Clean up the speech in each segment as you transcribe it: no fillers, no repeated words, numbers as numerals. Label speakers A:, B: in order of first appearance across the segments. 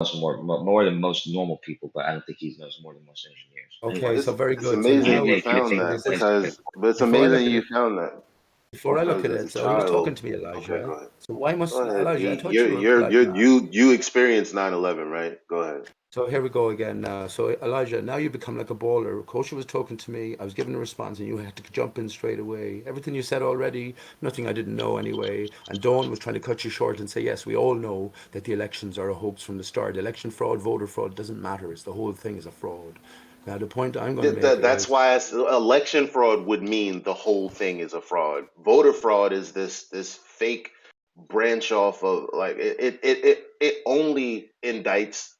A: more than most normal people, but I don't think he knows more than most engineers.
B: Okay, so very good.
C: It's
B: So
C: amazing
B: now,
C: you found that but it's
B: before I
C: amazing
B: look at
C: you
B: it,
C: found that.
B: before I look at
C: Because as
B: it,
C: a
B: so he was talking
C: child,
B: to me,
C: okay,
B: Elijah.
C: go ahead.
B: So why must
C: Go ahead.
B: Elijah? I thought you were polite now.
C: You experienced 9/11, right? Go ahead.
B: So here we go again. So Elijah, now you become like a baller. Kosher was talking to me. I was giving a response, and you had to jump in straight away. Everything you said already, nothing I didn't know anyway. And Dawn was trying to cut you short and say, yes, we all know that the elections are a hoax from the start. Election fraud, voter fraud doesn't matter. It's the whole thing is a fraud. Now the point I'm going to make
C: That's
B: is,
C: why election fraud would mean the whole thing is a fraud. Voter fraud is this fake branch off of like it only indicts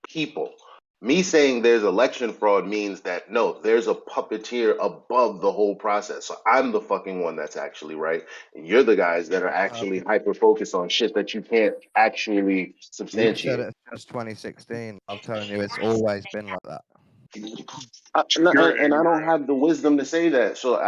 C: people. Me saying there's election fraud means that no, there's a puppeteer above the whole process. So I'm the fucking one that's actually right, and you're the guys that are actually hyper focused on shit that you can't actually
D: You've
C: substantiate.
D: said it since 2016. I'm telling you, it's always been like that.
C: And I don't have the wisdom to say that. So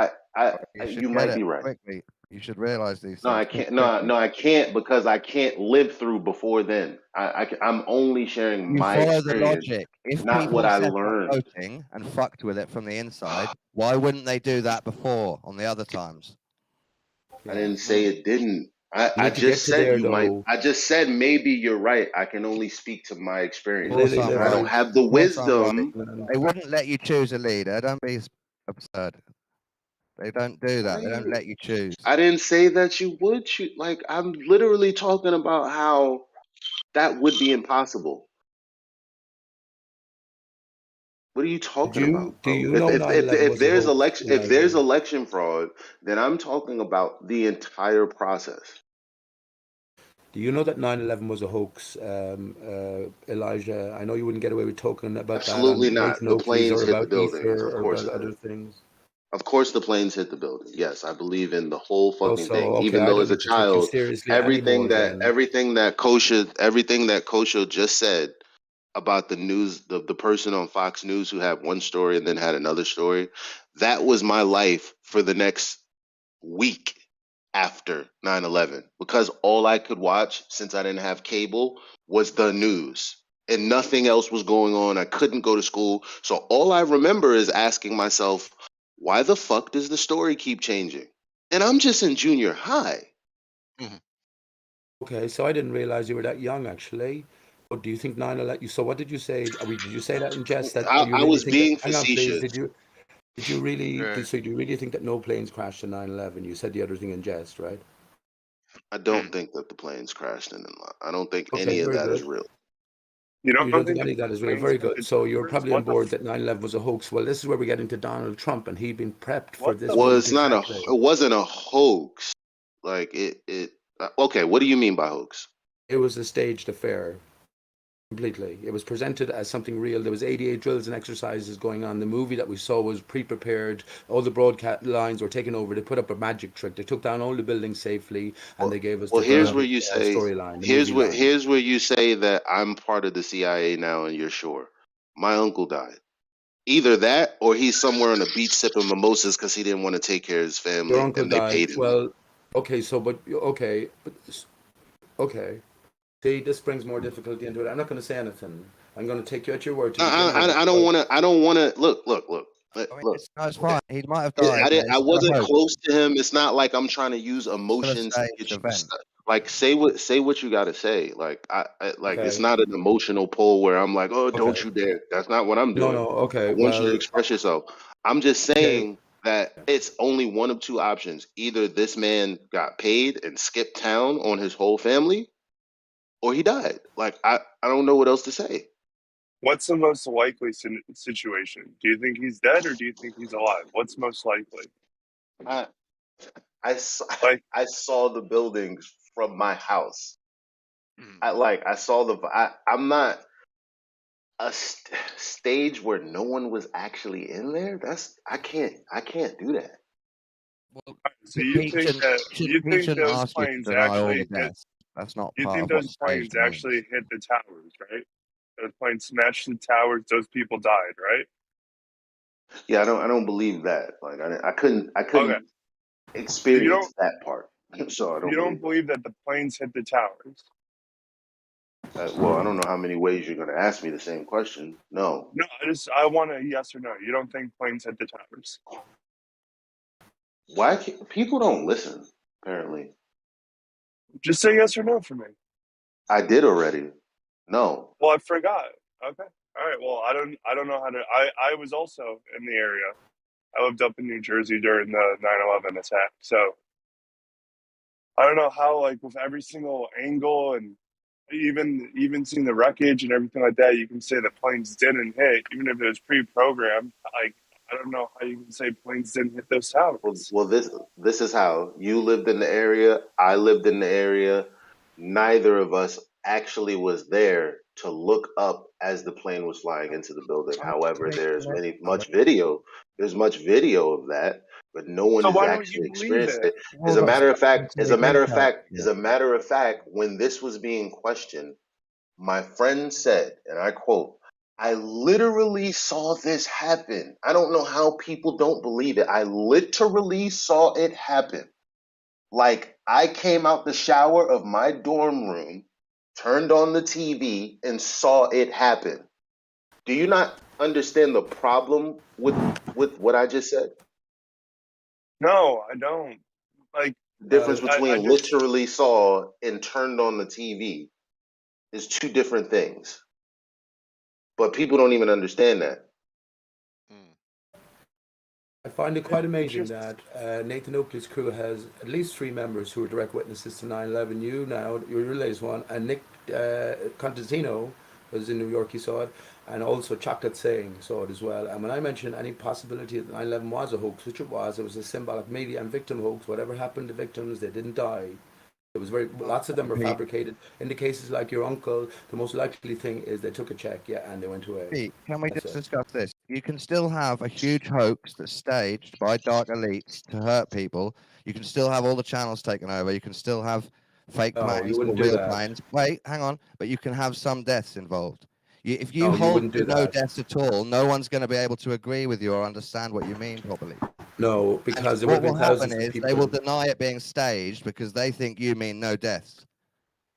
C: you might be right.
D: Quickly. You should realize these
C: No,
D: things.
C: I can't. No, I can't because I can't live through before then. I'm only sharing
D: You
C: my
D: follow the
C: experience,
D: logic. If
C: not
D: people
C: what I
D: set up
C: learned.
D: voting and fucked with it from the inside, why wouldn't they do that before on the other times?
C: I didn't say it didn't. I just said you might. I just said maybe you're right. I can only speak to my experience. I don't have the wisdom.
D: They wouldn't let you choose a leader. Don't be absurd. They don't do that. They don't let you choose.
C: I didn't say that you would choose. Like I'm literally talking about how that would be impossible. What are you talking about, bro?
B: Do you know 9/11
C: If
B: was a
C: there's
B: hoax?
C: election fraud, then I'm talking about the entire process.
B: Do you know that 9/11 was a hoax, Elijah? I know you wouldn't get away with talking about
C: Absolutely
B: that on
C: not.
B: Nathan
C: The
B: Oakley's
C: planes
B: or
C: hit the
B: about
C: buildings.
B: Ether
C: Of
B: or
C: course
B: about
C: it
B: other
C: did.
B: things.
C: Of course the planes hit the building. Yes, I believe in the whole fucking thing.
B: Okay,
C: Even
B: I
C: though
B: don't
C: as a
B: need to take you
C: child,
B: seriously anymore then.
C: everything that Kosha just said about the news, the person on Fox News who had one story and then had another story, that was my life for the next week after 9/11 because all I could watch since I didn't have cable was the news and nothing else was going on. I couldn't go to school. So all I remember is asking myself, why the fuck does the story keep changing? And I'm just in junior high.
B: Okay, so I didn't realize you were that young actually. But do you think 9/11? So what did you say? Did you say that in jest? That you
C: I
B: really
C: was
B: think that?
C: being
B: Hang on, please.
C: facetious.
B: Did you really? So do you really think that no planes crashed in 9/11? You said the other thing in jest, right?
C: I don't think that the planes crashed in. I don't think
B: Okay,
C: any of
B: very
C: that is
B: good.
C: real.
B: You don't think any of that is real? Very good. So you're probably on board that 9/11 was a hoax. Well, this is where we get into Donald Trump, and he'd been prepped for this
C: Well,
B: moment
C: it's not a.
B: exactly.
C: It wasn't a hoax. Like it. Okay, what do you mean by hoax?
B: It was a staged affair. Completely. It was presented as something real. There was 88 drills and exercises going on. The movie that we saw was pre-prepared. All the broadcast lines were taken over. They put up a magic trick. They took down all the buildings safely, and they gave us the
C: here's where you say
B: storyline.
C: here's where you say that I'm part of the CIA now, and you're sure. My uncle died. Either that, or he's somewhere on the beach sipping mimosas because he didn't want to take care of his family,
B: Your uncle
C: and they
B: died.
C: paid him.
B: Well, okay. So, okay. See, this brings more difficulty into it. I'm not going to say anything. I'm going to take you at your word.
C: I don't want to. I don't want to. Look.
D: It's fine. He might have died.
C: I wasn't close to him. It's not like I'm trying to use emotions to get you stuck. Like say what you got to say. Like it's not an emotional pull where I'm like, oh, don't you dare. That's not what I'm doing.
B: No. Okay.
C: I want you to express yourself. I'm just saying that it's only one of two options. Either this man got paid and skipped town on his whole family, or he died. Like I don't know what else to say.
E: What's the most likely situation? Do you think he's dead or do you think he's alive? What's most likely?
C: I saw the buildings from my house. I saw I'm not a stage where no one was actually in there. I can't do that.
E: Well, so you think those planes actually hit?
D: That's not.
E: You think those planes actually hit the towers, right? Those planes smashed the towers. Those people died, right?
C: Yeah, I don't believe that. Like I couldn't experience that part. So I don't.
E: You don't believe that the planes hit the towers?
C: Well, I don't know how many ways you're going to ask me the same question. No.
E: No, I want a yes or no. You don't think planes hit the towers?
C: Why can't, people don't listen, apparently.
E: Just say yes or no for me.
C: I did already. No.
E: Well, I forgot. Okay. All right. Well, I don't know how to. I was also in the area. I lived up in New Jersey during the 9/11 attack. So I don't know how, like, with every single angle and even seeing the wreckage and everything like that, you can say the planes didn't hit, even if it was pre-programmed. Like, I don't know how you can say planes didn't hit those towers.
C: Well, this is how you lived in the area. I lived in the area. Neither of us actually was there to look up as the plane was flying into the building. However, much video. There's much video of that, but no one
E: So
C: has
E: why don't you
C: actually
E: believe
C: experienced
E: it?
C: it. As a matter of fact, when this was being questioned, my friend said, and I quote, I literally saw this happen. I don't know how people don't believe it. I literally saw it happen. Like, I came out the shower of my dorm room, turned on the TV, and saw it happen. Do you not understand the problem with what I just said?
E: No, I don't. Like,
C: The difference between
E: I just,
C: literally saw and turned on the TV is two different things. But people don't even understand that.
B: I find it quite amazing
E: just-
B: that Nathan Oakley's crew has at least 3 members who are direct witnesses to 9/11. You now, you're your latest one, and Nick Contentino was in New York, he saw it, and also Chocolate Saying saw it as well. And when I mentioned any possibility that 9/11 was a hoax, which it was a symbolic media and victim hoax. Whatever happened to victims, they didn't die. It was lots of them were fabricated. In the cases like your uncle, the most likely thing is they took a check, and they went away.
D: Pete, can we
B: That's
D: just
B: it.
D: discuss this? You can still have a huge hoax that's staged by dark elites to hurt people. You can still have all the channels taken over. You can still have fake
B: No,
D: planes
B: you
D: or
B: wouldn't do
D: real
B: that.
D: planes. Wait, hang on. But you can have some deaths involved. If you
B: No, you
D: hold
B: wouldn't do
D: to no
B: that.
D: deaths at all, no one's going to be able to agree with you or understand what you mean properly.
B: No, because there would
D: What
B: have
D: will
B: been thousands
D: happen
B: of
D: is
B: people.
D: they will deny it being staged because they think you mean no deaths.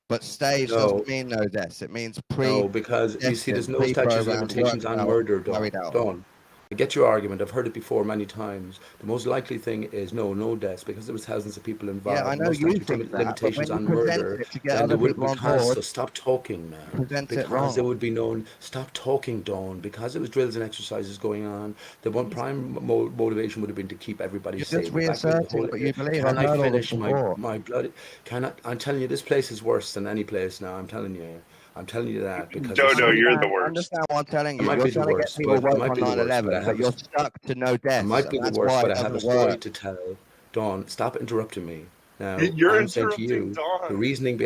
D: But staged doesn't mean no deaths. It means
B: No, because you see, there's no statutes of limitations on murder, Dawn. I get your argument. I've heard it before many times. The most likely thing is no deaths because there was thousands of people involved.
D: Yeah, I know
B: no
D: you
B: statute
D: think
B: of
D: that,
B: limitations
D: but when
B: on
D: you present
B: murder.
D: it to get
B: Then
D: other
B: there would
D: people on
B: because
D: board,
B: so stop talking, man.
D: present it
B: Because
D: wrong.
B: there would be known. Stop talking, Dawn. Because there was drills and exercises going on. The one prime motivation would have been to keep everybody
D: You're
B: safe.
D: just reasserting what you believe.
B: Can
D: I've
B: I
D: heard all this
B: finish
D: before.
B: my bloody? I'm telling you, this place is worse than any place now. I'm telling you. I'm telling you that because
E: Dodo, you're the
D: I
E: worst.
D: understand what I'm telling
B: I
D: you.
B: might
D: You're
B: be the
D: trying to get
B: worst,
D: people
B: but I
D: woke
B: might
D: on
B: be the worst,
D: 9/11, but you're stuck to no
B: I
D: deaths.
B: might be
D: And
B: the
D: that's
B: worst,
D: why
B: but
D: it
B: I have a
D: doesn't
B: story
D: work.
B: to tell. Dawn, stop interrupting me. Now,
E: You're
B: I'm saying to
E: interrupting
B: you,
E: Dawn.
B: the reasoning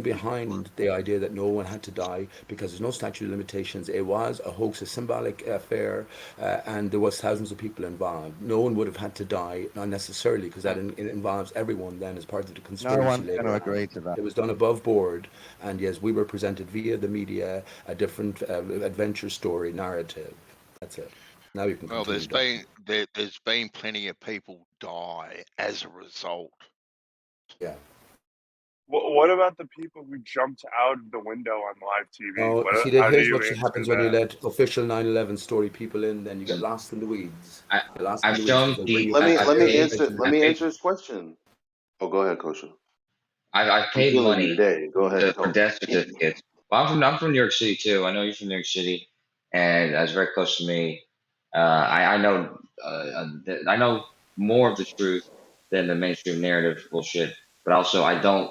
B: behind the idea that no one had to die because there's no statute of limitations. It was a hoax, a symbolic affair, and there was thousands of people involved. No one would have had to die, not necessarily, because that it involves everyone then as part of the conspiracy.
D: No one's
B: later
D: going to
B: on.
D: agree to that.
B: It was done above board, and yes, we were presented via the media a different adventure story narrative. That's it. Now you can
F: Well,
B: continue.
F: there's been plenty of people die as a result.
B: Yeah.
E: What about the people who jumped out of the window on live TV?
B: No,
E: How do
B: here's
E: you
B: what
E: answer
B: happens when you
E: that?
B: let official 9/11 story people in. Then you get lost in the weeds.
A: I've shown Pete.
C: Let me
A: I
C: answer his question. Oh, go ahead, Kosha.
A: I've
C: I'm
A: paid
C: feeling you
A: money
C: today. Go ahead.
A: for death certificates. Well, I'm from New York City too. I know you're from New York City, and that's very close to me. I know I know more of the truth than the mainstream narrative bullshit. But also, I don't.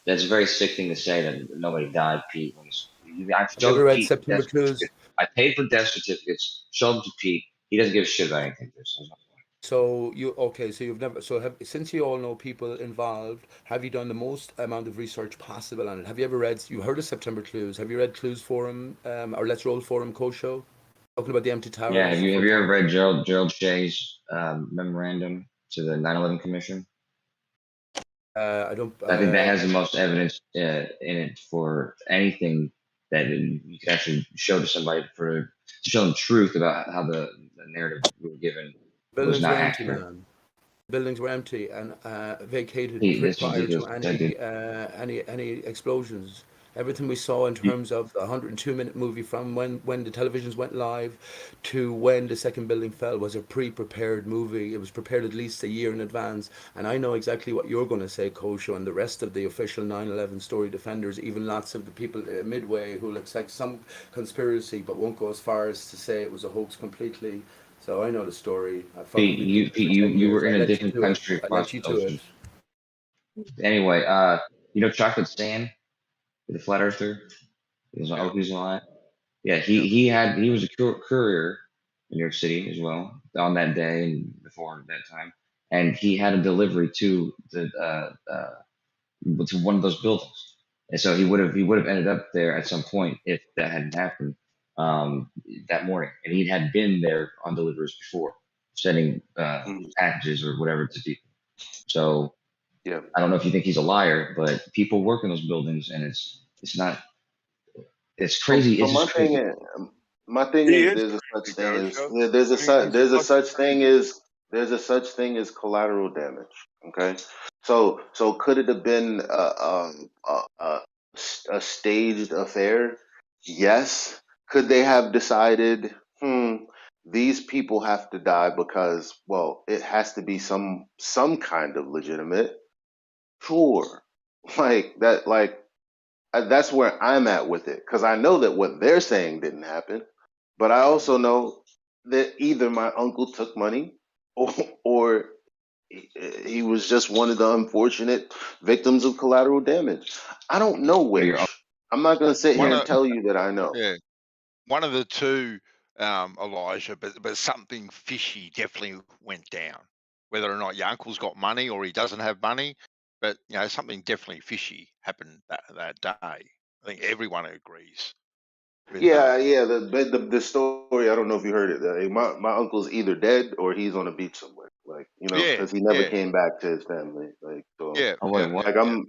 A: That's a very sick thing to say that nobody died, Pete. I've
B: Have you ever
A: showed
B: read
A: Pete
B: September
A: death
B: Clues?
A: certificates. I paid for death certificates. Showed them to Pete. He doesn't give a shit about anything.
B: So so you've never, since you all know people involved, have you done the most amount of research possible on it? Have you ever read, you heard of September Clues? Have you read Clues Forum, or Let's Roll Forum Kosho? Talking about the empty towers?
A: Yeah, have you ever read Gerald Shea's memorandum to the 9/11 Commission?
B: I don't.
A: I think that has the most evidence in it for anything that you could actually show to somebody to show them truth about how the narrative we were given was
B: Buildings
A: not
B: were empty,
A: accurate.
B: man. buildings were empty and vacated
A: This is
B: prior to
A: ridiculous. I did.
B: any explosions. Everything we saw in terms of the 102-minute movie from when the televisions went live to when the second building fell was a pre-prepared movie. It was prepared at least a year in advance. And I know exactly what you're going to say, Kosho, and the rest of the official 9/11 story defenders, even lots of the people midway who'll accept some conspiracy but won't go as far as to say it was a hoax completely. So I know the story. I followed
A: Pete,
B: nuclear for 10
A: you
B: years.
A: were
B: I
A: in a
B: let you
A: different
B: to it.
A: country
B: I
A: across
B: let you
A: the
B: to it.
A: ocean. Anyway, you know Chocolate Stan, the flat earther. He's
F: Yeah.
A: alive. Yeah, he was a courier in New York City as well on that day and before that time, and he had a delivery to one of those buildings, and so he would have ended up there at some point if that hadn't happened that morning, and he had been there on deliveries before, sending packages or whatever to people. So
C: Yeah.
A: I don't know if you think he's a liar, but people work in those buildings, and it's not. It's crazy.
C: So
A: It's just crazy.
C: my thing
E: He
C: is
E: is
C: there's a such
E: crazy,
C: thing as
E: Kosho.
C: yeah,
E: I mean, he's
C: there's a
E: fucking
C: such thing
E: crazy.
C: as collateral damage. Okay, so could it have been a staged affair? Yes. Could they have decided, these people have to die because, well, it has to be some kind of legitimate? Sure. Like that, like that's where I'm at with it because I know that what they're saying didn't happen, but I also know that either my uncle took money or, or he was just one of the unfortunate victims of collateral damage. I don't know
A: Or your
C: which. I'm not going to sit here
F: One
C: and
F: of
C: tell you that I know.
F: yeah, one of the two, Elijah, but something fishy definitely went down. Whether or not your uncle's got money or he doesn't have money, but something definitely fishy happened that day. I think everyone agrees with
C: Yeah, yeah. The story. I don't know if you heard it. My uncle's either dead or he's on a beach somewhere. Like
F: yeah,
C: because he never
F: yeah,
C: came back to his family. Like so.
F: yeah,
A: Oh
F: yeah,
A: wait, what?
F: yeah,
C: Like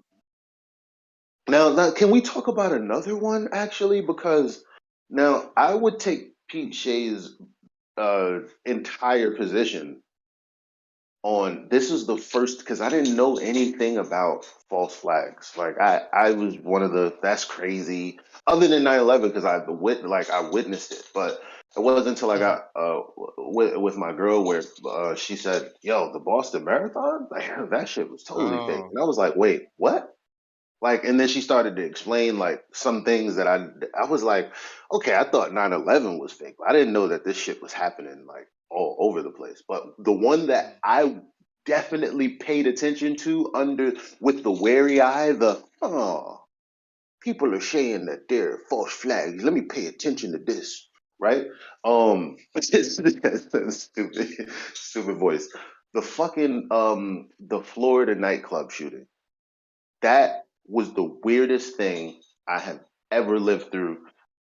F: yeah.
C: now, can we talk about another one actually? Because now I would take Pete Shea's entire position on this is the first because I didn't know anything about false flags. Like I was one of the that's crazy. Other than 9/11 because I witnessed it, but it wasn't until I got with my girl where she said, "Yo, the Boston Marathon, like, that shit was totally fake,"
F: Oh,
C: and I was like, "Wait, what?" Like, and then she started to explain like some things that I was like, okay, I thought 9/11 was fake. I didn't know that this shit was happening like all over the place. But the one that I definitely paid attention to under with the wary eye, people are saying that they're false flags. Let me pay attention to this, right? Stupid voice. The fucking the Florida nightclub shooting. That was the weirdest thing I have ever lived through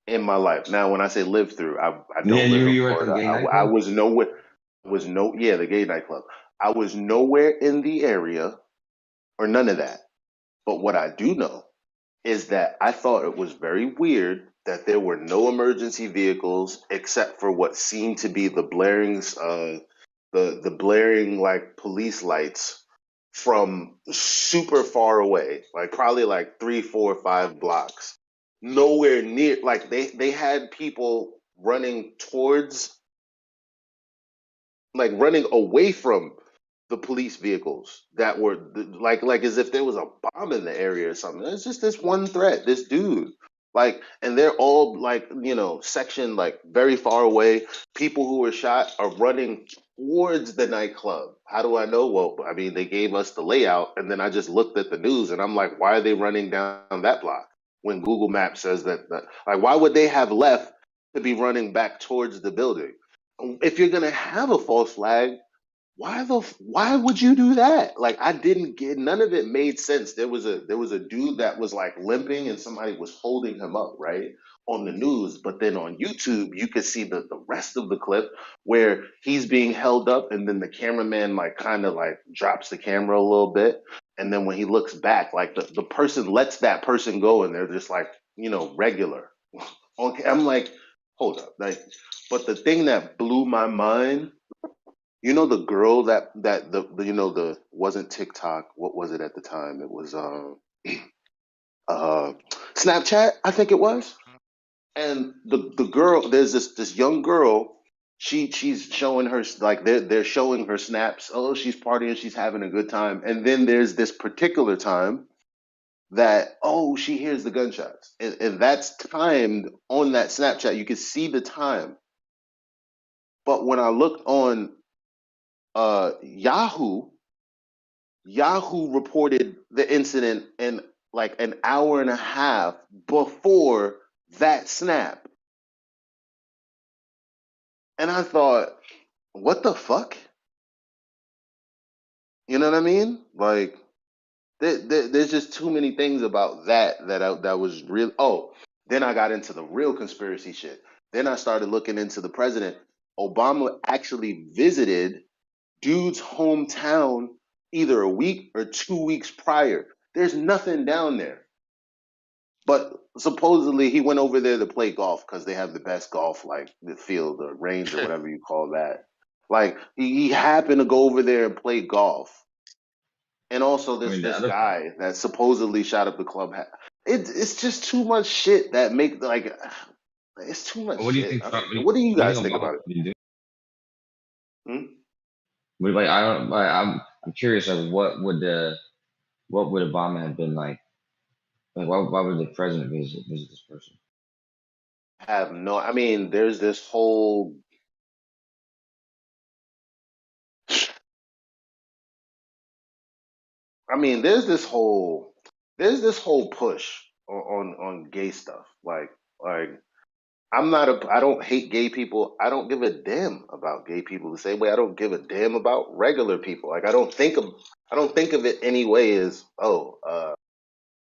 C: in my life. Now, when I say lived through, I don't
A: Man,
C: live in
A: you were at the
C: Florida.
A: gay
C: I
A: nightclub.
C: was nowhere. Yeah, the gay nightclub. I was nowhere in the area or none of that. But what I do know is that I thought it was very weird that there were no emergency vehicles except for what seemed to be the blarings, the blaring like police lights from super far away, like probably like 3, 4, 5 blocks. Nowhere near, like they had people running towards, like running away from the police vehicles that were like as if there was a bomb in the area or something. It's just this one threat, this dude. Like, and they're all like, sectioned like very far away. People who were shot are running towards the nightclub. How do I know? Well, I mean, they gave us the layout, and then I just looked at the news, and I'm like, why are they running down that block when Google Maps says that like, why would they have left to be running back towards the building? If you're gonna have a false flag, why would you do that? Like I didn't get none of it made sense. There was a dude that was like limping and somebody was holding him up, right? On the news, but then on YouTube you could see the rest of the clip where he's being held up and then the cameraman like kind of like drops the camera a little bit and then when he looks back like the person lets that person go and they're just like, regular. Okay, I'm like, hold up. Like but the thing that blew my mind You know the girl that the you know the wasn't TikTok. What was it at the time? It was uh Snapchat, I think it was. And the girl, there's this young girl. She's showing her like they're showing her snaps. Oh, she's partying, she's having a good time. And then there's this particular time that she hears the gunshots, and that's timed on that Snapchat. You can see the time. But when I looked on Yahoo reported the incident in like an hour and a half before that snap. And I thought, what the fuck? You know what I mean? Like, there's just too many things about that was real. Oh, then I got into the real conspiracy shit. Then I started looking into the president. Obama actually visited dude's hometown either a week or 2 weeks prior. There's nothing down there. But supposedly he went over there to play golf because they have the best golf, like the field, the range, or whatever you call that. Like he happened to go over there and play golf. And also
A: I mean, the
C: this
A: other.
C: guy that supposedly shot up the club. It's just too much shit that make like it's too much
A: What do you
C: shit.
A: think Trump?
C: What do you
A: What do you
C: guys
A: think
C: think
A: Obama
C: about it?
A: would be doing?
C: Hmm?
A: Like I don't. I'm curious. Like what would Obama have been like? Like why would the president visit this person?
C: Have no. I mean, there's this whole. I mean, there's this whole push on gay stuff. Like I don't hate gay people. I don't give a damn about gay people the same way I don't give a damn about regular people. Like I don't think of it any way as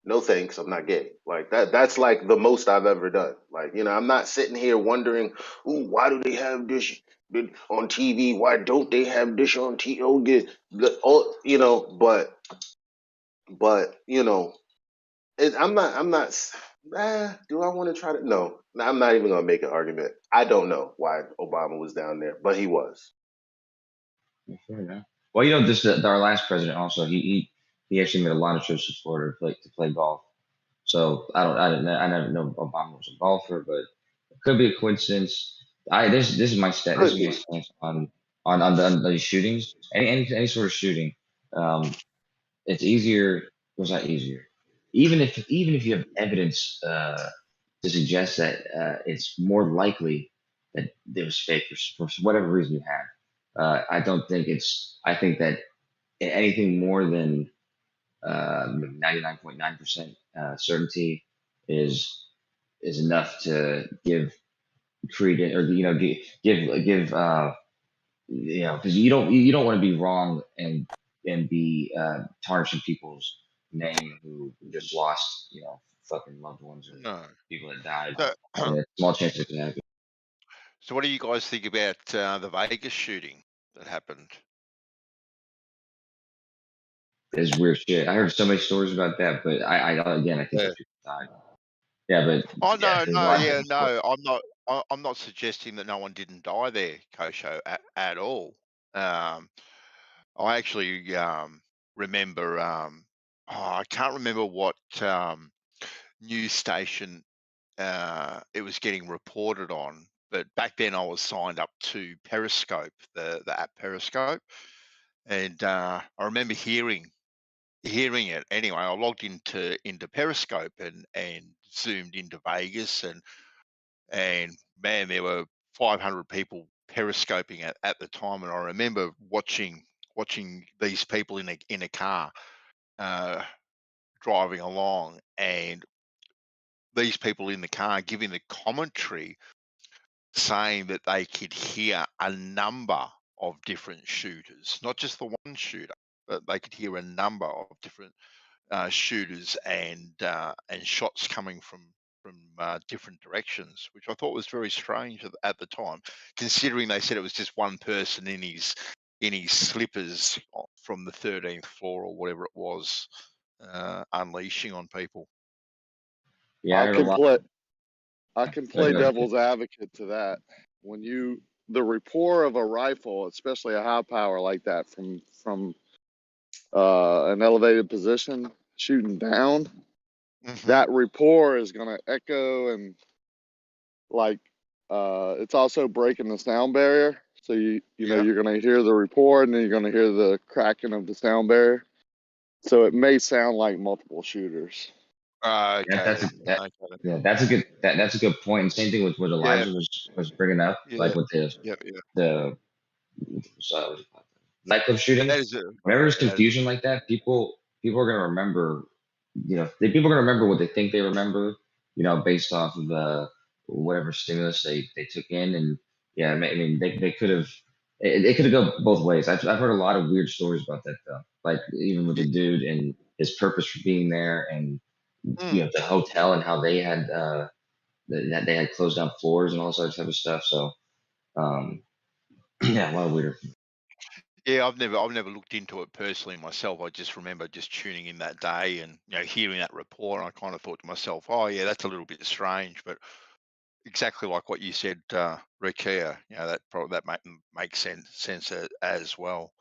C: no thanks, I'm not gay. Like that's like the most I've ever done. Like, I'm not sitting here wondering, ooh, why do they have this on TV? Why don't they have this on TV? But I'm not. Do I want to try to? No, I'm not even gonna make an argument. I don't know why Obama was down there, but he was.
A: Fair enough. Well, this our last president also he actually made a lot of trips to Florida to play golf. So I never know Obama was a golfer, but it could be a coincidence. This is my stat. This
C: Could
A: is my
C: be.
A: stance on the shootings. Any sort of shooting. It's easier. Was that easier? Even if you have evidence to suggest that it's more likely that it was fake for whatever reason you have. I don't think it's. I think that anything more than 99.9% certainty is enough to give credence or give because you don't want to be wrong and be tarnishing people's name who just lost fucking loved ones or
F: No.
A: people that died.
F: So,
A: And a small chance it can happen.
F: so what do you guys think about the Vegas shooting that happened?
A: It's weird shit. I heard so many stories about that, but I think
F: Yeah.
A: those people died. Yeah, but
F: Oh
A: yeah,
F: no,
A: there's a
F: no,
A: lot of
F: yeah,
A: different stories.
F: no. I'm not suggesting that no one didn't die there, Kosho, at all. Um, I actually remember. I can't remember what news station it was getting reported on, but back then I was signed up to Periscope, the app Periscope, and I remember hearing it. Anyway, I logged into Periscope and zoomed into Vegas, and man, there were 500 people periscoping at the time, and I remember watching these people in a car uh, driving along, and these people in the car giving the commentary saying that they could hear a number of different shooters, not just the one shooter, but they could hear a number of different shooters and shots coming from different directions, which I thought was very strange at the time, considering they said it was just one person in his slippers from the 13th floor or whatever it was, unleashing on people.
A: Yeah, I
G: I
A: heard a
G: can
A: lot.
G: play I can play
A: Go ahead.
G: devil's advocate to that. When you the rapport of a rifle, especially a high power like that, from an elevated position shooting down, that rapport is going to echo, and like it's also breaking the sound barrier. So you know
F: Yeah.
G: you're going to hear the report, and then you're going to hear the cracking of the sound barrier. So it may sound like multiple shooters.
A: Yeah,
F: Okay.
A: that's a good that's a good point. And same thing with what
F: Yeah.
A: Elijah was bringing up, like with
F: Yeah.
A: the nightclub shootings.
F: That is
A: Whenever there's
F: that is-
A: confusion like that, people are gonna remember. People are gonna remember what they think they remember. Based off of whatever stimulus they took in, and yeah, I mean they could have. It could have gone both ways. I've heard a lot of weird stories about that though. Like even with the dude and his purpose for being there, and the hotel and how they had that they had closed down floors and all sorts of type of stuff. So yeah, a lot of weird.
F: Yeah, I've never looked into it personally myself. I just remember just tuning in that day and hearing that report. And I kind of thought to myself, oh yeah, that's a little bit strange, but exactly like what you said, Rakia, that makes sense as well.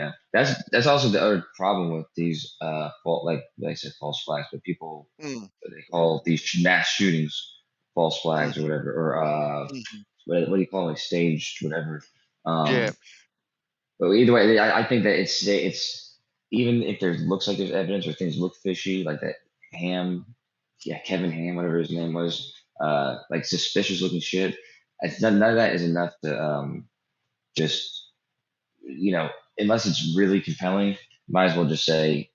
A: Yeah, that's also the other problem with these like I said, false flags, but people they call these mass shootings false flags or whatever, or what do you call it, like staged whatever.
F: Yeah.
A: But either way, I think that it's even if there looks like there's evidence or things look fishy, like that Kevin Ham, whatever his name was, like suspicious looking shit. None of that is enough to just unless it's really compelling, might as well just say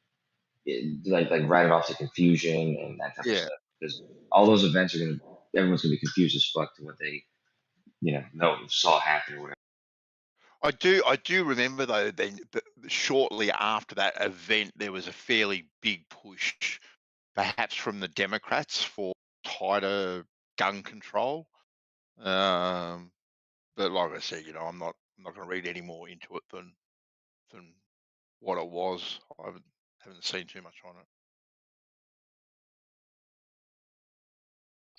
A: like write it off to confusion and that type of stuff, because all those events everyone's gonna be confused as fuck to what they saw happen or whatever.
F: I do remember though. Then, but shortly after that event, there was a fairly big push, perhaps from the Democrats, for tighter gun control. But like I said, I'm not going to read any more into it than what it was. I haven't seen too much on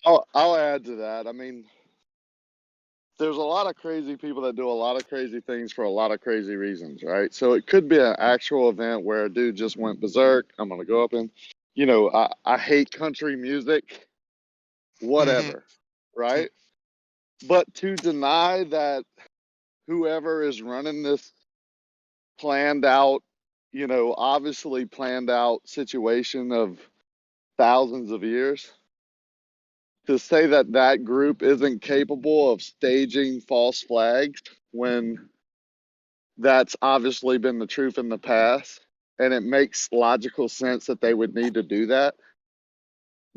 F: it.
G: I'll add to that. I mean, there's a lot of crazy people that do a lot of crazy things for a lot of crazy reasons, right? So it could be an actual event where a dude just went berserk. I'm gonna go up and, I hate country music, whatever, right? But to deny that whoever is running this planned out, obviously planned out situation of thousands of years, to say that that group isn't capable of staging false flags when that's obviously been the truth in the past, and it makes logical sense that they would need to do that.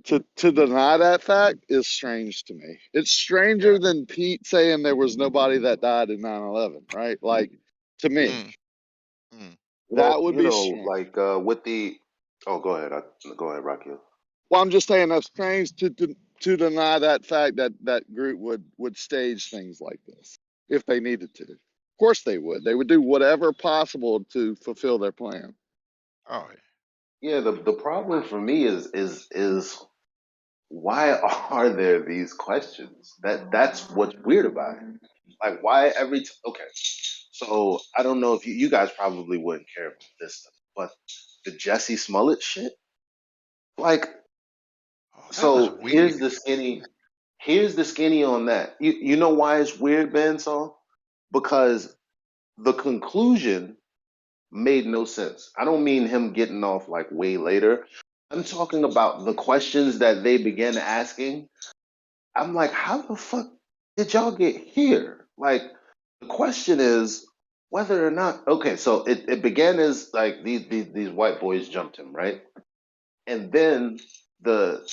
G: To deny that fact is strange to me. It's stranger than Pete saying there was nobody that died in 9/11, right? Like, to me, that would be strange.
C: like with the. Oh, go ahead. Go ahead, Raquel.
G: Well, I'm just saying that's strange to deny that fact that that group would stage things like this if they needed to. Of course they would. They would do whatever possible to fulfill their plan.
F: Oh,
C: Yeah, the problem for me is why are there these questions? That's what's weird about it. Like why okay. So I don't know if you guys probably wouldn't care about this stuff, but the Jesse Smollett shit, like, so here's the skinny on that. You know why it's weird, Bandsaw? Because the conclusion made no sense. I don't mean him getting off like way later. I'm talking about the questions that they began asking. I'm like, how the fuck did y'all get here? Like, the question is whether or not. Okay, so it began as like these white boys jumped him, right? And then the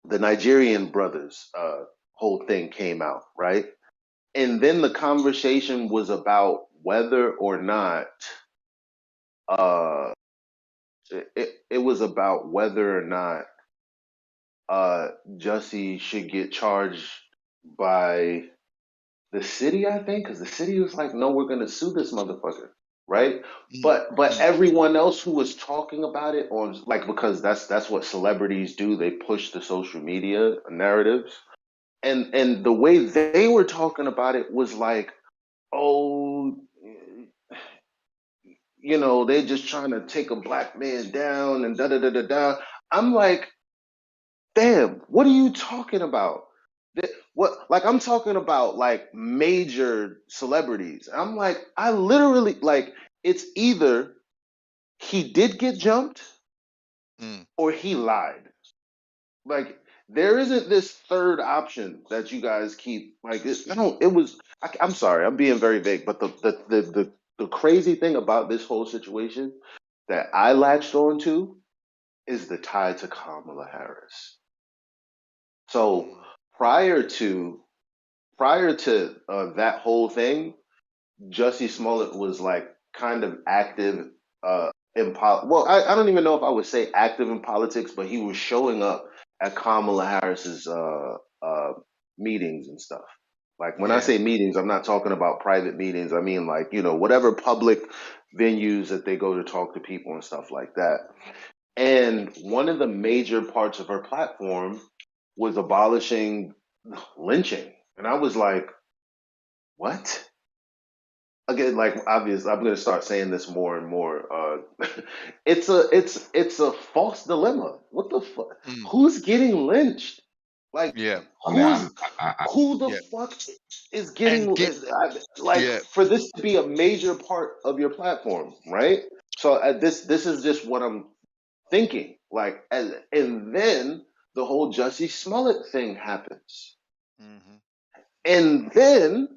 C: Nigerian brothers whole thing came out, right? And then the conversation was about whether or not uh it was about whether or not Jussie should get charged by the city, I think, because the city was like, no, we're gonna sue this motherfucker, right? But everyone else who was talking about it on like, because that's what celebrities do, they push the social media narratives. And the way they were talking about it was like, oh, you know, they're just trying to take a black man down and da da da da da. I'm like, damn, what are you talking about? What, like, I'm talking about like major celebrities. I'm like, I literally, like, it's either he did get jumped
F: Mm.
C: or he lied. Like, there isn't this third option that you guys keep, like, I don't, it was, I'm sorry, I'm being very vague, but the crazy thing about this whole situation that I latched on to is the tie to Kamala Harris. So prior to that whole thing, Jussie Smollett was like kind of active well, I don't even know if I would say active in politics, but he was showing up at Kamala Harris's meetings and stuff. Like when I
F: Yeah.
C: say meetings, I'm not talking about private meetings. I mean like, you know, whatever public venues that they go to talk to people and stuff like that. And one of the major parts of her platform was abolishing lynching. And I was like, what? Again, like obvious, I'm gonna start saying this more and more. It's a false dilemma. What the fuck?
F: Mm.
C: Who's getting lynched? Like
F: Yeah.
A: I mean,
C: who the
F: Yeah.
C: fuck is
F: And
C: getting
F: get
C: like
F: yeah.
C: for this to be a major part of your platform, right? So this is just what I'm thinking. Like and then the whole Jussie Smollett thing happens.
F: Mm-hmm.
C: And then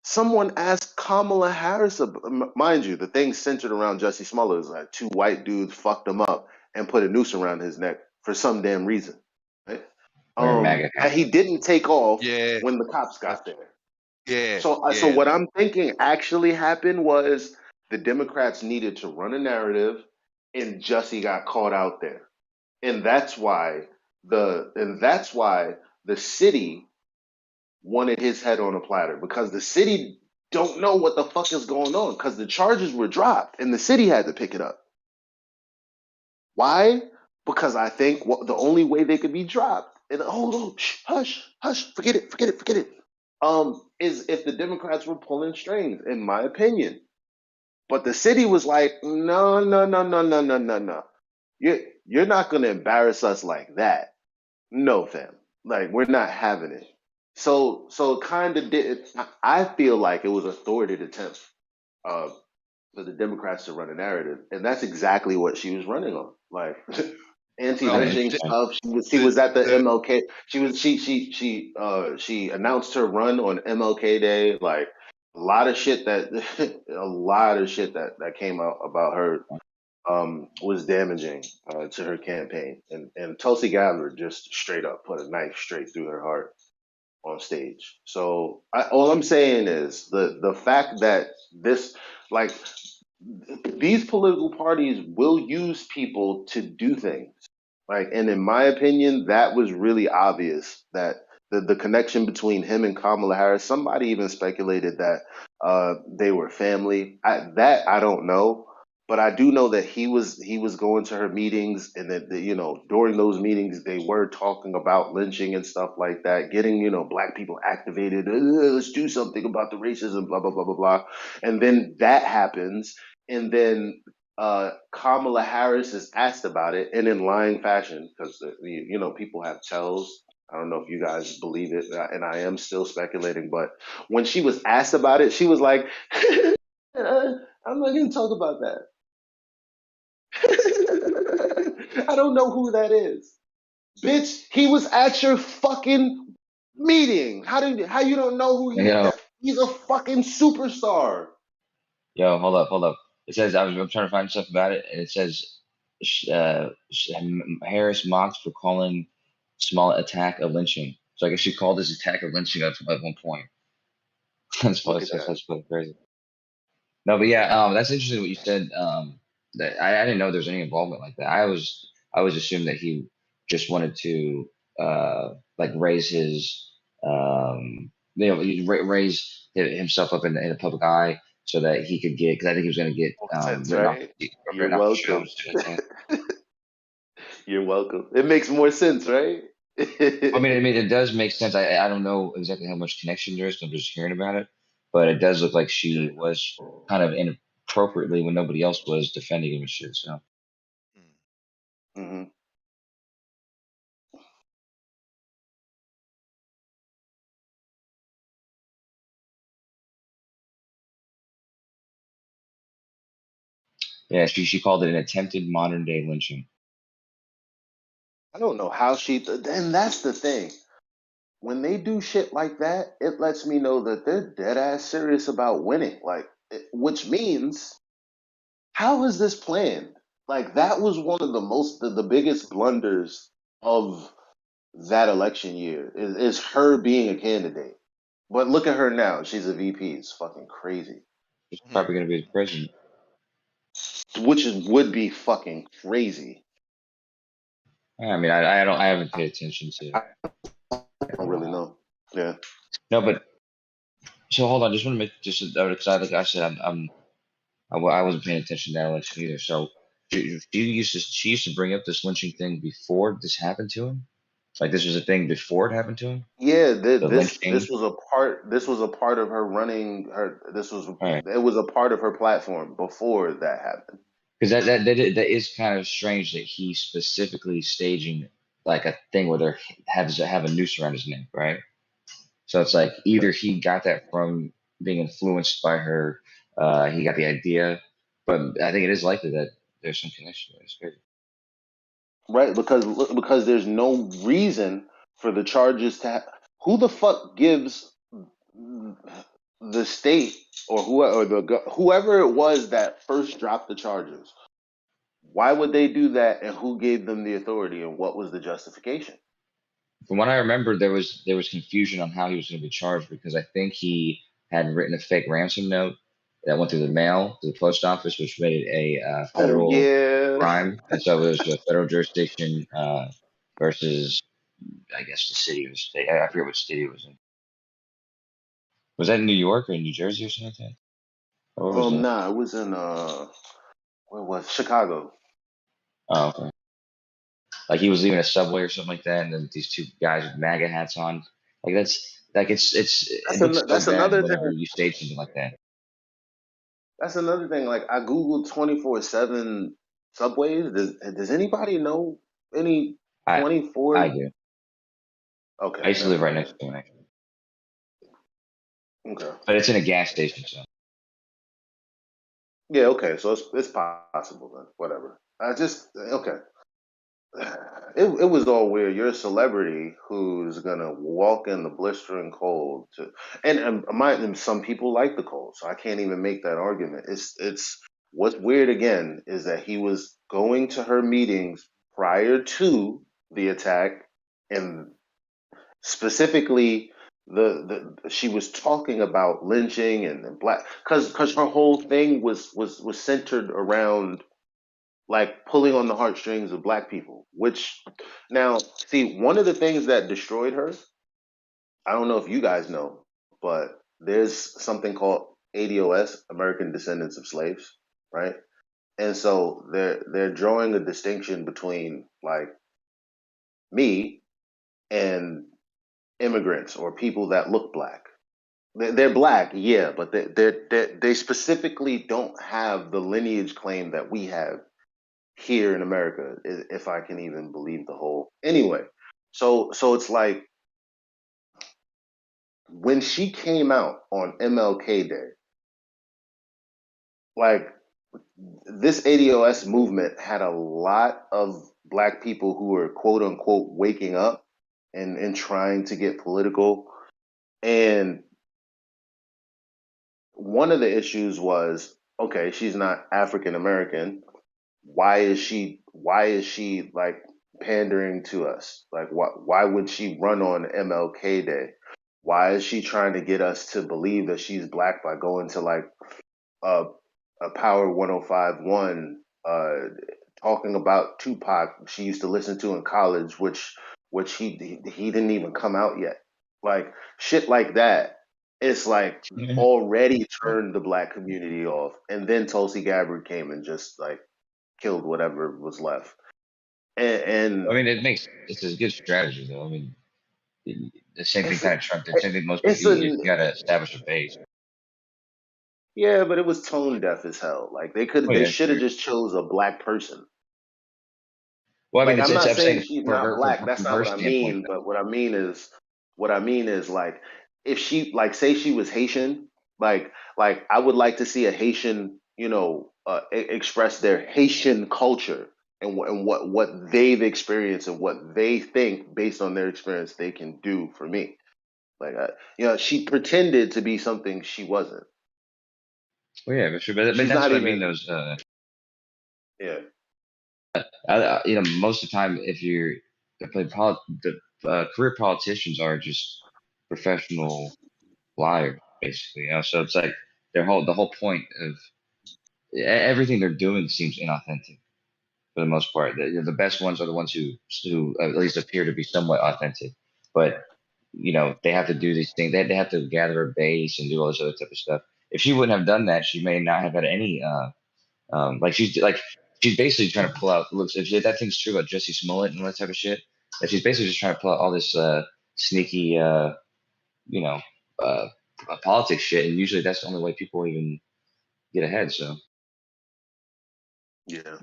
C: someone asked Kamala Harris, mind you, the thing centered around Jussie Smollett is like two white dudes fucked him up and put a noose around his neck for some damn reason. Right?
A: wearing MAGA
C: And
A: hat.
C: he didn't take off
F: Yeah.
C: when the cops got
F: That's
C: there.
F: yeah.
C: So
F: Yeah.
C: what I'm thinking actually happened was the Democrats needed to run a narrative, and Jussie got caught out there, and that's why the city wanted his head on a platter because the city don't know what the fuck is going on because the charges were dropped and the city had to pick it up. Why? Because I think the only way they could be dropped and hush, forget it, is if the Democrats were pulling strings, in my opinion. But the city was like, no. You're not gonna embarrass us like that. No, fam. Like we're not having it. So kind of did. I feel like it was a thwarted attempt uh, for the Democrats to run a narrative, and that's exactly what she was running on. Like
F: Well,
C: anti-lynching
A: Interesting.
C: stuff. She was at the
F: the
C: MLK. She announced her run on MLK Day. Like a lot of shit that that came out about her was damaging to her campaign, and Tulsi Gabbard just straight up put a knife straight through her heart on stage. So all I'm saying is the fact that this like these political parties will use people to do things. Like, and in my opinion, that was really obvious that the connection between him and Kamala Harris. Somebody even speculated that they were family. I don't know, but I do know that he was going to her meetings, and that you know during those meetings they were talking about lynching and stuff like that, getting black people activated. Let's do something about the racism, blah blah blah blah blah, and then that happens, and then Kamala Harris is asked about it, and in lying fashion, because people have tells. I don't know if you guys believe it, and I am still speculating. But when she was asked about it, she was like, "I'm not going to talk about that. I don't know who that is, bitch. He was at your fucking meeting. How you don't know who he?
A: Yo,
C: He's a fucking superstar."
A: hold up. It says I'm trying to find stuff about it, and it says Harris mocked for calling Smollett attack a lynching. So I guess she called this attack a lynching at one point. That's
C: Look
A: funny.
C: at that.
A: That's fucking crazy. No, but yeah, that's interesting what you said. That I didn't know there was any involvement like that. I was assumed that he just wanted to like raise his raise himself up in the public eye so that he could get, because I think he was going to get
C: Sense,
A: written off
C: right? You're
A: written off the show
C: welcome.
A: as soon as
C: You're welcome. It makes more sense, right?
A: I mean, it does make sense. I don't know exactly how much connection there is. I'm just hearing about it, but it does look like she was kind of inappropriately when nobody else was defending him and shit. So
C: hmm
A: yeah, she called it an attempted modern day lynching.
C: I don't know how and that's the thing. When they do shit like that, it lets me know that they're dead ass serious about winning. Which means, how is this planned? Like, that was one of the biggest blunders of that election year is her being a candidate. But look at her now. She's a VP. It's fucking crazy.
A: She's probably going to be the president.
C: Would be fucking crazy.
A: I mean, I haven't paid attention to
C: I
A: it
C: don't
A: in a
C: really
A: while.
C: know. Yeah.
A: No, but so hold on. Just want to make just because like I said, I wasn't paying attention to that election either. So she used to bring up this lynching thing before this happened to him. Like this was a thing before it happened to him.
C: Yeah,
A: The
C: this
A: lynching.
C: was a part. This was a part of her running her.
A: All right.
C: It was a part of her platform before that happened.
A: Because that is kind of strange that he's specifically staging like a thing where there have a noose around his neck, right? So it's like either he got that from being influenced by her, he got the idea, but I think it is likely that there's some connection there. It's crazy.
C: Right, because there's no reason for the charges to. Who the fuck gives the state or whoever it was that first dropped the charges? Why would they do that, and who gave them the authority, and what was the justification?
A: From what I remember, there was confusion on how he was going to be charged because I think he had written a fake ransom note that went through the mail to the post office, which made it a
C: Oh
A: federal
C: yeah.
A: crime, and so it was a federal jurisdiction versus, I guess, the city or the state. I forget what city it was in. Was that in New York or in New Jersey or something like that? Or what was that?
C: Nah, it was in where was it? Chicago.
A: Oh, okay. Like he was leaving a subway or something like that, and then these two guys with MAGA hats on. Like that's like it looks so
C: That's
A: bad
C: another thing.
A: whenever you stage something like that.
C: That's another thing. Like, I googled 24/7 subways. Does anybody know any
A: I
C: 24?
A: do.
C: Okay,
A: I used to
C: never
A: live right
C: mind
A: next
C: then.
A: to one actually,
C: Okay.
A: but it's in a gas station, so
C: Yeah, okay. So it's possible then. Whatever. I just okay. It was all weird. You're a celebrity who's gonna walk in the blistering cold and some people like the cold, so I can't even make that argument. It's what's weird again is that he was going to her meetings prior to the attack, and specifically she was talking about lynching and black because her whole thing was centered around like pulling on the heartstrings of black people. Which now, see, one of the things that destroyed her, I don't know if you guys know, but there's something called ADOS, American Descendants of Slaves, right? And so they're drawing a distinction between like me and immigrants or people that look black. They're black, yeah, but they specifically don't have the lineage claim that we have here in America, if I can even believe the whole. Anyway, so it's like when she came out on MLK Day, like this ADOS movement had a lot of black people who were quote unquote waking up and trying to get political. And one of the issues was, okay, she's not African American. Why is she like pandering to us? Like why would she run on MLK Day? Why is she trying to get us to believe that she's black by going to like a Power 105.1 talking about Tupac she used to listen to in college, which he didn't even come out yet. Like shit like that. It's like already turned the black community off. And then Tulsi Gabbard came and just like killed whatever was left. and
A: I mean, it's a good strategy though. I mean, the same thing
C: it's
A: kind of Trump did. Same thing most people.
C: it's
A: You
C: a
A: gotta establish a base.
C: yeah, but it was tone deaf as hell. Like
A: Oh
C: they
A: yeah,
C: should have
A: sure.
C: just chose a black person.
A: Well, I mean,
C: Like I'm
A: it's
C: not
A: I'm
C: saying
A: saying
C: she's
A: for
C: not
A: her
C: black. That's
A: from
C: not
A: her
C: what I
A: standpoint.
C: mean. But what I mean is like if she like say she was Haitian, like I would like to see a Haitian, express their Haitian culture and what they've experienced and what they think based on their experience they can do for me. Like she pretended to be something she wasn't.
A: Well, yeah, but sure, but
C: She's
A: that's
C: not
A: what I mean.
C: even.
A: Those
C: Yeah.
A: most of the time, if you're the career politicians are just professional liars, basically. So it's like the whole point of everything they're doing seems inauthentic for the most part. The best ones are the ones who at least appear to be somewhat authentic, but they have to do these things. They have to gather a base and do all this other type of stuff. If she wouldn't have done that, she may not have had any she's basically trying to pull out looks if that thing's true about Jesse Smollett and all that type of shit, that she's basically just trying to pull out all this sneaky you know uh politics shit, and usually that's the only way people even get ahead. So
C: Yeah.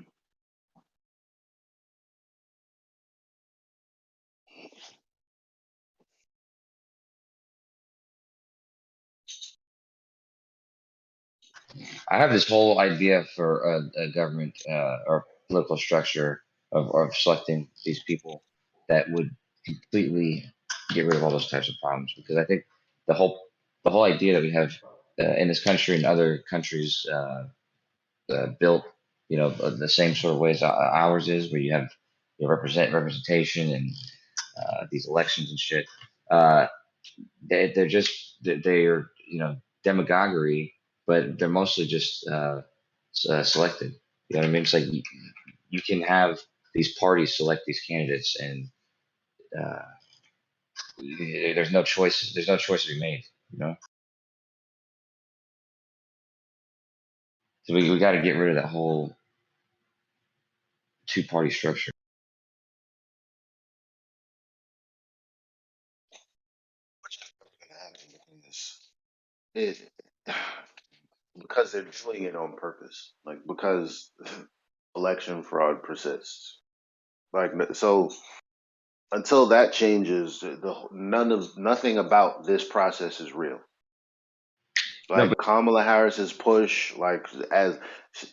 A: I have this whole idea for a government or political structure of selecting these people that would completely get rid of all those types of problems, because I think the whole the whole idea that we have in this country and other countries built, the same sort of ways ours is, where you have representation and these elections and shit. Uh, they're just they're demagoguery, but they're mostly just selected. You know what I mean? It's like you can have these parties select these candidates, and uh, there's no choice. There's no choice to be made. So we got to get rid of that whole two-party structure.
C: It, because they're doing it on purpose, like because election fraud persists. Like so, until that changes, nothing about this process is real.
A: No,
C: Like Kamala Harris's push, like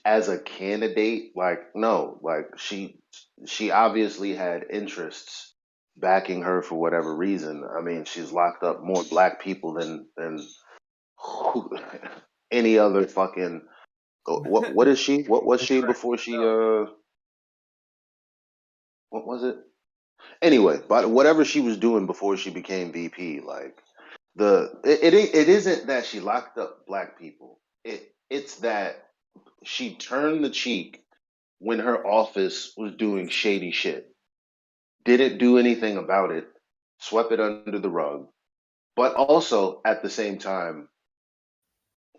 C: as a candidate, like no, like she obviously had interests backing her for whatever reason. I mean, she's locked up more black people than who, any other fucking. What is she? What was she before she? What was it? Anyway, but whatever she was doing before she became VP, like it isn't that she locked up black people. It's that she turned the cheek when her office was doing shady shit. Didn't do anything about it, swept it under the rug, but also at the same time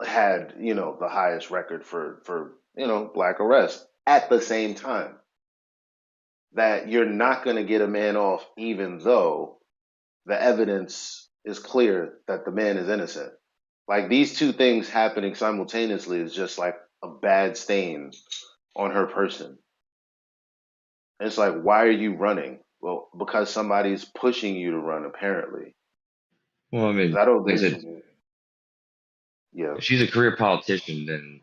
C: had, the highest record for black arrests at the same time. That you're not going to get a man off even though the evidence is clear that the man is innocent. Like these two things happening simultaneously is just like a bad stain on her person. And it's like, why are you running? Well, because somebody's pushing you to run, apparently.
A: well, I
C: 'Cause
A: mean,
C: I don't
A: like I
C: think
A: said,
C: she. Yeah.
A: if she's a career politician, then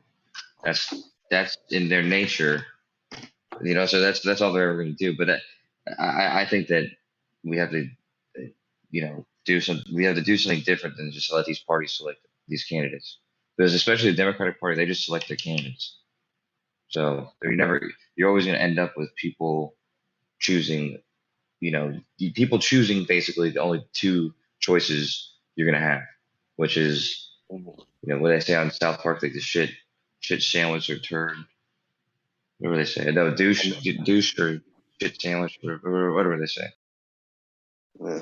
A: that's in their nature. So that's all they're ever going to do. But I think that we have to, we have to do something different than just let these parties select these candidates. Because especially the Democratic Party, they just select their candidates. So you're always going to end up with people choosing, people choosing basically the only two choices you're going to have, which is, what they say on South Park, like the shit sandwich or turd. What do they say? No, douche or shit sandwich, whatever they say.
C: Yeah.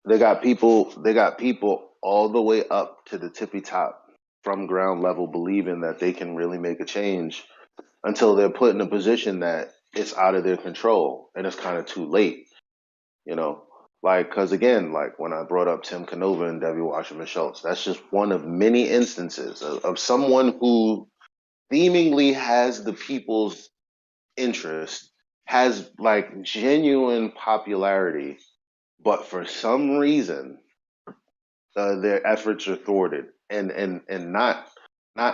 C: They got people. They got people all the way up to the tippy top from ground level, believing that they can really make a change until they're put in a position that it's out of their control and it's kind of too late, you know. Like, because again, like when I brought up Tim Canova and Debbie Wasserman Schultz, that's just one of many instances of someone who seemingly has the people's interest, has like genuine popularity, but for some reason, their efforts are thwarted, and not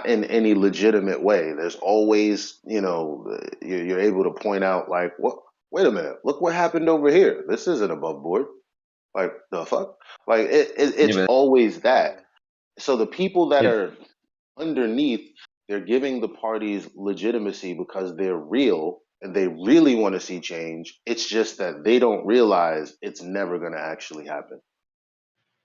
C: in any legitimate way. There's always, you know, you're able to point out like, what? Wait a minute, look what happened over here. This isn't above board. Like the fuck? Like
A: Yeah,
C: it's
A: but
C: always that. So the people that
A: yeah,
C: are underneath, they're giving the parties legitimacy because they're real and they really want to see change. It's just that they don't realize it's never going to actually happen.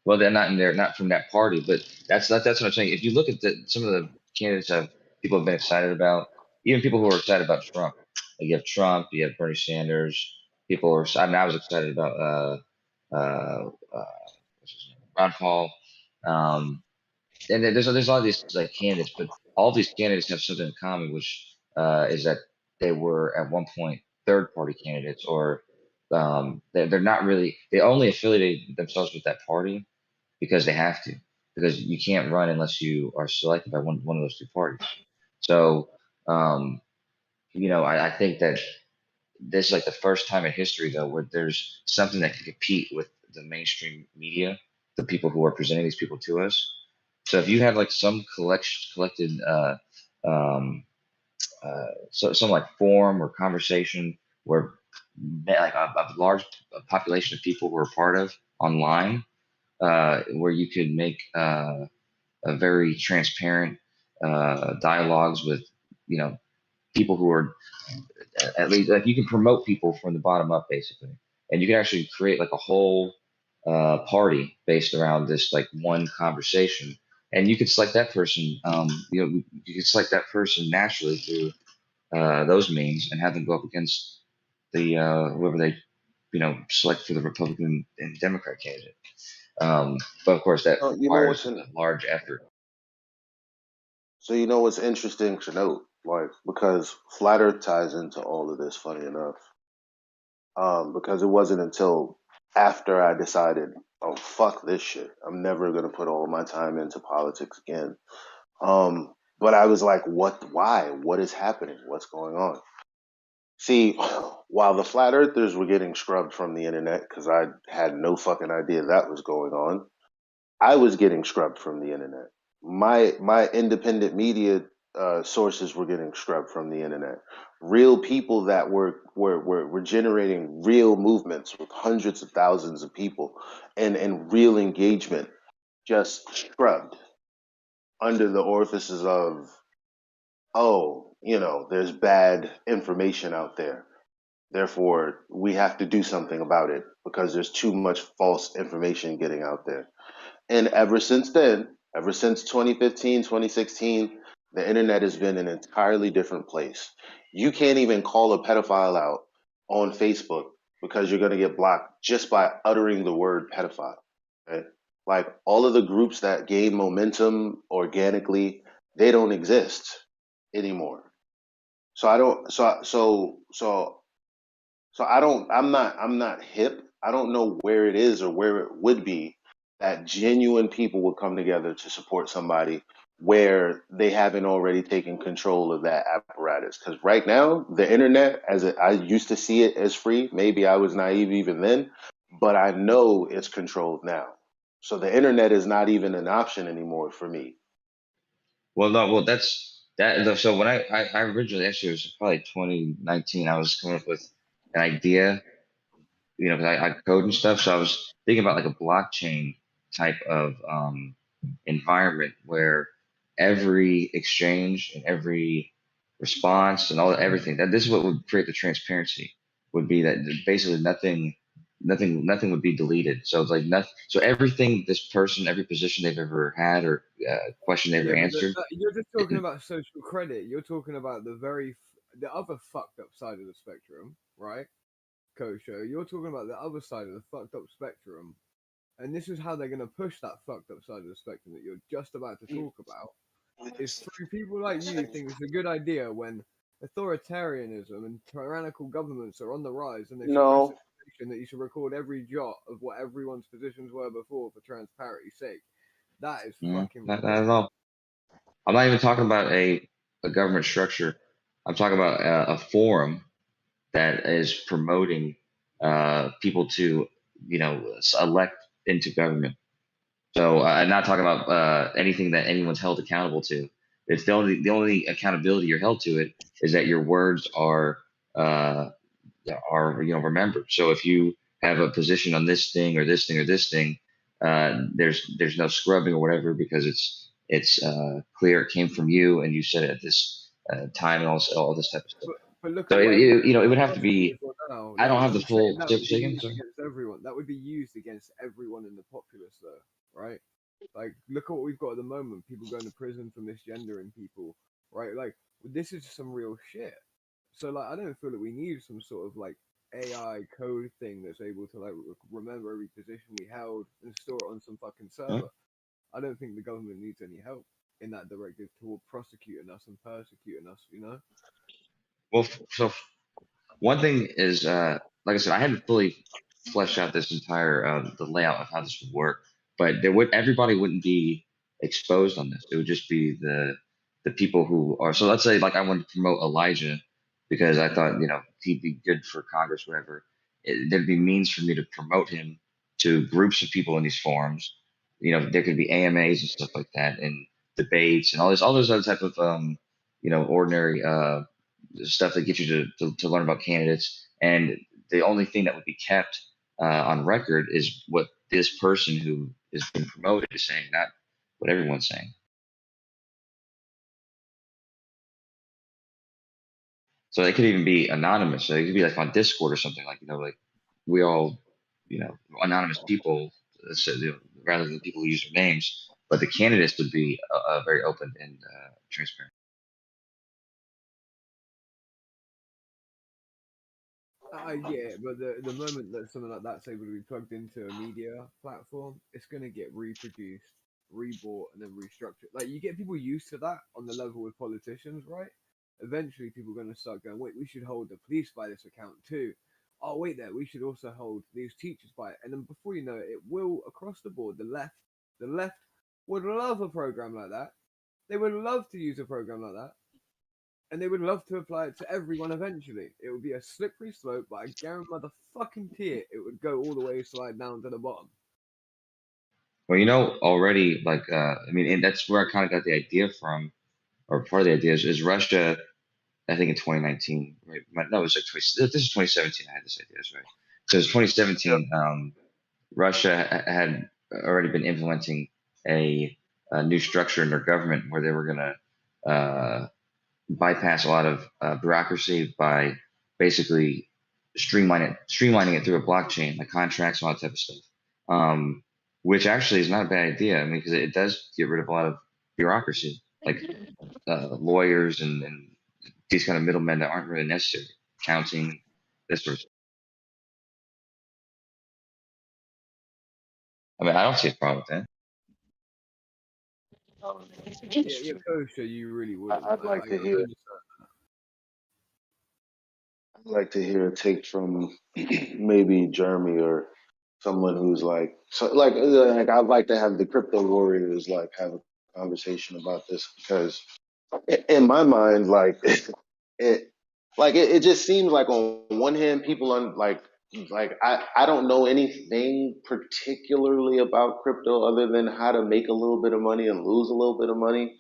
A: well, they're not from that party, but that's what I'm saying. If you look at some of the candidates that people have been excited about, even people who are excited about Trump, like you have Trump, you have Bernie Sanders. People are. I mean, I was excited about what's his name, Ron Paul. And there's a lot of these like candidates, but all these candidates have something in common, which is that they were at one point third party candidates, or they're not really. They only affiliate themselves with that party because they have to, because you can't run unless you are selected by one of those two parties. So um, I think that this is like the first time in history though where there's something that can compete with the mainstream media, the people who are presenting these people to us. So if you have like some collected some like forum or conversation where like a large population of people were a part of online, where you could make a very transparent dialogues with people who are at least like you can promote people from the bottom up basically, and you can actually create like a whole party based around this like one conversation, and you could select that person. You could select that person naturally through those means and have them go up against the whoever they select for the Republican and Democrat candidate. But of course, that
C: You know what's
A: requires a large effort.
C: So you know what's interesting to note, like because flat Earth ties into all of this. Funny enough, because it wasn't until after I decided, oh fuck this shit, I'm never gonna put all my time into politics again. But I was like, what? Why? What is happening? What's going on? See, while the flat earthers were getting scrubbed from the internet because I had no fucking idea that was going on, I was getting scrubbed from the internet. My independent media sources were getting scrubbed from the internet. Real people that were generating real movements with hundreds of thousands of people and real engagement just scrubbed under the orifices of, oh, there's bad information out there. Therefore, we have to do something about it because there's too much false information getting out there. And ever since then, ever since 2015, 2016, the internet has been an entirely different place. You can't even call a pedophile out on Facebook because you're going to get blocked just by uttering the word pedophile. Okay? Like all of the groups that gain momentum organically, they don't exist anymore. So I don't. I'm not hip. I don't know where it is or where it would be that genuine people would come together to support somebody where they haven't already taken control of that apparatus. Because right now, the internet, I used to see it as free. Maybe I was naive even then, but I know it's controlled now. So the internet is not even an option anymore for me.
A: Well, no, well that's that. So when I originally actually it was probably 2019, I was coming up with an idea, 'cause I code and stuff. So I was thinking about like a blockchain type of environment where every exchange and every response and everything that this is what would create the transparency would be that basically nothing would be deleted. So it's like nothing. So everything this person, every position they've ever had or question they've ever
H: Yeah, but
A: answered.
H: you're just talking about social credit. You're talking about the other fucked up side of the spectrum, right? Kosho, you're talking about the other side of the fucked up spectrum, and this is how they're going to push that fucked up side of the spectrum that you're just about to talk about. Is through people like you think it's a good idea when authoritarianism and tyrannical governments are on the rise, and they
G: No.
H: suppress information that you should record every jot of what everyone's positions were before for transparency's sake. That is fucking
A: Not
H: ridiculous.
A: at all. I'm not even talking about a government structure. I'm talking about a forum that is promoting people to, elect into government. So I'm not talking about anything that anyone's held accountable to. It's the only accountability you're held to it is that your words are remembered. So if you have a position on this thing or this thing or this thing, there's no scrubbing or whatever because it's clear it came from you and you said it at this time and all this type of stuff.
H: But look
A: So
H: at what
A: it would have to be.
H: now.
A: I don't have the
H: I'm saying
A: full
H: that would be
A: second.
H: used against everyone. That would be used against everyone in the populace, though, right? Like, look at what we've got at the moment. People going to prison for misgendering people, right? Like, this is some real shit. So, like, I don't feel that we need some sort of like AI code thing that's able to like remember every position we held and store it on some fucking server. I don't think the government needs any help in that directive toward prosecuting us and persecuting us. You know.
A: Well, so one thing is, like I said, I hadn't fully fleshed out this entire the layout of how this would work, but everybody wouldn't be exposed on this. It would just be the people who are. So let's say like I wanted to promote Elijah because I thought he'd be good for Congress, whatever. There'd be means for me to promote him to groups of people in these forums. There could be AMAs and stuff like that, and debates and all those other type of ordinary stuff that gets you to learn about candidates. And the only thing that would be kept on record is what this person who is being promoted is saying, not what everyone's saying. So it could even be anonymous. So it could be like on Discord or something like, like we all, anonymous people, rather than people who use their names, but the candidates would be very open and transparent.
H: Yeah, but the moment that something like that's able to be plugged into a media platform, it's going to get reproduced, rebought, and then restructured. Like, you get people used to that on the level with politicians, right? Eventually, people are going to start going, wait, we should hold the police by this account too. Oh, wait there, we should also hold these teachers by it. And then before you know it, it will, across the board, the left would love a program like that. They would love to use a program like that. And they would love to apply it to everyone eventually. It would be a slippery slope, but I guarantee it would go all the way slide down to the bottom.
A: Well, already, like, and that's where I kind of got the idea from, or part of the idea is Russia, I think in 2019, right? No, it was like this is 2017. I had this idea, right? So it's 2017. Russia had already been implementing a new structure in their government where they were going to bypass a lot of bureaucracy by basically streamlining it through a blockchain, like contracts, all that type of stuff. Which actually is not a bad idea. I mean, because it does get rid of a lot of bureaucracy, like lawyers and these kind of middlemen that aren't really necessary, accounting, this sort of stuff. I mean, I don't see a problem with that.
H: Yeah, Kosher, you really would.
C: I'd like to hear. I'd like to hear a take from maybe Jeremy or someone who's like I'd like to have the crypto warriors like have a conversation about this because in my mind it just seems like on one hand people I don't know anything particularly about crypto other than how to make a little bit of money and lose a little bit of money.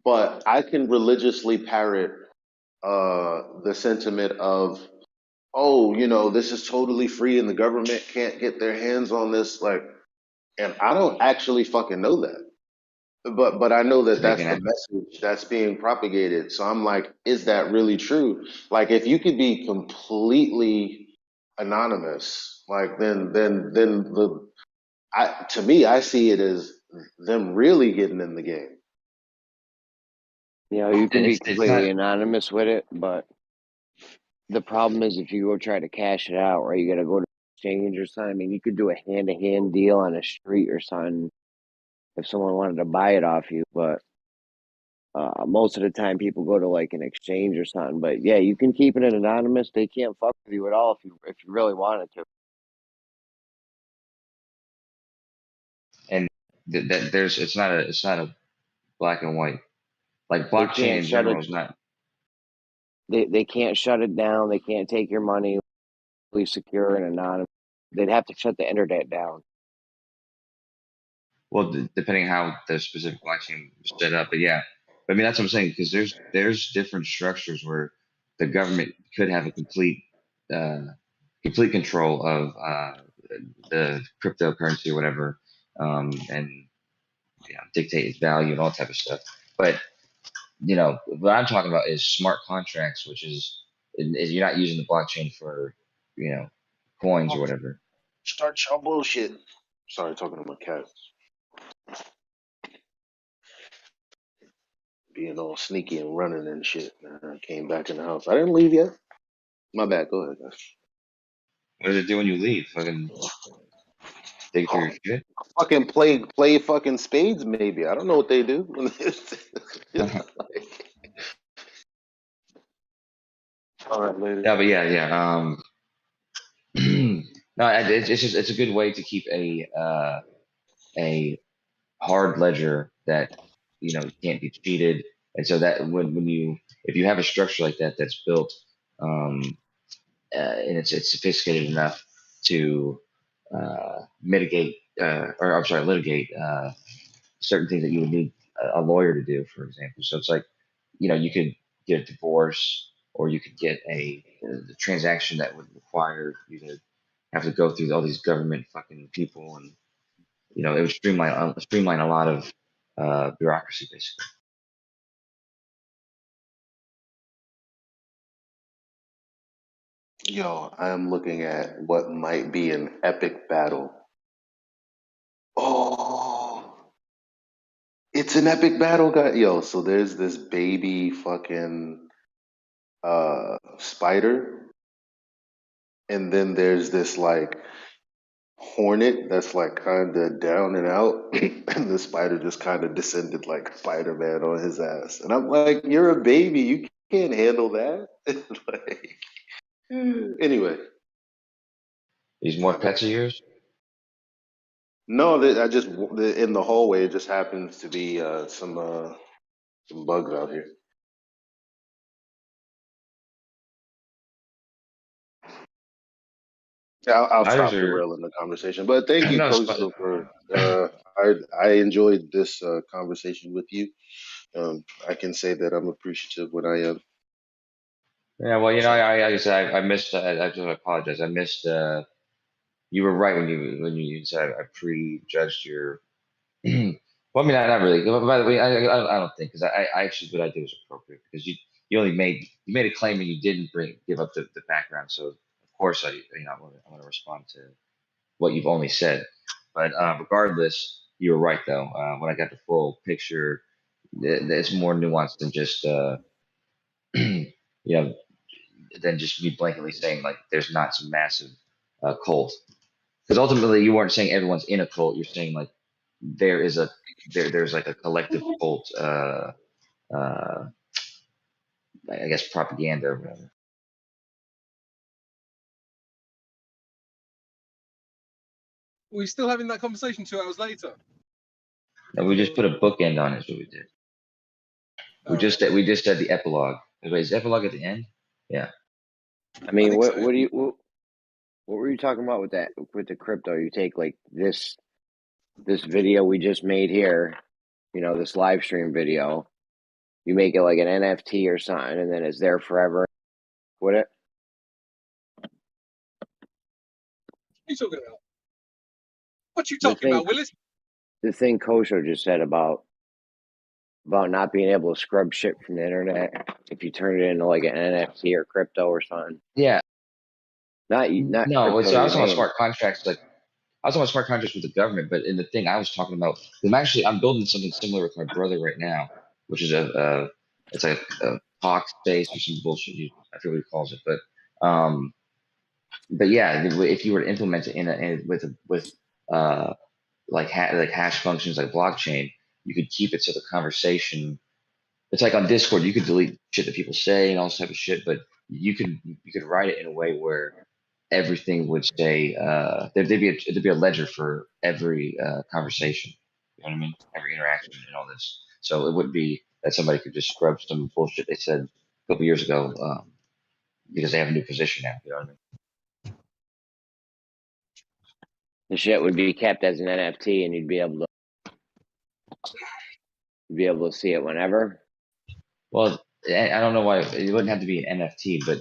C: But I can religiously parrot the sentiment of, oh, this is totally free and the government can't get their hands on this. And I don't actually fucking know that. But I know that that's the message that's being propagated. So I'm like, is that really true? Like, if you could be completely anonymous, like then to me, I see it as them really getting in the game.
I: You can be completely anonymous with it, but the problem is if you go try to cash it out, right, you got to go to exchange or something. I mean, you could do a hand-to-hand deal on a street or something if someone wanted to buy it off you, but Most of the time people go to like an exchange or something, but yeah, you can keep it anonymous. They can't fuck with you at all if you really wanted to.
A: And that there's it's not a black and white. Like
I: They
A: blockchain
I: can't
A: in
I: shut it.
A: general is not.
I: They can't shut it down. They can't take your money. Please secure and anonymous. They'd have to shut the internet down.
A: Well, depending how the specific blockchain was set up, but yeah, I mean that's what I'm saying because there's different structures where the government could have a uh, complete control of the cryptocurrency or whatever, and dictate its value and all type of stuff. But what I'm talking about is smart contracts, which is you're not using the blockchain for coins or whatever.
C: Start your bullshit. Sorry, talking to my cat. Being all sneaky and running and shit. I came back in the house. I didn't leave yet. My bad. Go ahead, guys.
A: What does it do when you leave? Fucking dig through your shit.
C: Fucking play fucking spades, maybe. I don't know what they do. All right, later.
A: Yeah, but yeah. No, it's a good way to keep a hard ledger that can't be cheated, and so that if you have a structure like that that's built, and it's sophisticated enough to mitigate or I'm sorry, litigate certain things that you would need a lawyer to do, for example. So it's like you could get a divorce, or you could get a transaction that would require you to have to go through all these government fucking people, and it would streamline a lot of bureaucracy, basically.
C: Yo, I am looking at what might be an epic battle. Oh, it's an epic battle, guy. Yo, so there's this baby fucking spider, and then there's this like hornet that's like kind of down and out, and the spider just kind of descended like Spider-Man on his ass. And I'm like, you're a baby, you can't handle that. Like, anyway,
A: These more pets of yours.
C: no, I just in the hallway. It just happens to be some bugs out here. Yeah, I'll
A: Spiders
C: stop
A: are
C: derailing the conversation. But thank you,
A: no
C: Coach,
A: spider.
C: for I enjoyed this conversation with you. I can say that I'm appreciative when I am.
A: Yeah, well,
C: So
A: like I said, I missed. I just apologize. I missed. You were right when you said I prejudged your. Well, I mean, not really. By the way, I don't think because I actually what I did was appropriate because you only made a claim and you didn't give up the background. So of course I'm going to respond to what you've only said. But regardless, you were right though. When I got the full picture, it's more nuanced than just you know than just me blankly saying like there's not some massive cult. Because ultimately, you weren't saying everyone's in a cult. You're saying like there is there's like a collective cult. I guess propaganda or whatever.
J: We're still having that conversation 2 hours later.
A: And we just put a bookend on it. Is what we did. We just said the epilogue. Wait, is the epilogue at the end? Yeah.
I: I mean,
J: think
I: what
J: so.
I: what were you talking about with that with the crypto? You take like this video we just made here, this live stream video. You make it like an NFT or something, and then it's there forever. What it?
J: What are you talking about? What you
I: The
J: talking
I: thing,
J: about, Willis?
I: the thing Kosho just said about not being able to scrub shit from the internet if you turn it into like an NFT or crypto or something.
A: Yeah.
I: Not
A: No.
I: crypto
A: So I
I: your
A: was talking about
I: name.
A: smart contracts. Like I was talking about smart contracts with the government, but in the thing I was talking about, I'm building something similar with my brother right now, which is it's like a talk space or some bullshit. I forget what he calls it, but yeah, if you were to implement it with like hash functions like blockchain, you could keep it so the conversation it's like on Discord, you could delete shit that people say and all this type of shit, but you could write it in a way where everything would say there'd be a ledger for every conversation. You know what I mean? Every interaction and all this. So it wouldn't be that somebody could just scrub some bullshit they said a couple years ago because they have a new position now. You know what I mean?
I: The shit would be kept as an NFT, and you'd be able to see it whenever.
A: Well, I don't know why it wouldn't have to be an NFT, but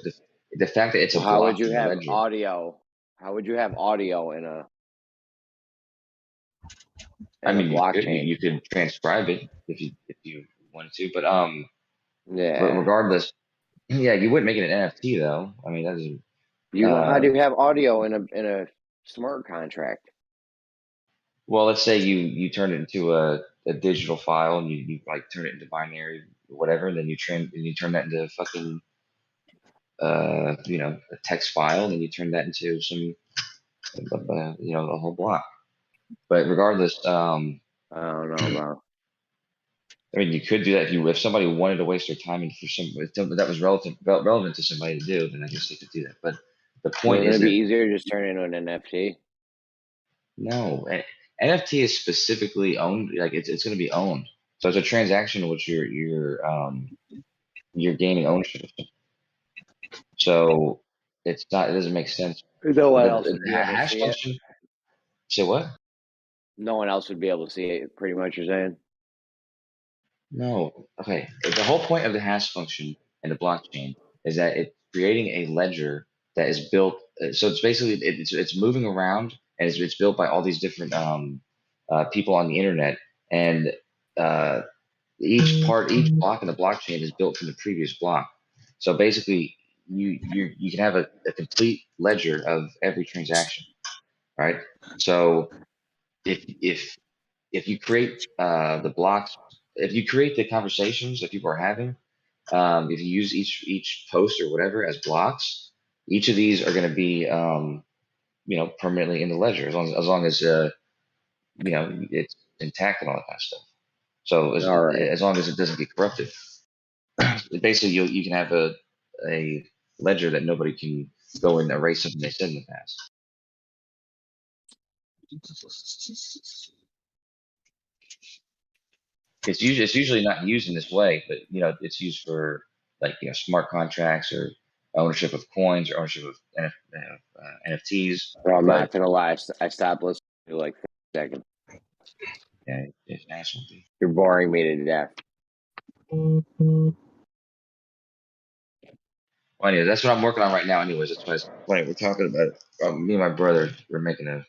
A: the fact that it's a
I: How would you
A: blockchain
I: have
A: ledger.
I: audio? How would you have audio in a
A: I mean,
I: blockchain?
A: you could transcribe it if you wanted to, but
I: Yeah.
A: regardless, yeah, you wouldn't make it an NFT though. I mean, that is
I: How do you have audio in a smart contract?
A: well. Let's say you turn it into a digital file and you like turn it into binary or whatever, and then you turn that into fucking a text file, and then you turn that into some a whole block. But regardless,
I: I don't know, bro.
A: I mean, you could do that if somebody wanted to waste their time and for something that was relevant to somebody to do, then I guess they could do that. But the point
I: Wouldn't
A: is
I: it be
A: that
I: easier to just turn it into an NFT?
A: no, NFT is specifically owned. Like it's going to be owned. So it's a transaction in which you're gaining ownership of something. So it's not. It doesn't make sense.
I: No one else
A: The
I: would be able to
A: hash
I: see it.
A: function. Say what?
I: No one else would be able to see it. Pretty much, you're saying?
A: No. Okay. The whole point of the hash function and the blockchain is that it's creating a ledger that is built. So it's basically it's moving around and it's built by all these different people on the internet, and uh, each block in the blockchain is built from the previous block. So basically, you can have a complete ledger of every transaction, right? So if you create the blocks, if you create the conversations that people are having, if you use each post or whatever as blocks, each of these are going to be permanently in the ledger as long as it's intact and all that kind of stuff. So
I: All right.
A: as long as it doesn't get corrupted, basically you can have a ledger that nobody can go and erase something they said in the past. It's usually not used in this way, but it's used for like smart contracts or ownership of coins or ownership of NFTs.
I: Well, I'm
A: But
I: not gonna lie. I stopped listening to like 30 seconds.
A: yeah, it's national.
I: You're boring me to death.
A: Well, anyway, that's what I'm working on right now. Anyways, that's why it's funny. We're talking about it. Me and my brother. We're making a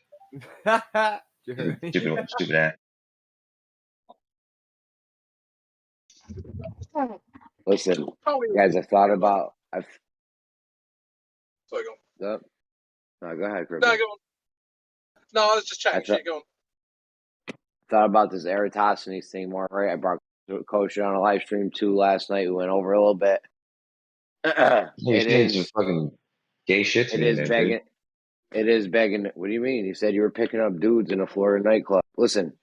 A: stupid ass.
I: Listen, guys, I've thought about.
J: Sorry, go on.
I: No, go ahead, Chris.
J: No, go on. No, I was just chatting shit. Go on.
I: Thought about this Eratosthenes thing more, right? I brought Coach on a live stream too last night. We went over a little bit.
A: You're saying some fucking gay shit to me, man, dude.
I: It is begging. What do you mean? You said you were picking up dudes in a Florida nightclub. Listen,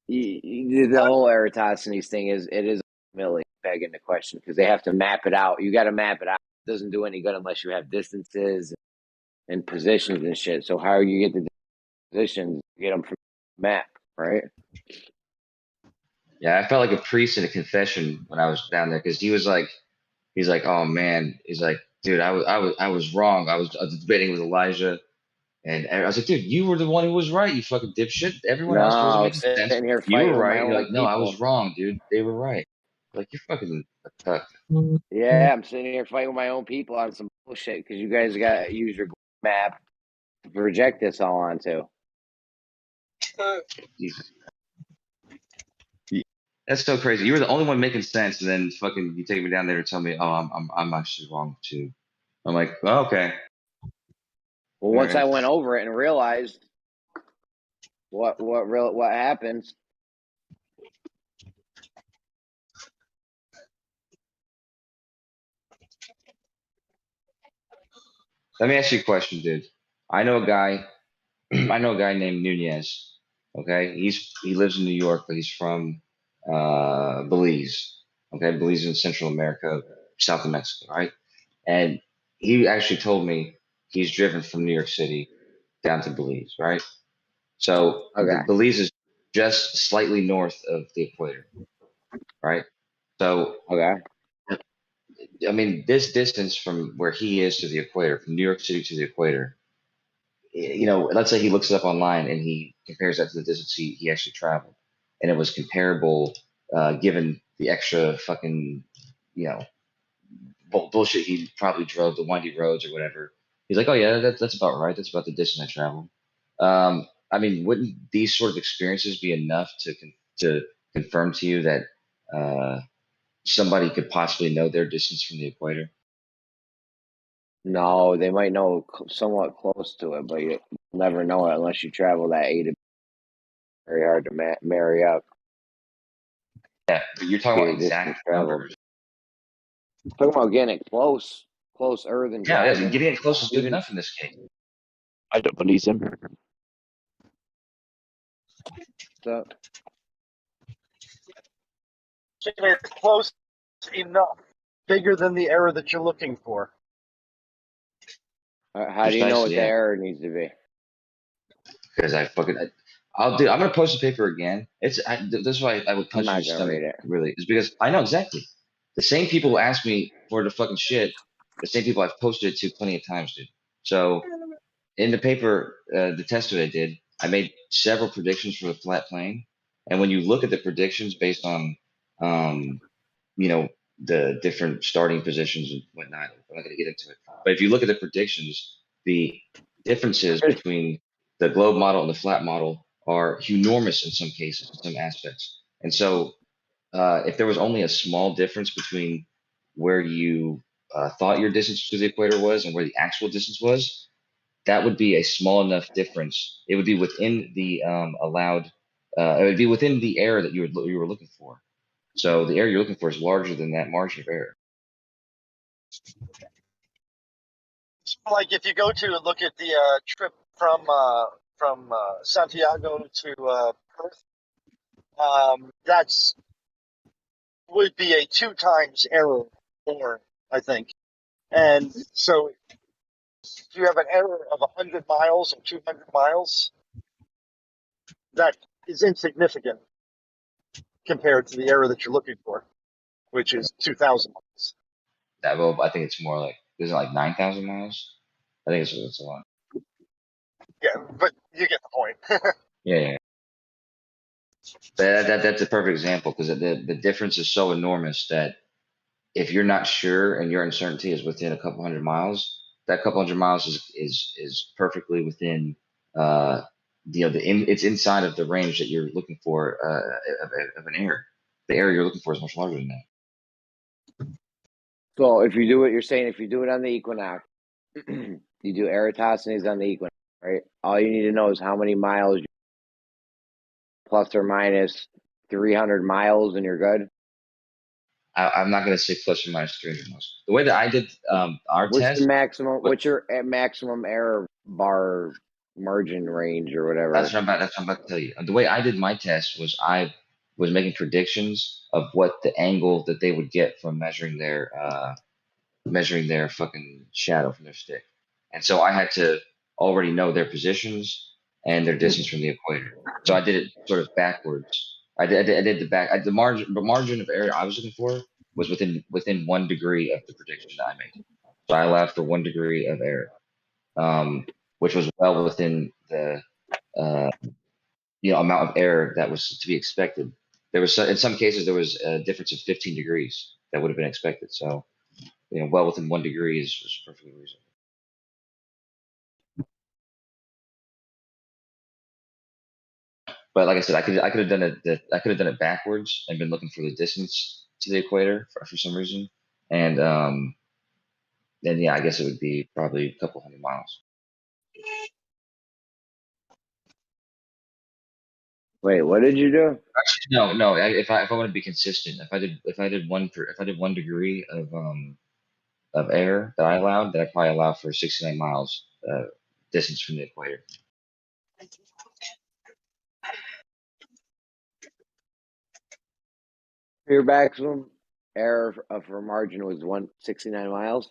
I: the whole Eratosthenes thing is really begging the question because they have to map it out. You got to map it out. It doesn't do any good unless you have distances and positions and shit. So how you get the positions? Get them from the map, right?
A: Yeah, I felt like a priest in a confession when I was down there because he's like, oh man, he's like, dude, I was wrong. I was debating with Elijah, and I was like, dude, you were the one who was right. You fucking dipshit. Everyone else wasn't making sense.
I: Sitting here
A: You were
I: fighting with
A: right.
I: my
A: You're
I: own
A: like, no, I was
I: people.
A: wrong, dude. They were right. Like you're fucking a cuck.
I: Yeah, I'm sitting here fighting with my own people on some bullshit because you guys got to use your map to project this all onto.
A: Jesus. That's so crazy. You were the only one making sense, and then fucking you take me down there to tell me, oh, I'm actually wrong too. I'm like, oh, okay.
I: Well, once I went over it and realized what happens.
A: Let me ask you a question, dude. I know a guy named Nunez, Okay, he lives in New York, but he's from Belize. Okay, Belize in Central America, south of Mexico, right? And he actually told me he's driven from New York City down to Belize, right? So the
I: Okay.
A: Belize is just slightly north of the equator, right? So
I: Okay.
A: I mean, this distance from where he is to the equator, from New York City to the equator, you know, let's say he looks it up online and he compares that to the distance he actually traveled, and it was comparable, given the extra fucking, you know, bullshit he probably drove, the windy roads or whatever. He's like, oh yeah, that's about right. That's about the distance I traveled. I mean, wouldn't these sort of experiences be enough to confirm to you that somebody could possibly know their distance from the equator?
I: No, they might know somewhat close to it, but you'll never know it unless you travel that 8. Very hard to marry up.
A: Yeah, but you're talking
I: Be
A: about
I: the distance
A: exact
I: traveled.
A: numbers.
I: Talking about getting it closer than
A: Yeah, yeah,
I: driving.
A: getting it close is good
I: Even
A: enough in this case.
K: I don't believe him.
I: so,
L: It's close enough, bigger than the error that you're looking for.
I: how do you know what
A: Precisely,
I: the
A: yeah.
I: error needs to be?
A: Because I'm gonna post the paper again. This is why I would
I: I'm
A: punch in
I: not
A: your
I: gonna
A: stomach.
I: read it.
A: Really, is because I know exactly the same people who ask me for the fucking shit. The same people I've posted it to plenty of times, dude. So in the paper, the test that I did, I made several predictions for the flat plane, and when you look at the predictions based on, um, you know, the different starting positions and whatnot, I'm not going to get into it. But if you look at the predictions, the differences between the globe model and the flat model are enormous in some cases, in some aspects. And so, if there was only a small difference between where you thought your distance to the equator was and where the actual distance was, that would be a small enough difference. It would be within the allowed. It would be within the error that you were looking for. So the error you're looking for is larger than that margin of error.
L: Like if you go to look at the trip from Santiago to Perth, that's would be a 2 times error more, I think. And so if you have an error of 100 miles or 200 miles, that is insignificant compared to the error that you're looking for, which is 2,000 miles.
A: Well, I think it's more like, isn't it like 9,000 miles? I think it's a lot.
L: Yeah, but you get the point.
A: Yeah. That's a perfect example because the difference is so enormous that if you're not sure and your uncertainty is within a couple hundred miles, that couple hundred miles is perfectly within it's inside of the range that you're looking for of an error. The error you're looking for is much larger than that.
I: So if you do what you're saying, if you do it on the equinox, you do Eratosthenes on the equinox, right? All you need to know is how many miles, plus or minus 300 miles, and you're good.
A: I'm not going to say plus or minus 300 miles. The way that I did our
I: What's
A: test,
I: the maximum? What's your maximum error bar margin range or whatever?
A: that's what I'm about to tell you. The way I did my test was I was making predictions of what the angle that they would get from measuring their fucking shadow from their stick. And so I had to already know their positions and their distance from the equator. So I did it sort of backwards. I did the margin of error I was looking for was within 1 degree of the prediction that I made. So I allowed for 1 degree of error, which was well within the uh, amount of error that was to be expected. There was in some cases there was a difference of 15 degrees that would have been expected. So well within 1 degree is perfectly reasonable. But like I said, I could have done it backwards and been looking for the distance to the equator for some reason, and then yeah, I guess it would be probably a couple hundred miles.
I: Wait, what did you do?
A: Actually, no. If I want to be consistent, if I did 1 degree of error that I allowed, then I probably allow for 69 miles distance from the equator.
I: Your maximum error for margin was 169 miles.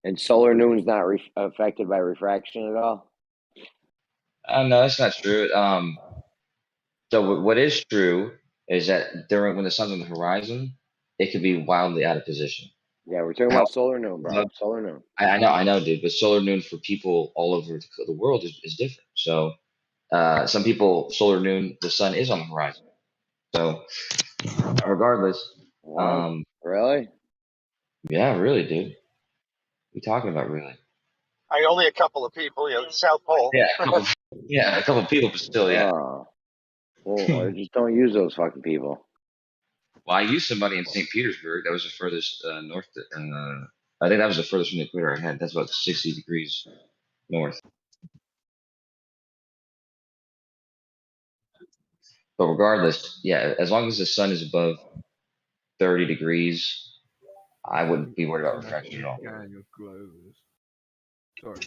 I: And solar noon's not affected by refraction at all.
A: No, that's not true. So what is true is that when the sun's on the horizon, it could be wildly out of position.
I: Yeah, we're talking about solar noon, bro. Solar noon.
A: I know, dude. But solar noon for people all over the world is different. So some people solar noon, the sun is on the horizon. So regardless,
I: What? Really?
A: yeah, really, dude. What are you talking about, really?
L: Only a couple of people, the South Pole.
A: Yeah, a couple of people, but still, yeah.
I: Oh. Well, just don't use those fucking people.
A: Well, I used somebody in St. Petersburg. That was the furthest north. I think that was the furthest from the equator I had. That's about 60 degrees north. But regardless, yeah, as long as the sun is above 30 degrees, I wouldn't be worried about refraction at all.
H: Gang of Glovers. Sorry.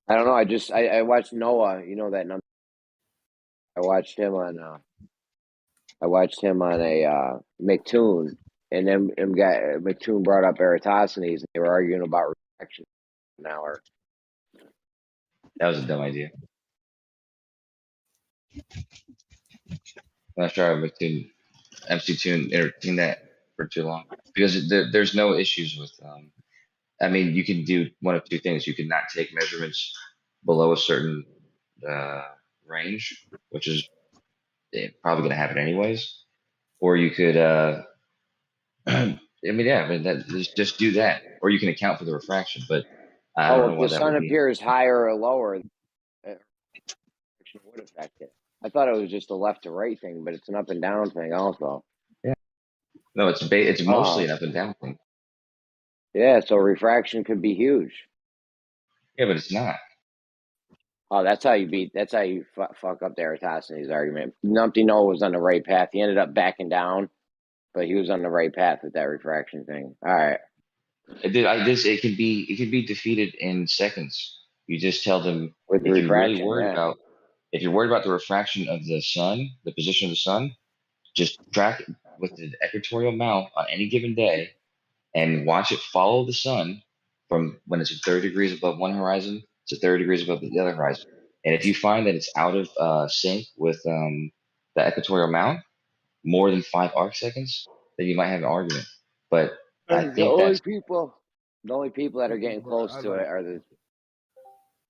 I: I don't know. I watched Noah. You know that number. I watched him on a McToon, and then McToon brought up Eratosthenes, and they were arguing about refraction an hour.
A: That was a dumb idea. I'm not sure I would MC Tune entertain that for too long because there's no issues with. I mean, you can do one of two things. You can not take measurements below a certain range, which is probably going to happen anyways, or you could. I mean, just do that, or you can account for the refraction. But I don't know
I: if
A: why
I: the
A: that
I: sun
A: would be.
I: appears higher or lower, refraction would affect it. I thought it was just a left to right thing, but it's an up and down thing also.
A: Yeah. No, it's mostly an up and down thing.
I: Yeah, so refraction could be huge.
A: Yeah, but it's not.
I: Oh, that's how you fuck up the Eratosthenes argument. Numpty Noah was on the right path. He ended up backing down, but he was on the right path with that refraction thing. All right.
A: It can be defeated in seconds. You just tell them
I: With the
A: if you're really
I: refraction,
A: worried
I: yeah.
A: about if you're worried about the refraction of the sun, the position of the sun, just track it with the equatorial mount on any given day and watch it follow the sun from when it's 30 degrees above one horizon to 30 degrees above the other horizon. And if you find that it's out of sync with the equatorial mount, more than 5 arc seconds, then you might have an argument. But I think
I: the only people that are getting close to it are the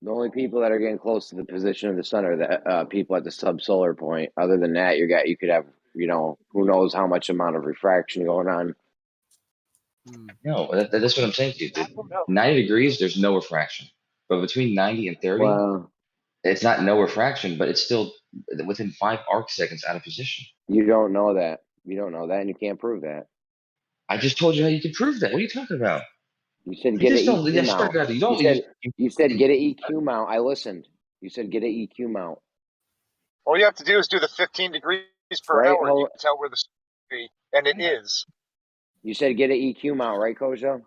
I: only people that are getting close to the position of the sun are the people at the subsolar point. Other than that, you could have, who knows how much amount of refraction going on.
A: No, that's what I'm saying to you, dude. 90 degrees, there's no refraction. But between 90 and 30,
I: Well,
A: it's not no refraction, but it's still within 5 arc seconds out of position.
I: you don't know that. You don't know that, and you can't prove that.
A: I just told you how you can prove that. What are you talking about?
I: You said get an EQ mount. You said get an EQ mount. I listened. You said get an EQ mount.
L: All you have to do is do the 15 degrees per
I: Right,
L: hour. You can tell where the sun will be, and it is.
I: You said get an EQ mount, right, Kojo?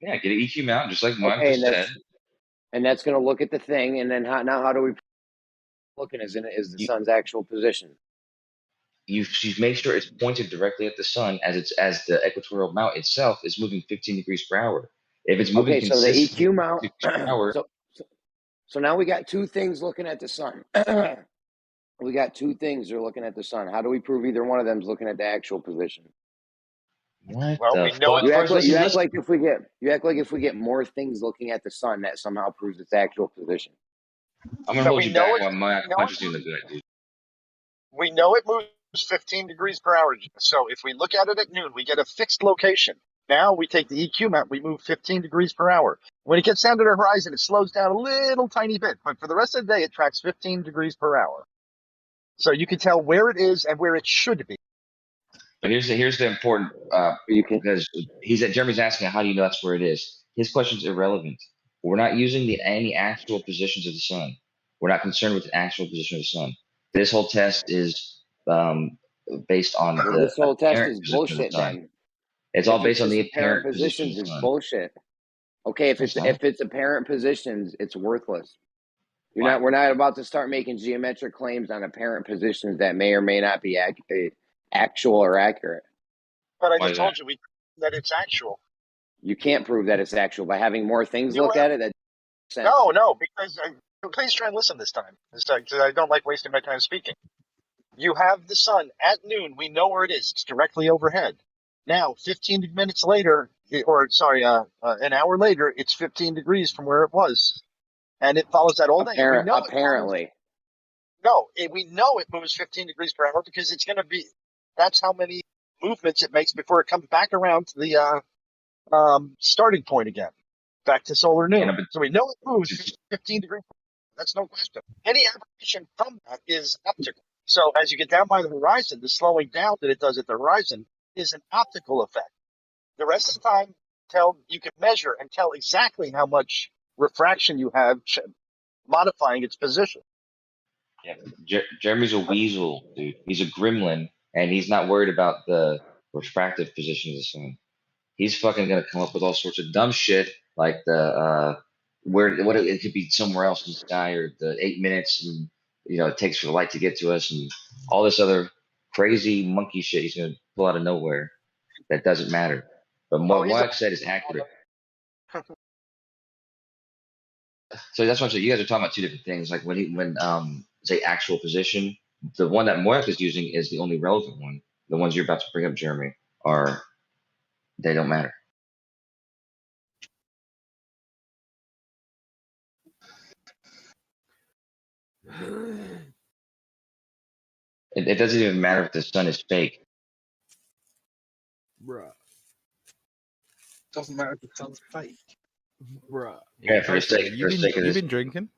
A: Yeah, get an EQ mount, just like Mike
I: Okay,
A: just said.
I: And that's going to look at the thing, and then how do we looking is the sun's actual position?
A: You make sure it's pointed directly at the sun as the equatorial mount itself is moving 15 degrees per hour. If it's moving
I: so the
A: consistently
I: EQ mount.
A: 15 degrees per hour,
I: so now we got two things looking at the sun. We got two things that are looking at the sun. How do we prove either one of them is looking at the actual position?
A: What
L: well, we know
I: You act like if we get more things looking at the sun, that somehow proves its actual position.
A: I'm gonna hold you back while my punch is doing the good, dude.
L: We know it moves 15 degrees per hour. So if we look at it at noon, we get a fixed location. Now we take the EQ mount, we move 15 degrees per hour. When it gets down to the horizon, it slows down a little tiny bit, but for the rest of the day, it tracks 15 degrees per hour. So you can tell where it is and where it should be.
A: But here's the important because Jeremy's asking how do you know that's where it is. His question's irrelevant. We're not using any actual positions of the sun. We're not concerned with the actual position of the sun. This whole test is based on
I: Well,
A: the
I: this whole test
A: apparent
I: is
A: position of the
I: bullshit.
A: sun.
I: Then,
A: It's all
I: if it's
A: based on
I: just
A: the
I: apparent
A: apparent position of
I: positions,
A: the
I: it's
A: sun.
I: bullshit. Okay, if
A: It's
I: it's
A: not.
I: if it's apparent positions, it's worthless.
A: Why?
I: We're not about to start making geometric claims on apparent positions that may or may not be actual or accurate.
L: But I
A: Why
L: just
A: is that?
L: told you that it's actual.
I: You can't prove that it's actual by having more things
L: You
I: look
L: have,
I: at it. That makes sense.
L: no, because please try and listen this time. Because I don't like wasting my time speaking. You have the sun at noon. We know where it is. It's directly overhead. Now, 15 minutes later, an hour later, it's 15 degrees from where it was, and it follows that all day. And we know
I: Apparently.
L: we know it moves 15 degrees per hour because it's going to be. That's how many movements it makes before it comes back around to the starting point again, back to solar noon.
A: Yeah, but
L: So we know it moves 15 degrees. That's no question. Any aberration from that is optical. So as you get down by the horizon, the slowing down that it does at the horizon is an optical effect. The rest of the time, you can measure and tell exactly how much refraction you have modifying its position.
A: Yeah, Jeremy's a weasel, dude. He's a gremlin, and he's not worried about the refractive position of the sun. He's fucking gonna come up with all sorts of dumb shit like the what it could be somewhere else in the sky, or the 8 minutes and it takes for the light to get to us, and all this other crazy monkey shit he's gonna pull out of nowhere that doesn't matter. But what Moak said is accurate. So that's what I'm saying. You guys are talking about two different things. Like when say actual position, the one that Moak is using is the only relevant one. The ones you're about to bring up, Jeremy, they don't matter. It doesn't even matter if the sun is fake.
H: Bruh.
J: Doesn't matter if the sun's fake.
H: Bruh.
A: Yeah, for the sake of
M: You've
A: this,
M: been drinking?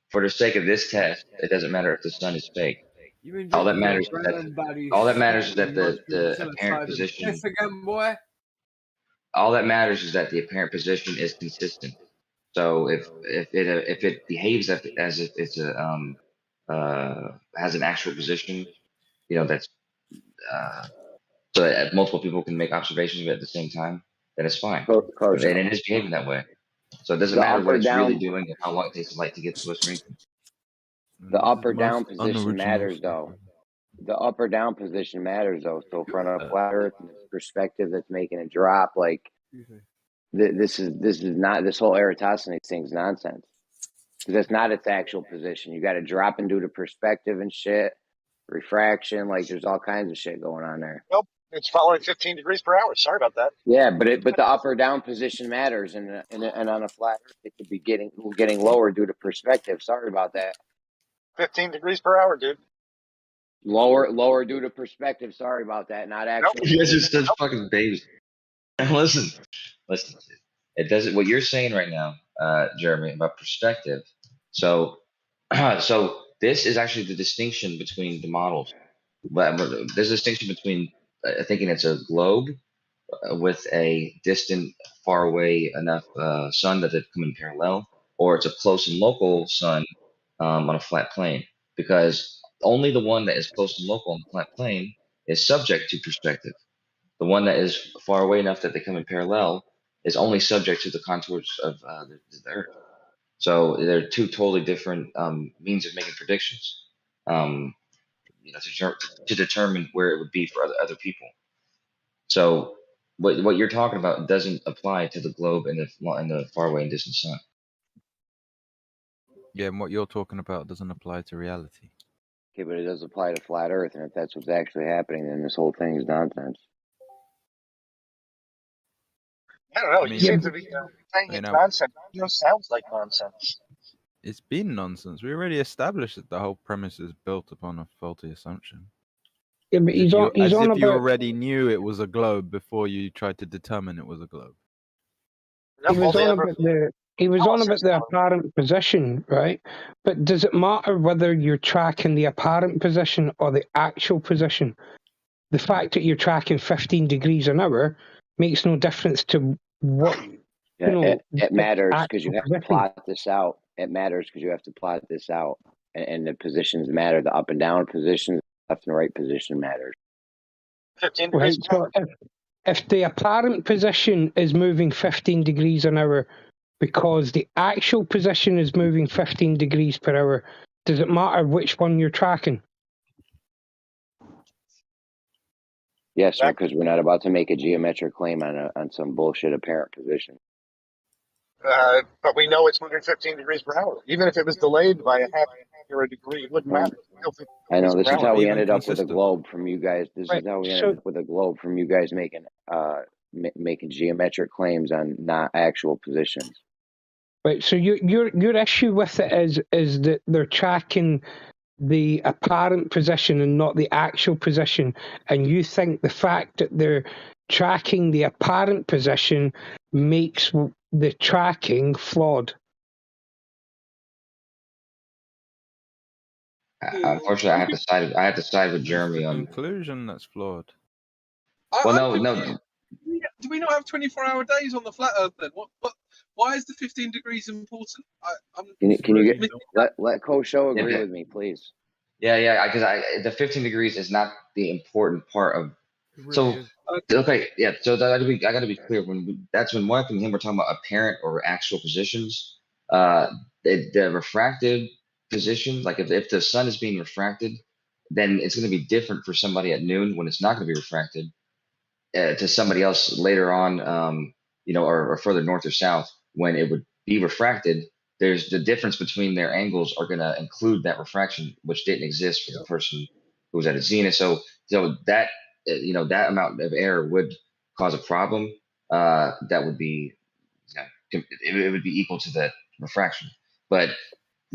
A: for the sake of this test, it doesn't matter if the sun is fake.
H: You've been
A: All that
H: drinking
A: matters
H: your
A: is that
H: granddaddy's
A: all that matters is that
H: mushroom
A: the apparent
H: psilocybin
A: position.
H: piss again, boy.
A: All that matters is that the apparent position is consistent. So if it behaves as if it's has an actual position, that's so that multiple people can make observations of it at the same time, then it's fine. And it is behaving that way. So it doesn't
I: The
A: matter
I: up
A: what
I: or
A: it's really
I: down-
A: doing and how long it takes the light to get to us or anything.
I: The up or down
M: Most
I: position
M: unoriginal
I: matters,
M: stuff.
I: though. The up or down position matters, though. So from a flat Earth perspective, that's making it drop. Like this is not, this whole Eratosthenes thing's nonsense. Because that's not its actual position. You got to drop and do the perspective and shit, refraction. Like there's all kinds of shit going on there.
L: Nope, it's following 15 degrees per hour. Sorry about that.
I: Yeah, but the up or down position matters, and on a flat Earth, it could be getting lower due to perspective. Sorry about that.
L: 15 degrees per hour, dude.
I: Lower due to perspective. Sorry about that. Not actual.
A: You guys are such fucking babies. Listen. It doesn't. What you're saying right now, Jeremy, about perspective. So this is actually the distinction between the models. But there's a distinction between thinking it's a globe with a distant, far away enough sun that they come in parallel, or it's a close and local sun on a flat plane. Because only the one that is close and local on the flat plane is subject to perspective. The one that is far away enough that they come in parallel is only subject to the contours of the Earth. So they're two totally different means of making predictions, to determine where it would be for other people. So what you're talking about doesn't apply to the globe and the far away and distant sun.
M: Yeah, and what you're talking about doesn't apply to reality.
I: Okay, but it does apply to flat Earth, and if that's what's actually happening, then this whole thing is nonsense.
L: I don't know.
M: I
L: You
M: mean,
L: seem to be saying it's nonsense. It sounds like nonsense.
M: It's been nonsense. We already established that the whole premise is built upon a faulty assumption.
N: Yeah, but he's on
M: you
N: about...
M: already knew it was a globe before you tried to determine it was a globe.
N: He was on about the apparent position, right? But does it matter whether you're tracking the apparent position or the actual position? The fact that you're tracking 15 degrees an hour makes no difference to what,
I: It matters because you have to
N: position.
I: plot this out. It matters because you have to plot this out. And the positions matter. The up and down positions left and right position matters.
L: 15
N: Right.
L: degrees per hour.
N: So if the apparent position is moving 15 degrees an hour because the actual position is moving 15 degrees per hour, does it matter which one you're tracking?
I: Yes, sir, because we're not about to make a geometric claim on some bullshit apparent position.
L: But we know it's moving 15 degrees per hour. Even if it was delayed by a half or a degree, it wouldn't matter.
I: I know, this is how we
M: Even
I: ended up with a
M: consistent.
I: globe from you guys. This
N: Right,
I: is how we
N: so-
I: ended up with a globe from you guys making making geometric claims on not actual positions.
N: Right. So your issue with it is that they're tracking the apparent position and not the actual position, and you think the fact that they're tracking the apparent position makes the tracking flawed.
A: Unfortunately, I have to side with Jeremy on.
M: Conclusion that's flawed.
A: Well,
J: I'm
A: no.
J: confused. Do we not have 24-hour days on the flat Earth then? What? Why is the 15 degrees important?
I: Can you get let Kosho agree
A: Yeah.
I: with me, please?
A: Yeah. Because the 15 degrees is not the important part of. So okay, yeah. So I got to be clear. That's when Mark and him were talking about apparent or actual positions. The refractive position, like if the sun is being refracted, then it's going to be different for somebody at noon when it's not going to be refracted to somebody else later on, or further north or south when it would be refracted. There's the difference between their angles are going to include that refraction, which didn't exist for the person who was at a zenith. So that that amount of error would cause a problem. That would be it would be equal to that refraction. But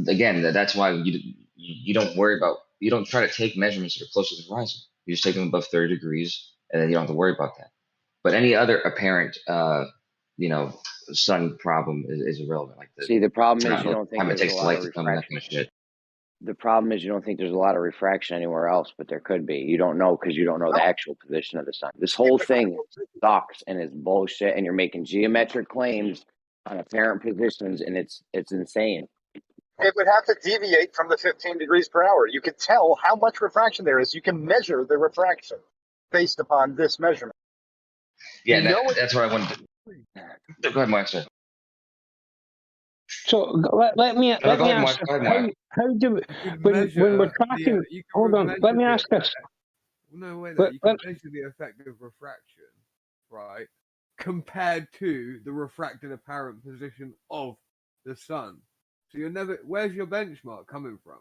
A: again, that's why you don't worry about, you don't try to take measurements that are close to the horizon. You just take them above 30 degrees, and then you don't have to worry about that. But any other apparent, sun problem is irrelevant. Like
I: See, the problem is you don't think
A: time it
I: there's
A: takes
I: a
A: the
I: lot
A: light
I: of
A: to come and that kind
I: refraction.
A: of shit.
I: The problem is you don't think there's a lot of refraction anywhere else, but there could be. You don't know because you don't know the actual position of the sun. This whole thing sucks and is bullshit, and you're making geometric claims on apparent positions, and it's insane.
L: It would have to deviate from the 15 degrees per hour. You could tell how much refraction there is. You can measure the refraction based upon this measurement.
A: Yeah, that's what I wanted to. Go ahead, Mike. Sir.
N: So let me ask how do when we're tracking? Hold on, let me ask this.
H: No, wait, you can measure the effect of refraction, right, compared to the refracted apparent position of the sun. So you're never. Where's your benchmark coming from?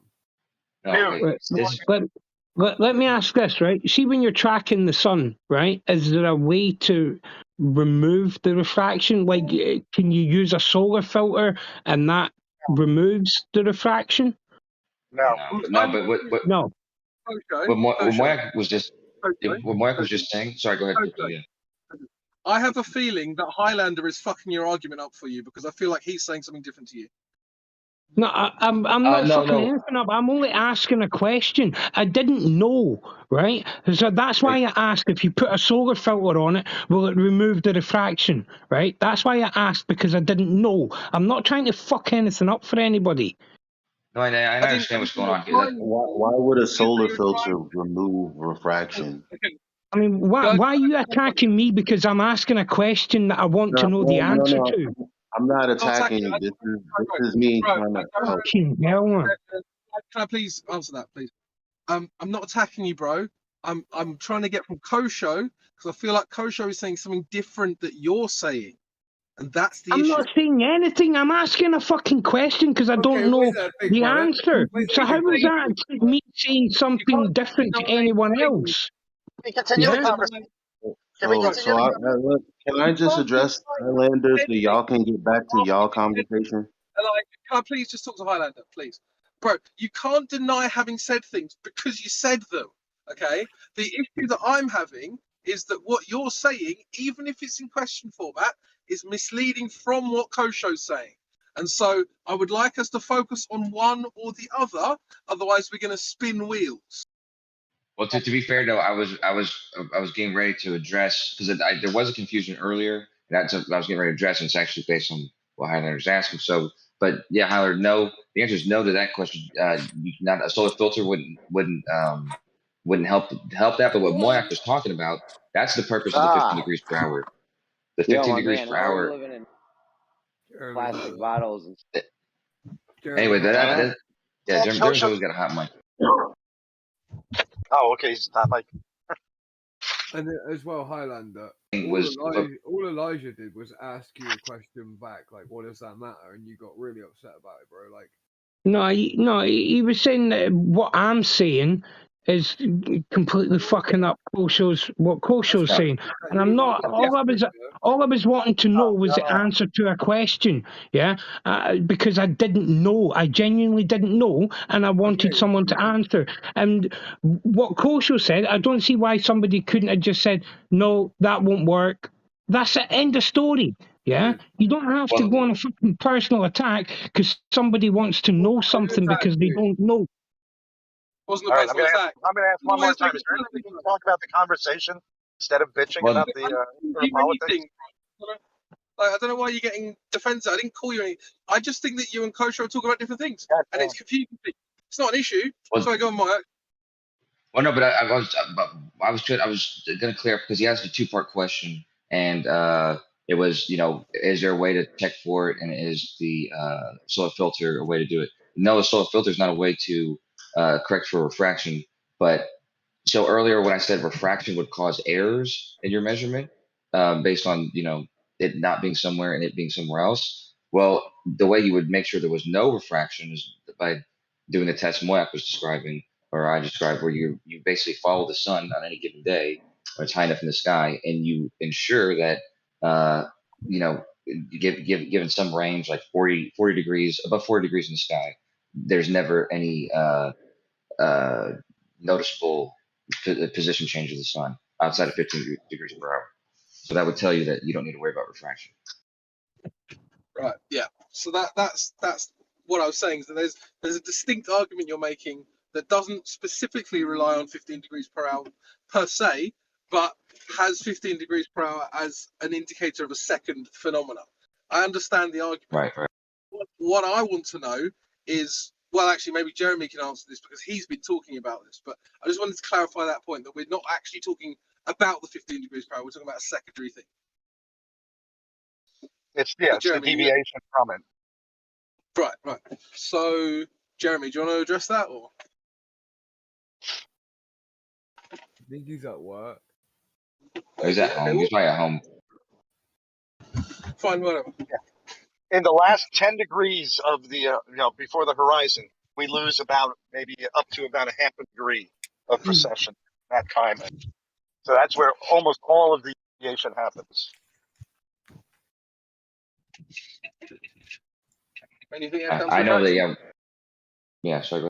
N: Let me ask this, right? See, when you're tracking the sun, right, is there a way to remove the refraction? Like, can you use a solar filter and that removes the refraction?
L: No.
A: But what
N: No.
A: What Moyak was just saying. Sorry, go ahead. Yeah.
J: I have a feeling that Highlander is fucking your argument up for you because I feel like he's saying something different to you.
N: No, I'm not fucking anything up. I'm only asking a question. I didn't know, right? So that's why I asked if you put a solar filter on it, will it remove the refraction, right? That's why I asked, because I didn't know. I'm not trying to fuck anything up for anybody.
A: No, I understand what's going on here.
C: Why would a solar filter remove refraction?
N: I mean, why are you attacking me because I'm asking a question that I want to know the answer to?
C: I'm not attacking you. This is me trying to help.
J: Can I please answer that, please? I'm not attacking you, bro. I'm trying to get from Kosho because I feel like Kosho is saying something different that you're saying, and that's the issue.
N: I'm not saying anything. I'm asking a fucking question because I don't know the answer. So how is that me saying something different to anyone else?
L: We continue the conversation.
C: Can I just address Highlander so y'all can get back to y'all conversation?
J: Can I please just talk to Highlander, please? Bro, you can't deny having said things because you said them, okay? The issue that I'm having is that what you're saying, even if it's in question format, is misleading from what Kosho's saying. And so I would like us to focus on one or the other, otherwise we're going to spin wheels.
A: Well, to be fair though, I was getting ready to address, because there was a confusion earlier, and I was getting ready to address, and it's actually based on what Highlander's asking. So, but yeah, Highlander, no. The answer is no to that question. Not a solar filter wouldn't wouldn't help that. But what Moyak was talking about, that's the purpose of the 15 degrees per hour. The 15
I: my
A: degrees
I: man,
A: per
I: how are you
A: hour.
I: living in
H: Jeremy,
I: plastic bottles? And
A: Anyway,
I: Huh?
A: yeah,
L: And
A: Jeremy's
L: Kosho.
A: always got a hot mic.
L: Oh, okay, he's not like.
H: And then as well, Highlander.
A: Was
H: All Elijah did was ask you a question back, like, "What does that matter?" And you got really upset about it, bro. Like,
N: No, he was saying that what I'm saying is completely fucking up what Kosho's saying, and I'm not. All I was wanting to know was the answer to a question, yeah, because I didn't know. I genuinely didn't know, and I wanted someone to answer. And what Kosho said, I don't see why somebody couldn't have just said, "No, that won't work." That's the end of story. Yeah, you don't have to go on a fucking personal attack because somebody wants to know something because they don't know.
J: Wasn't
L: All
J: a
L: right, I'm
J: personal
L: gonna
J: attack.
L: ask one more time. Is there anything we can talk about the conversation instead of bitching about the sort of politics?
J: I don't know why you're getting defensive. I didn't call you any. I just think that you and Kosho are talking about different things, and it's confusing. It's not an issue. Sorry, go on, Mike.
A: Well, no, but I was going to clear up because he asked a two-part question, and it was, is there a way to check for it, and is the solar filter a way to do it? No, the solar filter is not a way to correct for refraction. But so earlier when I said refraction would cause errors in your measurement, based on it not being somewhere and it being somewhere else. Well, the way you would make sure there was no refraction is by doing the test Moyak was describing, or I described, where you basically follow the sun on any given day when it's high enough in the sky, and you ensure that given some range like 40 degrees, above 40 degrees in the sky, there's never any noticeable position change of the sun outside of 15 degrees per hour. So that would tell you that you don't need to worry about refraction.
J: Right. Yeah. So that's what I was saying. Is that there's a distinct argument you're making that doesn't specifically rely on 15 degrees per hour per se, but has 15 degrees per hour as an indicator of a second phenomena. I understand the argument.
A: Right.
J: What I want to know is, well, actually, maybe Jeremy can answer this because he's been talking about this, but I just wanted to clarify that point, that we're not actually talking about the 15 degrees per hour. We're talking about a secondary thing.
L: It's the deviation from it.
J: Right. So, Jeremy, do you want to address that, or?
H: I think he's at work.
A: He's at home. He's probably at home.
J: Fine, whatever.
L: Yeah. In the last 10 degrees of the, before the horizon, we lose about maybe up to about a half a degree of precession that time. So that's where almost all of the deviation happens.
J: Anything
A: I know that. Yeah. Sorry.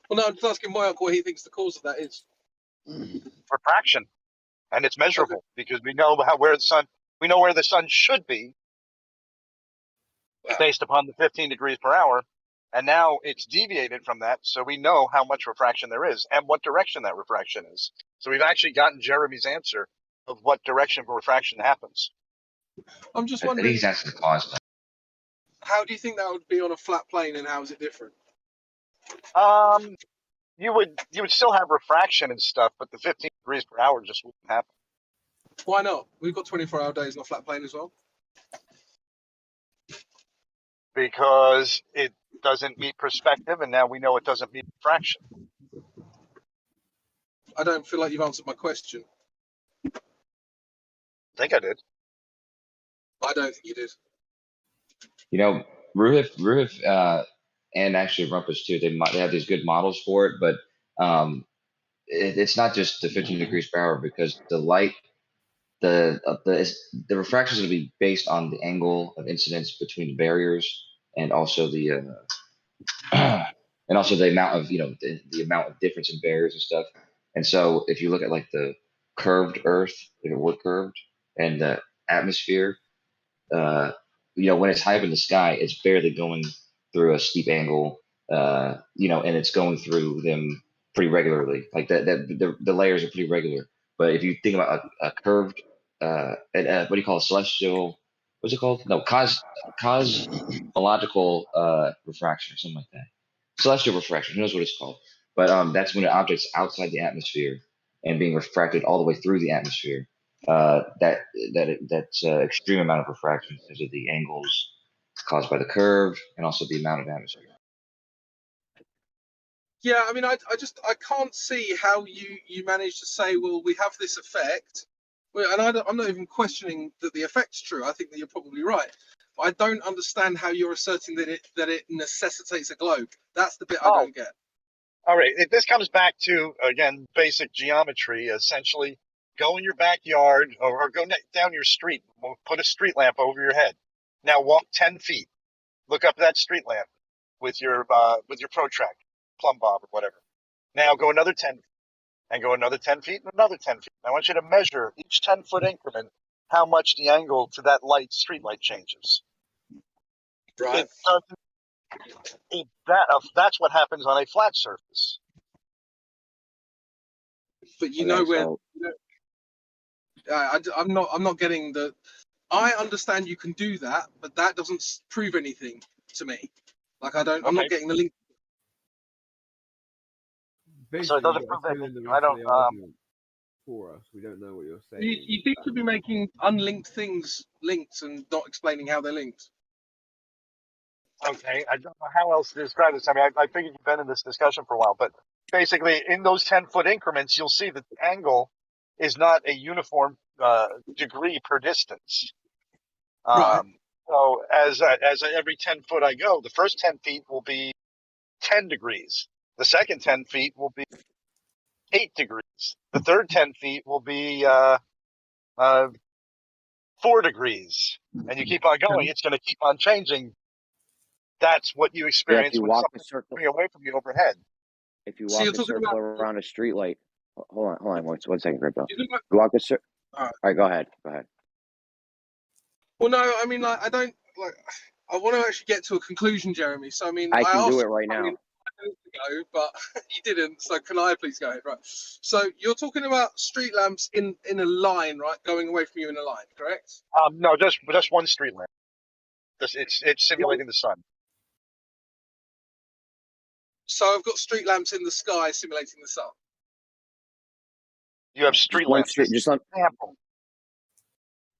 J: Well, no, I'm just asking Moyak what he thinks the cause of that is.
L: Refraction, and it's measurable because we know where the sun should be based upon the 15 degrees per hour, and now it's deviated from that, so we know how much refraction there is and what direction that refraction is. So we've actually gotten Jeremy's answer of what direction of refraction happens.
J: I'm just wondering.
A: He's asking the cause.
J: How do you think that would be on a flat plane, and how is it different?
L: You would still have refraction and stuff, but the 15 degrees per hour just wouldn't happen.
J: Why not? We've got 24-hour days on a flat plane as well.
L: Because it doesn't meet perspective, and now we know it doesn't meet refraction.
J: I don't feel like you've answered my question.
L: I think I did.
J: I don't think you did.
A: Ruhif, and actually Rumpus too. They have these good models for it, but it's not just the 15 degrees per hour, because the light, the refraction is going to be based on the angle of incidence between the barriers, and also the amount of the amount of difference in barriers and stuff. And so if you look at like the curved Earth, like a wood curved, and the atmosphere, when it's high up in the sky, it's barely going through a steep angle, and it's going through them pretty regularly. Like the layers are pretty regular. But if you think about a curved, what do you call a celestial? What's it called? No, cosmological refraction or something like that. Celestial refraction. Who knows what it's called? But that's when an object's outside the atmosphere and being refracted all the way through the atmosphere. That's extreme amount of refraction because of the angles caused by the curve and also the amount of atmosphere.
J: Yeah, I mean, I can't see how you manage to say, well, we have this effect. Well, and I'm not even questioning that the effect's true. I think that you're probably right. But I don't understand how you're asserting that it necessitates a globe. That's the bit I don't get.
L: All right. This comes back to, again, basic geometry. Essentially, go in your backyard or go down your street. Put a street lamp over your head. Now walk 10 feet. Look up that street lamp with your protractor, plumb bob, or whatever. Now go another 10 feet and go another 10 feet and another 10 feet. I want you to measure each 10-foot increment how much the angle to that street light changes.
J: Right.
L: That's what happens on a flat surface.
J: But I'm not getting the. I understand you can do that, but that doesn't prove anything to me. Like I'm not getting the link.
H: Basically,
L: so it doesn't prove anything. I don't.
H: For us, we don't know what you're saying.
J: You seem to be making unlinked things linked and not explaining how they're linked.
L: Okay, I don't know how else to describe this. I mean, I figured you've been in this discussion for a while, but basically, in those 10-foot increments, you'll see that the angle is not a uniform degree per distance.
J: Right.
L: So as every 10 foot I go, the first 10 feet will be 10 degrees. The second 10 feet will be 8 degrees. The third 10 feet will be 4 degrees. And you keep on going, it's going to keep on changing. That's what you experience
I: if you
L: when
I: walk
L: something's coming away from you overhead.
I: If you walk a circle around a street light, hold on, one second, Crypto. You walk a circle. All right, go ahead.
J: Well, no, I mean, like, I don't like. I want to actually get to a conclusion, Jeremy. So, I mean,
I: I can
J: asked
I: do it right now.
J: Go, but you didn't. So, can I please go ahead? Right. So, you're talking about street lamps in a line, right, going away from you in a line, correct?
L: No, just one street lamp. It's simulating the sun.
J: So, I've got street lamps in the sky simulating the sun.
L: You have street lamps.
I: Just on
L: example.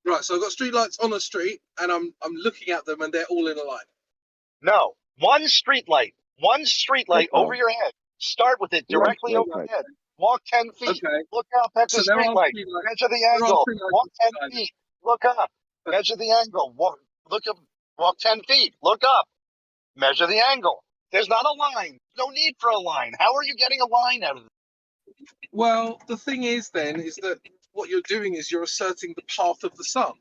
J: Right. So, I've got street lights on a street, and I'm looking at them, and they're all in a line.
L: No, one street light over your head. Start with it directly overhead. Walk 10 feet.
J: Okay.
L: Look up at the street light. Measure the angle. Walk 10 feet. Look up. Measure the angle. Walk 10 feet. Look up. Measure the angle. There's not a line. No need for a line. How are you getting a line out of it?
J: Well, the thing is then, is that what you're doing is you're asserting the path of the sun.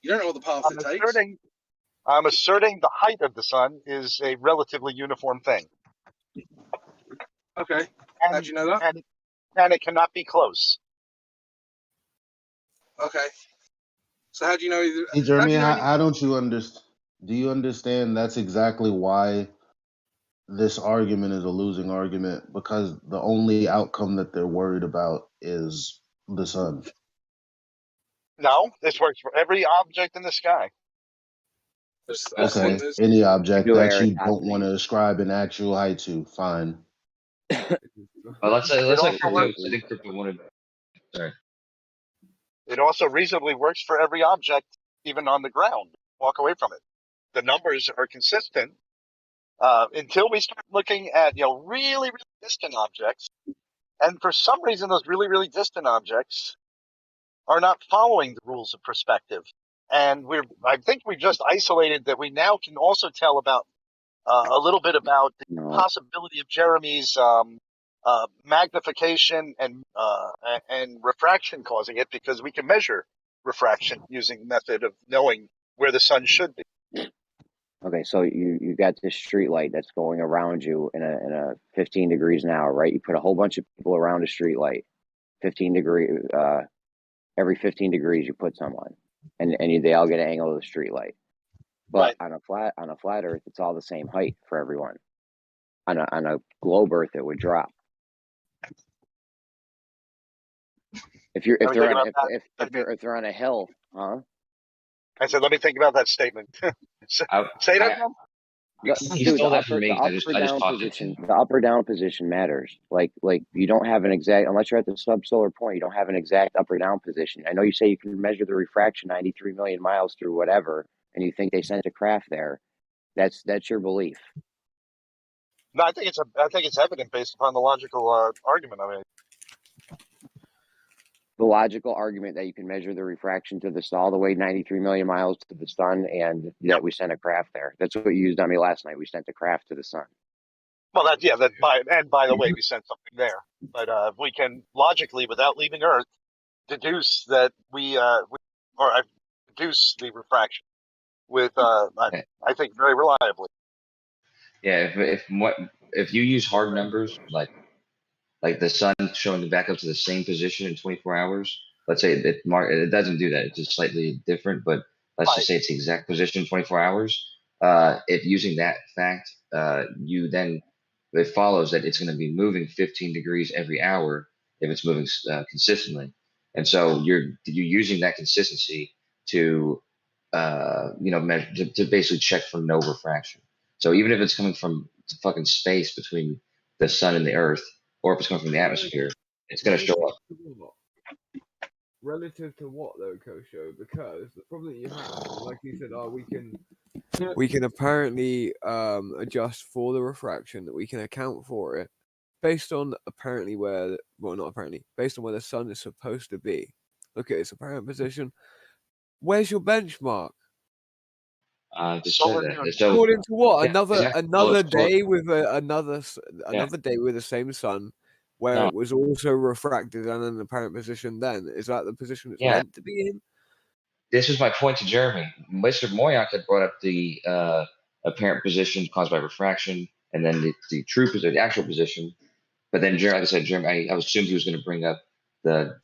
J: You don't know what the path it takes.
L: I'm asserting the height of the sun is a relatively uniform thing.
J: Okay. How'd you know that?
L: And it cannot be close.
J: Okay. So how do you know?
C: Hey, Jeremy, how don't you understand? Do you understand that's exactly why this argument is a losing argument? Because the only outcome that they're worried about is the sun.
L: No, this works for every object in the sky.
C: Okay, any object that you don't want to ascribe an actual height to, fine.
A: Well, let's say I think Crypto wanted. Sorry.
L: It also reasonably works for every object, even on the ground. Walk away from it. The numbers are consistent until we start looking at really, really distant objects. And for some reason, those really, really distant objects are not following the rules of perspective. And I think we just isolated that we now can also tell about a little bit about the possibility of Jeremy's magnification and refraction causing it, because we can measure refraction using the method of knowing where the sun should be.
I: Okay, so you got this street light that's going around you in a 15 degrees an hour, right? You put a whole bunch of people around a street light, 15 degree, every 15 degrees you put someone, and they all get an angle of the street light. But on a flat Earth, it's all the same height for everyone. On a globe Earth, it would drop. If they're on a hill, huh?
L: I said, let me think about that statement. Say that again.
A: He
I: Dude,
A: stole that from me. I just copied it to him.
I: the up or down position matters. Like you don't have an exact, unless you're at the subsolar point, you don't have an exact up or down position. I know you say you can measure the refraction 93 million miles through whatever, and you think they sent a craft there. That's your belief.
L: No, I think it's evident based upon the logical argument. I mean,
I: The logical argument that you can measure the refraction to the sun all the way 93 million miles to the sun, and that we sent a craft there. That's what you used on me last night. We sent the craft to the sun.
L: well, by the way, we sent something there, but we can logically, without leaving Earth, deduce that deduce the refraction with I think very reliably.
A: Yeah, if you use hard numbers like the sun showing back up to the same position in 24 hours. Let's say that it doesn't do that. It's just slightly different, but let's just say it's the exact position in 24 hours. If using that fact, it follows that it's going to be moving 15 degrees every hour if it's moving consistently. And so you're using that consistency to measure, to basically check for no refraction. So even if it's coming from fucking space between the sun and the earth, or if it's coming from the atmosphere, it's going to show up.
H: Relative to what though, Kosho? Because the problem that you have, like you said, we can apparently adjust for the refraction, that we can account for it based on based on where the sun is supposed to be. Look at its apparent position. Where's your benchmark?
A: Just said that. So,
H: according to what?
A: Yeah,
H: Another day with another day with the same sun, where it was also refracted and an apparent position. Then is that the position it's meant to be in?
A: This is my point to Jeremy. Mr. Moyak had brought up the apparent position caused by refraction, and then the true position, the actual position. But then, like I said, Jeremy, I assumed he was going to bring up the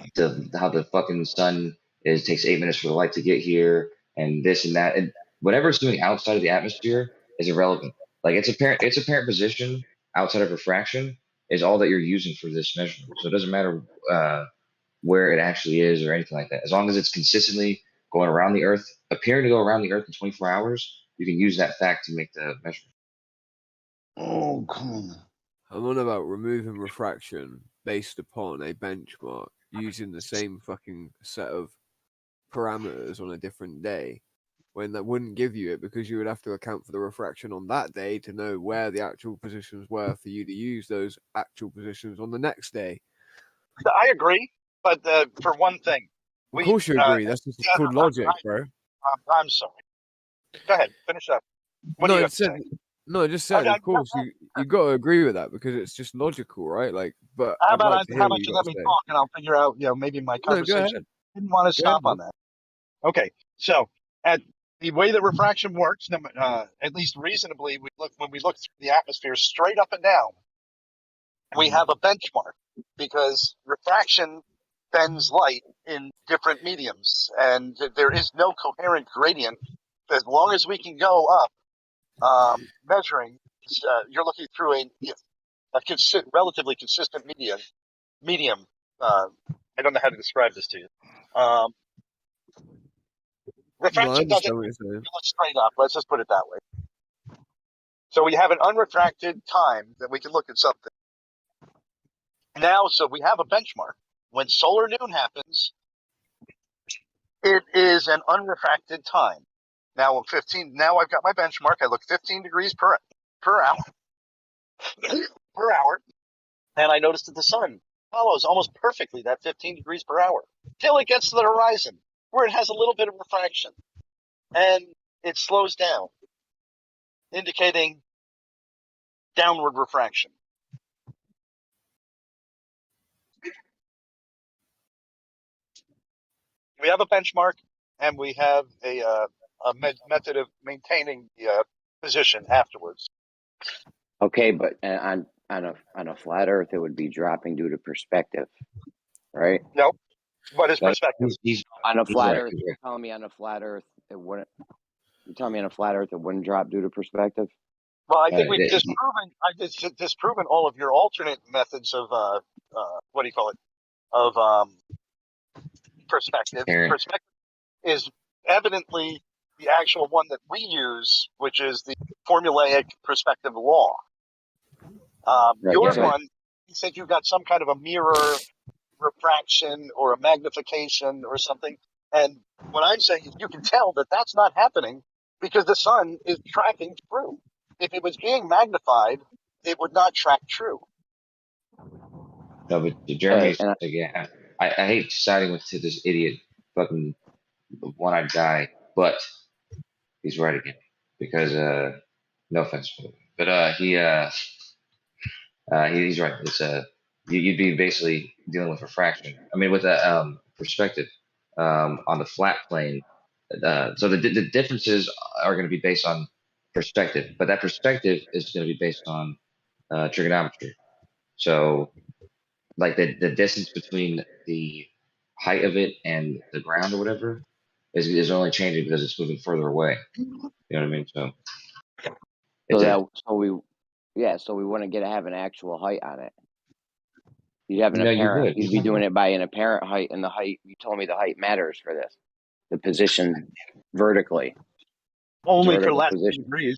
A: how the fucking sun takes 8 minutes for the light to get here, and this and that, and whatever it's doing outside of the atmosphere is irrelevant. Like its apparent position outside of refraction is all that you're using for this measurement. So it doesn't matter where it actually is or anything like that. As long as it's consistently going around the Earth, appearing to go around the Earth in 24 hours, you can use that fact to make the measurement.
C: Oh, come on.
H: I'm on about removing refraction based upon a benchmark using the same fucking set of parameters on a different day, when that wouldn't give you it, because you would have to account for the refraction on that day to know where the actual positions were for you to use those actual positions on the next day.
L: I agree, but for one thing,
H: of course you agree. That's just called logic, bro.
L: I'm sorry. Go ahead, finish up. What do you have to say?
H: No, I just said, of course, you got to agree with that because it's just logical, right? Like, but
L: how about you let me talk and I'll figure out, maybe my conversation didn't want to stop on that. Okay, so at the way that refraction works, at least reasonably, when we look through the atmosphere straight up and down, we have a benchmark because refraction bends light in different mediums, and there is no coherent gradient. As long as we can go up, measuring, you're looking through a relatively consistent medium. I don't know how to describe this to you. Refraction doesn't look straight up. Let's just put it that way. So we have an unrefracted time that we can look at something. Now, so we have a benchmark. When solar noon happens, it is an unrefracted time. Now I've got my benchmark. I look 15 degrees per hour, and I notice that the sun follows almost perfectly that 15 degrees per hour till it gets to the horizon, where it has a little bit of refraction, and it slows down, indicating downward refraction. We have a benchmark, and we have a method of maintaining the position afterwards.
I: Okay, but on a flat Earth, it would be dropping due to perspective, right?
L: No. What is perspective?
I: On a flat Earth, you're telling me on a flat Earth it wouldn't. You're telling me on a flat Earth it wouldn't drop due to perspective?
L: Well, I think we've disproven. I've disproven all of your alternate methods of what do you call it? Of perspective. Perspective is evidently the actual one that we use, which is the formulaic perspective law.
I: Right,
L: Yours
I: yeah.
L: one, you said you've got some kind of a mirror refraction or a magnification or something. And what I'm saying is you can tell that that's not happening because the sun is tracking true. If it was being magnified, it would not track true.
A: No, but Jeremy's
I: and
A: again. I hate siding with this idiot fucking one-eyed guy, but he's right again because no offense, but he's right. It's you'd be basically dealing with refraction. I mean, with a perspective on the flat plane. So the differences are going to be based on perspective, but that perspective is going to be based on trigonometry. So like the distance between the height of it and the ground or whatever is only changing because it's moving further away. You know what I mean? So
I: so we wouldn't get to have an actual height on it. You'd have an
A: no, you
I: apparent.
A: would.
I: You'd be doing it by an apparent height, and the height. You told me the height matters for this. The position vertically.
L: Only for
I: Vertical
L: less
I: position.
L: degrees.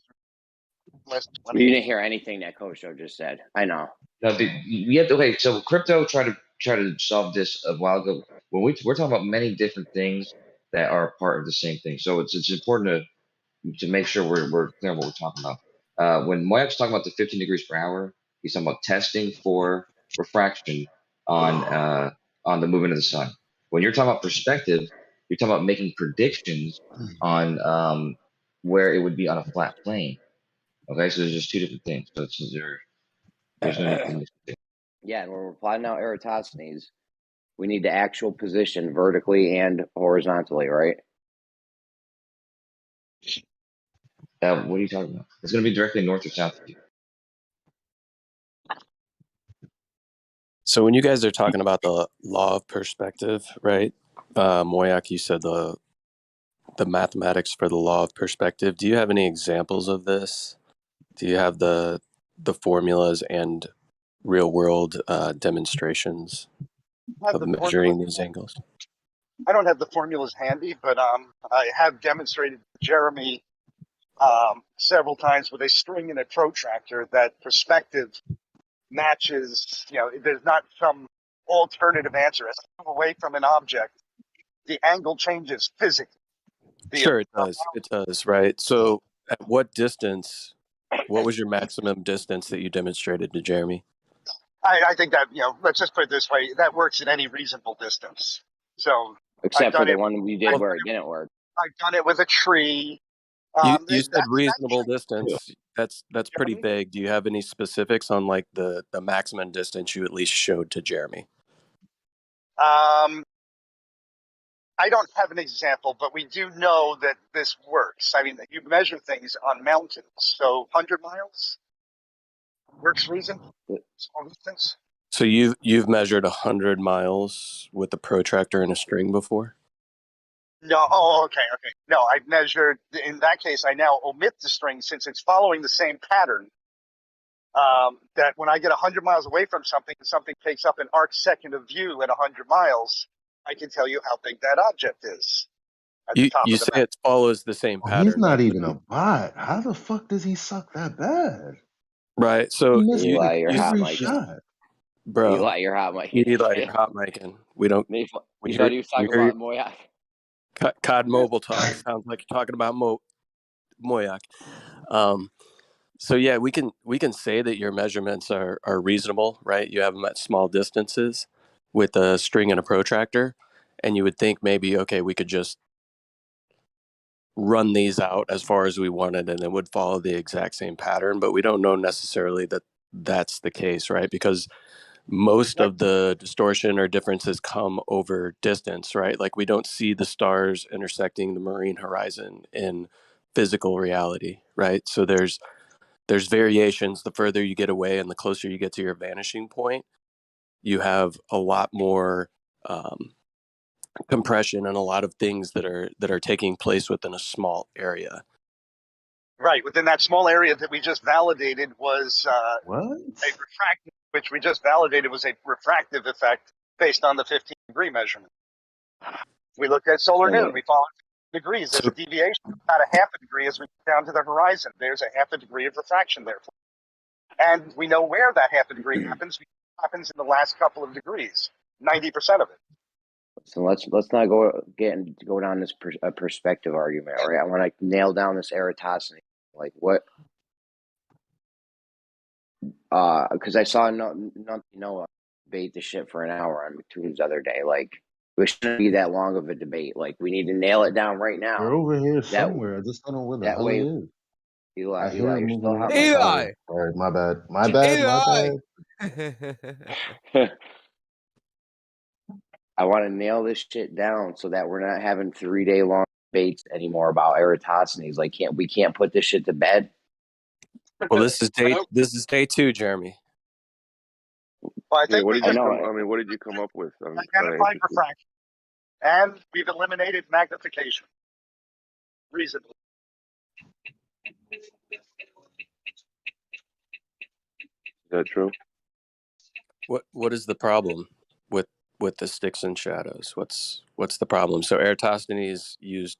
L: Less
I: You didn't hear anything that Kosho just said. I know.
A: No, we have to. Okay, so crypto tried to solve this a while ago. When we're talking about many different things that are part of the same thing, so it's important to make sure we're clear on what we're talking about. When Moyak's talking about the 15 degrees per hour, he's talking about testing for refraction on the movement of the sun. When you're talking about perspective, you're talking about making predictions on where it would be on a flat plane. Okay, so there's just two different things. So there's no need to mix it.
I: Yeah, and when we're plotting out Eratosthenes, we need the actual position vertically and horizontally, right?
A: What are you talking about? It's going to be directly north or south of you.
O: So when you guys are talking about the law of perspective, right? Moyak, you said the mathematics for the law of perspective. Do you have any examples of this? Do you have the formulas and real world demonstrations of measuring these angles?
L: I don't have the formulas handy, but I have demonstrated to Jeremy several times with a string and a protractor that perspective matches. There's not some alternative answer. As I move away from an object, the angle changes physically.
O: Sure, it does. It does, right? So at what distance, what was your maximum distance that you demonstrated to Jeremy?
L: I think that, let's just put it this way, that works at any reasonable distance. So
I: except for the one we did where it didn't work.
L: I've done it with a tree.
O: You said reasonable distance. That's pretty vague. Do you have any specifics on like the maximum distance you at least showed to Jeremy?
L: I don't have an example, but we do know that this works. I mean, you measure things on mountains, so 100 miles works reasonable. Small distance.
O: So you've measured 100 miles with a protractor and a string before?
L: No. Oh, okay. No, I've measured. In that case, I now omit the string since it's following the same pattern. That when I get 100 miles away from something, something takes up an arc second of view at 100 miles. I can tell you how big that object is.
O: You say it follows the same pattern.
C: He's not even a bot. How the fuck does he suck that bad?
O: Right. So
I: Eli, you're hot, Mike.
O: Bro.
I: Eli, you're hot, Mike.
O: Eli, you're hot, Mike. We don't.
I: You thought he was talking about Moyak.
O: COD mobile talk sounds like you're talking about Moyak. So yeah, we can say that your measurements are reasonable, right? You have them at small distances with a string and a protractor, and you would think maybe, okay, we could just run these out as far as we wanted and it would follow the exact same pattern, but we don't know necessarily that that's the case, right? Because most of the distortion or differences come over distance, right? Like we don't see the stars intersecting the marine horizon in physical reality, right? So there's variations the further you get away and the closer you get to your vanishing point. You have a lot more compression and a lot of things that are taking place within a small area.
L: Right, within that small area that we just validated was a refractive, which we just validated was a refractive effect based on the 15-degree measurement. We looked at solar noon. We followed degrees. There's a deviation of about a half a degree as we get down to the horizon. There's a half a degree of refraction there. And we know where that half a degree happens. It happens in the last couple of degrees, 90% of it.
I: So let's not go down this perspective argument, right? I want to nail down this Eratosthenes. Like what? Because I saw Noah debate the shit for an hour on Tuesday the other day. Like it shouldn't be that long of a debate. Like we need to nail it down right now.
P: You're over here somewhere. I just don't know where the hell he is.
I: Eli,
P: hear him
I: you're still
P: moving
I: hot.
P: around. Sorry, my bad. My bad.
I: I want to nail this shit down so that we're not having 3-day long debates anymore about Eratosthenes. Like, we can't put this shit to bed.
O: Well, this is day 2, Jeremy.
L: Well, I think
C: what did you come up with?
L: Identified refraction, and we've eliminated magnification reasonably.
C: Is that true?
O: What is the problem with the sticks and shadows? What's the problem? So Eratosthenes used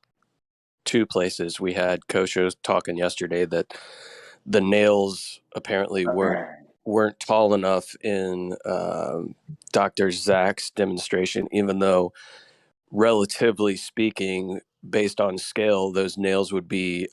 O: 2 places. We had Kosho talking yesterday that the nails apparently weren't tall enough in Dr. Zach's demonstration, even though relatively speaking, based on scale, those nails would be,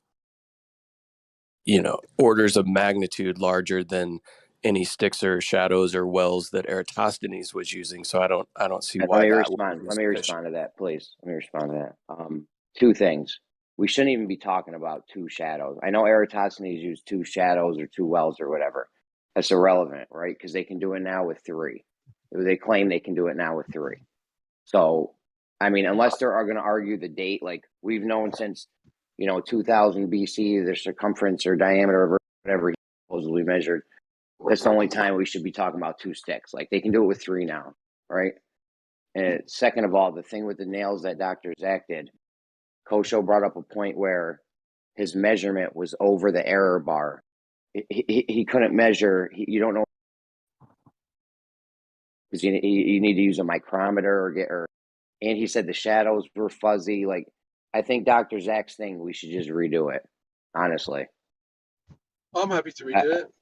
O: orders of magnitude larger than any sticks or shadows or wells that Eratosthenes was using. So I don't see why that would be
I: Let me respond to that, please. Let me respond to that. 2 things. We shouldn't even be talking about 2 shadows. I know Eratosthenes used 2 shadows or 2 wells or whatever. That's irrelevant, right? Because they can do it now with 3. They claim they can do it now with 3. So, I mean, unless they're going to argue the date, like we've known since, 2000 BC, the circumference or diameter of whatever he supposedly measured. That's the only time we should be talking about 2 sticks. Like they can do it with 3 now, right? And second of all, the thing with the nails that Dr. Zach did, Kosho brought up a point where his measurement was over the error bar. He couldn't measure. You don't know because you need to use a micrometer and he said the shadows were fuzzy. Like I think Dr. Zach's thing, we should just redo it. Honestly,
J: I'm happy to redo it.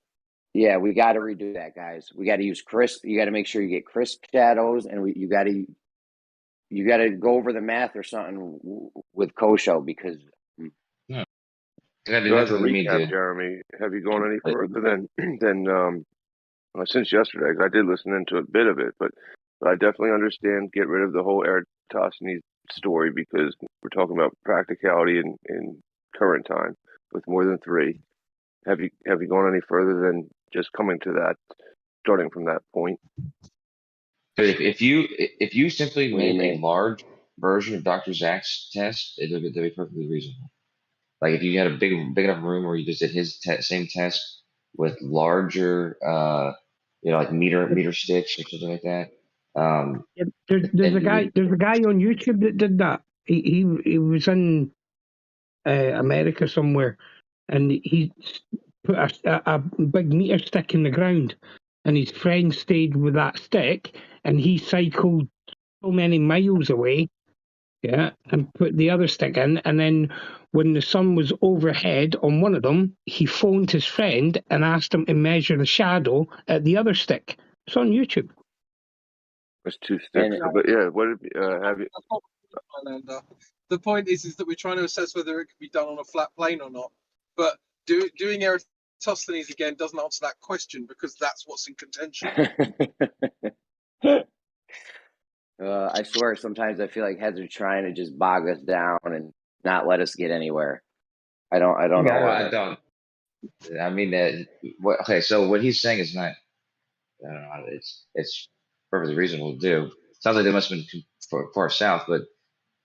I: Yeah, we got to redo that, guys. We got to use crisp. You got to make sure you get crisp shadows, and you got to go over the math or something with Kosho because.
C: So as a recap, Jeremy, have you gone any further than since yesterday? 'Cause I did listen into a bit of it, but I definitely understand. Get rid of the whole Eratosthenes story because we're talking about practicality in current time with more than 3. Have you gone any further than just coming to that, starting from that point?
A: But if you simply make a large version of Dr. Zach's test, it'll be perfectly reasonable. Like if you had a big enough room where you just did his same test with larger, like meter sticks or something like that.
N: There's a guy on YouTube that did that. He was in America somewhere, and he put a big meter stick in the ground, and his friend stayed with that stick, and he cycled so many miles away, and put the other stick in, and then when the sun was overhead on one of them, he phoned his friend and asked him to measure the shadow at the other stick. It's on YouTube.
C: That's 2 sticks. But yeah, what have you?
J: The point is that we're trying to assess whether it can be done on a flat plane or not. But doing Eratosthenes again doesn't answer that question because that's what's in contention.
I: I swear, sometimes I feel like heads are trying to just bog us down and not let us get anywhere. I don't know.
A: I don't. I mean, okay. So what he's saying is not. I don't know. It's perfectly reasonable to do. Sounds like they must have been far south, but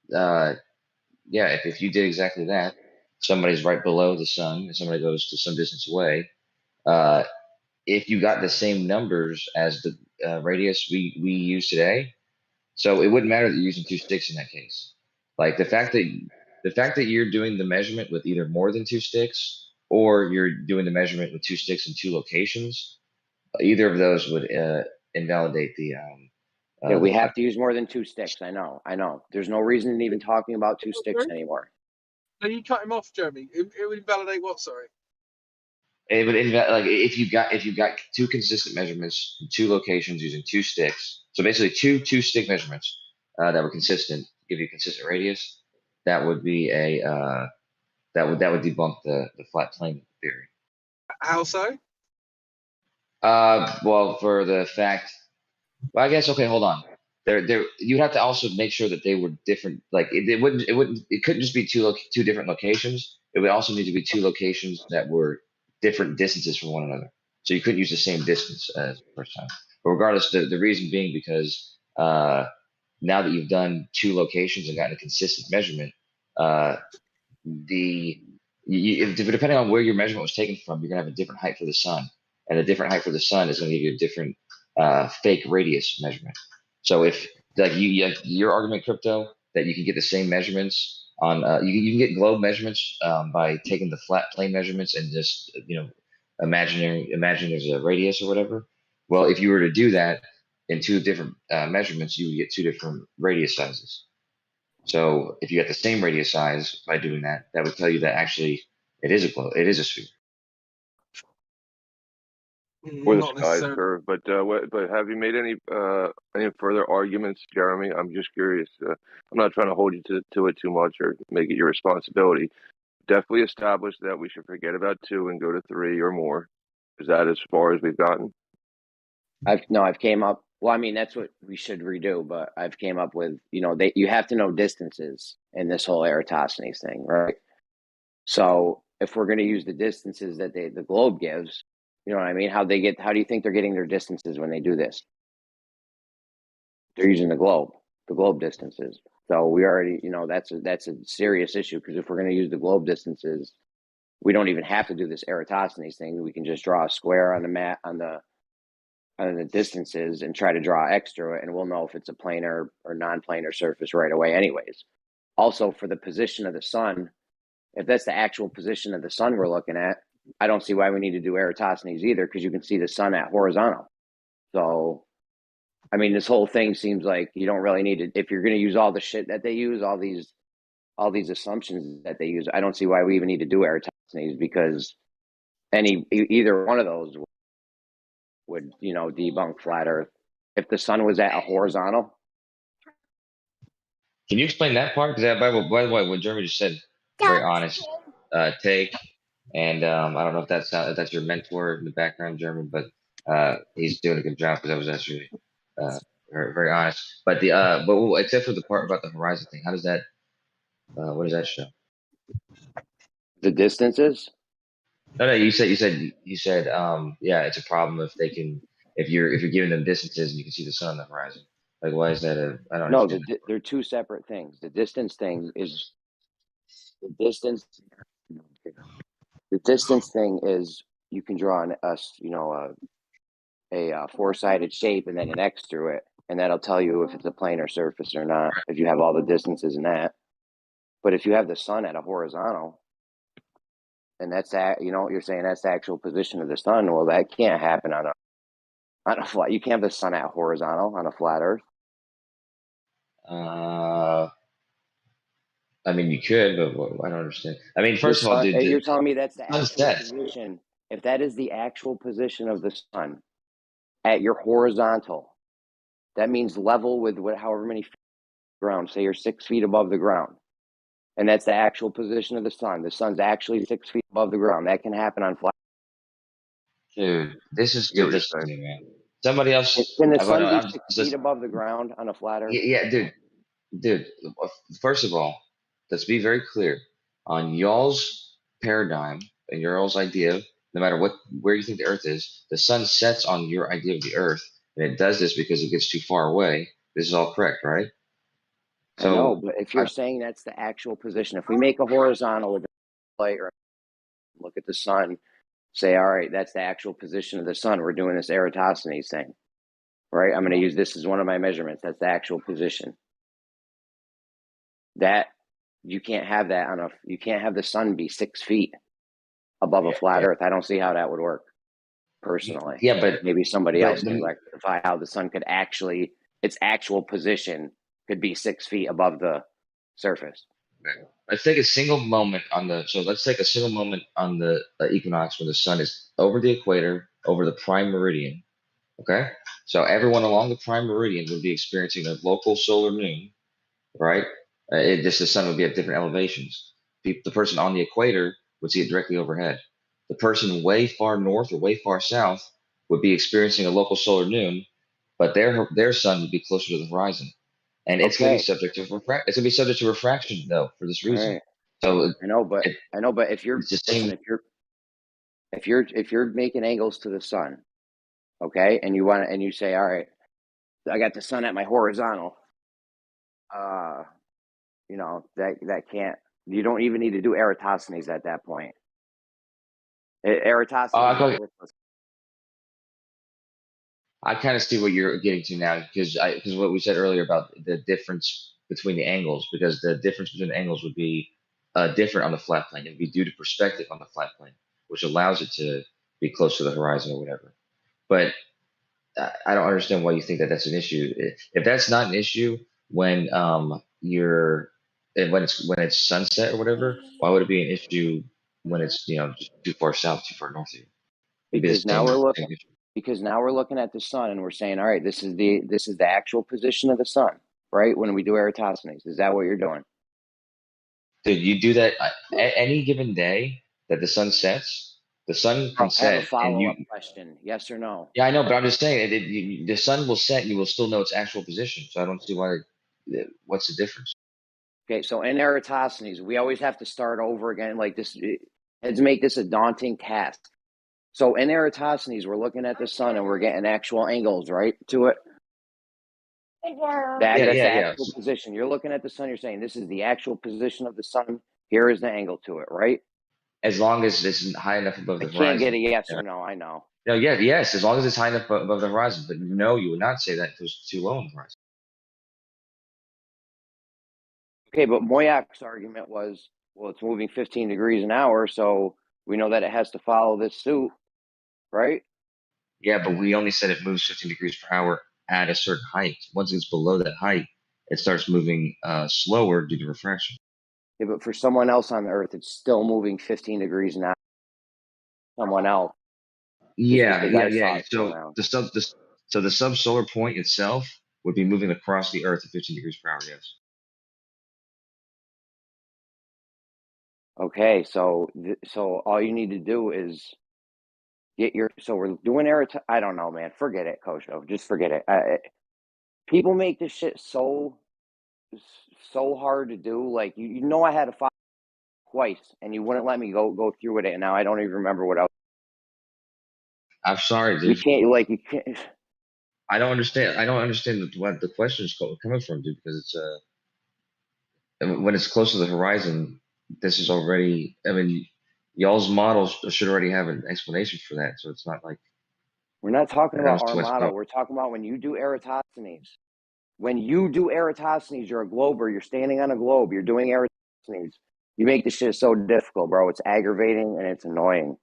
A: yeah. If you did exactly that, somebody's right below the sun, and somebody goes to some distance away. If you got the same numbers as the radius we use today. So it wouldn't matter that you're using 2 sticks in that case. Like the fact that you're doing the measurement with either more than 2 sticks or you're doing the measurement with 2 sticks in 2 locations, either of those would invalidate
I: Yeah, we have to use more than 2 sticks. I know. There's no reason in even talking about 2 sticks anymore.
J: No, you cut him off, Jeremy. It would invalidate what? Sorry.
A: It would like if you got 2 consistent measurements in 2 locations using 2 sticks. So basically, two stick measurements that were consistent, give you a consistent radius. That would be a that would debunk the flat plane theory.
J: How so?
A: Well, for the fact, well, I guess okay. Hold on. You'd have to also make sure that they were different. Like it couldn't just be two different locations. It would also need to be 2 locations that were different distances from one another. So you couldn't use the same distance as the first time. But regardless, the reason being because now that you've done 2 locations and gotten a consistent measurement, depending on where your measurement was taken from, you're gonna have a different height for the sun, and a different height for the sun is gonna give you a different fake radius measurement. So if like your argument, crypto, that you can get the same measurements on you can get globe measurements by taking the flat plane measurements and just imagining there's a radius or whatever. Well, if you were to do that in 2 different measurements, you would get 2 different radius sizes. So if you get the same radius size by doing that, that would tell you that actually it is a globe, it is a sphere.
Q: Or the
J: Not
Q: sky's
J: necessarily.
Q: curved, but have you made any further arguments, Jeremy? I'm just curious. I'm not trying to hold you to it too much or make it your responsibility. Definitely established that we should forget about 2 and go to 3 or more. Is that as far as we've gotten?
I: I've came up. Well, I mean, that's what we should redo, but I've came up with, you have to know distances in this whole Eratosthenes thing, right? So if we're going to use the distances that the globe gives, you know what I mean? How do you think they're getting their distances when they do this? They're using the globe distances. So we already, that's a serious issue, because if we're going to use the globe distances, we don't even have to do this Eratosthenes thing. We can just draw a square on the mat on the distances and try to draw X through it, and we'll know if it's a planar or non-planar surface right away anyways. Also, for the position of the sun, if that's the actual position of the sun we're looking at, I don't see why we need to do Eratosthenes either, because you can see the sun at horizontal. So, I mean, this whole thing seems like you don't really need to, if you're going to use all the shit that they use, all these assumptions that they use, I don't see why we even need to do Eratosthenes, because either one of those would debunk flat Earth. If the sun was at a horizontal.
A: Can you explain that part? Because by the way, what Jeremy just said, very honest take, and I don't know if that's your mentor in the background, Jeremy, but he's doing a good job, because that was actually very, very honest. But except for the part about the horizon thing, how does that? What does that show?
I: The distances.
A: No, you said yeah, it's a problem if you're giving them distances and you can see the sun on the horizon. Like, why is that I don't understand.
I: They're 2 separate things. The distance thing is the distance. The distance thing is you can draw a 4-sided shape and then an X through it, and that'll tell you if it's a planar surface or not, if you have all the distances in that. But if you have the sun at a horizontal, and that's you're saying that's the actual position of the sun, well, that can't happen on a flat. You can't have the sun at horizontal on a flat Earth.
A: I mean, you could, but I don't understand. I mean, first of all, dude,
I: you're telling me that's the actual position. If that is the actual position of the sun at your horizontal, that means level with however many feet ground. Say you're 6 feet above the ground, and that's the actual position of the sun. The sun's actually 6 feet above the ground. That can happen on flat.
A: Dude, this is man. Somebody else.
I: Can the sun be 6 feet above the ground on a flat Earth?
A: Yeah, dude. First of all, let's be very clear on y'all's paradigm and y'all's idea. No matter where you think the Earth is, the sun sets on your idea of the Earth, and it does this because it gets too far away. This is all correct, right?
I: So, I know, but if you're saying that's the actual position, if we make a horizontal with a plate or look at the sun, say, all right, that's the actual position of the sun. We're doing this Eratosthenes thing, right? I'm going to use this as one of my measurements. That's the actual position. That you can't have that you can't have the sun be 6 feet above a flat Earth. I don't see how that would work personally.
A: Yeah, but
I: maybe somebody else can rectify how the sun could actually its actual position could be 6 feet above the surface.
A: Let's take a single moment on the equinox when the sun is over the equator, over the prime meridian. Okay, so everyone along the prime meridian would be experiencing a local solar noon, right? The sun would be at different elevations. The person on the equator would see it directly overhead. The person way far north or way far south would be experiencing a local solar noon, but their sun would be closer to the horizon, and it's going to be subject to It's going to be subject to refraction though for this reason.
I: Right.
A: So
I: I know, but if you're if you're making angles to the sun, okay, and you say, all right, I got the sun at my horizontal. You know, that can't. You don't even need to do Eratosthenes at that point. Eratosthenes is worthless.
A: I kind of see what you're getting to now because what we said earlier about the difference between the angles, because the difference between the angles would be different on the flat plane. It would be due to perspective on the flat plane, which allows it to be close to the horizon or whatever. But I don't understand why you think that that's an issue. If that's not an issue when when it's sunset or whatever, why would it be an issue when it's just too far south, too far north of you?
I: Because now we're looking at the sun and we're saying, all right, this is the actual position of the sun, right? When we do Eratosthenes, is that what you're doing?
A: Dude, you do that at any given day that the sun sets. The sun can set.
I: I have a follow-up question. Yes or no?
A: Yeah, I know, but I'm just saying the sun will set. You will still know its actual position. So I don't see why. What's the difference?
I: Okay, so in Eratosthenes, we always have to start over again. Like this, to make this a daunting task. So in Eratosthenes, we're looking at the sun and we're getting actual angles, right, to it. That's the actual position. You're looking at the sun. You're saying this is the actual position of the sun. Here is the angle to it, right?
A: As long as it's high enough above the horizon.
I: Can't get a yes or no. I know.
A: No, yes. As long as it's high enough above the horizon. But no, you would not say that if it was too low on the horizon.
I: Okay, but Moyak's argument was, well, it's moving 15 degrees an hour, so we know that it has to follow this suit, right?
A: Yeah, but we only said it moves 15 degrees per hour at a certain height. Once it's below that height, it starts moving slower due to refraction.
I: Yeah, but for someone else on the Earth, it's still moving 15 degrees an hour. Someone else.
A: Yeah. So the subsolar point itself would be moving across the Earth at 15 degrees per hour. Yes.
I: Okay, so all you need to do is get your. So we're doing I don't know, man. Forget it, Kosho. Just forget it. People make this shit so hard to do. Like you know, I had to file twice, and you wouldn't let me go through with it, and now I don't even remember what else.
A: I'm sorry, dude.
I: You can't.
A: I don't understand. I don't understand what the question is coming from, dude. Because it's when it's close to the horizon, this is already. I mean, y'all's models should already have an explanation for that. So it's not like
I: we're not talking about our model. We're talking about when you do Eratosthenes. When you do Eratosthenes, you're a glober. You're standing on a globe. You're doing Eratosthenes. You make this shit so difficult, bro. It's aggravating and it's annoying.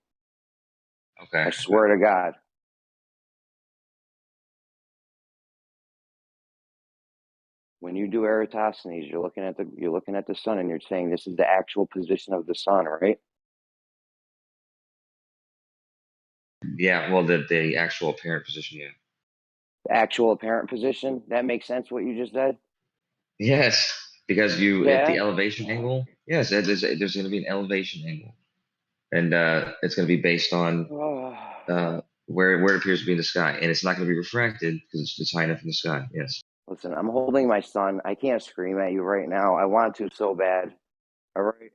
A: Okay.
I: I swear to God. When you do Eratosthenes, you're looking at the sun and you're saying this is the actual position of the sun, right?
A: Yeah, well, the actual apparent position, yeah.
I: The actual apparent position? That makes sense what you just said?
A: Yes, because at the elevation angle, yes, there's going to be an elevation angle. And it's going to be based on where it appears to be in the sky. And it's not going to be refracted because it's high enough in the sky, yes.
I: Listen, I'm holding my son. I can't scream at you right now. I want to so bad. All right?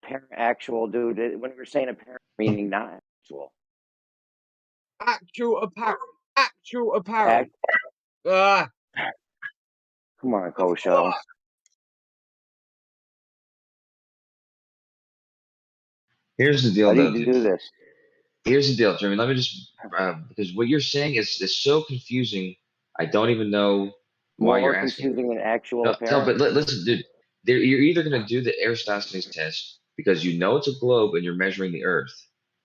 I: Apparent actual, dude. When we were saying apparent, meaning not actual.
H: Actual apparent. Actual apparent.
I: Come on, Kosho.
A: Here's the deal,
I: How
A: though.
I: do you do this?
A: Here's the deal, Jeremy. Let me just because what you're saying is so confusing. I don't even know why you're asking.
I: More confusing than actual apparent.
A: No, but listen, dude. You're either going to do the Eratosthenes test because you know it's a globe and you're measuring the Earth.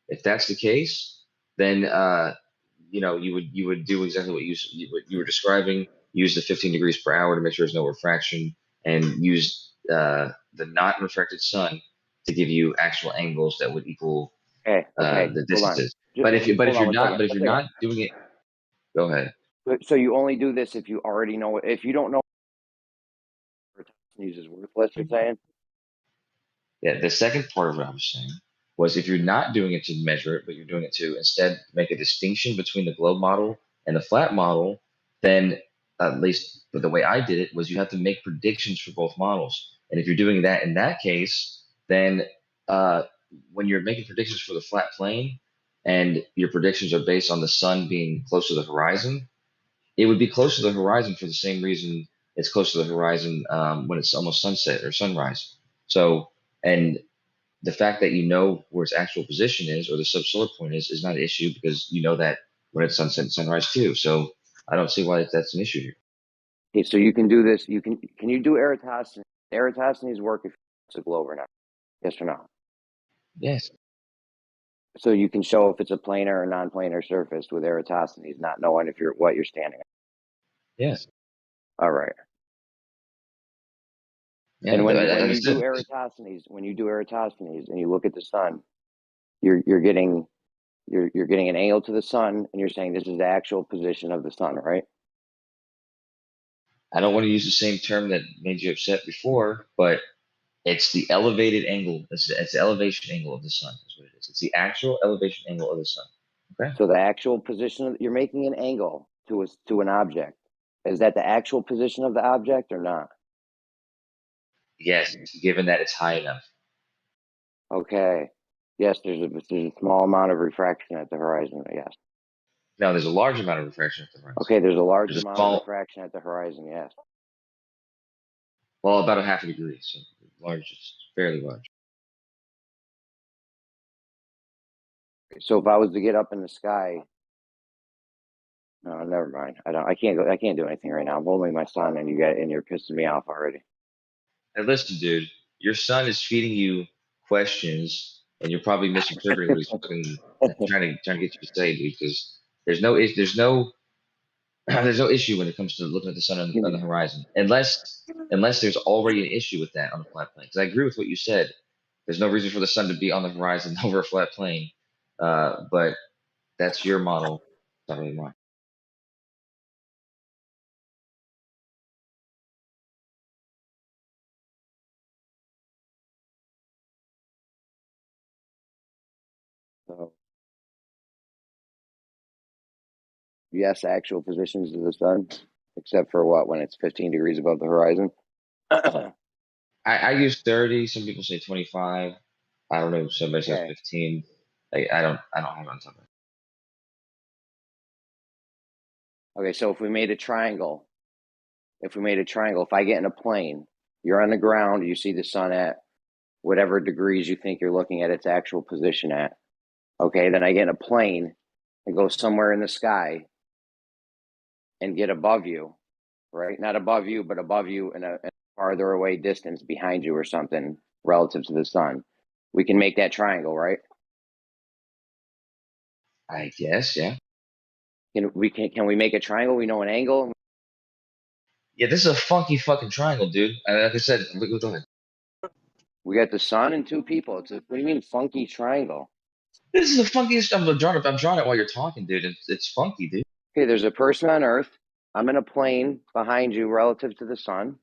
A: If that's the case, then you would do exactly what you were describing. Use the 15 degrees per hour to make sure there's no refraction, and use the not refracted sun to give you actual angles that would equal
I: Okay.
A: the
I: Hold on.
A: distances. But if
I: Hold on one second.
A: you're not doing it, go ahead.
I: So you only do this if you already know it. If you don't know, is worthless. You're saying?
A: Yeah. The second part of what I was saying was if you're not doing it to measure it, but you're doing it to instead make a distinction between the globe model and the flat model, then at least the way I did it was you have to make predictions for both models. And if you're doing that in that case, then when you're making predictions for the flat plane and your predictions are based on the sun being close to the horizon, it would be close to the horizon for the same reason it's close to the horizon when it's almost sunset or sunrise. So, and the fact that you know where its actual position is or the subsolar point is not an issue because you know that when it's sunset and sunrise too. So I don't see why that's an issue here.
I: Okay, so you can do this. Can you do Eratosthenes? Eratosthenes work if it's a globe or not? Yes or no?
A: Yes.
I: So you can show if it's a planar or non-planar surface with Eratosthenes, not knowing if what you're standing at.
A: Yes.
I: All right.
A: Yeah,
I: and when you do Eratosthenes, and you look at the sun, you're getting an angle to the sun, and you're saying this is the actual position of the sun, right?
A: I don't want to use the same term that made you upset before, but it's the elevated angle. It's the elevation angle of the sun is what it is. It's the actual elevation angle of the sun. Okay.
I: So the actual position you're making an angle to an object. Is that the actual position of the object or not?
A: Yes, given that it's high enough.
I: Okay. Yes, there's a small amount of refraction at the horizon. Yes.
A: No, there's a large amount of refraction at the horizon.
I: Okay, there's a large amount of refraction at the horizon. Yes.
A: Well, about a half a degree, so large is fairly large.
I: So if I was to get up in the sky, no, never mind. I can't do anything right now. I'm holding my son, and you're pissing me off already.
A: Hey, listen, dude, your son is feeding you questions, and you're probably misinterpreting what he's fucking trying to get you to say, dude. Because there's no issue when it comes to looking at the sun on the horizon, unless there's already an issue with that on a flat plane. Because I agree with what you said. There's no reason for the sun to be on the horizon over a flat plane, but that's your model, not really mine.
I: So, yes, actual positions of the sun, except for when it's 15 degrees above the horizon.
A: I use 30. Some people say 25. I don't know. Somebody says 15. I don't have it on top of it.
I: Okay, so if we made a triangle, if I get in a plane, you're on the ground, you see the sun at whatever degrees you think you're looking at its actual position at. Okay, then I get in a plane and go somewhere in the sky and get above you, right? Not above you, but above you in a farther away distance behind you or something relative to the sun. We can make that triangle, right?
A: I guess, yeah.
I: Can we make a triangle? We know an angle.
A: Yeah, this is a funky fucking triangle, dude. Like I said, go ahead.
I: We got the sun and two people. What do you mean funky triangle?
A: This is the funkiest. I'm drawing it while you're talking, dude. It's funky, dude.
I: Okay, there's a person on Earth. I'm in a plane behind you relative to the sun.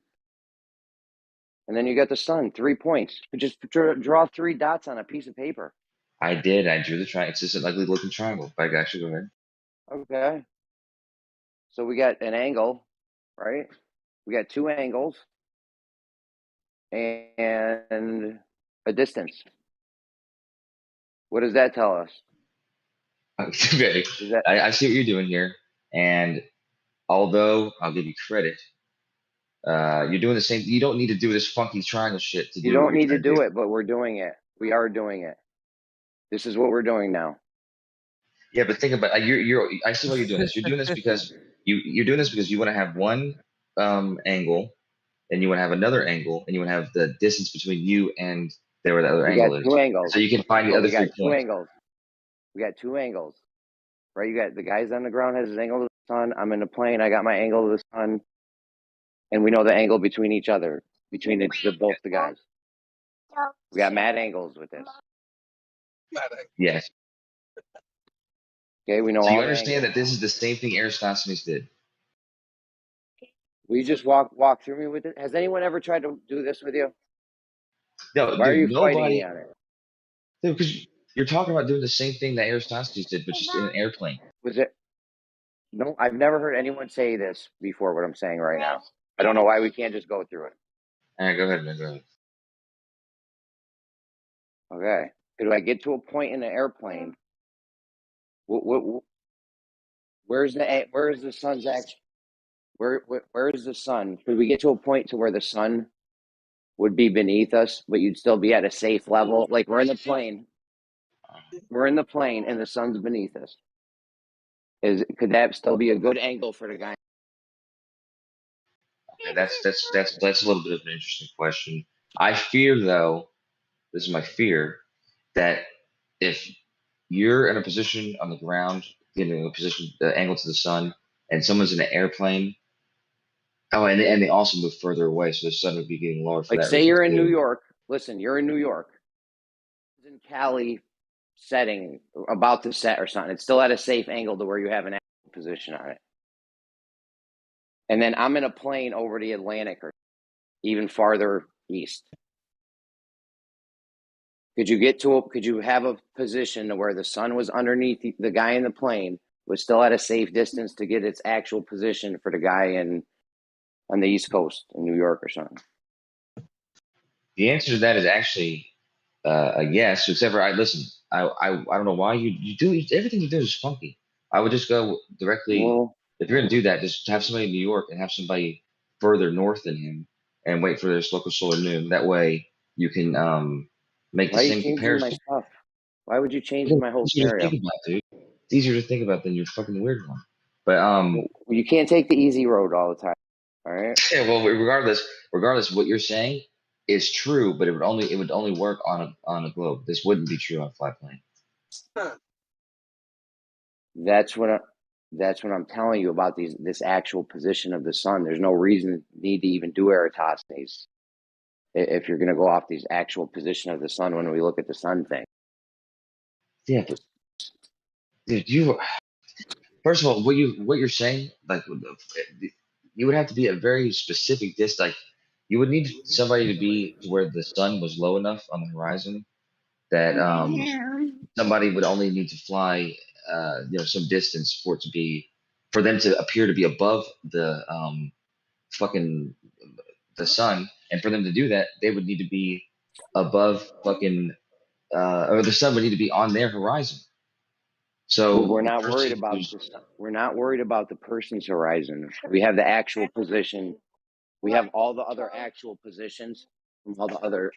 I: And then you got the sun, 3 points. Just draw 3 dots on a piece of paper.
A: I did. I drew the triangle. It's just an ugly looking triangle. But I actually go ahead.
I: Okay. So we got an angle, right? We got 2 angles and a distance. What does that tell us?
A: Okay. I see what you're doing here. And although I'll give you credit, you're doing the same. You don't need to do this funky triangle shit to do.
I: You don't need to do it, but we're doing it. We are doing it. This is what we're doing now.
A: Yeah, but think about you're. I see why you're doing this. You're doing this because you're doing this because you want to have one angle, and you want to have another angle, and you want to have the distance between you and where the other angle is.
I: 2 angles.
A: So you can find the other 3 points.
I: We got 2 angles, right? You got the guys on the ground has his angle to the sun. I'm in the plane. I got my angle to the sun, and we know the angle between each other, between both the guys. We got mad angles with this.
A: Yes.
I: Okay, we know
A: So
I: all
A: you
I: the
A: understand
I: angles.
A: that this is the same thing Aristophanes did.
I: Will you just walk through me with it? Has anyone ever tried to do this with you?
A: No,
I: Why are you
A: dude,
I: fighting
A: nobody.
I: me on it?
A: Dude, because you're talking about doing the same thing that Aristophanes did, but just in an airplane.
I: Was it? No, I've never heard anyone say this before. What I'm saying right now, I don't know why we can't just go through it.
A: All right, go ahead, man. Go ahead.
I: Okay. Could I get to a point in the airplane? Where's the sun's action? Where is the sun? Could we get to a point to where the sun would be beneath us, but you'd still be at a safe level? Like we're in the plane. We're in the plane and the sun's beneath us. Could that still be a good angle for the guy?
A: Okay, that's a little bit of an interesting question. I fear, though, this is my fear, that if you're in a position on the ground, getting a position, the angle to the sun, and someone's in an airplane. Oh, and they also move further away, so the sun would be getting lower for
I: Like
A: that
I: say
A: reason
I: you're in New
A: too.
I: York. Listen, you're in New York. It's in Cali setting, about to set or something. It's still at a safe angle to where you have an actual position on it. And then I'm in a plane over the Atlantic or even farther east. Could you have a position where the sun was underneath the guy in the plane, was still at a safe distance to get its actual position for the guy on the East Coast in New York or something?
A: The answer to that is actually a yes. Except for I listen. I don't know why you do everything you do is funky. I would just go directly.
I: Well,
A: If you're gonna do that, just have somebody in New York and have somebody further north than him, and wait for this local solar noon. That way you can make the
I: why are you
A: same
I: changing my
A: comparison.
I: stuff? Why would you change
A: It's
I: my whole
A: easier to
I: scenario?
A: think about, dude. It's easier to think about than your fucking weird one. But
I: You can't take the easy road all the time. All right.
A: yeah, well, regardless, what you're saying is true, but it would only work on a globe. This wouldn't be true on a flat plane.
I: That's what I'm telling you about this actual position of the sun. There's no need to even do Eratosthenes if you're going to go off these actual position of the sun when we look at the sun thing.
A: Yeah, but dude, first of all, what you're saying, like, you would have to be a very specific distance. Like, you would need somebody to be to where the sun was low enough on the horizon that somebody would only need to fly, some distance for them to appear to be above the fucking the sun, and for them to do that, they would need to be above fucking, or the sun would need to be on their horizon. So
I: We're
A: the
I: not worried
A: person
I: about
A: who's
I: this. We're not worried about the person's horizon. We have the actual position. We have all the other actual positions from all the other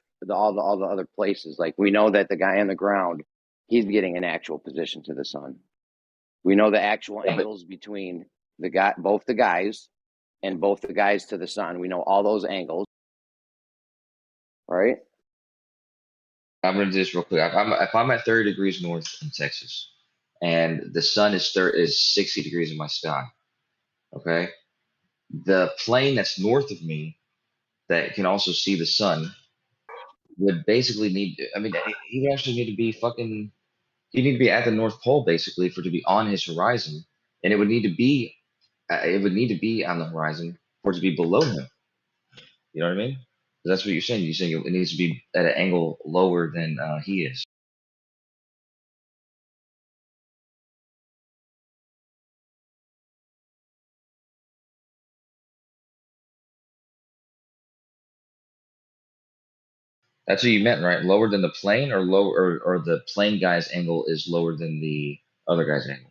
I: places. Like we know that the guy on the ground, he's getting an actual position to the sun. We know the actual angles between both the guys and both the guys to the sun. We know all those angles, right?
A: I'm gonna do this real quick. If I'm at 30 degrees north in Texas, and the sun is 60 degrees in my sky, okay, the plane that's north of me that can also see the sun would basically need. I mean, he would actually need to be fucking. He'd need to be at the North Pole basically for it to be on his horizon, and it would need to be. It would need to be on the horizon for it to be below him. You know what I mean? 'Cause that's what you're saying. You're saying it needs to be at an angle lower than he is. That's what you meant, right? Lower than the plane, or lower, or the plane guy's angle is lower than the other guy's angle.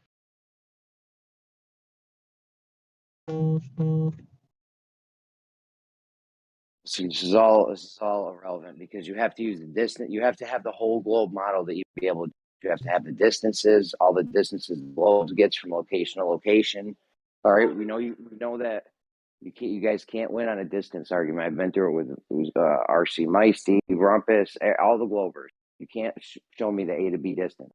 I: See, this is all irrelevant because you have to use the distance. You have to have the whole globe model that you be able to. You have to have the distances, all the distances the globe gets from location to location. All right, we know that you guys can't win on a distance argument. I've been through it with RC Meisty, Rumpus, all the Glovers. You can't show me the A to B distance.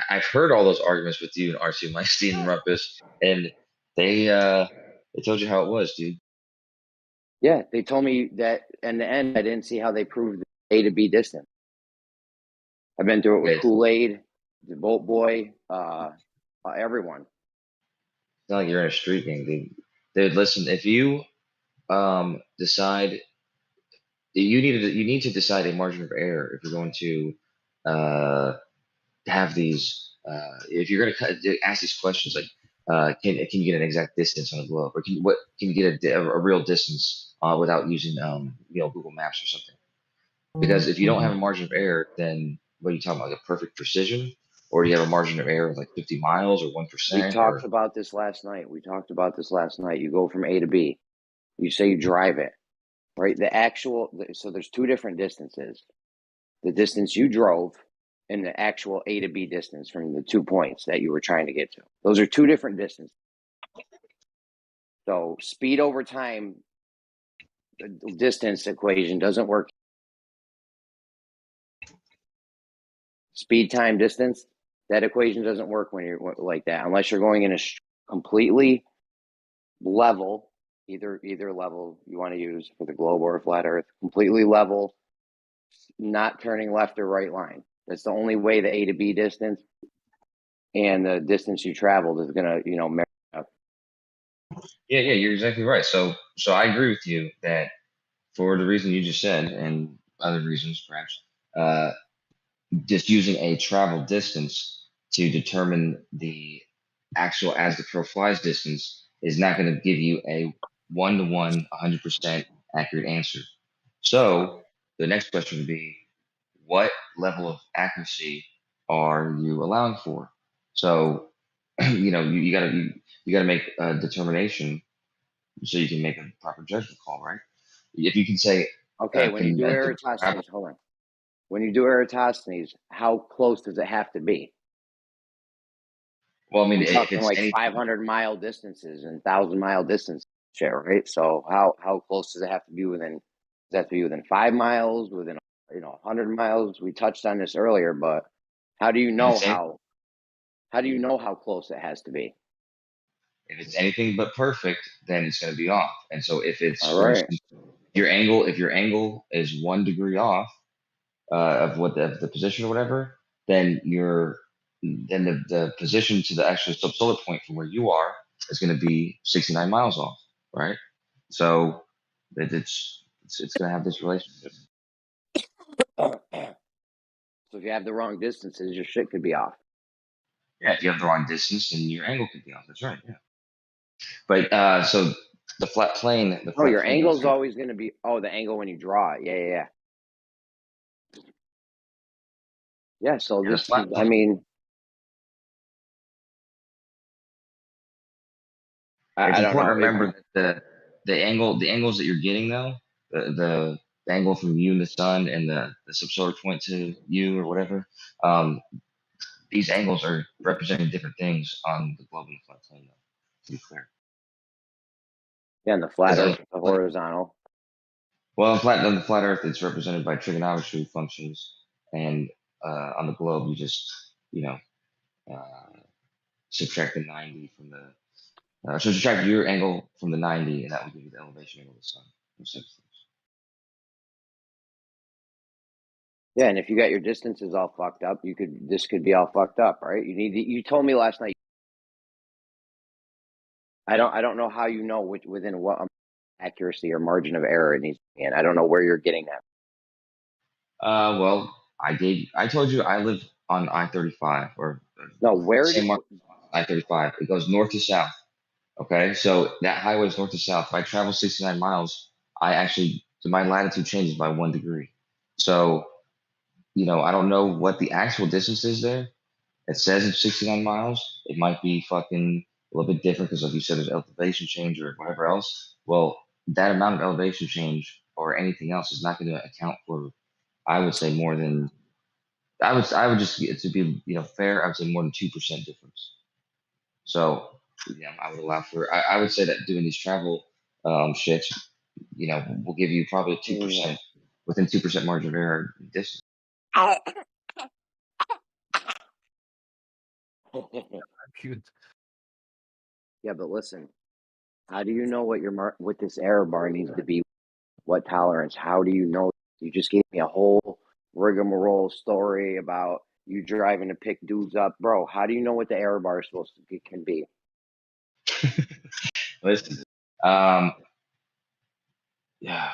A: I've heard all those arguments with you and RC Meistein and Rumpus, and they told you how it was, dude.
I: Yeah, they told me that in the end, I didn't see how they proved the A to B distance. I've been through it with Kool-Aid, the Boat Boy, everyone.
A: It's not like you're in a street gang, dude. Dude, listen, if you decide you need to decide a margin of error if you're going to have these if you're going to ask these questions like can you get an exact distance on a globe, or can you get a real distance without using Google Maps or something? Because if you don't have a margin of error, then what are you talking about, like a perfect precision, or do you have a margin of error of like 50 miles or 1%?
I: We talked about this last night. You go from A to B. You say you drive it, right? So there's two different distances. The distance you drove and the actual A to B distance from the 2 points that you were trying to get to. Those are two different distances. So speed over time, the distance equation doesn't work. Speed, time, distance, that equation doesn't work when you're like that, unless you're going in a completely level, either level you want to use for the globe or a flat earth, completely level, not turning left or right line. That's the only way the A to B distance and the distance you traveled is going to, marry up.
A: Yeah, you're exactly right. So I agree with you that for the reason you just said and other reasons perhaps, just using a travel distance to determine the actual as the crow flies distance is not going to give you a 1-to-1, 100% accurate answer. So the next question would be, what level of accuracy are you allowing for? So, you gotta make a determination so you can make a proper judgment call, right? If you can say,
I: okay, when you do Eratosthenes, hold on. When you do Eratosthenes, how close does it have to be?
A: Well, I mean,
I: we're
A: if
I: talking
A: it's
I: like
A: anything,
I: 500-mile distances and 1,000-mile distance, right? So how close does it have to be within? Does it have to be within 5 miles? Within 100 miles? We touched on this earlier, but how do you know how? How do you know how close it has to be?
A: if it's anything but perfect, then it's going to be off. And so if it's,
I: All
A: for
I: right.
A: instance, if your angle is 1 degree off of what the position or whatever, then the position to the actual subsolar point from where you are is going to be 69 miles off, right? So it's going to have this relationship.
I: So if you have the wrong distances, your shit could be off.
A: Yeah, if you have the wrong distance, then your angle could be off. That's right. Yeah. But so the flat plane.
I: Your angle is always going to be. Oh, the angle when you draw it. Yeah. Yeah. So this, I mean,
A: it's
I: I don't
A: important
I: know.
A: to remember that the angles that you're getting though, the angle from you and the sun and the subsolar point to you or whatever, these angles are representing different things on the globe and the flat plane, though, to be clear.
I: Yeah, and the flat earth, the horizontal.
A: Well, on the flat earth, it's represented by trigonometry functions, and on the globe, you just subtract the 90 from the so subtract your angle from the 90, and that will give you the elevation angle of the sun.
I: Yeah, and if you got your distances all fucked up, this could be all fucked up, right? You told me last night. I don't know how you know within what accuracy or margin of error it needs to be in. I don't know where you're getting that.
A: Well, I told you I live on I-35 or
I: no, where
A: same I-35. It goes north to south. Okay, so that highway is north to south. If I travel 69 miles, my latitude changes by 1 degree. So, I don't know what the actual distance is there. It says it's 69 miles. It might be fucking a little bit different because, like you said, there's elevation change or whatever else. Well, that amount of elevation change or anything else is not going to account for, I would say, more than I would just, to be fair, I would say more than 2% difference. So I would allow for. I would say that doing these travel shits, will give you probably a 2% within 2% margin of error distance.
I: Yeah, but listen, how do you know what your what this error bar needs to be? What tolerance? How do you know? You just gave me a whole rigmarole story about you driving to pick dudes up, bro. How do you know what the error bar is supposed to be, can be?
A: Listen, yeah.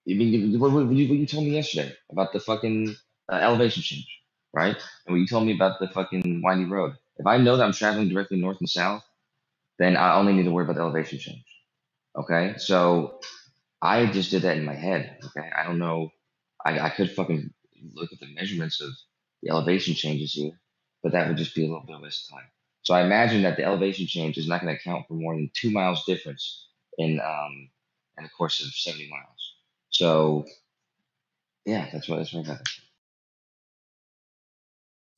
A: You mean what you told me yesterday about the fucking elevation change, right? And what you told me about the fucking windy road. If I know that I'm traveling directly north and south, then I only need to worry about the elevation change. Okay, so I just did that in my head. Okay, I don't know. I could fucking look at the measurements of the elevation changes here, but that would just be a little bit of a waste of time. So I imagine that the elevation change is not going to account for more than 2 miles difference in the course of 70 miles. So yeah, that's what happened.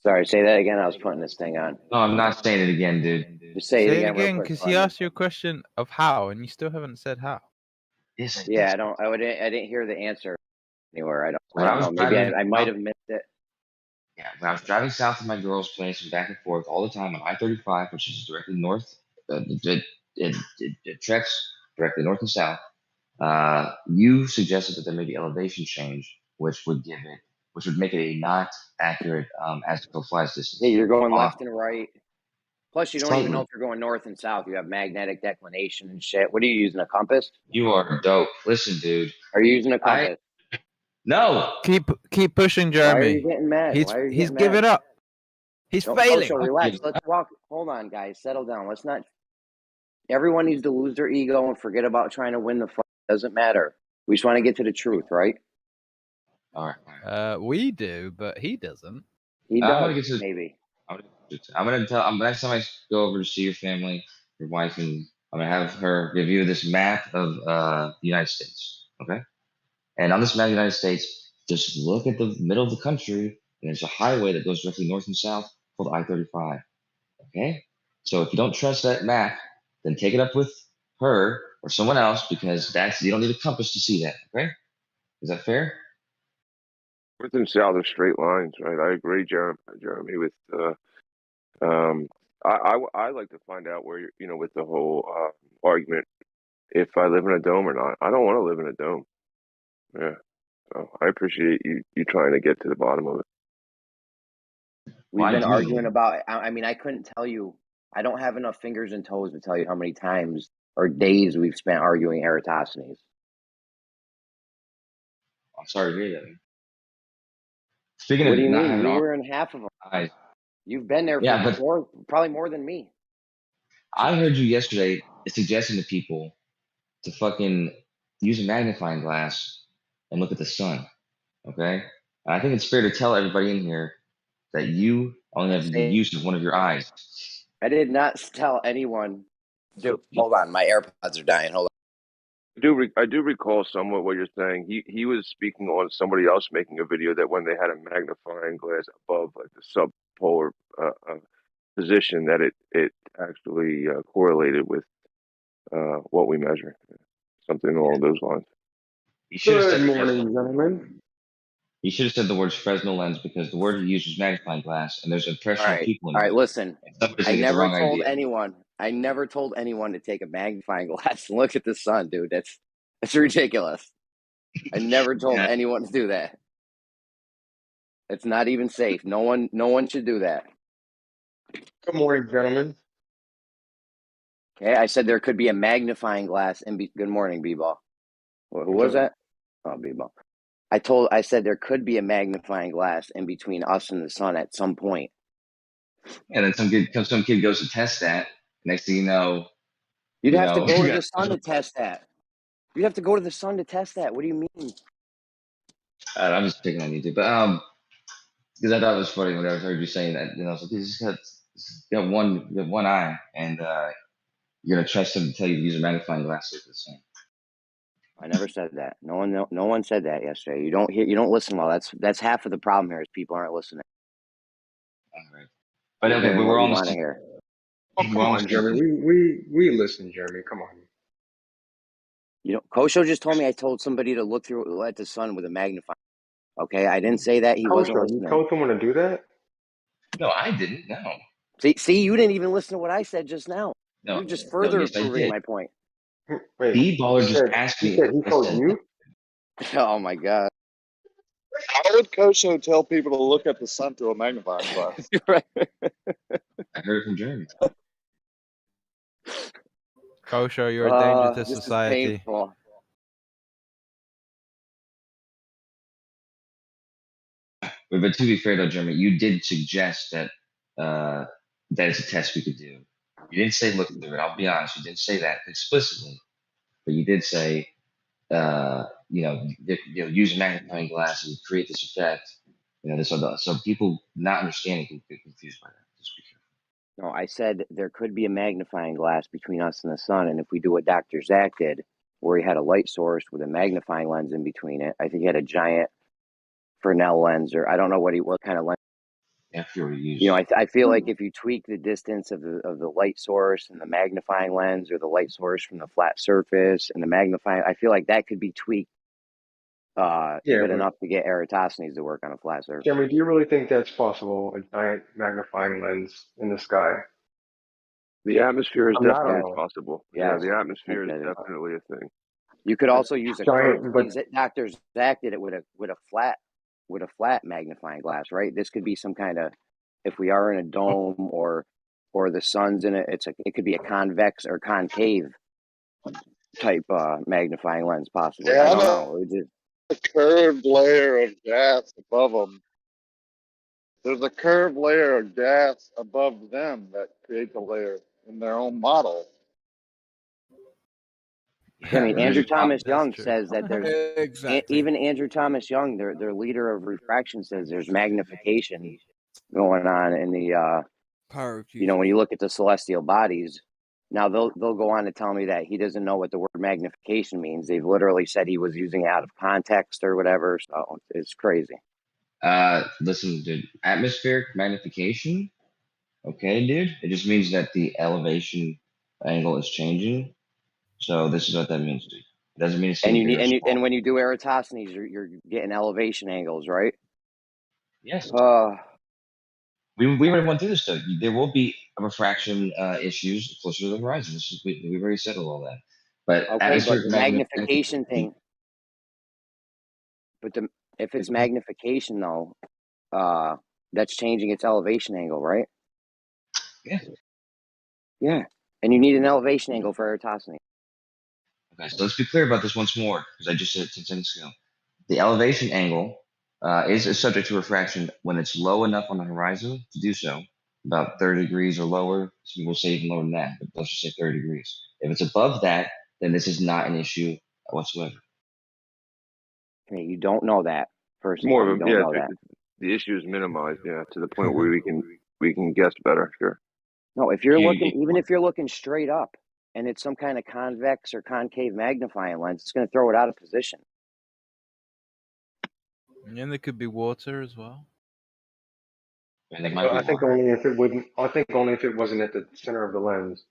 I: Sorry, say that again. I was putting this thing on.
A: No, I'm not saying it again, dude.
I: Just say it again, real quick.
M: Because he asked you a question of how, and you still haven't said how.
A: Yes,
I: yeah, I didn't hear the answer anywhere. I
A: When I
I: don't
A: was
I: know. Maybe
A: driving
I: I might have missed it.
A: Yeah, when I was driving south to my girl's place and back and forth all the time on I-35, which is directly north, it treks directly north and south. You suggested that there may be elevation change, which would make it a not accurate astral flies distance.
I: Yeah, you're going left and right. Plus, you don't even know
A: Slightly.
I: if you're going north and south. You have magnetic declination and shit. What are you using, a compass?
A: You are dope. Listen, dude.
I: Are you using a compass?
A: No.
M: Keep pushing, Jeremy.
I: Why are you getting mad?
M: He's
I: Why are you
M: he's
I: getting
M: giving
I: mad?
M: up. He's failing.
I: Kosho, relax. Let's walk. Hold on, guys. Settle down. Let's not. Everyone needs to lose their ego and forget about trying to win the fight. Doesn't matter. We just want to get to the truth, right?
A: All
M: right. We do, but he doesn't.
I: He does.
A: I'm gonna get to
I: maybe.
A: I'm gonna tell. Next time I go over to see your family, your wife, and I'm gonna have her give you this map of the United States. Okay. And on this map of the United States, just look at the middle of the country, and there's a highway that goes directly north and south called I-35. Okay. So if you don't trust that map, then take it up with her or someone else because you don't need a compass to see that. Okay. Is that fair?
Q: North and south are straight lines, right? I agree, Jeremy. With I like to find out where with the whole argument, if I live in a dome or not. I don't want to live in a dome. Yeah, so I appreciate you trying to get to the bottom of it.
I: We've been arguing about. I mean, I couldn't tell you. I don't have enough fingers and toes to tell you how many times or days we've spent arguing Eratosthenes.
A: I'm sorry to hear that. Speaking
I: what
A: of
I: do you
A: not
I: mean?
A: having
I: You were in half of them. You've been there for probably more than me.
A: I heard you yesterday suggesting to people to fucking use a magnifying glass and look at the sun. Okay? And I think it's fair to tell everybody in here that you only have the use of one of your eyes.
I: I did not tell anyone. Dude, hold on. My AirPods are dying. Hold on.
Q: I do recall somewhat what you're saying. He was speaking on somebody else making a video that when they had a magnifying glass above like the subpolar position, that it actually correlated with what we measure, something along those lines.
R: Good morning, gentlemen.
A: You should have said the words Fresnel lens because the word he used was magnifying glass, and there's impressionable people in
I: All
A: there.
I: right, listen. I never told
A: idea.
I: anyone. I never told anyone to take a magnifying glass and look at the sun, dude. That's ridiculous. I never told anyone to do that. It's not even safe. No one should do that.
R: Good morning, gentlemen.
I: Okay, I said there could be a magnifying glass and good morning, B-ball. Who was that? Oh, B-ball. I said there could be a magnifying glass in between us and the sun at some point.
A: And then some kid goes to test that. Next thing you know,
I: you'd have to go to the sun to test that. You'd have to go to the sun to test that. What do you mean?
A: I'm just picking on you, dude. But because I thought it was funny when I heard you saying that. So he's got one eye, and you're gonna trust him to tell you to use a magnifying glass to look at the sun.
I: I never said that. No one said that yesterday. You don't listen well. That's half of the problem here is people aren't listening.
A: All right. But okay, we're almost
I: here.
R: Oh, come on, Jeremy. We listen, Jeremy. Come on.
I: Kosho just told me I told somebody to look through at the sun with a magnifying. Okay, I didn't say that. He wasn't listening.
R: You told someone to do that?
A: No, I didn't. No.
I: See, you didn't even listen to what I said just now. You're just further
A: yes, I
I: proving
A: did.
I: my point.
R: Wait,
A: The baller
R: you
A: just
R: said
A: asked
R: you
A: me.
R: said he
A: I
R: told
A: said,
R: you?
I: Oh my god.
G: How would Kosho tell people to look at the sun through a magnifying glass?
I: Right.
A: I heard it from Jeremy.
M: Kosho, you're a danger to
I: This is
M: society.
I: painful.
A: But to be fair though, Jeremy, you did suggest that that it's a test we could do. You didn't say look through it. I'll be honest, you didn't say that explicitly, but you did say use a magnifying glass and create this effect. So people not understanding can get confused by that. Just be careful.
I: No, I said there could be a magnifying glass between us and the sun, and if we do what Dr. Zach did, where he had a light source with a magnifying lens in between it, I think he had a giant Fresnel lens, or I don't know what kind of lens.
A: Yeah, Fury used.
I: You know, I feel like if you tweak the distance of the light source and the magnifying lens, or the light source from the flat surface and the magnifying, I feel like that could be tweaked good enough to get Eratosthenes to work on a flat surface.
R: Jeremy, do you really think that's possible? A giant magnifying lens in the sky?
Q: The atmosphere is
R: I'm not
Q: definitely
R: alone.
Q: possible.
I: Yeah,
Q: Yeah, the atmosphere is definitely a thing.
I: You could also use a
R: Giant,
I: curve.
R: but
I: Dr. Zach did it with a flat magnifying glass, right? This could be some kind of, if we are in a dome or the sun's in it, it could be a convex or concave type magnifying lens, possibly.
G: Yeah,
I: I don't know.
G: a curved layer of gas above them. There's a curved layer of gas above them that creates a layer in their own model.
I: I mean, Andrew Thomas
M: That's
I: Young
M: true.
I: says that there's
H: Exactly.
I: even Andrew Thomas Young, their leader of refraction, says there's magnification going on in the when you look at the celestial bodies. Now they'll go on to tell me that he doesn't know what the word magnification means. They've literally said he was using it out of context or whatever. So it's crazy.
A: Listen, dude, atmospheric magnification. Okay, dude. It just means that the elevation angle is changing. So this is what that means, dude. It doesn't mean it's
I: And
A: getting bigger or
I: and when you do Eratosthenes, you're getting elevation angles, right?
A: Yes. We already went through this though. There will be refraction issues closer to the horizon. We've already settled all that. But
I: okay,
A: atmospheric
I: but the magnification thing. But if it's magnification though, that's changing its elevation angle, right?
A: Yeah.
I: Yeah, and you need an elevation angle for Eratosthenes.
A: Okay, so let's be clear about this once more, because I just said it 10 seconds ago. The elevation angle is subject to refraction when it's low enough on the horizon to do so, about 30 degrees or lower. Some people say even lower than that, but let's just say 30 degrees. If it's above that, then this is not an issue whatsoever.
I: Okay, you don't know that. First of
Q: More
I: all,
Q: of
I: you
Q: a,
I: don't
Q: yeah,
I: know that.
Q: the issue is minimized, yeah, to the point where we can guess better, sure.
I: No, if you're even if you're looking straight up and it's some kind of convex or concave magnifying lens, it's going to throw it out of position.
M: And there could be water as well.
A: And there might be
R: I think
A: water.
R: only if it wouldn't. I think only if it wasn't at the center of the lens.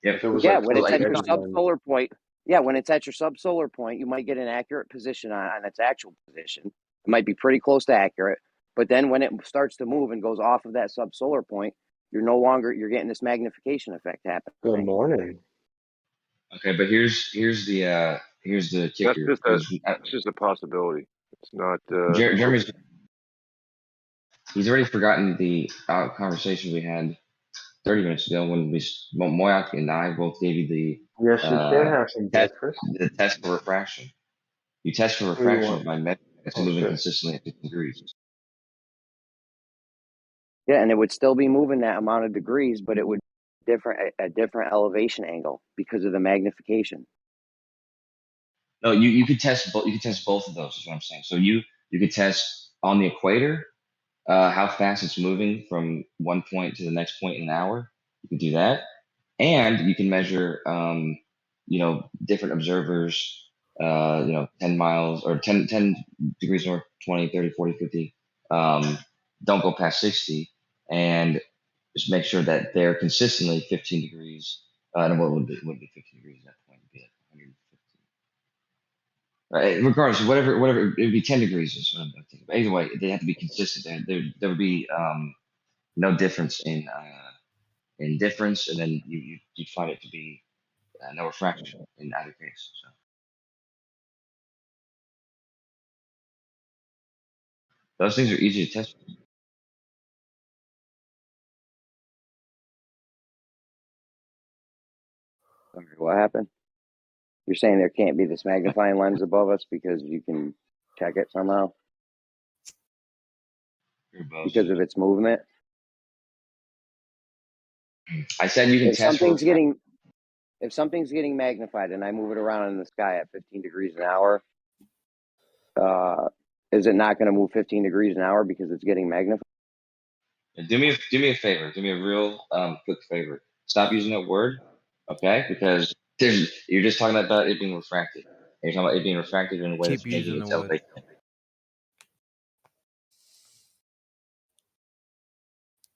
A: Yep.
R: If it was
I: Yeah,
R: like
I: when
R: towards
I: it's at
R: the
I: your
R: edge of the lens.
I: subsolar point. Yeah, when it's at your subsolar point, you might get an accurate position on its actual position. It might be pretty close to accurate, but then when it starts to move and goes off of that subsolar point, you're getting this magnification effect happening.
R: Good morning.
A: Okay, but here's the kicker.
Q: That's just a possibility. It's not.
A: Jeremy's he's already forgotten the conversation we had 30 minutes ago when Moyak and I both gave you the
R: Yes, you can have some breakfast.
A: the test for refraction. You test for
R: What do you
A: refraction
R: want?
A: by measuring it's
R: Oh,
A: moving
R: shit.
A: consistently at 50 degrees.
I: Yeah, and it would still be moving that amount of degrees, but it would a different elevation angle because of the magnification.
A: No, you could test both. You could test both of those. Is what I'm saying. So you could test on the equator how fast it's moving from one point to the next point in an hour. You can do that, and you can measure different observers. 10 miles or 10 degrees north, 20, 30, 40, 50. Don't go past 60, and just make sure that they're consistently 15 degrees. And what would be 15 degrees at that point? It'd be like 150. Regardless, whatever, it would be 10 degrees is what I'm thinking. But either way, they have to be consistent. There would be no difference in difference, and then you'd find it to be no refraction in either case. So those things are easy to test.
I: Sorry, what happened? You're saying there can't be this magnifying lens above us because you can check it somehow because of its movement.
A: I said you can
I: If
A: test for refraction.
I: if something's getting magnified and I move it around in the sky at 15 degrees an hour, is it not going to move 15 degrees an hour because it's getting magnified?
A: Do me a favor. Do me a real quick favor. Stop using that word, okay? Because you're just talking about it being refracted. And you're talking about it being refracted in a way that's
M: Keep
A: making
M: using the
A: its
M: word.
A: elevation.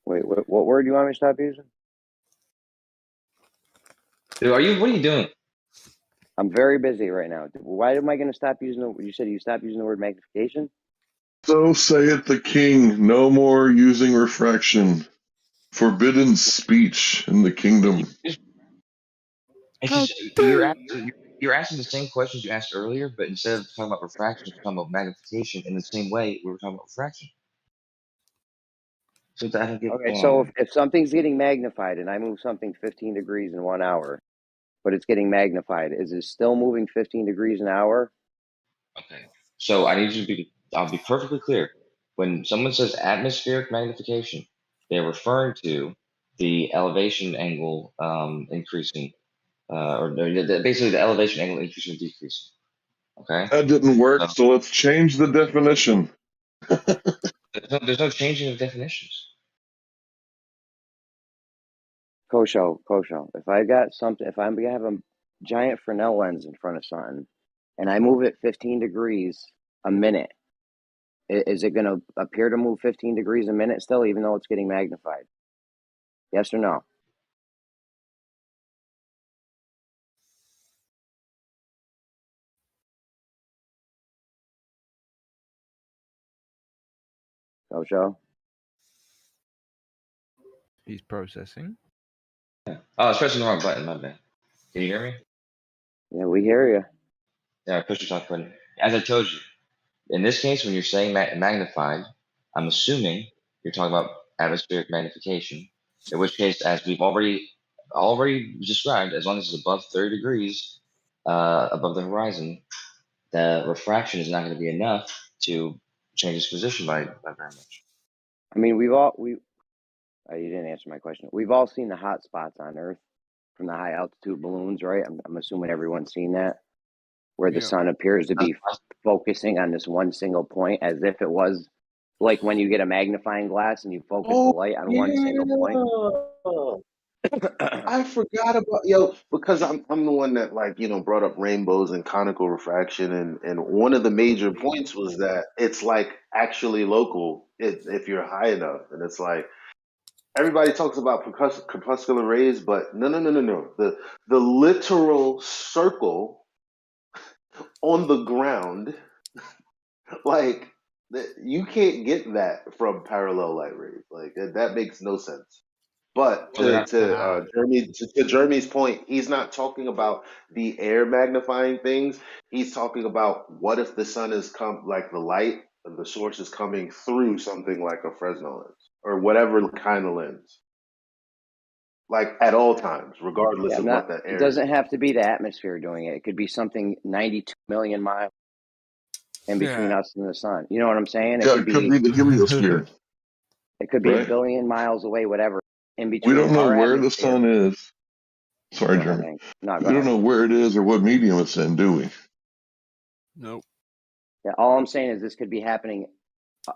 I: Wait, what word do you want me to stop using?
A: Dude, what are you doing?
I: I'm very busy right now. Why am I going to stop using you said you stopped using the word magnification?
S: So saith the king, no more using refraction. Forbidden speech in the kingdom.
A: It's just you're asking the same questions you asked earlier, but instead of talking about refraction, you're talking about magnification in the same way we were talking about refraction. So I don't get what's
I: Okay,
A: going
I: so
A: on.
I: if something's getting magnified and I move something 15 degrees in 1 hour, but it's getting magnified, is it still moving 15 degrees an hour?
A: Okay. So I need you to I'll be perfectly clear. When someone says atmospheric magnification, they're referring to the elevation angle increasing, basically the elevation angle increasing or decreasing. Okay.
S: That didn't work, so let's change the definition.
A: There's no changing of definitions.
I: Kosho, if I got something, if I'm going to have a giant Fresnel lens in front of something and I move it 15 degrees a minute, is it going to appear to move 15 degrees a minute still, even though it's getting magnified? Yes or no? Kosho?
M: He's processing.
A: Oh, I was pressing the wrong button. My bad. Can you hear me?
I: Yeah, we hear you.
A: Yeah, I pushed the talk button. As I told you, in this case, when you're saying magnified, I'm assuming you're talking about atmospheric magnification. In which case, as we've already described, as long as it's above 30 degrees above the horizon, the refraction is not going to be enough to change its position by very much.
I: I mean, you didn't answer my question. We've all seen the hot spots on Earth from the high altitude balloons, right? I'm assuming everyone's seen that, where the sun appears to be focusing on this one single point, as if it was like when you get a magnifying glass and you focus the light on one single point.
C: I forgot about because I'm the one that brought up rainbows and conical refraction, and one of the major points was that it's like actually local if you're high enough, and it's like everybody talks about crepuscular rays, but no. The literal circle on the ground, like you can't get that from parallel light rays. Like that makes no sense. But to Jeremy's point, he's not talking about the air magnifying things. He's talking about what if the sun is like the light of the source is coming through something like a Fresnel lens or whatever kind of lens, like at all times, regardless of what that
I: It
C: air is.
I: doesn't have to be the atmosphere doing it. It could be something 92 million miles in between us and the sun. You know what I'm saying?
S: Yeah, it could be the heliosphere.
I: It could be
S: right?
I: a billion miles away, whatever, in
S: We
I: between
S: don't know
I: our
S: where the
I: atmosphere.
S: sun is. Sorry,
I: Go ahead,
S: Jeremy.
I: Hank. No,
S: We
I: go
S: don't
I: ahead.
S: know where it is or what medium it's in, do we?
M: Nope.
I: Yeah, all I'm saying is this could be happening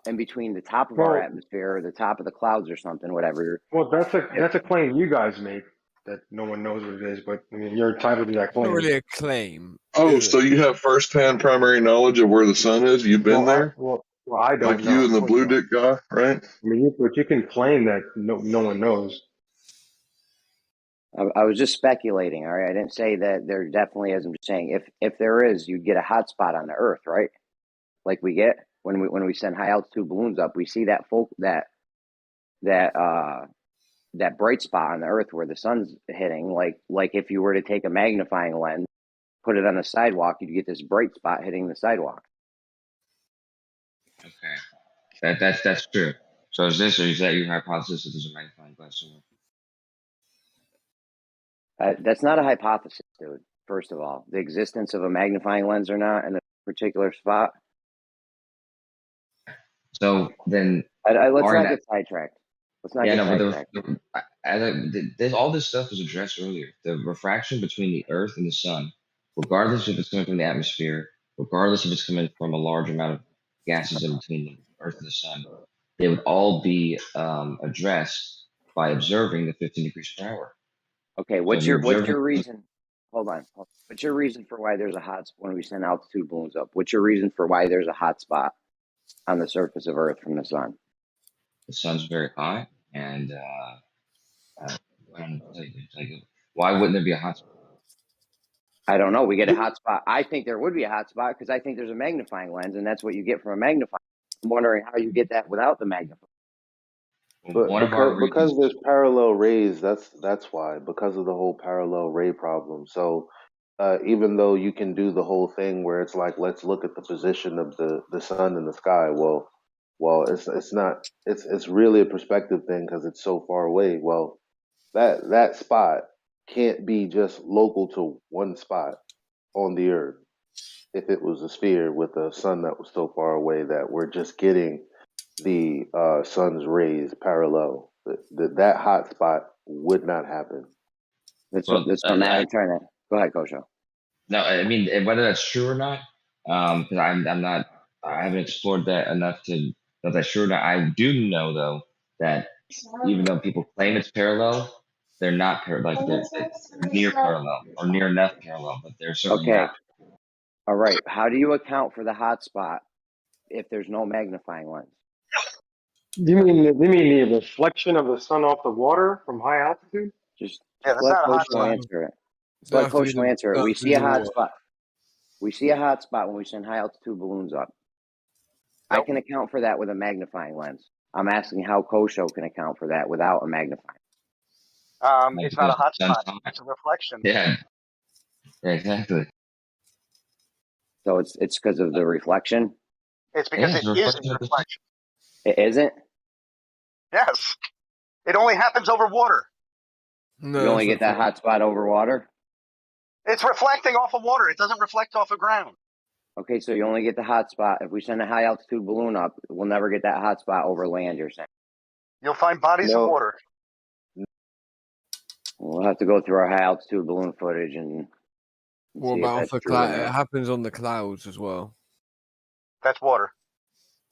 I: in between the top of our atmosphere or the top of the clouds or something, whatever.
R: Well, that's a claim you guys make that no one knows what it is, but I mean you're entitled to that claim.
T: Not really a claim.
S: Oh, so you have first-hand primary knowledge of where the sun is? You've been there?
R: I don't
S: Like
R: know.
S: you and the blue dick guy, right?
R: I mean, but you can claim that no one knows.
I: I was just speculating. All right, I didn't say that there definitely is. I'm just saying if there is, you'd get a hot spot on the Earth, right? Like we get when we send high altitude balloons up, we see that that that bright spot on the Earth where the sun's hitting. Like if you were to take a magnifying lens, put it on the sidewalk, you'd get this bright spot hitting the sidewalk.
A: Okay, that's true. So is that your hypothesis that there's a magnifying glass somewhere?
I: That's not a hypothesis, dude. First of all, the existence of a magnifying lens or not in a particular spot.
A: So then,
I: let's not get sidetracked. Let's not get sidetracked.
A: All this stuff was addressed earlier. The refraction between the Earth and the Sun, regardless if it's coming from the atmosphere, regardless if it's coming from a large amount of gases in between the Earth and the Sun, they would all be addressed by observing the 15 degrees per hour.
I: Okay, what's your reason? Hold on. What's your reason for why there's a hot spot when we send altitude balloons up? What's your reason for why there's a hot spot on the surface of Earth from the sun?
A: The sun's very hot, and why wouldn't there be a hot spot?
I: I don't know. We get a hot spot. I think there would be a hot spot because I think there's a magnifying lens, and that's what you get from a magnifying. I'm wondering how you get that without the magnifying.
C: But because there's parallel rays, that's why, because of the whole parallel ray problem. So even though you can do the whole thing where it's like, let's look at the position of the sun in the sky, well it's really a perspective thing because it's so far away. Well, that spot can't be just local to one spot on the Earth. If it was a sphere with a sun that was so far away that we're just getting the sun's rays parallel, that hot spot would not happen.
I: That's what I'm trying to. Go ahead, Kosho.
A: No, I mean whether that's true or not, because I haven't explored that enough to know if that's true or not. I do know though that even though people claim it's parallel, they're not they're near parallel or near enough parallel, but they're certainly not.
I: All right. How do you account for the hot spot if there's no magnifying lens?
R: Do you mean the reflection of the sun off the water from high altitude?
I: Just
L: that's
I: let
L: not a hot
I: Coach
L: spot.
I: answer it. Let Coach answer it. We see a hot spot. We see a hot spot when we send high altitude balloons up. I can account for that with a magnifying lens. I'm asking how Kosho can account for that without a magnifying.
L: It's not a hot spot. It's a reflection.
A: Yeah, exactly.
I: So it's because of the reflection?
L: It's because it isn't a reflection.
I: It isn't?
L: Yes. It only happens over water.
I: No, you only get that hot spot over water?
L: It's reflecting off of water. It doesn't reflect off of ground.
I: Okay, so you only get the hot spot. If we send a high altitude balloon up, we'll never get that hot spot over land, you're saying?
L: You'll find bodies of water.
I: We'll have to go through our high altitude balloon footage and
H: what about for cloud? It happens on the clouds as well.
L: That's water.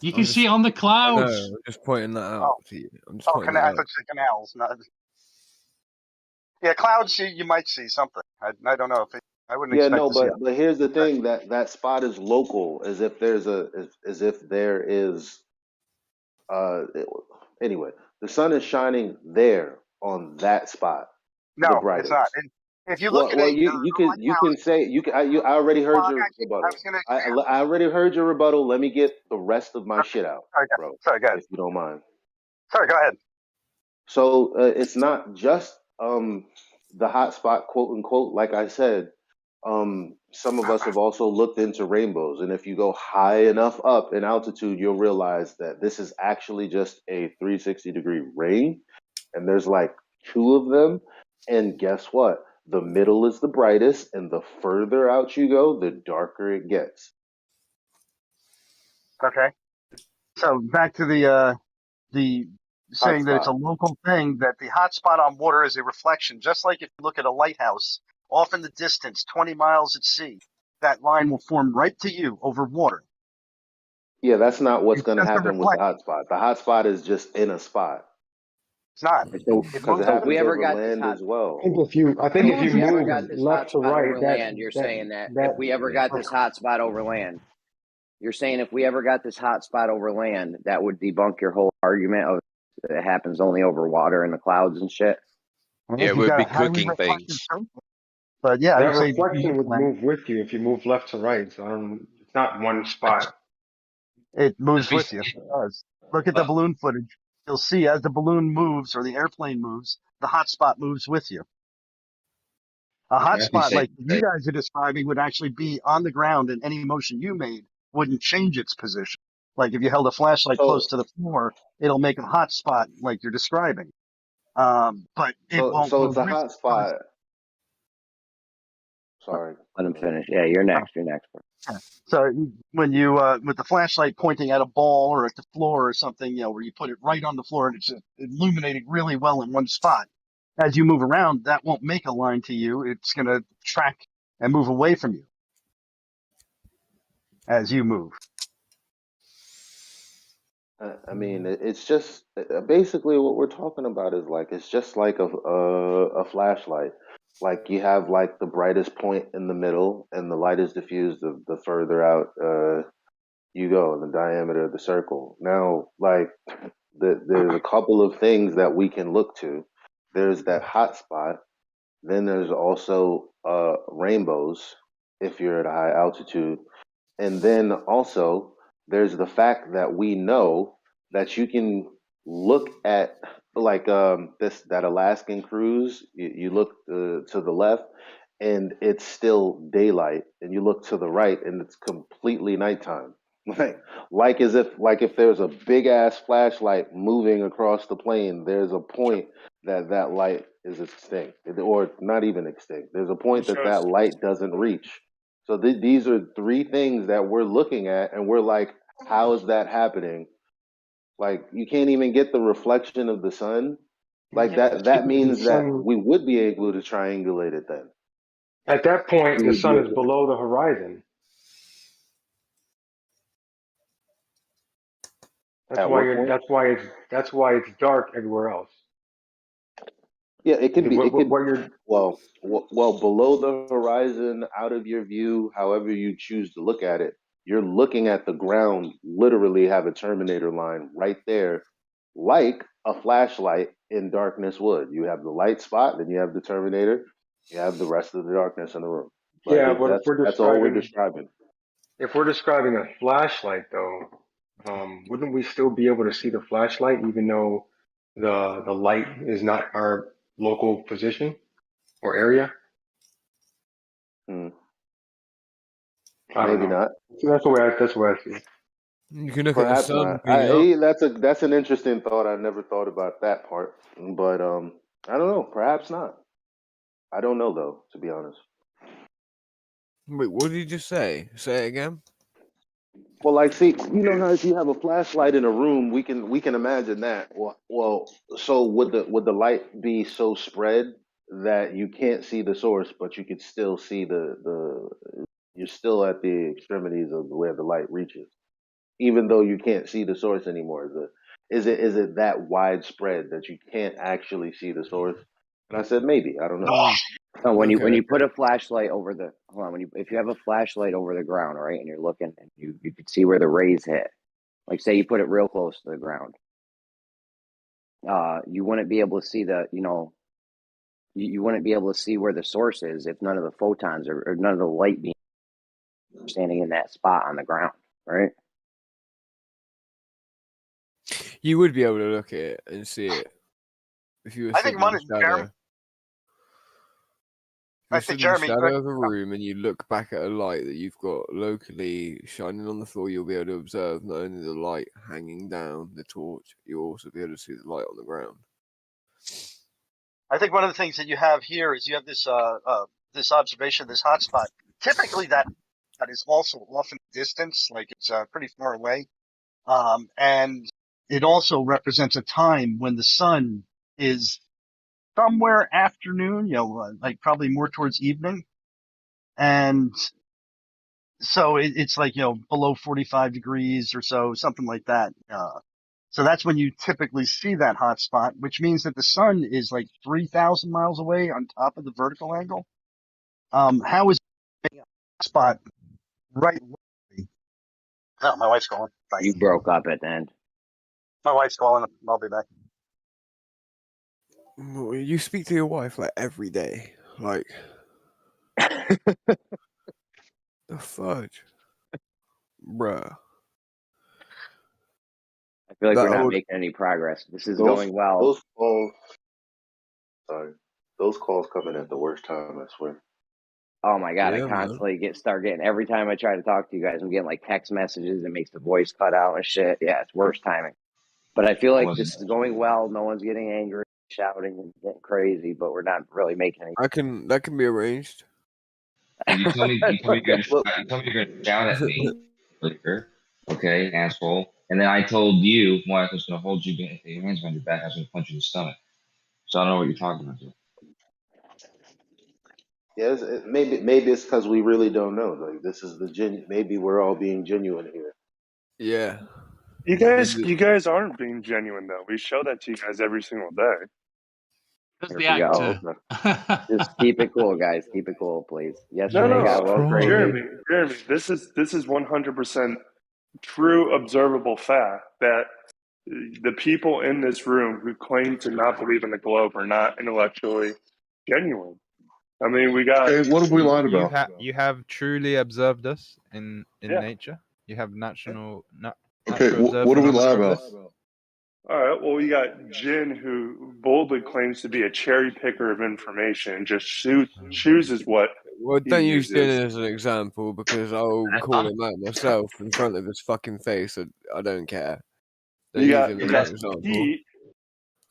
T: You can see it on the clouds.
H: No, I'm just pointing that out to you. I'm just pointing
L: I thought you said canals. Not... Yeah, clouds. You might see something. I don't know if I wouldn't.
C: Yeah,
L: expect
C: no,
L: to see
C: but here's the thing: that spot is local, as if there is. Anyway, the sun is shining there on that spot.
L: No, it's not. If you look at
C: you can say I already heard your rebuttal. I already heard your rebuttal. Let me get the rest of my shit out, bro.
L: Sorry, go ahead.
C: If you don't mind.
L: Sorry, go ahead.
C: So it's not just the hot spot, quote unquote. Like I said, some of us have also looked into rainbows, and if you go high enough up in altitude, you'll realize that this is actually just a 360-degree ring, and there's like 2 of them. And guess what? The middle is the brightest, and the further out you go, the darker it gets.
L: Okay. So back to the saying that it's a local thing, that the hot spot on water is a reflection. Just like if you look at a lighthouse off in the distance, 20 miles at sea, that line will form right to you over water.
C: Yeah, that's not what's going to happen with the hot spot. The hot spot is just in a spot.
L: It's not.
C: Because it happens over land as well.
R: I think if you move left to right,
I: you're saying that if we ever got this hot spot over land, you're saying if we ever got this hot spot over land, that would debunk your whole argument of it happens only over water and the clouds and shit.
F: Yeah, we'd be cooking things.
L: But yeah,
R: that reflection would move with you if you move left to right. So it's not one spot.
L: It moves with you. It does. Look at the balloon footage. you'll see as the balloon moves or the airplane moves, the hotspot moves with you. A hotspot like you guys are describing would actually be on the ground, and any motion you made wouldn't change its position. Like if you held a flashlight close to the floor, it'll make a hotspot like you're describing. But it won't
C: So
L: move
C: it's a
L: with
C: hot spot. Sorry.
I: Let him finish. Yeah, you're next. You're next.
L: So when you with the flashlight pointing at a ball or at the floor or something, where you put it right on the floor and it's illuminating really well in one spot. As you move around, that won't make a line to you. It's going to track and move away from you as you move.
C: I mean, it's just basically what we're talking about is like it's just like a flashlight. Like you have like the brightest point in the middle, and the light is diffused the further out you go in the diameter of the circle. Now, like there's a couple of things that we can look to. There's that hot spot. Then there's also rainbows if you're at a high altitude. And then also there's the fact that we know that you can look at like that Alaskan cruise. You look to the left and it's still daylight, and you look to the right and it's completely nighttime. Like as if there's a big ass flashlight moving across the plane, there's a point that light is extinct, or not even extinct. There's a point that light doesn't reach. So these are three things that we're looking at, and we're like, how is that happening? Like you can't even get the reflection of the sun. Like that means that we would be able to triangulate it then.
R: At that point, the sun is below the horizon. That's why it's dark everywhere else.
C: Yeah, it could be. Well, below the horizon, out of your view, however you choose to look at it, you're looking at the ground. Literally, have a Terminator line right there, like a flashlight in darkness would. You have the light spot, then you have the Terminator, you have the rest of the darkness in the room.
R: Yeah, but
C: that's all we're describing.
R: If we're describing a flashlight, though, wouldn't we still be able to see the flashlight even though the light is not our local position or area?
C: Maybe
R: not. That's the way I see it.
H: You can look
C: Perhaps
H: at the
C: not.
H: sun.
C: That's an interesting thought. I never thought about that part, but I don't know. Perhaps not. I don't know though, to be honest.
H: Wait, what did you just say? Say it again.
C: Well, like, see, you know how if you have a flashlight in a room, we can imagine that. Well, so would the light be so spread that you can't see the source, but you could still see you're still at the extremities of where the light reaches, even though you can't see the source anymore. Is it that widespread that you can't actually see the source? And I said maybe. I don't know.
I: No, when you put a flashlight over the if you have a flashlight over the ground, right, and you're looking and you can see where the rays hit. Like say you put it real close to the ground. You wouldn't be able to see you wouldn't be able to see where the source is if none of the photons or none of the light beams are standing in that spot on the ground, right?
H: You would be able to look at it and see it if you were stood in the shadow. If you're stood in the shadow of a room and you look back at a light that you've got locally shining on the floor, you'll be able to observe not only the light hanging down the torch, you'll also be able to see the light on the ground.
L: I think one of the things that you have here is you have this this observation, this hotspot. Typically, that is also off in the distance, like it's pretty far away, and it also represents a time when the sun is somewhere afternoon, like probably more towards evening, and so it's like below 45 degrees or so, something like that. So that's when you typically see that hot spot, which means that the sun is like 3,000 miles away on top of the vertical angle. How is a hot spot right? Oh, my wife's calling. Bye.
I: You broke up at the end.
L: My wife's calling. I'll be back.
H: You speak to your wife like every day, like the fudge, bruh.
I: I feel like
G: That
I: we're not
G: old-
I: making any progress. This is
C: Those
I: going well.
C: those calls, sorry, those calls come in at the worst time. I swear.
I: Oh my god,
G: Yeah,
I: I
G: man.
I: constantly start getting, every time I try to talk to you guys, I'm getting like text messages. It makes the voice cut out and shit. Yeah, it's worst timing. But I feel like this is going well. No one's getting angry, shouting, and getting crazy, but we're not really making any.
G: That can be arranged.
A: You told me you're gonna shout at me, liquor. Okay, asshole. And then I told you why I was gonna hold you your hands behind your back. I was gonna punch you in the stomach. So I don't know what you're talking about. Dude.
C: Yes, maybe it's because we really don't know. Like this is maybe we're all being genuine here.
G: Yeah.
E: You guys aren't being genuine though. We show that to you guys every single day.
T: That's
I: the actor. Just keep it cool, guys. Keep it cool, please. Yesterday got a little crazy.
E: Jeremy, this is 100% true observable fact that the people in this room who claim to not believe in the globe are not intellectually genuine. I mean, we got.
S: Hey, what have we lied about?
M: You have truly observed us in nature. You have natural.
S: Okay, what do we lie about?
E: All right. Well, we got Jin, who boldly claims to be a cherry picker of information, and just chooses what.
G: Well,
E: he
G: don't use
E: uses.
G: Jin as an example because I'll call him out myself in front of his fucking face. I don't care. Don't use him as an example.
E: Pete.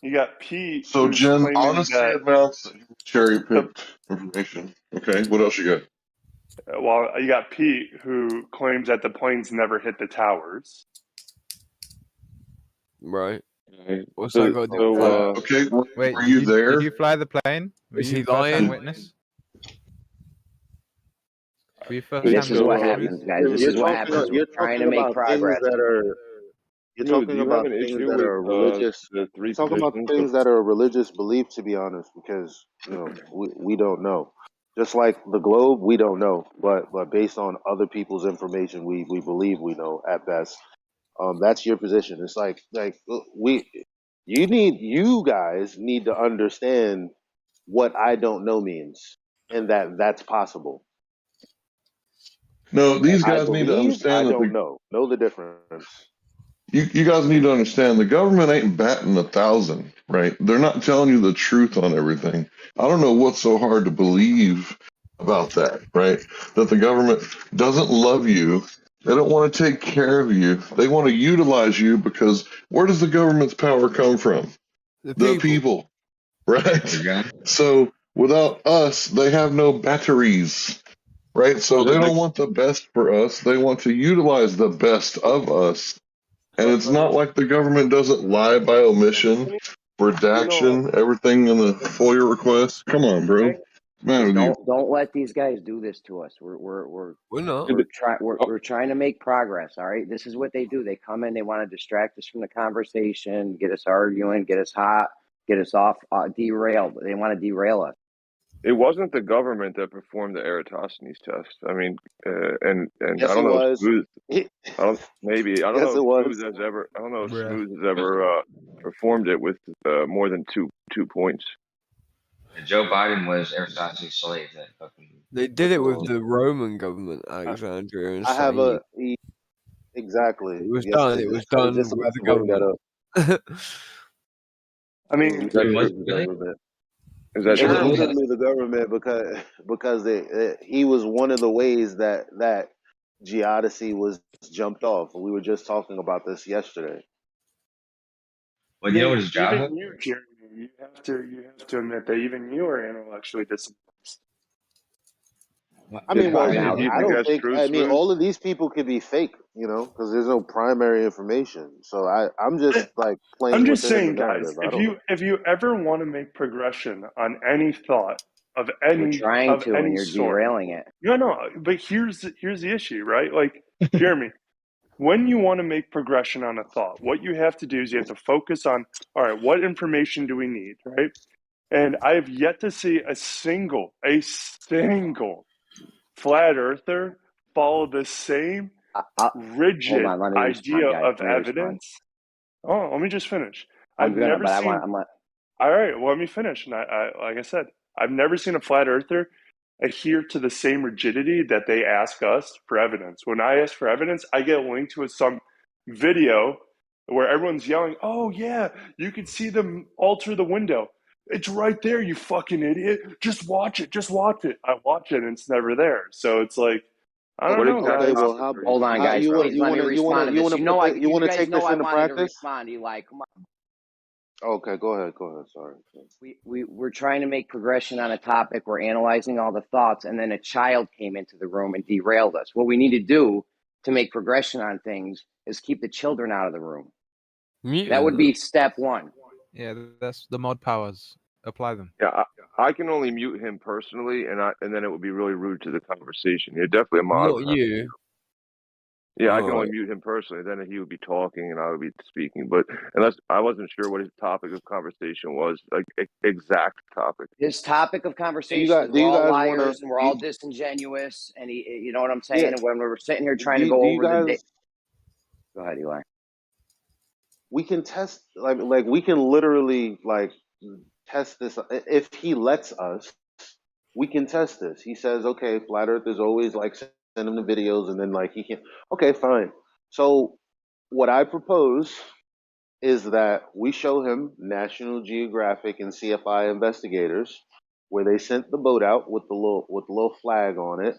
E: You got Pete.
S: So
E: who's
S: Jen
E: claiming
S: honestly
E: that
S: announced that he cherry picked information. Okay, what else you got?
E: Well, you got Pete, who claims that the planes never hit the towers.
G: Right. What's that got to do with
S: okay,
M: Wait,
S: were you there?
M: Did you fly the plane? Were
G: Is
M: you
G: he
M: first-hand
G: lying?
M: witness? Were you
I: This
M: first-hand
I: is what
M: witness?
I: happens, guys. This is what happens. We're trying to make progress.
C: You're
Q: Dude, do
C: talking
Q: you
C: about
Q: have an
C: things
Q: issue
C: that
Q: with
C: are religious.
Q: the three
C: You're talking about
Q: positions?
C: things that are a religious belief, to be honest, because we don't know. Just like the globe, we don't know, but based on other people's information, we believe we know at best. That's your position. It's like you guys need to understand what I don't know means, and that's possible.
S: No, these
C: I
S: guys need to
C: believe,
S: understand
C: I
S: that
C: don't know the difference.
S: you guys need to understand the government ain't batting 1,000, right? They're not telling you the truth on everything. I don't know what's so hard to believe about that, right? That the government doesn't love you. They don't want to take care of you. They want to utilize you because where does the government's power come from? The people, right? So without us, they have no batteries, right? So they don't want the best for us. They want to utilize the best of us. And it's not like the government doesn't lie by omission, redaction, everything in the FOIA request. Come on, bro. Man,
I: Don't let these guys do this to us. We're
G: not.
I: We're trying to make progress. All right. This is what they do. They come in. They want to distract us from the conversation, get us arguing, get us hot, get us off, derailed. They want to derail us.
Q: It wasn't the government that performed the Eratosthenes test. I mean, and
C: Yes,
Q: I don't
C: it
Q: know
C: was.
Q: if Smooth. I don't
C: Yes, it
Q: know
C: was.
Q: if Smooth has ever. I don't know if Smooth has ever performed it with more than two points.
A: Joe Biden was Aristotle's slave. That fucking.
G: They did it with the Roman government, Alexandria, and
C: I have
G: Said.
C: exactly.
G: It was
C: Yes,
G: done. It was done
C: just
G: by
C: about
G: the
C: to bring that
G: government.
C: up.
E: I mean,
Q: Is that
C: It was
Q: true?
C: literally the government because he was one of the ways that geodesy was jumped off. We were just talking about this yesterday.
A: Well, you know what his job
E: even
A: was?
E: you, Jeremy, you have to admit that even you are intellectually dishonest.
C: I mean, well,
E: Do you
C: I
E: think
C: don't
E: that's
C: think.
E: true,
C: I mean,
E: Smooth?
C: all of these people could be fake, because there's no primary information. So I'm just like playing
E: I'm just
C: within
E: saying,
C: the
E: guys,
C: narrative. I don't know.
E: if you ever want to make progression on any thought of any
I: We're trying to, and you're
E: sort,
I: derailing it.
E: no. But here's the issue, right? Like, Jeremy, when you want to make progression on a thought, what you have to do is you have to focus on, all right, what information do we need, right? And I have yet to see a single flat earther follow the same rigid
I: Hold on, let me
E: idea
I: respond, guys.
E: of
I: Let me respond.
E: evidence. Oh, let me just finish.
I: I'm
E: All right, well, let me finish. And I like I said, I've never seen a flat earther adhere to the same rigidity that they ask us for evidence. When I ask for evidence, I get linked to some video where everyone's yelling, "Oh yeah, you can see them alter the window. It's right there, you fucking idiot. Just watch it. Just watch it." I watch it and it's never there. So it's like, I don't know,
C: Okay,
E: guys.
C: well, how
I: Hold on, guys.
C: you want
I: Please let me respond to this. You know,
C: you want to
I: guys
C: take
I: know
C: this
I: I
C: into
I: wanted to
C: practice?
I: respond, Eli. Come on.
C: Okay, go ahead. Sorry.
I: We're trying to make progression on a topic. We're analyzing all the thoughts, and then a child came into the room and derailed us. What we need to do to make progression on things is keep the children out of the room. That would be step one.
M: Yeah, that's the mod powers. Apply them.
Q: Yeah, I can only mute him personally, and then it would be really rude to the conversation. Yeah, definitely a mod.
U: Not you.
Q: Yeah, I can only
U: Right.
Q: mute him personally. Then he would be talking and I would be speaking. But unless I wasn't sure what his topic of conversation was, like exact topic.
I: His topic of conversation is we're all liars and we're all disingenuous, and you know what I'm saying?
C: Yeah.
I: And when we're sitting here trying to
C: Do
I: go
C: you
I: over the
C: guys?
I: day. Go ahead, Eli.
C: We can test, like we can literally like test this if he lets us. We can test this. He says, "Okay, flat Earth is always like send him the videos," and then like he can. Okay, fine. So what I propose is that we show him National Geographic and CFI investigators where they sent the boat out with the little flag on it.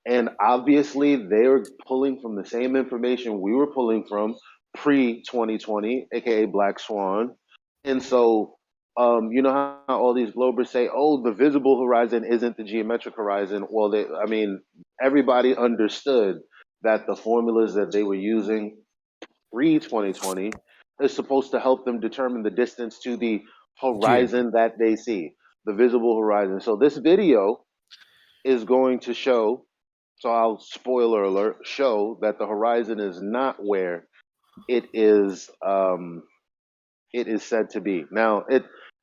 C: And obviously they're pulling from the same information we were pulling from pre-2020, aka Black Swan. And so you know how all these globers say, "Oh, the visible horizon isn't the geometric horizon." Well, everybody understood that the formulas that they were using pre-2020 is supposed to help them determine the distance to the horizon that they see, the visible horizon. So this video is going to show, so I'll spoiler alert, show that the horizon is not where it is said to be. Now,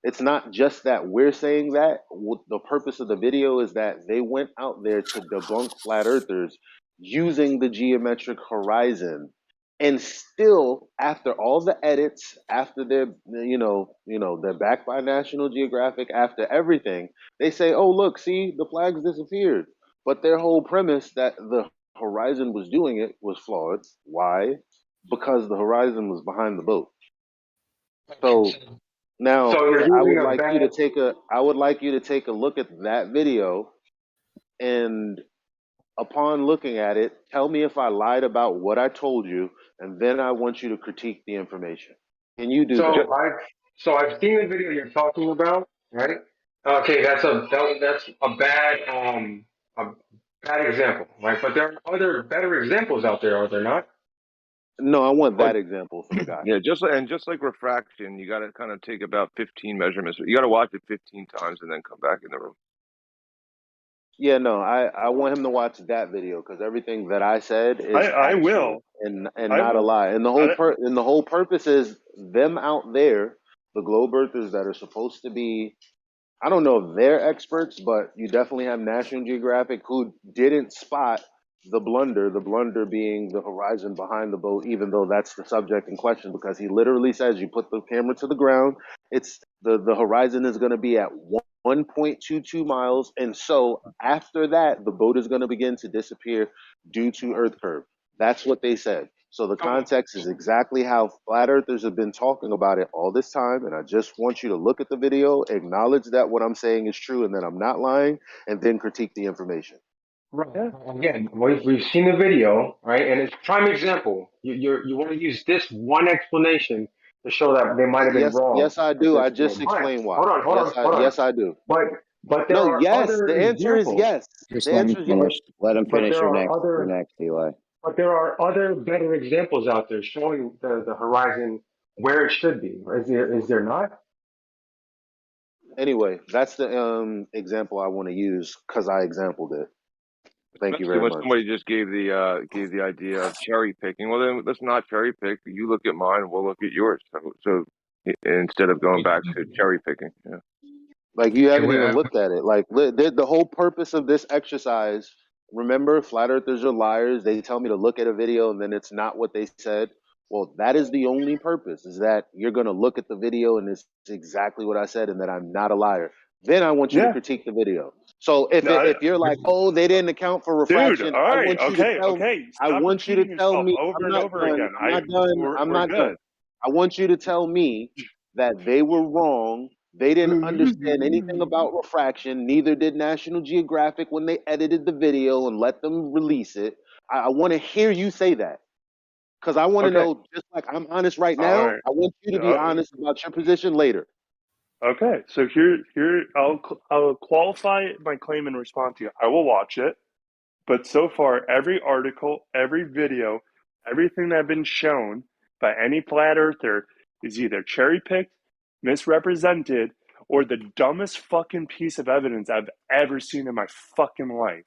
C: it's not just that we're saying that. The purpose of the video is that they went out there to debunk flat earthers using the geometric horizon. And still, after all the edits, after they're they're backed by National Geographic, after everything, they say, "Oh, look, see, the flags disappeared." But their whole premise that the horizon was doing it was flawed. Why? Because the horizon was behind the boat. So now I would like you to take a look at that video, and upon looking at it, tell me if I lied about what I told you, and then I want you to critique the information. Can you do that?
R: I've seen the video you're talking about, right? Okay, that's a bad example, right? But there are other better examples out there, are there not?
C: No, I want that example for the guy.
Q: Yeah, just like refraction, you got to kind of take about 15 measurements. You got to watch it 15 times and then come back in the room.
C: Yeah, no, I want him to watch that video because everything that I said is
E: I will
C: and not a lie. And the whole purpose is them out there, the globe earthers that are supposed to be, I don't know if they're experts, but you definitely have National Geographic who didn't spot the blunder being the horizon behind the boat, even though that's the subject in question, because he literally says you put the camera to the ground, it's the horizon is going to be at 1.22 miles, and so after that the boat is going to begin to disappear due to earth curve. That's what they said. So the context is exactly how flat earthers have been talking about it all this time, and I just want you to look at the video, acknowledge that what I'm saying is true and that I'm not lying, and then critique the information.
R: Right. Again, we've seen the video, right? And it's prime example. You want to use this one explanation to show that they might have been wrong.
C: Yes, I do. I just explained why.
R: Hold on.
C: Yes, I do.
R: But there are other
C: the answer
R: examples.
C: is yes.
I: Just
C: the
I: let him
C: answer is
I: finish.
C: yes.
I: Let him finish.
R: But there
I: You're next, Eli.
R: But there are other better examples out there showing the horizon where it should be. Is there not?
C: Anyway, that's the example I want to use because I exampled it. Thank you very
Q: when
C: much.
Q: somebody just gave the idea of cherry picking. Well, then let's not cherry pick. You look at mine, we'll look at yours. So instead of going back to cherry picking, yeah.
C: Like you haven't even looked at it. Like the whole purpose of this exercise. Remember, flat earthers are liars. They tell me to look at a video and then it's not what they said. Well, that is the only purpose, is that you're going to look at the video and it's exactly what I said and that I'm not a liar. Then I want you to critique the video. So if you're like, "Oh, they didn't account for refraction,"
E: dude, all right,
C: I want you to tell me.
E: Stop repeating yourself over and over again.
C: I'm not done. I want you to tell me that they were wrong. They didn't understand anything about refraction. Neither did National Geographic when they edited the video and let them release it. I want to hear you say that. Because I want to
E: Okay.
C: know, just like I'm honest right
E: All
C: now,
E: right.
C: I want you to be honest about your position later.
E: Okay. So here, I'll qualify my claim and respond to you. I will watch it, but so far, every article, every video, everything that's been shown by any flat earther is either cherry picked, misrepresented, or the dumbest fucking piece of evidence I've ever seen in my fucking life.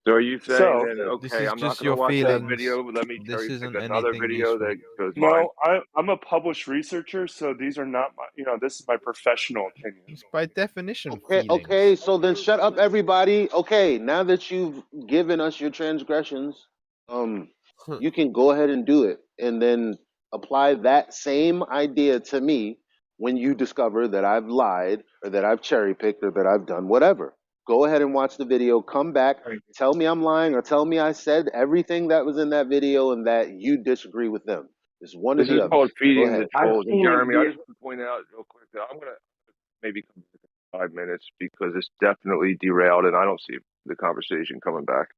Q: So are you saying
E: So
Q: then,
M: This
Q: okay,
M: is
Q: I'm not
M: just
Q: going to
M: your
Q: watch that
M: feelings.
Q: video, but let me
M: This
Q: cherry pick
M: isn't
Q: another
M: anything
Q: video
M: useful.
Q: that goes mine?
E: no, I'm a published researcher, so these are not my, this is my professional opinion.
M: It's by definition
C: Okay,
M: feelings.
C: okay, so then shut up, everybody. Okay, now that you've given us your transgressions, you can go ahead and do it, and then apply that same idea to me when you discover that I've lied or that I've cherry picked or that I've done whatever. Go ahead and watch the video. Come back, tell me I'm lying, or tell me I said everything that was in that video and that you disagree with them. It's one or
Q: This
C: the
Q: is
C: other.
Q: called
C: Go
Q: feeding
C: ahead.
Q: the trolls. And Jeremy, I just want to point out real quick that I'm going to maybe come back in 5 minutes because it's definitely derailed and I don't see the conversation coming back.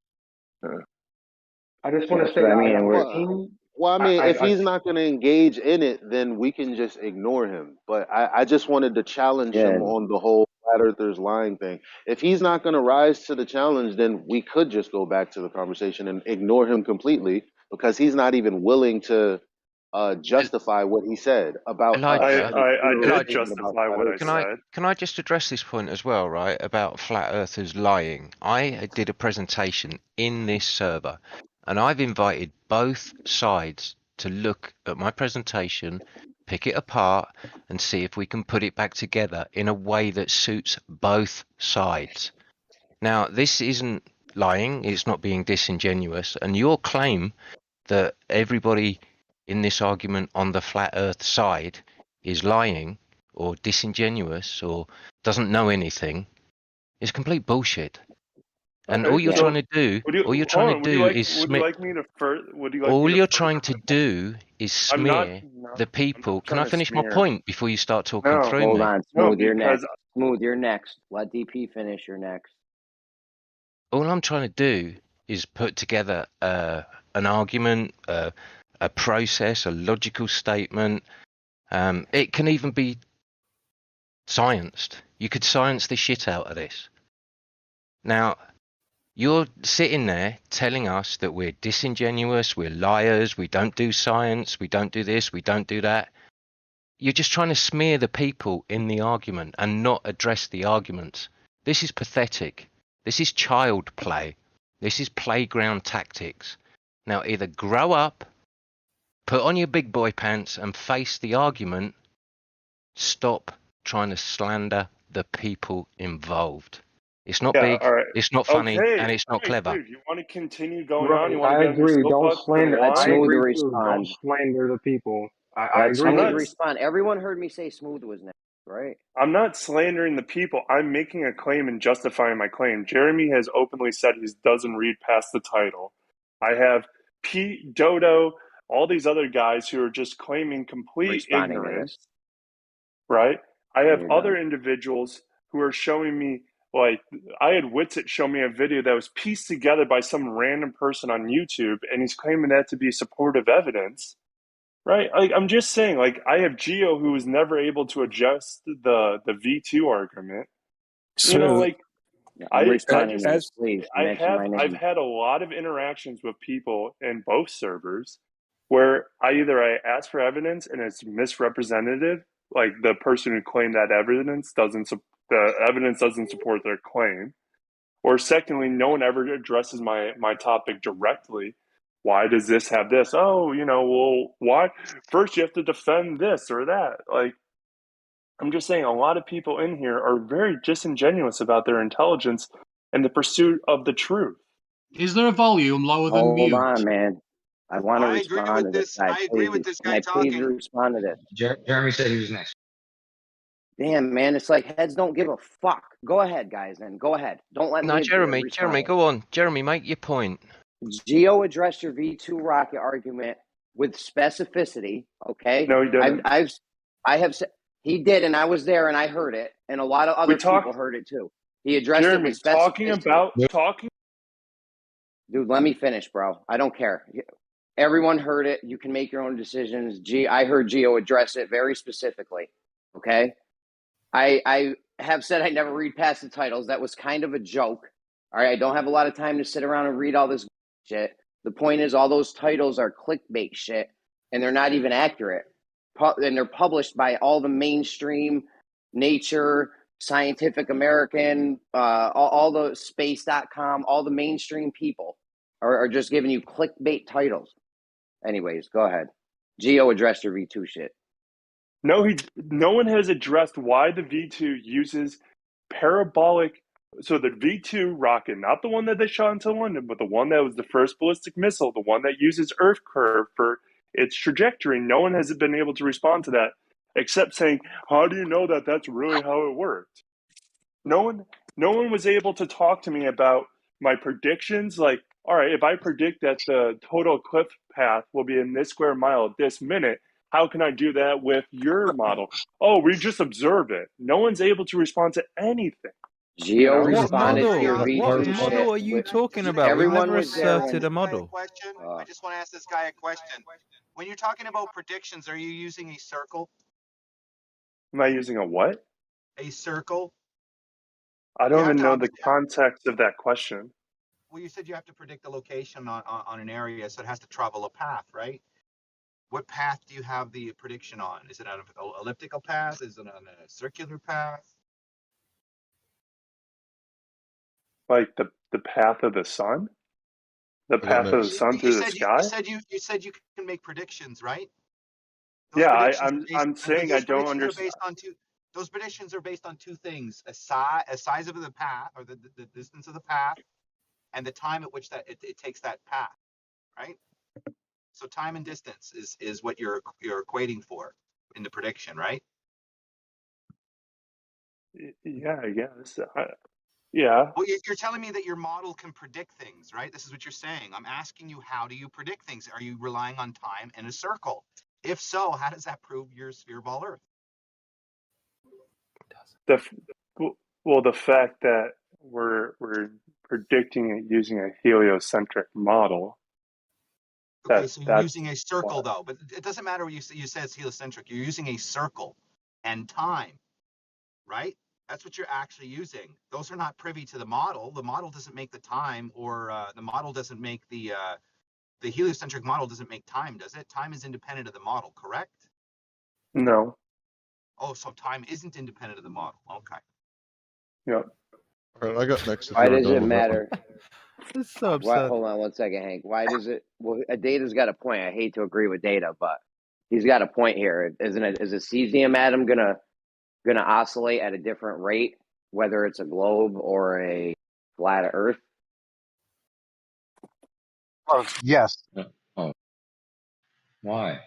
R: I just want to
I: That's
R: say
I: what I
R: I
I: mean.
R: have
I: And
R: a
I: we're
R: team.
C: Well, I mean, if
R: I
C: he's not going to engage in it, then we can just ignore him. But I just wanted to challenge
I: yeah.
C: him on the whole flat earthers lying thing. If he's not going to rise to the challenge, then we could just go back to the conversation and ignore him completely because he's not even willing to justify what he said about us.
U: Elijah,
E: I did
U: Elijah,
E: justify what I said.
U: can I just address this point as well, right, about flat earthers lying? I did a presentation in this server, and I've invited both sides to look at my presentation, pick it apart, and see if we can put it back together in a way that suits both sides. Now, this isn't lying, it's not being disingenuous, and your claim that everybody in this argument on the flat earth side is lying or disingenuous or doesn't know anything is complete bullshit. And all you're trying to do, all you're trying to do is
E: would you like me to
U: all you're
E: further
U: trying to do is
E: I'm not
U: smear
E: no,
U: the people. Can I
E: trying to
U: finish my
E: smear.
U: point before you start talking through
I: Hold
U: me?
I: on,
E: No,
I: Smooth. You're
E: because
I: next. Smooth. You're next. Let DP finish. You're next.
U: All I'm trying to do is put together an argument, a process, a logical statement. It can even be scienced. You could science the shit out of this. Now, you're sitting there telling us that we're disingenuous, we're liars, we don't do science, we don't do this, we don't do that. You're just trying to smear the people in the argument and not address the arguments. This is pathetic. This is child play. This is playground tactics. Now, either grow up, put on your big boy pants and face the argument. Stop trying to slander the people involved. It's not big,
E: all right.
U: it's not funny,
E: Okay,
U: and it's not clever.
E: dude, you want to continue going on?
R: Right,
E: You want to
R: I
E: get on your
R: agree. Don't
E: soapbox and
R: slander.
I: Let
R: I
E: whine?
I: Smooth
R: agree too. Don't
I: respond.
R: slander the people. I
I: Let
R: agree
I: Smooth
R: with you.
I: respond. Everyone heard me say Smooth was next, right?
E: I'm not slandering the people. I'm making a claim and justifying my claim. Jeremy has openly said he doesn't read past the title. I have Pete, Dodo, all these other guys who are just claiming complete
I: Responding to
E: ignorance,
I: this.
E: right? I have
I: You're
E: other
I: done.
E: individuals who are showing me, like, I had Witsit show me a video that was pieced together by some random person on YouTube, and he's claiming that to be supportive evidence. Right, like I'm just saying, like I have Geo who was never able to adjust the V2 argument. You know, like
I: I'm
E: I
I: responding
E: just
I: to this. Please mention my
E: I've
I: name.
E: had a lot of interactions with people in both servers where I ask for evidence and it's misrepresentative, like the person who claimed that evidence the evidence doesn't support their claim, or secondly, no one ever addresses my topic directly. Why does this have this? Oh, well, why? First, you have to defend this or that. Like, I'm just saying, a lot of people in here are very disingenuous about their intelligence and the pursuit of the truth.
T: Is there a volume lower than
I: Hold
T: mute?
I: on, man. I want to respond to this guy. Can I please respond to this?
A: Jeremy said he was next.
I: Damn, man, it's like heads don't give a fuck. Go ahead, guys. Then go ahead. Don't let
U: No,
I: me
U: Jeremy,
I: respond.
U: go on. Jeremy, make your point.
I: Geo addressed your V2 rocket argument with specificity. Okay.
E: No, he didn't.
I: I have said he did, and I was there, and I heard it, and a lot of other people heard it too. He addressed
E: Jeremy,
I: it with specificity.
E: talking.
I: Dude, let me finish, bro. I don't care. Everyone heard it. You can make your own decisions. I heard Gio address it very specifically. Okay. I have said I never read past the titles. That was kind of a joke. All right. I don't have a lot of time to sit around and read all this shit. The point is, all those titles are clickbait shit, and they're not even accurate. And they're published by all the mainstream Nature, Scientific American, all the space.com, all the mainstream people are just giving you clickbait titles. Anyways, go ahead. Gio addressed your V2 shit.
E: No one has addressed why the V2 uses parabolic. So the V2 rocket, not the one that they shot into London, but the one that was the first ballistic missile, the one that uses Earth curve for its trajectory. No one has been able to respond to that, except saying, "How do you know that that's really how it worked?" No one was able to talk to me about my predictions. Like, all right, if I predict that the total cliff path will be in this square mile at this minute, how can I do that with your model? Oh, we just observe it. No one's able to respond to anything.
I: Gio
M: What
I: responded
M: model?
I: to your
M: What
I: V2 shit.
M: model are you talking about? We've
I: Everyone
M: never
I: was there
M: asserted a model.
D: I just want to ask this guy a question. When you're talking about predictions, are you using a circle?
E: Am I using a what?
D: A circle?
E: I don't even know the context of that question.
D: Well, you said you have to predict the location on an area, so it has to travel a path, right? What path do you have the prediction on? Is it on an elliptical path? Is it on a circular path?
E: Like the path of the sun? The path of the sun through the sky?
D: You said you can make predictions, right?
E: Yeah, I'm saying I don't understand.
D: Those predictions are based on two things: a size of the path, or the distance of the path, and the time at which it takes that path, right? So time and distance is what you're equating for in the prediction, right?
E: Yeah, I guess. Yeah.
D: Well, you're telling me that your model can predict things, right? This is what you're saying. I'm asking you, how do you predict things? Are you relying on time and a circle? If so, how does that prove your sphere ball Earth?
E: The fact that we're predicting it using a heliocentric model.
D: Okay, so you're using a circle, though, but it doesn't matter what you say it's heliocentric. You're using a circle and time, right? That's what you're actually using. Those are not privy to the model. The model doesn't make the time, or the model doesn't make the heliocentric model doesn't make time, does it? Time is independent of the model, correct?
E: No.
D: Oh, so time isn't independent of the model. Okay.
E: Yep.
P: All right, I got next.
I: Why does it matter?
M: It's so absurd.
I: Hold on one second, Hank. Why does it? Well, Data's got a point. I hate to agree with Data, but he's got a point here. Isn't it? Is a cesium atom gonna oscillate at a different rate, whether it's a globe or a flat Earth?
L: Oh, yes.
A: Oh. Why?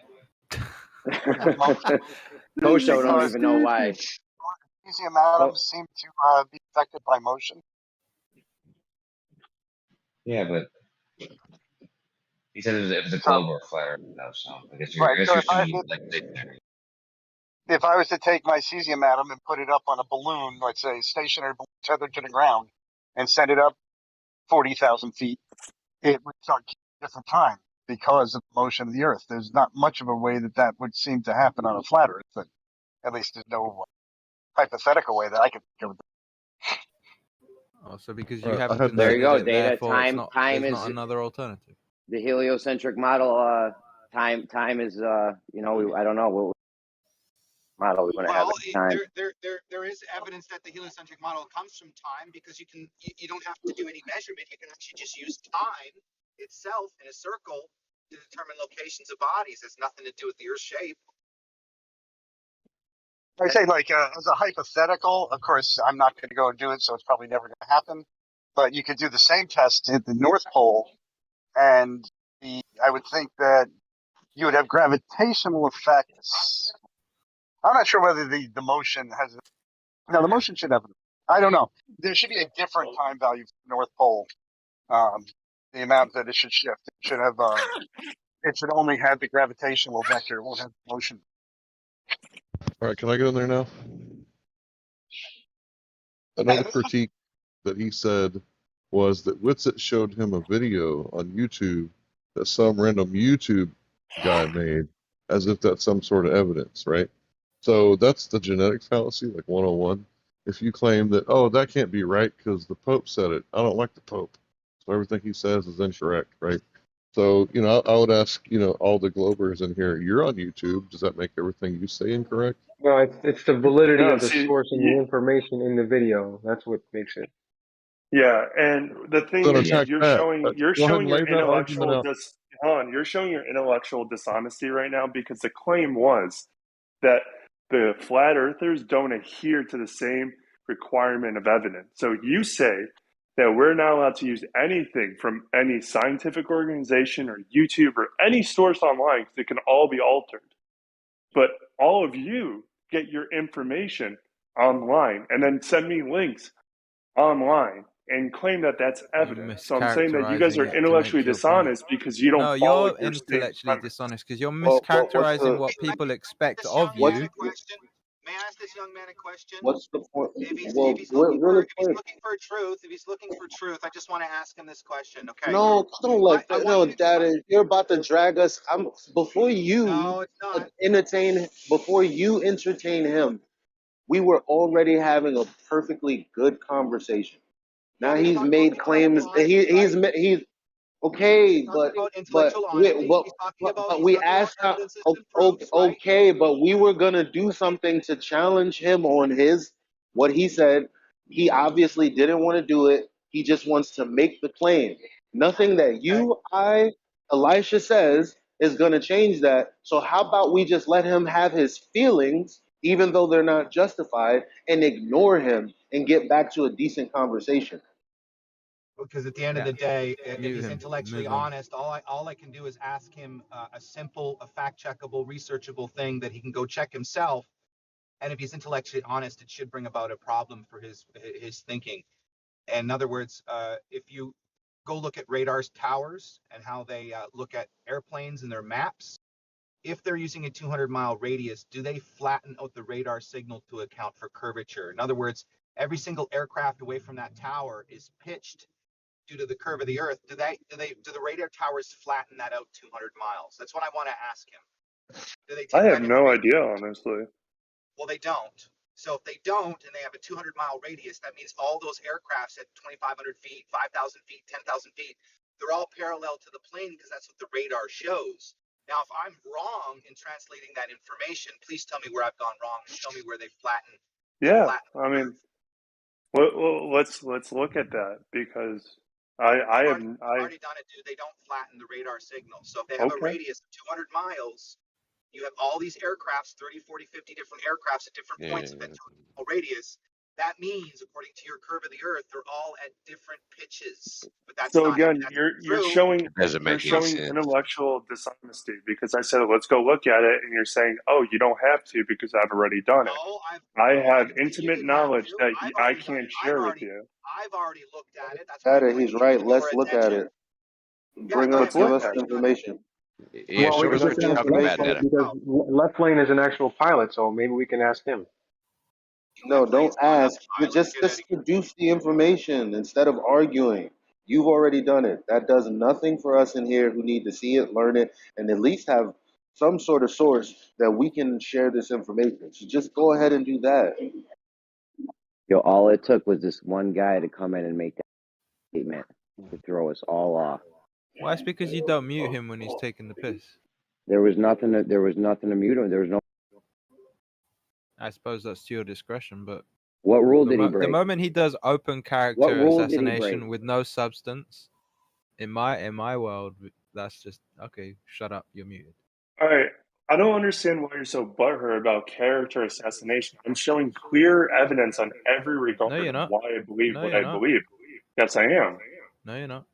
I: Kosho don't even know why.
L: Cesium atoms seem to be affected by motion.
A: Yeah, but he said it was a globe or a flat Earth, though, so I guess you're,
L: Right.
A: I guess
L: So
A: you're assuming like stationary.
L: if I was to take my cesium atom and put it up on a balloon, let's say stationary balloon tethered to the ground, and send it up 40,000 feet, it would start at a different time because of the motion of the Earth. There's not much of a way that would seem to happen on a flat Earth, but at least there's no hypothetical way that I could think of.
M: Oh, so because you haven't considered
I: there you go,
M: it,
I: Data.
M: therefore
I: Time
M: there's
I: is
M: not another alternative.
I: The heliocentric model. Time is I don't know what model we want to have at the time.
D: There is evidence that the heliocentric model comes from time, because you don't have to do any measurement. You can actually just use time itself in a circle to determine locations of bodies. It's nothing to do with the Earth's shape.
L: I say, like, as a hypothetical, of course, I'm not going to go and do it, so it's probably never going to happen. But you could do the same test at the North Pole, and I would think that you would have gravitational effects. I'm not sure whether the motion has. No, the motion should have. I don't know. There should be a different time value for the North Pole. The amount that it should shift. It should have it should only have the gravitational vector. It won't have motion.
P: All right, can I get in there now? Another critique that he said was that Witsit showed him a video on YouTube that some random YouTube guy made, as if that's some sort of evidence, right? So that's the genetic fallacy, like 101. If you claim that, oh, that can't be right because the Pope said it, I don't like the Pope, so everything he says is incorrect, right? So, I would ask, all the Globers in here, you're on YouTube. Does that make everything you say incorrect?
R: No, it's the validity
E: No,
R: of the
E: see,
R: source and the information in the video. That's what makes it.
E: yeah, and the thing
P: Then
E: is,
P: attack
E: you're
P: that.
E: showing
P: Go ahead and lay
E: your
P: that argument
E: intellectual
P: out.
E: hold on, you're showing your intellectual dishonesty right now because the claim was that the flat earthers don't adhere to the same requirement of evidence. So you say that we're not allowed to use anything from any scientific organization or YouTube or any source online because it can all be altered. But all of you get your information online and then send me links online and claim that that's
M: You're
E: evidence. So I'm saying that you guys
M: mischaracterizing
E: are
M: it to make
E: intellectually
M: your point.
E: dishonest because you don't
M: No,
E: follow
M: you're
E: your stated
M: intellectually
E: premise.
M: dishonest because you're
C: Well, what's
M: mischaracterizing
C: the
M: what people expect
D: This
M: of
D: young man
C: what's
D: a
M: you.
D: question. May I ask this young man a question?
C: what's the point?
D: If
C: Well,
D: he's
C: really quick.
D: looking for truth, I just want to ask him this question. Okay.
C: No, don't like
D: I
C: that.
D: want
C: No,
D: you to
C: Daddy, you're about to drag us. Before you
D: No, it's not.
C: before you entertain him. We were already having a perfectly good conversation. Now
D: He's
C: he's
D: talking about
C: made claims.
D: intellectual honesty, right?
C: He's okay,
D: He's talking about intellectual honesty.
C: we
D: He's talking about
C: asked how.
D: evidences and proofs, right?
C: Okay, but we were gonna do something to challenge him on what he said. He obviously didn't want to do it. He just wants to make the claim. Nothing that Elisha says is gonna change that. So how about we just let him have his feelings, even though they're not justified, and ignore him and get back to a decent conversation.
D: Because at the end of
M: Yeah,
D: the day, if
M: mute
D: he's
M: him.
D: intellectually
M: Move on.
D: honest, all I can do is ask him a simple, fact-checkable, researchable thing that he can go check himself. And if he's intellectually honest, it should bring about a problem for his thinking. And in other words, if you go look at radar's towers and how they look at airplanes and their maps, if they're using a 200-mile radius, do they flatten out the radar signal to account for curvature? In other words, every single aircraft away from that tower is pitched due to the curve of the Earth. Do the radar towers flatten that out 200 miles? That's what I want to ask him. Do they
E: I
D: take
E: have
D: that
E: no
D: information?
E: idea, honestly.
D: Well, they don't. So if they don't, and they have a 200-mile radius, that means all those aircrafts at 2,500 feet, 5,000 feet, 10,000 feet, they're all parallel to the plane because that's what the radar shows. Now, if I'm wrong in translating that information, please tell me where I've gone wrong and show me where they flatten.
E: Yeah, I mean, let's look at that because I have
D: already done it, dude. They don't flatten the radar signal. So if they have a
E: okay.
D: radius of 200 miles, you have all these aircrafts, 30, 40, 50 different aircrafts at different points of that 200-mile radius. That means, according to your curve of the Earth, they're all at different pitches. But that's
E: So
D: not
E: again,
D: that's
E: you're
D: true.
E: showing
O: Doesn't make any sense.
E: intellectual dishonesty because I said let's go look at it, and you're saying, oh, you don't have to because I've already done it. I have intimate knowledge that I can't share with you.
D: I've already looked at it. That's why I'm
C: He's right. Let's look at it.
E: Let's
C: Give
E: look
C: us
E: at it.
C: information.
O: Yeah,
R: Well, we
O: show
R: can
O: us
R: look
O: what
R: at
O: you're talking about,
R: information
O: Netta.
R: because Left Lane is an actual pilot, so maybe we can ask him.
C: No, don't ask. Just produce the information instead of arguing. You've already done it. That does nothing for us in here who need to see it, learn it, and at least have some sort of source that we can share this information. So just go ahead and do that.
I: Yo, all it took was this one guy to come in and make that statement to throw us all off.
M: Well, it's because you don't mute him when he's taking the piss.
I: There was nothing to mute him. There was no.
M: I suppose that's to your discretion, but
I: what rule did he
M: the
I: break?
M: moment he does open character
I: What rule did he
M: assassination
I: break?
M: with no substance, in my world, that's just okay. Shut up, you're muted.
E: All right. I don't understand why you're so butthurt about character assassination. I'm showing clear evidence on every regard
M: No, you're
E: of
M: not.
E: why I believe
M: No,
E: what
M: you're
E: I
M: not.
E: believe. Yes, I am.
M: No, you're not.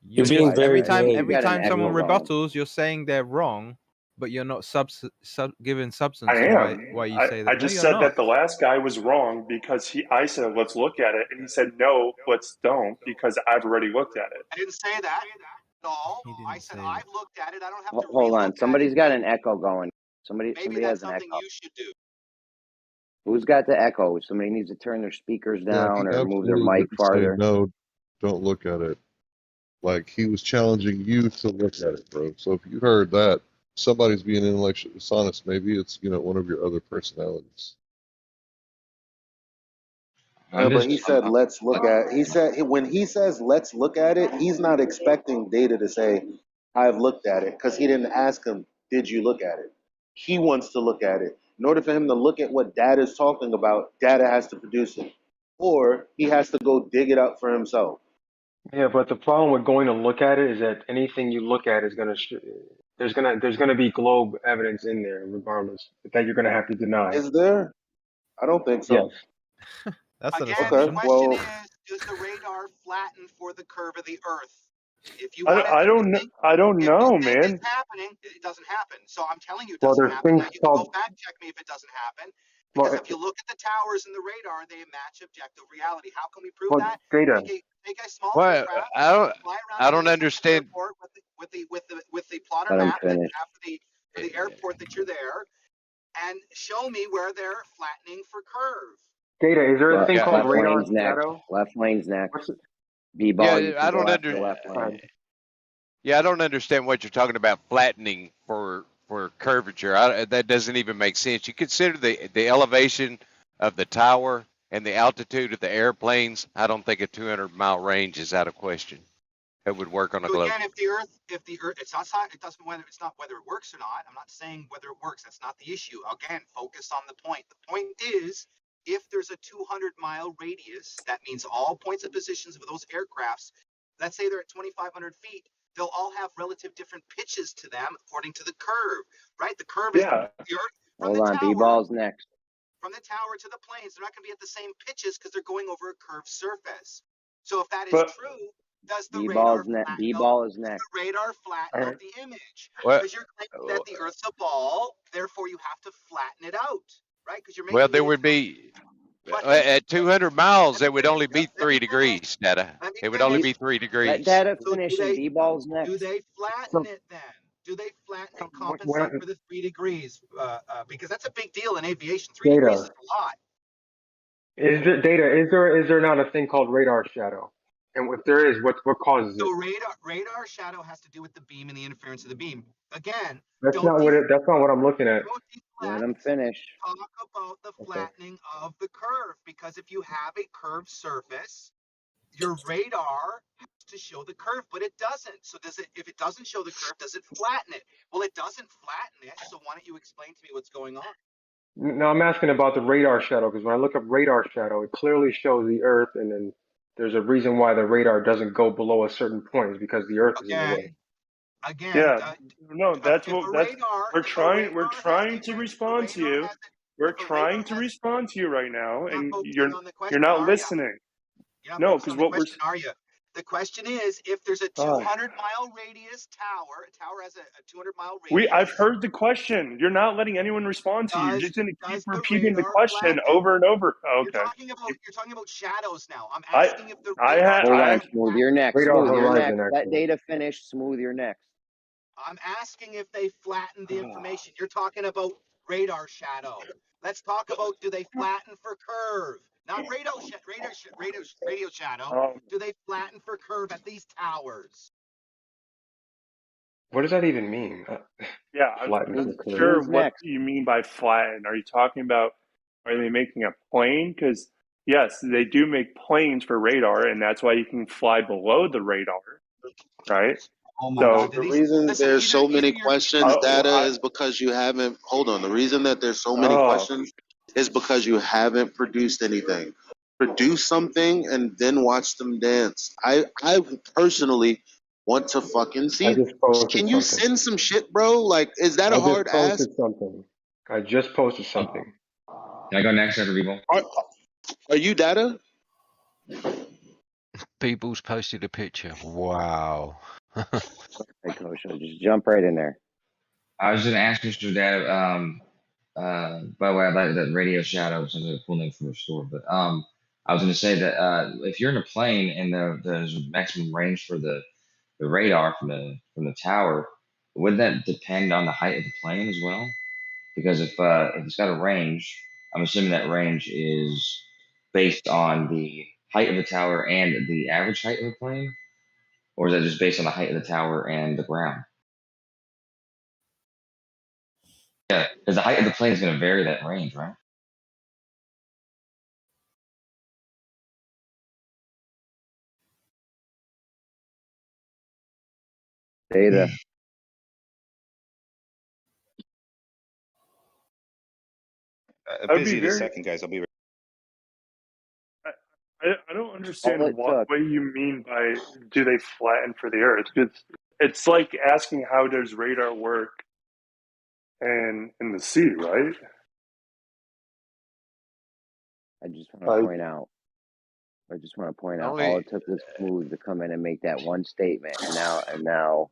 K: You're being very
M: every
K: vague.
M: time someone rebuttals, you're saying they're wrong, but you're not giving substance
E: I
M: to
E: am.
M: why you say that.
E: I
M: No,
E: just
M: you're
E: said
M: not.
E: that the last guy was wrong because I said, let's look at it. And he said, no, let's don't because I've already looked at it.
D: I didn't say that. all.
B: He
D: I
B: didn't
D: said
B: say
D: I've looked at it. I don't have to
I: Hold
D: relook
I: on.
D: at
I: Somebody's
D: it.
I: got an echo going.
D: Maybe
I: Somebody
D: that's
I: has an
D: something
I: echo.
D: you should do.
I: Who's got the echo? Somebody needs to turn their speakers
P: Yeah, he
I: down or move their
P: absolutely
I: mic
P: didn't say
I: farther.
P: no, don't look at it. Like he was challenging you to look at it, bro. So if you heard that, somebody's being intellectually dishonest. Maybe it's, you know, one of your other personalities.
C: No, but he said, let's look at, he said, when he says, let's look at it, he's not expecting Data to say, I've looked at it, because he didn't ask him, did you look at it? He wants to look at it. In order for him to look at what Data is talking about, Data has to produce it. Or he has to go dig it up for himself.
R: Yeah, but the problem with going to look at it is that anything you look at is there's gonna be globe evidence in there regardless that you're gonna have to deny.
C: Is there? I don't think
R: Yes.
C: so.
B: That's an
D: Again,
C: Okay,
D: the
B: assumption.
D: question
C: well,
D: is, does the radar flatten for the curve of the Earth? If you
E: I,
D: want to,
E: I don't kn- I don't
D: if you
E: know,
D: think
E: man.
D: it's happening, it doesn't happen. So I'm telling you it
R: Well,
D: doesn't
R: there's
D: happen.
R: things
D: Now you can go
R: called
D: fact check me if it doesn't happen.
R: well,
D: Because if you look at the towers and the radar, they match objective reality. How can we prove
R: well
D: that?
R: Data.
D: Take a small
F: Well,
D: aircraft, fly around
F: I
D: the
F: don't
D: International
F: understand.
D: Airport with the plotter
I: Let him
D: map that you
I: finish.
D: have for the airport that you're there, and show me where they're flattening for curve.
R: Data, is there a thing called
I: Left
R: radar
I: lane's next.
R: shadow?
I: Left lane's next.
R: What's it?
I: B-ball, you
F: Yeah,
I: can
F: I
I: go
F: don't
I: after left lane.
F: Yeah, I don't understand what you're talking about flattening for curvature. That doesn't even make sense. You consider the elevation of the tower and the altitude of the airplanes. I don't think a 200-mile range is out of question. It would work on a
D: So
F: globe.
D: again, if the Earth, it's not, it's not whether it works or not. I'm not saying whether it works. That's not the issue. Again, focus on the point. The point is, if there's a 200-mile radius, that means all points and positions of those aircrafts. Let's say they're at 2,500 feet. They'll all have relative different pitches to them according to the curve, right? The curve is the Earth from
I: Hold
D: the
I: on,
D: tower.
I: B-ball's next.
D: From the tower to the planes, they're not going to be at the same pitches because they're going over a curved surface. So if that is
E: But
D: true, does the radar
I: B-ball's next.
D: flatten
I: B-ball is
D: does
I: next.
D: the radar flatten
E: all
D: out
E: right.
D: the image?
F: Well,
D: Because you're claiming that the Earth's a ball, therefore you have to flatten it out, right? Because you're
F: well,
D: making
F: there
D: it
F: would be
D: but
F: at 200 miles.
D: let me
F: It would
D: finish.
F: only be
D: Let me
F: 3
D: finish.
F: degrees, Data.
D: Let me
F: It would only
D: finish.
F: be 3
I: Let
F: degrees.
I: Data
D: So
I: finish and B-ball's next.
D: do they flatten it then? Do they flatten and compensate for the 3 degrees? Because that's a big deal in aviation. 3 degrees is
R: Data.
D: a lot.
R: Is there not a thing called radar shadow? And if there is, what causes
D: So
R: it?
D: radar shadow has to do with the beam and the interference of the beam. Again,
R: That's not what I'm looking at.
D: don't
I: Let
D: deflect.
I: him finish.
D: Talk about the flattening of the curve, because if you have a curved surface, your radar has to show the curve, but it doesn't. So if it doesn't show the curve, does it flatten it? Well, it doesn't flatten it. So why don't you explain to me what's going on?
R: No, I'm asking about the radar shadow because when I look up radar shadow, it clearly shows the Earth, and then there's a reason why the radar doesn't go below a certain point is because the Earth is in the way.
D: Again,
E: No, that's
D: if
E: what
D: a
E: that's
D: radar,
E: we're
D: if a radar
E: trying we're
D: has
E: trying to
D: if a
E: respond to
D: radar
E: you.
D: has
E: We're
D: if a radar
E: trying to
D: has,
E: respond to you right now,
D: you're not
E: and
D: focusing on the
E: you're
D: question,
E: not
D: are you?
E: listening.
D: You're not
E: No,
D: focused
E: because
D: on the
E: what we're
D: question, are you? The question is, if there's a 200-mile radius tower, a tower has a 200-mile radius.
E: I've heard the question. You're not letting anyone respond to you. You're just going to keep
D: Does the
E: repeating the
D: radar
E: question
D: flatten?
E: over and over.
D: You're
E: Okay.
D: talking about shadows now. I'm
E: I
D: asking if the radar.
I: Hold on, Smooth. You're next.
R: Radar
I: Smooth, you're
R: horizon,
I: next. Let
R: actually.
I: Data finish. Smooth, you're next.
D: I'm asking if they flatten the information. You're talking about radar shadow. Let's talk about, do they flatten for curve? Not radio shadow. Do they flatten for curve at these towers?
R: What does that even mean?
E: Yeah, I'm
R: Flattening the
E: not
R: curve.
E: sure what you mean by flatten. Are you talking about, are they making a plane? Because yes, they do make planes for radar, and that's why you can fly below the radar, right?
D: Oh my
E: So
D: God!
C: The reason there's so many questions, Data, is because you haven't. Hold on. The reason that there's so many questions is because you haven't produced anything. Produce something and then watch them dance. I personally want to fucking see.
R: I just posted
C: Can you
R: something.
C: send some shit, bro? Like, is that a
R: I just
C: hard ask?
R: posted something. I just posted something.
A: Can I go next after people?
C: Are you Data?
U: People's posted a picture. Wow.
I: Hey, Coach, just jump right in there.
A: I was going to ask Mr. Dad, by the way, I like that radio shadow. Sounds like a cool name for a store. But I was going to say that if you're in a plane and there's a maximum range for the the radar from the tower, wouldn't that depend on the height of the plane as well? Because if it's got a range, I'm assuming that range is based on the height of the tower and the average height of the plane, or is that just based on the height of the tower and the ground? Yeah, because the height of the plane is going to vary that range, right?
I: Data.
E: I'd be very.
N: guys. I'll be.
E: I don't
I: All
E: understand
I: it
E: what
I: took.
E: way you mean by do they flatten for the Earth? It's like asking how does radar work in the sea, right?
I: I just want to
E: Like,
I: point out. I just want to point out. All
F: Only
I: it took was Smooth to come in and make that one statement, and now,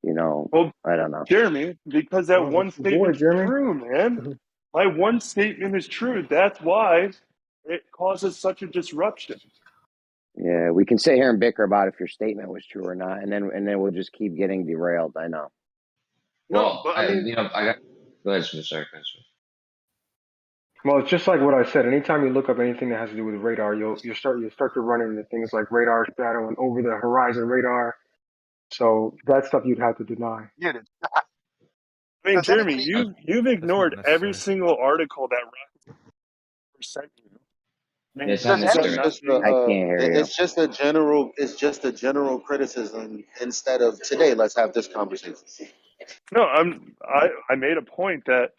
I: you know,
E: well,
I: I don't know.
E: Jeremy, because that
R: Oh,
E: one
R: that's the board,
E: statement's
R: Jeremy.
E: true, man. My one statement is true. That's why it causes such a disruption.
I: Yeah, we can sit here and bicker about if your statement was true or not, and then we'll just keep getting derailed. I know.
E: No,
A: Well,
E: but I mean,
A: I got. Go ahead, sir.
R: Well, it's just like what I said. Anytime you look up anything that has to do with radar, you'll start to run into things like radar shadow and over the horizon radar. So that stuff you'd have to deny.
L: Yeah.
E: I mean,
L: Does
E: Jeremy,
L: anybody?
E: you've ignored every
M: necessary.
E: single article that Rocket sent you. I mean,
A: It's not
E: is that
A: necessary.
E: not
C: Just
I: I can't hear you.
C: it's just a general criticism instead of today. Let's have this conversation.
E: No, I made a point that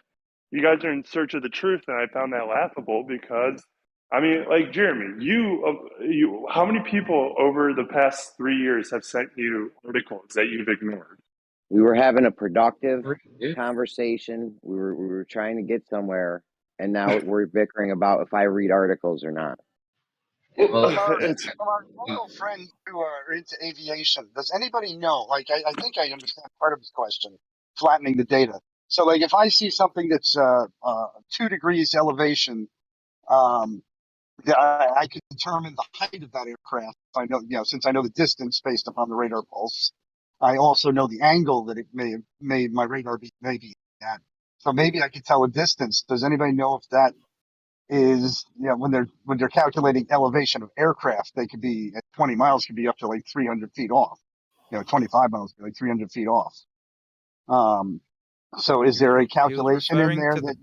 E: you guys are in search of the truth, and I found that laughable because, I mean, like Jeremy, how many people over the past 3 years have sent you articles that you've ignored?
I: We were having a productive conversation. We were trying to get somewhere, and now we're bickering about if I read articles or not.
A: Well,
L: From our
E: It's
L: loyal friends who are into aviation, does anybody know? Like, I think I understand part of his question, flattening the data. So, like, if I see something that's 2 degrees elevation, I can determine the height of that aircraft. I know, since I know the distance based upon the radar pulse, I also know the angle that it may my radar may be at. So maybe I could tell a distance. Does anybody know if that is, when they're calculating elevation of aircraft, they could be at 20 miles, could be up to like 300 feet off. 25 miles, like 300 feet off. So is there a calculation in there that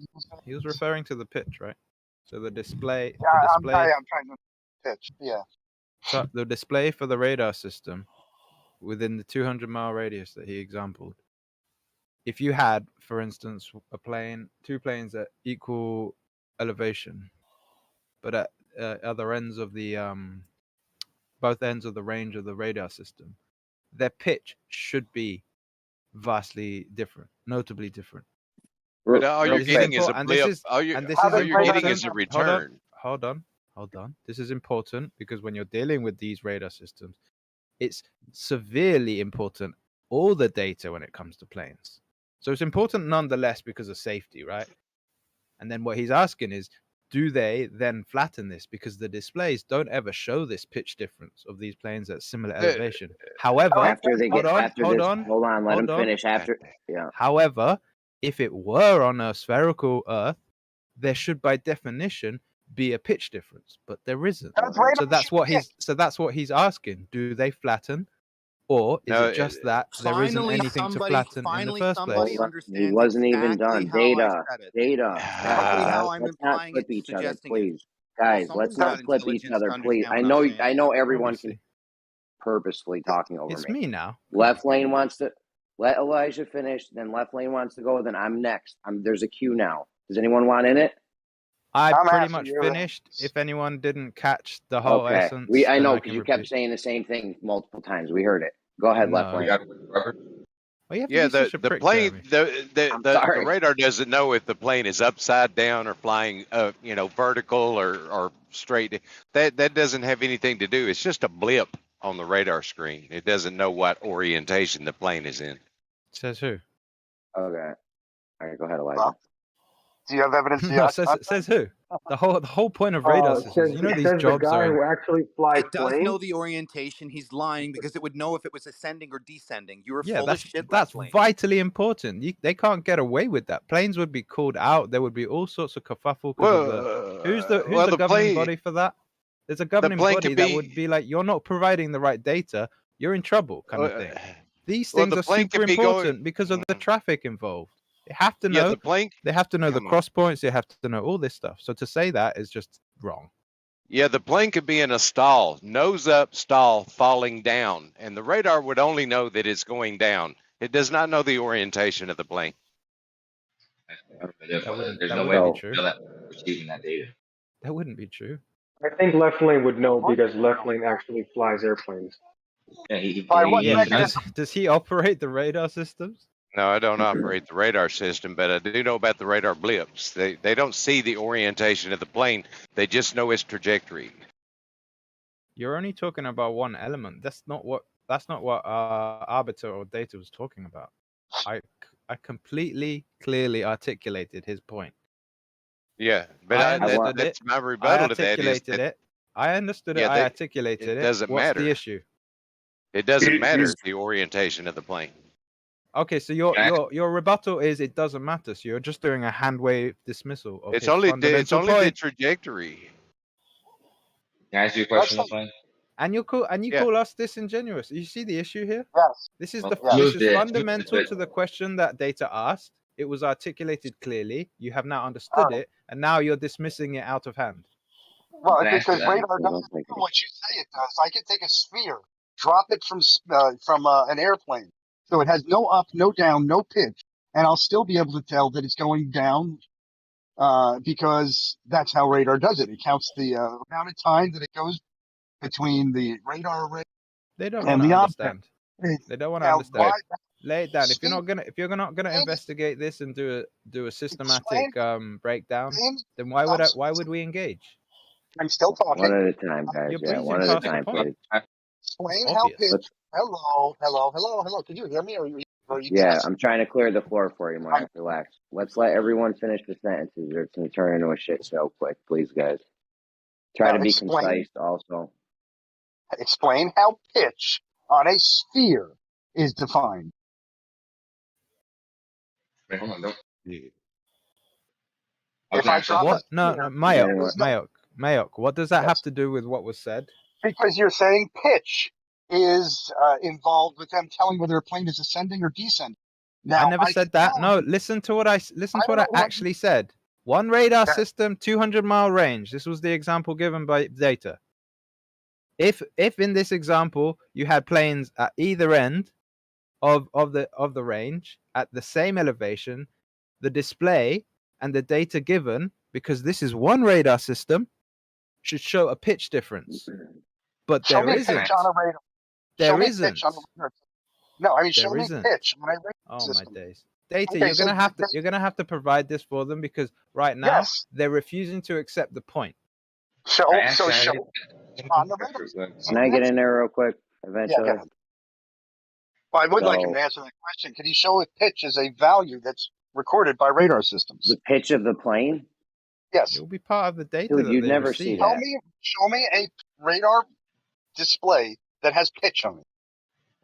M: he was referring to the pitch, right? So the display.
L: I'm trying to pitch. Yeah.
M: So the display for the radar system within the 200-mile radius that he exampled. If you had, for instance, two planes at equal elevation, but at other ends of the both ends of the range of the radar system, their pitch should be vastly different, notably different.
F: But all you're getting is a blip. All you're getting is a return.
M: Hold on. This is important because when you're dealing with these radar systems, it's severely important, all the data when it comes to planes. So it's important nonetheless because of safety, right? And then what he's asking is, do they then flatten this? Because the displays don't ever show this pitch difference of these planes at similar elevation. However, hold on,
I: let him finish after. Yeah.
M: However, if it were on a spherical Earth, there should by definition be a pitch difference, but there isn't. So that's what he's asking. Do they flatten? Or is it just that there isn't anything to flatten in the first place?
I: He wasn't even done. Data.
V: how I'm
I: Let's not
V: implying
I: flip
V: it,
I: each other,
V: suggesting
I: please. Guys, let's not flip each other, please. I know everyone can purposefully talking over me.
M: It's me now.
I: Left lane wants to let Elijah finish, then left lane wants to go, then I'm next. There's a queue now. Does anyone want in it?
M: I pretty much finished. If anyone didn't catch the whole essence,
I: I know because you kept saying the same thing multiple times. We heard it. Go ahead, left lane.
F: Yeah, the plane, the radar doesn't know if the plane is upside down or flying, vertical or straight. That doesn't have anything to do. It's just a blip on the radar screen. It doesn't know what orientation the plane is in.
M: Says who?
I: Okay. All right, go ahead, Elijah.
D: Do you have evidence?
M: No, says who? The whole point of radar systems. You know these jobs
R: the guy
M: are.
R: who actually flies
J: It does
R: planes.
J: know the orientation. He's lying because it would know if it was ascending or descending. You were
M: Yeah,
J: full of shit,
M: that's
J: Leftlane.
M: vitally important. They can't get away with that. Planes would be called out. There would be all sorts of kerfuffle because of the who's the governing body for that? There's a governing body that would be like, you're not providing the right data, you're in trouble, kind of thing. These things are super important because of the traffic involved. They have to know. They have to know the cross points. They have to know all this stuff. So to say that is just wrong.
N: Yeah, the plane could be in a stall, nose up, stall, falling down, and the radar would only know that it's going down. It does not know the orientation of the plane.
A: There's
M: That
A: no
M: wouldn't
A: way
M: be true.
A: that receiving that data.
M: That wouldn't be true.
R: I think Leftlane would know because Leftlane actually flies airplanes.
A: Yeah,
M: Does he operate the radar systems?
N: No, I don't operate the radar system, but I do know about the radar blips. They don't see the orientation of the plane. They just know its trajectory.
M: You're only talking about one element. That's not what Arbiter or Data was talking about. I completely clearly articulated his point.
N: Yeah, but that's my rebuttal to that. Is that,
M: I understood it.
N: Yeah,
M: I articulated it.
N: It doesn't
M: What's
N: matter.
M: the issue?
N: It doesn't matter the orientation of the plane.
M: Okay, so your rebuttal is it doesn't matter. So you're just doing a hand wave dismissal of
N: It's
M: his
N: only
M: fundamental
N: the
M: point.
N: trajectory.
A: Can I ask you a question, Leftlane?
M: And you call us disingenuous. You see the issue here?
L: Yes.
M: This is
A: Well,
M: this is
A: it.
M: fundamental
A: Use it.
M: to the question that Data asked. It was articulated clearly. You have now understood it, and now you're dismissing it out of hand.
L: Well, because radar doesn't do what you say it does. I could take a sphere, drop it from an airplane, so it has no up, no down, no pitch, and I'll still be able to tell that it's going down because that's how radar does it. It counts the amount of time that it goes between the radar array
M: They don't
L: and
M: want to
L: the
M: understand.
L: object.
M: They don't want to
L: Now,
M: understand.
L: why-
M: Lay it down. If you're not gonna investigate this and do a systematic breakdown, then why would we engage?
L: I'm still talking.
I: One at a time, guys.
M: You're
I: Yeah,
M: breezing
I: one at a
M: past the
I: time,
M: point.
I: please.
L: Explain
M: It's
L: how
M: obvious.
L: pitch. Hello. Can you hear me? Or you
I: Yeah,
L: guessing?
I: I'm trying to clear the floor for you, Mark. Relax. Let's let everyone finish the sentences, or it's going to turn into a shit show quick. Please, guys. Try
L: Now,
I: to be
L: explain.
I: concise also.
L: Explain how pitch on a sphere is defined.
A: Wait, hold on, don't.
L: If I drop
M: What?
L: a
M: No,
L: sphere,
M: Mayok. What does that have to do with what was said?
L: because you're saying pitch is involved with them telling whether a plane is ascending or descending. Now,
M: I never said that. No, listen to what I actually said. One radar system, 200-mile range. This was the example given by Data. If in this example you had planes at either end of the range at the same elevation, the display and the data given, because this is one radar system, should show a pitch difference. But
L: show
M: there
L: me
M: isn't.
L: pitch on a radar.
M: There
L: show me
M: isn't.
L: pitch on a radar. No, I mean show
M: There
L: me
M: isn't.
L: pitch on a radar
M: Oh
L: system.
M: my days. Data,
L: Okay,
M: you're gonna have to provide this for them because right now
L: Yes.
M: they're refusing to accept the point.
L: Show on the radar.
I: Can I get in there real quick eventually?
L: Yeah, well, I would like him
I: So-
L: to answer that question. Can you show if pitch is a value that's recorded by radar systems?
I: The pitch of the plane?
L: Yes.
M: It will be part of the data
I: Dude,
M: that
I: you'd
M: they
I: never
M: receive.
I: see that.
L: Show me a radar display that has pitch on it.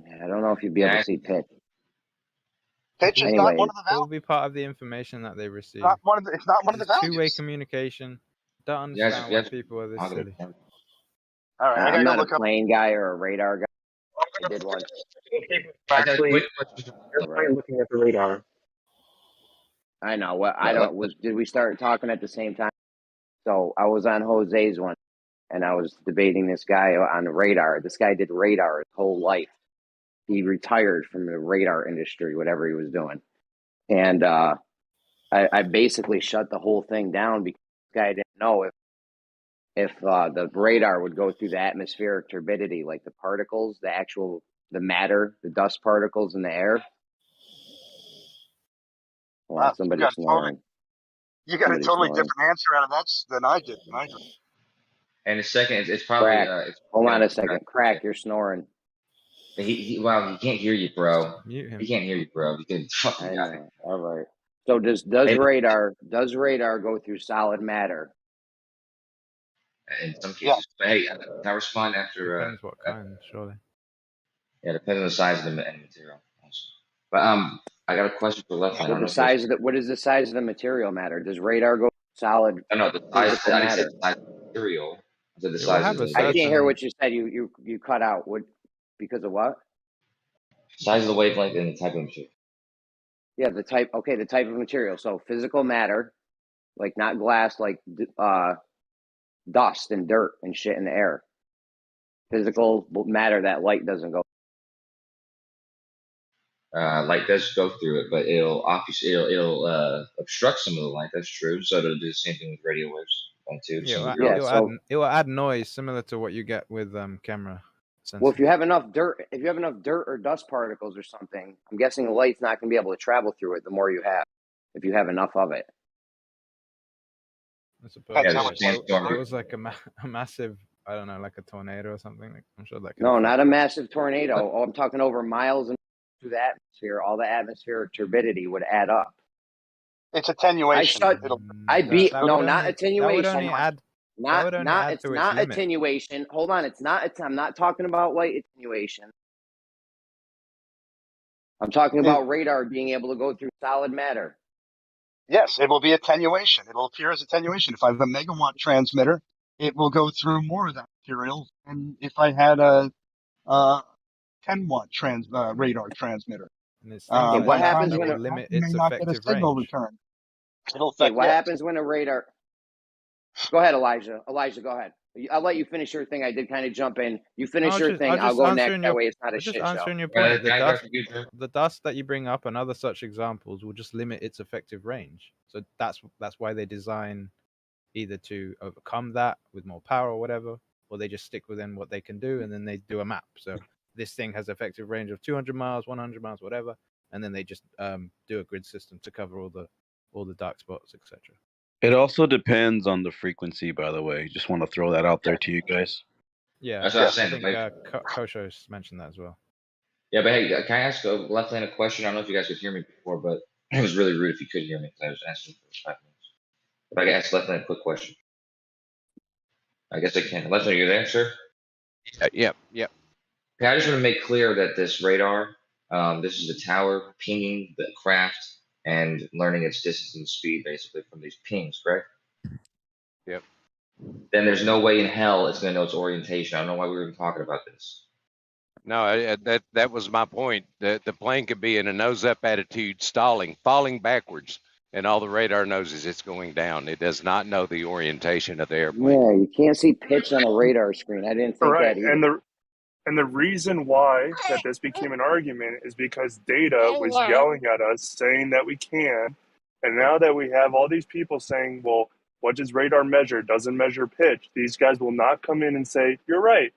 I: Yeah, I don't know if you'd be able to see pitch.
L: Pitch is
I: Anyway,
L: not one of the
M: It will
L: values.
M: be part of the information that they receive.
L: It's not one of the
M: It's two-way
L: values.
M: communication. Don't
A: Yes,
M: understand
A: yes.
M: why people are this silly.
L: All right, I
I: I'm
L: gotta go
I: not a
L: look up.
I: plane guy or a radar guy. I did one.
R: Actually,
I: All right.
R: looking at the radar.
I: I know. What I don't was. Did we start talking at the same time? So I was on Jose's one, and I was debating this guy on the radar. This guy did radar his whole life. He retired from the radar industry, whatever he was doing, and I basically shut the whole thing down because this guy didn't know if the radar would go through the atmospheric turbidity, like the particles, the matter, the dust particles in the air. Well, somebody's snoring.
L: You got a totally different answer out of that than I did.
A: And the second, it's probably.
I: Crack. Hold on a second. Crack, you're snoring.
A: He can't hear you, bro.
M: Mute him.
A: He can't hear you, bro. You can fucking
I: I know. All right. So So does radar go through solid matter?
A: In some
L: Yeah.
A: cases, but hey, can I respond after?
M: Depends what kind, surely.
A: Yeah, depending on the size of the material. Also. But I got a question for Left Lane. I don't know if
I: What is the size of the material matter? Does radar go solid?
A: no, the size.
I: Physical
A: I didn't say
I: matter?
A: the size of the material. I said the
M: It will
A: size
M: have
A: of
M: a
A: the
I: I can't hear
M: certain.
I: what you said. You cut out. What? Because of what?
A: size of the wavelength and the type of material.
I: Yeah, the type. Okay, the type of material. So physical matter, like not glass, like dust and dirt and shit in the air. Physical matter that light doesn't go.
A: Light does go through it, but it'll obviously it'll obstruct some of the light. That's true. So it'll do the same thing with radio waves too. To some degree.
M: It will add noise similar to what you get with camera sensors.
I: Well, if you have enough dirt or dust particles or something, I'm guessing the light's not going to be able to travel through it. The more you have, if you have enough of it.
M: I suppose it was like a massive, I don't know, like a tornado or something. Like, I'm sure that.
I: No, not a massive tornado. Oh, I'm talking over miles and through the atmosphere. All the atmospheric turbidity would add up.
L: It's attenuation.
I: Not attenuation.
M: That would only add.
I: It's not attenuation. Hold on, I'm not talking about light attenuation. I'm talking about radar being able to go through solid matter.
L: Yes, it will be attenuation. It will appear as attenuation. If I have a megawatt transmitter, it will go through more of that material. And if I had a 10-watt radar transmitter,
I: what happens when
M: limit
L: may
M: its
L: not get a
M: effective
L: signal
M: range?
L: return? It'll affect
I: what happens when a radar? Go ahead, Elijah. Elijah, go ahead. I'll let you finish your thing. I did kind of jump in. You finish your thing. I'll go next. That way, it's not a shit show.
M: Answering your point. The dust that you bring up and other such examples will just limit its effective range. So that's why they design either to overcome that with more power or whatever, or they just stick within what they can do, and then they do a map. So this thing has effective range of 200 miles, 100 miles, whatever, and then they just do a grid system to cover all the dark spots, etc.
K: It also depends on the frequency, by the way. Just want to throw that out there to you guys.
M: Yeah,
A: that's what I was saying.
M: I think Kosho's mentioned that as well.
A: Yeah, but hey, can I ask Left Lane a question? I don't know if you guys could hear me before, but it was really rude if you could hear me because I was asking for 5 minutes. If I could ask Left Lane a quick question. I guess I can. Left Lane, are you there, sir?
N: Yep.
A: Okay, I just want to make clear that this radar, this is a tower pinging the craft and learning its distance and speed basically from these pings, correct?
N: Yep.
A: Then there's no way in hell it's going to know its orientation. I don't know why we were even talking about this.
N: No, that was my point. The plane could be in a nose-up attitude, stalling, falling backwards, and all the radar knows is it's going down. It does not know the orientation of the airplane.
I: Yeah, you can't see pitch on a radar screen. I didn't think that either.
E: And the reason why that this became an argument is because data was yelling at us saying that we can, and now that we have all these people saying, well, what does radar measure? It doesn't measure pitch. These guys will not come in and say, you're right.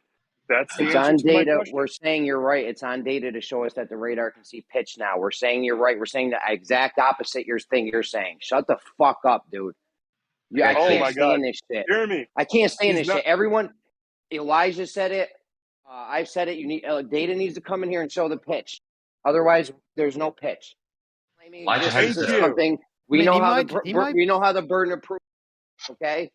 E: That's the
I: It's
E: answer
I: on
E: to my
I: data.
E: question.
I: We're saying you're right. It's on data to show us that the radar can see pitch now. We're saying you're right. We're saying the exact opposite you're saying. Shut the fuck up, dude. I can't stand this shit.
E: Jeremy,
I: I can't stand this shit. Everyone, Elijah said it. I've said it. You need data needs to come in here and show the pitch. Otherwise, there's no pitch.
A: Thank
I: something we know how the burden of proof. Okay,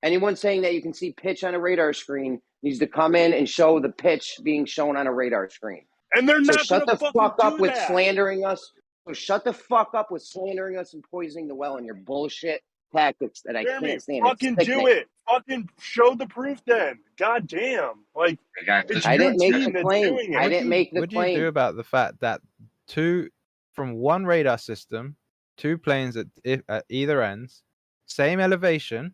I: anyone saying that you can see pitch on a radar screen needs to come in and show the pitch being shown on a radar screen.
E: And they're not
I: shut
E: gonna
I: the fuck up
E: do
I: with
E: that.
I: slandering us. So shut the fuck up with slandering us and poisoning the well and your bullshit tactics that I can't stand.
E: Fucking do it. Fucking show the proof then. God damn. Like, it's your team that's doing it.
I: I didn't make the claim.
M: What do you do about the fact that from one radar system, 2 planes at either ends, same elevation,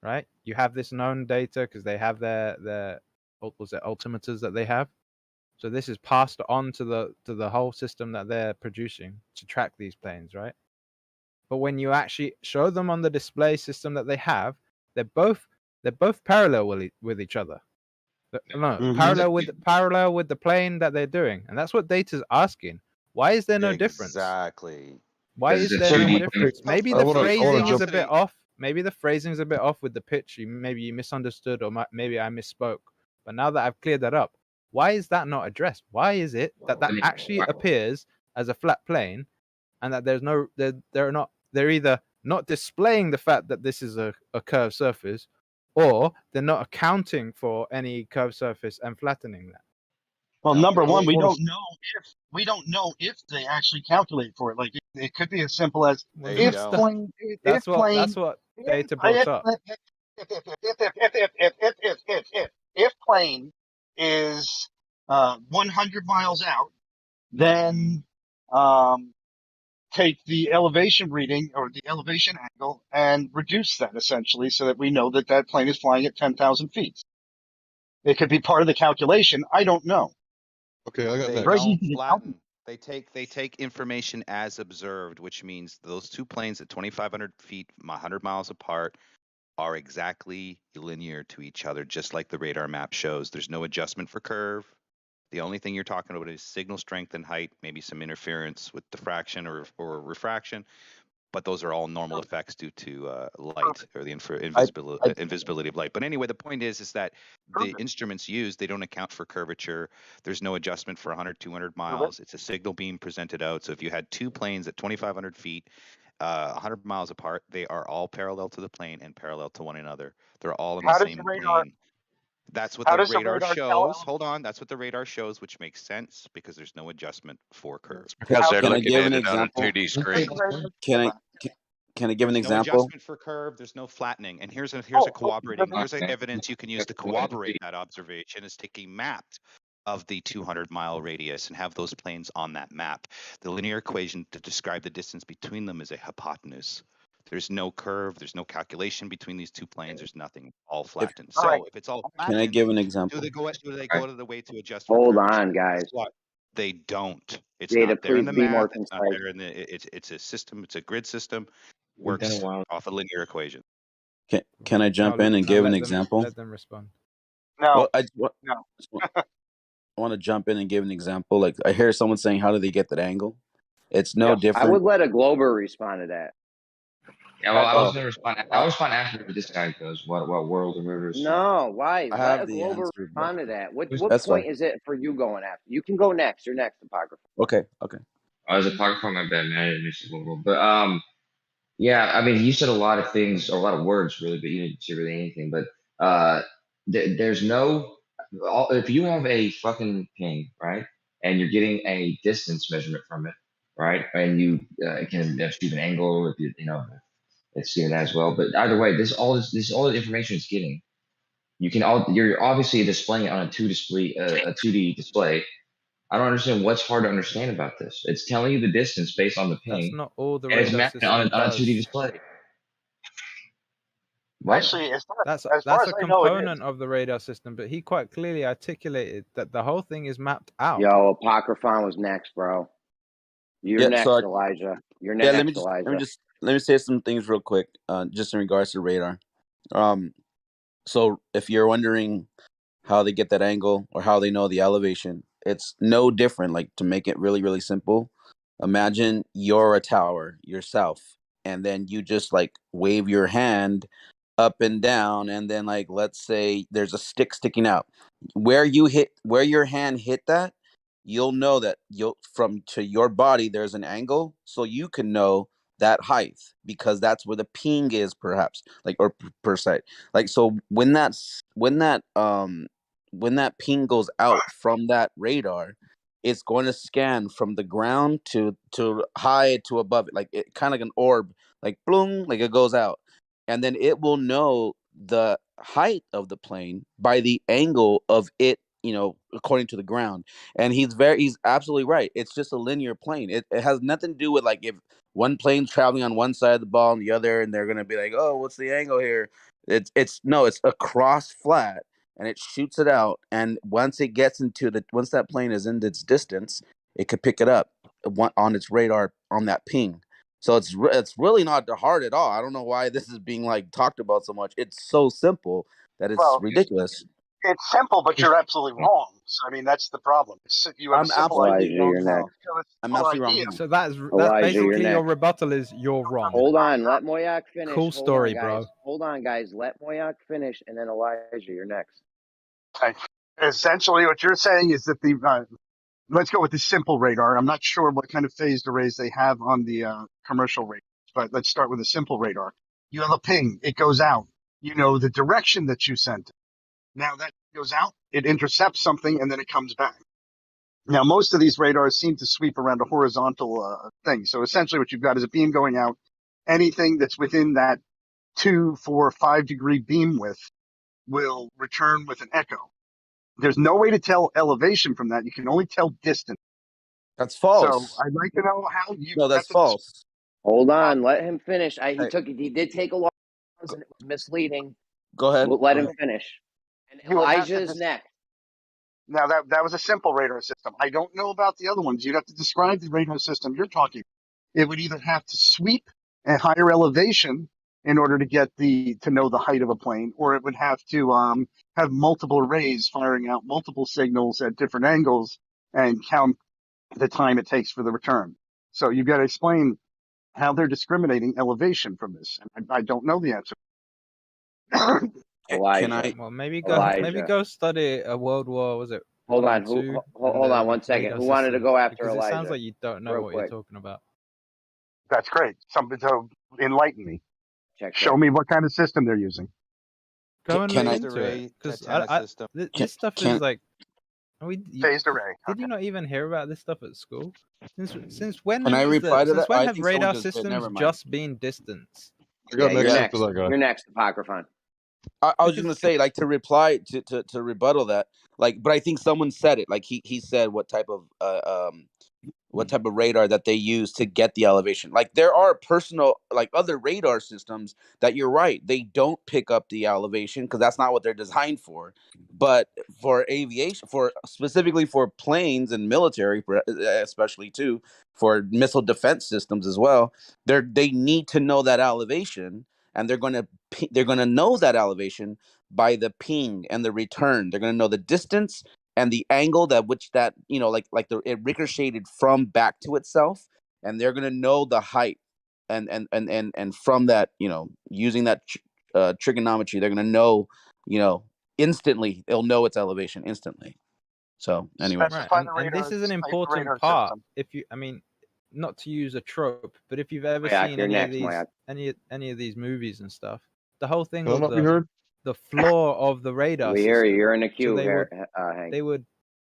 M: right? You have this known data because they have their altimeters that they have. So this is passed on to the whole system that they're producing to track these planes, right? But when you actually show them on the display system that they have, they're both parallel with each other. No, parallel with the plane that they're doing, and that's what data's asking. Why is there no difference?
H: Exactly.
M: Why is there no difference? Maybe the phrasing is a bit off. Maybe the phrasing is a bit off with the pitch. Maybe you misunderstood, or maybe I misspoke. But now that I've cleared that up, why is that not addressed? Why is it that actually appears as a flat plane, and that they're either not displaying the fact that this is a curved surface, or they're not accounting for any curved surface and flattening that.
L: Well, number one, we
M: Or-
L: don't know if they actually calculate for it. Like it could be as simple as
M: Well,
L: if
M: that's
L: plane,
M: that's
L: if
M: what
L: plane,
M: that's what data brought up.
L: if plane is 100 miles out, then take the elevation reading or the elevation angle and reduce that essentially so that we know that that plane is flying at 10,000 feet. It could be part of the calculation. I don't know.
P: Okay, I got
H: They
P: next.
H: don't flatten. They take information as observed, which means those two planes at 2,500 feet, 100 miles apart, are exactly linear to each other, just like the radar map shows. There's no adjustment for curve. The only thing you're talking about is signal strength and height, maybe some interference with diffraction or refraction, but those are all normal effects due to light or the invisibility of light. But anyway, the point is that the instruments used, they don't account for curvature. There's no adjustment for 100, 200 miles. It's a signal beam presented out. So if you had two planes at 2,500 feet, 100 miles apart, they are all parallel to the plane and parallel to one another. They're all in the same plane. That's what the radar shows. Hold on. That's what the radar shows, which makes sense because there's no adjustment for curves.
N: Because they're
K: Can I
N: looking
K: give
N: at
K: an
N: it on a
K: example?
N: 2D screen.
K: Can I give an
H: No
K: example?
H: adjustment for curve. There's no flattening. And here's a corroborating. Here's evidence you can use to corroborate that observation is take a map of the 200-mile radius and have those planes on that map. The linear equation to describe the distance between them is a hypotenuse. There's no curve. There's no calculation between these two planes. There's nothing. All flattened. If it's all flattened,
K: Can I give an example?
H: do they go out of the way to adjust for
I: Hold
H: curvature?
I: on, guys.
H: Guess what? They don't. It's
I: Data,
H: not there in
I: please
H: the
I: be more
H: math. It's not
I: concise.
H: there in the. It's a system. It's a grid system.
A: We've done
H: Works
A: a while.
H: off a linear equation.
K: Can I jump in and give an example?
M: Let them respond.
L: No.
K: Well, I want to jump in and give an example. Like I hear someone saying, "How do they get that angle?" It's no different.
I: I would let a Glober respond to that.
A: Yeah, well, I was gonna respond. I'll respond after this guy goes. What world and rivers?
I: No, why?
K: I
I: Let
K: have
I: a
K: the
I: Glober
K: answer,
I: respond to that. What
K: That's
I: point
K: fine.
I: is it for you going after? You can go next. You're next, Apocrypha.
K: Okay.
A: I was a apocrypha, my bad, man. I didn't miss a little, but yeah. I mean, you said a lot of things, or a lot of words, really, but you didn't say really anything. But there's no. If you have a fucking ping, right, and you're getting a distance measurement from it, right, and you can achieve an angle if you know. It's seeing that as well. But either way, all the information it's getting. You're obviously displaying it on a 2D display. I don't understand what's hard to understand about this. It's telling you the distance based on the ping.
M: That's not all the
A: and it's
M: radar
A: mapping
M: system
A: on a
M: does.
A: 2D display. What?
L: Actually,
M: That's
L: as far as
M: a
L: I know, it is.
M: component of the radar system, but he quite clearly articulated that the whole thing is mapped out.
I: Yo, Apocryphon was next, bro. You're next, Elijah. You're next, Elijah.
K: Let me say some things real quick, just in regards to radar. So if you're wondering how they get that angle or how they know the elevation, it's no different. Like, to make it really, really simple, imagine you're a tower yourself, and then you just like wave your hand up and down, and then like let's say there's a stick sticking out. Where your hand hit that, you'll know that from to your body there's an angle, so you can know that height because that's where the ping is, perhaps, like, or per se. Like, so when that ping goes out from that radar, it's going to scan from the ground to high to above it, like it kind of like an orb, like bloom, like it goes out, and then it will know the height of the plane by the angle of it, according to the ground. And he's absolutely right. It's just a linear plane. It has nothing to do with like if one plane's traveling on one side of the ball and the other, and they're gonna be like, oh, what's the angle here? It's across flat, and it shoots it out. And once that plane is in its distance, it could pick it up on its radar on that ping. So it's really not hard at all. I don't know why this is being like talked about so much. It's so simple that it's ridiculous.
L: It's simple, but you're absolutely wrong. So, I mean, that's the problem. You have a simple idea.
K: I'm absolutely wrong.
M: So that's
I: Elijah,
M: basically
I: you're
M: your
I: next.
M: rebuttal is you're wrong.
I: Hold on, let Moyak finish.
M: Cool story, bro.
I: Hold on, guys. Let Moyak finish, and then Elijah, you're next.
L: Okay. Essentially, what you're saying is that
G: let's go with the simple radar. I'm not sure what kind of phased arrays they have on the commercial radars, but let's start with a simple radar. You have a ping. It goes out. You know the direction that you sent it. Now that goes out, it intercepts something, and then it comes back. Now, most of these radars seem to sweep around a horizontal thing. So essentially what you've got is a beam going out. Anything that's within that 2, 4, 5 degree beam width will return with an echo. There's no way to tell elevation from that. You can only tell distance.
K: That's
G: So
K: false.
G: I'd like to know how you.
K: No, that's false.
I: Hold on, let him finish. He
K: Hey,
I: he did take a long pause and it was misleading.
K: go ahead.
I: We'll let
K: Go
I: him
K: ahead.
I: finish. And
G: You would have to
I: Elijah's next.
G: Now that was a simple radar system. I don't know about the other ones. You'd have to describe the radar system you're talking. It would either have to sweep at higher elevation in order to get to know the height of a plane, or it would have to have multiple arrays firing out multiple signals at different angles and count the time it takes for the return. So you've got to explain how they're discriminating elevation from this. I don't know the answer.
I: Elijah.
M: Well, maybe
I: Elijah.
M: go study a World War. Was it?
I: Hold
M: One
I: on.
M: and two,
I: Hold on 1 second.
M: radar
I: Who wanted to
M: systems,
I: go after
M: because
I: Elijah?
M: it sounds like you don't know
I: Real
M: what
I: quick.
M: you're talking about.
G: That's great. So enlighten me.
I: Check
G: Show me what kind of system they're using.
M: Go and
H: Can
M: look
H: I-
M: into it,
H: array
M: because
H: antenna system.
M: this stuff
K: can-
M: is like.
G: Phased array.
M: Did you not even hear about this stuff at school? Since when?
K: Can I reply to that?
M: Since when
K: I
M: have
K: think someone
M: radar
K: just did.
M: systems
K: Never mind.
M: just been distance?
P: I got
I: you're
P: next
I: next.
P: after that guy.
I: You're next, Apocryphon.
K: I was just gonna say, like, to reply to rebuttal that, like, but I think someone said it. Like he said what type of radar that they use to get the elevation. Like there are other radar systems that you're right, they don't pick up the elevation because that's not what they're designed for. But for aviation, specifically for planes and military, especially too, for missile defense systems as well, they need to know that elevation, and they're going to know that elevation by the ping and the return. They're going to know the distance and the angle it ricocheted from back to itself, and they're gonna know the height, and from that, using that trigonometry, they're gonna know, instantly. They'll know its elevation instantly. So anyway,
M: Right, and this is an important part. Not to use a trope, but if you've ever
I: Moyak,
M: seen
I: you're
M: any
I: next,
M: of these,
I: Moyak.
M: any of these movies and stuff, the whole thing
P: Can I
M: with
P: not be heard?
M: the floor of the radar
I: We hear you.
M: system.
I: You're in the queue,
M: So
I: Hank.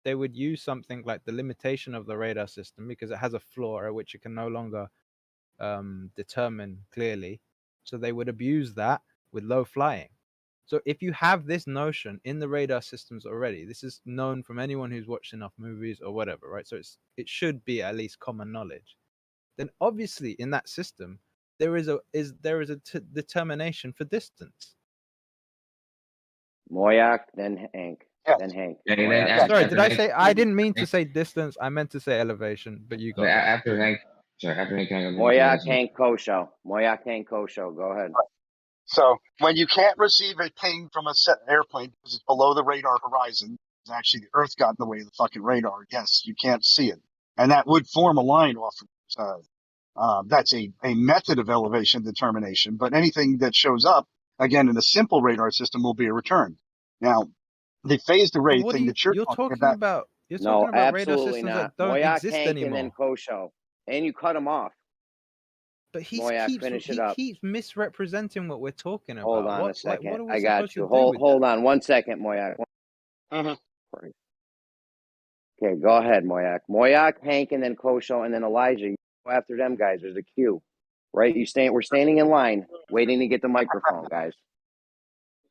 M: they would use something like the limitation of the radar system, because it has a floor at which it can no longer determine clearly. So they would abuse that with low flying. So if you have this notion in the radar systems already, this is known from anyone who's watched enough movies or whatever, right? So it should be at least common knowledge. Then obviously in that system there is a determination for distance.
I: Moyak, then Hank.
G: Yes.
I: Then Hank.
A: And then
I: Moyak.
A: after-
M: Sorry,
A: after
M: did I
A: Hank-
M: say? I didn't mean to say distance. I meant to say elevation, but you got it.
A: After Hank, sorry, after Hank, can I go
I: Moyak, Hank, Kosho. Moyak, Hank, Kosho. Go ahead.
G: So when you can't receive a ping from a set airplane because it's below the radar horizon, actually the Earth got in the way of the fucking radar. Yes, you can't see it, and that would form a line off. That's a method of elevation determination. But anything that shows up again in a simple radar system will be a return. Now, the phased array
M: But what
G: thing that you're talking about.
M: You're
I: No,
M: talking about radar
I: absolutely
M: systems
I: not.
M: that don't
I: Moyak,
M: exist
I: Hank,
M: anymore.
I: and then Kosho. And you cut him off.
M: But he
I: Moyak, finish it up.
M: keeps misrepresenting what we're talking about.
I: Hold on a second.
M: What are we
I: I got
M: supposed
I: you.
M: to do with
I: Hold
M: that?
I: on 1 second, Moyak. Okay, go ahead, Moyak. Moyak, Hank, and then Kosho, and then Elijah. You go after them guys. There's a queue, right? We're standing in line, waiting to get the microphone, guys.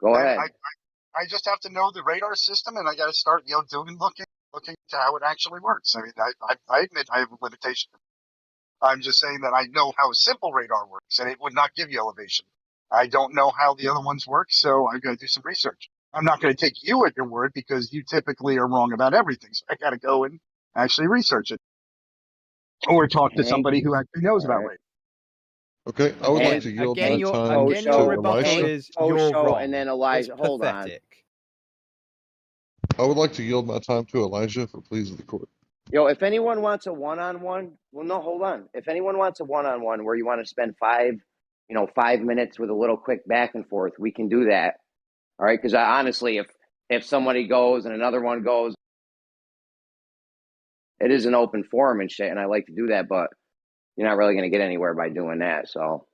I: Go ahead.
G: I just have to know the radar system, and I got to start, looking to how it actually works. I mean, I admit I have a limitation. I'm just saying that I know how a simple radar works, and it would not give you elevation. I don't know how the other ones work, so I'm going to do some research. I'm not going to take you at your word because you typically are wrong about everything. So I got to go and actually research it, or talk to somebody who actually knows about radar.
P: Okay, I would like to yield my time
M: your
P: to
M: rebuttal
P: Elisha.
M: is you're wrong.
I: And then Elijah.
M: It's
I: Hold on.
M: pathetic.
P: I would like to yield my time to Elijah, if it pleases the court.
I: Yo, if anyone wants a one-on-one, well, no, hold on. If anyone wants a one-on-one where you want to spend 5 minutes with a little quick back and forth, we can do that. All right, because honestly, if somebody goes and another one goes, it is an open forum and shit, and I like to do that, but you're not really going to get anywhere by doing that. So,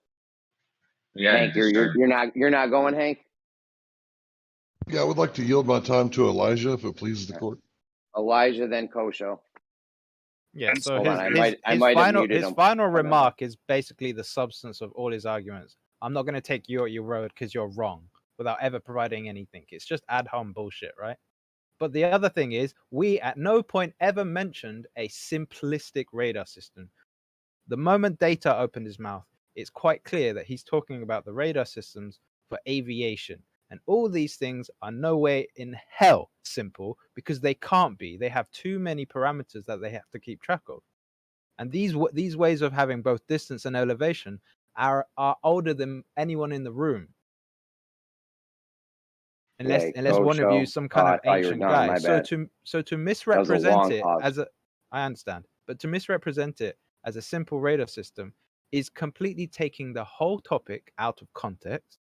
A: Yeah,
I: Hank, you're not going, Hank.
P: Yeah, I would like to yield my time to Elijah if it pleases the court.
I: Elijah, then Kosho.
M: Yeah, so
I: Hold
M: his,
I: on,
M: his,
I: I
M: his
I: might have
M: final
I: muted
M: his
I: him.
M: final remark is basically the substance of all his arguments. I'm not going to take you at your word because you're wrong without ever providing anything. It's just ad hom bullshit, right? But the other thing is, we at no point ever mentioned a simplistic radar system. The moment Data opened his mouth, it's quite clear that he's talking about the radar systems for aviation. And all these things are no way in hell simple because they can't be. They have too many parameters that they have to keep track of. And these ways of having both distance and elevation are older than anyone in the room. Unless one of you is some kind of ancient guy. So to misrepresent it as a, I understand, but to misrepresent it as a simple radar system is completely taking the whole topic out of context.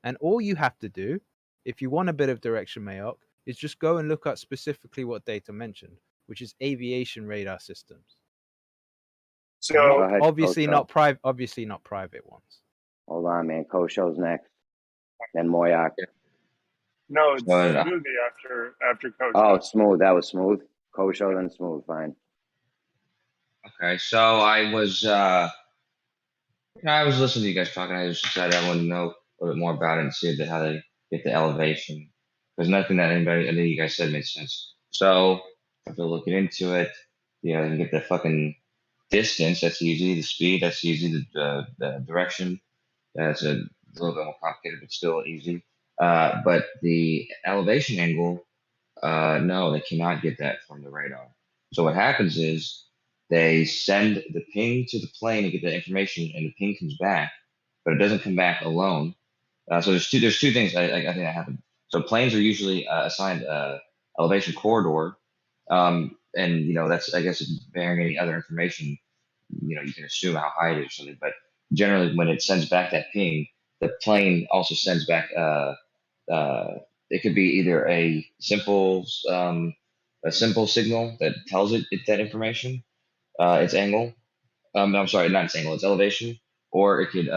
M: And all you have to do, if you want a bit of direction, Mayok, is just go and look at specifically what Data mentioned, which is aviation radar systems.
E: So
M: obviously not private ones.
I: Hold on, man. Kosho's next. Then Moyak.
E: No, it's Smoothie after Kosho.
I: Oh, Smooth. That was Smooth. Kosho, then Smooth. Fine.
A: Okay, so I was listening to you guys talking. I just decided I wanted to know a little bit more about it and see how they get the elevation. Because nothing that any of you guys said made sense. So after looking into it, you can get the fucking distance. That's easy. The speed. That's easy. The direction. That's a little bit more complicated, but still easy. But the elevation angle, no, they cannot get that from the radar. So what happens is they send the ping to the plane to get the information, and the ping comes back, but it doesn't come back alone. So there's two things I think that happen. So planes are usually assigned elevation corridor, and that's, I guess, bearing any other information. You can assume how high it is or something, but generally when it sends back that ping, the plane also sends back it could be either a simple signal that tells it that information, its angle. I'm sorry, not its angle, its elevation, or it could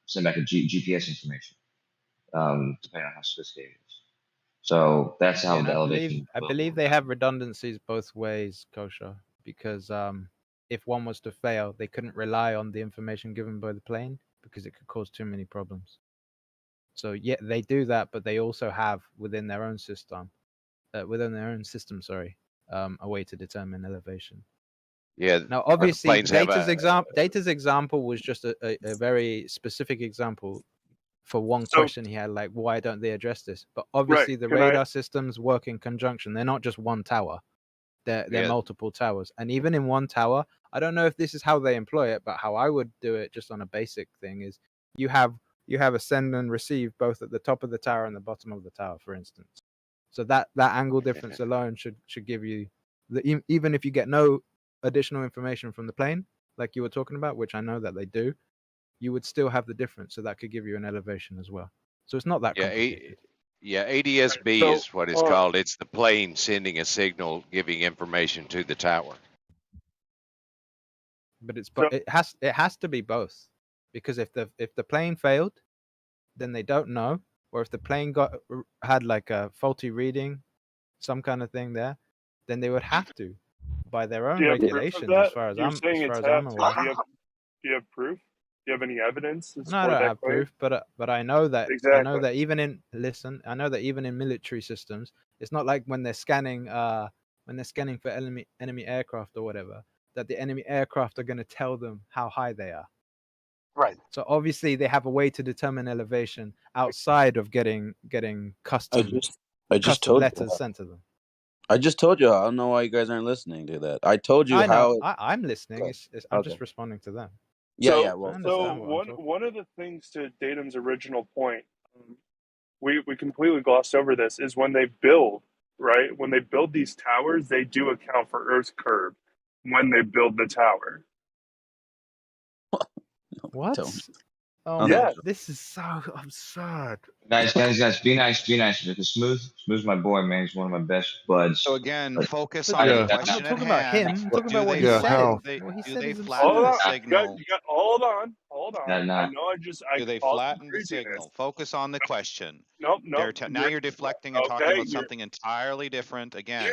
A: send back a GPS information, depending on how sophisticated it is. So that's how the elevation.
M: I believe they have redundancies both ways, Kosha, because if one was to fail, they couldn't rely on the information given by the plane because it could cause too many problems. So yeah, they do that, but they also have within their own system, a way to determine elevation.
N: Yeah.
M: Now, obviously, Data's example was just a very specific example for one question he had, like, why don't they address this? But obviously, the radar systems work in conjunction. They're not just one tower. They're multiple towers. And even in one tower, I don't know if this is how they employ it, but how I would do it just on a basic thing is you have a send and receive both at the top of the tower and the bottom of the tower, for instance. So that angle difference alone should give you even if you get no additional information from the plane, like you were talking about, which I know that they do, you would still have the difference. So that could give you an elevation as well. So it's not that complicated.
N: ADSB is what it's called. It's the plane sending a signal, giving information to the tower.
M: But it has to be both, because if the plane failed, then they don't know, or if the plane had like a faulty reading, some kind of thing there, then they would have to, by their own regulations, as far as I'm aware.
E: Do you have proof? Do you have any evidence?
M: No, I don't have proof, but I know that I know that even in military systems, it's not like when they're scanning for enemy aircraft or whatever, that the enemy aircraft are going to tell them how high they are.
G: Right.
M: So obviously they have a way to determine elevation outside of getting custom
K: I just told
M: letters sent to them.
K: I just told you. I don't know why you guys aren't listening to that. I told you how.
M: I'm listening. I'm just responding to them.
K: Yeah.
E: One of the things to Datum's original point, we completely glossed over this, is when they build, right? When they build these towers, they do account for Earth's curve when they build the tower.
M: What? Oh
A: Yeah.
M: my, this is so absurd.
A: Guys, be nice. Because Smooth's my boy, man. He's one of my best buds.
H: So again,
A: But
H: focus
M: But
H: on the
P: Yeah.
M: I'm
H: question
M: not
H: at
M: talking about
H: hand.
M: him. I'm talking
H: Do
M: about what
H: they
M: he
P: Yeah,
M: said.
P: how?
M: What he
H: do
M: said
H: they
M: is
H: flatten
E: Hold
H: the
M: absurd.
E: on.
H: signal?
E: You got hold on.
A: nah.
E: I know I
H: Do they
E: caused some
H: flatten the
E: craziness.
H: signal? Focus on the question.
E: Nope.
H: Now you're deflecting and talking
E: Okay.
H: about something entirely different. Again,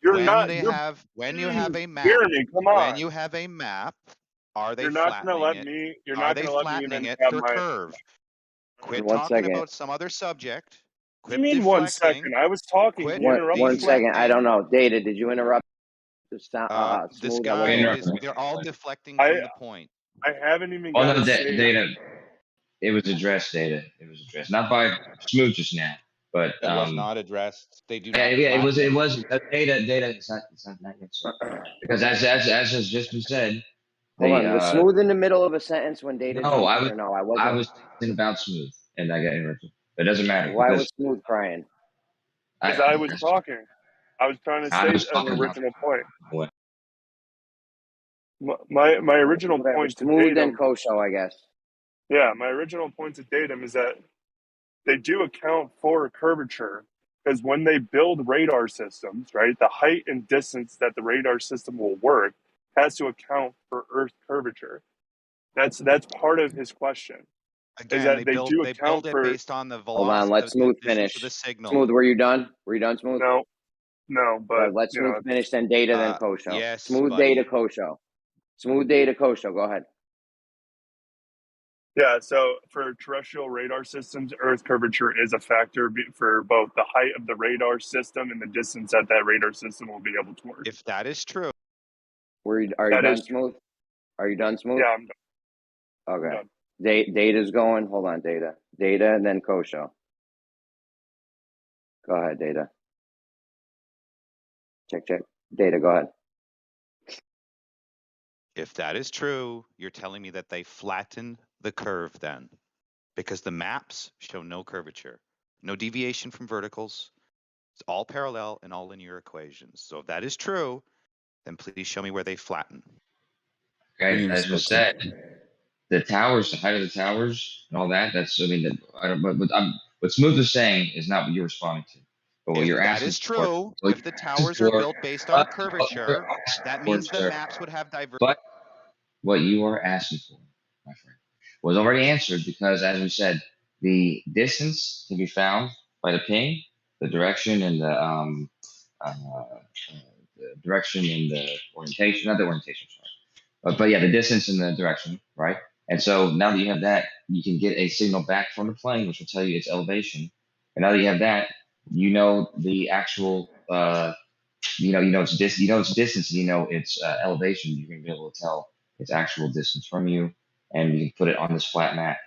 E: You're
H: when
E: not.
H: you have a map,
E: Jeremy, come on.
H: when you have a map, are they
E: You're not gonna
H: flattening
E: let
H: it?
E: me. You're
H: Are
E: not
H: they
E: gonna let me
H: flattening
E: even
H: it
E: have
H: for
E: my.
H: curve? Quit
I: One
H: talking
I: second.
H: about some other subject.
E: What do
H: Quit
E: you mean 1
H: deflecting.
E: second? I was talking.
H: Quit
E: He interrupted
I: One
E: me.
I: second. I don't
H: deflecting.
I: know. Data, did you interrupt?
H: This
I: Smooth. I wasn't
H: guy
I: looking.
H: is. They're all deflecting
E: I
H: from the point.
E: I haven't even
A: Oh
E: got
A: no,
E: to say.
A: Data. It was addressed, Data. It was addressed, not by Smooth just now, but
H: It was not addressed. They do
A: yeah,
H: not.
A: it was
H: flatten.
A: Data. It's not yet, sir. Because as has just been said,
I: Hold
A: they
I: on. Was Smooth in the middle of a sentence when Data
A: no,
I: jumped in, or no? I wasn't.
A: I was talking about Smooth, and I got interrupted. But it doesn't matter
I: Why
A: because
I: was Smooth crying?
E: Because I was talking. I was trying to
A: I
E: say
A: was
E: an
A: talking about
E: original point.
A: what.
E: My original
I: Whatever.
E: point to
I: Smooth
E: Datum.
I: and Kosho, I guess.
E: Yeah, my original point to Datum is that they do account for curvature because when they build radar systems, right, the height and distance that the radar system will work has to account for Earth curvature. That's part of his question. Is
H: Again,
E: that they do
H: they
E: account
H: build it
E: for
H: based on the
I: Hold on.
H: velocity,
I: Let
H: the
I: Smooth
H: distance
I: finish.
H: of the signal.
I: Smooth, were you done? Were you done, Smooth?
E: No, but
I: Let Smooth finish, then Data, then Kosho.
H: Yes,
I: Smooth,
H: buddy.
I: Data, Kosho. Smooth, Data, Kosho. Go ahead.
E: yeah. So for terrestrial radar systems, Earth curvature is a factor for both the height of the radar system and the distance that radar system will be able to work.
H: If that is true,
I: Are you done, Smooth? Are you done, Smooth?
E: Yeah, I'm done.
I: Okay.
E: I'm done.
I: Data's going. Hold on, Data. Data, and then Kosho. Go ahead, Data. Check. Data, go ahead.
H: if that is true, you're telling me that they flatten the curve then, because the maps show no curvature, no deviation from verticals. It's all parallel and all linear equations. So if that is true, then please show me where they flatten.
A: Okay, as was said, the towers, the height of the towers, and all that. That's I don't. But what Smooth is saying is not what you're responding to. But what
H: If
A: you're
H: that
A: asking
H: is
A: for,
H: true, if the towers are built based on curvature, that means the maps would have divergence.
A: But what you are asking for, my friend, was already answered because, as we said, the distance can be found by the ping, the direction, and the direction and the orientation. Not the orientation, sorry. But yeah, the distance and the direction, right? And so now that you have that, you can get a signal back from the plane, which will tell you its elevation. And now that you have that, you know the actual, you know its its distance, and you know its elevation. You're gonna be able to tell its actual distance from you, and you can put it on this flat map,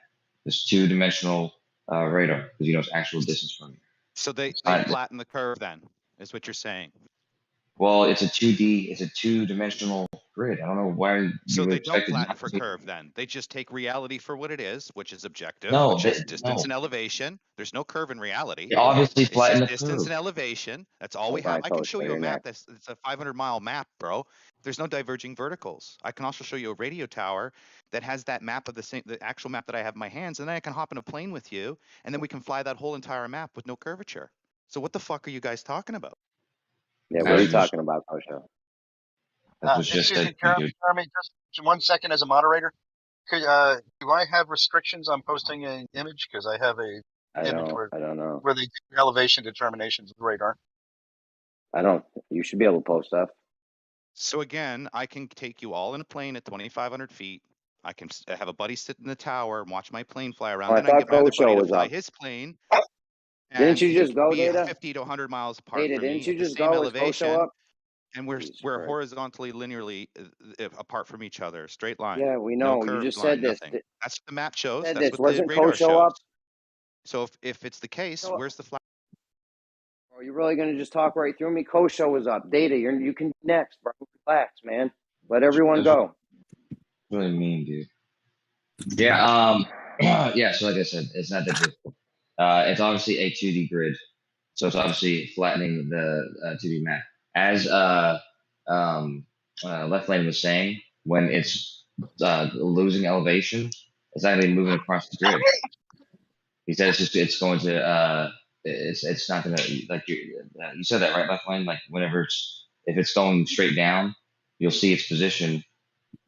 A: this two-dimensional radar, because you know its actual distance from you.
H: So they
A: not-
H: flatten the curve then, is what you're saying.
A: Well, it's a 2D, it's a two-dimensional grid. I don't know why you
H: So
A: would
H: they don't
A: expect it
H: flatten
A: not
H: for
A: to.
H: curve then. They just take reality for what it is, which is objective,
A: No,
H: which is distance
A: no.
H: and elevation. There's no curve in reality.
A: They obviously
H: It's
A: flatten
H: just
A: the
H: distance
A: curve.
H: and elevation. That's all we
I: Hold on,
H: have. I can
I: Coach,
H: show
I: so
H: you a
I: you're
H: map
I: next.
H: it's a 500-mile map, bro. There's no diverging verticals. I can also show you a radio tower that has that map of the actual map that I have in my hands, and then I can hop in a plane with you, and then we can fly that whole entire map with no curvature. So what the fuck are you guys talking about?
I: Yeah, what are you talking about, Kosho?
A: That was just
G: Excuse me,
A: said, dude.
G: Jeremy, just 1 second as a moderator. Could, do I have restrictions on posting an image? Because I have a image
I: I don't know.
G: where they do elevation determinations of the radar.
I: You should be able to post stuff.
H: So again, I can take you all in a plane at 2,500 feet. I can have a buddy sit in the tower and watch my plane fly around.
I: Oh, I
H: Then I can
I: thought
H: get my other
I: Kosho
H: buddy to
I: was
H: fly
I: up.
H: his plane.
I: Didn't you
H: And
I: just
H: he
I: go,
H: can be
I: Data?
H: 50 to 100 miles apart
I: Data,
H: from
I: didn't
H: me
I: you
H: at the
I: just
H: same
I: go? Is Kosho
H: elevation.
I: up?
H: And we're
I: Jesus
H: we're
I: Christ.
H: horizontally, linearly apart from each other, straight line.
I: Yeah, we
H: No
I: know. You
H: curved
I: just
H: line,
I: said this.
H: nothing. That's what the map shows.
I: Said
H: That's
I: this.
H: what the
I: Wasn't
H: radar
I: Kosho
H: shows.
I: up?
H: So if it's the case,
I: No.
H: where's the flag?
I: Are you really gonna just talk right through me? Kosho was up. Data, you can next, bro. Relax, man. Let everyone go.
A: Really mean, dude. Yeah. Yeah. So like I said, it's not that difficult. It's obviously a 2D grid, so it's obviously flattening the 2D map. As Left Lane was saying, when it's losing elevation, It's not even moving across the grid. He said it's going to it's not gonna like you said that right, Left Lane. Like whenever if it's going straight down, you'll see its position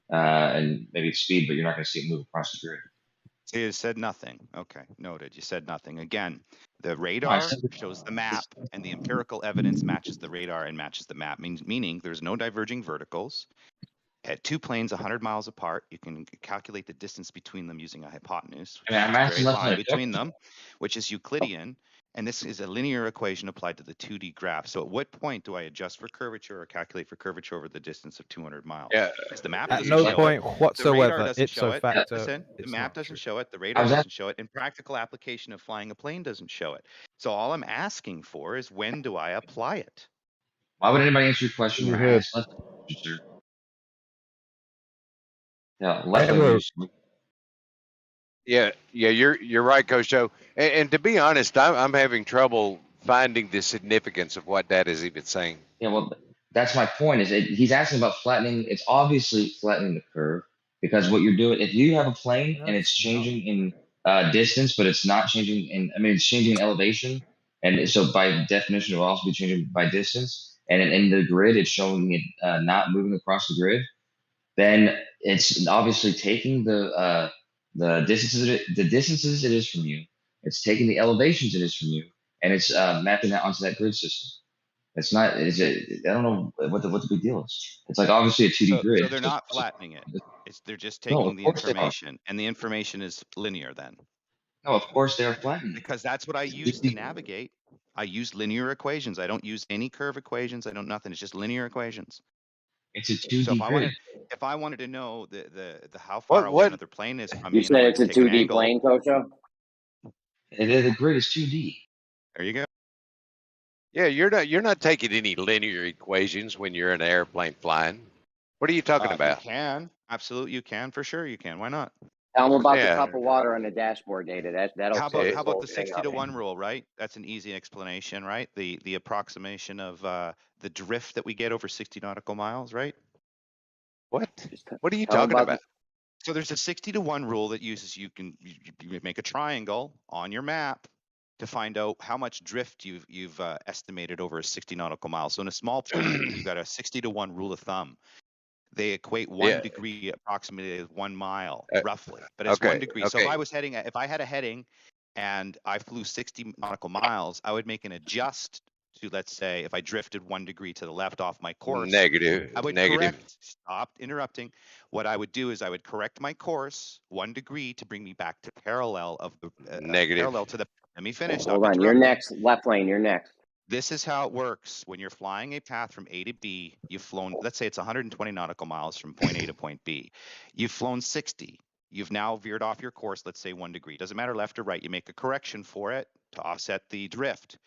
A: and maybe its speed, but you're not gonna see it move across the grid.
H: So you said nothing. Okay, noted. You said nothing. Again, the
A: No, I
H: radar
A: said
H: shows the map, and the empirical evidence matches the radar and matches the map. Meaning there's no diverging verticals. At two planes 100 miles apart, you can calculate the distance between them using a hypotenuse, which
A: I mean,
H: is
A: I'm
H: a
A: asking
H: straight
A: Left
H: line
A: Lane
H: between
A: objectively.
H: them, which is Euclidean. And this is a linear equation applied to the 2D graph. So at what point do I adjust for curvature or calculate for curvature over the distance of 200 miles?
N: Yeah.
H: Because the map
M: At
H: doesn't
M: no
H: show it.
M: point
H: The radar
M: whatsoever,
H: doesn't show
M: ipso
H: it.
M: facto,
H: Listen, the
M: it's
H: map
M: not
H: doesn't
M: true.
H: show it. The
A: I
H: radar
A: was
H: doesn't show it. And practical application of flying a plane doesn't show it. So all I'm asking for is when do I apply it?
A: Why would anybody answer your question
P: In
A: when
P: your
A: I
P: head.
A: asked Left Lane, sir? Yeah,
P: I
A: Left
P: have
A: Lane.
P: a
N: Yeah, you're right, Coach Joe. And to be honest, I'm having trouble finding the significance of what that is even saying.
A: Yeah, well, that's my point. He's asking about flattening? It's obviously flattening the curve because what you're doing, if you have a plane
M: No,
A: and it's
M: it's not.
A: changing in distance, but it's not changing in, I mean, it's changing in elevation, and so by definition, it will also be changing by distance. And in the grid, it's showing it not moving across the grid. Then it's obviously taking the distances it is from you. It's taking the elevations it is from you, and it's mapping that onto that grid system. It's not. Is it? I don't know what the big deal is. It's like obviously a 2D
H: So
A: grid.
H: they're
A: So
H: not flattening it. They're just
A: no,
H: taking
A: of
H: the
A: course they are.
H: information, and the information is linear then.
A: No, of course they are flattening.
H: Because that's what I use to navigate. I use linear equations. I don't use any curve equations. I don't nothing. It's just linear equations.
A: It's a
H: So
A: 2D grid.
H: if I wanted to know the how far away
N: What
H: another plane is from
I: You
H: me, and I
I: said
H: wanted
I: it's
H: to
I: a
H: take an
I: 2D
H: angle,
I: plane, Cocho?
A: The grid is 2D.
H: there you go.
N: Yeah, you're not taking any linear equations when you're in an airplane flying. What are you talking
H: You
N: about?
H: can absolutely, you can for sure, you can. Why not?
I: Tell them about the
N: Yeah.
I: cup of water on the dashboard data. That'll
H: How
I: clear
H: about
I: this
H: how about
I: whole
H: the
I: thing
H: 60
I: up.
H: to 1 rule, right? That's an easy explanation, right? The approximation of the drift that we get over 60 nautical miles, right?
N: What?
I: Just
N: What are you
I: tell them
N: talking
I: about
N: about?
H: So there's a 60 to 1 rule that uses you make a triangle on your map to find out how much drift you've estimated over a 60 nautical miles. So in a small plane, you've got a 60 to 1 rule of thumb. They equate 1
N: Yeah.
H: degree approximately as 1 mile,
N: Uh,
H: roughly. But it's 1
N: Okay.
H: degree. So if
N: Okay.
H: if I had a heading and I flew 60 nautical miles, I would make an adjust to, let's say, if I drifted 1 degree to the left off my course,
N: Negative.
H: I would
N: Negative.
H: stop interrupting. What I would do is I would correct my course 1 degree to bring me back to parallel of the
N: Negative.
H: parallel to the. Let me finish.
I: Hold
H: Stop
I: on. You're
H: interrupting.
I: next. Left lane. You're next.
H: This is how it works. When you're flying a path from A to B, you've flown, let's say it's 120 nautical miles from point A to point B. You've flown 60. You've now veered off your course, let's say 1 degree. Doesn't matter left or right. You make a correction for it to offset the drift.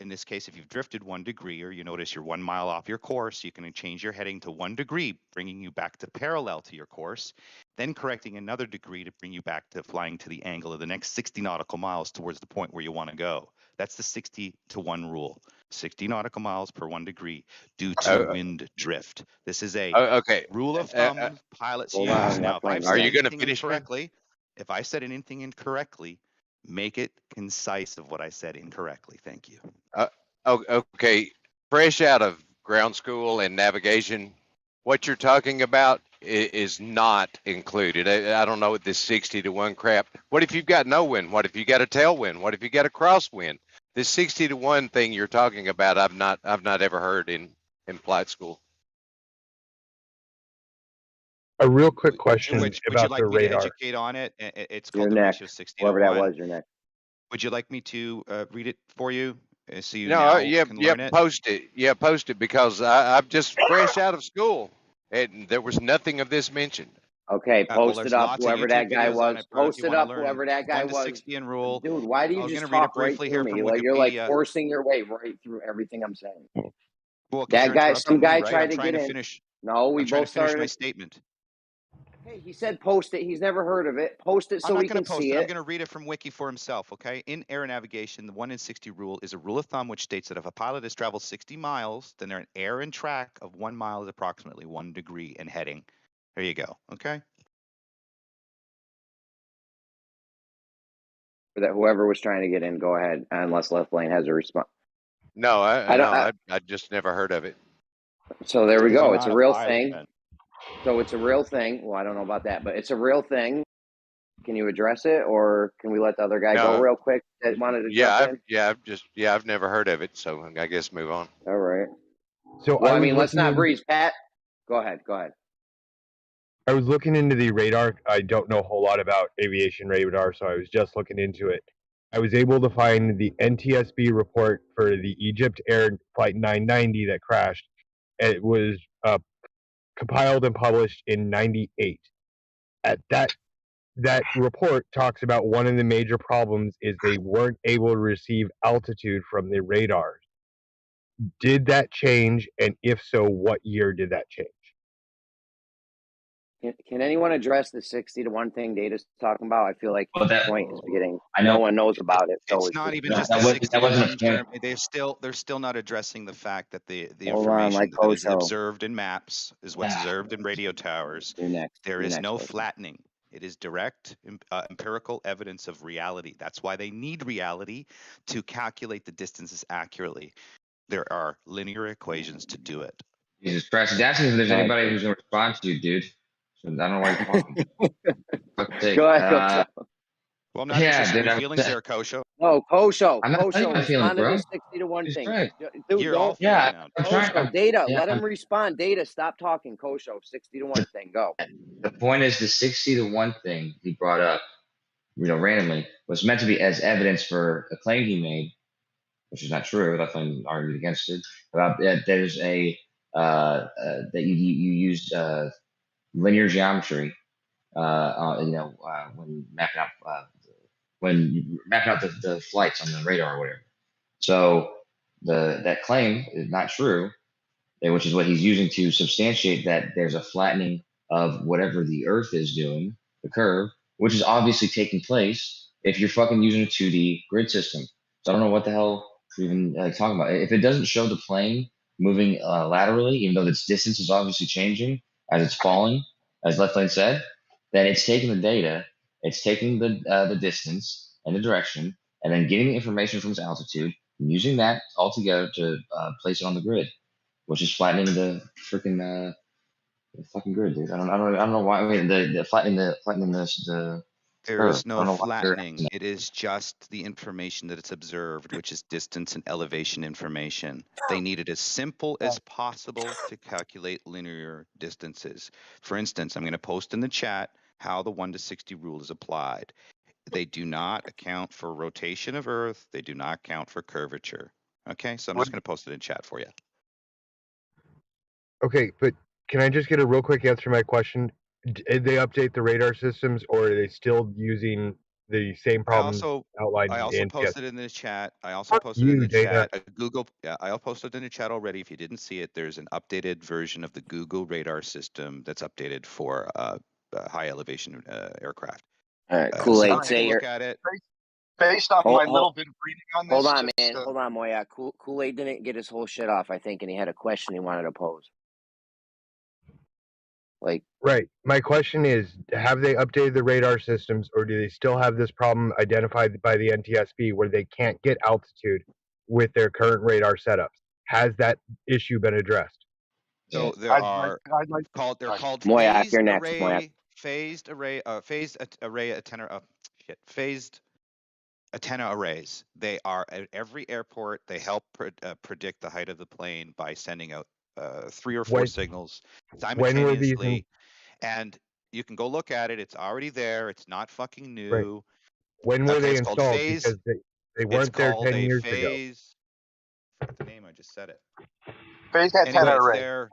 H: In this case, if you've drifted 1 degree or you notice you're 1 mile off your course, you can change your heading to 1 degree, bringing you back to parallel to your course, then correcting another degree to bring you back to flying to the angle of the next 60 nautical miles towards the point where you want to go. That's the 60 to 1 rule. 60 nautical miles per 1 degree due to wind drift. This is a
N: Okay.
H: rule of thumb pilots
I: Hold
H: use.
I: on,
H: Now,
I: left
H: if I've
I: lane.
N: Are
H: said
N: you going to
H: anything
N: finish, man?
H: incorrectly, if I said anything incorrectly, make it concise of what I said incorrectly. Thank you.
N: Okay. Fresh out of ground school and navigation, what you're talking about is not included. I don't know what this 60 to 1 crap. What if you've got no wind? What if you got a tailwind? What if you got a crosswind? This 60 to 1 thing you're talking about, I've not ever heard in flight school.
Q: A real quick question
H: Would you
Q: about the
H: like me to
Q: radar.
H: educate on it? It's
I: You're
H: called the
I: next.
H: ratio 60
I: Whoever
H: to
I: that
H: 1.
I: was, you're next.
H: Would you like me to read it for you so you
N: No,
H: now
N: yeah,
H: can learn it?
N: post it. Yeah, post it because I'm just fresh out of school and there was nothing of this mentioned.
I: Okay,
H: Well,
I: post
H: there's
I: it up,
H: lots of
I: whoever
H: YouTube
I: that guy
H: videos on
I: was.
H: it, bro, if
I: Post
H: you
I: it
H: want to
I: up,
H: learn
I: whoever that guy
H: 1 to
I: was.
H: 60 and rule.
I: Dude, why do
H: I
I: you
H: was
I: just
H: going to read it
I: talk right
H: briefly
I: through
H: here
I: me?
H: from
I: Like you're like
H: Wikipedia.
I: forcing your way right through everything I'm saying.
H: Well, because
I: That
H: you're
I: guy,
H: interrupting
I: some
H: me,
I: guy
H: right?
I: tried
H: I'm
I: to
H: trying
I: get
H: to
I: in.
H: finish.
I: No, we
H: I'm trying
I: both
H: to finish
I: started.
H: my statement.
I: Hey, he said post it. He's never heard of it. Post it
H: I'm
I: so
H: not
I: we
H: going
I: can
H: to post
I: see
H: it. I'm
I: it.
H: going to read it from Wiki for himself, okay? In air navigation, the 1 in 60 rule is a rule of thumb which states that if a pilot has traveled 60 miles, then their air and track of 1 mile is approximately 1 degree in heading. There you go, okay?
I: that whoever was trying to get in, go ahead, unless Left Lane has a response.
N: No,
I: I don't.
N: I just never heard of it.
I: So there we
H: It's
I: go. It's
H: not
I: a
H: a
I: real
H: violent.
I: thing. So it's a real thing. Well, I don't know about that, but it's a real thing. Can you address it, or can we let the other guy go
N: No,
I: real quick that wanted to jump in?
N: I've never heard of it, so I guess move on.
I: All right.
Q: So
I: Well,
Q: I
I: I
Q: was
I: mean, let's
Q: looking
I: not
Q: in,
I: breeze. Pat, go ahead. Go ahead.
Q: I was looking into the radar. I don't know a whole lot about aviation radar, so I was just looking into it. I was able to find the NTSB report for the Egypt Air Flight 990 that crashed. It was compiled and published in '98. At that report talks about one of the major problems is they weren't able to receive altitude from the radars. Did that change? And if so, what year did that change?
I: Can anyone address the 60 to 1 thing Data's talking about? I feel like
A: Well,
I: his
A: that
I: point is getting.
A: I
I: No
A: know
I: one knows about it, so
H: It's
I: it's
H: not
I: just
H: even
A: that,
H: just the
A: that, was,
H: 60
A: that
H: to
A: wasn't
H: 1
A: a point.
H: term. They're still not addressing the fact that the
I: hold on, like
H: information that is
I: Kosho.
H: observed in maps is what's observed in radio towers.
I: You're next.
H: There
I: You're
H: is
I: next,
H: no
I: Kosho.
H: flattening. It is direct empirical evidence of reality. That's why they need reality to calculate the distances accurately. There are linear equations to do it.
A: Jesus Christ. He's asking if there's
I: All right,
A: anybody
I: cool.
A: who's going to respond to you, dude. So I don't know why you're talking. Fuck's sake.
I: Go ahead, Kosho.
H: Well, I'm not
A: Yeah,
H: interested
A: dude.
H: in your feelings there, Kosho.
I: No, Kosho.
A: I'm not telling you
I: Kosho,
A: my feelings,
I: respond to
A: bro.
I: this 60 to 1
A: Jesus
I: thing.
A: Christ.
I: Dude,
H: You're all
I: don't.
H: feeling
A: Yeah,
H: now.
A: I'm trying.
I: Kosho, Data,
A: Yeah,
I: let him respond. Data, stop talking. Kosho, 60 to 1 thing. Go.
A: the point is the 60 to 1 thing he brought up, randomly, was meant to be as evidence for a claim he made, which is not true. That's why argued against it. About that there's that you used linear geometry, when mapping out the flights on the radar or whatever. So that claim is not true, which is what he's using to substantiate that there's a flattening of whatever the Earth is doing, the curve, which is obviously taking place if you're fucking using a 2D grid system. So I don't know what the hell you're even talking about. If it doesn't show the plane moving laterally, even though its distance is obviously changing as it's falling, as Left Lane said, then it's taking the data, it's taking the distance and the direction, and then getting the information from its altitude, and using that all together to place it on the grid, which is flattening the freaking the fucking grid, dude. I don't know why. I mean, the flattening the
H: There
A: curve.
H: is
A: I don't
H: no
A: know why you're
H: flattening.
A: asking
H: It is just the information that it's observed, which is distance and elevation information. They need it as simple as possible to calculate linear distances. For instance, I'm going to post in the chat how the 1 to 60 rule is applied. They do not account for rotation of Earth. They do not account for curvature. Okay, so I'm just going to post it in chat for you.
Q: Okay, but can I just get a real quick answer to my question? Did they update the radar systems, or are they still using the same problems outlined
H: I
Q: in
H: also
Q: the NTS?
H: posted in the chat. I also posted in the chat a Google. Yeah, I posted in the chat already. If you didn't see it, there's an updated version of the Google radar system that's updated for high elevation aircraft.
I: All right,
H: So
I: Kool-Aid,
H: take a look at it.
L: Based on my little bit of reading on this,
I: hold on, man. Hold on, Moya. Kool-Aid didn't get his whole shit off, I think, and he had a question he wanted to pose.
Q: Right. My question is, have they updated the radar systems, or do they still have this problem identified by the NTSB where they can't get altitude with their current radar setups? Has that issue been addressed?
H: So there
G: I'd
H: are
G: like
H: called. They're called
I: Moya,
H: phased
I: you're next,
H: array.
I: Moya.
H: Phased array. Phased array antenna. Phased antenna arrays. They are at every airport. They help predict the height of the plane by sending out 3 or 4 signals simultaneously. And you can go look at it. It's already there. It's not fucking new.
Q: Right. When were they
H: It's called
Q: installed?
H: phase.
Q: Because they weren't there 10 years ago.
H: Phase. What's the name? I just said it.
L: Phased antenna
H: Anyway, it's
L: array.
H: there.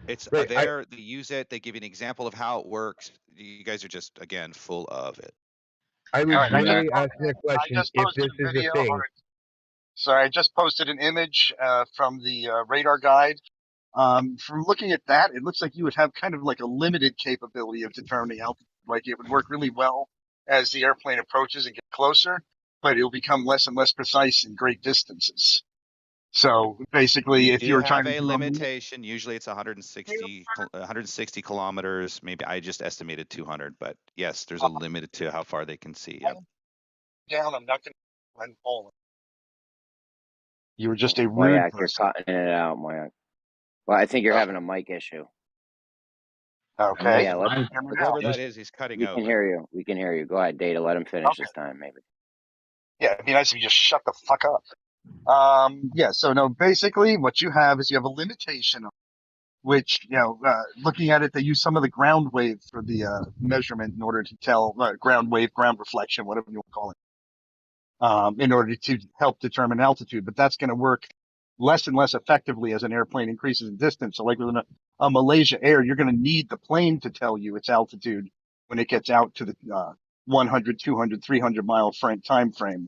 H: It's
Q: Right,
H: there. They use it. They give you an example of how it works. You guys are just, again, full of it.
Q: I was
L: All right,
Q: really asking a question if this is a thing.
L: Sorry, I just posted an image from the radar guide. From looking at that, it looks like you would have kind of like a limited capability of determining altitude. Like it would work really well as the airplane approaches and gets closer, but it'll become less and less precise in great distances. So basically, if you were trying to
H: have a
L: do
H: limitation, usually it's 160 kilometers. Maybe I just estimated 200, but yes, there's a limit to how far they can see. Yep.
L: down, I'm not going to end Poland. You were just a rude
I: Moyak, you're
L: person.
I: cutting it out, Moyak. Well, I think you're
L: Oh,
I: having a mic issue.
L: okay.
I: Yeah, let's.
L: Hear me now.
H: Whatever that is, he's cutting
I: We
H: out.
I: can hear you. We can hear you. Go ahead, Data. Let him finish
L: Okay.
I: this time, maybe.
L: Yeah, it'd be nice if you just shut the fuck up. Yeah, so no, basically what you have is you have a limitation, which, looking at it, they use some of the ground wave for the measurement in order to tell ground wave, ground reflection, whatever you want to call it, in order to help determine altitude. But that's going to work less and less effectively as an airplane increases in distance. So like with a Malaysia Air, you're going to need the plane to tell you its altitude when it gets out to the 100, 200, 300 mile time frame.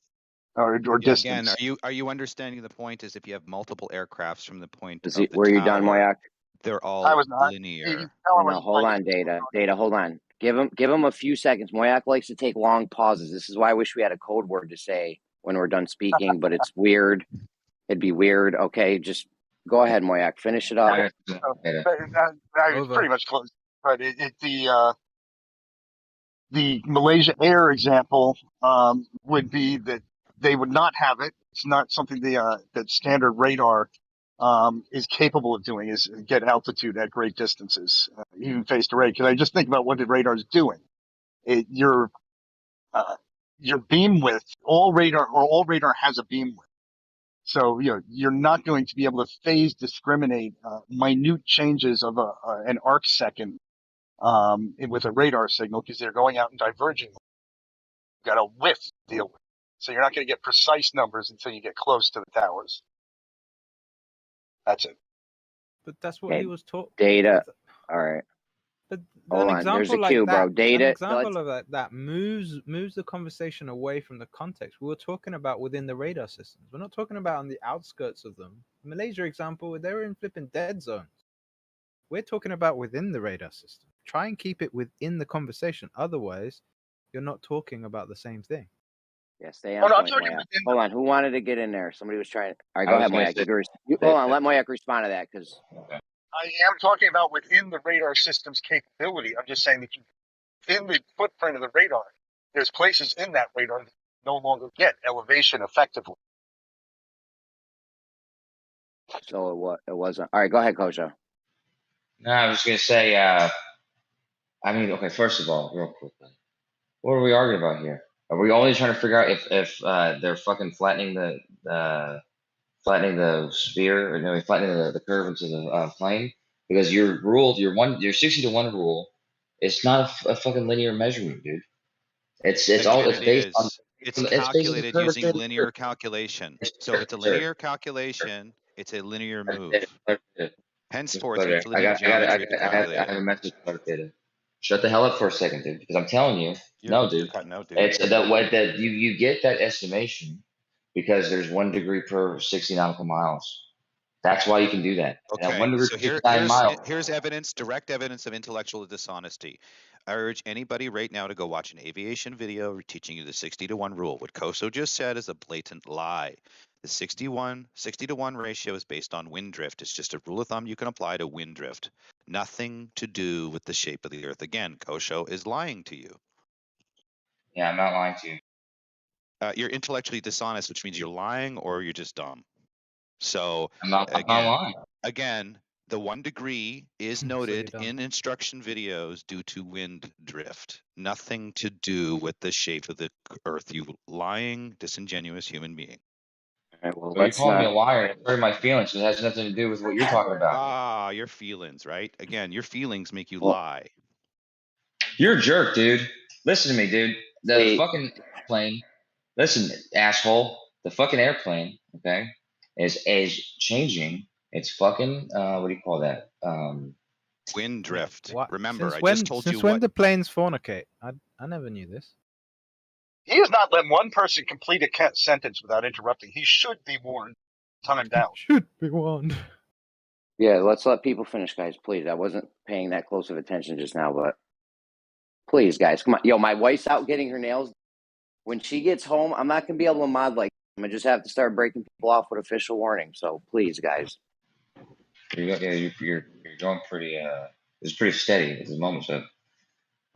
L: Or
H: Yeah,
L: distance.
H: again, are you understanding the point? Is if you have multiple aircrafts from the point
I: Is
H: of
I: it,
H: the
I: were you
H: tower,
I: done, Moyak?
H: they're
L: I
H: all
L: was not.
H: linear.
I: No, hold on, Data. Data, hold on. Give him a few seconds. Moyak likes to take long pauses. This is why I wish we had a code word to say when we're done speaking, but it's weird. It'd be weird. Okay, just go ahead, Moyak. Finish it up.
L: I was pretty much close. But the Malaysia Air example would be that they would not have it. It's not something that standard radar is capable of doing, is get altitude at great distances, even phased array. Because I just think about what the radar is doing. Your beam width, all radar has a beam width. So you're not going to be able to phase discriminate minute changes of an arc second with a radar signal, because they're going out and diverging. You've got a whiff to deal with. So you're not going to get precise numbers until you get close to the towers. That's it.
M: But that's what he was talking.
I: Data. All right.
M: But
I: hold
M: an
I: on. There's a
M: example
I: cue,
M: like
I: bro.
M: that,
I: Data.
M: an example of that moves the conversation away from the context. We were talking about within the radar systems. We're not talking about on the outskirts of them. Malaysia example, they were in flipping dead zones. We're talking about within the radar system. Try and keep it within the conversation. Otherwise, you're not talking about the same thing.
I: Yeah, stay on point, Moyak. Hold on. Who wanted to get in there? Somebody was trying. All right, go ahead, Moyak. Hold on. Let Moyak respond to that, because
L: I am talking about within the radar system's capability. I'm just saying that in the footprint of the radar, there's places in that radar that no longer get elevation effectively.
I: So it wasn't. All right, go ahead, Kosha.
A: No, I was gonna say. Okay. First of all, real quickly, what are we arguing about here? Are we only trying to figure out if they're fucking flattening the sphere, or no, flattening the curve into the plane? Because your 60-to-1 rule, it's not a fucking linear measurement, dude. It's based on.
H: It's
A: It's based on the
H: calculated
A: curvature
H: using
A: of the
H: linear
A: curve.
H: calculation. So if it's a linear calculation, it's a linear move. Henceforth,
A: Okay. I
H: Euclidean geometry to calculate
A: have a message for Data. Shut the hell up for a second, dude. Because I'm telling you, no, dude.
H: You're cutting out, dude.
A: It's that you get that estimation because there's 1 degree per 60 nautical miles. That's why you can do that. And at 1 degree
H: So
A: per 69 miles.
H: here's evidence, direct evidence of intellectual dishonesty. I urge anybody right now to go watch an aviation video teaching you the 60-to-1 rule. What Koso just said is a blatant lie. The 60-to-1 ratio is based on wind drift. It's just a rule of thumb you can apply to wind drift. Nothing to do with the shape of the Earth. Again, Kosho is lying to you.
A: Yeah, I'm not lying to you.
H: You're intellectually dishonest, which means you're lying or you're just dumb. So
A: I'm not lying.
H: Again, the 1 degree is noted in instruction videos due to wind drift. Nothing to do with the shape of the Earth. You lying, disingenuous human being.
I: All right, well,
A: So you're calling me a liar and hurting my feelings. It has nothing to do with what you're talking about.
H: Your feelings, right? Again, your feelings make you
A: Well,
H: lie.
A: You're a jerk, dude. Listen to me, dude. The fucking airplane. Listen, asshole. The fucking airplane, okay, is changing. It's fucking what do you call that?
H: Wind drift.
M: What?
H: Remember,
M: Since
H: I just told you
M: Since when
H: what.
M: do planes fornicate? I never knew this.
L: He has not let one person complete a sentence without interrupting. He should be warned. Time down.
M: Should be warned.
I: Yeah, let's let people finish, guys, please. I wasn't paying that close of attention just now, but please, guys, come on. Yo, my wife's out getting her nails. When she gets home, I'm not gonna be able to mod like. I'm gonna just have to start breaking people off with official warning. So please, guys.
A: You're going pretty. It's pretty steady at the moment. So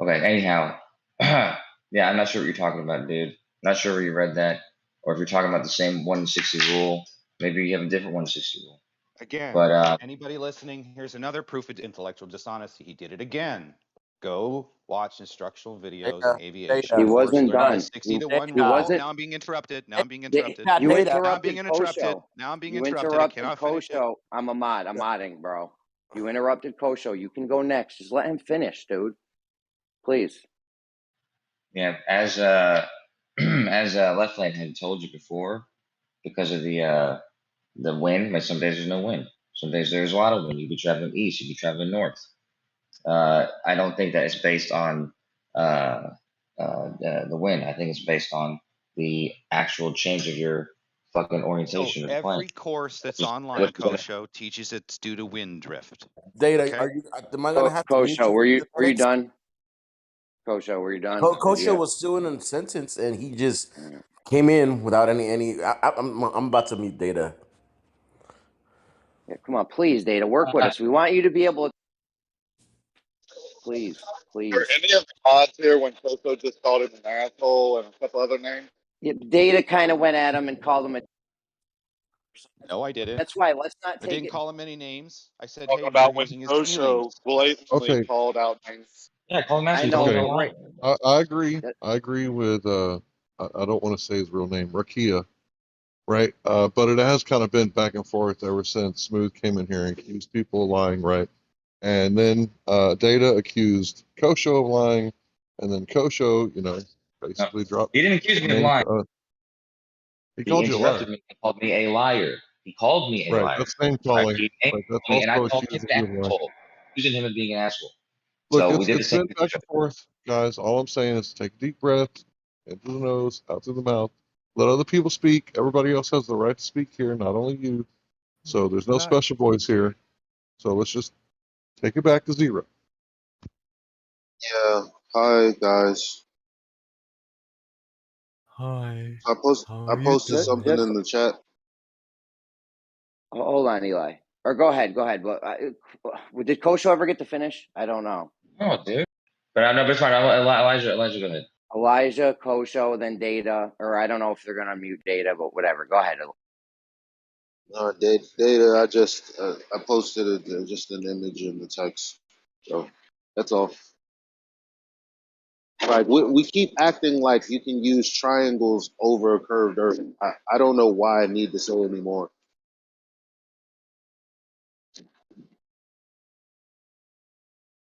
A: okay. Anyhow, yeah, I'm not sure what you're talking about, dude. Not sure where you read that, or if you're talking about the same 160 rule. Maybe you have a different 160 rule.
H: Again,
A: But
H: anybody listening, here's another proof of intellectual dishonesty. He did it again. Go watch instructional videos on aviation.
I: He
H: Of course,
I: wasn't
H: learn the
I: done.
H: 60 to 1
I: He
H: rule. Oh,
I: wasn't.
H: now I'm being interrupted. Now I'm being interrupted.
I: You
H: Now I'm
I: interrupted
H: being interrupted.
I: Kosho.
H: Now I'm being
I: You
H: interrupted. I
I: interrupted
H: cannot finish it.
I: Kosho. I'm a mod. I'm modding, bro. You interrupted Kosho. You can go next. Just let him finish, dude. Please.
A: yeah, as as Left Lane had told you before, because of the wind, like some days there's no wind. Some days there's a lot of wind. You be traveling east, you be traveling north. I don't think that it's based on the wind. I think it's based on the actual change of your fucking
H: So
A: orientation of the plane.
H: every course that's
A: Which is
H: online,
A: what-
H: Kosho, teaches it's due to wind drift.
K: Data,
H: Okay?
K: are you? Am I gonna have to mute
I: Kosho,
K: you
I: were
K: for
I: you
K: 10
I: were you
K: minutes?
I: done? Kosho, were you done? Did you
K: Kosho
I: have-
K: was still in a sentence, and he just came in without any. I'm about to mute Data.
I: Yeah, come on, please, Data, work with us. We want you to be able to. Please, please.
S: Are any of the mods here when Coco just called him an asshole and a couple other names?
I: Yeah, Data kind of went at him and called him a.
H: No, I didn't.
I: That's why. Let's not
H: I
I: take
H: didn't
I: it.
H: call him any names. I said,
S: Talking
H: hey,
S: about
H: you're
S: when
H: using his
S: Kosho
H: feelings.
S: blatantly
P: Okay.
S: called out names.
A: Yeah, call him
I: I
A: asshole.
I: know,
P: Okay.
I: but right.
P: I agree. I agree with I don't want to say his real name, Rakia, right? But it has kind of been back and forth ever since Smooth came in here and accused people of lying, right? And then Data accused Kosho of lying, and then Kosho, basically dropped.
A: He didn't accuse me of
P: name
A: lying.
P: to us. He
A: He
P: called you a liar.
A: interrupted me and called me a liar. He called me a
P: Right,
A: liar.
P: that's name
A: Right?
P: calling.
A: He named
P: Right, that's
A: me, and I
P: also
A: called him
P: accusing
A: an
P: you of lying.
A: asshole, accusing him of being an asshole.
P: Look,
A: So we did the
P: it's
A: same
P: been
A: thing.
P: back and forth, guys. All I'm saying is take a deep breath, in through the nose, out through the mouth. Let other people speak. Everybody else has the right to speak here, not only you. So there's no special voice here. So let's just take it back to zero.
C: Yeah. Hi guys.
M: Hi.
C: I posted something in the chat.
I: Hold on, Eli. Or go ahead. But did Kosho ever get to finish? I don't know.
A: Oh, dude. But I know, but it's fine. Elijah, go ahead.
I: Elijah, Kosho, then Data, or I don't know if they're gonna mute Data, but whatever. Go ahead.
C: Data. I posted just an image in the text. So that's all. Like we keep acting like you can use triangles over a curved earth. I don't know why I need to say anymore.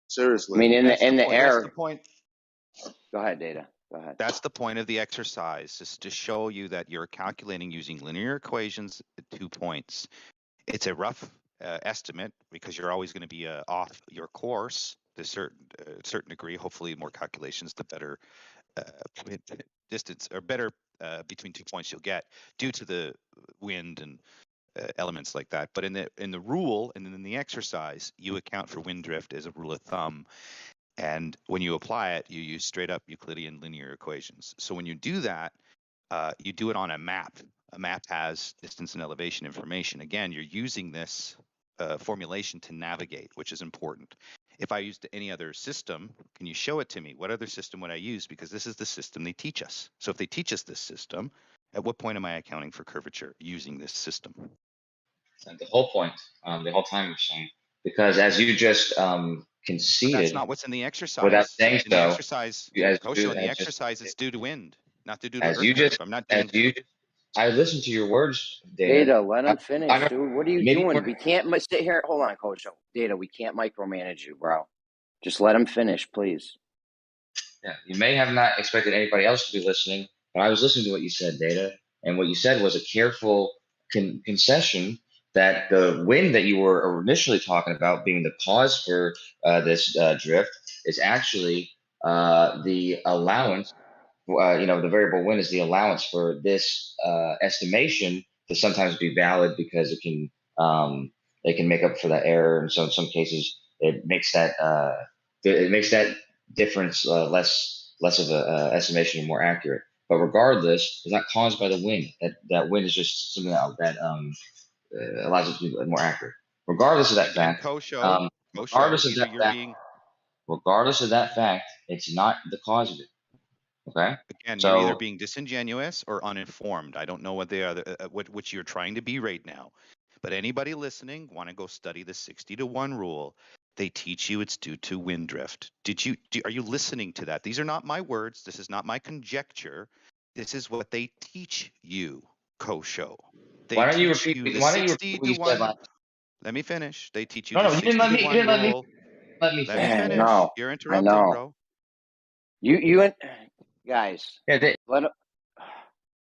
C: Seriously.
I: I mean, in
H: That's
I: the
H: point,
I: air.
H: That's the point.
I: Go ahead, Data. Go ahead.
H: That's the point of the exercise, is to show you that you're calculating using linear equations at 2 points. It's a rough estimate because you're always going to be off your course to a certain degree. Hopefully, more calculations, the better distance or better between 2 points you'll get due to the wind and elements like that. But in the rule and in the exercise, you account for wind drift as a rule of thumb. And when you apply it, you use straight up Euclidean linear equations. So when you do that, you do it on a map. A map has distance and elevation information. Again, you're using this formulation to navigate, which is important. If I used any other system, can you show it to me? What other system would I use? Because this is the system they teach us. So if they teach us this system, at what point am I accounting for curvature using this system?
A: And the whole point, the whole time you're saying, because as you just conceded,
H: But that's not what's in the exercise.
A: without saying
H: in the
A: so,
H: exercise,
A: Kosho,
H: in the exercise, it's due to wind, not due to
A: as
H: earth
A: you
H: curve.
A: just,
H: I'm not doing.
A: I listened to your words, Data.
I: Data, let him finish, dude. What are you
A: maybe
I: doing? We can't sit here. Hold on, Kosho. Data, we can't micromanage you, bro. Just let him finish, please.
A: Yeah, you may have not expected anybody else to be listening, but I was listening to what you said, Data, and what you said was a careful concession that the wind that you were initially talking about being the cause for this drift is actually the allowance. The variable wind is the allowance for this estimation to sometimes be valid because it can make up for that error, and so in some cases it makes that difference less of a estimation and more accurate. But regardless, it's not caused by the wind. That wind is just something that allows it to be more accurate. Regardless of that
H: Again,
A: fact,
H: Kosho,
A: regardless of
H: either
A: that
H: you're
A: fact,
H: being
A: regardless of that fact, it's not the cause of it. Okay.
H: Again, you're either
A: So
H: being disingenuous or uninformed. I don't know what they are, which you're trying to be right now. But anybody listening, want to go study the 60-to-1 rule? They teach you it's due to wind drift. Are you listening to that? These are not my words. This is not my conjecture. This is what they teach you, Kosho. They
A: why don't you
H: teach
A: repeat?
H: you the
A: Why don't you repeat what you said
H: 60-to-1.
A: last?
H: Let me finish. They teach you
A: No,
H: the
A: no, you didn't let me. You
H: 60-to-1
A: didn't let me.
H: rule.
A: Let me
H: Let me
A: finish.
I: Yeah,
H: finish.
I: no,
H: You're
I: I
H: interrupting,
I: know.
H: bro.
I: You guys,
A: Yeah,
I: let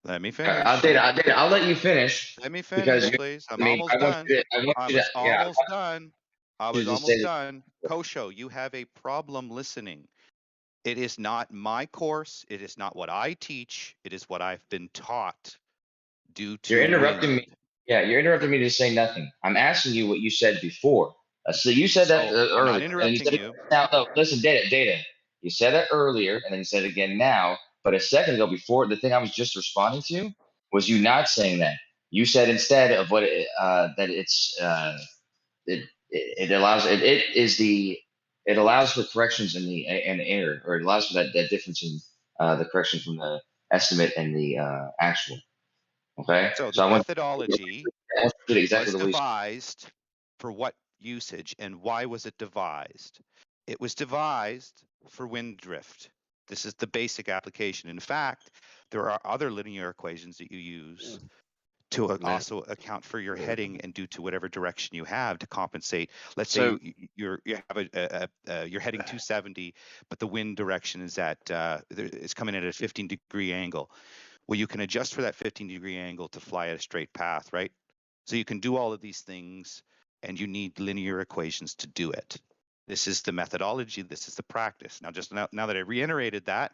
H: Let me
A: I'll,
H: finish.
A: I'll let you finish
H: Let me
A: because
H: finish,
A: you're.
H: please. I'm
A: I mean,
H: almost done.
A: I want
H: I
A: you to.
H: was
A: Yeah, I
H: almost
A: want
H: done. I
A: you
H: was
A: to just say
H: almost
A: this.
H: done. Kosho, you have a problem listening. It is not my course. It is not what I teach. It is what I've been taught due
A: You're
H: to
A: interrupting
H: wind.
A: me. Yeah, you're interrupting me to say nothing. I'm asking you what you said before. So you said that
H: So I'm not
A: earlier, and then you
H: interrupting
A: said it
H: you.
A: now. No, listen, Data. You said that earlier, and then you said it again now. But a second ago, before the thing I was just responding to was you not saying that. You said instead of what that it's it allows it is the it allows for corrections in the and error, or it allows for that difference in the correction from the estimate and the actual. Okay,
H: So
A: so
H: the
A: I want
H: methodology
A: to do exactly
H: was
A: the way.
H: devised for what usage and why was it devised? It was devised for wind drift. This is the basic application. In fact, there are other linear equations that you use to also account for your heading and due to whatever direction you have to compensate. Let's say
N: So
H: you have you're heading 270, but the wind direction is it's coming at a 15-degree angle. Well, you can adjust for that 15-degree angle to fly at a straight path, right? So you can do all of these things, and you need linear equations to do it. This is the methodology. This is the practice. Now that I reiterated that,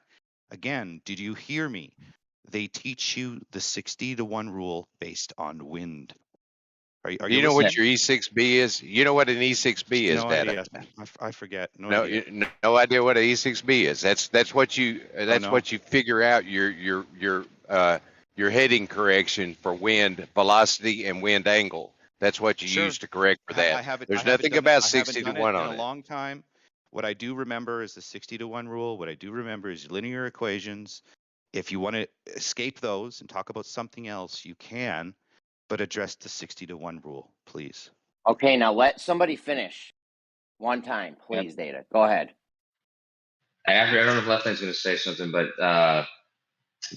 H: again, did you hear me? They teach you the 60-to-1 rule based on wind. Are
N: do
H: you
N: you know what
H: listening?
N: your E6B is? You know what an E6B is,
H: No
N: Data?
H: idea. I forget. No
N: No,
H: idea.
N: no idea what an E6B is. That's what you
H: No.
N: what you figure out your heading correction for wind velocity and wind angle. That's what you
H: Sure.
N: use to correct for that.
H: I haven't
N: There's
H: done
N: nothing
H: it.
N: about
H: I haven't
N: 60 to
H: done it
N: 1
H: in
N: on
H: a
N: it.
H: long time. What I do remember is the 60-to-1 rule. What I do remember is linear equations. If you want to escape those and talk about something else, you can, but address the 60-to-1 rule, please.
I: okay, now let somebody finish one time,
A: Yep.
I: please, Data. Go ahead.
A: I don't know if Left Hand's going to say something, but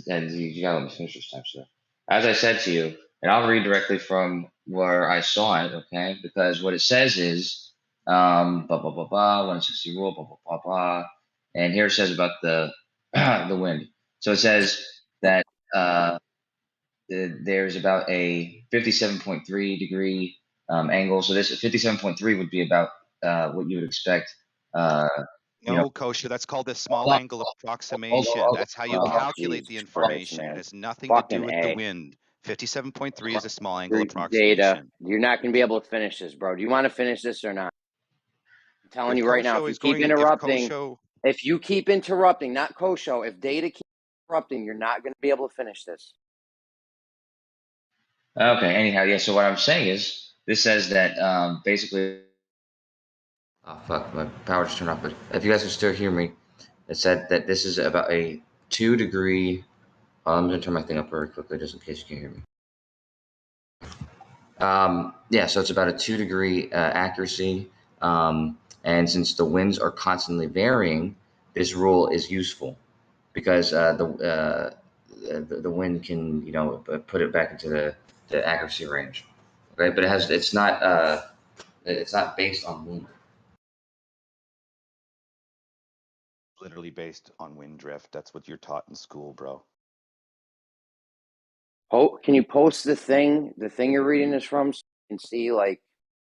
A: and you got to let me finish this time, sir. As I said to you, and I'll read directly from where I saw it, okay? Because what it says is, blah blah blah blah, 160 rule, blah blah blah blah, and here it says about the the wind. So it says that there's about a 57.3 degree angle. So this 57.3 would be about what you would expect. You know,
H: No, Kosher, that's called the small
A: hold on,
H: angle
A: hold on,
H: approximation. That's how you
I: Oh,
H: calculate the
I: Jesus Christ,
H: information. It
I: man.
H: has nothing to do
I: Fucking
H: with the
I: A.
H: wind. 57.3 is a small angle
I: Data.
H: approximation.
I: You're not going to be able to finish this, bro. Do you want to finish this or not? I'm telling
H: If
I: you right now,
H: Kosho
I: if you keep interrupting, not Kosho, if Data keeps interrupting, you're not going to be able to finish this.
A: Okay. Anyhow, yeah. So what I'm saying is, this says that basically. Oh fuck! My power just turned off. But if you guys can still hear me, it said that this is about a 2 degree. I'm gonna turn my thing up very quickly just in case you can't hear me. Yeah. So it's about a 2 degree accuracy. And since the winds are constantly varying, this rule is useful because the wind can put it back into the accuracy range. Okay, but it's not based on wind.
H: literally based on wind drift. That's what you're taught in school, bro.
I: Oh, can you post the thing you're reading this from, so you can see, like,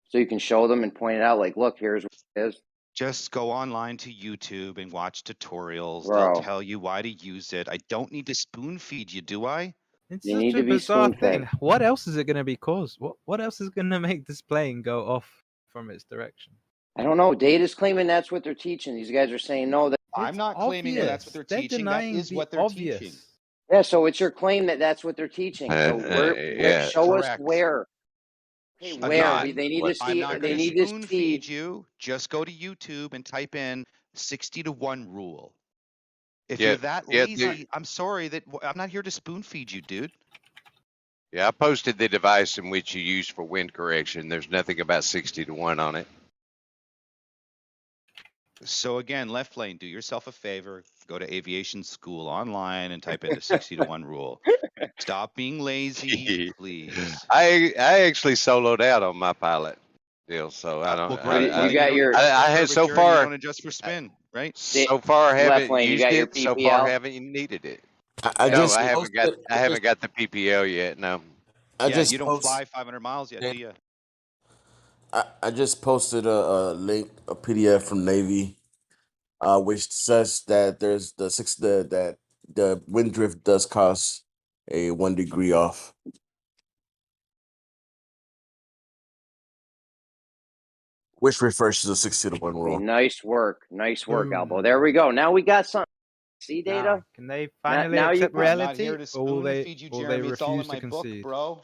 I: so you can show them and point it out, like, look, here's what it is?
H: Just go online to YouTube and watch tutorials. They'll
I: Bro,
H: tell you why to use it. I don't need to spoon feed you, do I?
M: It's
I: you
M: such
I: need
M: a
I: to be
M: bizarre
I: spoon-fed.
M: thing. What else is it going to be caused? What else is going to make this plane go off from its direction?
I: I don't know. Data's claiming that's what they're teaching. These guys are saying no.
H: I'm not claiming that that's what they're
M: They're
H: teaching. That
M: denying
H: is
M: the
H: what they're
M: obvious.
H: teaching.
I: Yeah, so it's your claim that that's what they're teaching. So where
N: Yeah.
I: show us
H: Correct.
I: where. Okay, where
H: Again,
I: they need to
H: I'm
I: see.
H: not
I: They
H: going to
I: need to
H: spoon
I: see.
H: feed you. Just go to YouTube and type in 60-to-1 rule. If
F: Yeah,
H: you're that
F: yeah,
H: lazy, I'm sorry that I'm not here to spoon feed you, dude.
N: Yeah, I posted the device in which you use for wind correction. There's nothing about 60 to 1 on it.
H: So again, left lane, do yourself a favor, go to aviation school online and type in the 60 to 1 rule. Stop being lazy, please.
N: I actually soloed out on my pilot deal, so I don't.
H: Well, great.
I: You
H: Then
I: got
H: don't
I: your
H: adjust
N: I
H: for
N: had so
H: curvature, you
N: far.
H: don't adjust for spin, right?
N: So far,
I: left
N: haven't
I: lane. You
N: used
I: got your
N: it. So far,
I: PPL.
N: haven't needed it.
K: I
N: No,
K: just
N: I haven't got.
K: posted.
N: I haven't got the PPL yet. No.
K: I
H: Yeah,
K: just
H: you don't
K: post.
H: fly 500 miles yet, do you?
K: I just posted a link, a PDF from Navy, which says that there's that the wind drift does cost a 1 degree off. Which refers to the 60 to 1 rule.
I: Nice work, Elbow. There we go. Now we got some. See data.
M: Now, can they finally
I: now you
M: accept
I: can.
H: I'm not
M: reality,
H: here to
M: or
H: spoon feed you, Jeremy. It's all in my book,
M: concede?
H: bro.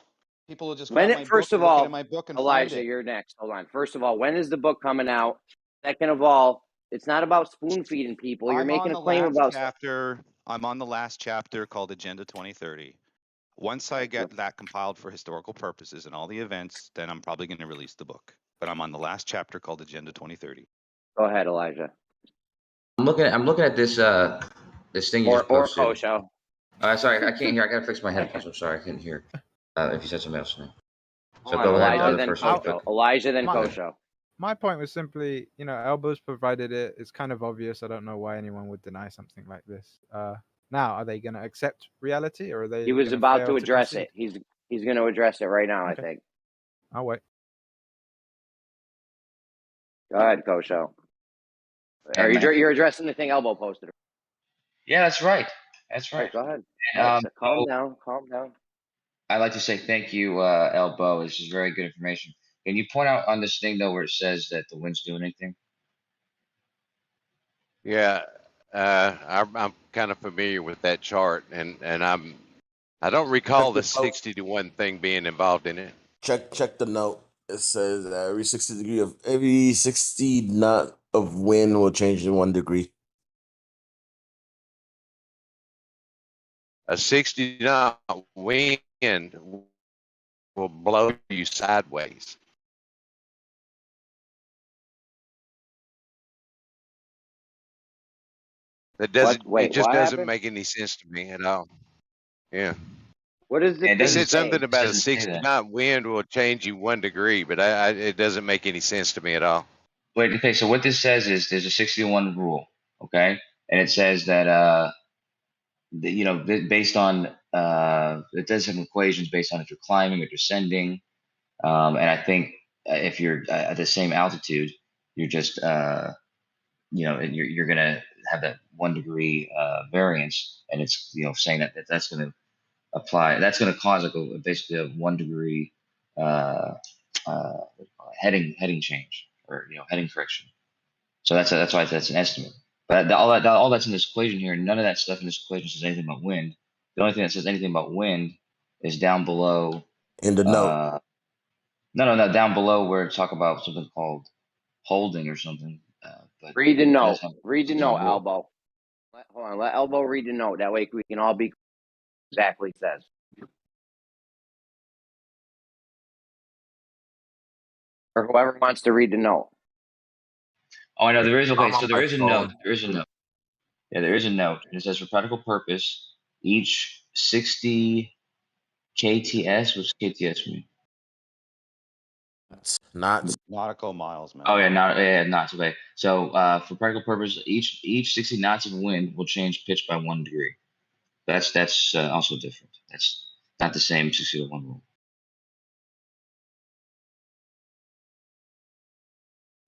H: People will just
I: When
H: grab
I: it
H: my book
I: first
H: and
I: of
H: look
I: all,
H: into my book and
I: Elijah,
H: find it.
I: you're next. Hold on. First of all, when is the book coming out? Second of all, it's not about spoon feeding people. You're
H: I'm
I: making
H: on
I: a
H: the
I: claim
H: last
I: about
H: chapter. I'm on the last chapter called Agenda 2030. Once I get that compiled for historical purposes and all the events, then I'm probably going to release the book. But I'm on the last chapter called Agenda 2030.
I: Go ahead, Elijah.
A: I'm looking at this this thing you just posted.
I: Or Kosho.
A: Sorry, I can't hear. I gotta fix my headphones. I'm sorry, I couldn't hear. If you said something else to me. So
I: Hold on,
A: go ahead.
I: Elijah,
A: The
I: then
A: first one.
I: Kosho. Elijah, then
M: My-
I: Kosho.
M: My point was simply, Elbows provided it. It's kind of obvious. I don't know why anyone would deny something like this. Now, are they going to accept reality, or are they?
I: He was
M: gonna
I: about
M: fail
I: to address
M: concede?
I: it. He's going to address it right now.
M: Okay.
I: I think.
M: I'll wait.
I: Go ahead, Kosho. You're addressing the thing Elbow posted.
A: Yeah, that's right. That's right.
I: Go ahead.
A: And,
I: Calm down.
A: I'd like to say thank you, Elbow. This is very good information. Can you point out on this thing though where it says that the wind's doing anything?
N: Yeah, I'm kind of familiar with that chart, and I don't recall the 60 to 1 thing being involved in it.
K: Check the note. It says every 60 knot of wind will change in 1 degree.
N: A 60 knot wind will blow you sideways. That doesn't.
I: Wait,
N: it just
I: what
N: doesn't
I: happened?
N: make any sense to me at all. Yeah.
I: What is
N: It
I: this?
N: said something about a
A: Doesn't say
N: 60
A: that.
N: knot wind will change you 1 degree, but it doesn't make any sense to me at all.
A: Wait, okay, so what this says is there's a 61 rule, okay? And it says that based on it does have equations based on if you're climbing or descending. And I think if you're at the same altitude, you're just you're gonna have that 1 degree variance, and it's saying that's gonna apply. That's gonna cause basically a 1 degree heading change, or heading correction. So that's why that's an estimate. But all that's in this equation here, none of that stuff in this equation says anything about wind. The only thing that says anything about wind is down below
K: in the note.
A: No, down below where it talk about something called holding or something. But
I: Read the note.
A: Read the note,
I: Elbow. Hold on. Let Elbow read the note. That way we can all be exactly says. Or whoever wants to read the note.
A: Oh, I know there is. Okay, so there is a note. There is a note. Yeah, there is a note. And it says for practical purpose, each 60 KTS. What's KTS mean?
K: Knots.
H: Nautical miles, man.
A: Oh yeah, knots. Okay. So for practical purpose, each 60 knots of wind will change pitch by 1 degree. That's also different. That's not the same 60 to 1 rule.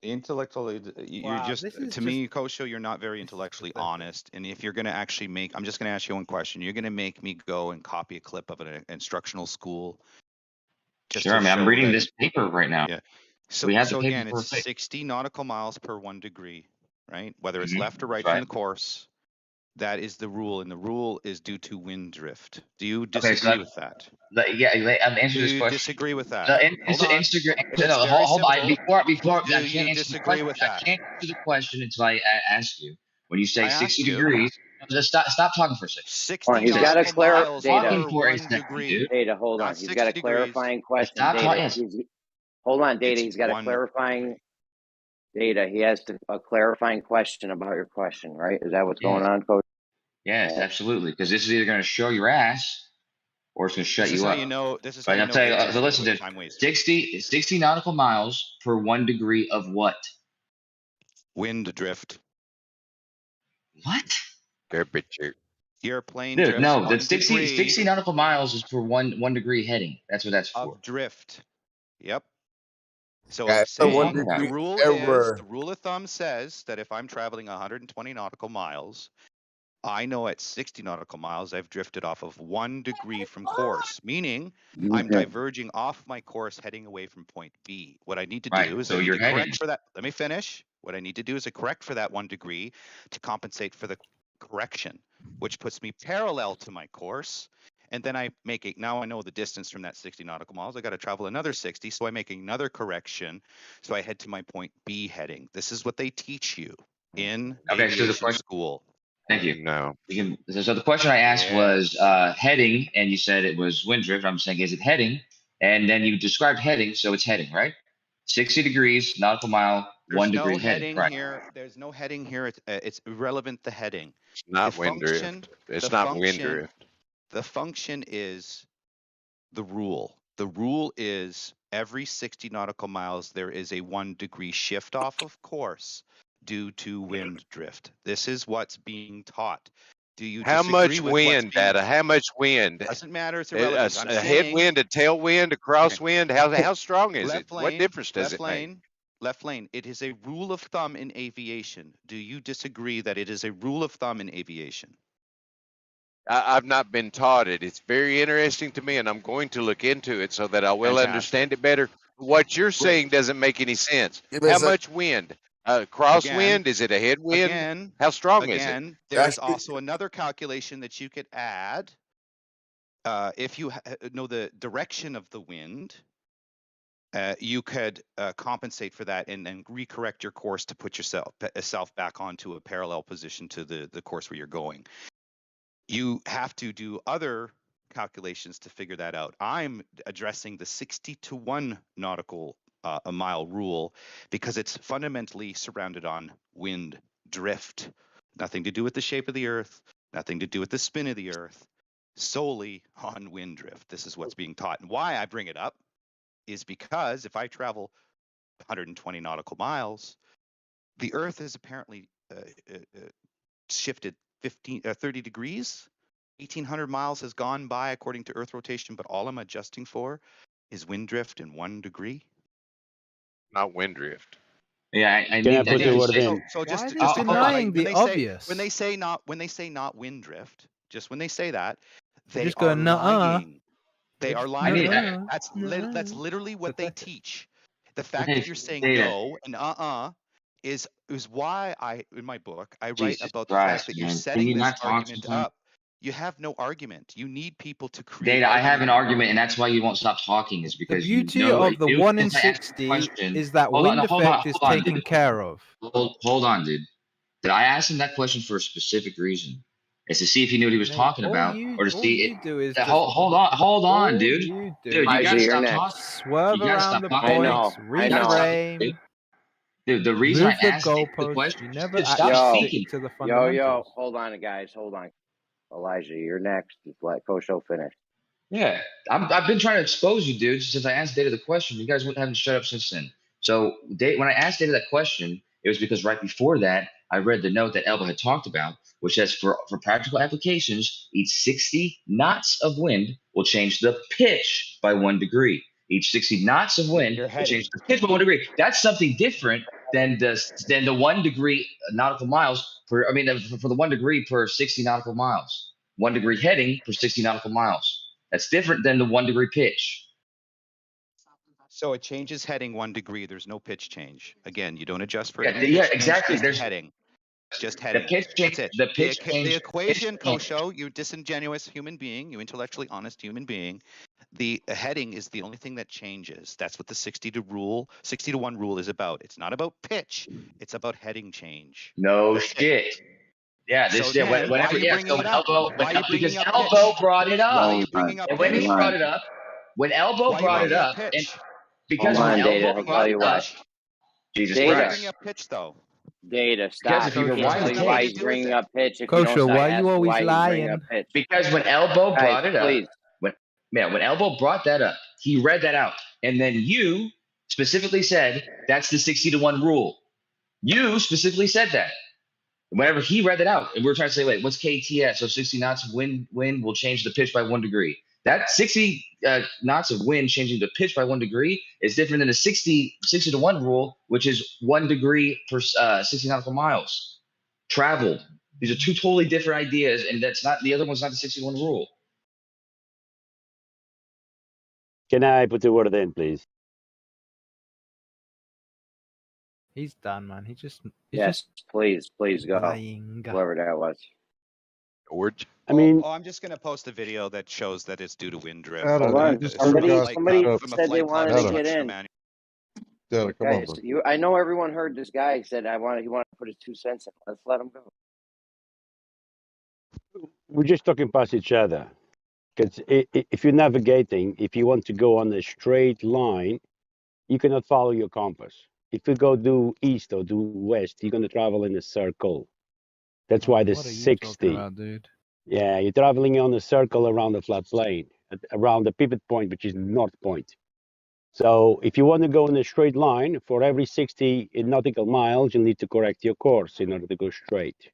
H: Intellectually, you're just, to me, Kosho, you're not very intellectually honest. And if you're going to actually I'm just going to ask you one question. You're going to make me go and copy a clip of an instructional school.
A: Sure, man. I'm reading this paper right now.
H: Yeah. So,
A: we have the paper
H: again, it's 60 nautical miles per 1 degree, right? Whether it's left or right from the course, that is the rule. And the rule is due to wind drift. Do you disagree with that?
A: I'm answering this question.
H: Do you disagree with that?
A: Hold on. Before
H: do you disagree with that?
A: I can't answer the question until I ask you. When you say 60 degrees, Just stop talking for a second.
J: 60
I: He's got a
J: nautical miles
A: Talking
J: per
A: for a
J: 1
A: second,
J: degree.
A: dude.
I: Data, hold on.
J: Not
I: He's got a
J: 60 degrees.
I: clarifying question.
A: Stop
I: Data.
A: talking. Yes.
I: Hold on, Data.
J: It's
I: He's got a
J: 1
I: clarifying Data. He has a clarifying question about your question, right? Is that what's going on, Coach?
A: Yes, absolutely. Because this is either going to show your ass or it's going to shut
J: This is
A: you
J: how
A: up.
J: you know. This is
A: But
J: how you
A: I'll
J: know.
A: tell you.
J: Vincent's
A: So
J: a
A: listen, dude.
J: time waster.
A: 60 nautical miles per 1 degree of what?
J: Wind drift.
A: What?
N: Temperature.
J: Your plane
A: Dude,
J: drifts
A: no.
J: 1
A: The 60
J: degree
A: nautical miles is per one degree heading. That's what that's for.
J: of drift. Yep. So
K: Yeah, it's a
J: saying
K: 1
J: the
K: degree
J: rule
K: error.
J: the rule of thumb says that if I'm traveling 120 nautical miles, I know at 60 nautical miles I've drifted off of 1 degree from course, meaning I'm diverging off my course heading away from point B. What I need to do is
A: So
J: I need
A: you're
J: to
A: heading.
J: correct for that. Let me finish. What I need to do is I correct for that 1 degree to compensate for the correction, which puts me parallel to my course. And then I make it, now I know the distance from that 60 nautical miles. I got to travel another 60. So I make another correction. So I head to my point B heading. This is what they teach you in aviation school.
A: Thank you.
N: No.
A: So the question I asked was heading, and you said it was wind drift. I'm saying, is it heading? And then you described heading, so it's heading, right? 60 degrees, nautical mile,
J: There's
A: 1
J: no
A: degree
J: heading
A: heading.
J: here. There's no heading here. It's irrelevant, the heading.
N: It's not
J: the
N: wind
J: function,
N: drift. It's
J: the
N: not
J: function,
N: wind drift.
J: The function is the rule. The rule is every 60 nautical miles, there is a 1 degree shift off of course due to wind drift. This is what's being taught. Do you
N: How
J: disagree
N: much
J: with
N: wind,
J: what's being
N: Data? How much wind?
J: Doesn't matter. It's
N: A,
J: irrelevant.
N: a
J: I'm saying
N: headwind, a tailwind, a crosswind. How strong is it? What difference does it make?
J: Left lane. It is a rule of thumb in aviation. Do you disagree that it is a rule of thumb in aviation?
N: I've not been taught it. It's very interesting to me, and I'm going to look into it so that I will understand it better. What you're saying doesn't make any sense. How much wind? Crosswind? Is it a headwind? How strong is it?
J: There is also another calculation that you could add. If you know the direction of the wind, you could compensate for that and then recorrect your course to put yourself back onto a parallel position to the course where you're going. You have to do other calculations to figure that out. I'm addressing the 60 to 1 nautical a mile rule because it's fundamentally surrounded on wind drift. Nothing to do with the shape of the earth, nothing to do with the spin of the earth, solely on wind drift. This is what's being taught. And why I bring it up is because if I travel 120 nautical miles, the earth is apparently shifted 30 degrees. 1,800 miles has gone by according to Earth rotation, but all I'm adjusting for is wind drift in 1 degree.
N: Not wind drift.
A: Yeah, I
J: need
A: put your word
J: in? So just denying the
M: obvious.
J: When they say not wind drift, just when they say that, they
M: just
J: are
M: go, nuh-uh.
J: lying. They are lying.
M: nuh-uh,
J: That's literally what they teach. The fact that you're saying no and is why in my book I write about the fact that you're setting this argument up. You have no argument. You need people to create.
A: Data, I have an argument, and that's why you won't stop talking. Is because
M: the beauty of the 1 in 60 is that wind effect is taken care of.
A: Hold on, dude. Did I ask him that question for a specific reason? It's to see if he knew what he was talking about, or to see it. Hold on, dude.
M: You
A: gotta stop talking.
M: Swerve around the points, reframe.
A: Dude, the reason I asked the question,
M: you never
A: stop
M: stick to the fundamentals.
I: Hold on, guys. Hold on. Elijah, you're next. Just let Kosho finish.
A: Yeah, I've been trying to expose you, dude, since I asked Data the question. You guys haven't shut up since then. So when I asked Data that question, it was because right before that, I read the note that Elba had talked about, which says for practical applications, each 60 knots of wind will change the pitch by 1 degree. Each 60 knots of wind will change the pitch by 1 degree. That's something different than the 1 degree nautical miles for the 1 degree per 60 nautical miles. 1 degree heading per 60 nautical miles. That's different than the 1 degree pitch.
J: So it changes heading 1 degree. There's no pitch change. Again, you don't adjust for
A: exactly.
J: There's heading. Just heading.
A: The pitch change.
J: The equation, Kosho, you disingenuous human being, you intellectually honest human being. The heading is the only thing that changes. That's what the 60 to 1 rule is about. It's not about pitch. It's about heading change.
A: No shit. Yeah, this
J: So then, why are you bringing it up? Why are you bringing
A: because
J: up
A: Elbow
J: pitch?
A: brought it up.
J: Why are you bringing up
A: And when
J: pitch?
A: he brought it up, when Elbow
J: Why are you
A: brought it
J: bringing up
A: up, and
J: pitch?
A: because
I: Hold
A: when
I: on, Data.
A: Elbow
I: I'll
A: brought
I: tell you
A: it
I: what.
A: up, Jesus
J: Why are you
I: Data.
J: bringing
A: Christ.
J: up pitch though?
I: Data,
A: Because
I: stop.
A: if you
I: I'll
A: rewind the
I: tell you why
A: tape,
I: he's bringing up pitch. If you
M: Kosher,
I: don't stop
M: why you
I: asking
M: always
I: why he's bringing up
M: lying?
I: pitch.
A: because when Elbow
I: Guys,
A: brought it up,
I: please.
A: when Elbow brought that up, he read that out. And then you specifically said, that's the 60-to-1 rule. You specifically said that. Whenever he read it out, and we were trying to say, wait, what's KTS? So 60 knots of wind will change the pitch by 1 degree. That 60 knots of wind changing the pitch by 1 degree is different than the 60-to-1 rule, which is 1 degree per 60 nautical miles traveled. These are two totally different ideas, and that's not the other one's not the 60-to-1 rule.
O: Can I put the word in, please?
M: He's done, man. He's just
I: Yes, please go.
M: lying.
I: Whoever that was.
F: George.
O: I mean,
J: I'm just gonna post a video that shows that it's due to wind drift.
P: Adam,
I: Hold
P: you
I: on.
P: just
I: Somebody
P: forgot to
I: said they wanted to get in.
P: Data, come on,
I: Guys,
P: buddy.
I: I know everyone heard this guy said he wanted to put his 2 cents in. Let's let him go.
O: we're just talking past each other. Because if you're navigating, if you want to go on a straight line, you cannot follow your compass. If you go due east or due west, you're going to travel in a circle. That's why the
M: What are you
O: 60.
M: talking about, dude?
O: Yeah, you're traveling on a circle around the flat plane, around the pivot point, which is north point. So if you want to go in a straight line, for every 60 nautical miles, you need to correct your course in order to go straight.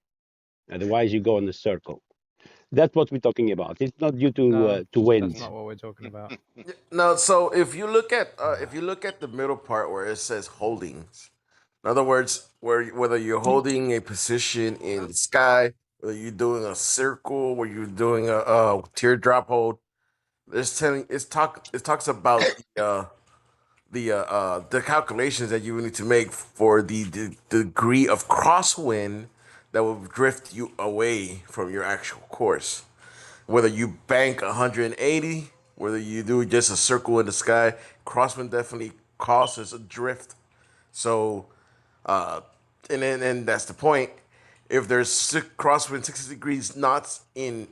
O: Otherwise, you go in a circle. That's what we're talking about. It's not due to wind.
M: That's not what we're talking about.
T: No, so if you look at the middle part where it says holdings, in other words, whether you're holding a position in the sky, whether you're doing a circle, where you're doing a teardrop hold, it talks about the calculations that you need to make for the degree of crosswind that will drift you away from your actual course. Whether you bank 180, whether you do just a circle in the sky, crosswind definitely causes a drift. So, and that's the point. If there's crosswind 60 degrees knots what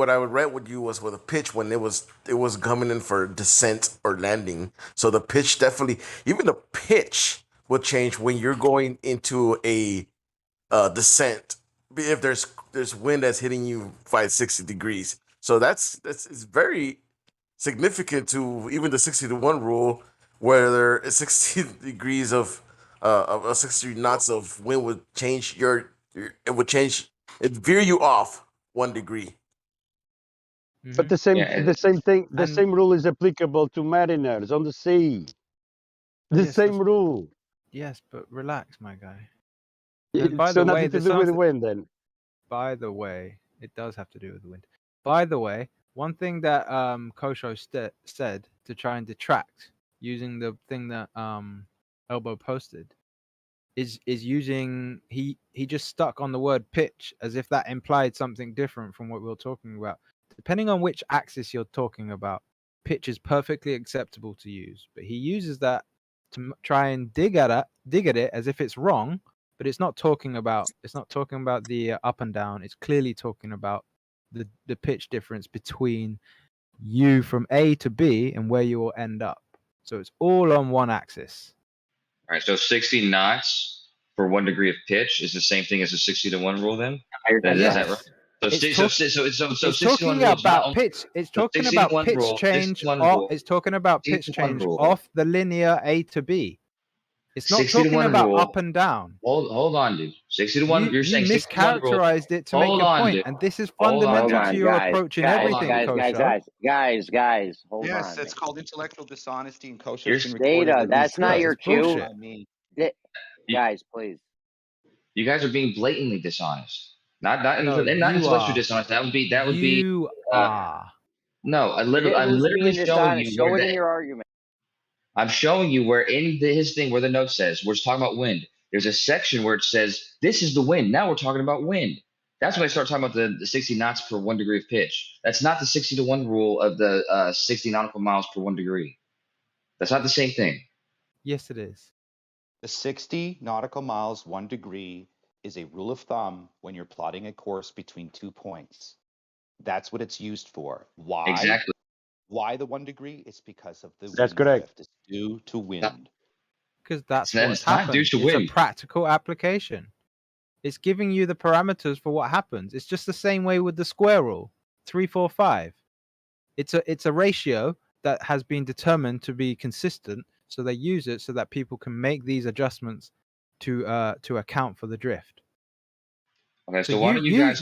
T: I would read with you was with a pitch when it was coming in for descent or landing. So the pitch definitely, even the pitch will change when you're going into a descent. If there's wind that's hitting you by 60 degrees, so that's it's very significant to even the 60-to-1 rule, where there is 60 degrees of 60 knots of wind would change it veer you off 1 degree.
O: But the same rule is applicable to mariners on the sea. The same rule.
M: Yes, but relax, my guy.
O: So nothing to do with the wind then.
M: By the way, it does have to do with the wind. By the way, one thing that Kosho said to try and detract using the thing that Elbow posted is using he just stuck on the word pitch as if that implied something different from what we were talking about. Depending on which axis you're talking about, pitch is perfectly acceptable to use, but he uses that to try and dig at it as if it's wrong. But it's not talking about the up and down. It's clearly talking about the pitch difference between you from A to B and where you will end up. So it's all on one axis.
A: All right, so 60 knots for 1 degree of pitch is the same thing as the 60-to-1 rule then? Is that right? So
M: It's talking about pitch. It's talking about pitch change. It's talking about pitch change off the linear A to B. It's not talking about up and down.
A: Hold on, dude. 60-to-1. You're saying 60-to-1 rule.
M: Mischaracterized it to make your point, and this is fundamental to your approach in everything, Kosho.
I: Guys, hold on.
J: Yes, that's called intellectual dishonesty, and Kosho
A: Here's
J: can record
I: Data.
J: it.
I: That's not your cue.
A: Guys,
I: please.
A: You guys are being blatantly dishonest. Not
M: No,
A: intellectually dishonest. That would be
M: you are.
A: No, I'm literally showing you
I: Show
A: where
I: it in your argument.
A: I'm showing you where his thing where the note says we're talking about wind. There's a section where it says this is the wind. Now we're talking about wind. That's when I start talking about the 60 knots per 1 degree of pitch. That's not the 60-to-1 rule of the 60 nautical miles per 1 degree. That's not the same thing.
M: Yes, it is.
J: The 60 nautical miles, 1 degree, is a rule of thumb when you're plotting a course between 2 points. That's what it's used for. Why?
A: Exactly.
J: Why the 1 degree? It's because of the
O: That's
J: wind
O: correct.
J: drift. It's due to wind.
M: Because that's
A: It's
M: what's
A: not due
M: happened.
A: to
M: It's a
A: wind.
M: practical application. It's giving you the parameters for what happens. It's just the same way with the square rule, 3, 4, 5. It's a ratio that has been determined to be consistent, so they use it so that people can make these adjustments to account for the drift.
A: Okay,
M: So
A: so why don't you guys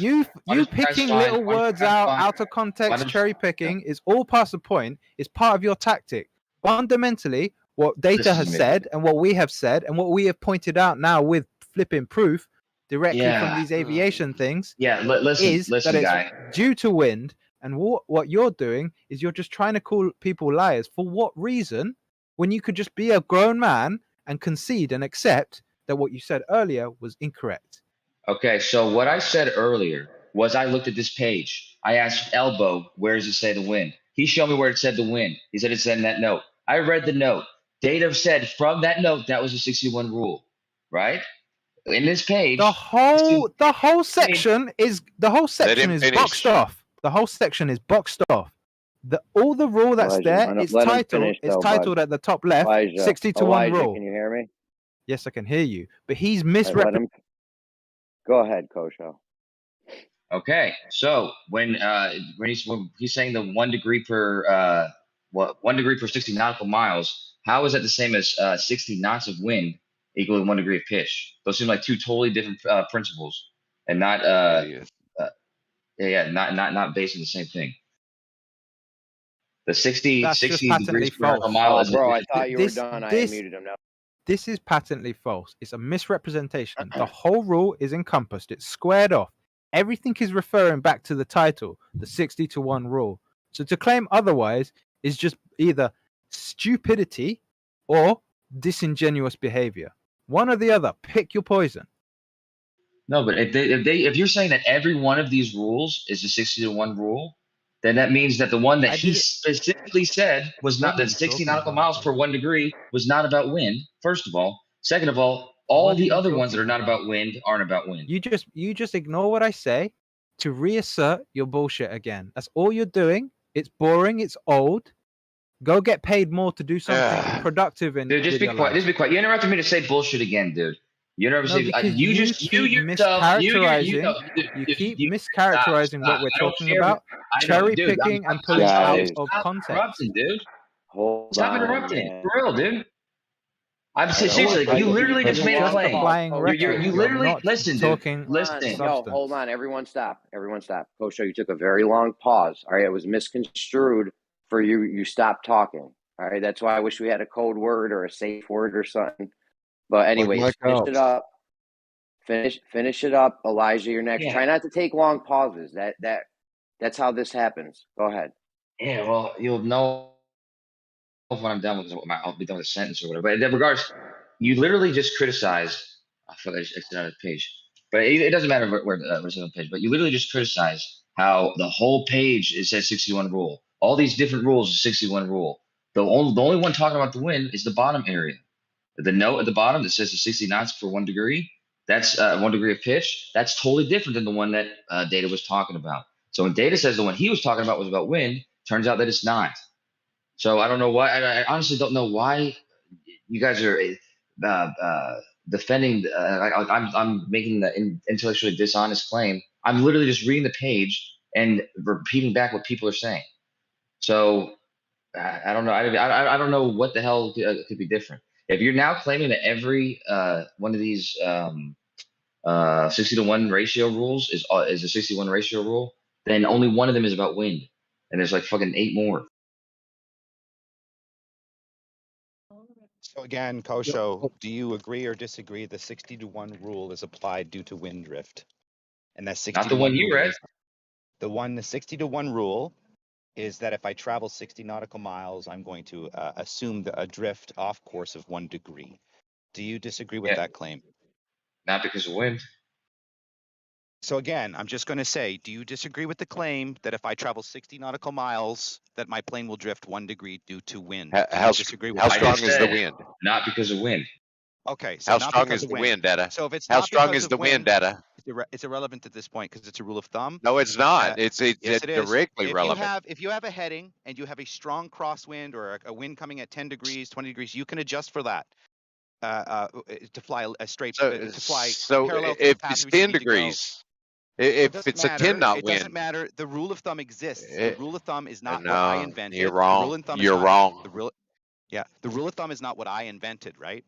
M: picking little words out of context, cherry picking is all past the point. It's part of your tactic. Fundamentally, what data
A: Listen
M: has
A: to me.
M: said and what we have said and what we have pointed out now with flipping proof directly from
A: Yeah.
M: these aviation things
A: Yeah, listen,
M: that it's
A: guy.
M: due to wind. And what you're doing is you're just trying to call people liars. For what reason? When you could just be a grown man and concede and accept that what you said earlier was incorrect.
A: Okay, so what I said earlier was I looked at this page. I asked Elbow, where does it say the wind? He showed me where it said the wind. He said it said in that note. I read the note. Data said from that note that was a 61 rule, right? In this page,
M: the whole section is
N: finish.
M: boxed off. The whole section is boxed off. All the rule that's
I: Elijah,
M: there is
I: let him
M: titled.
I: finish,
M: It's
I: though,
M: titled
I: bud.
M: at the top left,
I: Elijah,
M: 60-to-1
I: Elijah,
M: rule.
I: can you hear me?
M: Yes, I can hear you. But he's
I: Let
M: misrepresenting.
I: him. Go ahead, Kosho.
A: Okay, so when he's saying the 1 degree per 1 degree per 60 nautical miles, how is that the same as 60 knots of wind equal to 1 degree of pitch? Those seem like two totally different principles, and not not based on the same thing. The 60
M: That's just
A: 60
M: patently
A: degrees per nautical
M: false.
A: mile
I: Oh,
A: is
I: bro, I thought you were done. I
M: This
I: unmuted him now.
M: this is patently false. It's a misrepresentation. The whole rule is encompassed. It's squared off. Everything is referring back to the title, the 60-to-1 rule. So to claim otherwise is just either stupidity or disingenuous behavior. One or the other. Pick your poison.
A: No, but if you're saying that every one of these rules is a 60-to-1 rule, then that means that the one that he specifically said was not that 60 nautical miles per 1 degree was not about wind. First of all, second of all the other ones that are not about wind aren't about wind.
M: You just ignore what I say to reassert your bullshit again. That's all you're doing. It's boring. It's old. Go get paid more to do something productive in
A: Dude, just be quiet. Just be quiet. You interrupted me to say bullshit again, dude. You never say
M: you keep mischaracterizing what we're talking about, cherry picking and pulling out of context.
A: Dude.
I: Hold
A: Stop
I: on,
A: interrupting.
I: man.
A: For real, dude. I'm seriously, you literally just made a claim. You literally listen, dude. Listen.
I: Yo, hold on. Everyone stop. Everyone stop. Kosho, you took a very long pause. All right, it was misconstrued for you. You stopped talking. All right, that's why I wish we had a code word or a safe word or something. But anyways, finish it up. Finish it up, Elijah. You're next.
A: Yeah.
I: Try not to take long pauses. That's how this happens. Go ahead.
A: Yeah, well, you'll know when I'm done with I'll be done with the sentence or whatever. But in that regards, you literally just criticized. I thought I exited out of the page, but it doesn't matter where it's on the page. But you literally just criticized how the whole page it says 61 rule. All these different rules is 61 rule. The only one talking about the wind is the bottom area. The note at the bottom that says the 60 knots per 1 degree. That's 1 degree of pitch. That's totally different than the one that Data was talking about. So when Data says the one he was talking about was about wind, turns out that it's not. So I don't know why. I honestly don't know why you guys are defending. I'm making the intellectually dishonest claim. I'm literally just reading the page and repeating back what people are saying. So I don't know. I don't know what the hell could be different. If you're now claiming that every one of these 60-to-1 ratio rules is a 61 ratio rule, then only one of them is about wind, and there's like fucking 8 more.
J: So again, Kosho, do you agree or disagree the 60-to-1 rule is applied due to wind drift? And that 60
A: Not the one you read.
J: The 60-to-1 rule is that if I travel 60 nautical miles, I'm going to assume a drift off course of 1 degree. Do you disagree with that claim?
A: Not because of wind.
J: So again, I'm just going to say, do you disagree with the claim that if I travel 60 nautical miles, that my plane will drift 1 degree due to wind?
N: How strong is the wind?
A: Not because of wind.
J: Okay, so
N: How
J: not
N: strong
J: because
N: is
J: of
N: the
J: wind.
N: wind data?
J: So if it's
N: How
J: not
N: strong
J: because
N: is
J: of
N: the wind
J: wind,
N: data?
J: it's irrelevant at this point because it's a rule of thumb.
N: No, it's not. It's
J: Yes, it is.
N: directly relevant.
J: If you have a heading and you have a strong crosswind or a wind coming at 10 degrees, 20 degrees, you can adjust for that to fly a straight to fly parallel to the
N: If
J: path
N: it's
J: which you
N: 10
J: need to go.
N: degrees,
J: Well, it
N: if
J: doesn't
N: it's a 10
J: matter.
N: knot
J: It doesn't
N: wind,
J: matter. The rule of thumb exists. The rule of thumb is not what I
N: no, you're
J: invented. The
N: wrong.
J: rule of thumb is
N: You're
J: not
N: wrong.
J: the rule of thumb is not what I invented, right?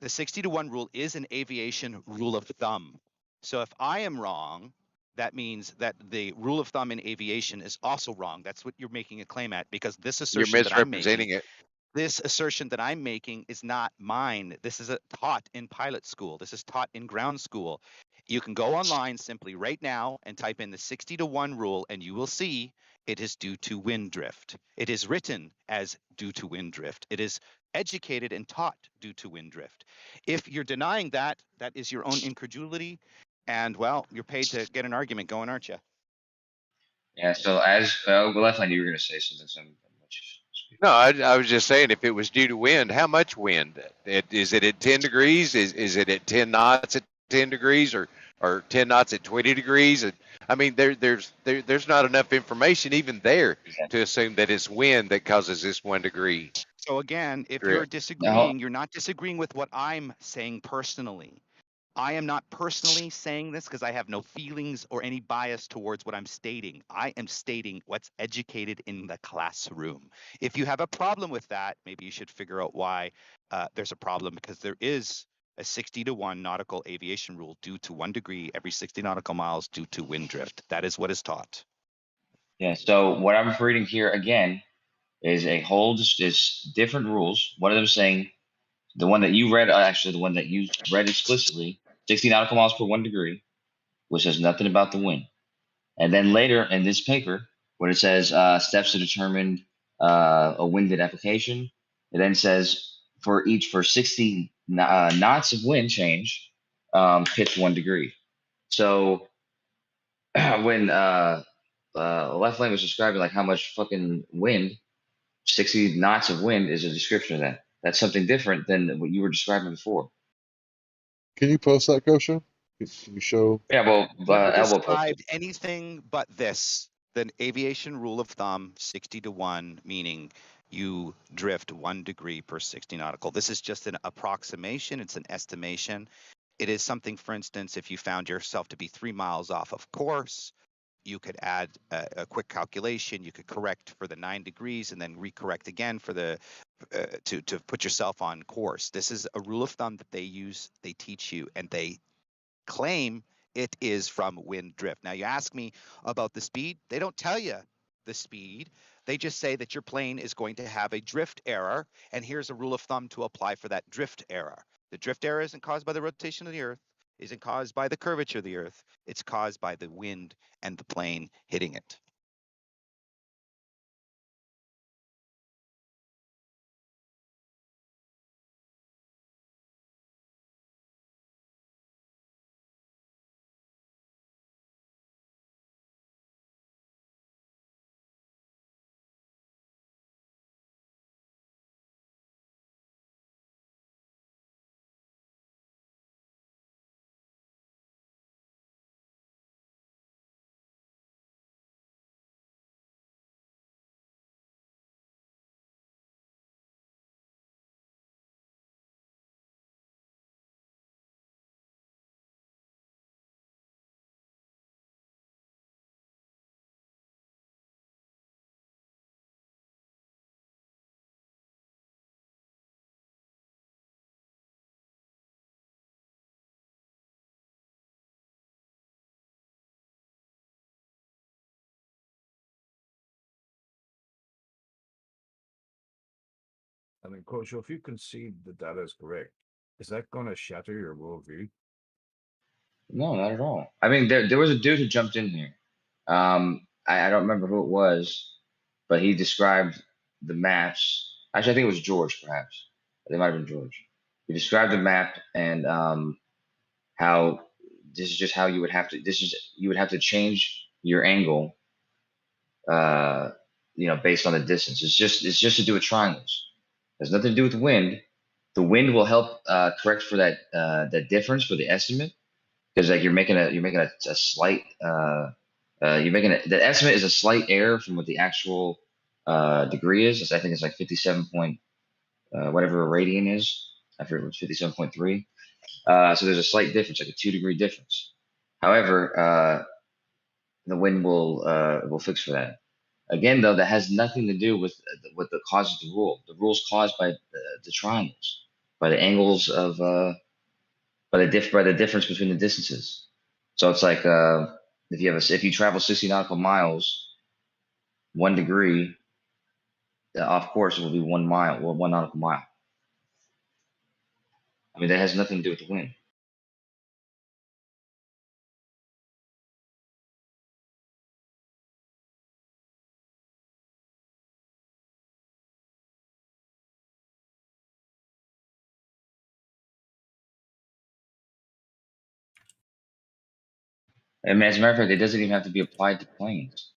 J: The 60-to-1 rule is an aviation rule of thumb. So if I am wrong, that means that the rule of thumb in aviation is also wrong. That's what you're making a claim at, because this
N: You're
J: assertion that I'm
N: misrepresenting
J: making,
N: it.
J: this assertion that I'm making is not mine. This is taught in pilot school. This is taught in ground school. You can go online simply right now and type in the 60-to-1 rule, and you will see it is due to wind drift. It is written as due to wind drift. It is educated and taught due to wind drift. If you're denying that, that is your own incredulity. And well, you're paid to get an argument going, aren't you?
A: Yeah. So as well, I thought you were going to say something. So I'm
N: No, I was just saying, if it was due to wind, how much wind? Is it at 10 degrees? Is it at 10 knots at 10 degrees, or 10 knots at 20 degrees? I mean, there's not enough information even there to assume that it's wind that causes this 1 degree.
J: So again, if
N: drift.
J: you're disagreeing, you're not disagreeing with what I'm saying personally. I am not personally saying this because I have no feelings or any bias towards what I'm stating. I am stating what's educated in the classroom. If you have a problem with that, maybe you should figure out why there's a problem, because there is a 60-to-1 nautical aviation rule due to 1 degree every 60 nautical miles due to wind drift. That is what is taught.
A: Yeah. So what I'm reading here again is a whole is different rules. One of them saying the one that you read, actually the one that you read explicitly, 60 nautical miles per 1 degree, which says nothing about the wind. And then later in this paper, when it says steps to determine a winded application, it then says for 60 knots of wind change, pitch 1 degree. So when Left Lane was describing like how much fucking wind, 60 knots of wind is a description of that. That's something different than what you were describing before.
P: Can you post that, Kosha? Can you show?
A: Yeah, well,
J: Never
A: Elbow posted.
J: described anything but this. The aviation rule of thumb, 60-to-1, meaning you drift 1 degree per 60 nautical. This is just an approximation. It's an estimation. It is something, for instance, if you found yourself to be 3 miles off of course, you could add a quick calculation. You could correct for the 9 degrees and then recorrect again for the to put yourself on course. This is a rule of thumb that they use, they teach you, and they claim it is from wind drift. Now you ask me about the speed. They don't tell you the speed. They just say that your plane is going to have a drift error, and here's a rule of thumb to apply for that drift error. The drift error isn't caused by the rotation of the Earth, isn't caused by the curvature of the Earth. It's caused by the wind and the plane hitting it.
B: I mean, Coach, if you concede the data is correct, is that going to shatter your worldview?
A: No, not at all. I mean, there was a dude who jumped in here. I don't remember who it was, but he described the maps. Actually, I think it was George, perhaps. It might have been George. He described the map and how this is just how you would have to. You would have to change your angle, based on the distance. It's just to do with triangles. It has nothing to do with wind. the wind will help correct for that difference for the estimate, because like you're making a slight the estimate is a slight error from what the actual degree is. I think it's like 57 point whatever a radian is. I forget what's 57.3. So there's a slight difference, like a 2-degree difference. However, the wind will fix for that. Again, though, that has nothing to do with the cause of the rule. The rule's caused by the triangles, by the angles of by the difference between the distances. So it's like if you travel 60 nautical miles, 1 degree off course will be 1 mile, or 1 nautical mile. I mean, that has nothing to do with the wind. And as a matter of fact, it doesn't even have to be applied to planes.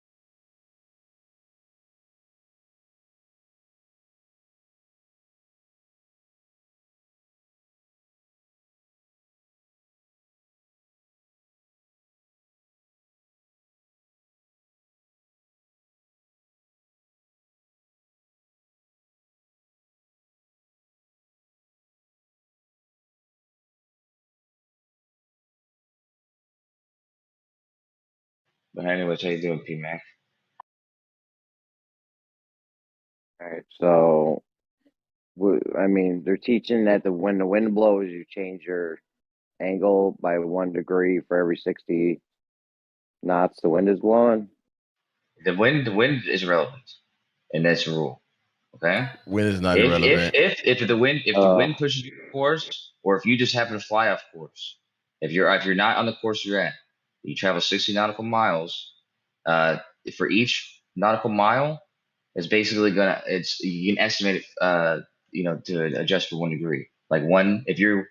A: But anyways, how you doing, P-Mac?
I: All right, so I mean, they're teaching that when the wind blows, you change your angle by 1 degree for every 60 knots the wind is blowing.
A: The wind is irrelevant, and that's a rule. Okay.
T: Wind is not
A: If
T: irrelevant.
A: if the wind pushes you off course, or if you just happen to fly off course, if you're not on the course you're at, you travel 60 nautical miles. For each nautical mile, it's basically you can estimate it. To adjust for 1 degree. Like if you're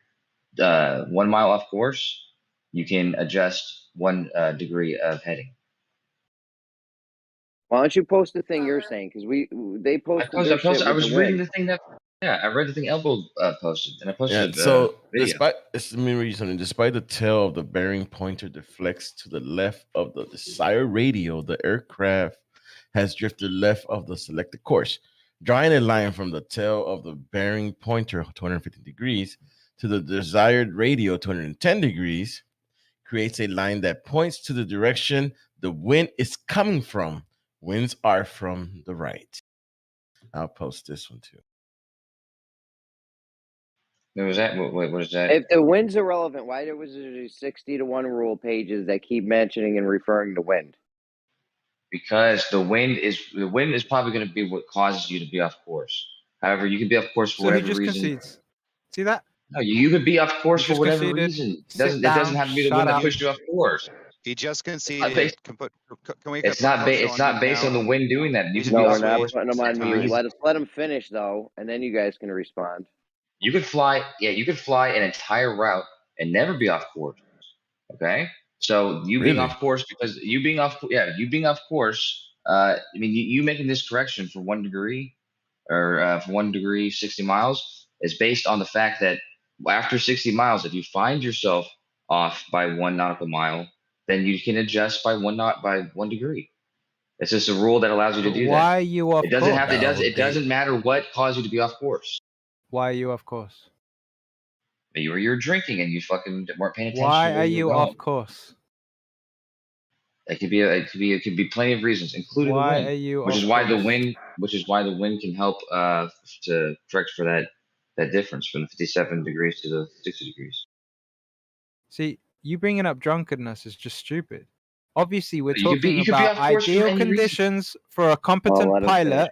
A: 1 mile off course, you can adjust 1 degree of heading.
I: Why don't you post the thing you're saying? Because they posted their shit with
A: I was
I: the
A: reading
I: wind.
A: the thing I read the thing Elbow posted, and I posted
T: So
A: video.
T: let me read you something. Despite the tail of the bearing pointer deflects to the left of the desired radial, the aircraft has drifted left of the selected course. Drawing a line from the tail of the bearing pointer 250 degrees to the desired radial 210 degrees creates a line that points to the direction the wind is coming from. Winds are from the right. I'll post this one too.
A: What was that? What is that?
I: If the wind's irrelevant, why was there 60 to 1 rule pages that keep mentioning and referring to wind?
A: Because the wind is probably going to be what causes you to be off course. However, you can be off course for whatever reason.
M: Concedes. See that?
A: No, you could be off course for whatever
M: conceded.
A: reason. It doesn't have to be the wind that pushed you off course.
J: He just conceded. Can we
A: it's not based on the wind doing that. You
I: No, we're not putting them on mute. Let them finish though, and then you guys can respond.
A: You could fly an entire route and never be off course. Okay, so being off course because you being off course. I mean, you making this correction for 1 degree, or for 1 degree 60 miles is based on the fact that after 60 miles, if you find yourself off by 1 nautical mile, then you can adjust by 1 degree. It's just a rule that allows you to do that.
M: Why are you off course?
A: It doesn't matter what caused you to be off course.
M: Why are you off course?
A: You're drinking and you fucking weren't paying attention.
M: Why are you off course?
A: It could be plenty of reasons, including the wind. Which is why the wind can help to correct for that difference from the 57 degrees to the 60 degrees.
M: See, you bringing up drunkenness is just stupid. Obviously, we're talking about ideal conditions for a competent pilot.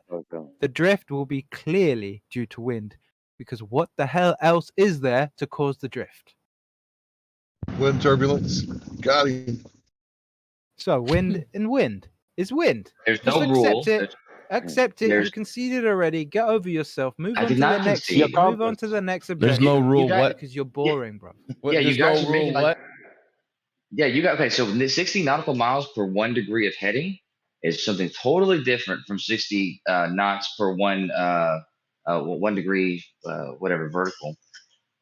M: The drift will be clearly due to wind, because what the hell else is there to cause the drift?
P: Wind turbulence. Got him.
M: So wind and wind is wind.
A: There's
M: just
A: no rule.
M: Accept it. You conceded already. Get over yourself. Move on to the next. Move on to the next objective.
T: There's no rule. What?
M: Because you're boring, bro.
A: Yeah, you guys are making what? Yeah, you got okay. So the 60 nautical miles per 1 degree of heading is something totally different from 60 knots per 1 1 degree, whatever vertical,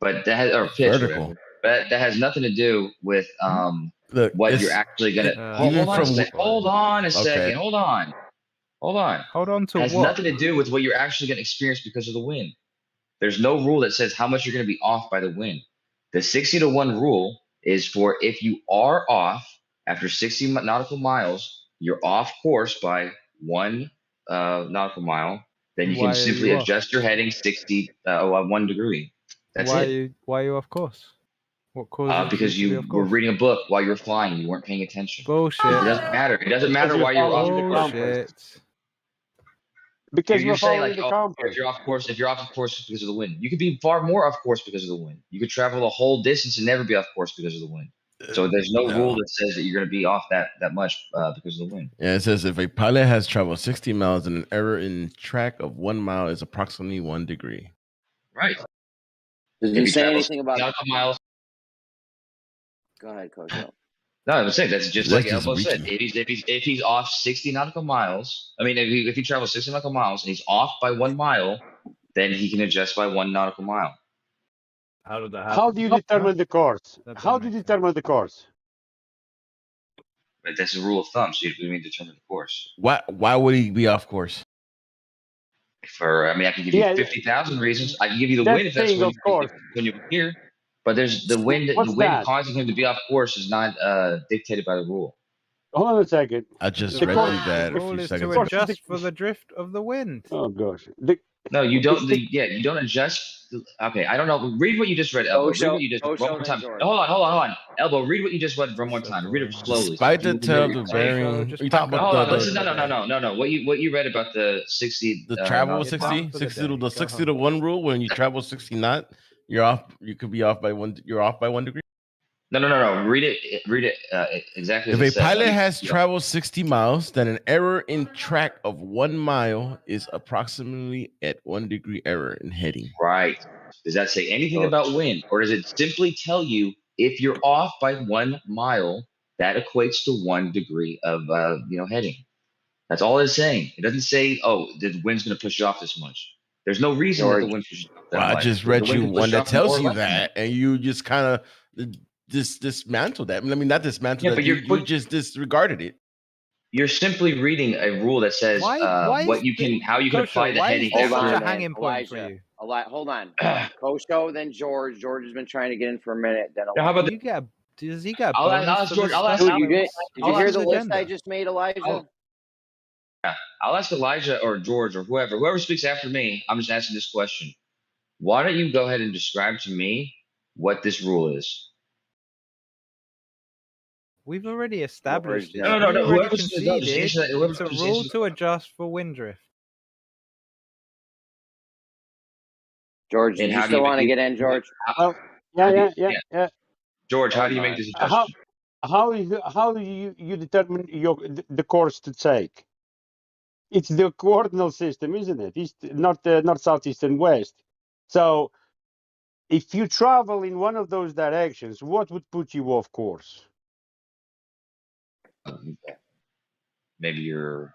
A: but that has, or pitch,
T: Vertical.
A: whatever. But that has nothing to do with
T: Look,
A: what you're
T: it's
A: actually gonna.
T: even
A: Hold on a
T: from
A: second. Hold on a
T: okay.
A: second. Hold on. Hold on.
M: Hold on to
A: Has
M: what?
A: nothing to do with what you're actually gonna experience because of the wind. There's no rule that says how much you're gonna be off by the wind. The 60-to-1 rule is for if you are off after 60 nautical miles, you're off course by 1 nautical mile. Then you can
M: Why are
A: simply
M: you off?
A: adjust your heading 1 degree. That's
M: Why
A: it.
M: Why are you off course? What causes
A: Because
M: you to be
A: you
M: off
A: were
M: course?
A: reading a book while you were flying. You weren't paying attention.
M: Bullshit.
A: It doesn't matter. It doesn't matter
O: Because you're
A: why you're off
O: following the
A: course.
O: compass.
M: Bullshit.
O: Because
A: You're
O: we're
A: saying
O: following
A: like,
O: the
A: oh,
O: compass.
A: if you're off course because of the wind. You could be far more off course because of the wind. You could travel the whole distance and never be off course because of the wind. So there's no rule that says that you're going to be off that much because of the wind.
T: Yeah, it says if a pilot has traveled 60 miles and an error in track of 1 mile is approximately 1 degree.
A: Right.
I: Does
A: If
I: it
A: you
I: say
A: travel
I: anything about?
A: nautical miles.
I: Go ahead, Coach.
A: No, I'm saying that's just
T: That's
A: like
T: just
A: Elmo said.
T: reaching.
A: If he's off 60 nautical miles, I mean, if he travels 60 nautical miles and he's off by 1 mile, then he can adjust by 1 nautical mile.
B: How did that happen?
O: How do you determine the course?
M: That
O: How
M: don't
O: do you
M: make
O: determine the course?
A: But that's a rule of thumb. So you mean determine the course.
T: Why would he be off course?
A: I can give you 50,000 reasons. I can give you the
O: that
A: wind if that's
O: thing,
A: when
O: of course.
A: you're here. But there's the wind.
O: What's
A: The wind
O: that?
A: causing him to be off course is not dictated by the rule.
O: Hold on a second.
T: I just
O: The
T: read
O: course-
T: through that
M: The
T: a
M: rule
T: few
M: is
T: seconds
M: to
T: ago.
M: adjust for the drift of the wind.
O: Oh gosh.
A: No, you don't.
O: It's
A: You don't adjust. Okay, I don't know. Read what you just read, Elbow. Read what you just read one more time. Hold on. Elbow, read what you just read one more time. Read it slowly.
T: Despite the tail of the
A: Saying.
T: bearing, you talking about
A: Hold on. Listen. No. What you read about the 60?
T: the travel
A: nautical
T: 60,
A: miles?
T: 60 to 1 rule. When you travel 60 knot, you're off. You could be off by 1. You're off by 1 degree.
A: No. Read it exactly.
T: If
A: as
T: a
A: it says.
T: pilot has traveled 60 miles, then an error in track of 1 mile is approximately at 1 degree error in heading.
A: Right. Does that say anything about wind, or does it simply tell you if you're off by 1 mile, that equates to 1 degree of heading? That's all it's saying. It doesn't say, oh, the wind's going to push you off this much. There's no reason that the wind pushes you off that
T: Well,
A: much.
T: I just
A: The
T: read
A: wind
T: you
A: can push
T: one that
A: off more
T: tells
A: or
T: you
A: less than
T: that, and you just kind of dismantle that. I mean, not dismantle that.
A: but
T: You just disregarded it.
A: You're simply reading a rule that says how you can apply the heading.
I: Hold on, man. Elijah. Hold on. Kosho, then George. George has been trying to get in for a minute. Then
A: how about
M: does he get?
A: I'll ask George.
I: Did you hear the list I just made, Elijah?
A: Yeah, I'll ask Elijah or George or whoever speaks after me. I'm just asking this question. Why don't you go ahead and describe to me what this rule is?
M: We've already established it.
A: No.
M: We already
A: Whoever
M: conceded. It's a rule to adjust for wind drift.
I: George, do you still want to get in, George?
O: Yeah.
A: George, how do you make this adjustment?
O: How do you determine the course to take? It's the coordinate system, isn't it? It's not south, east, and west. So if you travel in one of those directions, what would put you off course?
A: Maybe you're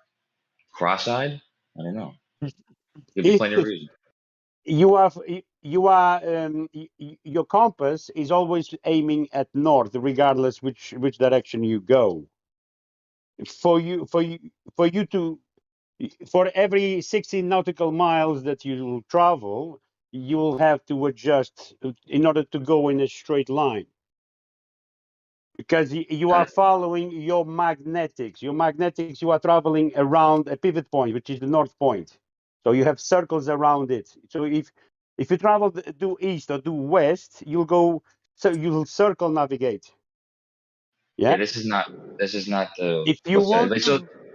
A: cross-eyed. I don't know. Could be plenty of reasons.
O: Your compass is always aiming at north, regardless which direction you go. For every 16 nautical miles that you travel, you will have to adjust in order to go in a straight line. Because you are following your magnetics. Your magnetics, you are traveling around a pivot point, which is the north point. So you have circles around it. So if you travel due east or due west, you'll circle navigate. Yeah.
A: This is not the.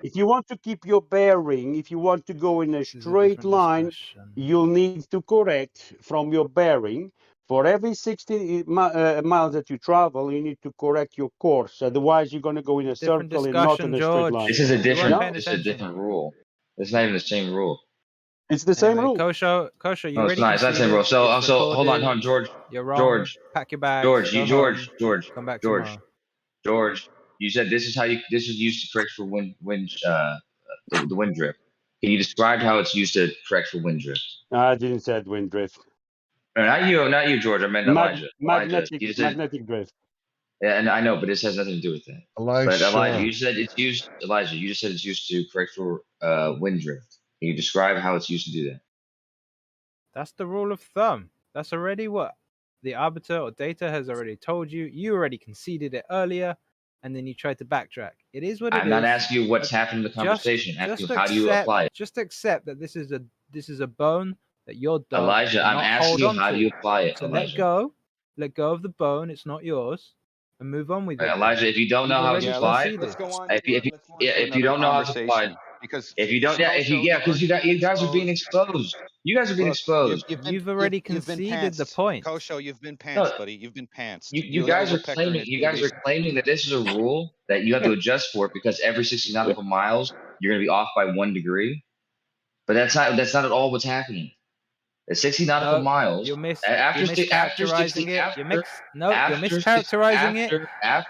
O: If you want to keep your bearing, if you want to go in a straight line, you'll need to correct from your bearing. For every 60 miles that you travel, you need to correct your course. Otherwise, you're going to go in a circle and not in a straight line.
A: This is a different rule. It's not even the same rule.
O: It's the same rule.
M: Kosho, you
A: no, it's not. It's not the same rule. So hold on, George.
M: You're wrong.
A: George.
M: Pack your bags. Come back tomorrow.
A: George, you said this is used to correct for wind the wind drift. Can you describe how it's used to correct for wind drift?
O: I didn't say wind drift.
A: No, not you, George. I meant Elijah.
O: Magnetic,
A: You said,
O: magnetic drift.
A: yeah, and I know, but this has nothing to do with that.
P: Elijah.
A: But Elijah, you said it's used. Elijah, you just said it's used to correct for wind drift. Can you describe how it's used to do that?
M: That's the rule of thumb. That's already what the arbiter or data has already told you. You already conceded it earlier, and then you tried to backtrack. It is what it is.
A: I'm not asking you what's happened in the conversation. I'm asking you how do you apply it?
M: Just accept that this is a bone that your dog
A: Elijah, I'm
M: cannot
A: asking
M: hold
A: you
M: on
A: how
M: to.
A: do you apply it,
M: So
A: Elijah?
M: let go of the bone. It's not yours, and move on with it.
A: Elijah, if you don't know how it's applied,
J: Let's go on.
A: if you don't know how it's applied,
J: because
A: if you don't, because you guys are being exposed. You guys are being exposed.
M: You've already conceded the point.
J: Kosho, you've been pants, buddy. You've been pantsed.
A: You guys are claiming. You guys are claiming that this is a rule that you have to adjust for because every 60 nautical miles you're going to be off by 1 degree. But that's not at all what's happening. At 60 nautical miles,
M: you're mischaracterizing it. You're mischaracterizing it.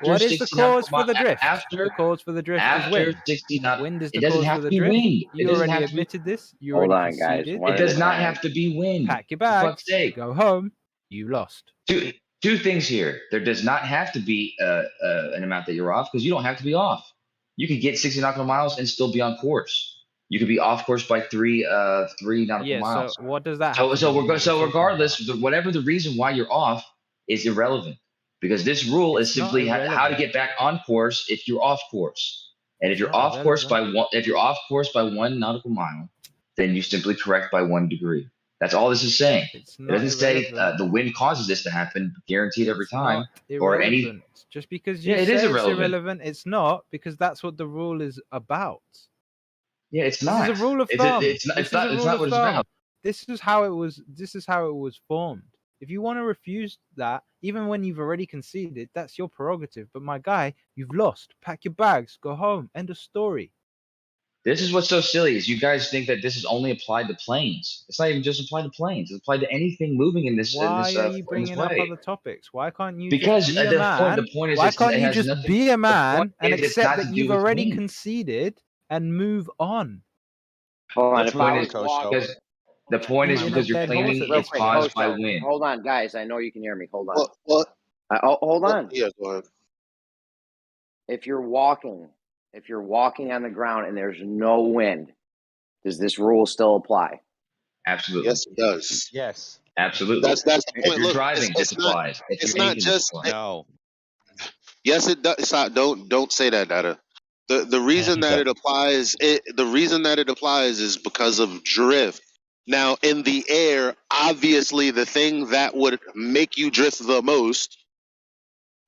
M: What is the cause for the drift? The cause for the drift is wind.
A: 60 nautical.
M: Wind is
A: It
M: the
A: doesn't
M: cause
A: have
M: for
A: to
M: the
A: be
M: drift.
A: wind.
M: You already admitted this. You
I: Hold
M: already
I: on, guys.
M: conceded.
A: It does not have to be wind.
M: Pack your
A: For fuck's
M: bags.
A: sake.
M: Go home. You lost.
A: Two things here. There does not have to be an amount that you're off because you don't have to be off. You could get 60 nautical miles and still be on course. You could be off course by three nautical miles.
M: So what does that?
A: So regardless, whatever the reason why you're off is irrelevant because this rule is simply how to get back on course if you're off course. And if you're off course by 1 nautical mile, then you simply correct by 1 degree. That's all this is saying. It doesn't say the wind causes this to happen, guaranteed every time, or any.
M: Just because you say it's irrelevant, it's not because that's what the rule is about.
A: Yeah, it's not.
M: This is a rule of thumb.
A: It's not what it's about.
M: This is how it was formed. If you want to refuse that, even when you've already conceded, that's your prerogative. But my guy, you've lost. Pack your bags, go home. End of story.
A: This is what's so silly is you guys think that this is only applied to planes. It's not even just applied to planes. It's applied to anything moving in this.
M: Why are you bringing up other topics? Why can't you?
A: Because
M: just be a man?
A: The point is,
M: why can't you just be a man and accept that you've already conceded and move on?
I: Hold on.
A: The point is because you're claiming it's caused by wind.
I: Hold on, guys. I know you can hear me. Hold on. Hold on.
C: Yeah, go ahead.
I: If you're walking on the ground and there's no wind, does this rule still apply?
A: Absolutely.
C: Yes, it does.
J: Yes.
A: Absolutely.
C: That's the point.
A: If you're driving, this applies.
C: It's not just
J: no.
C: Yes, it does. It's not, don't say that, Dada. The reason that it applies, is because of drift. Now, in the air, obviously, the thing that would make you drift the most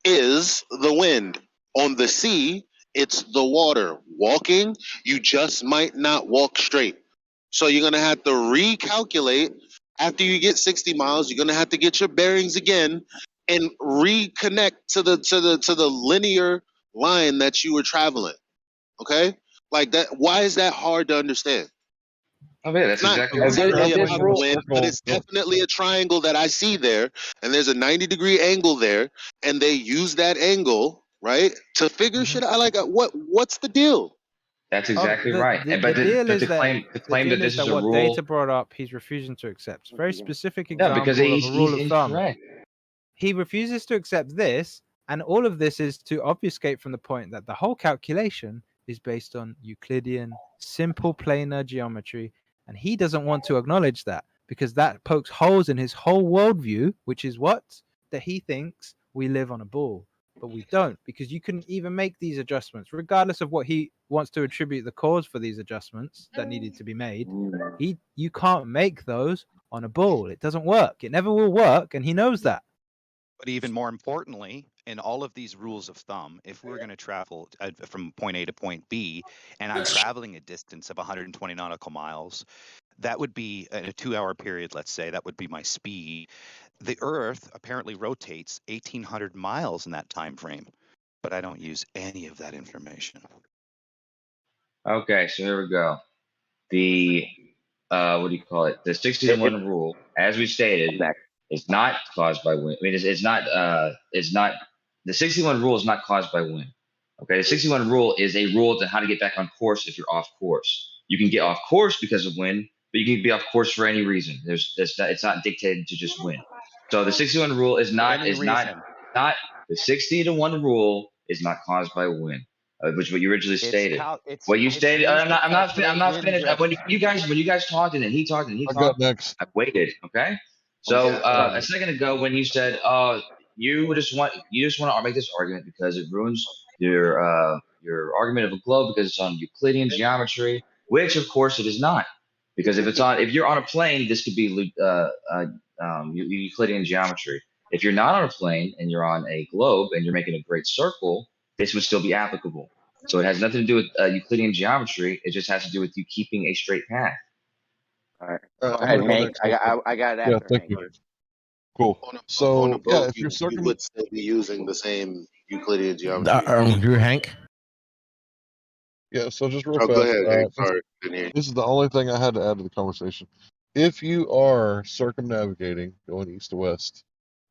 C: is the wind. On the sea, it's the water. Walking, you just might not walk straight. So you're gonna have to recalculate after you get 60 miles. You're gonna have to get your bearings again and reconnect to the linear line that you were traveling. Okay, like that. Why is that hard to understand?
A: Oh yeah, that's exactly right.
C: But it's definitely a triangle that I see there, and there's a 90-degree angle there, and they use that angle, right, to figure shit out. Like, what's the deal?
A: That's exactly right.
M: But the
A: claim that this is a
M: what
A: rule.
M: Data brought up, he's refusing to accept. Very specific example
A: because
M: of
A: he's
M: a rule of thumb.
A: incorrect.
M: He refuses to accept this, and all of this is to obfuscate from the point that the whole calculation is based on Euclidean simple planar geometry, and he doesn't want to acknowledge that because that pokes holes in his whole worldview, which is that he thinks we live on a ball, but we don't, because you couldn't even make these adjustments, regardless of what he wants to attribute the cause for these adjustments that needed to be made. You can't make those on a ball. It doesn't work. It never will work, and he knows that.
J: But even more importantly, in all of these rules of thumb, if we're going to travel from point A to point B, and I'm traveling a distance of 120 nautical miles, that would be in a 2-hour period, let's say, that would be my speed. The Earth apparently rotates 1,800 miles in that time frame, but I don't use any of that information.
A: Okay, so here we go. The what do you call it? The 60-to-1 rule, as we stated, is not caused by wind. I mean, it's not. The 61 rule is not caused by wind. Okay, the 61 rule is a rule to how to get back on course if you're off course. You can get off course because of wind, but you can be off course for any reason. It's not dictated to just wind. So the 60-1 rule is not the 60-1 rule is not caused by wind, which is what you originally stated. What you stated, I'm not finished. When you guys talked and then he talked and he
P: I
A: talked,
P: got next.
A: I waited. Okay. So a second ago when you said, you just want to make this argument because it ruins your argument of a globe because it's on Euclidean geometry, which of course it is not. Because if you're on a plane, this could be Euclidean geometry. If you're not on a plane and you're on a globe and you're making a great circle, this would still be applicable. So it has nothing to do with Euclidean geometry. It just has to do with you keeping a straight path.
I: All right.
P: All
I: Go
P: right, I'm
I: ahead,
P: gonna go
I: Hank.
P: next.
I: I got it
P: Yeah,
I: after
P: thank
I: Hank.
P: you. Cool.
C: On a
P: So yeah,
C: boat,
P: if you're
C: you would still be using the same Euclidean geometry.
T: You're Hank.
P: yeah, so just real
C: Oh, go
P: fast.
C: ahead, Hank. Sorry, didn't hear you.
P: This is the only thing I had to add to the conversation. If you are circumnavigating, going east to west,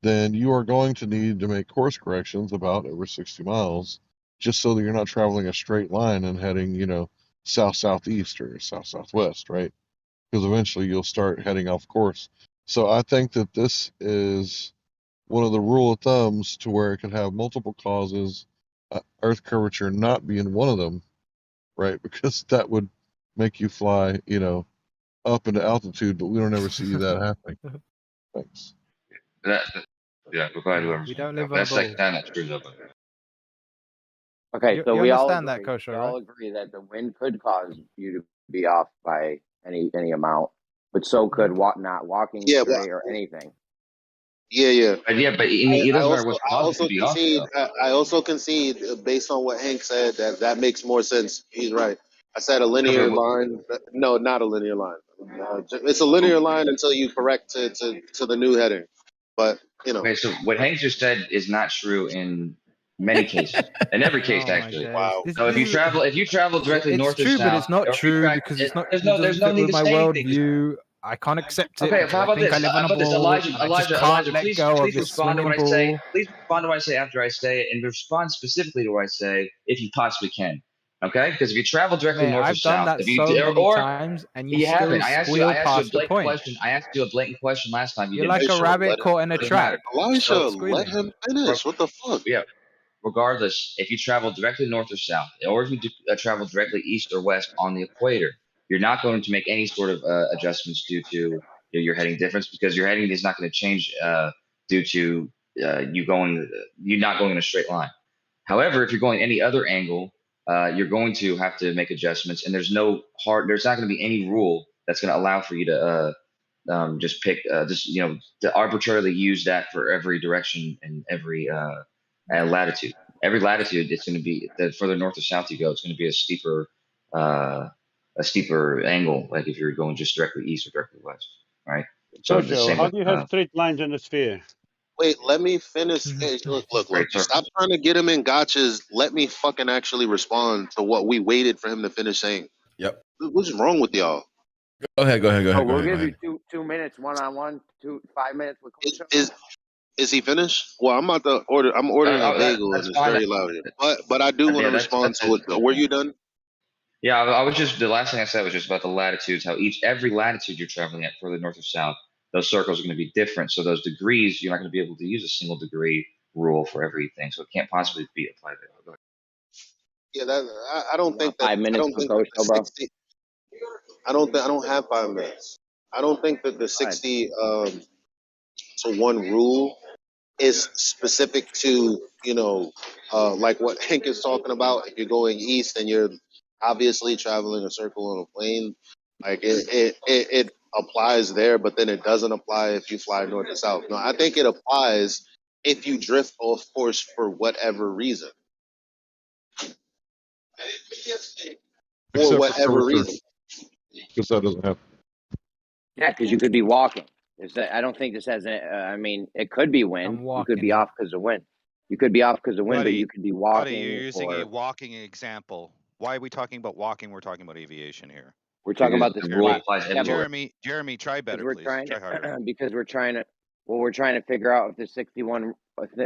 P: then you are going to need to make course corrections about every 60 miles, just so that you're not traveling a straight line and heading, south southeast or south southwest, right? Because eventually you'll start heading off course. So I think that this is one of the rule of thumbs to where it could have multiple causes, Earth curvature not being one of them, right? Because that would make you fly, up into altitude, but we don't ever see that happening. Thanks.
A: Yeah, we're glad whoever's
M: We don't
A: that.
M: live on a
A: That's like
M: ball.
A: kind of true though. But
I: Okay,
M: You
I: so we all
M: understand that,
I: agree.
M: Kosher,
I: We
M: right?
I: all agree that the wind could cause you to be off by any amount, but so could not walking
C: Yeah, but
I: straight or anything.
C: yeah.
A: but it doesn't matter what's
C: I
A: caused it
C: also
A: to be off
C: concede.
A: though.
C: I also concede, based on what Hank said, that makes more sense. He's right. I said a
A: No,
C: linear
A: but
C: line. No, not a linear line. It's a linear line until you correct to the new heading. But
A: okay, so what Hank just said is not true in many cases. In every case,
M: Oh my
A: actually.
M: days.
C: wow.
A: So if you travel directly
M: It's
A: north or
M: true, but it's
A: south,
M: not
A: or if you
M: true because
A: it,
M: it's not.
A: there's
M: It
A: no
M: doesn't fit
A: need
M: with
A: to
M: my
A: say anything.
M: worldview. I can't accept it
A: Okay,
M: because
A: how
M: I
A: about
M: think I
A: this?
M: live on
A: How
M: a
A: about this?
M: ball, and I just can't let
A: Please
M: go of this
A: respond to what
M: swimming
A: I say.
M: ball.
A: Please respond to what I say after I say it, and respond specifically to what I say if you possibly can. Okay? Because if you travel directly
M: Mate,
A: north or
M: I've done
A: south,
M: that
A: if you
M: so many
A: or
M: times, and you
A: you
M: still
A: haven't,
M: squeal
A: I asked you a
M: past the
A: blatant
M: point.
A: question. I asked you a blatant question last time. You
M: You're
A: didn't
M: like a
A: answer.
C: Elisha,
M: rabbit
C: let him
M: caught in a
A: Doesn't matter.
M: trap.
C: Elisha,
A: So,
C: let
M: Squealing.
C: him finish. What the fuck?
A: yeah. Regardless, if you travel directly north or south, or if you travel directly east or west on the equator, you're not going to make any sort of adjustments due to your heading difference because your heading is not going to change due to you not going in a straight line. However, if you're going any other angle, you're going to have to make adjustments, and there's not going to be any rule that's going to allow for you to just pick to arbitrarily use that for every direction and every latitude. Every latitude, it's going to be the further north or south you go, it's going to be a steeper angle. Like if you're going just directly east or directly west, right? So the
O: Kosher,
A: same
O: how
A: with
O: do you have straight lines in a sphere?
C: Wait, let me finish. Hey, look.
A: great
C: Stop
A: circles.
C: trying to get him in gotchas. Let me fucking actually respond to what we waited for him to finish saying.
T: Yep.
C: What's wrong with y'all?
T: Go ahead.
I: Oh, we'll give you 2 minutes, 1-on-1, 5 minutes with Coach.
C: Is he finished? Well, I'm about to order. I'm ordering a bagel and
A: That's
C: it's
A: fine.
C: very loud here. But I do want to respond to it. Were you done?
A: Yeah, I was just the last thing I said was just about the latitudes. How every latitude you're traveling at, further north or south, those circles are going to be different. So those degrees, you're not going to be able to use a single degree rule for everything. So it can't possibly be applied there.
C: Yeah, I don't think that.
I: 5 minutes
C: I don't think
I: Coach,
C: that the 60. I don't have 5 minutes. I don't think that the 60 to 1 rule is specific to like what Hank is talking about. If you're going east and you're obviously traveling a circle on a plane, like it applies there, but then it doesn't apply if you fly north to south. No, I think it applies if you drift off course for whatever reason.
P: Except
C: For whatever
P: curvature,
C: reason.
P: because that doesn't happen.
I: Yeah, because you could be walking. I don't think this has. I mean, it could be wind. You could be off because of wind. You could be off because of wind, but you could be walking.
J: You're using a walking example. Why are we talking about walking? We're talking about aviation here.
I: We're talking about the
A: rule applies everywhere.
J: Jeremy, try better, please. Try harder.
I: Because we're trying to figure out if the 61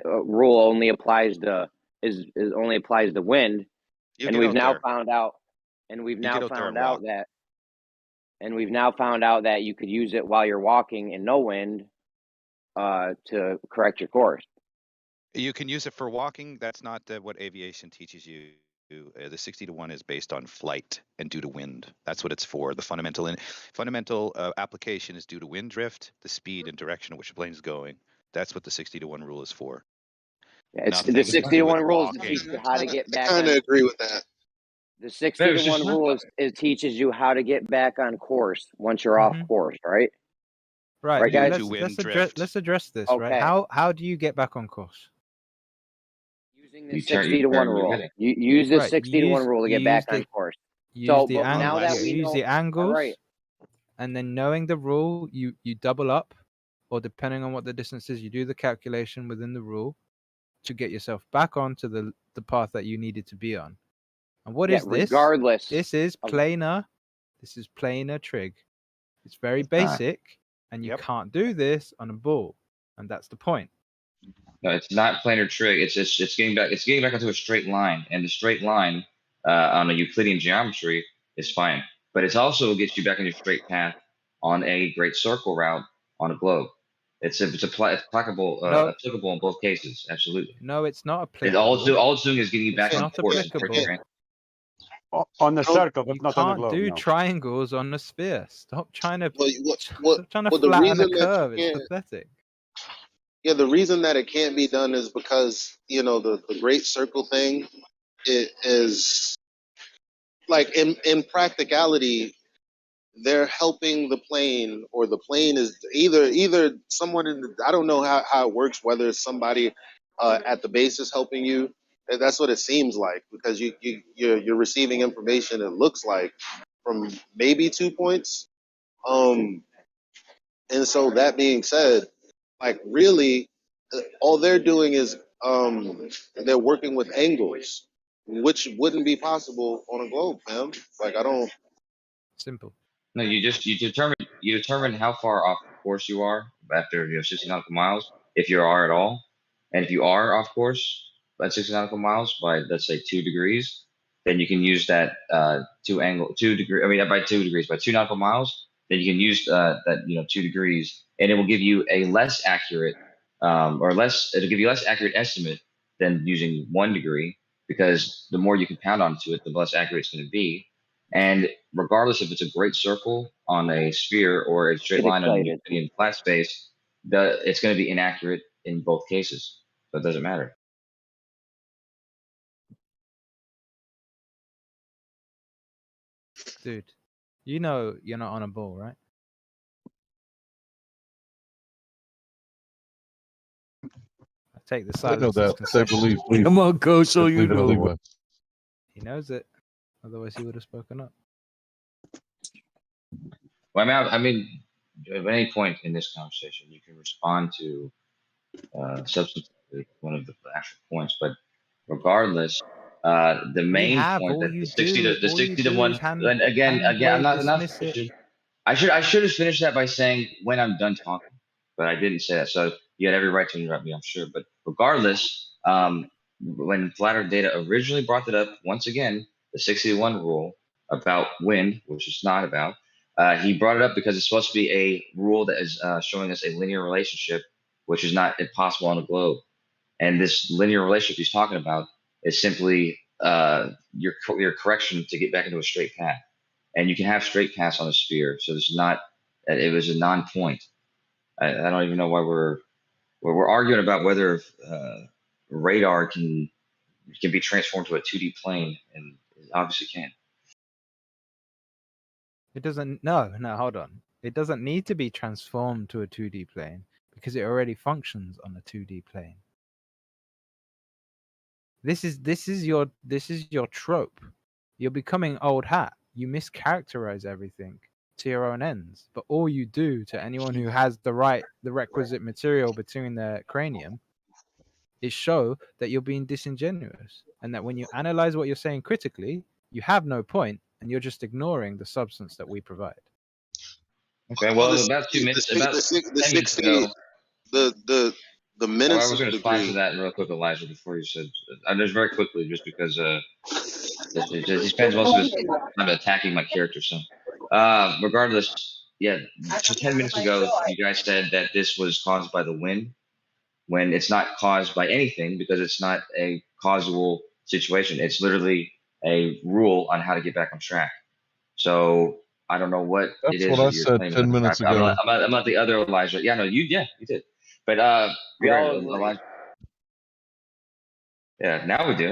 I: rule only applies to only applies to wind, and we've now found out that and we've now found out that you could use it while you're walking in no wind to correct your course.
J: You can use it for walking. That's not what aviation teaches you. The 60-to-1 is based on flight and due to wind. That's what it's for. The fundamental application is due to wind drift, the speed and direction in which the plane is going. That's what the 60-to-1 rule is for.
I: Yeah, it's
J: Nothing
I: the
J: to do
I: 60-to-1
J: with
I: rule is to
J: walking.
I: teach you how to get back.
C: I kind of
I: on,
C: agree with that.
I: The 60-to-1 rule is teaches you how to get back on course once you're off course, right?
M: Right.
I: Right, guys?
M: Let's address this.
I: Okay.
M: Right. How do you get back on course?
I: Using the 60-to-1 rule. You use the 60-to-1 rule to get back on course.
M: Use
I: So,
M: the
I: now that we
M: use
I: know,
M: the angles,
I: right.
M: and then knowing the rule, you double up, or depending on what the distance is, you do the calculation within the rule to get yourself back onto the path that you needed to be on. And what is this?
I: Regardless.
M: This is planar. This is planar trig. It's very basic, and you can't do this on a ball, and that's the point.
A: No, it's not planar trig. It's getting back. It's getting back into a straight line, and the straight line on a Euclidean geometry is fine. But it also gets you back into a straight path on a great circle route on a globe. It's applicable in both cases. Absolutely.
M: No, it's not applicable.
A: All it's doing is getting you back on course.
O: On the circle, but not on the globe.
M: You can't do
O: no.
M: triangles on a sphere. Stop trying to
C: the
M: flatten
C: reason
M: a
C: that
M: curve.
C: you
M: It's
C: can't-
M: pathetic.
C: Yeah, the reason that it can't be done is because, you know, the great circle thing, it is like in practicality, they're helping the plane, or the plane is either someone in the, I don't know how it works, whether it's somebody at the base is helping you. That's what it seems like, because you're receiving information, it looks like, from maybe 2 points. And so that being said, like really, all they're doing is they're working with angles, which wouldn't be possible on a globe, man. Like I don't.
M: Simple.
A: No, you determine how far off course you are after 60 nautical miles, if you are at all, and if you are off course by 60 nautical miles by, let's say, 2 degrees, then you can use that by 2 degrees, by 2 nautical miles, then you can use that 2 degrees, and it will give you a less accurate it'll give you less accurate estimate than using 1 degree, because the more you can pound onto it, the less accurate it's going to be. And regardless if it's a great circle on a sphere or a straight line on a flat space, it's going to be inaccurate in both cases. So it doesn't matter.
M: Dude, you know you're not on a ball, right? I take the
P: I know
M: silence as
P: that. They
M: concession.
P: believe.
B: Come on, Kosho, you know.
P: Anyway.
M: He knows it. Otherwise, he would have spoken up.
A: Well, I mean, at any point in this conversation, you can respond to substantively one of the actual points, but regardless, the main point that the 60 to 1, and again, I'm not finishing. I should have finished that by saying when I'm done talking, but I didn't say that. So you had every right to interrupt me, I'm sure. But regardless, when Flat Earth Data originally brought it up, once again, the 60 to 1 rule about wind, which it's not about, he brought it up because it's supposed to be a rule that is showing us a linear relationship, which is not impossible on a globe. And this linear relationship he's talking about is simply your correction to get back into a straight path. And you can have straight paths on a sphere, so it's not. It was a non-point. I don't even know why we're arguing about whether radar can be transformed to a 2D plane, and it obviously can.
M: It doesn't. No, hold on. It doesn't need to be transformed to a 2D plane because it already functions on a 2D plane. This is your trope. You're becoming old hat. You mischaracterize everything to your own ends. But all you do to anyone who has the requisite material between their cranium is show that you're being disingenuous, and that when you analyze what you're saying critically, you have no point, and you're just ignoring the substance that we provide.
A: Okay, well, about 2 minutes, about 10 minutes ago,
C: the minutes.
A: I was going to respond to that real quick, Elijah, before you said. Just very quickly, just because he spends most of his time attacking my character. So Regardless, yeah. 10 minutes ago, you guys said that this was caused by the wind, when it's not caused by anything because it's not a causal situation. It's literally a rule on how to get back on track. So I don't know what it
P: That's
A: is
P: what I
A: that you're
P: said
A: claiming.
P: 10 minutes ago.
A: I'm not the other Elijah. Yeah, no, you did. But
I: We all
A: regardless,
I: agree.
A: Elijah. Yeah, now we do.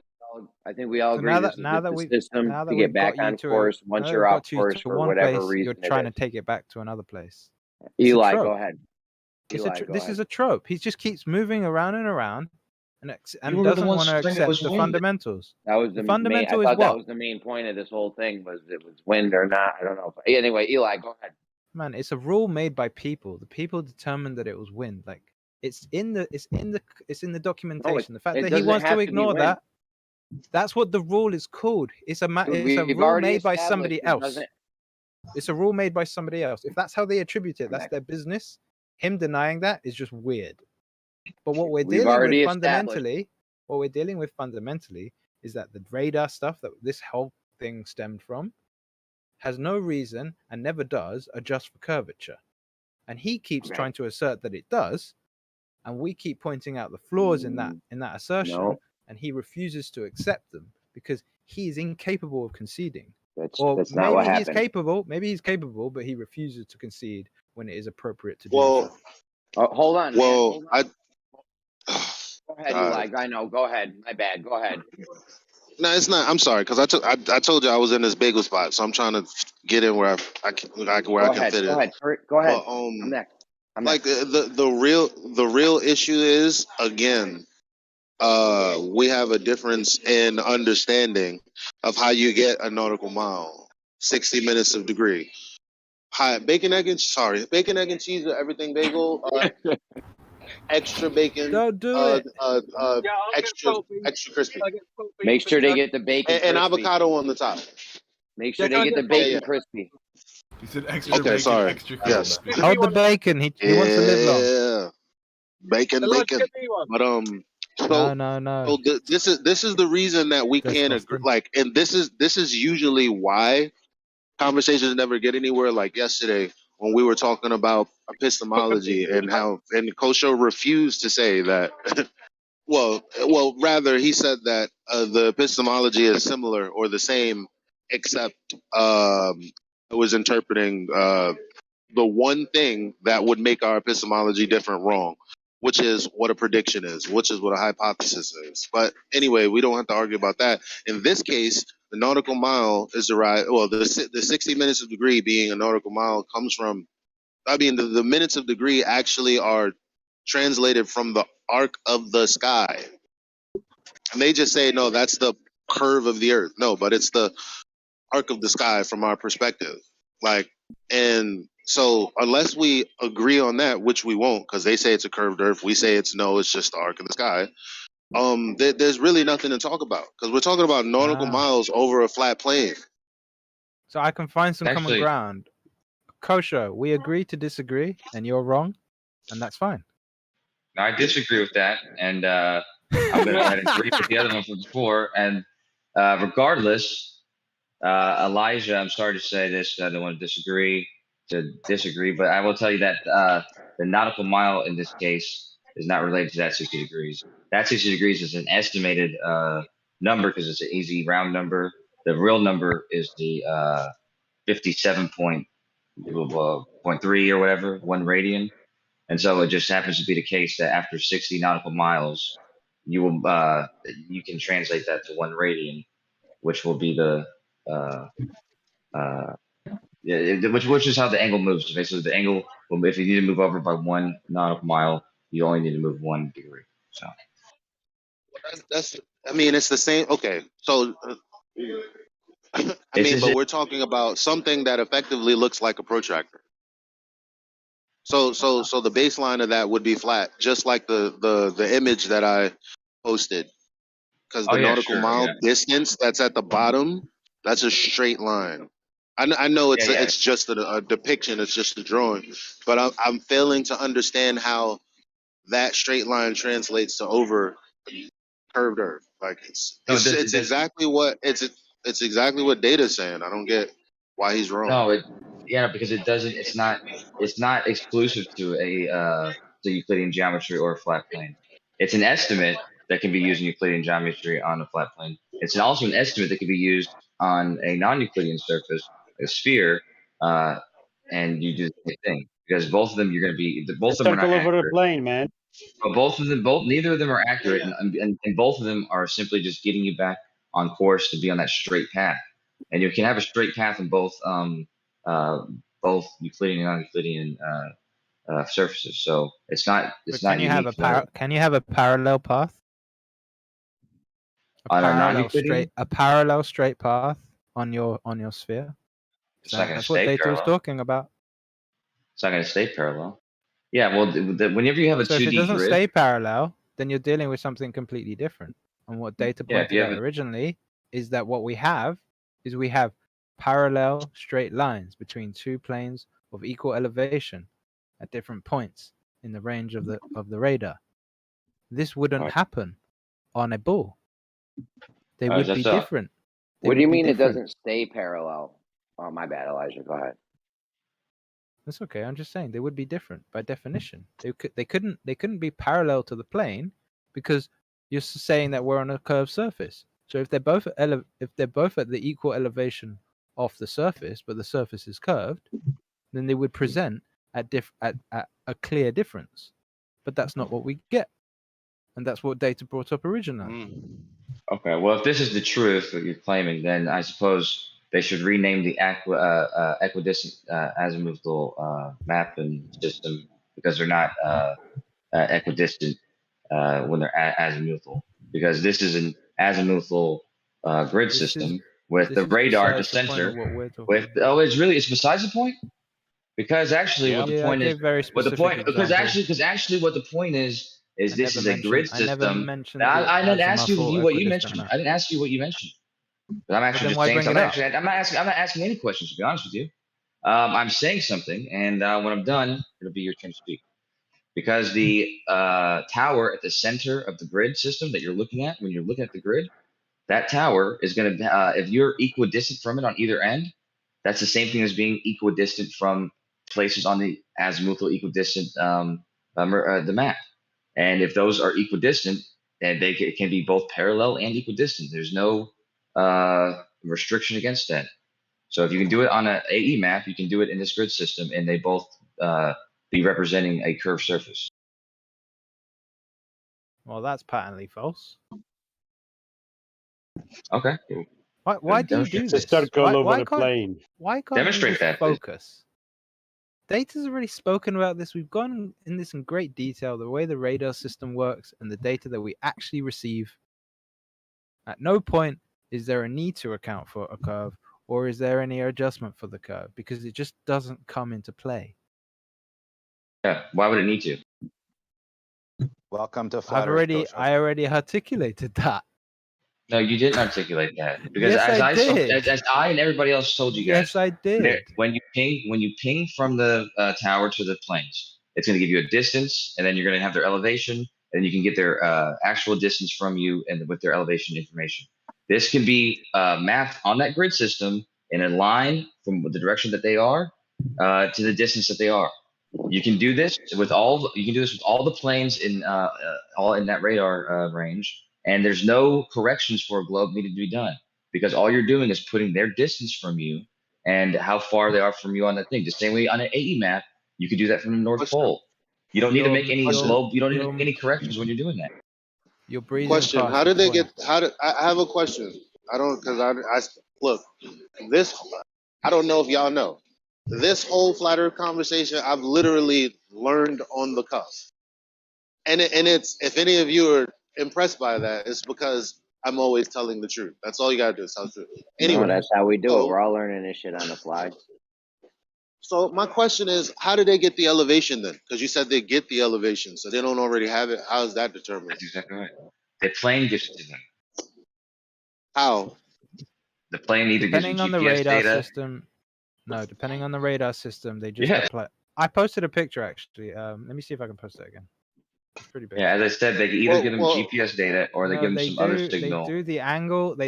I: I think we all
M: So
I: agree
M: now
I: this
M: that
I: is
M: now
I: just
M: that
I: the
M: we
I: system
M: now
I: to
M: that
I: get
M: we've
I: back
M: got you
I: on
M: to
I: course
M: now
I: once
M: that
I: you're
M: we've
I: off
M: got you
I: course
M: to
I: for
M: one
I: whatever
M: place,
I: reason
M: you're
I: it
M: trying to
I: is.
M: take it back to another place. It's a
I: Eli,
M: trope.
I: go ahead. Eli, go
M: This
I: ahead.
M: is a trope. He just keeps moving around and around, and
A: You were the
M: doesn't
A: one
M: want to
A: saying it
M: accept
A: was
M: the
A: wind.
M: fundamentals.
I: That was
M: The
I: the main. I
M: fundamental is
I: thought that
M: what?
I: was the main point of this whole thing was it was wind or not. I don't know. Anyway, Eli, go ahead.
M: Man, it's a rule made by people. The people determined that it was wind. Like it's in the documentation. The fact
I: it
M: that he
I: doesn't
M: wants to
I: have to be
M: ignore
I: wind.
M: that, that's what the rule is called. It's a
I: Dude,
M: it's a
I: we've
M: rule
I: already
M: made by
I: established
M: somebody
I: it
M: else.
I: doesn't.
M: It's a rule made by somebody else. If that's how they attribute it, that's
I: Correct.
M: their business. Him denying that is just weird. But what we're
I: We've
M: dealing with
I: already
M: fundamentally, is that the radar stuff that this whole thing stemmed from has no reason and never does adjust for curvature. And he keeps
I: Okay.
M: trying to assert that it does, and we keep pointing out the flaws in that assertion,
I: No.
M: and he refuses to accept them because he is incapable of conceding.
I: That's
M: Or
I: not what
M: maybe he's
I: happened.
M: capable, but he refuses to concede when it is appropriate to do
C: Well,
M: so.
I: Hold on, man.
C: well,
I: Hold on. Go ahead, Eli. I know. Go ahead. My bad. Go ahead.
C: No, it's not. I'm sorry because I told you I was in this bagel spot, so I'm trying to get in where I can fit in.
I: Go ahead. Go ahead.
C: But,
I: I'm next.
C: like the real issue is again, we have a difference in understanding of how you get a nautical mile. 60 minutes of degree. Hi, bacon, egg, and cheese or everything bagel. Extra bacon.
M: Don't do it.
C: Extra crispy.
I: Make sure they get the bacon
C: And
I: crispy.
C: avocado on the top.
I: Make sure they get the bacon crispy.
B: He said extra
C: Okay,
B: bacon,
C: sorry.
B: extra
C: Yes.
B: crispy.
M: Hold the bacon. He wants to live long.
C: Yeah. Bacon. But
M: No.
C: so this is the reason that we can't agree. Like, and this is usually why conversations never get anywhere. Like yesterday when we were talking about epistemology and how Kosho refused to say that. well, rather he said that the epistemology is similar or the same, except it was interpreting the one thing that would make our epistemology different wrong, which is what a prediction is, which is what a hypothesis is. But anyway, we don't have to argue about that. In this case, the nautical mile is derived. Well, the 60 minutes of degree being a nautical mile comes from. I mean, the minutes of degree actually are translated from the arc of the sky, and they just say no, that's the curve of the earth. No, but it's the arc of the sky from our perspective. Like, and so unless we agree on that, which we won't, because they say it's a curved earth, we say it's just the arc of the sky. There's really nothing to talk about because we're talking about nautical miles over a flat plane.
M: So I can find some common
A: Actually-
M: ground. Kosho, we agree to disagree, and you're wrong, and that's fine.
A: I disagree with that, and I'm going to go ahead and agree with the other one from before. And regardless, Elijah, I'm sorry to say this, I don't want to disagree, but I will tell you that the nautical mile in this case is not related to that 60 degrees. That 60 degrees is an estimated number because it's an easy round number. The real number is the 57.3 or whatever, 1 radian. And so it just happens to be the case that after 60 nautical miles, you will you can translate that to 1 radian, which will be the which is how the angle moves. Basically, the angle, if you need to move over by 1 nautical mile, you only need to move 1 degree. So
C: that's I mean, it's the same. Okay, so but we're talking about something that effectively looks like a protractor. So the baseline of that would be flat, just like the image that I posted, because the nautical mile distance that's at the bottom, that's a straight line. I know it's just a depiction, it's just a drawing, but I'm failing to understand how that straight line translates to over curved earth. Like it's exactly what it's exactly what Data's saying. I don't get why he's wrong.
A: No, yeah, because it doesn't. It's not exclusive to the Euclidean geometry or a flat plane. It's an estimate that can be used in Euclidean geometry on a flat plane. It's also an estimate that can be used on a non-Euclidean surface, a sphere, uh, and you do the same thing because both of them you're going to be both
O: A
A: of them are not
O: circle over the
A: accurate.
O: plane, man.
A: But neither of them are accurate, and both of them are simply just getting you back on course to be on that straight path. And you can have a straight path in both Euclidean and non-Euclidean surfaces. So it's not
M: But can you have
A: unique
M: a
A: to
M: can you have a parallel path?
A: on a non-Euclidean.
M: A parallel straight path on your sphere.
A: It's not going to
M: That's what
A: stay
M: Data was
A: parallel.
M: talking about.
A: It's not going to stay parallel. Yeah, well, whenever you have a
M: So if
A: 2D
M: it doesn't
A: grid,
M: stay parallel, then you're dealing with something completely different. And what Data
A: Yeah, if
M: pointed
A: you
M: out
A: have
M: originally is that what we have parallel straight lines between two planes of equal elevation at different points in the range of the radar. This wouldn't happen on a ball. They would be different.
I: What do you mean it doesn't stay parallel? Oh, my bad, Elijah. Go ahead.
M: That's okay. I'm just saying they would be different by definition. They couldn't be parallel to the plane because you're saying that we're on a curved surface. So if they're both at the equal elevation off the surface, but the surface is curved, then they would present at a clear difference. But that's not what we get, and that's what Data brought up originally.
A: Okay, well, if this is the truth that you're claiming, then I suppose they should rename the equidistant azimuthal mapping system because they're not equidistant when they're azimuthal. Because this is an azimuthal grid system with the radar at the center. It's besides the point. Because actually, what the point is, what the point is this is a grid system. I didn't ask you what you mentioned. I didn't ask you what you mentioned. But I'm actually just saying. I'm not asking any questions, to be honest with you. I'm saying something, and when I'm done, it'll be your turn to speak. Because the tower at the center of the grid system that you're looking at, when you're looking at the grid, that tower is going to, if you're equidistant from it on either end, that's the same thing as being equidistant from places on the azimuthal equidistant the map. And if those are equidistant, then they can be both parallel and equidistant. There's no restriction against that. So if you can do it on an AE map, you can do it in this grid system, and they both be representing a curved surface.
M: Well, that's patently false.
A: Okay.
M: Why do you do this?
O: It's a circle over the plane.
M: Why can't
A: Demonstrate
M: you just focus? Data's already spoken about this. We've gone in this in great detail, the way the radar system works and the data that we actually receive. At no point is there a need to account for a curve, or is there any adjustment for the curve, because it just doesn't come into play.
A: Yeah, why would it need to?
J: Welcome to
M: I already articulated that.
A: No, you didn't articulate that because
M: Yes,
A: as I and everybody else told you guys.
M: Yes, I did.
A: When you ping from the tower to the planes, it's going to give you a distance, and then you're going to have their elevation, and you can get their actual distance from you and with their elevation information. This can be mapped on that grid system in a line from the direction that they are to the distance that they are. You can do this with all the planes in all in that radar range. And there's no corrections for a globe needed to be done because all you're doing is putting their distance from you and how far they are from you on that thing. The same way on an AE map, you can do that from the North Pole. You don't need to make any globe. You don't need to make any corrections when you're doing that.
M: You're breathing.
C: Question: how did they get? I have a question. I don't because I look this. I don't know if y'all know this whole flat Earth conversation. I've literally learned on the cuff, and it's if any of you are impressed by that, it's because I'm always telling the truth. That's all you gotta do is tell the truth. Anyway,
I: no, that's how we do it. We're all learning this shit on the fly.
C: So my question is, how do they get the elevation then? Because you said they get the elevation, so they don't already have it. How is that determined?
A: That's exactly right. The plane gives it to them.
C: How?
A: The plane either
M: depending
A: gives you
M: on the
A: GPS
M: radar
A: data.
M: system. No, depending on the radar system, they just apply. I posted a picture actually. Let me see if I can post it again. It's pretty big.
A: Yeah, as I said, they can either give them GPS data or they give them some other signal.
M: They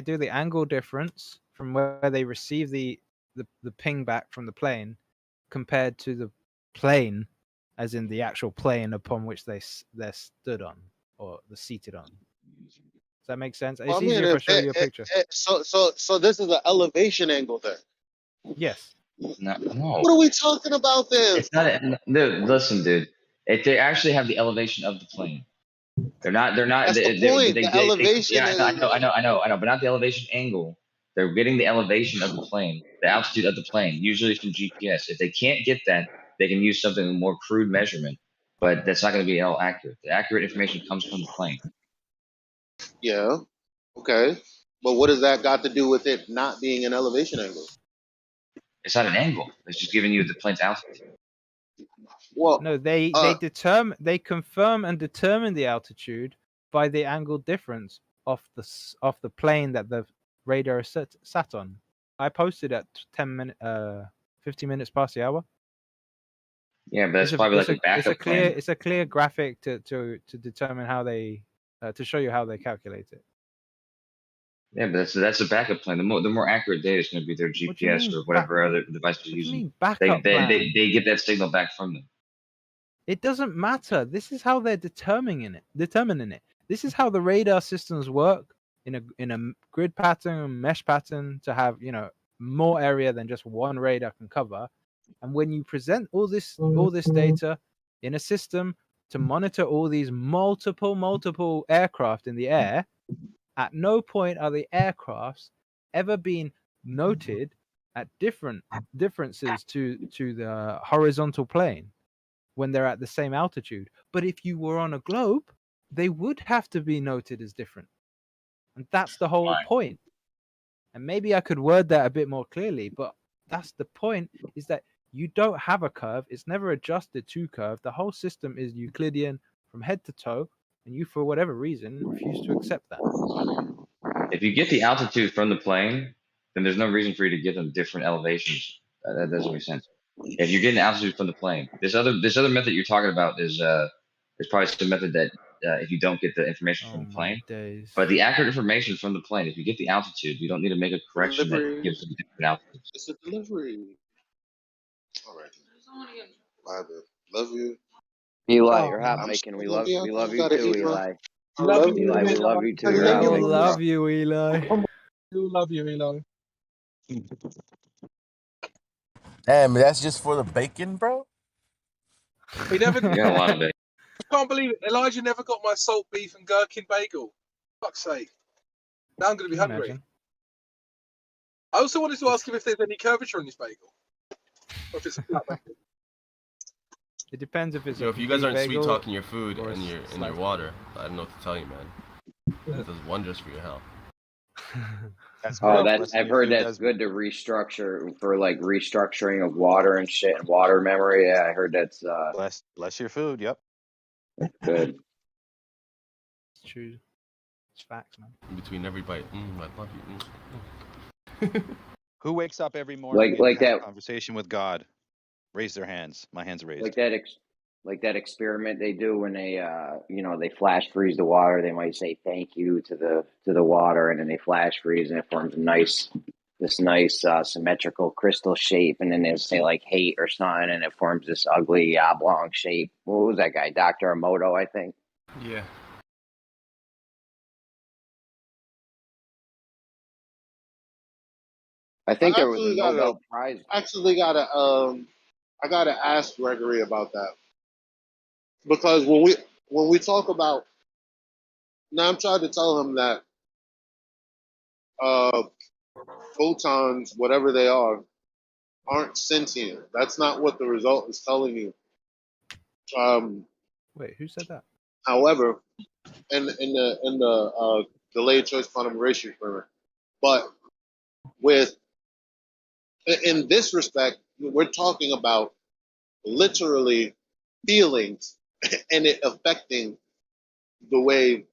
M: do the angle difference from where they receive the ping back from the plane compared to the plane, as in the actual plane upon which they're stood on or they're seated on. Does that make sense? It's
C: Well, I mean,
M: easier if I show you a picture.
C: so this is an elevation angle then.
M: Yes.
A: No.
C: What are we talking about then?
A: It's not. Dude, listen, dude. They actually have the elevation of the plane. They're not.
C: That's the point. The elevation
A: yeah,
C: is.
A: I know, but not the elevation angle. They're getting the elevation of the plane, the altitude of the plane, usually from GPS. If they can't get that, they can use something more crude measurement, but that's not going to be all accurate. The accurate information comes from the plane.
C: Yeah. Okay. But what does that got to do with it not being an elevation angle?
A: It's not an angle. It's just giving you the plane's altitude.
C: Well,
M: No, they confirm and determine the altitude by the angle difference off the plane that the radar is sat on. I posted at 15 minutes past the hour.
A: Yeah, but that's probably like a backup plan.
M: It's a clear graphic to determine how they to show you how they calculate it.
A: Yeah, but that's a backup plan. The more accurate data is going to be their GPS or whatever other device they're using. They get that signal back from them.
M: It doesn't matter. This is how they're determining it. This is how the radar systems work in a grid pattern, mesh pattern, to have more area than just one radar can cover. And when you present all this data in a system to monitor all these multiple aircraft in the air, at no point are the aircrafts ever been noted at differences to the horizontal plane when they're at the same altitude. But if you were on a globe, they would have to be noted as different. And that's the whole point. And maybe I could word that a bit more clearly, but that's the point, is that you don't have a curve. It's never adjusted to curve. The whole system is Euclidean from head to toe, and you, for whatever reason, refuse to accept that.
A: If you get the altitude from the plane, then there's no reason for you to give them different elevations. That doesn't make sense. If you're getting altitude from the plane, this other method you're talking about is probably some method that if you don't get the information from the plane, but the accurate information from the plane, if you get the altitude, you don't need to make a correction that gives them different altitudes.
C: It's a delivery. All right. Bye, babe. Love you.
I: Eli, you're hot making. We love you too, Eli. Eli, we love you too.
M: I love you, Eli.
B: Love you, Eli.
T: Damn, that's just for the bacon, bro?
B: He never.
A: Yeah, a lot of it.
B: I can't believe it. Elijah never got my salt beef and gherkin bagel. Fuck's sake. Now I'm going to be hungry.
M: Imagine.
B: I also wanted to ask him if there's any curvature on this bagel. Or if it's a flat bagel.
M: It depends if it's.
U: If you guys aren't sweet talking your food and your water, I don't know what to tell you, man. That does wonders for your health.
I: I've heard that's good to restructure for like restructuring of water and shit and water memory. Yeah, I heard that's
J: bless your food. Yep.
I: Good.
M: It's true. It's facts, man.
U: In between every bite, I love you.
J: Who wakes up every morning
I: like
J: and has
I: that
J: a conversation with God? Raise their hands. My hands are raised.
I: Like that experiment they do when they they flash freeze the water. They might say thank you to the water, and then they flash freeze, and it forms this nice symmetrical crystal shape, and then they say like hate or something, and it forms this ugly oblong shape. What was that guy, Dr. Emoto, I think?
U: Yeah.
I: I think there was a Nobel Prize.
C: I gotta ask Gregory about that, because when we talk about, now I'm trying to tell him that photons, whatever they are, aren't sentient. That's not what the result is telling you.
M: Wait, who said that?
C: However, in the delayed choice quantum ratio experiment, but in this respect, we're talking about literally feelings and it affecting the way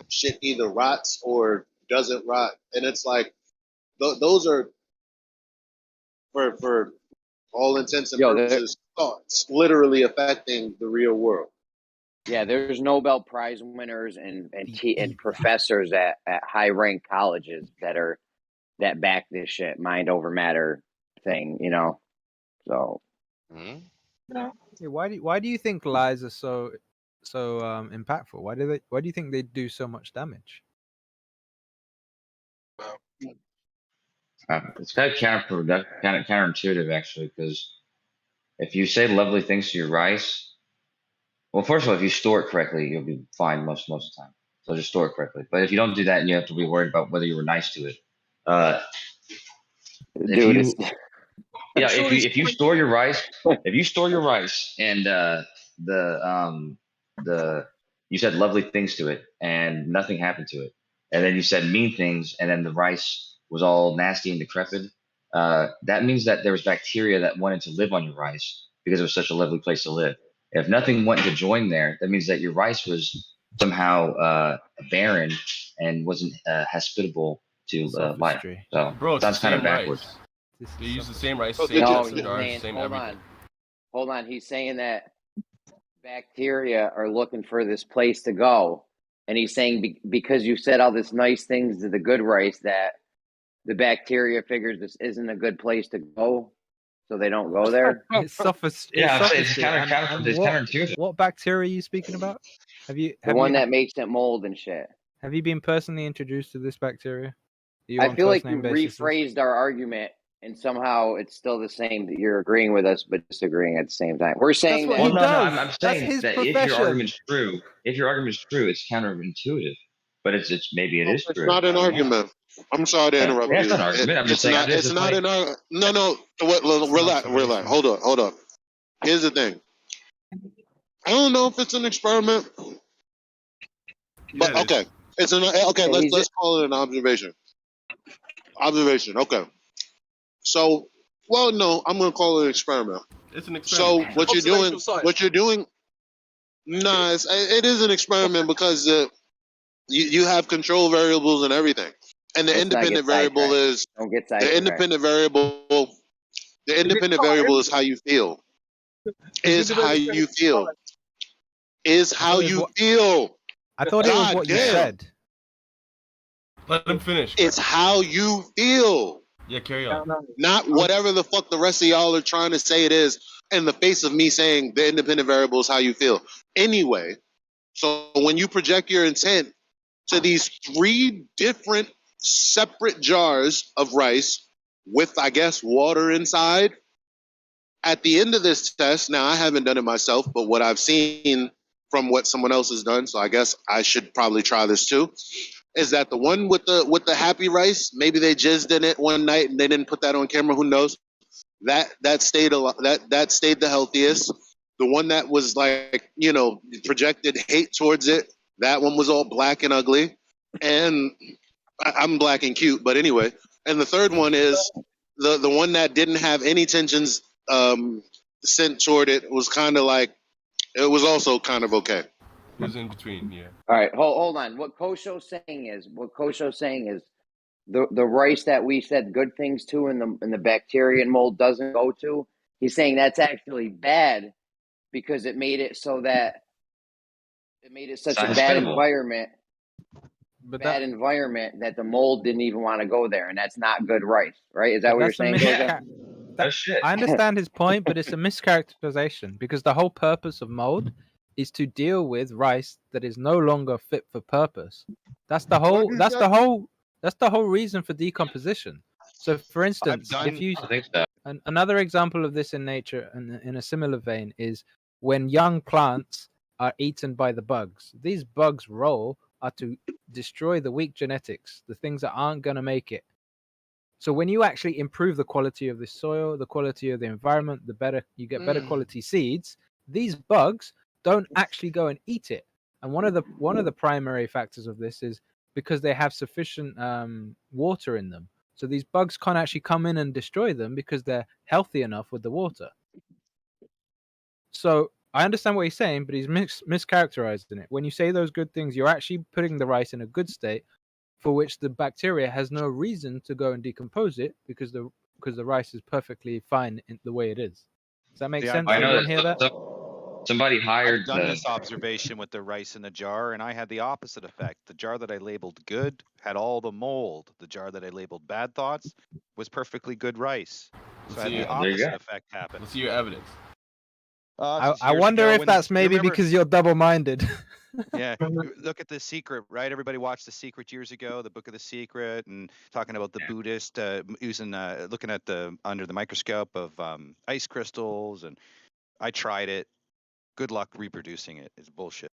C: shit either rots or doesn't rot. And it's like, those are, for all intents and purposes, thoughts literally affecting the real world.
I: Yeah, there's Nobel Prize winners and professors at high ranked colleges that back this shit, mind over matter thing, So
N: Hmm?
M: Yeah, why do you think lies are so impactful? Why do you think they do so much damage?
A: It's kind of counterintuitive actually, because if you say lovely things to your rice, well, first of all, if you store it correctly, you'll be fine most of the time. So just store it correctly. But if you don't do that, and you have to be worried about whether you were nice to it. If
I: Dude,
A: you
I: it's
A: Yeah,
B: sure
A: if you store your rice, and the you said lovely things to it and nothing happened to it, and then you said mean things and then the rice was all nasty and decrepit, that means that there was bacteria that wanted to live on your rice because it was such a lovely place to live. If nothing went to join there, that means that your rice was somehow barren and wasn't hospitable to life.
M: Sophistry.
A: So
U: Bro,
A: it
U: it's the
A: sounds kind of
U: same
A: backwards.
U: rice.
M: This
U: They
M: is
U: use the
M: sophistry.
U: same rice,
R: So
U: same
R: did you?
I: no.
U: mason
I: He's
U: jars,
I: saying,
U: same
I: hold
U: everything.
I: on. He's saying that bacteria are looking for this place to go, and he's saying because you said all this nice things to the good rice that the bacteria figures this isn't a good place to go, so they don't go there.
M: It's sophistry.
A: Yeah, I'm saying it's
M: Sophistry. And
A: it's counterintuitive.
M: what bacteria are you speaking about?
I: The one that makes it mold and shit.
M: Have you been personally introduced to this bacteria? Are you
I: I
M: on
I: feel like
M: first
I: you
M: name basis?
I: rephrased our argument, and somehow it's still the same. That you're agreeing with us, but disagreeing at the same time. We're saying
M: what
I: that.
M: he
A: Well, no,
M: does.
A: I'm
M: That's
A: saying
M: his
A: that
M: profession.
A: if your argument's true, it's counterintuitive. But it's maybe it
C: No,
A: is
C: it's
A: true.
C: not an
A: I don't know.
C: argument. I'm sorry to interrupt
A: Yeah, it's
C: you.
A: not an argument. I'm just
C: It's
A: saying.
C: not. It's
A: It's
C: not
A: funny.
C: an argument. No. Relax. Hold up. Here's the thing. I don't know if it's an experiment, but
U: Yeah, it is.
C: okay. It's an okay.
I: Yeah,
C: Let's call it an observation. Observation. Okay. So, well, no, I'm gonna call it an experiment.
U: It's an
C: So
U: experiment.
C: what
B: Observational science.
C: you're doing, nah, it is an experiment because you have control variables and everything, and the
I: Let's not get
C: independent variable
I: sidetracked.
C: is
I: Don't get
C: the
I: sidetracked.
C: independent variable. The independent variable is how you feel. Is how you feel. Is how you feel.
M: I thought it was
C: God
M: what you
C: damn.
M: said.
U: Let him finish.
C: It's how you feel.
U: Yeah, carry on.
C: Not whatever the fuck the rest of y'all are trying to say it is in the face of me saying the independent variable is how you feel. Anyway, so when you project your intent to these 3 different separate jars of rice with, I guess, water inside, at the end of this test, now I haven't done it myself, but what I've seen from what someone else has done, so I guess I should probably try this too, is that the one with the happy rice, maybe they jizzed in it one night and they didn't put that on camera, who knows? That stayed that stayed the healthiest. The one that was like, projected hate towards it, that one was all black and ugly. And I'm black and cute, but anyway. And the third one is the one that didn't have any tensions sent toward it, was kind of like, it was also kind of okay.
U: It was in between, yeah.
I: All right, hold on. What Kosho's saying is the rice that we said good things to and the bacteria and mold doesn't go to. He's saying that's actually bad because it made it so that it made it such a bad environment. Environment that the mold didn't even want to go there, and that's not good rice, right? Is that what you're saying, Kosho?
M: I understand his point, but it's a mischaracterization because the whole purpose of mold is to deal with rice that is no longer fit for purpose. That's the whole. That's the whole reason for decomposition. So, for instance, if you another example of this in nature, and in a similar vein, is when young plants are eaten by the bugs. These bugs' role are to destroy the weak genetics, the things that aren't going to make it. So when you actually improve the quality of the soil, the quality of the environment, the better you get better quality seeds. These bugs don't actually go and eat it. And one of the primary factors of this is because they have sufficient water in them. So these bugs can't actually come in and destroy them because they're healthy enough with the water. So I understand what he's saying, but he's mischaracterizing it. When you say those good things, you're actually putting the rice in a good state for which the bacteria has no reason to go and decompose it because the rice is perfectly fine in the way it is. Does that make sense? Everyone hear that?
A: Somebody hired.
H: I've done this observation with the rice in the jar, and I had the opposite effect. The jar that I labeled good had all the mold. The jar that I labeled bad thoughts was perfectly good rice.
J: So
U: Let's
J: I had
U: see
J: the
U: your,
A: There you
J: opposite
A: go.
J: effect happen.
U: let's see your evidence.
J: Since
M: I
J: years
M: wonder
J: ago
M: if
J: when
M: that's
J: you
M: maybe
J: remember,
M: because you're double-minded.
J: yeah, look at The Secret, right? Everybody watched The Secret years ago, the Book of the Secret, and talking about the Buddhist using looking at the under the microscope of ice crystals, and I tried it. Good luck reproducing it. It's bullshit.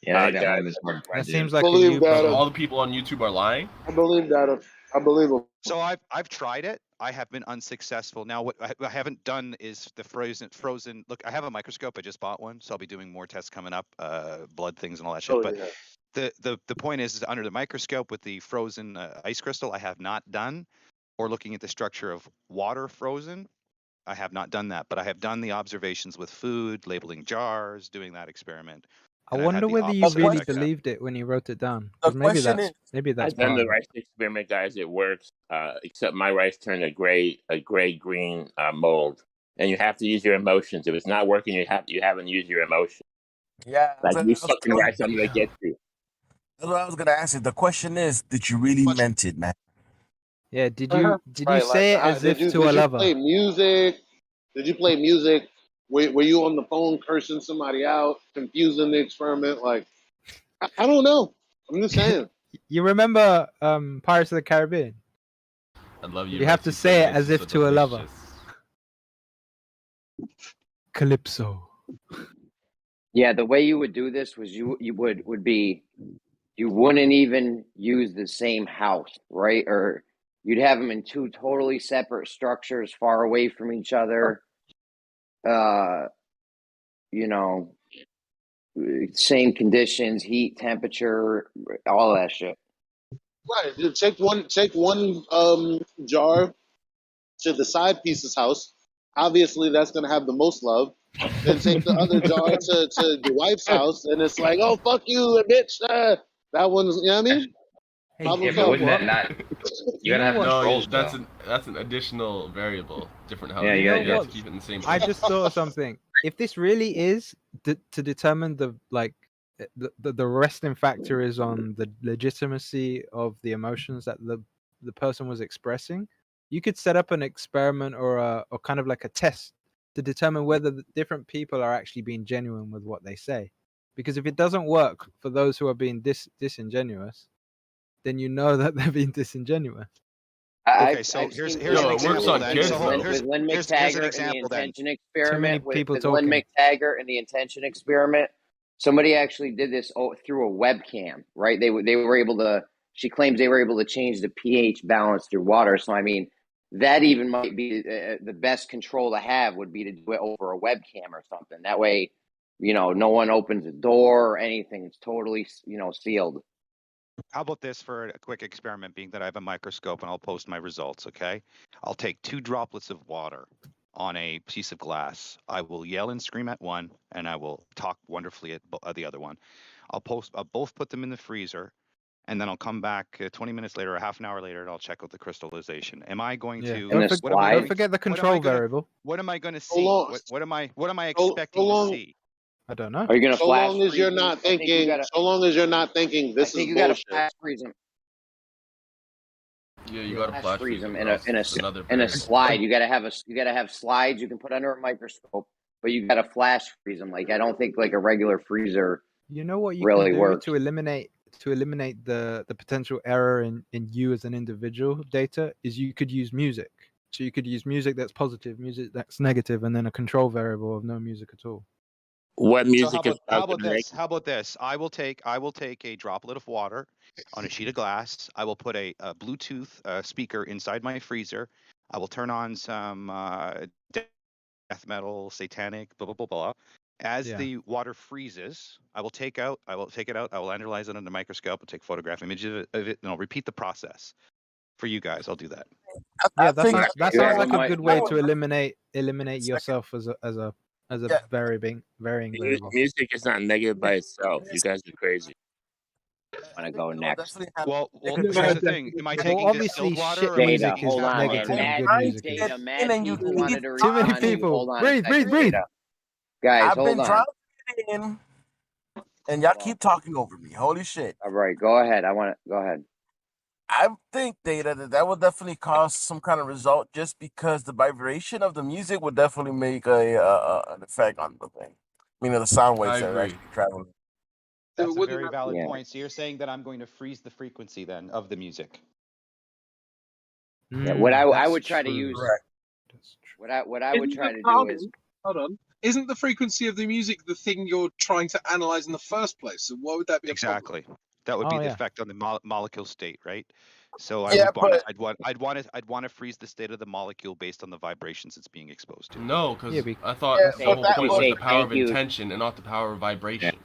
A: Yeah, I think that
S: guys,
A: one is hard to
M: That
A: find,
M: seems
A: dude.
M: like a
S: believe
M: you
S: that.
U: So
M: problem.
U: all the people on YouTube are lying.
S: I believe that. I believe it.
J: So I've tried it. I have been unsuccessful. Now what I haven't done is the frozen. Look, I have a microscope. I just bought one, so I'll be doing more tests coming up, blood things and all that shit.
S: Oh
J: But
S: yeah.
J: the point is under the microscope with the frozen ice crystal, I have not done, or looking at the structure of water frozen. I have not done that, but I have done the observations with food, labeling jars, doing that experiment.
M: I
J: And I've had
M: wonder
J: the
M: whether you
J: opposite
M: really
J: effect happen.
M: believed it when you wrote it down.
T: The
M: Because
T: question is,
M: maybe that's
D: I've done
M: part
D: the
M: of it.
D: rice experiment, guys. It works, except my rice turned a gray green mold, and you have to use your emotions. If it's not working, you haven't used your emotions.
T: yeah,
D: Like
T: I
D: you
T: was
D: sucking
T: telling
D: rice, I'm gonna get you.
T: that's what I was gonna ask you. The question is, did you really meant it, man?
M: Yeah, did you
S: Right. Like,
M: say it as
S: did
M: if
S: you
M: to a
S: play
M: lover?
S: music? Did you play music? Were you on the phone cursing somebody out, confusing the experiment? Like, I don't know. I'm just saying.
M: You remember Pirates of the Caribbean?
U: I love you.
M: You have to say it as if
U: so
M: to a lover.
U: delicious.
M: Calypso.
I: Yeah, the way you would do this was you would be you wouldn't even use the same house, right? Or you'd have them in two totally separate structures, far away from each other. You know, same conditions, heat, temperature, all that shit.
S: Right. You take one jar to the side piece's house. Obviously, that's going to have the most love. Then take the other jar to your wife's house, and it's like, oh, fuck you, bitch. That one's, you know what I mean?
M: Hey,
S: Problem
M: you
A: Yeah, but
M: know
S: solved.
A: wouldn't
M: what?
A: that not? You
M: You
A: gotta
M: know
A: have
M: what?
U: No,
A: controls,
U: that's
A: though.
U: an additional variable. Different house.
A: Yeah,
M: You
A: you
M: know
A: gotta
U: You have
M: what?
U: to keep it in the same
M: I
U: place.
M: just thought of something. If this really is to determine the resting factor is on the legitimacy of the emotions that the person was expressing, you could set up an experiment or kind of like a test to determine whether the different people are actually being genuine with what they say. Because if it doesn't work for those who are being disingenuous, then you know that they're being disingenuous.
J: Okay, so
I: I've
J: here's
I: seen
J: an
U: Yo, it works
J: example
U: on
J: then.
U: kids
J: So
U: though.
J: here's
I: Lynn
J: here's an
I: McTaggart and the
J: example then.
I: intention
M: Too many
I: experiment
M: people
I: with Lynn
M: talking.
I: McTaggart and the intention experiment. Somebody actually did this through a webcam, right? They were able to. She claims they were able to change the pH balance through water. So I mean, that even might be the best control to have would be to do it over a webcam or something. That way, no one opens the door or anything. It's totally sealed.
J: How about this for a quick experiment, being that I have a microscope and I'll post my results, okay? I'll take 2 droplets of water on a piece of glass. I will yell and scream at one, and I will talk wonderfully at the other one. I'll both put them in the freezer, and then I'll come back 20 minutes later or half an hour later, and I'll check out the crystallization. Am I going
M: Yeah.
J: to?
M: Don't forget the control variable.
J: What am I going to
S: So
J: see?
S: long,
J: What am I
S: so
J: expecting to
S: long,
J: see?
M: I don't know.
I: Are you going to
S: so
I: flash
S: long as
I: freeze
S: you're
I: them?
S: not
I: I think you
S: thinking,
I: gotta.
S: so long as you're not thinking
I: I
S: this
I: think
S: is
I: you got to
S: bullshit.
I: flash freeze them.
U: Yeah, you gotta flash freeze them,
I: in
U: or else it's
I: a
U: another
I: in a
U: variable.
I: slide. You got to have slides you can put under a microscope, but you got to flash freeze them. Like I don't think like a regular freezer.
M: You know what you
I: really
M: can do
I: works.
M: to eliminate the potential error in you as an individual data is you could use music. So you could use music that's positive, music that's negative, and then a control variable of no music at all.
D: What
J: So
D: music is
J: how about this? How about this? I will take a droplet of water on a sheet of glass. I will put a Bluetooth speaker inside my freezer. I will turn on some death metal, satanic, blah blah blah blah. As the water freezes, I will take it out. I will analyze it under the microscope. I'll take photograph images of it, and I'll repeat the process for you guys. I'll do that.
M: Yeah, that sounds like a good way to
S: No,
M: eliminate yourself as a varying variable.
D: Music is not negative by itself. You guys are crazy.
I: Want to go next?
J: Well, here's the thing. Am I taking
M: obviously
J: distilled water
M: shit
J: or am I
M: music
I: Data,
J: taking
M: is
I: hold on, man.
M: negative and
I: Mad,
M: good music is.
I: Data, mad people wanted to
M: Too many
I: respond to you.
M: people.
I: Hold on a
M: Breathe.
I: second, Data. Guys, hold on.
T: And y'all keep talking over me. Holy shit.
I: All right, go ahead. Go ahead.
T: I think that would definitely cause some kind of result, just because the vibration of the music would definitely make an effect on the thing. Meaning the sound waves
U: I
T: that are
U: agree.
T: actually traveling.
J: That's a
B: wouldn't
J: very
B: that-
J: valid
I: Yeah.
J: point. So you're saying that I'm going to freeze the frequency then of the music.
I: Yeah, what I
M: That's
I: would try to
M: true.
I: use,
T: Correct.
I: what I would
B: Isn't
I: try
B: the
I: to do is,
B: hold on? Isn't the frequency of the music the thing you're trying to analyze in the first place? So why would that be a problem?
J: Exactly. That would be
M: Oh,
J: the
M: yeah.
J: effect on the molecule state, right? So I
T: Yeah,
J: would want
T: but
J: to, I'd want to freeze the state of the molecule based on the vibrations it's being exposed to.
U: No, because
M: Yeah,
U: I thought
T: yeah,
U: the
I: say,
U: whole
T: but
U: point
I: you
U: was
I: say
U: the power of
I: thank you.
U: intention and not the power of vibration.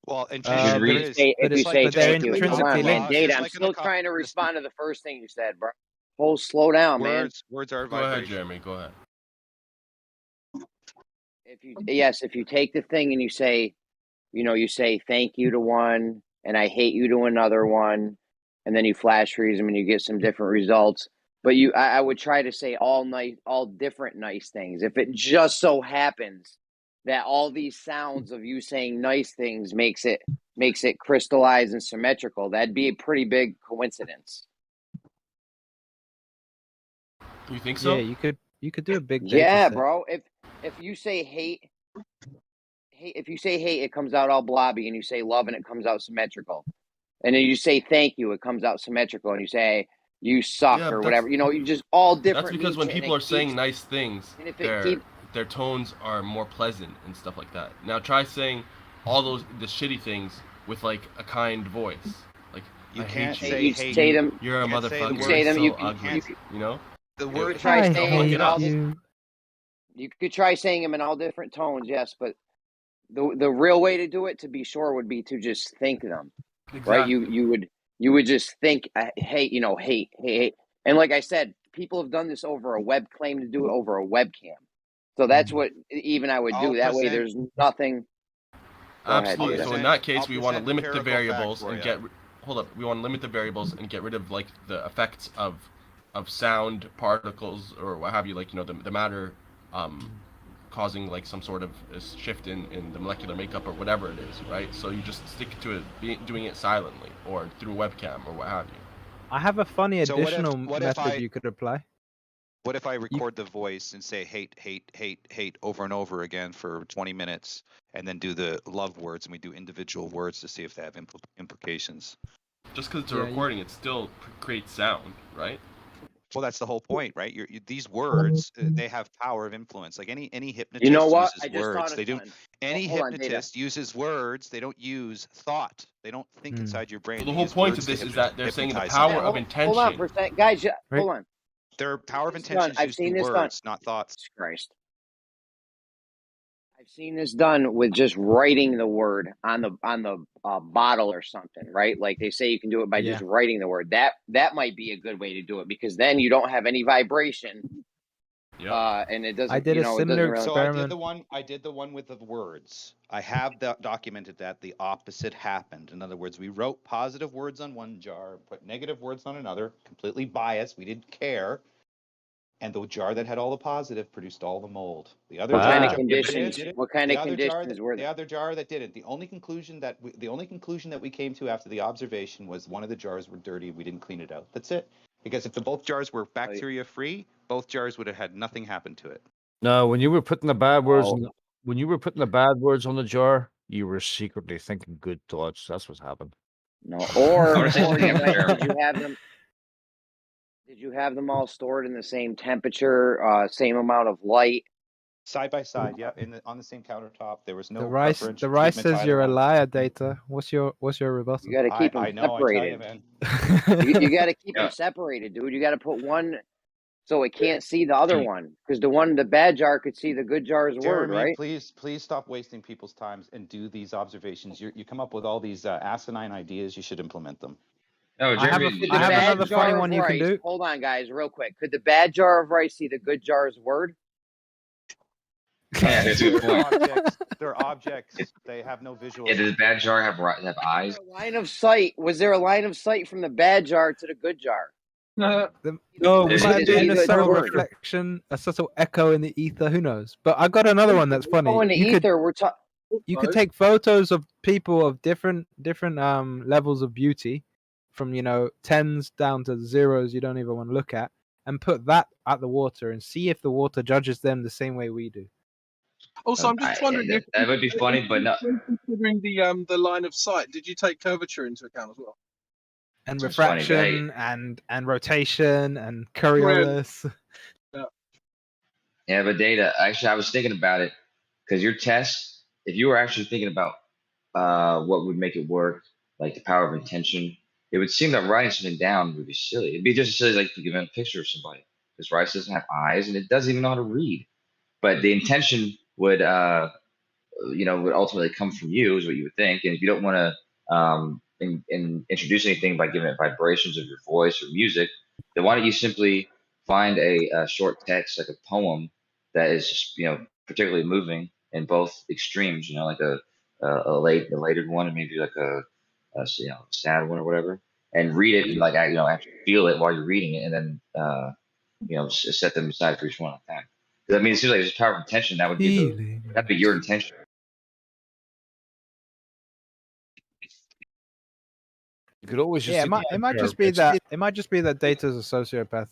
J: Well,
I: If
J: intention
I: you
J: there
I: read,
J: is.
I: say,
M: but
I: if you
M: it's
I: say
M: but they're
I: thank you, hold
M: intrinsically
I: on, man,
M: linked.
I: Data,
J: Just
I: I'm
J: like in the
I: still trying to
J: just
I: respond to the first thing you said, bro. Hold, slow down, man.
J: words are a
U: Go ahead,
J: vibration.
U: Jeremy. Go ahead.
I: If you take the thing and you say, you say thank you to one and I hate you to another one, and then you flash freeze them and you get some different results. But I would try to say all different nice things. If it just so happens that all these sounds of you saying nice things makes it crystallized and symmetrical, that'd be a pretty big coincidence.
U: You think so?
M: Yeah, you could do a big data
I: Yeah,
M: set.
I: bro. If you say hate, if you say hate, it comes out all blobby, and you say love, and it comes out symmetrical. And then you say thank you, it comes out symmetrical, and you say you suck
U: Yeah,
I: or
U: but
I: whatever. You just all different.
U: that's because when
I: means,
U: people are saying nice things,
I: and if it keeps,
U: their tones are more pleasant and stuff like that. Now try saying all the shitty things with like a kind voice. Like
J: You
U: I
J: can't
U: hate
J: say
U: you.
I: you
J: hate.
I: say them.
U: You're a
J: You can't say the
U: motherfucker.
J: word.
I: Say them.
U: You're
I: You
U: so
I: can.
U: ugly. You know.
J: The
I: You
J: word
I: could try
J: hate.
I: saying them in all.
M: you.
I: You could try saying them in all different tones. Yes, but the real way to do it, to be sure, would be to just think them. Right?
U: Exactly.
I: You would just think hate. Hate. And like I said, people have done this over a web. Claim to do it over a webcam. So that's what even I would do.
J: I'll
I: That way,
J: present.
I: there's nothing. Go ahead,
U: Absolutely.
I: Data.
U: So in that case,
J: I'll
U: we want to
J: present
U: limit the
J: empirical facts
U: variables
J: for
U: and
J: ya.
U: hold up. We want to limit the variables and get rid of like the effects of sound particles or what have you, like the matter causing like some sort of shift in the molecular makeup or whatever it is, right? So you just stick to it, doing it silently or through a webcam or what have you.
M: I have a funny
J: So
M: additional
J: what if
M: method you could apply.
J: What if I record the voice and say hate, hate, hate, hate over and over again for 20 minutes, and then do the love words, and we do individual words to see if they have implications?
U: Just because it's a recording, it still creates sound, right?
J: Well, that's the whole point, right? These words, they have power of influence. Like any hypnotist
I: You know what?
J: uses
I: I just
J: words.
I: thought of
J: They do.
I: something.
J: Any
I: Hold on, Data.
J: hypnotist uses words. They don't use thought. They don't think inside your brain.
U: So the
J: They
U: whole
J: use
U: point
J: words
U: of
J: to
U: this is that they're saying the
J: hypnotize
U: power
J: you.
U: of intention.
I: Hold on for a second, guys. Hold on.
J: Their power of
I: This
J: intention is
I: I've
J: used
I: seen
J: through
I: this
J: words, not thoughts.
I: Jesus Christ. I've seen this done with just writing the word on the bottle or something, right? Like they say you can do it by just writing the word. That might be a good way to do it, because then you don't have any vibration.
U: Yeah.
I: And it doesn't.
M: I did a similar
I: really...
J: So I
M: experiment.
J: did the one with the words. I have documented that the opposite happened. In other words, we wrote positive words on one jar, put negative words on another, completely biased. We didn't care. And the jar that had all the positive produced all the mold. The other
I: What
J: jar
I: kind of
J: that
I: conditions?
J: did it.
I: What kind
J: the
I: of
J: other jar
I: conditions
J: that,
I: were
J: the
I: there?
J: other jar that didn't. The only conclusion that we came to after the observation was one of the jars were dirty. We didn't clean it out. That's it. Because if both jars were bacteria free, both jars would have had nothing happen to it.
E: No, when you were putting the bad words, when you were putting the bad words on the jar, you were secretly thinking good thoughts. That's what happened.
I: No, or did you have them all stored in the same temperature, same amount of light?
J: Side by side, yeah, on the same countertop. There was no
M: The rice
J: treatment
M: says you're a
J: either
M: liar, Data. What's your rebuttal?
I: You got to keep them
J: I know, I tell you,
I: separated.
J: man.
I: You got to keep them separated, dude. You got to put one so it can't see the other one, because the bad jar could see the good jar's word,
J: Jeremy,
I: right?
J: please stop wasting people's time and do these observations. You come up with all these asinine ideas. You should implement them.
A: No,
M: I have another funny one you can do.
I: Hold on, guys, real quick. Could the bad jar of rice see the good jar's word?
A: Yeah, that's a good point.
J: They're objects. They have no visual.
A: Yeah, does the bad jar have eyes?
I: Was there a line of sight from the bad jar to the good jar?
M: No, we
A: Is
M: might
A: it-
M: be in a
A: is it
M: subtle
A: word?
M: reflection, a subtle echo in the ether. Who knows? But I got another one that's funny.
I: In the ether,
M: you could take photos of people of different levels of beauty, from tens down to zeros you don't even want to look at, and put that at the water and see if the water judges them the same way we do.
B: Also, I'm just wondering if
A: that would be funny, but no.
B: Considering the line of sight, did you take curvature into account as well?
M: And
A: That's funny, but hey.
M: refraction and rotation and Coriolis.
A: Yeah, but data. Actually, I was thinking about it because your test, if you were actually thinking about what would make it work, like the power of intention, it would seem that writing something down would be silly. It'd be just as silly like to give a picture of somebody, because Rice doesn't have eyes and it doesn't even know how to read. But the intention would would ultimately come from you, is what you would think. And if you don't want to introduce anything by giving it vibrations of your voice or music, then why don't you simply find a short text, like a poem that is just, particularly moving in both extremes, like a elated one, and maybe like a sad one or whatever, and read it and actually feel it while you're reading it, and then set them aside for each one at a time. I mean, it seems like there's power of intention. That'd be your intention.
E: You could always just
M: it might just be that Data's a sociopath.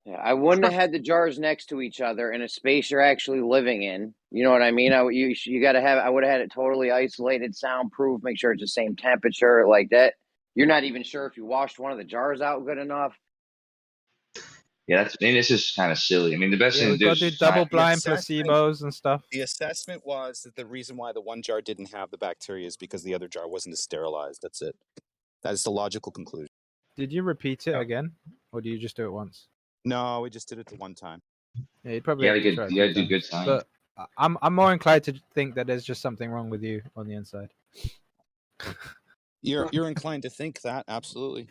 I: Yeah, I wouldn't have had the jars next to each other in a space you're actually living in. You know what I mean? You got to have. I would have had it totally isolated, soundproof. Make sure it's the same temperature, like that. You're not even sure if you washed one of the jars out good enough.
A: Yeah, this is kind of silly. I mean, the best thing to do is
M: double-blind placebos and stuff.
J: The assessment was that the reason why the one jar didn't have the bacteria is because the other jar wasn't as sterilized. That's it. That is the logical conclusion.
M: Did you repeat it again, or do you just do it once?
J: No, we just did it the one time.
M: Yeah, you probably
A: you gotta do good science.
M: But I'm more inclined to think that there's just something wrong with you on the inside.
J: You're inclined to think that, absolutely.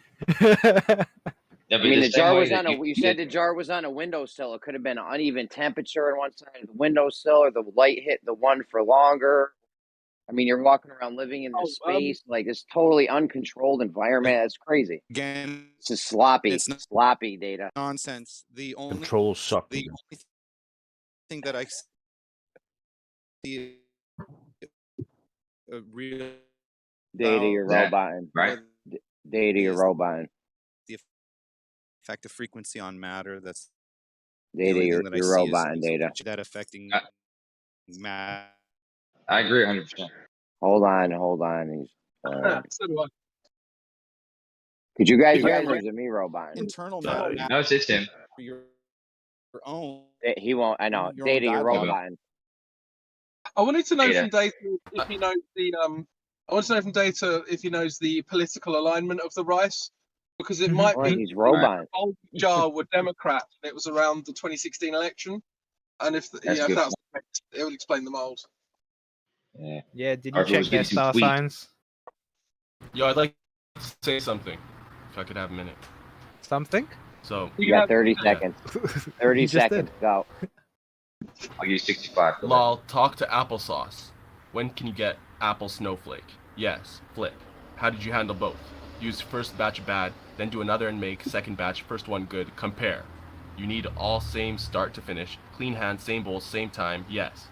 I: I mean, the jar was on you said the jar was on a windowsill. It could have been an uneven temperature on one side of the windowsill, or the light hit the one for longer. I mean, you're walking around living in this space, like this totally uncontrolled environment. That's crazy.
J: Again,
I: it's just sloppy, sloppy data.
J: Nonsense. The only
E: control suck.
J: The only thing that I see a real
I: data you're roboting, right? Data you're roboting.
J: The effect of frequency on matter. That's
I: data you're roboting. Data
J: that affecting matter.
A: I agree 100%.
I: Hold on. He's.
B: So do I.
I: Could you guys hear him, or is it me roboting?
J: Internal matter.
A: No, it's him.
J: For your own.
I: He won't. I know. Data you're roboting.
B: I wanted to know from Data if he knows the I want to know from Data if he knows the political alignment of the rice, because it might be
I: he's roboting.
B: The old jar were Democrat. And it was around the 2016 election, and if that was the case, it would explain the mold.
M: Yeah. Did you check their star signs?
U: Yo, I'd like to say something, if I could have a minute.
M: Something?
U: So
I: you got 30 seconds. 30 seconds. Go.
A: I'll give you 65.
U: Lol, talk to applesauce. When can you get apple snowflake? Yes. Flip. How did you handle both? Use first batch bad, then do another and make second batch, first one good. Compare. You need all same start to finish. Clean hands, same bowl, same time. Yes.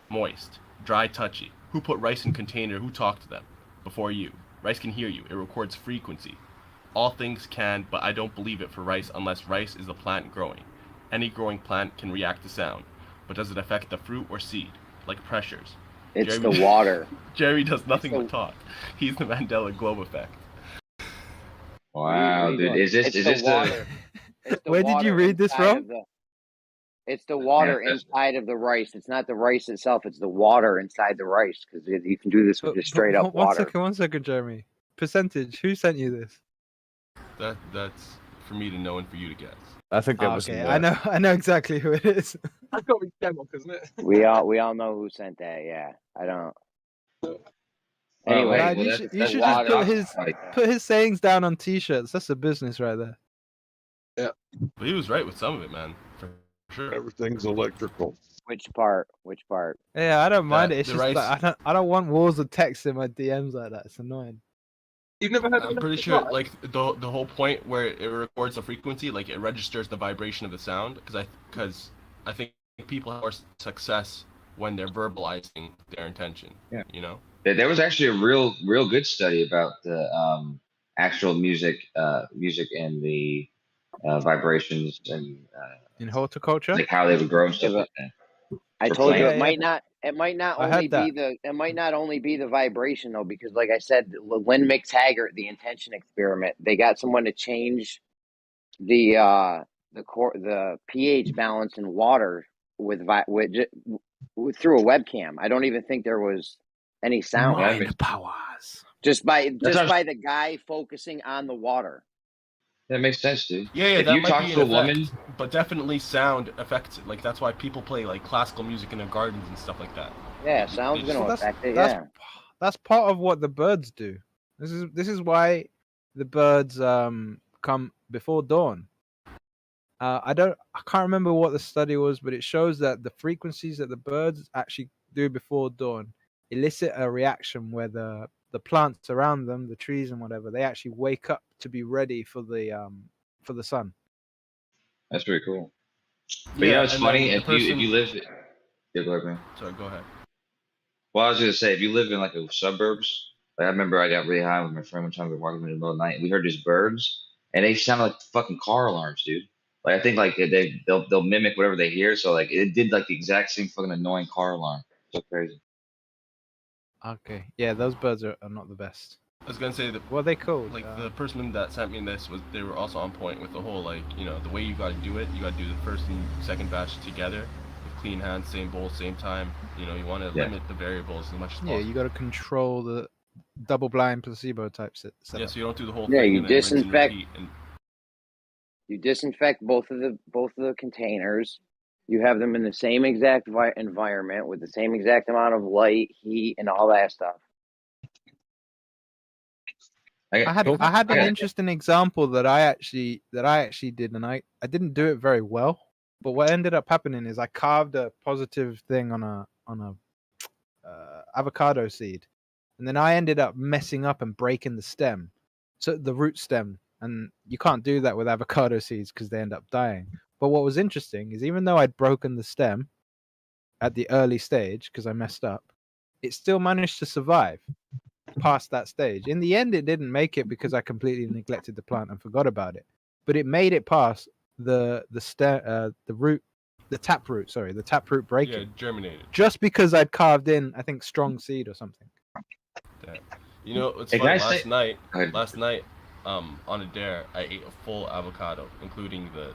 U: Moist. Dry, touchy. Who put rice in container? Who talked to them? Before you. Rice can hear you. It records frequency. All things can, but I don't believe it for rice unless rice is a plant growing. Any growing plant can react to sound, but does it affect the fruit or seed? Like pressures.
I: It's the water.
U: Jerry does nothing but talk. He's the Mandela Globe effect.
A: Wow, dude. Is this
I: water?
M: Where did you read this from?
I: It's the water inside of the rice. It's not the rice itself. It's the water inside the rice, because you can do this with just straight up water.
M: One second, Jeremy. Percentage. Who sent you this?
U: That's for me to know and for you to guess.
E: I think that was.
M: Okay, I know exactly who it is.
B: That's got to be Demok, isn't it?
I: We all know who sent that. Yeah, I don't. Anyway,
M: you should just put his sayings down on T-shirts. That's a business right there.
U: Yeah, but he was right with some of it, man. For sure.
P: Everything's electrical.
I: Which part?
M: Yeah, I don't mind it. It's just like, I don't want walls of text in my DMs like that. It's annoying.
B: You've never heard?
U: I'm pretty sure, like the whole point where it records the frequency, like it registers the vibration of the sound, because I think people have more success when they're verbalizing their intention.
A: Yeah.
U: You know.
A: There was actually a real good study about the actual music and the vibrations and
M: In horticulture,
A: like how they would grow and stuff
I: Yeah,
A: like that.
I: I
A: For
I: told you
A: plants.
I: it might not
M: I
I: only
M: heard
I: be
M: that.
I: the vibration though, because like I said, Lynn McTaggart, the intention experiment, they got someone to change the pH balance in water through a webcam. I don't even think there was any sound.
M: Mind powers.
I: Just by
A: That's
I: the guy focusing on the water.
A: That makes sense, dude.
U: Yeah,
A: If
U: that
A: you
U: might
A: talk
U: be
A: to
U: an
A: a
U: effect,
A: woman,
U: but definitely sound affects it. Like that's why people play like classical music in their gardens and stuff like that.
I: Yeah, sound's
U: They
I: going to
U: just-
I: affect it.
M: That's
I: Yeah.
M: that's part of what the birds do. This is why the birds come before dawn. I can't remember what the study was, but it shows that the frequencies that the birds actually do before dawn elicit a reaction where the plants around them, the trees and whatever, they actually wake up to be ready for the sun.
A: that's pretty cool. But you know, it's
U: and
A: funny
U: then
A: if you live. Yeah, go ahead, man.
U: Sorry, go ahead.
A: Well, I was gonna say if you live in like a suburbs, like I remember I got really high with my friend one time. We were walking in the middle of the night. And we heard these birds, and they sound like fucking car alarms, dude. Like I think like they'll mimic whatever they hear. So like it did like the exact same fucking annoying car alarm. So crazy.
M: Okay, yeah, those birds are not the best.
U: I was gonna say that.
M: What are they called?
U: Like the person that sent me this they were also on point with the whole like the way you gotta do it. You gotta do the first and second batch together, with clean hands, same bowl, same time. You want to limit the variables as much as possible.
M: Yeah, you got to control the double-blind placebo type setup.
U: Yeah, so you don't do the whole
I: Yeah,
U: thing.
I: you
U: and then rinse and
I: disinfect.
U: repeat and
I: You disinfect both of the containers. You have them in the same exact environment with the same exact amount of light, heat, and all that stuff.
M: I had an interesting example that I actually did, and I didn't do it very well. But what ended up happening is I carved a positive thing on a avocado seed, and then I ended up messing up and breaking the stem, so the root stem, and you can't do that with avocado seeds because they end up dying. But what was interesting is even though I'd broken the stem at the early stage because I messed up, it still managed to survive past that stage. In the end, it didn't make it because I completely neglected the plant and forgot about it. But it made it past the taproot breaking.
U: yeah, germinated.
M: Just because I'd carved in, I think, strong seed or something.
U: Yeah. It's
A: Hey,
U: funny.
A: can I say-
U: Last night, on a dare, I ate a full avocado, including the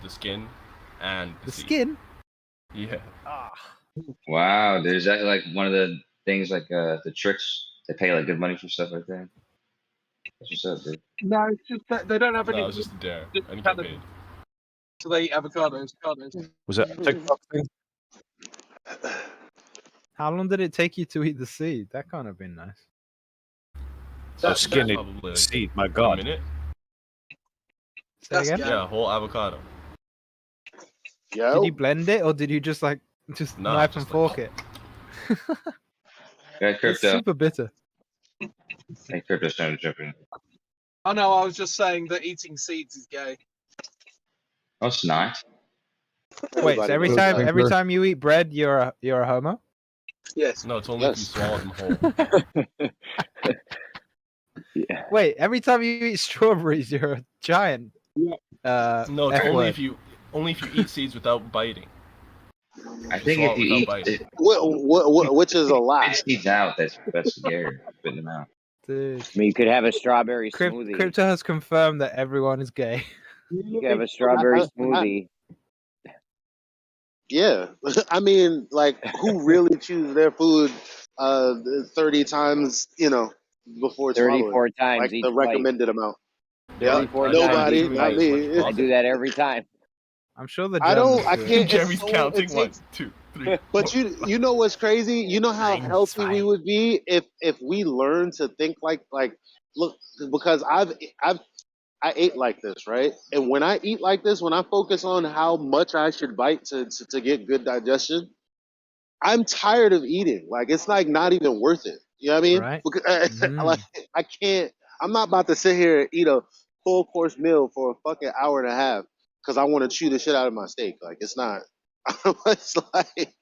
U: skin and
M: The
U: seed.
M: skin.
U: Yeah.
A: Wow, there's that like one of the things like the tricks they pay like good money for stuff like that. That's what's up, dude.
B: No, it's just that they don't have any.
U: No, it's just a dare.
B: just
U: And you
B: kind
U: get
B: of-
U: paid.
B: So they eat avocados.
E: Was that a TikTok thing?
M: How long did it take you to eat the seed? That can't have been nice.
E: So skinny
U: probably like
E: seed, my
U: a
E: god.
U: minute.
M: Say again?
U: Yeah, a whole avocado.
M: Did you blend it or did you just
U: Nah,
M: knife
U: just
M: and fork it?
A: Yeah,
M: It's
A: crypto.
M: super bitter.
A: Hey, crypto's trying to jump in.
B: Oh no, I was just saying that eating seeds is gay.
A: No, it's not.
M: Wait, so every time you eat bread, you're a homo?
B: Yes.
U: No, it's only if you swallow them whole.
I: Yeah.
M: Wait, every time you eat strawberries, you're a giant.
U: No, it's only
M: F-word.
U: if you eat seeds without biting.
A: I think if you eat
S: Which is a lie.
A: seeds out, that's scary. Spitting them out.
M: Dude.
I: I mean, you could have a strawberry smoothie.
M: Crypto has confirmed that everyone is gay.
I: You could have a strawberry smoothie.
S: Yeah, I mean, like, who really chews their food 30 times, before it's
I: 34 times
S: like
I: each
S: the
I: bite.
S: recommended amount?
I: 34
S: Nobody,
I: times each
S: not
I: bite.
S: me.
I: I do that every time.
M: I'm sure the
S: I
M: Germans
S: don't. I
M: do it.
S: can't.
U: Jeremy's
S: it's
U: counting.
S: it
U: 1,
S: takes-
U: 2, 3.
S: But you know what's crazy? You know how healthy we would be if we learned to think like look, because I ate like this, right? And when I eat like this, when I focus on how much I should bite to get good digestion, I'm tired of eating. Like, it's like not even worth it. You know what I mean?
M: Right.
S: Because, like, I can't. I'm not about to sit here and eat a full course meal for a fucking hour and a half because I want to chew the shit out of my steak. Like, it's not. It's like.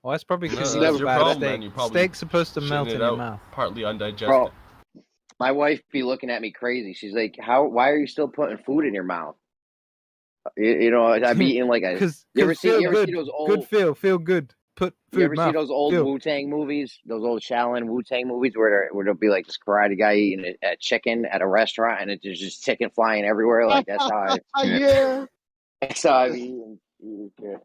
M: Well, that's probably because
U: No,
M: you
U: that's
M: have
U: your
M: bad
U: problem,
M: steak.
U: man. You're probably
M: Steak's supposed to
U: shitting
M: melt
U: it
M: in your
U: out,
M: mouth.
U: partly undigested.
I: Bro, My wife be looking at me crazy. She's like, "Why are you still putting food in your mouth?" You know, I'd be eating like a.
M: Because
I: You ever see
M: good,
I: those old?
M: feel good. Put
I: You
M: food
I: ever see
M: mouth.
I: those old
M: Feel.
I: Wu-Tang movies? Those old Shaolin Wu-Tang movies where there'll be like this karate guy eating a chicken at a restaurant and there's just chicken flying everywhere. Like that's how I.
S: Yeah.
I: That's how I be eating shit.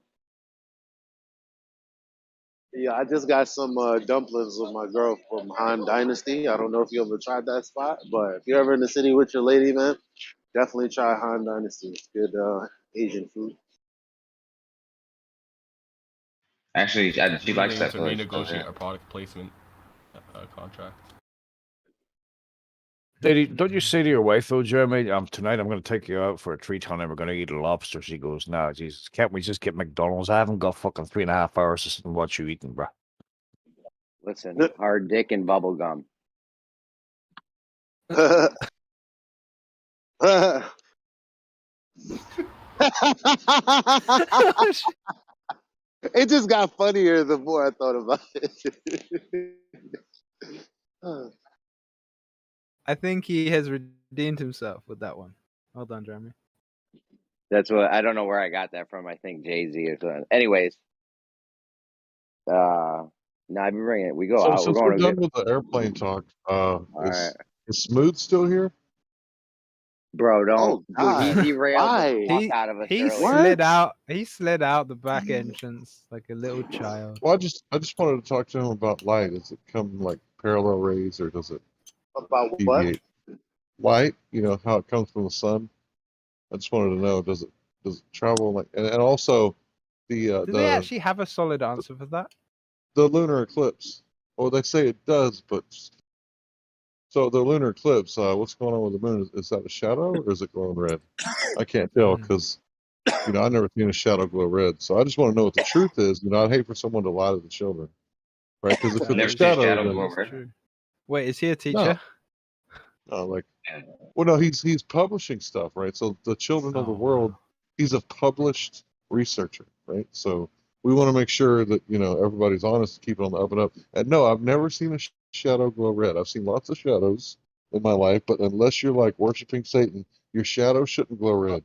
S: Yeah, I just got some dumplings with my girl from Han Dynasty. I don't know if you ever tried that spot, but if you're ever in the city with your lady, man, definitely try Han Dynasty. It's good Asian food.
A: Actually, she likes
U: Really need
A: that
U: to
A: place.
U: renegotiate our product placement contract.
E: Lady, don't you say to your wife though, Jeremy? Tonight I'm going to take you out for a treat, honey. We're going to eat a lobster. She goes, "No, Jesus, can't we just get McDonald's? I haven't got fucking 3.5 hours to sit and watch you eating, bro."
I: Listen, hard dick and bubble gum.
S: It just got funnier the more I thought about it.
M: I think he has redeemed himself with that one. Well done, Jeremy.
I: That's what I don't know where I got that from. I think Jay-Z or something. Anyways, no, I've been bringing it. We go
P: So
I: out.
P: since
I: We're
P: we're
I: going to
P: done
I: get.
P: with the airplane talk,
I: right.
P: is Smooth still here?
I: Bro, don't.
S: Oh
I: Dude,
S: God!
I: he derailed the
S: Why?
I: fuck out of us
M: He
I: earlier.
M: slid out. He slid out the back entrance like a little child.
P: Well, I just wanted to talk to him about light. Does it come like parallel rays, or does it
S: About what?
P: deviate? Light, you know how it comes from the sun. I just wanted to know, does it travel like, and also
M: Do they actually have a solid answer for that?
P: the lunar eclipse? Well, they say it does, but so the lunar eclipse, what's going on with the moon? Is that a shadow or is it glowing red? I can't tell because I've never seen a shadow glow red. So I just want to know what the truth is. I'd hate for someone to lie to the children, right? Because if it's
A: Never
P: a
A: seen a
P: shadow,
A: shadow
P: then
A: glow red.
M: Wait, is he a teacher?
P: No, well, no, he's publishing stuff, right? So the children of the world, he's a published researcher, right? So we want to make sure that everybody's honest, keep it on the up and up. And no, I've never seen a shadow glow red. I've seen lots of shadows in my life, but unless you're like worshiping Satan, your shadow shouldn't glow red.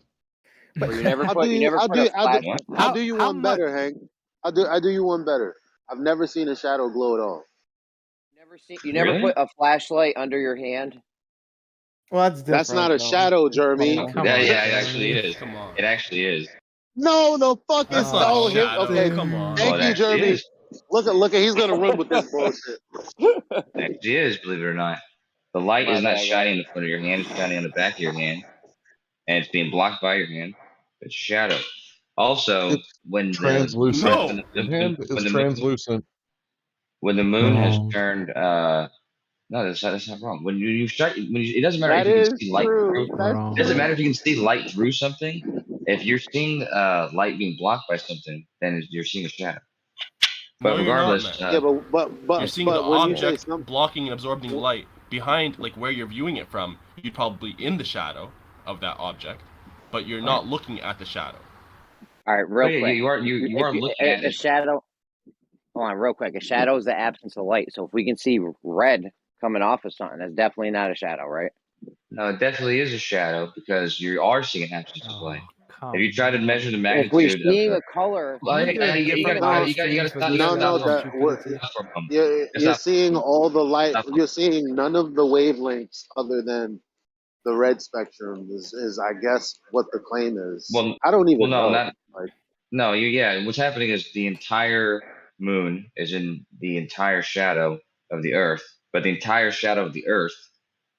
I: But you never
S: I'll
I: put a flash.
S: I'll do you one better, Hank. I'll do you one better. I've never seen a shadow glow at all.
I: You never
A: Really?
I: put a flashlight under your hand.
G: Well, that's different.
S: That's not a shadow, Jeremy.
A: Yeah, it actually is.
U: Come on.
A: It actually is.
S: No, the fuck is
U: That's not a
S: him.
U: shadow.
S: Okay,
U: Come on.
S: thank
A: Well, it
S: you,
A: actually
S: Jeremy.
A: is.
S: Look at, he's gonna run with this bullshit.
A: It actually is, believe it or not. The light
I: My
A: is not
I: bad,
A: shining in the front of your hand; it's shining on the back of your hand, and it's being blocked by your hand. It's shadow. Also,
P: It's
A: when
P: translucent.
A: the
P: hand is translucent.
A: when the moon has turned no, that's not wrong. When you start, it doesn't matter
S: That
A: if you can
S: is
A: see light
S: true.
A: through.
S: That's
A: It doesn't
S: true.
A: matter if you can see light through something. If you're seeing light being blocked by something, then you're seeing a shadow. But
U: No, you're not,
A: regardless,
U: man.
S: Yeah, but
U: You're seeing the
S: when you say
U: object blocking and absorbing light behind, like where you're viewing it from. You're probably in the shadow of that object, but you're not looking at the shadow.
I: All right, real
A: yeah,
I: quick.
A: you are looking at
I: a
A: it.
I: shadow. Hold on, real quick. A shadow is the absence of light. So if we can see red coming off of something, that's definitely not a shadow, right?
A: No, it definitely is a shadow because you are seeing an absence of light. If you try to measure the
I: If we're
A: magnitude
I: seeing
A: of
I: a color,
A: well, you gotta stop. For a moment.
S: You're seeing all the light. You're seeing none of the wavelengths other than the red spectrum. Is I guess what the claim is.
A: Well,
S: I don't even
A: no,
S: know.
A: no. What's happening is the entire moon is in the entire shadow of the Earth, but the entire shadow of the Earth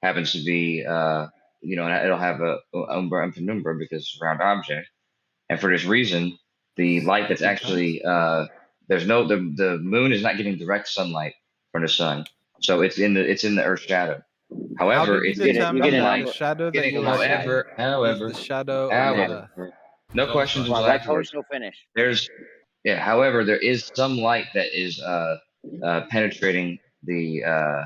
A: happens to be, it'll have a umbra and penumbra because it's a round object, and for this reason, the light that's actually the moon is not getting direct sunlight from the sun, so it's in the Earth's shadow. However, it's getting sunlight.
M: The shadow that you
A: However,
M: is the shadow of the Earth.
A: no questions until
I: let
A: afterwards.
I: Koso finish.
A: However, there is some light that is penetrating the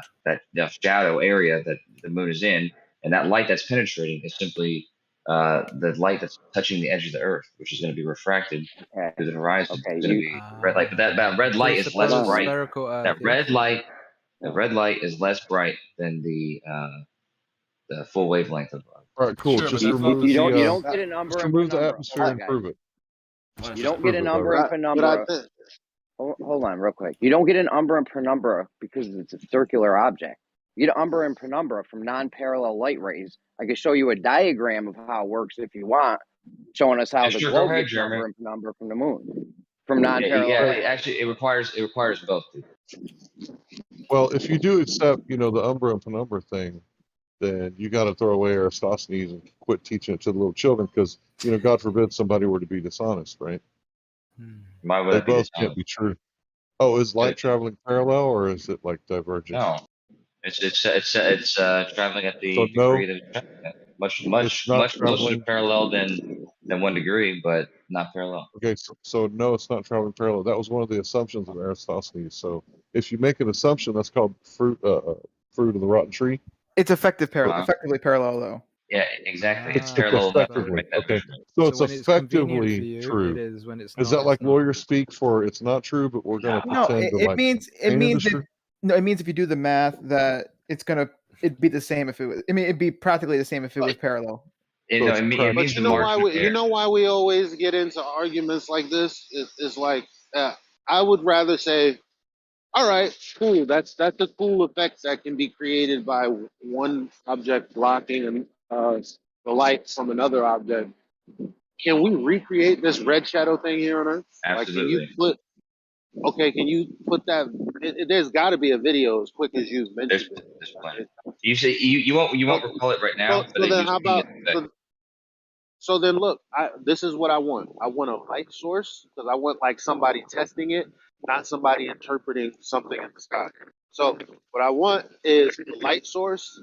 A: shadow area that the moon is in, and that light that's penetrating is simply the light that's touching the edge of the Earth, which is going to be refracted through the horizon.
I: Okay,
A: it's going to be red light, but that red light is less bright. That red light is less bright than the the full wavelength of.
P: All right, cool.
U: Sure, but
P: Just
U: that's not
P: remove
U: the
I: You
P: the
I: don't get a number
P: just
I: and
P: remove the
I: penumbra.
P: atmosphere
I: Hold on,
P: and
I: guys.
P: prove it.
U: Well,
I: You
P: Just
I: don't get
P: prove
I: an
P: it,
I: umbra
P: Robert.
I: and penumbra.
C: But
I: Hold on, real quick. You don't get an umbra and penumbra because it's a circular object. You get umbra and penumbra from non-parallel light rays. I can show you a diagram of how it works if you want, showing us how
A: Yeah,
I: the
A: sure, go
I: globe
A: ahead,
I: gets
A: Jeremy.
I: umbra and penumbra from the moon, from
A: Yeah,
I: non-parallel light rays.
A: actually, it requires both.
P: Well, if you do accept, the Umbra and Penumbra thing, then you got to throw away Aristophanes and quit teaching it to the little children because, God forbid somebody were to be dishonest, right?
A: Why would
P: They
A: that be
P: both can't
A: dishonest?
P: be true. Oh, is light traveling parallel or is it like divergent?
A: No, it's traveling at
P: So
A: the
P: no,
A: degree that it's traveling at.
P: it's
A: Much
P: not
A: closer to
P: traveling.
A: parallel than 1 degree, but not parallel.
P: Okay, so no, it's not traveling parallel. That was one of the assumptions of Aristophanes. So if you make an assumption, that's called fruit of the rotten tree.
Q: It's effectively
A: Uh-huh.
Q: parallel, though.
A: Yeah, exactly. It's
P: It's
A: parallel enough to
P: effectively
A: make that
P: okay.
A: measurement.
P: So
M: So
P: it's
M: when it's convenient for
P: effectively
M: you,
P: true.
M: it is. When it's
P: Is
M: not,
P: that like
M: it's not.
P: lawyer speak for it's not true, but we're going to
Q: No,
P: pretend to
Q: it
P: like
Q: means
P: paint
Q: that
P: industry?
Q: no, it means if you do the math that it'd be the same if it was. I mean, it'd be practically the same if it was parallel.
A: It,
P: So
A: no,
P: it's
A: it, me- it
P: practical.
A: means
C: you
A: the
C: know
A: margin
C: why
A: of error.
C: we always get into arguments like this? It's like I would rather say, all right, cool. That's a cool effect that can be created by one object blocking the light from another object. Can we recreate this red shadow thing here on Earth? Like, can you
A: Absolutely.
C: can you put that? There's got to be a video as quick as you've
A: There's
C: mentioned it.
A: plenty. You say you won't recall it right now, but
C: So
A: it
C: then,
A: used
C: how
A: to be
C: about?
A: in effect.
C: So then, look, this is what I want. I want a light source because I want like somebody testing it, not somebody interpreting something in the sky. So what I want is the light source,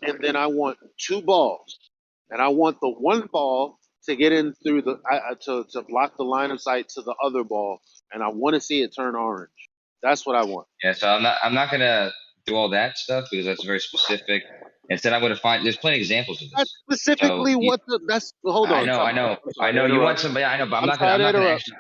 C: and then I want two balls, and I want the one ball to get in through to block the line of sight to the other ball, and I want to see it turn orange. That's what I want.
A: Yeah, so I'm not gonna do all that stuff because that's very specific. Instead, I'm gonna find there's plenty of examples of
C: That's
A: this.
C: specifically what that's. Hold
A: I
C: on,
A: know,
C: time out. I'm
A: I
C: sorry to
A: know. You want
C: interrupt.
A: somebody, I know, but
C: I'm sorry to interrupt.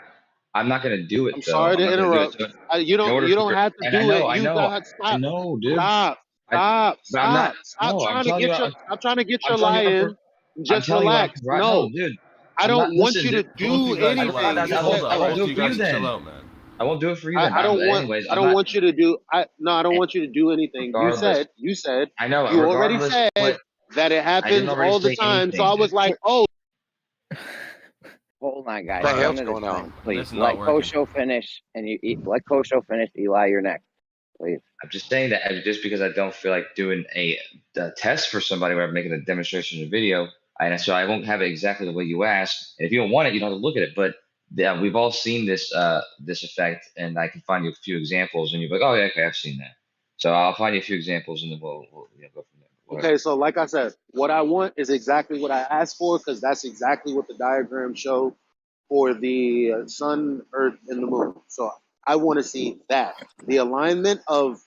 A: I'm not gonna do it
C: I'm
A: though.
C: sorry
A: I'm
C: to
A: not gonna do it.
C: interrupt.
A: So
C: You
A: in order
C: don't
A: for,
C: have to
A: and
C: do it. You got
A: I
C: stop.
A: know, dude.
C: Stop.
A: But I'm not.
C: Stop
A: No, I'm
C: trying to
A: telling you,
C: get
A: I'm
C: your
A: telling
C: lie
A: you,
C: in.
A: I'm
C: Just
A: telling you, I'm
C: relax.
A: right. No,
C: No,
A: dude,
C: I
A: I'm not.
C: don't want
A: Listen,
C: you
A: dude.
C: to
U: Both of
C: do
U: you guys
C: anything.
U: relax.
C: You
A: I won't.
C: said
U: Hold
A: I
U: up.
A: won't
U: Both
A: do
U: of
A: it
U: you
A: for
U: guys
A: you
U: chill
A: then.
U: out, man.
A: I won't do it for you then.
C: I don't want.
A: Anyways,
C: I
A: I'm
C: don't
A: not.
C: want you to do. I don't want you to do anything. You
A: Regardless,
C: said. You said.
A: I know.
C: You already
A: Regardless,
C: said
A: what
C: that it
A: I didn't
C: happens
A: already
C: all the
A: say
C: time. So
A: anything,
C: I
A: dude.
C: was like, oh.
I: Hold on, guys.
N: What the hell's
I: One at a
N: going on?
I: time, please.
U: This is
I: Let
U: not working.
I: Kosho finish, and let Kosho finish. Eli, you're next, please.
A: I'm just saying that just because I don't feel like doing a test for somebody where I'm making a demonstration of video, and so I won't have it exactly the way you asked. And if you don't want it, you don't have to look at it. But yeah, we've all seen this this effect, and I can find you a few examples, and you're like, oh yeah, okay, I've seen that. So I'll find you a few examples, and then we'll go from there. Whatever.
C: Okay, so like I said, what I want is exactly what I asked for because that's exactly what the diagram showed for the sun, earth, and the moon. So I want to see that. The alignment of,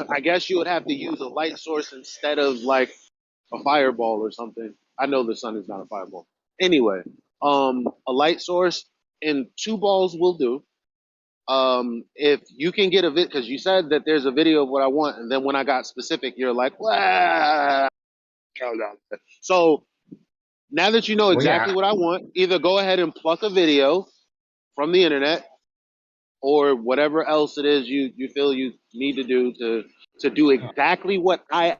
C: I guess you would have to use a light source instead of like a fireball or something. I know the sun is not a fireball. Anyway, a light source and two balls will do. If you can get a because you said that there's a video of what I want, and then when I got specific, you're like, "Wow." So now that you know exactly what I want, either go ahead and pluck a video from the internet or whatever else it is you feel you need to do to do exactly what I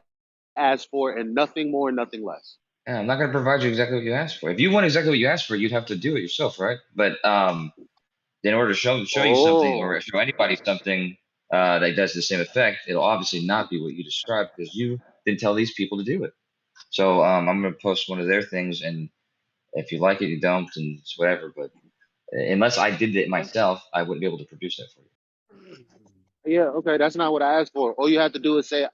C: asked for and nothing more, nothing less.
A: Yeah, I'm not going to provide you exactly what you asked for. If you want exactly what you asked for, you'd have to do it yourself, right? But in order to show you something or show anybody something that does the same effect, it'll obviously not be what you described because you didn't tell these people to do it. So I'm going to post one of their things, and if you like it, you don't, and it's whatever. But unless I did it myself, I wouldn't be able to produce that for you.
C: Yeah, okay, that's not what I asked for. All you have to do is say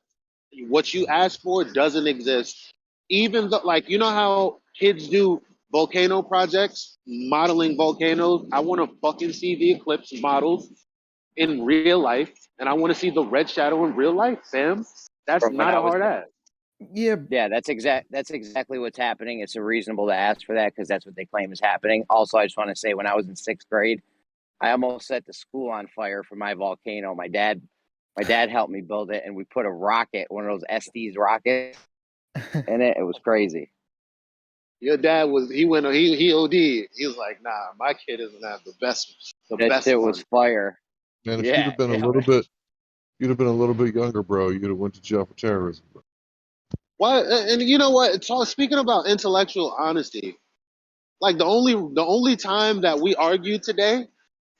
C: what you asked for doesn't exist. Even though, like, you know how kids do volcano projects, modeling volcanoes? I want to fucking see the eclipse models in real life, and I want to see the red shadow in real life, Sam. That's
I: From when
C: not
I: I
C: a
I: was
C: hard ask.
I: Yeah, that's exactly what's happening. It's reasonable to ask for that because that's what they claim is happening. Also, I just want to say, when I was in 6th grade, I almost set the school on fire for my volcano. My dad helped me build it, and we put a rocket, one of those Estes rockets, in it. It was crazy.
S: Your dad was he OD'd. He was like, nah, my kid doesn't have the best
I: That shit was
S: one.
I: fire.
P: Man, if you'd
I: Yeah,
P: have been a
I: yeah.
P: little bit, you'd have been a little bit younger, bro. You'd have went to jail for terrorism.
S: Why? And you know what? Speaking about intellectual honesty, like the only time that we argued today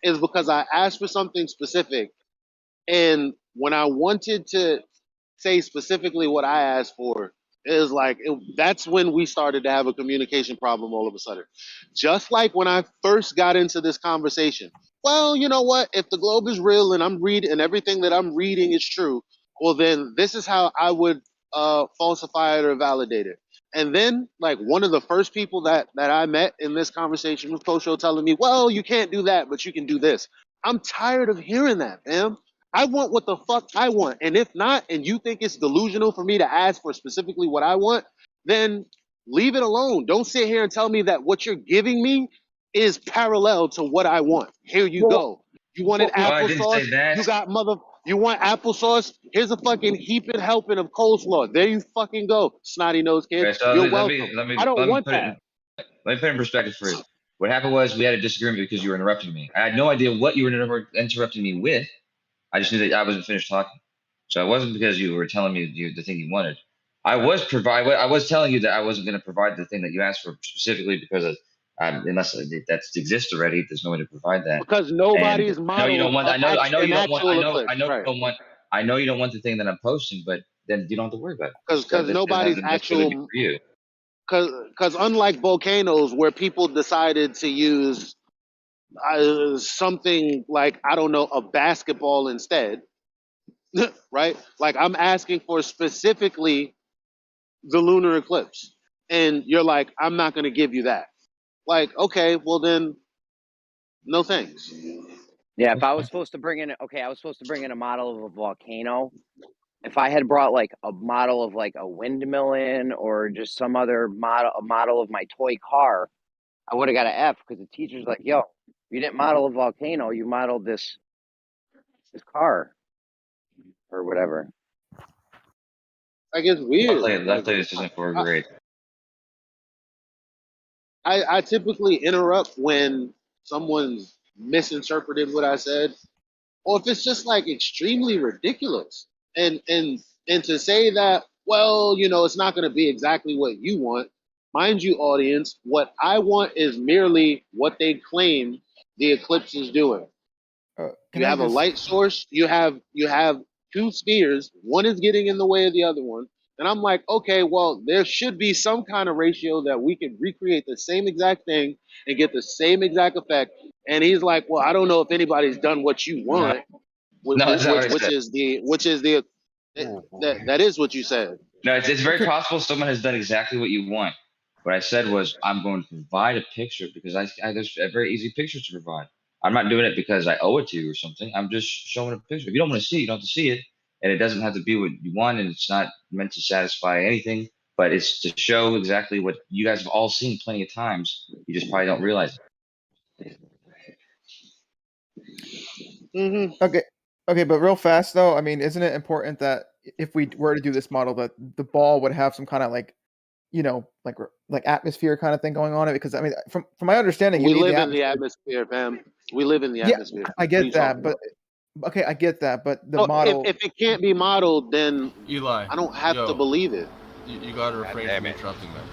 S: is because I asked for something specific, and when I wanted to say specifically what I asked for, it was like that's when we started to have a communication problem all of a sudden. Just like when I first got into this conversation. Well, you know what? If the globe is real and I'm reading and everything that I'm reading is true, well then this is how I would falsify it or validate it. And then, like, one of the first people that I met in this conversation was Kosho telling me, well, you can't do that, but you can do this. I'm tired of hearing that, man. I want what the fuck I want. And if not, and you think it's delusional for me to ask for specifically what I want, then leave it alone. Don't sit here and tell me that what you're giving me is parallel to what I want. Here you go. You wanted
A: I didn't
S: applesauce?
A: say that.
S: You want applesauce? Here's a fucking heaping helping of coleslaw. There you fucking go, snotty nose kid.
A: Okay, so
S: You're welcome. I don't want that.
A: Let me put it in perspective for you. What happened was we had a disagreement because you were interrupting me. I had no idea what you were interrupting me with. I just knew that I wasn't finished talking. So it wasn't because you were telling me the thing you wanted. I was telling you that I wasn't going to provide the thing that you asked for specifically because of, unless that exists already, there's no way to provide that.
S: Because nobody's modeled
A: I know you don't want. I know you don't want the thing that I'm posting, but then you don't have to worry about it.
S: Because nobody's actual.
A: For you.
S: Because unlike volcanoes, where people decided to use something like, I don't know, a basketball instead, right? Like, I'm asking for specifically the lunar eclipse, and you're like, I'm not going to give you that. Like, okay, well then, no thanks.
I: Yeah, if I was supposed to bring in, I was supposed to bring in a model of a volcano. If I had brought like a model of like a windmill in, or just some other a model of my toy car, I would have got an F, because the teacher's like, yo, you didn't model a volcano, you modeled this car or whatever.
S: Like, it's weird.
A: Luckily, this isn't for a grade.
S: I typically interrupt when someone's misinterpreted what I said, or if it's just like extremely ridiculous. And to say that, well, you know, it's not going to be exactly what you want. Mind you, audience, what I want is merely what they claim the eclipse is doing. You have a light source. You have two spheres. One is getting in the way of the other one. And I'm like, okay, well, there should be some kind of ratio that we can recreate the same exact thing and get the same exact effect. And he's like, well, I don't know if anybody's done what you want, that is what you said.
A: No, it's very possible someone has done exactly what you want. What I said was, I'm going to provide a picture because there's a very easy picture to provide. I'm not doing it because I owe it to you or something. I'm just showing a picture. If you don't want to see it, you don't have to see it. And it doesn't have to be what you want, and it's not meant to satisfy anything, but it's to show exactly what you guys have all seen plenty of times. You just probably don't realize it.
S: Mm-hmm.
Q: Okay, but real fast though, I mean, isn't it important that if we were to do this model, that the ball would have some kind of like, you know, like atmosphere kind of thing going on it? Because I mean, from my understanding,
S: we live in the atmosphere, fam. We live in the atmosphere.
Q: I get that, but okay, I get that, but the model.
S: If it can't be modeled, then
U: Eli,
S: I don't have to believe it.
U: You got to refrain from interrupting them.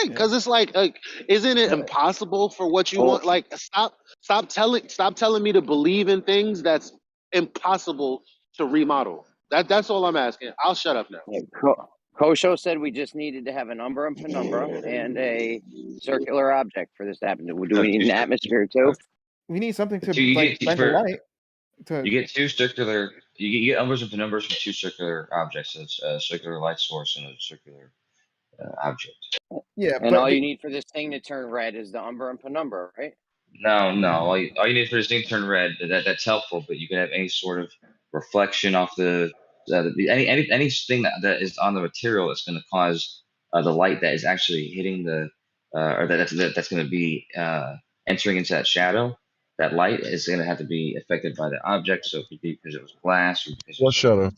S: Because it's like, isn't it impossible for what you want? Like, stop telling me to believe in things that's impossible to remodel. That's all I'm asking. I'll shut up now.
I: Yeah, Kosho said we just needed to have a number and penumbra and a circular object for this to happen. Do we need an atmosphere too?
Q: We need something to
A: You
Q: like bend the light.
A: You get two circular. You get numbers and penumbras from two circular objects. So it's a circular light source and a circular object.
Q: Yeah,
I: and all you need for this thing to turn red is the umbra and penumbra, right?
A: No. All you need for this thing to turn red, that's helpful. But you can have any sort of reflection off anything that is on the material that's going to cause the light that is actually hitting the or that's going to be entering into that shadow. That light is going to have to be affected by the object. So it could be because it was glass or because
P: what shadow?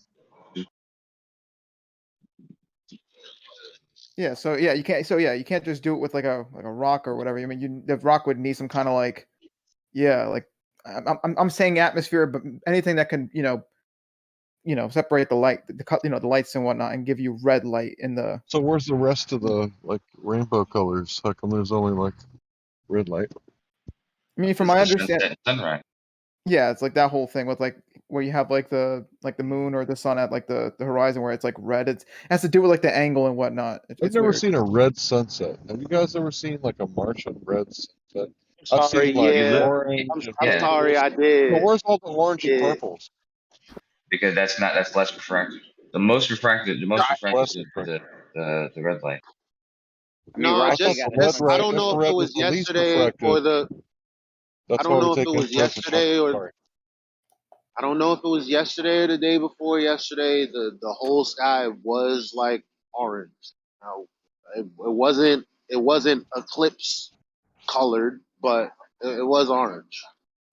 Q: Yeah, so yeah, you can't. So yeah, you can't just do it with like a rock or whatever. I mean, the rock would need some kind of like, yeah, like I'm saying atmosphere, but anything that can separate the light, the lights and whatnot, and give you red light in the.
P: So where's the rest of the like rainbow colors? How come there's only like red light?
Q: I mean, from
A: It's
Q: my
A: the
Q: understanding,
A: sunrise.
Q: yeah, it's like that whole thing with like where you have like the moon or the sun at like the horizon where it's like red. It has to do with like the angle and whatnot.
P: I've
Q: It's
P: never
Q: weird.
P: seen a red sunset. Have you guys ever seen like a Martian red sunset? I've
S: Sorry,
P: seen like
S: yeah.
P: orange and
S: I'm
A: Yeah,
S: sorry, I
P: purples. But
S: did.
P: where's all the orange and
S: Yeah.
P: purples?
A: because that's less refracted. The most refracted
P: Less
A: is
P: refracted.
A: the red light.
I: I mean,
S: No,
P: I
I: Rocky
P: thought
S: just
I: got
P: the
I: a
P: red
S: I
P: red
S: don't know if it
P: infrared was
S: was
P: the least
S: yesterday
P: refracted.
S: or I
P: That's
S: don't
P: why we
S: know if
P: take
S: it was
P: infrared to shine.
S: yesterday or
P: Sorry.
S: I don't know if it was yesterday or the day before yesterday. The whole sky was like orange. Now, it wasn't eclipse colored, but it was orange,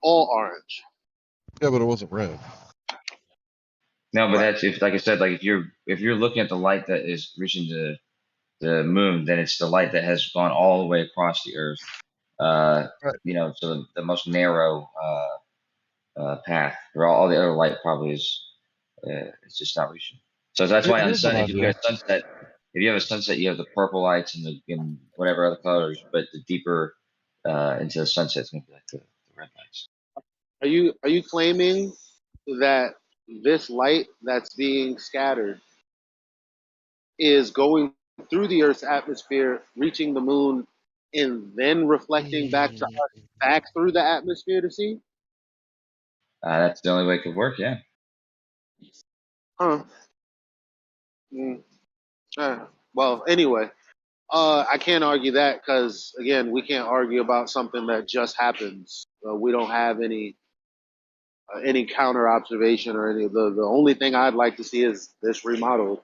S: all orange.
P: Yeah, but it wasn't red.
A: No, but
S: Right.
A: that's if like I said, like if you're looking at the light that is reaching the moon, then it's the light that has gone all the way across the Earth.
P: Right.
A: So the most narrow path, where all the other light probably is it's just not reaching. So that's why on
P: Here's an
A: sun, if you
P: idea.
A: get a sunset, if you have a sunset, you have the purple lights and whatever other colors, but the deeper into the sunset, it's gonna be like the red lights.
S: Are you claiming that this light that's being scattered is going through the Earth's atmosphere, reaching the moon, and then reflecting back to us, back through the atmosphere to see?
A: That's the only way it could work. Yeah.
S: Huh. Mm. Well, anyway, I can't argue that because again, we can't argue about something that just happens. We don't have any counter observation or any. The only thing I'd like to see is this remodeled.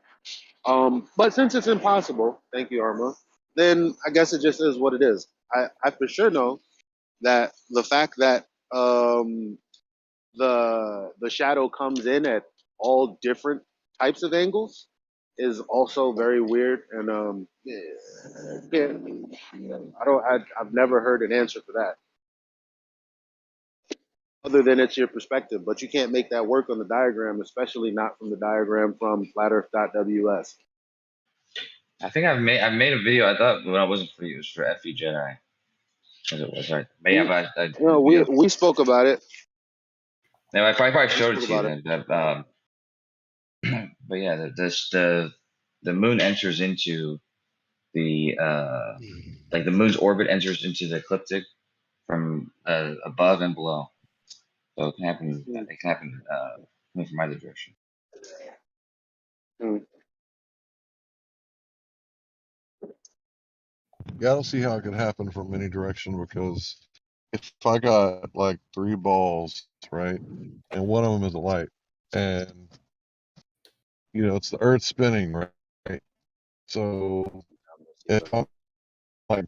S: But since it's impossible, thank you, Arma, then I guess it just is what it is. I for sure know that the fact that the shadow comes in at all different types of angles is also very weird, and I've never heard an answer for that other than it's your perspective, but you can't make that work on the diagram, especially not from the diagram from flatearth.ws.
A: I think I've made a video. I thought when I wasn't for you, it was for FE Jedi. As it was, right? But yeah, but I
S: No, we spoke about it.
A: no, I probably
S: We
A: showed it
S: spoke
A: to you
S: about it.
A: then. But yeah, the moon enters into the like the moon's orbit enters into the ecliptic from above and below. So it can happen. It can happen coming from either direction.
P: Yeah, I don't see how it could happen from any direction because if I got like 3 balls, right, and one of them is a light, and it's the Earth spinning, right? So if I'm like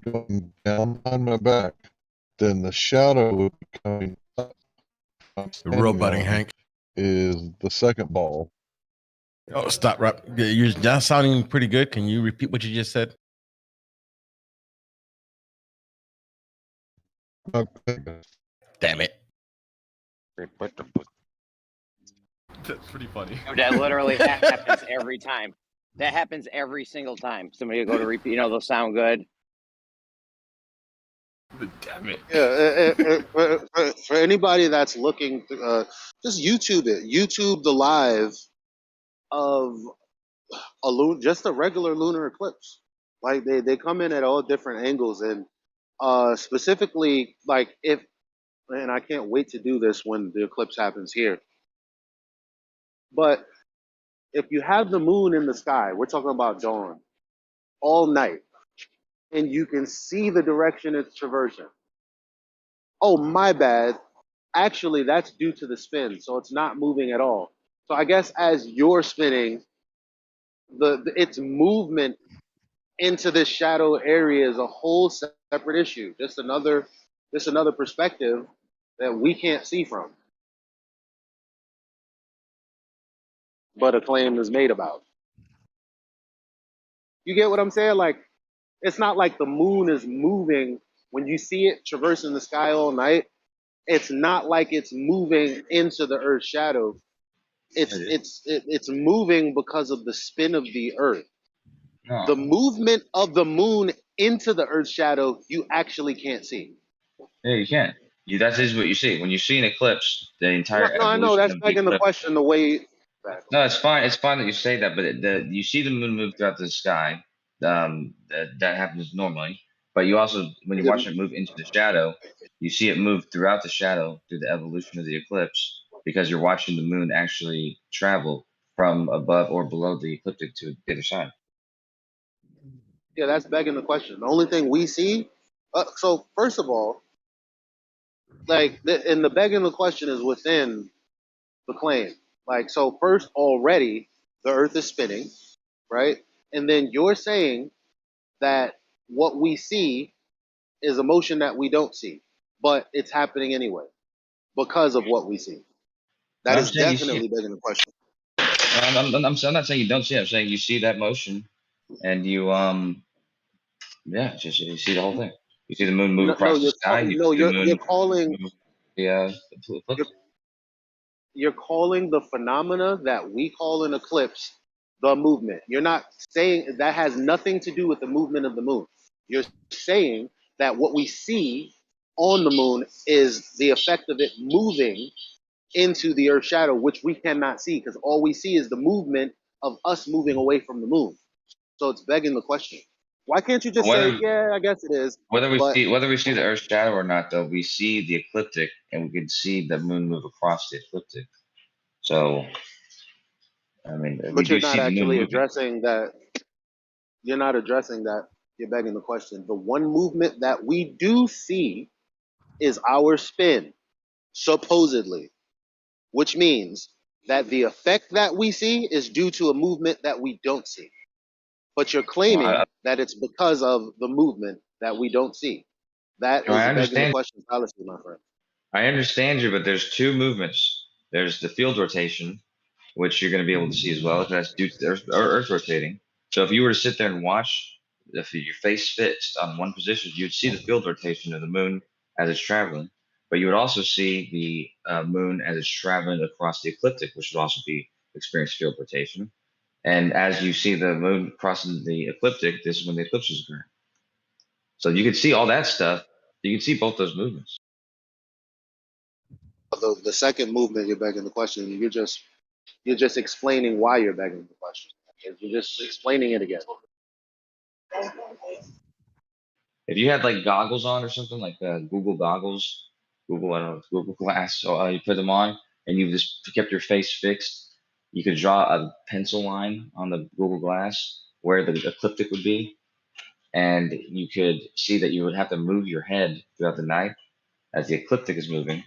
P: going down on my back, then the shadow would be coming up. I'm
U: The real
P: standing
U: buddy,
P: on
U: Hank.
P: is the second ball.
U: Oh, stop, rap. You're not sounding pretty good. Can you repeat what you just said?
P: Okay.
U: Damn it. That's pretty funny.
I: That literally happens every time. That happens every single time. Somebody will go to repeat. They'll sound good.
U: Damn it.
S: Yeah, for anybody that's looking, just YouTube it. YouTube the live of just a regular lunar eclipse. Like they come in at all different angles, and specifically like and I can't wait to do this when the eclipse happens here. But if you have the moon in the sky, we're talking about dawn, all night, and you can see the direction it's traversing. Oh, my bad. Actually, that's due to the spin, so it's not moving at all. So I guess as you're spinning, its movement into this shadow area is a whole separate issue. Just another perspective that we can't see from. but a claim is made about. You get what I'm saying? Like, it's not like the moon is moving when you see it traversing the sky all night. It's not like it's moving into the Earth's shadow. It's moving because of the spin of the Earth.
A: No.
S: The movement of the moon into the Earth's shadow, you actually can't see.
A: Yeah, you can. That is what you see when you see an eclipse. The entire
S: No, I know
A: evolution
S: that's
A: of the
S: begging the
A: eclipse.
S: question. The way.
A: No, it's fine. It's fine that you say that, but you see the moon move throughout the sky. That happens normally. But you also, when you watch it move into the shadow, you see it move throughout the shadow through the evolution of the eclipse because you're watching the moon actually travel from above or below the ecliptic to the other side.
S: Yeah, that's begging the question. The only thing we see. So first of all, like, and the begging the question is within the claim. Like, so first, already the Earth is spinning, right? And then you're saying that what we see is a motion that we don't see, but it's happening anyway because of what we see. That
A: I'm
S: is
A: saying you see
S: definitely
A: it.
S: begging the question.
A: I'm not saying you don't see it. I'm saying you see that motion, and you just you see the whole thing. You see the moon move across the sky. You see the
S: You're
A: moon
S: calling
A: move the eclipse.
S: you're calling the phenomena that we call an eclipse the movement. You're not saying that has nothing to do with the movement of the moon. You're saying that what we see on the moon is the effect of it moving into the Earth's shadow, which we cannot see because all we see is the movement of us moving away from the moon. So it's begging the question. Why can't you just say, yeah, I guess it is?
A: Whether we
S: But
A: see the Earth's shadow or not, though, we see the ecliptic, and we can see the moon move across the ecliptic. So, I mean, we
S: you're
A: do
S: not
A: see the moon
S: actually
A: moving.
S: addressing that. You're not addressing that. You're begging the question. The one movement that we do see is our spin, supposedly, which means that the effect that we see is due to a movement that we don't see. But you're claiming that it's because of the movement that we don't see. That is
A: I
S: begging the
A: understand.
S: question fallacy, my friend.
A: I understand you, but there's two movements. There's the field rotation, which you're going to be able to see as well, if that's due to the Earth rotating. So if you were to sit there and watch, if your face fixed on one position, you'd see the field rotation of the moon as it's traveling. But you would also see the moon as it's traveling across the ecliptic, which would also be experience field rotation. And as you see the moon crossing the ecliptic, this is when the eclipse is occurring. So you can see all that stuff. You can see both those movements.
S: The second movement, you're begging the question. You're just explaining why you're begging the question. You're just explaining it again.
A: If you had like goggles on or something like Google goggles, I don't know, Google Glass, so you put them on and you just kept your face fixed, you could draw a pencil line on the Google Glass where the ecliptic would be, and you could see that you would have to move your head throughout the night as the ecliptic is moving,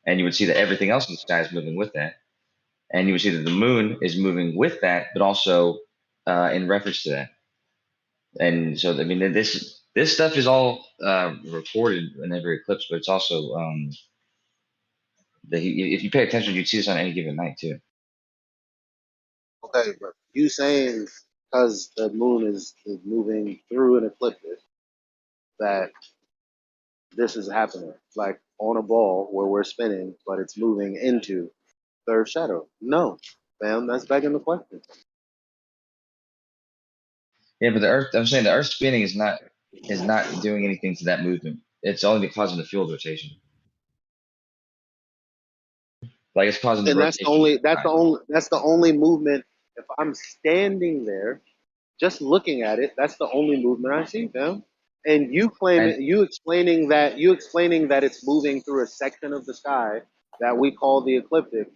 A: and you would see that everything else in the sky is moving with that, and you would see that the moon is moving with that, but also in reference to that. And so, I mean, this stuff is all recorded in every eclipse, but it's also if you pay attention, you'd see this on any given night too.
S: Okay, but you saying because the moon is moving through an ecliptic that this is happening, like on a ball where we're spinning, but it's moving into the Earth's shadow. No, fam, that's begging the question.
A: Yeah, but I'm saying the Earth spinning is not doing anything to that movement. It's only causing the field rotation. Like it's causing the
S: And
A: rotation.
S: that's the only movement. If I'm standing there, just looking at it, that's the only movement I see, fam. And you explaining that it's moving through a section of the sky that we call the ecliptic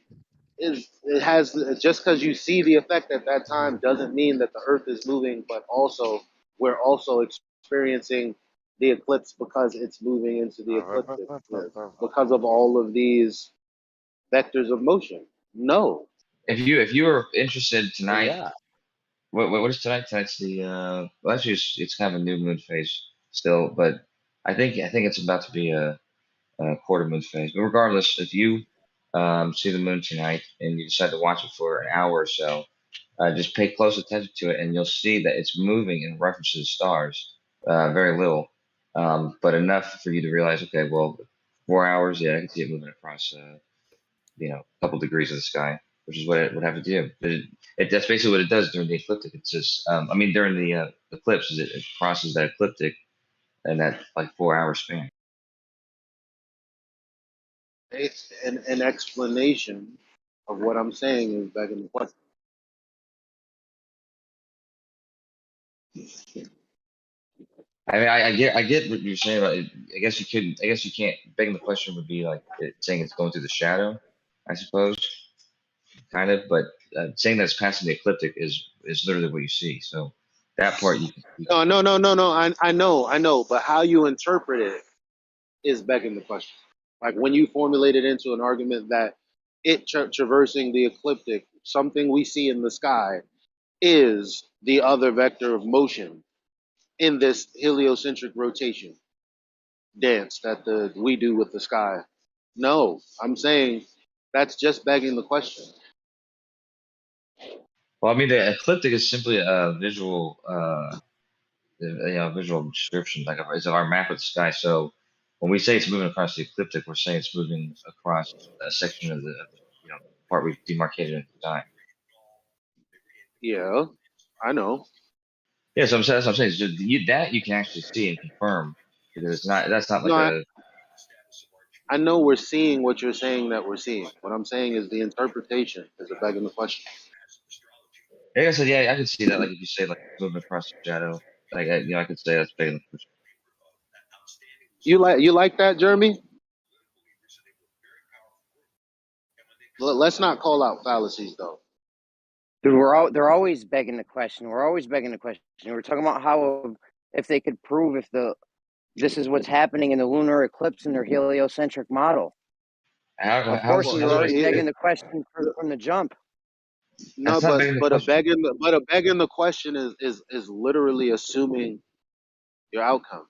S: it has just because you see the effect at that time doesn't mean that the Earth is moving, but also we're also experiencing the eclipse because it's moving into the ecliptic because of all of these vectors of motion. No.
A: If you were interested tonight, what is tonight? Tonight's the well, actually it's kind of a new moon phase still, but I think it's about to be a quarter moon phase. But regardless, if you see the moon tonight, and you decide to watch it for an hour or so, just pay close attention to it, and you'll see that it's moving in reference to the stars. Very little, but enough for you to realize, okay, well, 4 hours, yeah, I can see it moving across, a couple degrees of the sky, which is what it would have to do. But that's basically what it does during the ecliptic. It's just, during the eclipse, is it crosses that ecliptic in that like 4 hour span.
S: It's an explanation of what I'm saying is begging the question.
A: I get what you're saying about it. I guess you can't. Begging the question would be like saying it's going through the shadow, I suppose, kind of. But saying that it's passing the ecliptic is literally what you see. So that part you can.
S: No. I know. But how you interpret it is begging the question. Like when you formulate it into an argument that it traversing the ecliptic, something we see in the sky, is the other vector of motion in this heliocentric rotation dance that we do with the sky. No, I'm saying that's just begging the question.
A: Well, the ecliptic is simply a visual, visual description, like it's our map of the sky. So when we say it's moving across the ecliptic, we're saying it's moving across a section of the part we've demarcated in the sky.
S: Yeah, I know.
A: Yeah, so that's what I'm saying. Is that you can actually see and confirm, because that's not like
S: No, I know we're seeing what you're saying that we're seeing. What I'm saying is the interpretation is a begging the question.
A: Like I said, yeah, I can see that. Like if you say like moving across the shadow, like I could say that's begging the question.
S: You like that, Jeremy? Let's not call out fallacies though.
I: Dude, they're always begging the question. We're always begging the question. We're talking about how if they could prove if this is what's happening in the lunar eclipse in their heliocentric model. Of course, we were already begging the question from the jump.
S: No, but a begging the question is literally assuming your outcome.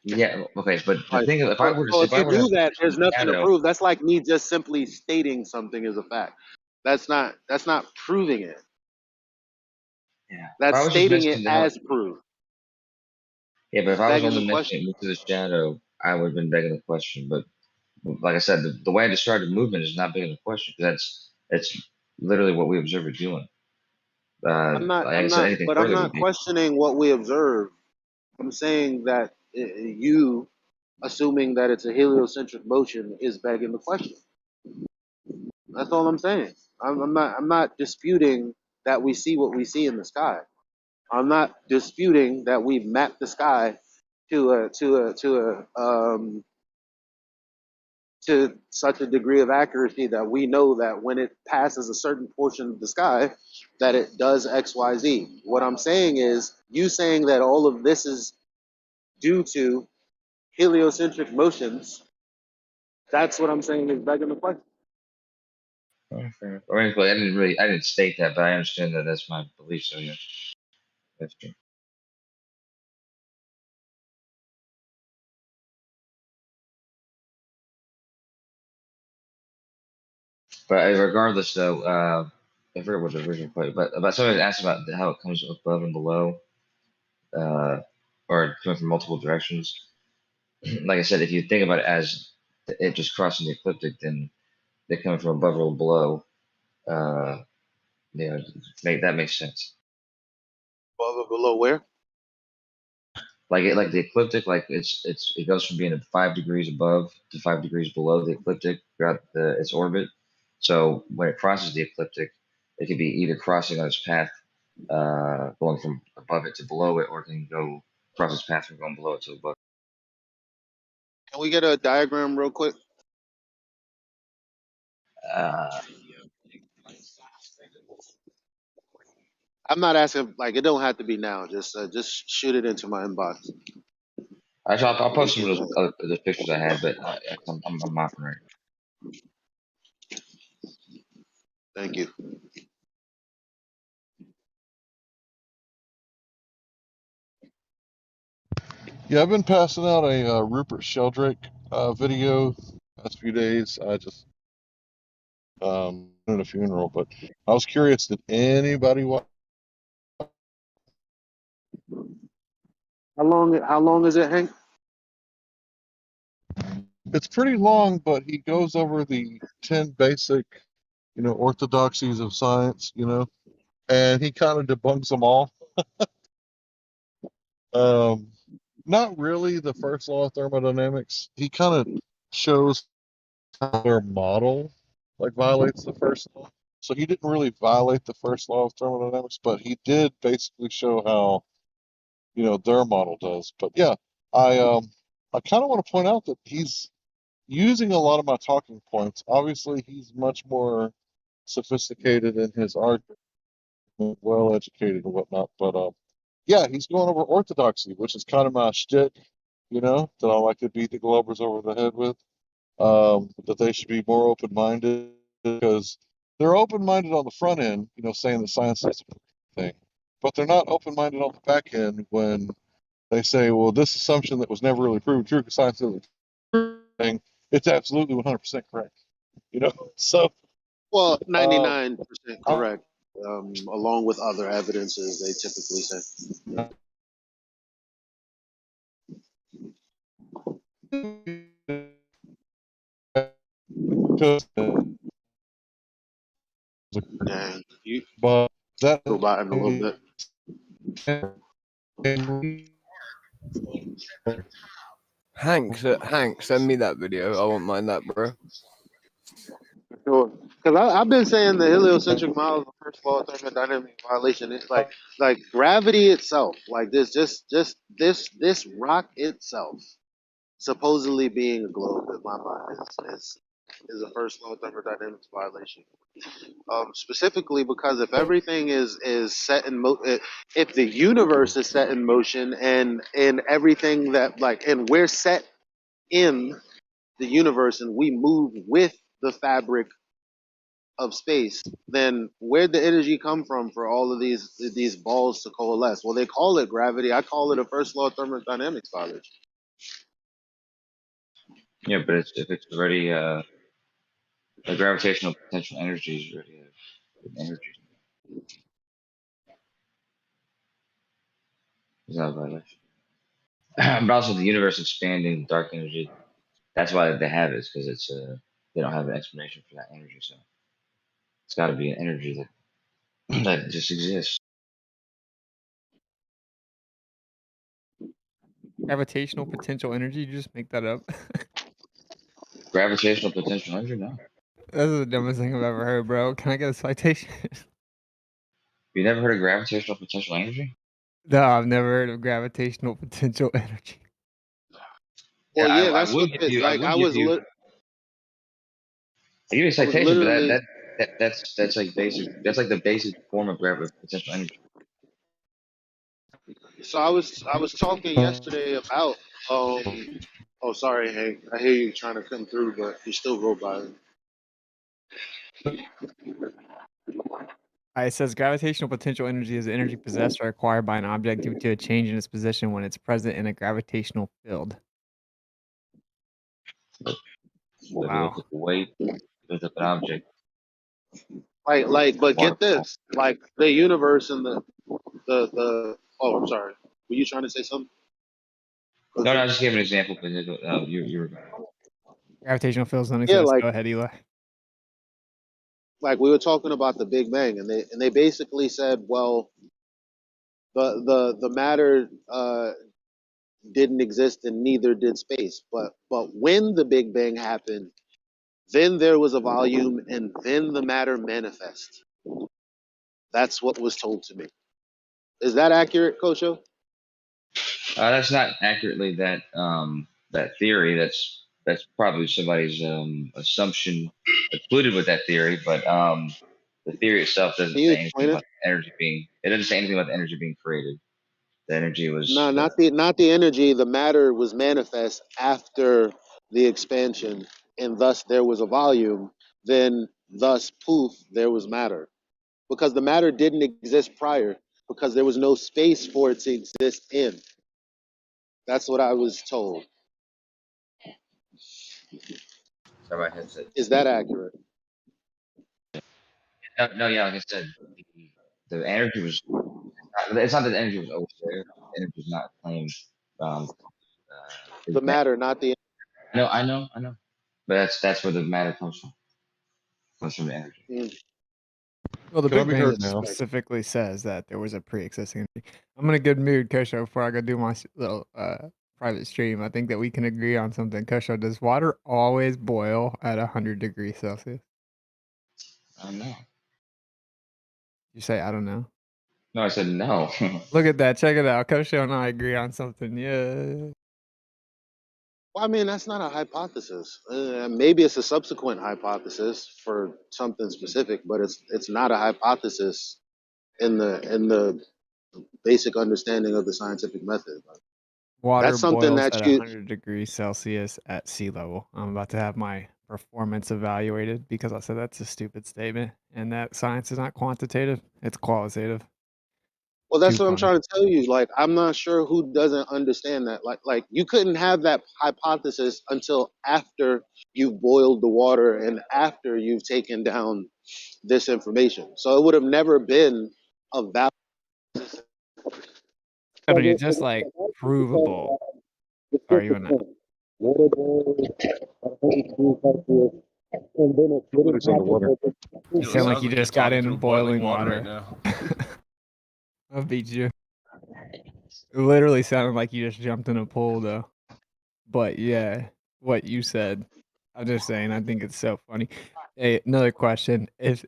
A: Yeah, okay, but the thing is, if
S: to do that, there's nothing to prove. That's like me just simply stating something is a fact. That's not proving it.
A: Yeah,
S: that's stating it as proof.
A: Yeah, but if I was only mentioning it to the shadow, I would have been begging the question. But like I said, the way I described the movement is not begging the question, because it's literally what we observe it doing.
S: I'm not questioning what we observe. I'm saying that you assuming that it's a heliocentric motion is begging the question. That's all I'm saying. I'm not disputing that we see what we see in the sky. I'm not disputing that we've mapped the sky to such a degree of accuracy that we know that when it passes a certain portion of the sky, that it does X, Y, Z. What I'm saying is, you saying that all of this is due to heliocentric motions, that's what I'm saying is begging the question.
A: Okay. I didn't state that, but I understand that that's my belief. So yeah, that's true. But regardless, though, I forget what the original point, but somebody asked about how it comes above and below, or coming from multiple directions. Like I said, if you think about it as it just crossing the ecliptic, then they're coming from above or below. That makes sense.
S: Above or below where?
A: Like the ecliptic, like it goes from being at 5 degrees above to 5 degrees below the ecliptic throughout its orbit. So when it crosses the ecliptic, it could be either crossing on its path, going from above it to below it, or it can go cross its path from going below it to above.
S: Can we get a diagram real quick? I'm not asking, like, it don't have to be now. Just shoot it into my inbox.
A: Actually, I'll post some of those pictures I had, but I'm off right.
S: Thank you.
P: Yeah, I've been passing out a Rupert Sheldrake video Last few days, I just at a funeral, but I was curious, did anybody watch?
S: How long is it, Hank?
P: It's pretty long, but he goes over the 10 basic, orthodoxies of science, and he kind of debunks them all. Not really the first law of thermodynamics. He kind of shows how their model violates the first law. So he didn't really violate the first law of thermodynamics, but he did basically show how, their model does. But yeah, I kind of want to point out that he's using a lot of my talking points. Obviously, he's much more sophisticated in his argument, well educated and whatnot. But yeah, he's going over orthodoxy, which is kind of my shtick, that I like to beat the Globers over the head with. That they should be more open minded because they're open minded on the front end, saying that science is a thing, but they're not open minded on the back end when they say, well, this assumption that was never really proven true because science isn't thing, it's absolutely 100% correct. So
S: Well, 99% correct. Along with other evidences, they typically say. Yeah, you
P: but that
S: robot in a little bit.
L: Hank, send me that video. I won't mind that, bro.
S: Sure. Because I've been saying the heliocentric model is the first law of thermodynamic violation. It's like gravity itself, like this rock itself, supposedly being a globe in my mind is a first law of thermodynamics violation. Specifically because if everything is set in if the universe is set in motion and everything that and we're set in the universe and we move with the fabric of space, then where'd the energy come from for all of these balls to coalesce? Well, they call it gravity. I call it a first law of thermodynamics violation.
A: Yeah, but if it's already the gravitational potential energy is already an energy. It's not a violation. But also the universe expanding dark energy. That's why they have it, because it's they don't have an explanation for that energy, so it's got to be an energy that that just exists.
V: Gravitational potential energy? You just make that up?
A: Gravitational potential energy? No.
V: That's the dumbest thing I've ever heard, bro. Can I get a citation?
A: You never heard of gravitational potential energy?
V: No, I've never heard of gravitational potential energy.
S: Well, yeah,
A: I
S: that's
A: will
S: what
A: give you. I will
S: I
A: give
S: was.
A: you. I'll give you a
S: I was
A: citation, but
S: literally.
A: that's like basic. That's like the basic form of gravitational potential energy.
S: So I was talking yesterday about. Oh, sorry, Hank. I hear you trying to come through, but you still go by.
V: It says gravitational potential energy is energy possessed or acquired by an object due to a change in its position when it's present in a gravitational field.
A: Wow. The weight of an object.
S: But get this, the universe and the. Oh, I'm sorry. Were you trying to say something?
A: No, I just gave an example, but you were.
V: Gravitational fields don't
S: Yeah,
V: exist. Go ahead, Eli.
S: We were talking about the Big Bang, and they basically said, well, the matter didn't exist and neither did space, but when the Big Bang happened, then there was a volume and then the matter manifest. That's what was told to me. Is that accurate, Kosho?
A: That's not accurately that that theory. That's probably somebody's assumption included with that theory, but the theory itself doesn't say anything about energy being. It doesn't say anything about the energy being created. The energy was
S: No, not the energy. The matter was manifest after the expansion, and thus there was a volume. Then, thus, poof, there was matter, because the matter didn't exist prior, because there was no space for it to exist in. That's what I was told.
A: Try my headset.
S: Is that accurate?
A: No, yeah, like I said, the energy was. It's not that the energy was always there. The energy was not claimed.
S: The matter, not the.
A: No, I know. But that's where the matter comes from. Comes from the energy.
V: Well, the
P: Can I
V: Big
P: be
V: Bang
P: heard now?
V: specifically says that there was a pre-existing. I'm in a good mood, Kosho, before I go do my little private stream. I think that we can agree on something. Kosho, does water always boil at 100 degrees Celsius?
A: I don't know.
V: You say I don't know.
A: No, I said no.
V: Look at that. Check it out. Kosho and I agree on something. Yeah.
S: Well, I mean, that's not a hypothesis. Maybe it's a subsequent hypothesis for something specific, but it's not a hypothesis in the basic understanding of the scientific method.
V: Water
S: That's something
V: boils
S: that
V: at
S: you.
V: 100 degrees Celsius at sea level. I'm about to have my performance evaluated because I said that's a stupid statement and that science is not quantitative, it's qualitative.
S: Well, that's
V: Too
S: what I'm
V: funny.
S: trying to tell you. Like, I'm not sure who doesn't understand that. Like you couldn't have that hypothesis until after you've boiled the water and after you've taken down this information. So it would have never been a valid.
V: I mean, it's just like provable. Are you in that?
P: Everybody's underwater.
V: You sound like
U: sounds
V: you
U: like
V: just
U: you're
V: got
U: talking
V: in
U: through
V: boiling
U: right
V: water.
U: now.
V: I'll beat you. It literally sounded like you just jumped in a pool, though. But yeah, what you said. I'm just saying. I think it's so funny. Hey, another question: if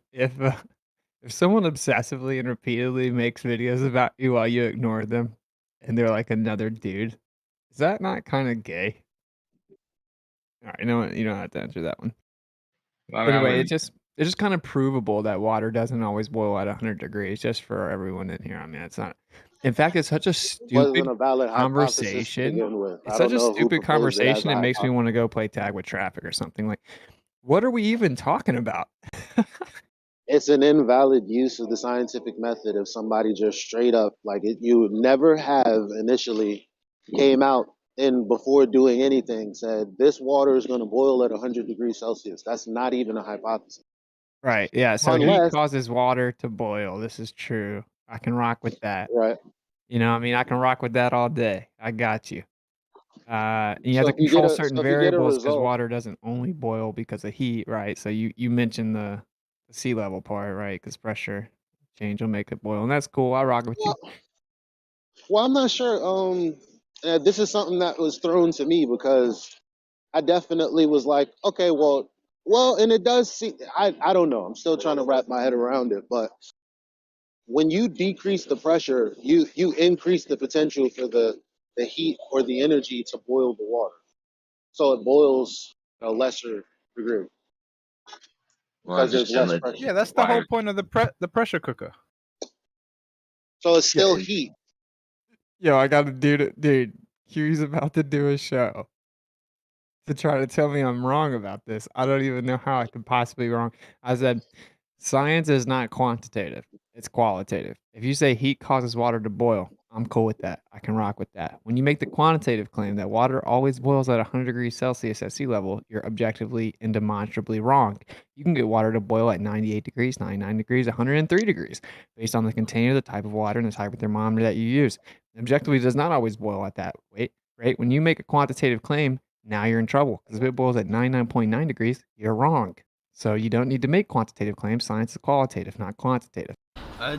V: someone obsessively and repeatedly makes videos about you while you ignore them, and they're like another dude, is that not kind of gay? All right, you know what? You don't have to answer that one.
A: I mean,
V: Anyway, it's just kind of provable that water doesn't always boil at 100 degrees. Just for everyone in here. I mean, it's not. In fact, it's such a stupid
S: Wasn't a valid hypothesis to
V: conversation.
S: begin with.
V: It's
S: I
V: such
S: don't
V: a
S: know who
V: stupid
S: proposed it as
V: conversation.
S: a
V: It makes me
S: hypothesis.
V: want to go play tag with traffic or something. Like, what are we even talking about?
S: It's an invalid use of the scientific method if somebody just straight up you would never have initially came out and before doing anything said this water is going to boil at 100 degrees Celsius. That's not even a hypothesis.
V: Right. Yeah. So heat
S: Unless
V: causes water to boil. This is true. I can rock with that.
S: right.
V: You know, I mean, I can rock with that all day. I got you. And you have
S: So
V: to
S: if you get
V: control
S: a
V: certain
S: so if you get a
V: variables because
S: result,
V: water doesn't only boil because of heat, right? So you mentioned the sea level part, right? Because pressure change will make it boil, and that's cool. I rock with you.
S: well, I'm not sure. This is something that was thrown to me because I definitely was like, okay, well, and it does seem. I don't know. I'm still trying to wrap my head around it, but when you decrease the pressure, you increase the potential for the heat or the energy to boil the water. So it boils at a lesser degree
A: well,
S: because there's less pressure.
M: Yeah, that's the whole point of the pressure cooker.
S: So it's still
V: Yeah.
S: heat.
V: Yo, I got to dude. Q's about to do a show to try to tell me I'm wrong about this. I don't even know how I could possibly be wrong. I said science is not quantitative, it's qualitative. If you say heat causes water to boil, I'm cool with that. I can rock with that. When you make the quantitative claim that water always boils at 100 degrees Celsius at sea level, you're objectively and demonstrably wrong. You can get water to boil at 98 degrees, 99 degrees, 103 degrees, based on the container, the type of water, and the type of thermometer that you use. Objectively does not always boil at that rate. When you make a quantitative claim, now you're in trouble because if it boils at 99.9 degrees, you're wrong. So you don't need to make quantitative claims. Science is qualitative, not quantitative.
U: I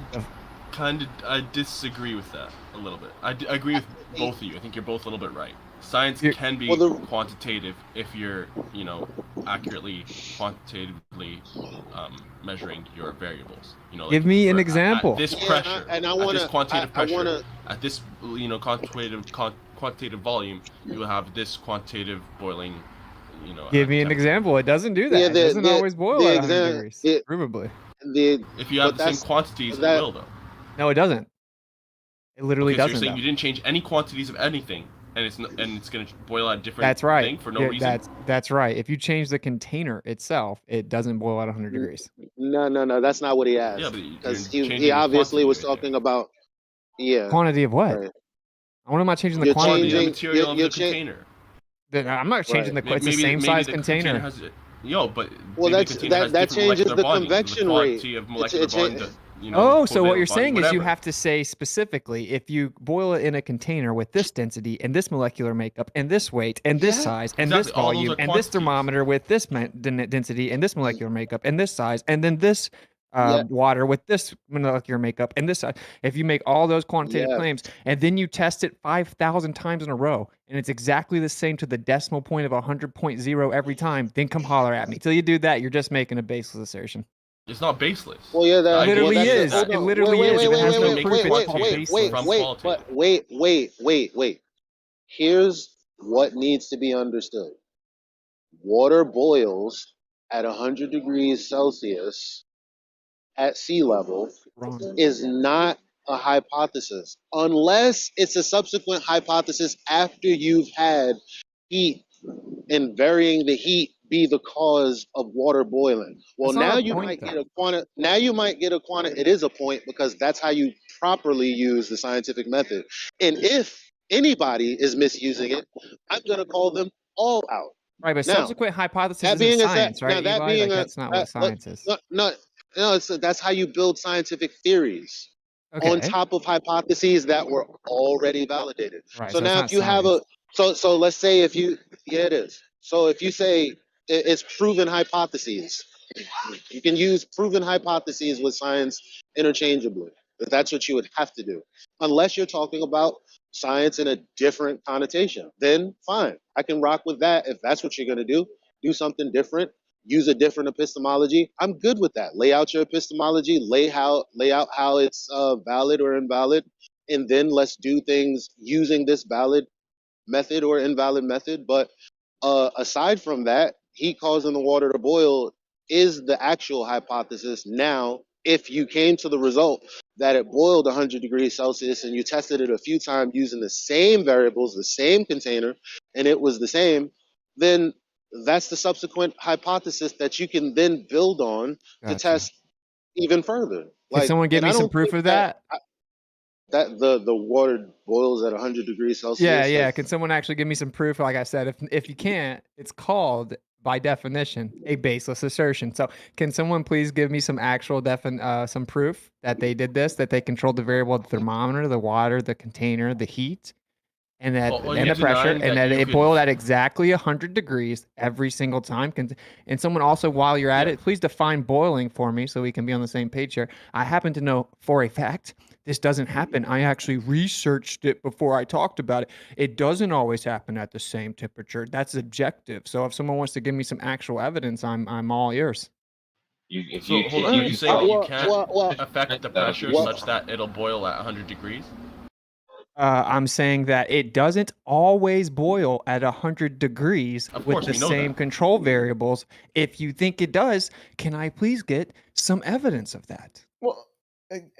U: disagree with that a little bit. I agree with both of you. I think you're both a little bit right. Science can be quantitative if you're, accurately quantitatively, measuring your variables.
V: Give me an example.
U: At this pressure,
S: and I
U: at
S: wanna,
U: this quantitative
S: I
U: pressure,
S: wanna,
U: at this, quantitative volume, you will have this quantitative boiling.
V: Give me an example. It doesn't do that.
S: Yeah,
V: It doesn't always boil at 100 degrees. Provably.
U: If you have the same quantities, it will though.
V: No, it doesn't. It literally
U: So
V: doesn't.
U: you're saying
V: though.
U: you didn't change any quantities of anything, and it's going to boil at a different
V: That's right.
U: thing for no reason.
V: That's right. If you change the container itself, it doesn't boil at 100 degrees.
S: No, that's not what he asked.
U: Yeah, but
S: because
U: you're
S: he
U: changing the
S: obviously was
U: quantity
S: talking about
V: Quantity of what?
S: Right.
V: What am I changing the
S: You're
V: quantity?
U: The
S: changing-
U: material of
S: you're
U: the container.
V: I'm not changing the. It's the same
U: Maybe
V: size
U: the
V: container.
U: has Yo, but
S: Well,
U: maybe the container has
S: that
U: different
S: changes
U: molecular
S: the
U: volume.
S: convection
U: the
S: rate.
U: quantity of molecular volume,
V: Oh, so what
U: covalent
V: you're
U: volume,
V: saying is you
U: whatever.
V: have to say specifically if you boil it in a container with this density and this molecular makeup and this weight and this size and this
U: Exactly, all those
V: volume
U: are
V: and this
U: quantities.
V: thermometer with this density and this molecular makeup and this size and then this
S: Yeah.
V: water with this molecular makeup and this size. If you make all those quantitative
S: Yeah.
V: claims and then you test it 5,000 times in a row and it's exactly the same to the decimal point of 100.0 every time, then come holler at me. Till you do that, you're just making a baseless assertion.
U: It's not baseless.
S: Well, yeah, that
U: I agree
V: literally
U: with you
V: is.
U: that.
V: It literally is. If it has no proof, it's called baseless.
S: Wait. Here's what needs to be understood. Water boils at 100 degrees Celsius at sea level is not a hypothesis unless it's a subsequent hypothesis after you've had heat and varying the heat be the cause of water boiling. Well,
V: That's not
S: now
V: a
S: you
V: point,
S: might get
V: though.
S: a quanti. Now you might get a quanti. It is a point because that's how you properly use the scientific method. And if anybody is misusing it, I'm gonna call them all out.
V: Right, but
S: Now,
V: subsequent hypothesis
S: that
V: isn't
S: being a
V: science,
S: now
V: right,
S: that
V: Eli?
S: being
V: Like,
S: a
V: that's not what science is.
S: no, that's how you build scientific theories on
V: Okay.
S: top of hypotheses that were already validated.
V: Right,
S: So
V: so it's
S: now
V: not
S: if you have a
V: science.
S: so let's say if you it is. So if you say it's proven hypotheses, you can use proven hypotheses with science interchangeably. But that's what you would have to do. Unless you're talking about science in a different connotation. Then fine. I can rock with that if that's what you're gonna do. Do something different, use a different epistemology. I'm good with that. Lay out your epistemology, lay out how it's valid or invalid, and then let's do things using this valid method or invalid method. But aside from that, heat causing the water to boil is the actual hypothesis. Now, if you came to the result that it boiled 100 degrees Celsius and you tested it a few times using the same variables, the same container, and it was the same, then that's the subsequent hypothesis that you can then build on to test even further.
V: Can someone give
S: and
V: me
S: I
V: some
S: don't
V: proof
S: think
V: of that?
S: that the water boils at 100 degrees Celsius.
V: Yeah.
S: Like,
V: Can someone actually give me some proof? Like I said, if you can't, it's called by definition a baseless assertion. So can someone please give me some actual some proof that they did this, that they controlled the variable, the thermometer, the water, the container, the heat, and that and the pressure, and that it boiled at exactly 100 degrees every single time. And someone also, while you're at it, please define boiling for me so we can be on the same page here. I happen to know for a fact this doesn't happen. I actually researched it before I talked about it. It doesn't always happen at the same temperature. That's objective. So if someone wants to give me some actual evidence, I'm all ears.
U: Hold on, are you saying that you can't affect the pressure such that it'll boil at 100 degrees?
V: I'm saying that it doesn't always boil at 100 degrees with the same control variables. If you think it does, can I please get some evidence of that?
Q: Well,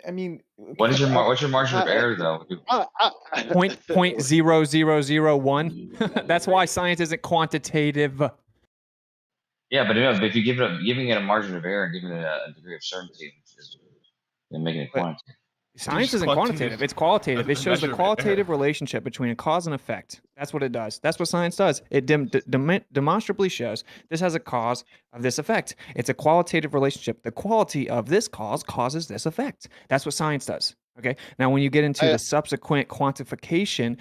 Q: I mean,
A: what's your margin of error though?
V: 0.0001. That's why science isn't quantitative.
A: Yeah, but if you giving it a margin of error and giving it a degree of certainty, and making it quantitative.
V: Science isn't quantitative, it's qualitative. It shows the qualitative relationship between a cause and effect. That's what it does. That's what science does. It demonstrably shows this has a cause of this effect. It's a qualitative relationship. The quality of this cause causes this effect. That's what science does. Okay. Now, when you get into the subsequent quantification,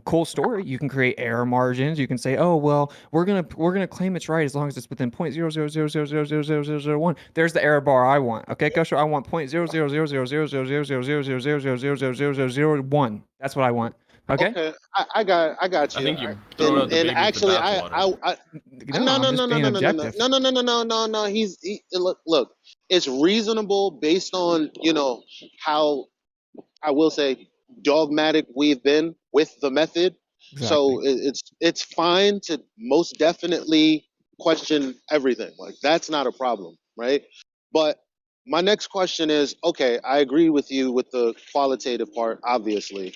V: cool story. You can create error margins. You can say, "Oh, well, we're gonna claim it's right as long as it's within 0.0000000001." There's the error bar I want. Okay, Kosher, I want 0.00000000000001. That's what I want. Okay.
S: Okay, I got you.
U: I think you're throwing out the baby with the bathwater.
S: No. He's look. It's reasonable based on how I will say dogmatic we've been with the method.
V: Exactly.
S: So it's fine to most definitely question everything. Like that's not a problem, right? But my next question is, okay, I agree with you with the qualitative part, obviously.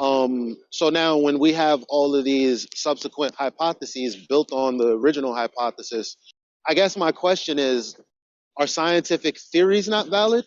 S: So now when we have all of these subsequent hypotheses built on the original hypothesis, I guess my question is, are scientific theories not valid?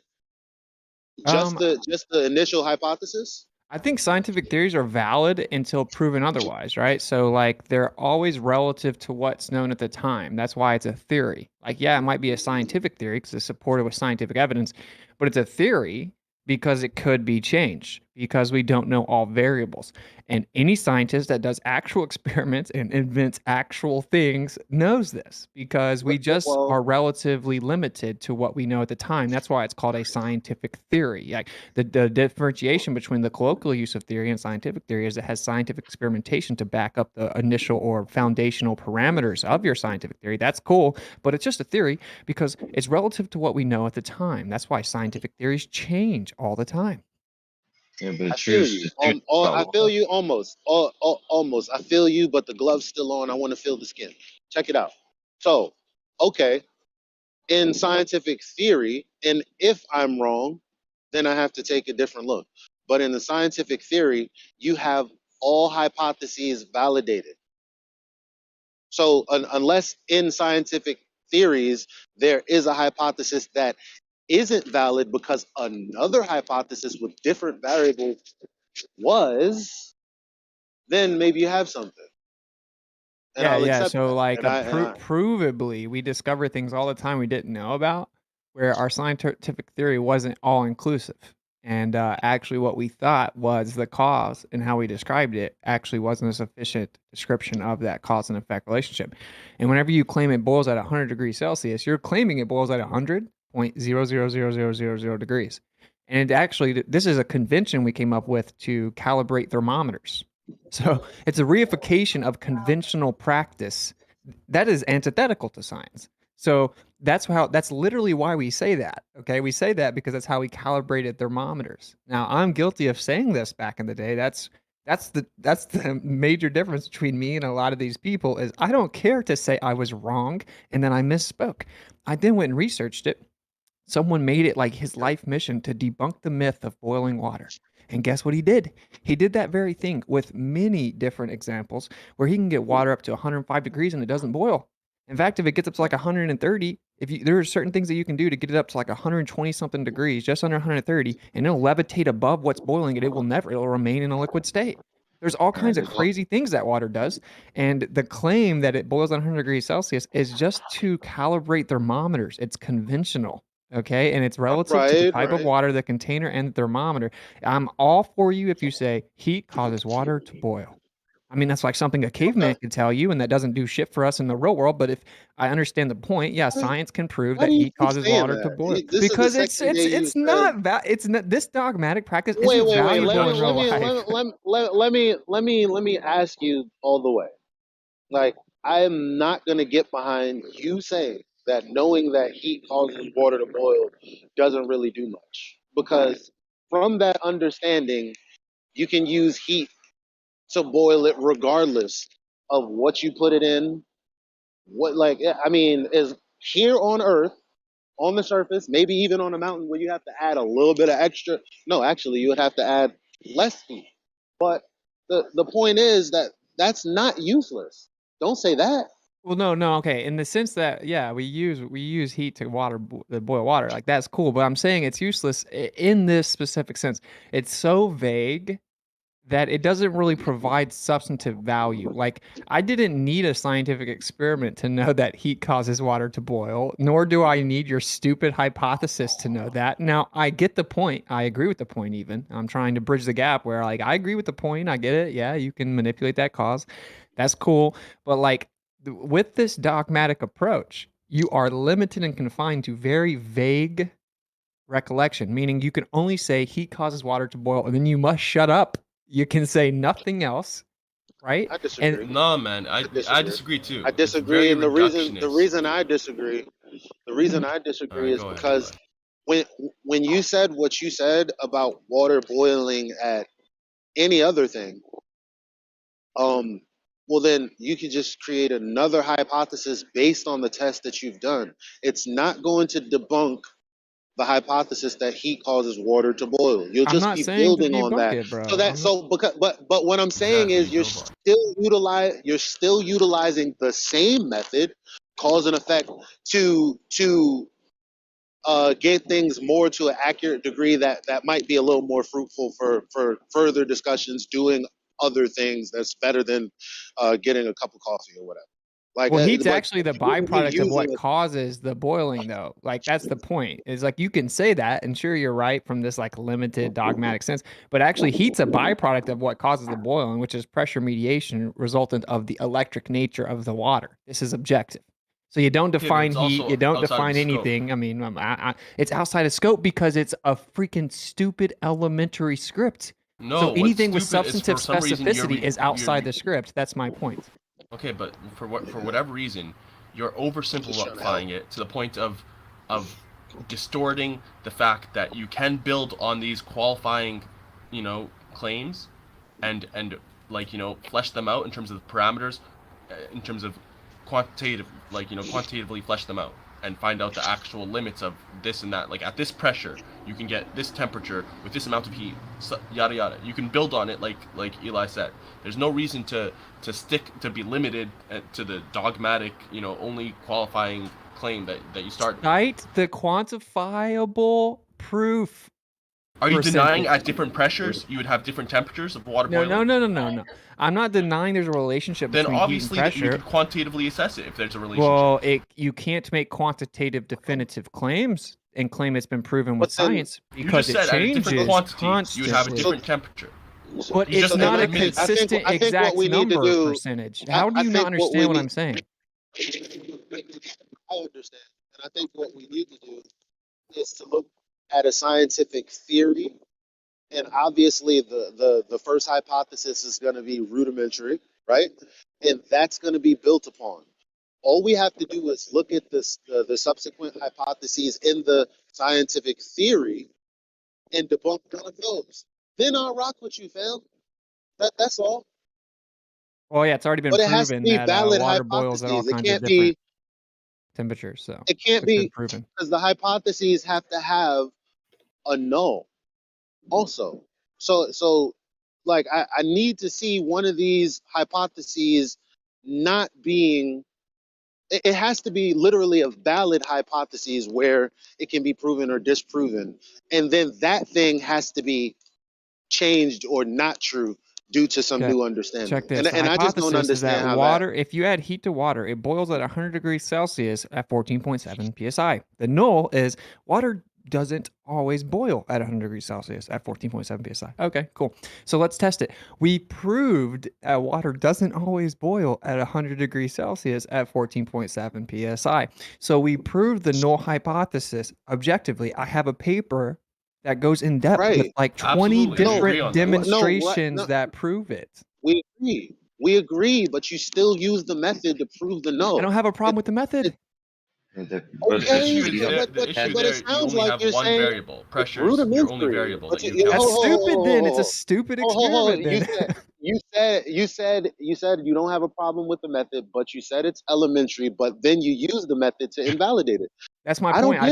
S: Just the initial hypothesis?
V: I think scientific theories are valid until proven otherwise, right? So like they're always relative to what's known at the time. That's why it's a theory. Like, yeah, it might be a scientific theory because it's supported with scientific evidence, but it's a theory because it could be changed because we don't know all variables. And any scientist that does actual experiments and invents actual things knows this because we just are relatively limited to what we know at the time. That's why it's called a scientific theory. Like the differentiation between the colloquial use of theory and scientific theory is it has scientific experimentation to back up the initial or foundational parameters of your scientific theory. That's cool, but it's just a theory because it's relative to what we know at the time. That's why scientific theories change all the time.
A: Yeah, but
S: I feel you. I feel you almost. Almost. I feel you, but the glove's still on. I want to feel the skin. Check it out. So, okay, in scientific theory, and if I'm wrong, then I have to take a different look. But in the scientific theory, you have all hypotheses validated. So unless in scientific theories there is a hypothesis that isn't valid because another hypothesis with different variables was, then maybe you have something. And I'll accept
V: So
S: that.
V: like
S: And
V: provably, we discover things all the time we didn't know about, where our scientific theory wasn't all inclusive. And actually, what we thought was the cause and how we described it actually wasn't a sufficient description of that cause and effect relationship. And whenever you claim it boils at 100 degrees Celsius, you're claiming it boils at 100.0000000 degrees. And actually, this is a convention we came up with to calibrate thermometers. So it's a reification of conventional practice that is antithetical to science. So that's literally why we say that. Okay, we say that because that's how we calibrated thermometers. Now I'm guilty of saying this back in the day. That's the major difference between me and a lot of these people is I don't care to say I was wrong and then I misspoke. I then went and researched it. Someone made it like his life mission to debunk the myth of boiling water. And guess what he did? He did that very thing with many different examples where he can get water up to 105 degrees and it doesn't boil. In fact, if it gets up to like 130, there are certain things that you can do to get it up to like 120 something degrees, just under 130, and it'll levitate above what's boiling and it'll remain in a liquid state. There's all kinds of crazy things that water does. And the claim that it boils at 100 degrees Celsius is just to calibrate thermometers. It's conventional. Okay, and it's relative to the type of water, the container, and the thermometer. I'm all for you if you say heat causes water to boil. I mean, that's like something a caveman could tell you, and that doesn't do shit for us in the real world. But if I understand the point, yeah, science can prove that heat causes water to boil because it's not this dogmatic practice isn't valuable in real life.
S: Let me ask you all the way. Like, I'm not gonna get behind you saying that knowing that heat causes water to boil doesn't really do much. Because from that understanding, you can use heat to boil it regardless of what you put it in. Is here on Earth, on the surface, maybe even on a mountain where you have to add a little bit of extra. No, actually, you would have to add less heat. But the point is that that's not useless. Don't say that.
V: Well, no, okay. In the sense that, yeah, we use heat to boil water. Like that's cool, but I'm saying it's useless in this specific sense. It's so vague that it doesn't really provide substantive value. Like I didn't need a scientific experiment to know that heat causes water to boil, nor do I need your stupid hypothesis to know that. Now, I get the point. I agree with the point even. I'm trying to bridge the gap where like I agree with the point. I get it. Yeah, you can manipulate that cause. That's cool. But like with this dogmatic approach, you are limited and confined to very vague recollection, meaning you can only say heat causes water to boil, and then you must shut up. You can say nothing else, right?
S: I disagree.
U: No, man, I disagree too.
S: I disagree, and the reason I disagree is because when you said what you said about water boiling at any other thing, well then you could just create another hypothesis based on the test that you've done. It's not going to debunk the hypothesis that heat causes water to boil. You'll just be building on that. But what I'm saying is you're still utilizing the same method, cause and effect, to get things more to an accurate degree that might be a little more fruitful for further discussions, doing other things that's better than getting a cup of coffee or whatever. Like,
V: Well, heat's
S: but
V: actually the
S: we're
V: byproduct of what
S: using it.
V: causes the boiling, though. Like that's the point. Is like you can say that, and sure you're right from this like limited dogmatic sense, but actually heat's a byproduct of what causes the boiling, which is pressure mediation resultant of the electric nature of the water. This is objective. So you don't
U: Okay, but
V: define
U: it's
V: heat,
U: also
V: you don't
U: outside of
V: define
U: the scope.
V: anything. I mean, it's outside of scope because it's a freaking stupid elementary script.
U: No,
V: So
U: what's
V: anything with
U: stupid is
V: substantive
U: for some reason you're
V: specificity is outside the script. That's my point.
U: Okay, but for whatever reason, you're oversimplifying it to the point of distorting the fact that you can build on these qualifying, claims, and like flesh them out in terms of the parameters, in terms of quantitatively flesh them out and find out the actual limits of this and that. Like at this pressure, you can get this temperature with this amount of heat, yada yada. You can build on it, like Eli said. There's no reason to be limited to the dogmatic, only qualifying claim that you start.
V: Cite the quantifiable proof.
U: Are you denying at different pressures you would have different temperatures of water boiling?
V: No. I'm not denying there's a relationship
U: Then
V: between
U: obviously
V: heat and pressure.
U: you could quantitatively assess it if there's a relationship.
V: Well, you can't make quantitative definitive claims and claim it's been proven with science because
U: you just
V: it
U: said
V: changes
U: at different quantities you would have a
V: constantly.
U: different temperature.
V: But
U: You
V: it's
U: just
V: not a
U: admitted that.
V: consistent
S: I think what
V: exact
S: we need to
V: number
S: do-
V: percentage. How do you not
S: think what we
V: understand what
S: need-
V: I'm saying?
S: I understand, and I think what we need to do is to look at a scientific theory. And obviously, the first hypothesis is going to be rudimentary, right? And that's going to be built upon. All we have to do is look at the subsequent hypotheses in the scientific theory and debunk one of those. Then I'll rock with you, fam. That's all.
V: Well, yeah, it's already been
S: But it has to
V: proven
S: be
V: that
S: valid
V: water boils at all
S: hypotheses. It
V: kinds of
S: can't
V: different
S: be.
V: temperatures. So
S: It can't
V: it's been
S: be
V: proven.
S: because the hypotheses have to have a null also. So like I need to see one of these hypotheses not being, it has to be literally a valid hypothesis where it can be proven or disproven. And then that thing has to be changed or not true due to some new understanding.
V: Check this.
S: And
V: The
S: I just don't
V: hypothesis is
S: understand
V: that
S: how
V: water, if you add heat to water, it boils at 100 degrees Celsius at 14.7 psi. The null is water doesn't always boil at 100 degrees Celsius at 14.7 psi. Okay, cool. So let's test it. We proved water doesn't always boil at 100 degrees Celsius at 14.7 psi. So we proved the null hypothesis objectively. I have a paper that goes in depth with like 20 different demonstrations that prove it.
S: We agree. We agree, but you still use the method to prove the null.
V: I don't have a problem with the method.
U: The issue there, you only have one variable. Pressure is your only variable. That you
V: That's stupid then. It's a stupid experiment then.
S: You said you don't have a problem with the method, but you said it's elementary, but then you use the method to invalidate it.
V: That's my point. I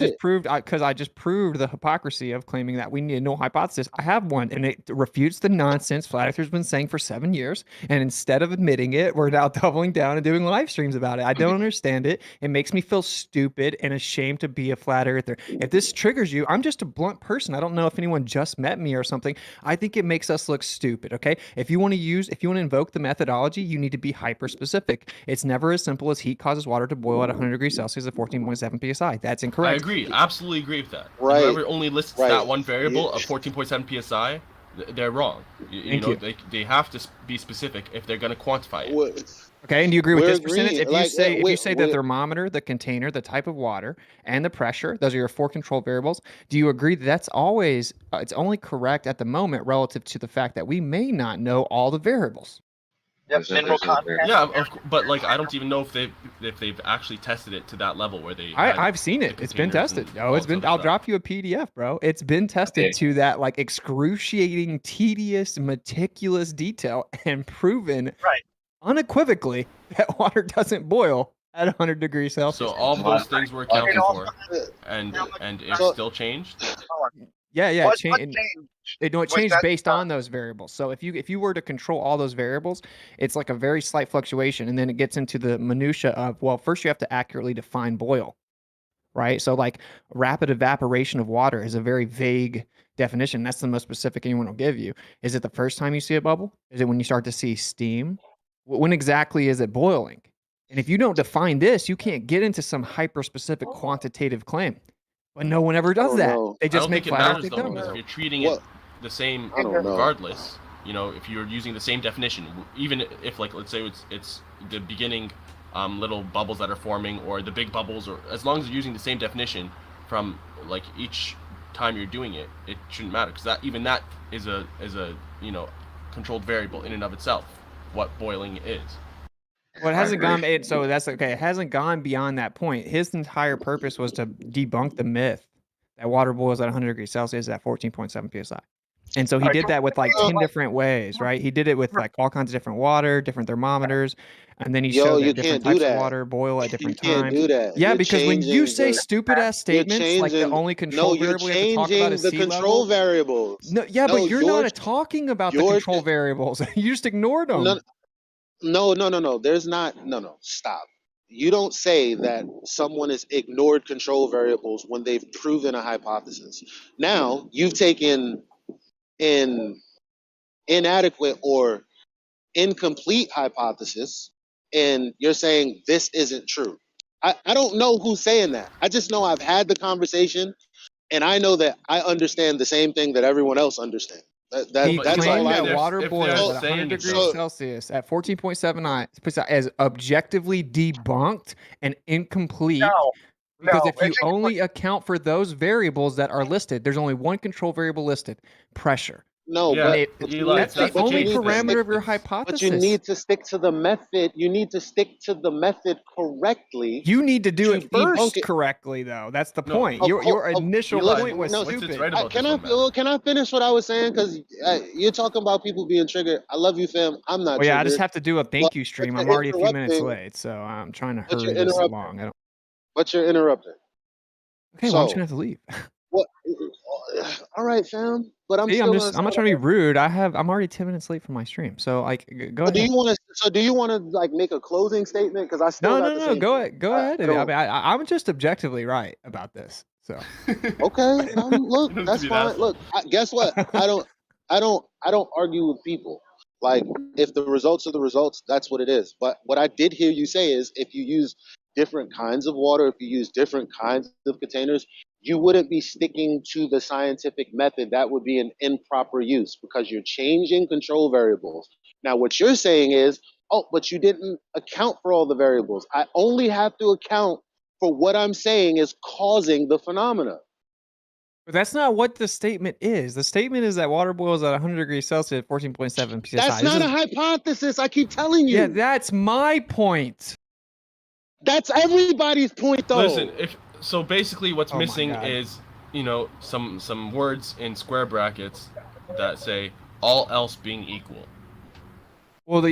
V: just proved the hypocrisy of claiming that we need a null hypothesis. I have one, and it refutes the nonsense flat earthers been saying for 7 years. And instead of admitting it, we're now doubling down and doing live streams about it. I don't understand it. It makes me feel stupid and ashamed to be a flat earther. If this triggers you, I'm just a blunt person. I don't know if anyone just met me or something. I think it makes us look stupid. Okay, if you want to invoke the methodology, you need to be hyper specific. It's never as simple as heat causes water to boil at 100 degrees Celsius at 14.7 psi. That's incorrect.
U: I agree. Absolutely agree with that.
S: Right.
U: Whoever only lists that one variable of 14.7 psi, they're wrong. You know, they have to be specific if they're going to quantify it.
V: Okay, and do you agree with this percentage? If you say the thermometer, the container, the type of water, and the pressure, those are your 4 control variables, do you agree that that's always, it's only correct at the moment relative to the fact that we may not know all the variables?
U: Mineral content. Yeah, but like I don't even know if they've actually tested it to that level where they.
V: I've seen it. It's been tested. No, it's been. I'll drop you a PDF, bro. It's been tested to that like excruciating, tedious, meticulous detail and proven unequivocally that water doesn't boil at 100 degrees Celsius.
U: So all of those things were accounted for, and it still changed.
V: Yeah. It changed based on those variables. So if you were to control all those variables, it's like a very slight fluctuation, and then it gets into the minutia of, well, first you have to accurately define boil.
F: right? So like rapid evaporation of water is a very vague definition. That's the most specific anyone will give you. Is it the first time you see a bubble? Is it when you start to see steam? When exactly is it boiling? And if you don't define this, you can't get into some hyper-specific quantitative claim. But no one ever does that. They
U: I
F: just
U: don't
F: make
U: think it
F: flat
U: matters
F: Earth
U: though, because if you're treating
S: What?
U: it the same
S: I don't know.
U: regardless, you know, if you're using the same definition, even if like let's say it's the beginning little bubbles that are forming or the big bubbles, or as long as you're using the same definition from like each time you're doing it, it shouldn't matter, because that is a you know, controlled variable in and of itself, what boiling is.
F: Well, it hasn't gone. So that's okay. It hasn't gone beyond that point. His entire purpose was to debunk the myth that water boils at 100 degrees Celsius at 14.7 psi. And so he did that with like 10 different ways, right? He did it with like all kinds of different water, different thermometers, and then he
S: Yo,
F: showed
S: you
F: that different
S: can't do
F: types of
S: that.
F: water boil at
S: You
F: different
S: can't
F: times.
S: do that.
F: Yeah,
S: You're
F: because when you
S: changing
F: say
S: the.
F: stupid ass
S: You're
F: statements like the
S: changing.
F: only control
S: No, you're
F: variable you have to talk about
S: changing
F: is
S: the
F: sea
S: control
F: level.
S: variables.
F: No, yeah,
S: No,
F: but you're not talking about the
S: you're
F: control variables. You just ignored them.
S: no. There's not. No. Stop. You don't say that someone has ignored control variables when they've proven a hypothesis. Now you've taken an inadequate or incomplete hypothesis and you're saying this isn't true. I don't know who's saying that. I just know I've had the conversation and I know that I understand the same thing that everyone else understands.
F: He
S: That's all
F: claimed
S: I
F: that
S: know.
F: water boils at 100 degrees Celsius at 14.79 as objectively debunked and incomplete. Because if you only account for those variables that are listed, there's only one control variable listed: pressure.
S: No,
U: Yeah,
S: but
F: that's the only parameter of your hypothesis.
S: But you need to stick to the method. You need to stick to the method correctly.
F: You need to do it
S: debunk
F: first
S: it.
F: correctly, though. That's the point. Your initial point was stupid.
S: Can I finish what I was saying? Because you're talking about people being triggered. I love you, fam. I'm not.
F: Well, yeah, I
S: triggered,
F: just have to do a thank you stream. I'm
S: you're
F: already a few minutes
S: interrupting.
F: late, so I'm trying to
S: But
F: hurry
S: you're
F: this
S: interrupting.
F: along.
S: But you're interrupting.
F: Okay, well, I'm just gonna have to leave.
S: What? All right, fam. But I'm
F: See,
S: still.
F: I'm not trying to be rude. I'm already 10 minutes late for my stream, so like, go
S: But
F: ahead.
S: do you want to like make a closing statement? Because I still got the
F: No.
S: same
F: Go
S: thing.
F: ahead. Go ahead. I mean, I'm just objectively right about this. So.
S: Okay. Look, that's fine. Look, guess what? I don't argue with people. Like, if the results are the results, that's what it is. But what I did hear you say is, if you use different kinds of water, if you use different kinds of containers, you wouldn't be sticking to the scientific method. That would be an improper use because you're changing control variables. Now, what you're saying is, oh, but you didn't account for all the variables. I only have to account for what I'm saying is causing the phenomena.
F: But that's not what the statement is. The statement is that water boils at 100 degrees Celsius at 14.7 psi.
S: That's not a hypothesis. I keep telling you.
F: Yeah, that's my point.
S: That's everybody's point, though.
U: Listen, so basically what's
F: Oh my
U: missing
F: God.
U: is, you know, some words in square brackets that say all else being equal.
F: Well,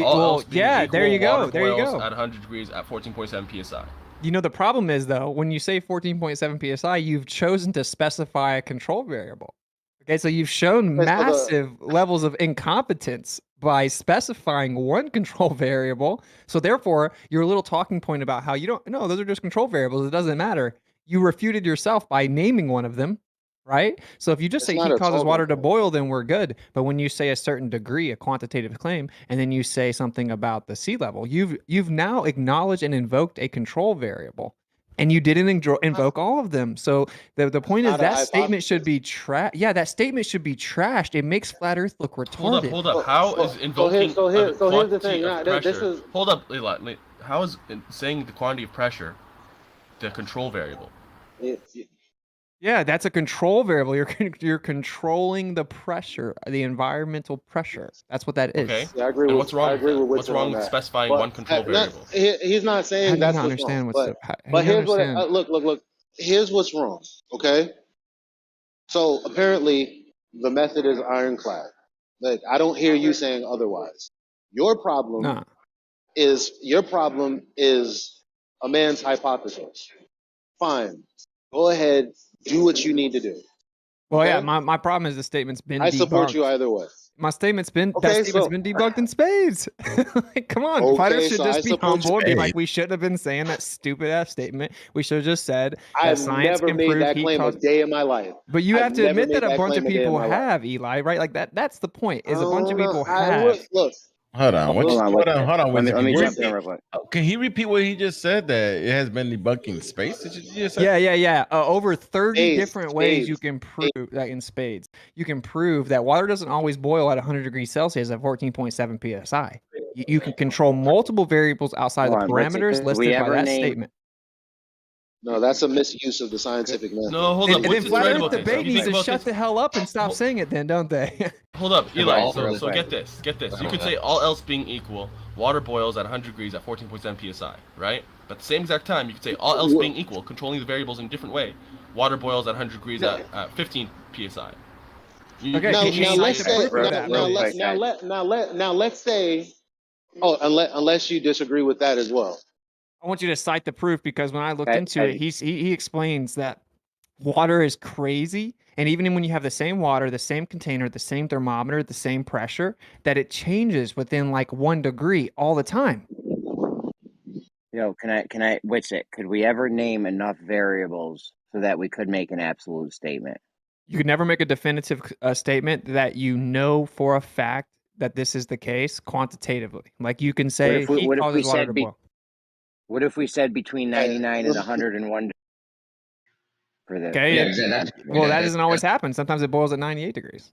F: yeah, there you go. There you go.
U: At 100 degrees at 14.7 psi.
F: You know, the problem is, though, when you say 14.7 psi, you've chosen to specify a control variable. Okay, so you've shown massive levels of incompetence by specifying one control variable. So therefore, your little talking point about how you don't know, those are just control variables, it doesn't matter. You refuted yourself by naming one of them, right? So if you just say heat causes water to boil, then we're good. But when you say a certain degree, a quantitative claim, and then you say something about the sea level, you've now acknowledged and invoked a control variable. And you didn't invoke all of them. So the point is that statement should be that statement should be trashed. It makes flat Earth look retarded.
U: Hold up. How is invoking
S: so here's the thing.
U: pressure? Hold up, Leela. How is saying the quantity of pressure the control variable?
F: Yeah, that's a control variable. You're controlling the pressure, the environmental pressure. That's what that is.
U: Okay.
S: Yeah, I agree
U: and
S: with,
U: what's wrong?
S: I agree with
U: What's wrong with specifying one control variable?
S: He's not saying that's what's wrong. But here's what. Look. Here's what's wrong. Okay. So apparently the method is ironclad. Like, I don't hear you saying otherwise. Your problem is a man's hypothesis. Fine. Go ahead. Do what you need to do.
F: Well, yeah, my problem is the statement's been debunked.
S: I support you either way.
F: My statement's been
S: Okay,
F: that statement's
S: so
F: been debunked in spades. Like, come on,
S: okay,
F: fighters should
S: so I
F: just be
S: support
F: humble and be
S: you.
F: like, we shouldn't have been saying that stupid ass statement. We should have just said that
S: I've
F: science
S: never
F: can
S: made
F: prove
S: that
F: heat
S: claim a
F: cause.
S: day in my life.
F: But you
S: I've
F: have to
S: never
F: admit that
S: made
F: a
S: that
F: bunch
S: claim
F: of
S: a day in
F: people
S: my life.
F: have, Eli, right? Like that's the point. Is a bunch of
S: No,
F: people
S: I
F: have.
S: would look.
K: Hold on. What
S: Hold
K: you,
S: on,
K: hold
S: let,
K: on. Hold on.
S: let me
K: Wizzy.
S: let me
K: Can you
S: jump in
K: repeat?
S: real quick.
K: Can he repeat what he just said? That it has been debunked in space. Did you just say?
F: Yeah. Over 30
S: Spades,
F: different ways you
S: spades.
F: can prove that in spades. You can prove that water doesn't always boil at 100 degrees Celsius at 14.7 psi. You can control multiple variables outside
I: Hold
F: the
I: on, what's it?
F: parameters
I: Could we
F: listed by
I: ever
F: that
I: name?
F: statement.
S: No, that's a misuse of the scientific method.
U: No, hold up.
F: And
U: What's
F: then
U: this
F: Flat
U: right
F: Earth
U: about this? If
F: debate
U: you
F: needs
U: think
F: to
U: about
F: shut
U: this,
F: the hell up and stop saying it then, don't they?
U: hold up,
A: Yeah, but
U: Eli.
A: also
U: So
A: like,
U: get this. You could say all else being equal, water boils at 100 degrees at 14.7 psi, right? But at the same exact time, you could say all else being equal, controlling the variables in a different way, water boils at 100 degrees at 15 psi.
F: Okay,
S: Now,
F: can you
S: now
F: cite
S: let's
F: the
S: say
F: proof of that, please?
S: now let's say. Oh, unless you disagree with that as well.
F: I want you to cite the proof because when I looked into
I: Eddie.
F: it, he explains that water is crazy, and even when you have the same water, the same container, the same thermometer, the same pressure, that it changes within like 1 degree all the time.
I: Yo, can I, what's it? Could we ever name enough variables so that we could make an absolute statement?
F: You could never make a definitive statement that you know for a fact that this is the case quantitatively. Like you can say heat causes water to boil.
I: What if we said between 99 and 101 for this?
F: Okay.
A: Yeah,
F: Well, that doesn't always happen. Sometimes it boils at 98 degrees.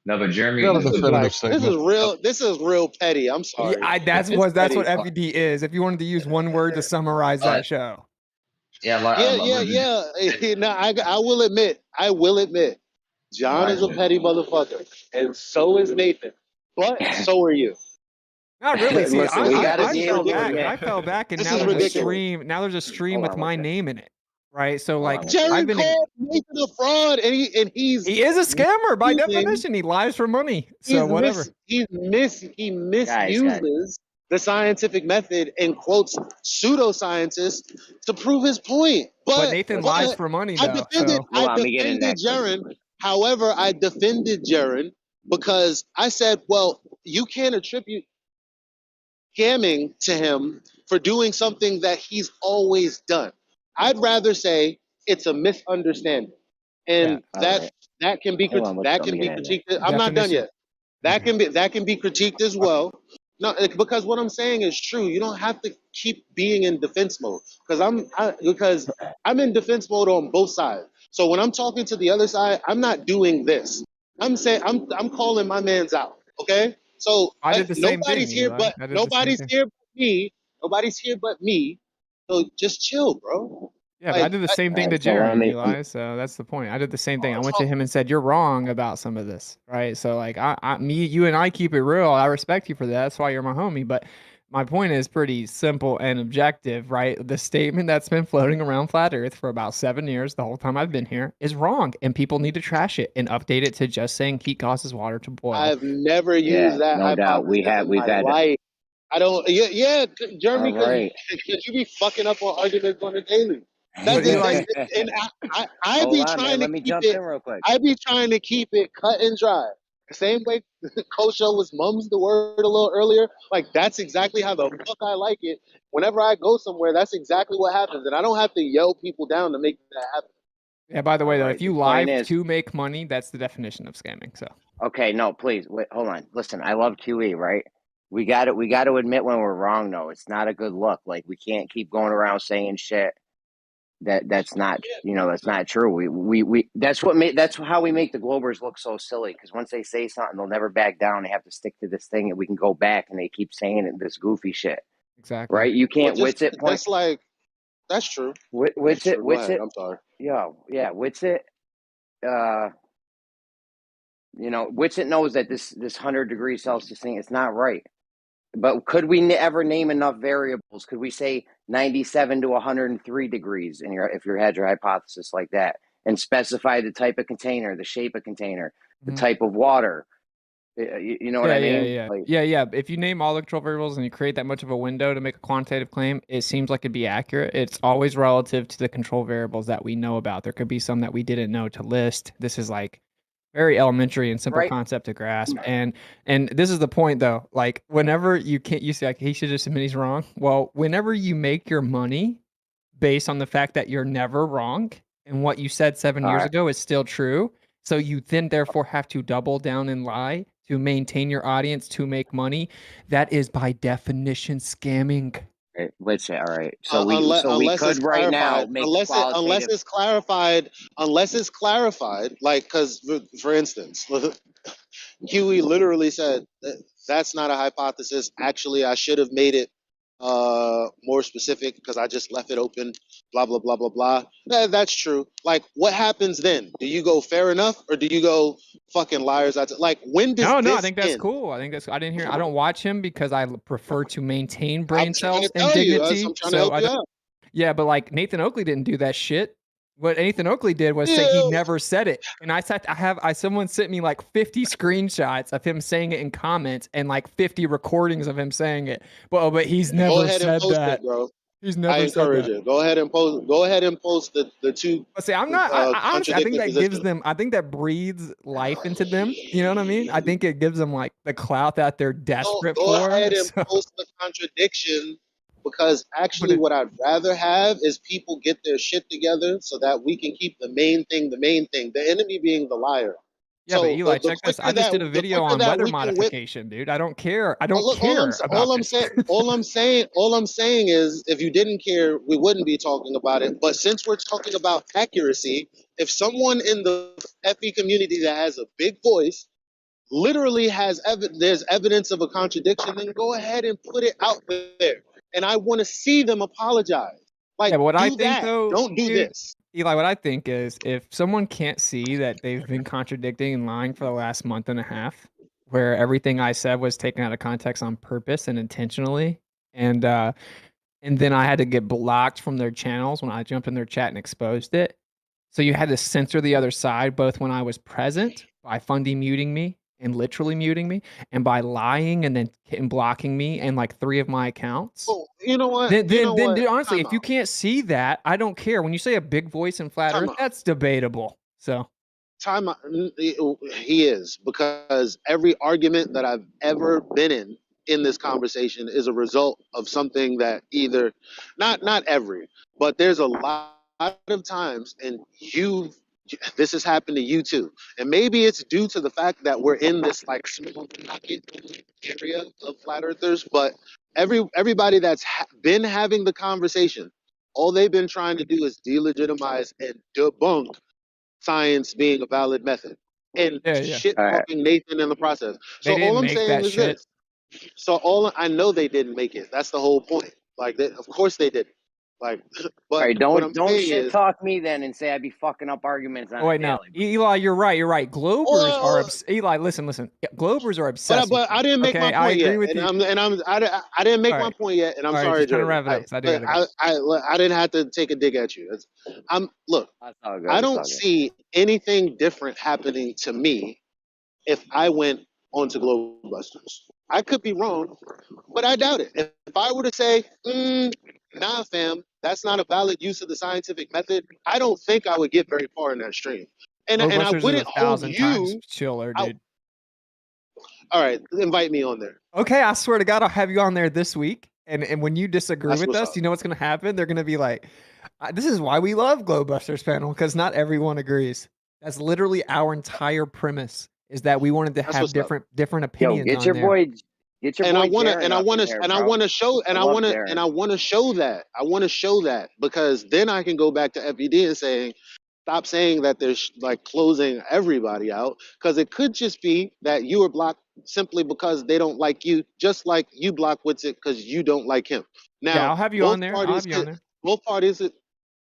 A: No, but Jeremy,
P: Not a
S: This is
P: definitive
S: like
P: statement.
S: this is real petty. I'm sorry.
F: Yeah, that's
S: It's
F: what
S: petty.
F: FED is. If you wanted to use one word to summarize that show.
A: yeah,
S: No, I will admit, John is a petty motherfucker, and so is Nathan. But so are you.
F: Not really. See,
I: Listen, we gotta
F: I
I: be
F: fell
I: able to
F: back.
I: admit.
F: I fell back, and
S: This
F: now
S: is
F: there's
S: ridiculous.
F: a stream. Now there's a stream
I: Hold
F: with
I: on
F: my
I: one second.
F: name in it, right? So
I: Hold
F: like,
I: on.
S: Jerry
F: I've been.
S: called Nathan a fraud, and he's
F: He is a scammer by
S: using-
F: definition. He lies for money. So whatever.
S: He misuses the scientific method and quotes pseudoscientists to prove his point.
F: But Nathan lies for money, though. So
I: Hold on, let me get in
S: defended
I: that.
S: Jaren. However, I defended Jaren because I said, well, you can't attribute scamming to him for doing something that he's always done. I'd rather say it's a misunderstanding. And
I: Yeah,
S: that can be
I: Hold on,
S: that
I: let
S: can
I: me
S: be
I: get in there.
S: critiqued. I'm not done yet. That can be critiqued as well. No, because what I'm saying is true. You don't have to keep being in defense mode because I'm in defense mode on both sides. So when I'm talking to the other side, I'm not doing this. I'm saying I'm calling my man's out. Okay. So
F: I did the same
S: nobody's
F: thing,
S: here
F: Eli.
S: but
F: I did the same thing.
S: me. Nobody's here but me. So just chill, bro.
F: Yeah, but I did the same thing to
I: so let
F: Jeremy,
I: me-
F: Eli. So that's the point. I did the same thing. I went to him and said, "You're wrong about some of this, right?" So like, you and I keep it real. I respect you for that. That's why you're my homie. But my point is pretty simple and objective, right? The statement that's been floating around flat Earth for about 7 years, the whole time I've been here, is wrong, and people need to trash it and update it to just saying heat causes water to boil.
S: I've never used that.
I: No doubt. We've had.
S: Life. I don't. Yeah, Jeremy,
I: All right.
S: because you be fucking up on arguments on the daily. And
I: Hold
S: I
I: on,
S: be
I: man.
S: trying to
I: Let me
S: keep
I: jump
S: it.
I: in real quick.
S: I be trying to keep it cut and dry. The same way Kosho was mums the word a little earlier. Like that's exactly how the fuck I like it. Whenever I go somewhere, that's exactly what happens, and I don't have to yell people down to make that happen.
F: Yeah, by the way, though,
I: Alright,
F: if you
I: the point
F: live
I: is-
F: to make money, that's the definition of scamming. So
I: Okay, no, please wait. Hold on. Listen, I love QE, right? We got it. We got to admit when we're wrong, though. It's not a good look. Like we can't keep going around saying shit that's not, that's not true. We that's how we make the Globers look so silly. Because once they say something, they'll never back down. They have to stick to this thing, and we can go back, and they keep saying it, this goofy shit.
F: Exactly.
I: Right? You can't wits it.
S: That's like that's true.
I: Wits it.
S: Go
I: Wits
S: ahead,
I: it.
S: I'm sorry.
I: Yeah. Wits it. Witsit knows that this 100 degrees Celsius thing, it's not right. But could we ever name enough variables? Could we say 97 to 103 degrees if you had your hypothesis like that, and specify the type of container, the shape of container, the type of water? You know what I mean?
F: Yeah.
I: Like,
F: Yeah. If you name all the control variables and you create that much of a window to make a quantitative claim, it seems like it'd be accurate. It's always relative to the control variables that we know about. There could be some that we didn't know to list. This is like Very elementary and simple
I: Right.
F: concept to grasp. And this is the point though. Like whenever you say like he should just admit he's wrong. Well, whenever you make your money based on the fact that you're never wrong and what you said 7 years
I: Alright.
F: ago is still true, so you then therefore have to double down and lie to maintain your audience to make money. That is by definition scamming.
I: Hey, listen, all right. So we
S: unless it's
I: could right now
S: clarified,
I: make
S: unless
I: qualitative.
S: it's clarified, like because for instance, Huey literally said that's not a hypothesis. Actually, I should have made it more specific because I just left it open. Blah blah blah blah blah. That's true. Like, what happens then? Do you go fair enough, or do you go fucking liars? Like, when does
F: No,
S: this
F: I think that's
S: end?
F: cool. I don't watch him because I prefer to maintain brain
S: I'm trying
F: cells
S: to
F: and
S: tell you.
F: dignity.
S: I'm trying to help you out.
F: Yeah, but like Nathan Oakley didn't do that shit. What Nathan Oakley did was say he never said it. And someone sent me like 50 screenshots of him saying it in comments and like 50 recordings of him saying it. But he's
S: Go
F: never
S: ahead and
F: said
S: post
F: that.
S: it, bro.
F: He's
S: I
F: never said
S: encourage
F: that.
S: it. Go ahead and post. Go ahead and post the two.
F: But see, I'm not. I honestly, I think
S: contradicting
F: that gives
S: positions.
F: them. I think that breathes life into them. You know what I mean? I think it gives them like the clout that they're desperate
S: Go
F: for.
S: ahead and
F: So-
S: post the contradiction, because actually what I'd rather have is people get their shit together so that we can keep the main thing, the enemy being the liar.
F: Yeah,
S: So
F: but Eli,
S: the
F: check this.
S: quicker
F: I just
S: that-
F: did a
S: the
F: video
S: quicker
F: on
S: that
F: weather
S: we can whip-
F: modification, dude. I don't care. I don't
S: Look,
F: care about this.
S: all I'm saying is, if you didn't care, we wouldn't be talking about it. But since we're talking about accuracy, if someone in the FE community that has a big voice literally has there's evidence of a contradiction, then go ahead and put it out there. And I want to see them apologize. Like,
F: Yeah, but what
S: do
F: I think
S: that.
F: though,
S: Don't do
F: dude,
S: this.
F: Eli, what I think is if someone can't see that they've been contradicting and lying for the last month and a half, where everything I said was taken out of context on purpose and intentionally, and then I had to get blocked from their channels when I jumped in their chat and exposed it. So you had to censor the other side, both when I was present by Fundy muting me and literally muting me, and by lying and then blocking me and like 3 of my accounts.
S: Oh, you know what?
F: Then,
S: You know what?
F: dude, honestly,
S: Time
F: if you can't see that, I don't care. When you say a big voice in flat
S: Time
F: Earth,
S: out.
F: that's debatable. So
S: Time out. He is, because every argument that I've ever been in this conversation is a result of something that either not every, but there's a lot of times, and this has happened to you too, and maybe it's due to the fact that we're in this like small pocket area of flat earthers, but everybody that's been having the conversation, all they've been trying to do is delegitimize and debunk science being a valid method, and shit talking Nathan in the process.
F: They
S: So
F: didn't
S: all I'm
F: make
S: saying
F: that
S: is
F: shit.
S: this. So I know they didn't make it. That's the whole point. Like, of course they did. Like, but
I: All right,
S: what I'm
I: don't
S: saying
I: shit
S: is,
I: talk me then and say I'd be fucking up arguments on
F: Oh
I: a
F: wait, no,
I: daily.
F: Eli, you're right. You're right. Globers are
S: Well,
F: Eli. Listen. Yeah, Globers are
S: but
F: obsessed.
S: but I didn't make
F: okay,
S: my
F: I
S: point
F: agree
S: yet,
F: with
S: and
F: you.
S: I didn't make
F: All
S: my
F: right.
S: point yet, and I'm
F: All right,
S: sorry,
F: just trying to
S: Jordan.
F: wrap it up. 'Cause I do gotta go.
S: I didn't have to take a dig at you. Look.
I: That's all good.
S: I
I: It's all
S: don't
I: good.
S: see anything different happening to me if I went onto Globebusters. I could be wrong, but I doubt it. If I were to say, nah, fam, that's not a valid use of the scientific method, I don't think I would get very far in that stream. And I
F: Globebusters is
S: wouldn't hold
F: 1,000 times
S: you.
F: chiller, dude.
S: All right, invite me on there.
F: Okay, I swear to God, I'll have you on there this week. And when you disagree
S: That's
F: with
S: what's
F: us,
S: up.
F: you know what's going to happen? They're going to be like, this is why we love Globebusters panel, because not everyone agrees. That's literally our entire premise, is that we wanted to
S: That's
F: have
S: what's up.
F: different
I: Yo,
F: opinions
I: get
F: on
I: your
F: there.
I: boy, get your
S: And I
I: boy
S: want to,
I: Darren
S: and I
I: up
S: want
I: in
S: to,
I: there,
S: and I
I: bro.
S: want to show, and I
I: love
S: want to,
I: Darren.
S: and I want to show that. I want to show that, because then I can go back to FED and saying, stop saying that they're like closing everybody out, because it could just be that you were blocked simply because they don't like you, just like you block Witsit because you don't like him. Now,
F: Yeah, I'll have you on there. I'll have you on there.
S: Both parties.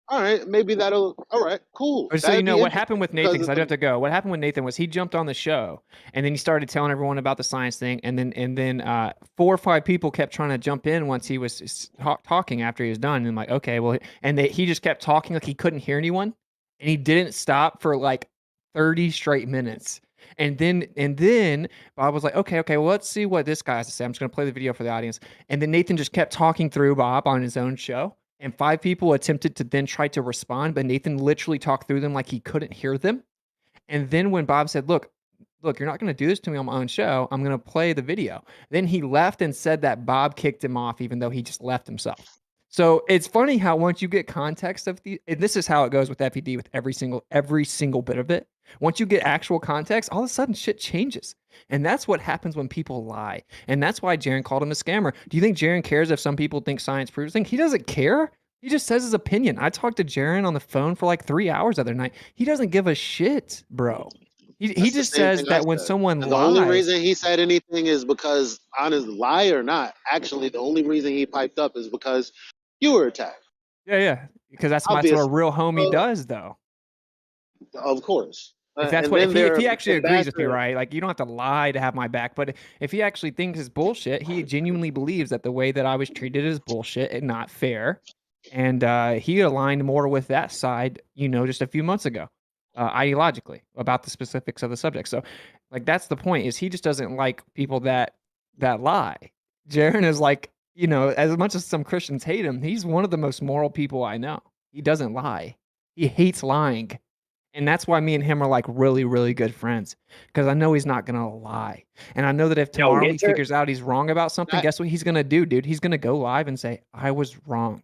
S: All right, maybe that'll. All right, cool.
F: So you
S: That'd
F: know
S: be
F: what happened with Nathan?
S: because
F: Because I do have to go. What happened with Nathan was he jumped on the show and then he started telling everyone about the science thing, and then 4 or 5 people kept trying to jump in once he was talking after he was done. And I'm like, okay, well, and he just kept talking like he couldn't hear anyone, and he didn't stop for like 30 straight minutes. And then Bob was like, okay, well, let's see what this guy has to say. I'm just gonna play the video for the audience. And then Nathan just kept talking through Bob on his own show. And 5 people attempted to then try to respond, but Nathan literally talked through them like he couldn't hear them. And then when Bob said, look, you're not going to do this to me on my own show. I'm going to play the video. Then he left and said that Bob kicked him off, even though he just left himself. So it's funny how once you get context of and this is how it goes with FED with every single bit of it. Once you get actual context, all of a sudden shit changes. And that's what happens when people lie. And that's why Jaren called him a scammer. Do you think Jaren cares if some people think science proves things? He doesn't care. He just says his opinion. I talked to Jaren on the phone for like 3 hours the other night. He doesn't give a shit, bro. He just says that when someone
S: And
F: lies.
S: the only reason he said anything is because, honest, lie or not, actually, the only reason he piped up is because you were attacked.
F: Yeah. Because that's what
S: Obvious.
F: a real homie does, though.
S: Of course.
F: If that's
S: And
F: what,
S: then
F: if he
S: there
F: actually
S: are
F: agrees with me,
S: ambassadors.
F: right? Like, you don't have to lie to have my back. But if he actually thinks it's bullshit, he genuinely believes that the way that I was treated is bullshit and not fair. And he aligned more with that side, just a few months ago, ideologically, about the specifics of the subject. So, like, that's the point, is he just doesn't like people that lie. Jaren is like, as much as some Christians hate him, he's one of the most moral people I know. He doesn't lie. He hates lying. And that's why me and him are like really, really good friends, because I know he's not going to lie. And I know that if tomorrow he figures out he's wrong about something, guess what he's going to do, dude? He's going to go live and say, I was wrong.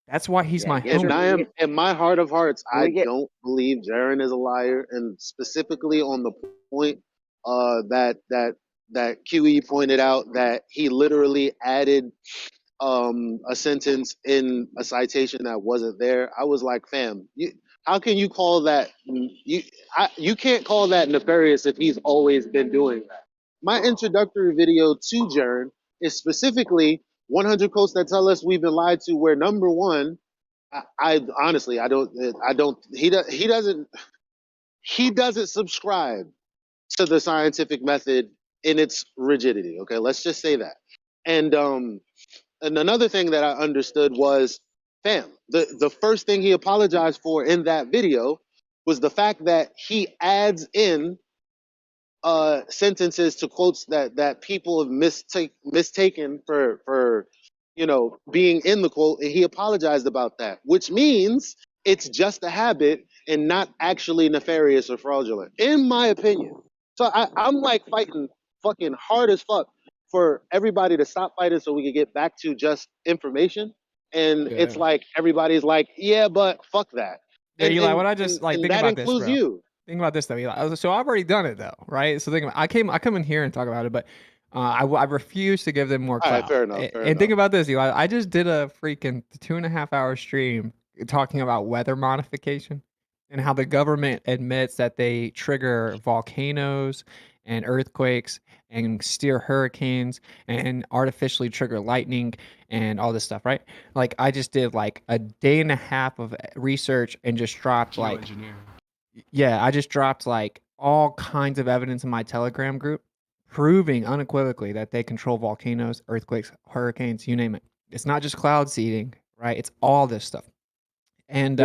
F: That's why he's my
S: And I am, in my heart of hearts, I
I: get-
S: don't believe Jaren is a liar, and specifically on the point that QE pointed out, that he literally added a sentence in a citation that wasn't there. I was like, fam, how can you call that? You can't call that nefarious if he's always been doing that. My introductory video to Jaren is specifically 100 quotes that tell us we've been lied to, where number one, I honestly, he doesn't subscribe to the scientific method in its rigidity. Okay, let's just say that. And another thing that I understood was, fam, the first thing he apologized for in that video was the fact that he adds in sentences to quotes that people have mistaken for being in the quote, and he apologized about that, which means it's just a habit and not actually nefarious or fraudulent, in my opinion. So I'm like fighting fucking hard as fuck for everybody to stop fighting so we can get back to just information. And it's like everybody's like, yeah, but fuck that.
F: Yeah,
S: And,
F: Eli,
S: and,
F: what I just
S: and,
F: like
S: and
F: think
S: that
F: about this,
S: includes
F: bro.
S: you.
F: Think about this though, Eli. So I've already done it though, right? So think about, I come in here and talk about it, but I refuse to give them more
S: All
F: clout.
S: right, fair enough.
F: And think about this, Eli. I just did a freaking 2.5 hour stream talking about weather modification and how the government admits that they trigger volcanoes and earthquakes and steer hurricanes and artificially trigger lightning and all this stuff, right? Like, I just did like a day and a half of research and just dropped like, I just dropped like all kinds of evidence in my Telegram group, proving unequivocally that they control volcanoes, earthquakes, hurricanes, you name it. It's not just cloud seeding, right? It's all this stuff. And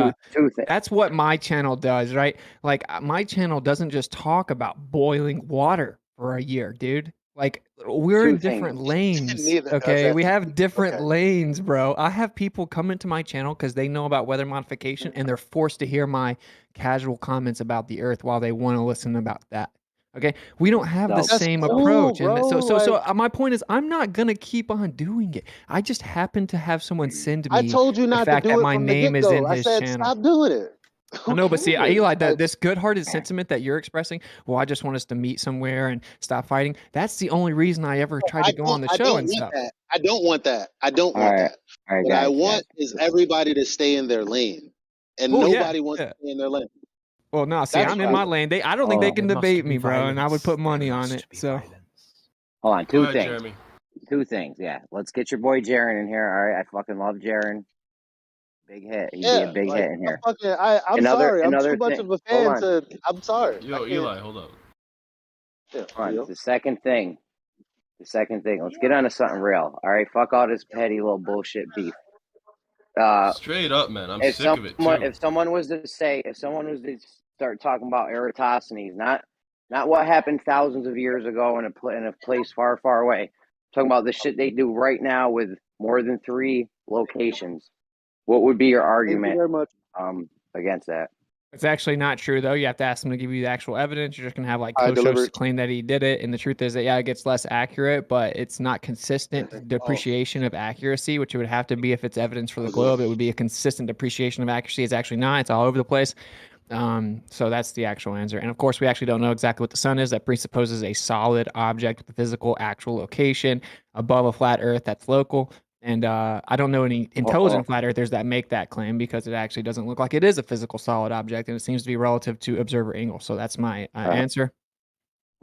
F: that's what my channel does, right? Like, my channel doesn't just talk about boiling water for a year, dude. Like, we're in different lanes,
S: Neither does
F: okay? We
S: that.
F: have different lanes, bro. I have people come into my channel because they know about weather modification, and they're forced to hear my casual comments about the earth while they want to listen about that. Okay, we don't have the
S: That's
F: same
S: cool,
F: approach, and
S: bro.
F: so my point is, I'm not gonna keep on doing it. I just happen to have someone send me
S: I told you
F: the
S: not to
F: fact that
S: do it
F: my
S: from the
F: name is
S: get-go.
F: in
S: I
F: his
S: said,
F: channel.
S: stop doing it.
F: I know, but see,
S: cares?
F: Eli, this good-hearted sentiment that you're expressing, well, I just want us to meet somewhere and stop fighting. That's the only reason I ever tried to go on the show and stuff.
S: I don't want that. I don't want that.
I: All right,
S: What I
I: guys,
S: want is everybody to stay in their lane, and
F: Cool, yeah,
S: nobody wants to stay in their lane.
F: Well, no, see,
S: That's
F: I'm in my lane. I don't think they can debate me, bro, and I would put money on it. So,
I: Hold on,
U: Go
I: two
U: ahead,
I: things.
U: Jeremy.
I: Two things, yeah. Let's get your boy Jaren in here. All right, I fucking love Jaren. Big hit. He'd be a big hit in here.
S: I'm sorry. I'm too much of a fan
I: Hold on.
S: to. I'm sorry.
U: Yo, Eli, hold up.
I: Hold on. The second thing. Let's get on to something real. All right, fuck all this petty little bullshit beef.
U: Straight up, man. I'm
I: If
U: sick of it too.
I: if someone was to start talking about Eratosthenes, not what happened thousands of years ago in a place far, far away, talking about the shit they do right now with more than 3 locations, what would be your argument
S: very much.
I: against that?
F: It's actually not true though. You have to ask them to give you the actual evidence. You're just gonna have like
S: I
F: Koshos
S: delivered.
F: claim that he did it, and the truth is that yeah, it gets less accurate, but it's not consistent depreciation of accuracy, which it would have to be if it's evidence for the globe. It would be a consistent depreciation of accuracy. It's actually not. It's all over the place. So that's the actual answer. And of course, we actually don't know exactly what the sun is. That presupposes a solid object with a physical, actual location above a flat Earth that's local. And I don't know any intelligent flat earthers that make that claim because it actually doesn't look like it is a physical solid object, and it seems to be relative to observer angle. So that's my answer.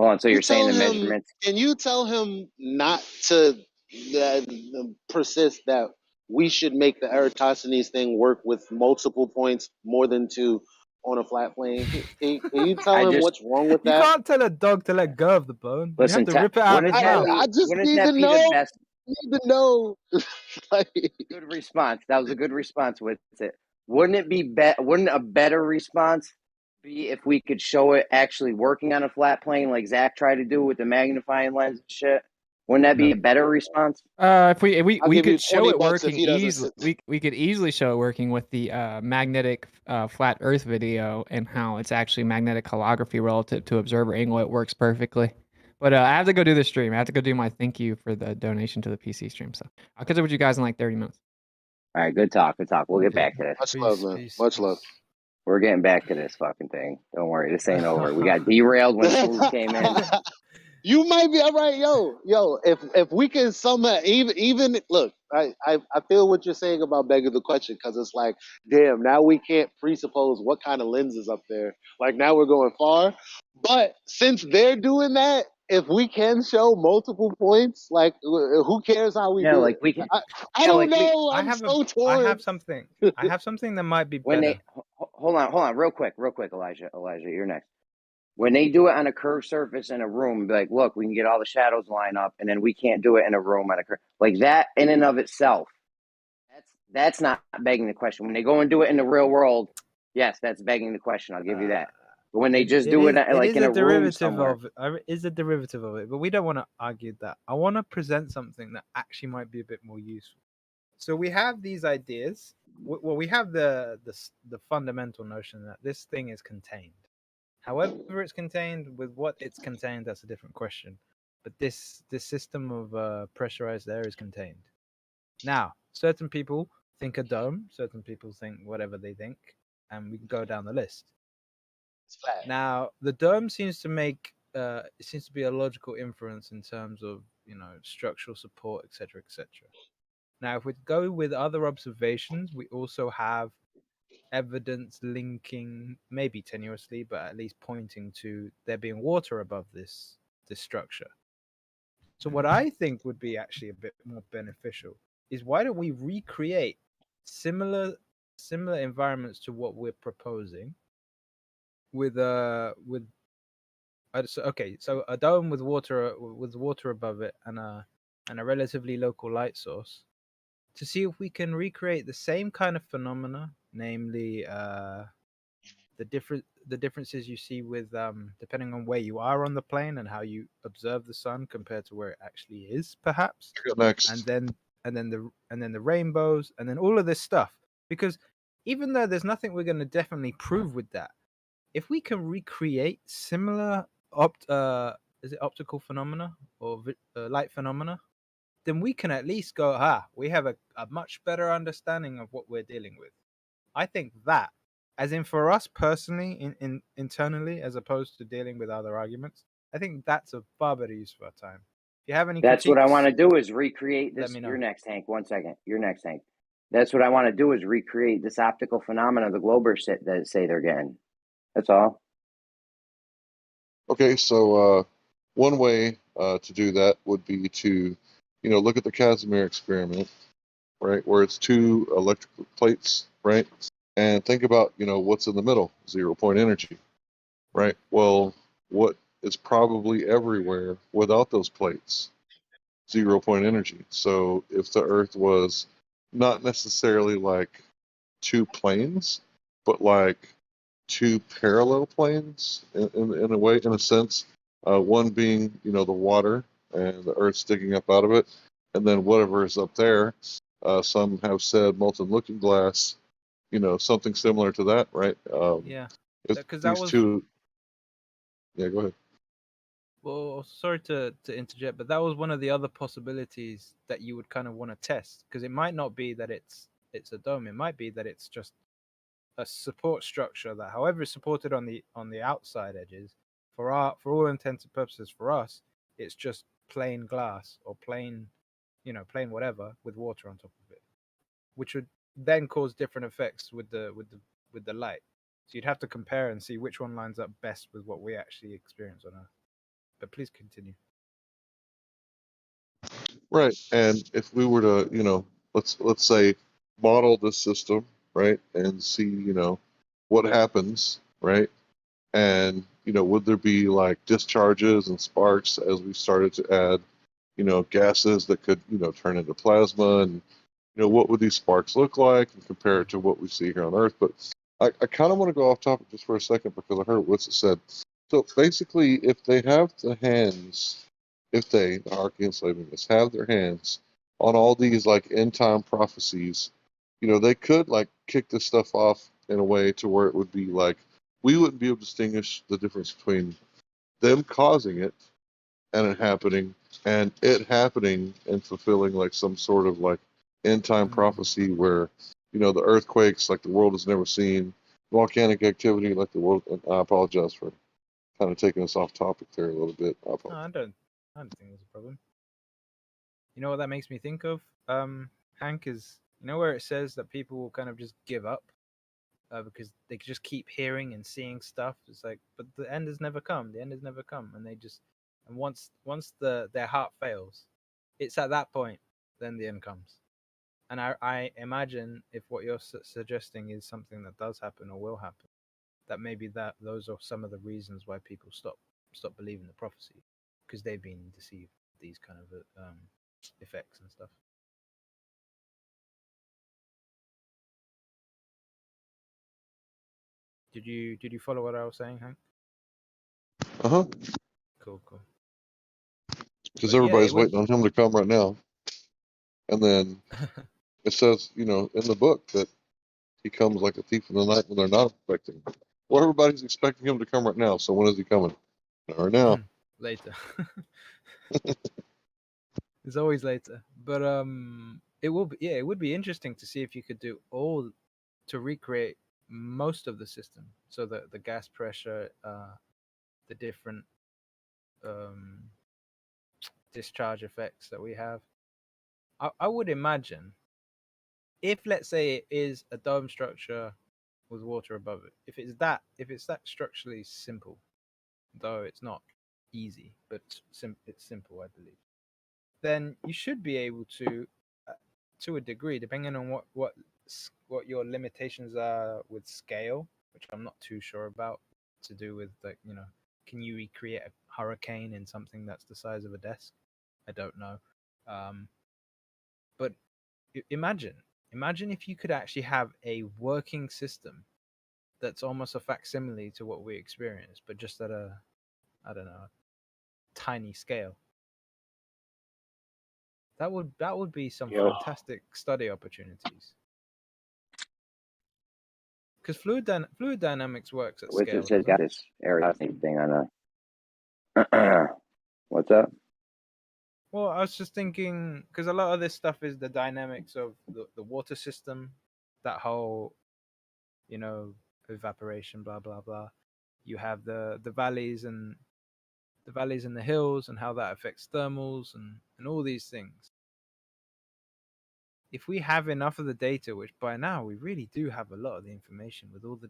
I: Hold on. So
S: You
I: you're saying
S: tell
I: the
S: him,
I: measurements?
S: can you tell him not to persist that we should make the Eratosthenes thing work with multiple points more than 2 on a flat plane? Can you tell
I: I
S: him
I: just
S: what's wrong with
M: You
S: that?
M: can't tell a dog to let go of the bone. You
I: listen.
M: have to rip it out of
I: Wouldn't
M: his
I: that
M: mouth.
I: be?
S: I just
I: Wouldn't
S: need
I: that
S: to
I: be the
S: know.
I: best?
S: Need to know. Like,
I: Good response. That was a good response with it. Wouldn't it be wouldn't a better response be if we could show it actually working on a flat plane like Zach tried to do with the magnifying lens and shit? Wouldn't that be a better response?
F: If we
S: I'll
F: we
S: give you
F: could show it
S: $20 if
F: working
S: he doesn't
F: easily, we could easily show it working with the magnetic flat Earth video and how it's actually magnetic holography relative to observer angle. It works perfectly. But I have to go do the stream. I have to go do my thank you for the donation to the PC stream. So I'll catch up with you guys in like 30 minutes.
I: All right, good talk. Good talk. We'll get back to this.
S: Much love, man. Much love.
I: We're getting back to this fucking thing. Don't worry, this ain't over. We got derailed when Smooth came in.
S: You might be all right, yo. If we can somehow even look, I feel what you're saying about begging the question because it's like, damn, now we can't presuppose what kind of lens is up there. Like now we're going far, but since they're doing that, if we can show multiple points, like who cares how we
I: Yeah,
S: do
I: like
S: it?
I: we can.
S: I don't know.
M: I
S: I'm
M: have
S: so
M: I
S: torn.
M: have something. I have something that might be
I: When
M: better.
I: they hold on, real quick, Elijah, you're next. When they do it on a curved surface in a room, be like, look, we can get all the shadows line up, and then we can't do it in a room on a curve like that. In and of itself, that's not begging the question. When they go and do it in the real world, yes, that's begging the question. I'll give you that. But when they just do it like in a room somewhere,
M: is a derivative of it, but we don't want to argue that. I want to present something that actually might be a bit more useful. So we have these ideas. Well, we have the fundamental notion that this thing is contained. However, it's contained, with what it's contained, that's a different question. But this system of pressurized air is contained. Now, certain people think a dome. Certain people think whatever they think, and we can go down the list. Now, the dome seems to make it seems to be a logical inference in terms of structural support, etc., etc. Now, if we go with other observations, we also have evidence linking, maybe tenuously, but at least pointing to there being water above this structure. So what I think would be actually a bit more beneficial is why don't we recreate similar environments to what we're proposing with so a dome with water above it and a relatively local light source, to see if we can recreate the same kind of phenomena, namely the differences you see with depending on where you are on the plane and how you observe the sun compared to where it actually is, perhaps.
P: Next.
M: And then the rainbows and then all of this stuff. Because even though there's nothing we're going to definitely prove with that, if we can recreate similar optical phenomena or light phenomena, then we can at least go, we have a much better understanding of what we're dealing with. I think that, as in for us personally, internally, as opposed to dealing with other arguments, I think that's a far better use of our time. If you have any
I: that's what I want to
M: critiques,
I: do is recreate this.
M: let me know.
I: You're next, Hank. 1 second. You're next, Hank. That's what I want to do is recreate this optical phenomena the Globers that say they're getting. That's all.
P: Okay, so one way to do that would be to, look at the Casimir experiment, right, where it's 2 electrical plates, right, and think about, what's in the middle, 0-point energy, right? Well, what is probably everywhere without those plates? 0-point energy. So if the Earth was not necessarily like 2 planes, but like 2 parallel planes in a way, in a sense, one being the water and the Earth sticking up out of it, and then whatever is up there. Some have said molten looking glass, something similar to that, right?
M: Yeah,
P: If
M: because that
P: these
M: was
P: two, yeah, go ahead.
M: well. Sorry to interject, but that was one of the other possibilities that you would kind of want to test, because it might not be that it's a dome. It might be that it's just a support structure that, however, is supported on the outside edges. For all intents and purposes, for us, it's just plain glass or plain whatever with water on top of it, which would then cause different effects with the light. So you'd have to compare and see which one lines up best with what we actually experience on Earth. But please continue.
P: Right. And if we were to, let's say model this system, right, and see, what happens, right? And, would there be like discharges and sparks as we started to add, gases that could, turn into plasma, and, what would these sparks look like and compare it to what we see here on Earth? But I kind of want to go off topic just for a second because I heard what Witsit said. So basically, if they have the hands, if they, the hierarchy enslaving have their hands on all these like end time prophecies, they could like kick this stuff off in a way to where it would be like we wouldn't be able to distinguish the difference between them causing it and it happening and fulfilling like some sort of like end time prophecy where the earthquakes like the world has never seen, volcanic activity like the world. And I apologize for kind of taking us off topic there a little bit.
M: No, I don't think there's a problem. You know what that makes me think of, Hank, is where it says that people will kind of just give up because they just keep hearing and seeing stuff. It's like, but the end has never come. The end has never come, and they just, and once their heart fails, it's at that point then the end comes. And I imagine if what you're suggesting is something that does happen or will happen, that maybe those are some of the reasons why people stop believing the prophecy, because they've been deceived with these kind of effects and stuff. Did you follow what I was saying, Hank?
P: Uh-huh.
M: Cool.
P: Because everybody's waiting on him to come right now. And then it says, in the book that he comes like a thief in the night when they're not expecting him. Well, everybody's expecting him to come right now. So when is he coming? Right now.
M: Later. It's always later. But it would be interesting to see if you could do all to recreate most of the system. So the gas pressure, the different discharge effects that we have. I would imagine if, let's say, it is a dome structure with water above it, if it's that structurally simple, though it's not easy, but it's simple, I believe, then you should be able to a degree, depending on what your limitations are with scale, which I'm not too sure about, to do with like, can you recreate a hurricane in something that's the size of a desk? I don't know. But imagine if you could actually have a working system that's almost a facsimile to what we experience, but just at a, I don't know, tiny scale. That would be some fantastic study opportunities. Because fluid dynamics works at scale.
I: Witsit says got this area thing on a. What's up?
M: Well, I was just thinking, because a lot of this stuff is the dynamics of the water system, that whole, evaporation, blah blah blah. You have the valleys and the hills, and how that affects thermals and all these things. If we have enough of the data, which by now we really do have a lot of the information with all the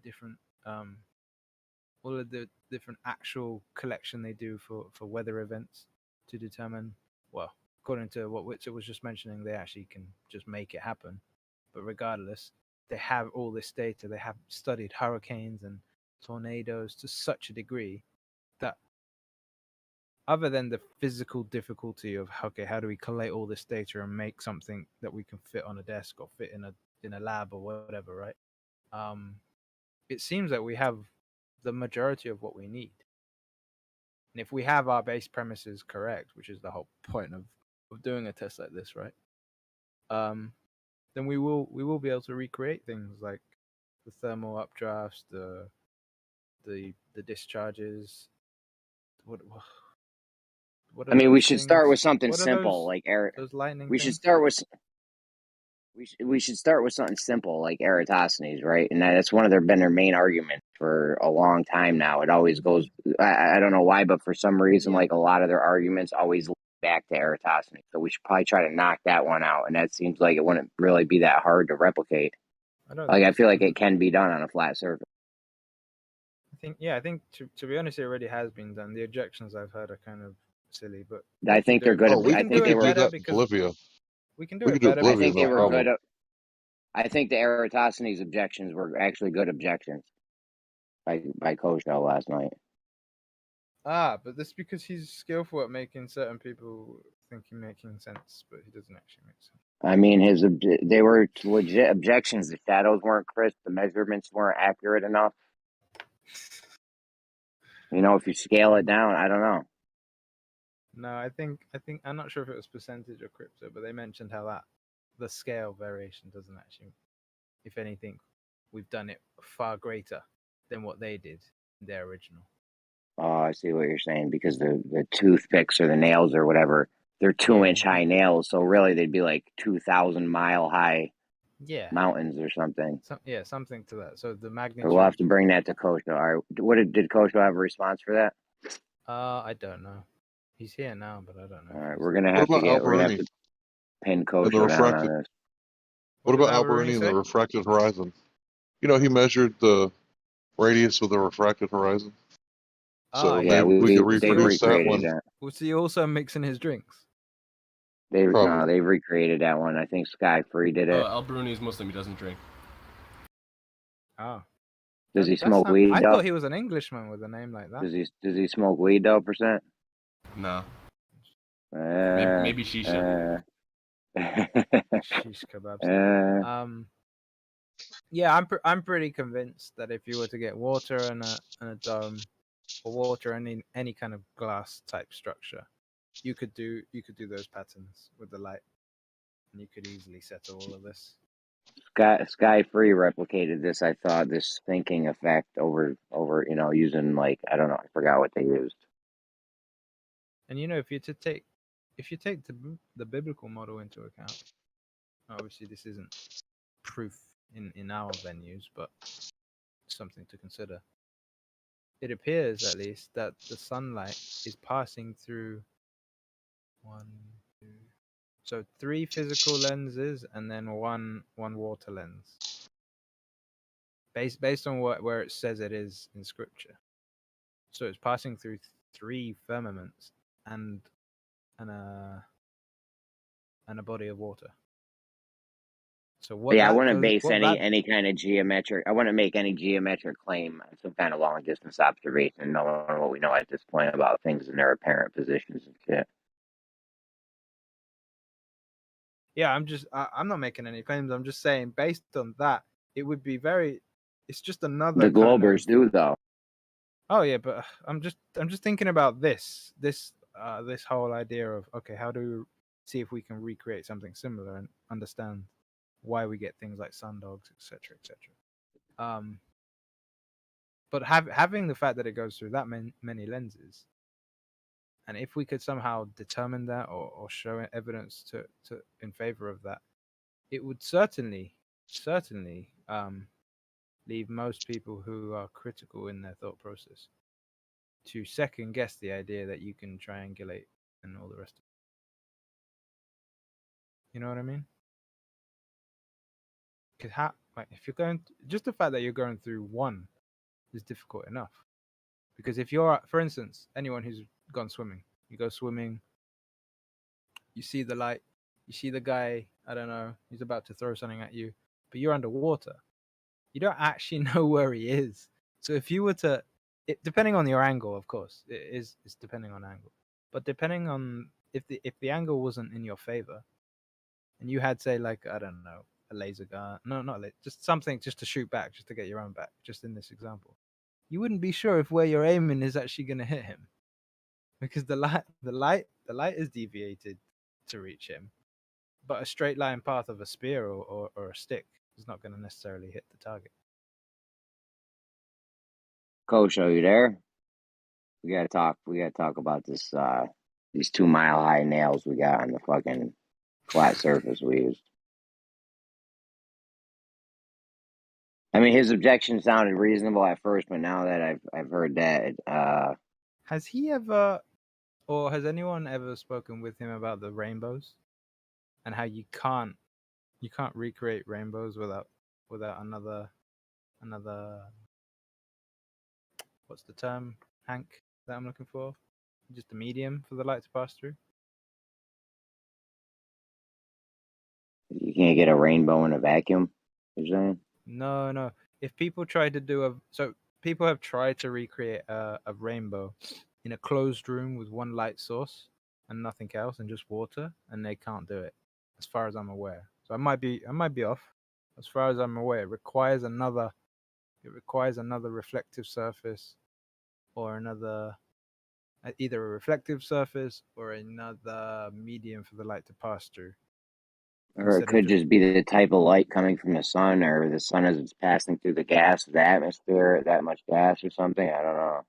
M: different actual collection they do for weather events to determine, well, according to what Witsit was just mentioning, they actually can just make it happen. But regardless, they have all this data. They have studied hurricanes and tornadoes to such a degree that, other than the physical difficulty of, okay, how do we collate all this data and make something that we can fit on a desk or fit in a lab or whatever, right? It seems that we have the majority of what we need. And if we have our base premises correct, which is the whole point of doing a test like this, right? Then we will be able to recreate things like the thermal updrafts, the discharges. What are
I: I mean, we
M: those
I: should start with
M: things?
I: something
M: What are
I: simple, like
M: those lightning
I: we should
M: things?
I: start with we should start with something simple like Eratosthenes, right? And that's one of their main arguments for a long time now. It always goes. I don't know why, but for some reason,
M: Yeah.
I: like a lot of their arguments always lead back to Eratosthenes. So we should probably try to knock that one out. And that seems like it wouldn't really be that hard to replicate.
M: I don't
I: Like
M: think
I: I feel
M: so.
I: like it can be done on a flat surface.
M: I think to be honest, it already has been done. The objections I've heard are kind of silly, but
I: I think they're good.
P: Oh, we
I: I
P: can
I: think they
P: do
I: were.
P: that in Bolivia.
M: we can do
P: We
M: it
P: can do it
M: better.
I: I
P: Bolivia,
I: think
P: no
I: they were
P: problem.
I: good. I think the Eratosthenes objections were actually good objections by Kosho last night.
M: But that's because he's skillful at making certain people think he's making sense, but he doesn't actually make sense.
I: I mean, they were legit objections. The shadows weren't crisp. The measurements weren't accurate enough. You know, if you scale it down, I don't know.
M: No, I think I'm not sure if it was percentage or crypto, but they mentioned how that the scale variation doesn't actually, if anything, we've done it far greater than what they did in their original.
I: Oh, I see what you're saying, because the toothpicks or the nails or whatever, they're 2-inch high nails, so really they'd be like 2,000-mile high mountains or something.
M: Something to that. So the magnitude.
I: Or we'll have to bring that to Kosho. All right, did Kosho have a response for that?
M: I don't know. He's here now, but I don't know.
I: All right, we're gonna have to pin Kosho down on this.
P: What about Alberini and the refracted horizon? You know, he measured the radius of the refracted horizon. So
I: yeah,
P: we could
I: they've
P: reproduce that
I: recreated
P: one.
I: that.
M: Was he also mixing his drinks?
I: They've recreated that one. I think Sky Free did it.
U: Alberoni is Muslim. He doesn't drink.
M: Oh.
I: Does he smoke weed?
M: I thought he was an Englishman with a name like that.
I: Does he smoke weed though? Percent?
U: No. Maybe shisha.
M: Shish kebabs. Yeah, I'm pretty convinced that if you were to get water and a dome, or water and any kind of glass type structure, you could do those patterns with the light, and you could easily settle all of this.
I: Sky Free replicated this. I thought this thinking effect over using like I don't know. I forgot what they used.
M: And if you take the biblical model into account, obviously this isn't proof in our venues, but something to consider. It appears, at least, that the sunlight is passing through 3 physical lenses and then one water lens, based on where it says it is in scripture. So it's passing through 3 firmaments and a body of water. So what?
I: Yeah, I wouldn't base any kind of geometric. I wouldn't make any geometric claim on some kind of long distance observation, knowing what we know at this point about things in their apparent positions and shit.
M: Yeah, I'm not making any claims. I'm just saying, based on that, it would be it's just another.
I: The Globers do though.
M: Oh yeah, but I'm just thinking about this whole idea of, okay, how do we see if we can recreate something similar and understand why we get things like sundogs, etc., etc. But having the fact that it goes through that many lenses, and if we could somehow determine that or show evidence to in favor of that, it would certainly leave most people who are critical in their thought process to second guess the idea that you can triangulate and all the rest of it. You know what I mean? Because if you're just the fact that you're going through one is difficult enough. Because if you're, for instance, anyone who's gone swimming, you go swimming, you see the light, you see the guy, I don't know, he's about to throw something at you, but you're underwater. You don't actually know where he is. So if you were to, depending on your angle, of course, it's depending on angle, but depending on if the angle wasn't in your favor, and you had, say, like, I don't know, a laser gun, just something just to shoot back, just to get your own back, just in this example, you wouldn't be sure if where you're aiming is actually going to hit him, because the light is deviated to reach him, but a straight line path of a spear or a stick is not going to necessarily hit the target.
I: Kosho, you there? We gotta talk. We gotta talk about this. These 2 mile high nails we got on the fucking flat surface we used. I mean, his objection sounded reasonable at first, but now that I've heard that,
M: Has he ever, or has anyone ever spoken with him about the rainbows and how you can't recreate rainbows without another what's the term, Hank, that I'm looking for? Just a medium for the light to pass through.
I: you can't get a rainbow in a vacuum. You're saying?
M: No. If people try to do people have tried to recreate a rainbow in a closed room with one light source and nothing else and just water, and they can't do it, as far as I'm aware. So I might be off. As far as I'm aware, it requires another reflective surface, or another either a reflective surface or another medium for the light to pass through.
I: Or it could just be the type of light coming from the sun, or the sun as it's passing through the atmosphere, that much gas or something. I don't know.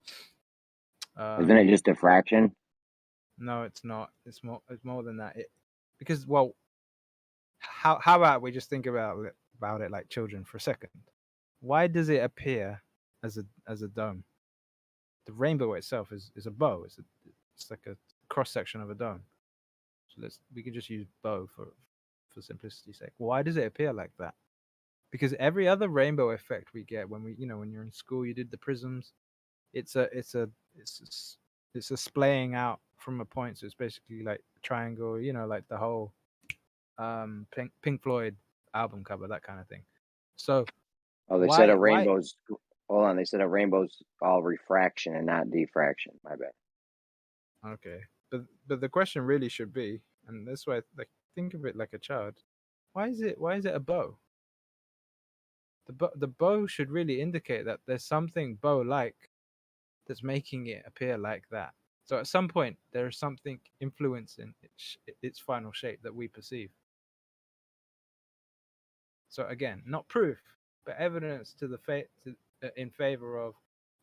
I: Isn't it just diffraction?
M: No, it's not. It's more than that. Because how about we just think about it like children for a second? Why does it appear as a dome? The rainbow itself is a bow. It's like a cross section of a dome. So we can just use bow for simplicity's sake. Why does it appear like that? Because every other rainbow effect we get when when you're in school, you did the prisms. It's a splaying out from a point. So it's basically like a triangle. Like the whole Pink Floyd album cover, that kind of thing. So
I: they said a rainbow's. Hold on, they said a rainbow's all refraction and not diffraction. My bad.
M: Okay, but the question really should be, and that's why think of it like a child. Why is it a bow? The bow should really indicate that there's something bow-like that's making it appear like that. So at some point there is something influencing its final shape that we perceive. So again, not proof, but evidence to in favor of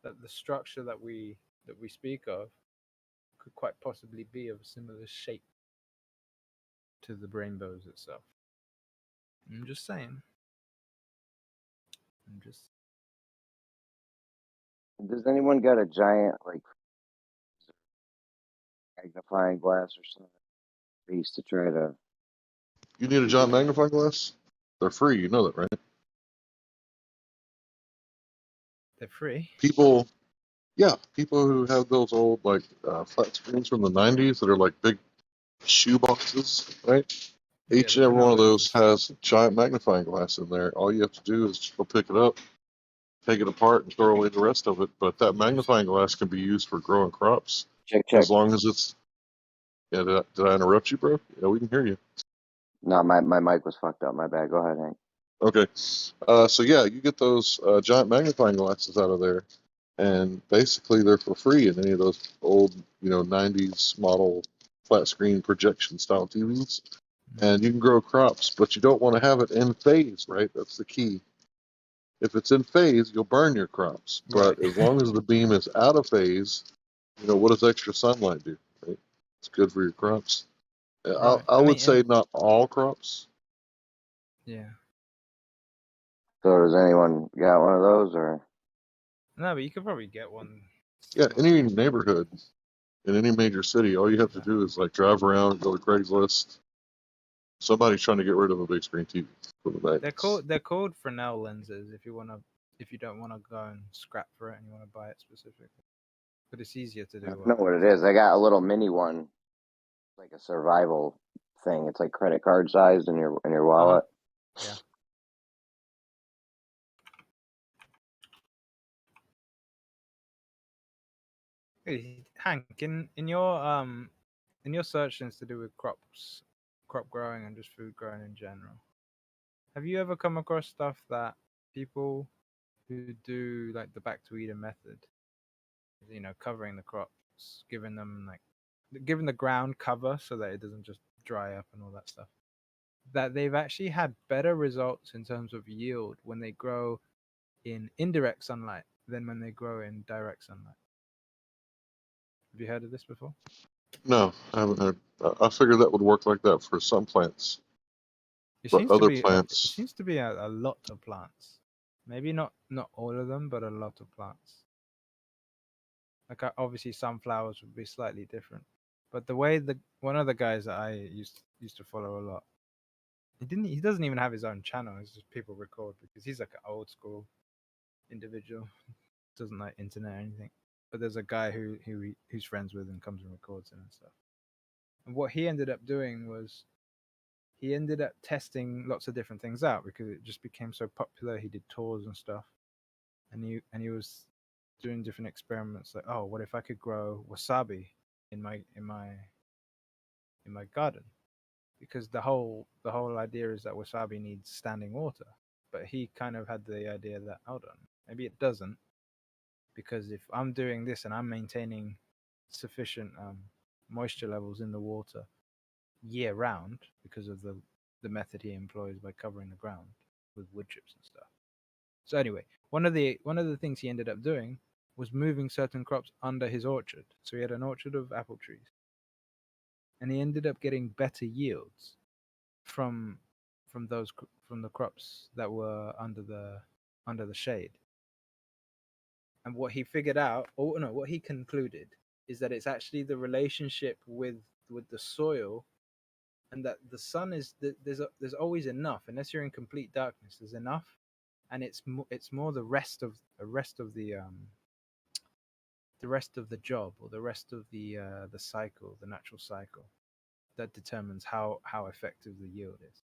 M: that the structure that we speak of could quite possibly be of a similar shape to the rainbows itself. I'm just saying.
I: Does anyone got a giant magnifying glass or something? Piece to try to.
P: You need a giant magnifying glass? They're free, you know that, right?
M: They're free?
P: People who have those old flat screens from the 90s that are like big shoe boxes, right? Each and every one of those has a giant magnifying glass in there. All you have to do is go pick it up, take it apart, and throw away the rest of it. But that magnifying glass can be used for growing crops.
I: Check.
P: As long as it's... Yeah, did I interrupt you, bro? Yeah, we can hear you.
I: No, my mic was fucked up. My bad. Go ahead, Hank.
P: Okay. So yeah, you get those giant magnifying glasses out of there, and basically they're for free in any of those old, 90s model flat screen projection style TVs. And you can grow crops, but you don't want to have it in phase, right? That's the key. If it's in phase, you'll burn your crops. But as long as the beam is out of phase, what does extra sunlight do? Right? It's good for your crops. I would say not all crops.
M: Yeah.
I: So does anyone got one of those, or?
M: No, but you could probably get one.
P: Yeah, any neighborhood in any major city, all you have to do is drive around, go to Craigslist. Somebody's trying to get rid of a big screen TV for the back.
M: They're called Fresnel lenses if you don't want to go and scrap for it and you want to buy it specifically. But it's easier to do.
I: I know what it is. I got a little mini one, like a survival thing. It's like credit card sized in your wallet.
M: Yeah. Hey, Hank, in your searchings to do with crop growing and just food growing in general, have you ever come across stuff that people who do like the back to Eden method, covering the crops, giving the ground cover so that it doesn't just dry up and all that stuff, that they've actually had better results in terms of yield when they grow in indirect sunlight, than when they grow in direct sunlight. Have you heard of this before?
P: No, I haven't heard. I figured that would work like that for some plants,
M: It
P: but
M: seems to
P: other
M: be
P: plants.
M: a lot of plants. Maybe not all of them, but a lot of plants. Like obviously sunflowers would be slightly different, but the way one of the guys that I used to follow a lot, he doesn't even have his own channel. It's just people record because he's like an old school individual, doesn't like internet or anything. But there's a guy who's friends with and comes and records him and stuff. And what he ended up doing was he ended up testing lots of different things out because it just became so popular. He did tours and stuff, and he was doing different experiments. Like, oh, what if I could grow wasabi in my garden? Because the whole idea is that wasabi needs standing water. But he kind of had the idea that, hold on, maybe it doesn't, because if I'm doing this and I'm maintaining sufficient moisture levels in the water year round because of the method he employs by covering the ground with wood chips and stuff. So anyway, one of the things he ended up doing was moving certain crops under his orchard. So he had an orchard of apple trees, and he ended up getting better yields from the crops that were under the shade. And what he figured out, or no, what he concluded is that it's actually the relationship with the soil, and that the sun is there's always enough. Unless you're in complete darkness, there's enough, and it's more the rest of the job, or the rest of the cycle, the natural cycle, that determines how effective the yield is.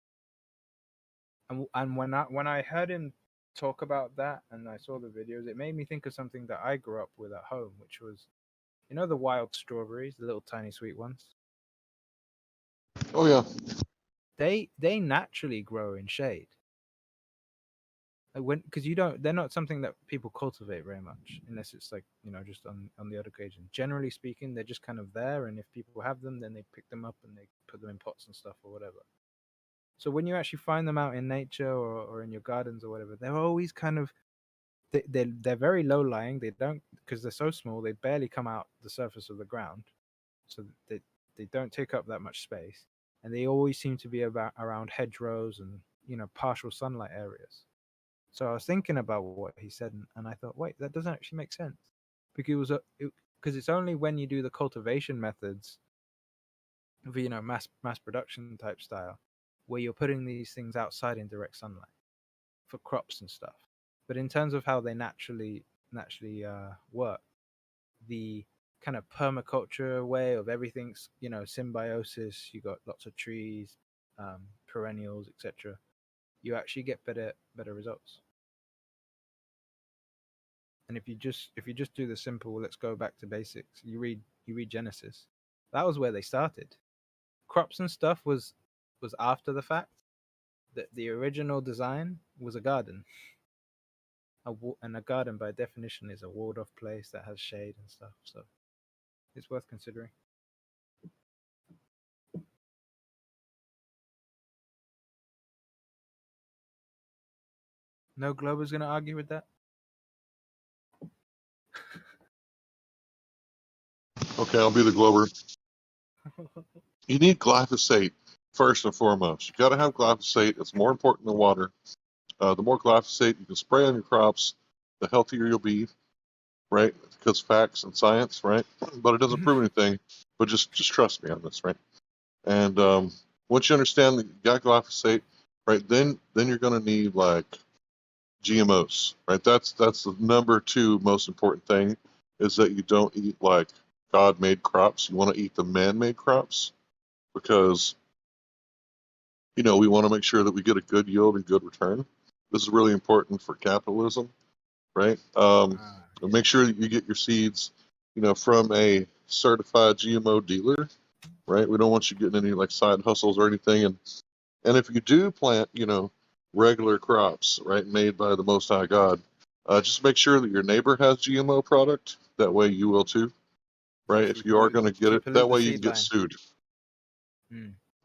M: And when I heard him talk about that and I saw the videos, it made me think of something that I grew up with at home, which was, you know, the wild strawberries, the little tiny sweet ones.
P: Oh yeah.
M: They naturally grow in shade. Like because they're not something that people cultivate very much, unless it's like, you know, just on the odd occasion. Generally speaking, they're just kind of there, and if people have them, then they pick them up and they put them in pots and stuff or whatever. So when you actually find them out in nature or in your gardens or whatever, they're always kind of they're very low lying. They don't, because they're so small, they barely come out the surface of the ground, so they don't take up that much space, and they always seem to be around hedgerows and, you know, partial sunlight areas. So I was thinking about what he said, and I thought, wait, that doesn't actually make sense, because it's only when you do the cultivation methods of, you know, mass production type style, where you're putting these things outside in direct sunlight for crops and stuff. But in terms of how they naturally work, the kind of permaculture way of everything's, you know, symbiosis, you got lots of trees, perennials, etc. You actually get better results. And if you just do the simple, let's go back to basics. You read Genesis. That was where they started. Crops and stuff was after the fact. That the original design was a garden. And a garden, by definition, is a walled off place that has shade and stuff. So it's worth considering. No Glober's going to argue with that?
P: Okay, I'll be the Glober. You need glyphosate first and foremost. You got to have glyphosate. It's more important than water. The more glyphosate you can spray on your crops, the healthier you'll be, right? Because facts and science, right? But it doesn't prove anything. But just trust me on this, right? And once you understand that you got glyphosate, right, then you're going to need like GMOs, right? That's the number 2 most important thing, is that you don't eat like God-made crops. You want to eat the man-made crops, because, you know, we want to make sure that we get a good yield and good return. This is really important for capitalism, right? And make sure that you get your seeds, you know, from a certified GMO dealer, right? We don't want you getting any like side hustles or anything. And if you do plant, you know, regular crops, right, made by the Most High God, just make sure that your neighbor has GMO product. That way you will too, right? If you are going to get it, that way you can get sued.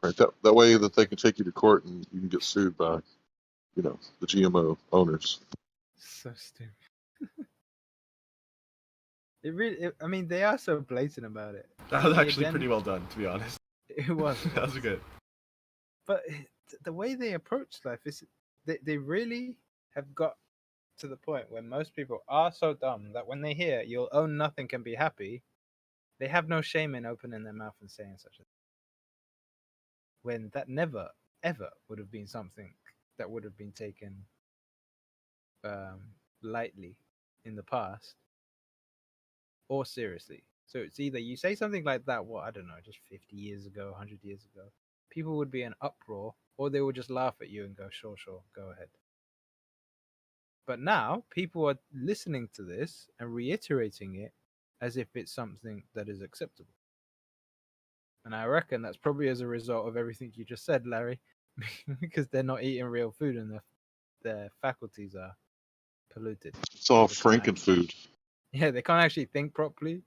P: Right, that way that they can take you to court and you can get sued by, you know, the GMO owners.
M: So stupid. It really. I mean, they are so blatant about it.
U: That was
M: The
U: actually
M: agenda-
U: pretty well done, to be honest.
M: It was.
U: That was good.
M: But the way they approach life is, they really have got to the point where most people are so dumb that when they hear you'll own nothing and be happy, they have no shame in opening their mouth and saying such a thing. When that never, ever would have been something that would have been taken lightly in the past or seriously. So it's either you say something like that, what, I don't know, just 50 years ago, 100 years ago, people would be in uproar, or they would just laugh at you and go, sure, go ahead. But now people are listening to this and reiterating it as if it's something that is acceptable. And I reckon that's probably as a result of everything you just said, Larry, because they're not eating real food and their faculties are polluted.
P: It's all
M: They can't
P: frankenfood.
M: Yeah, they can't actually think properly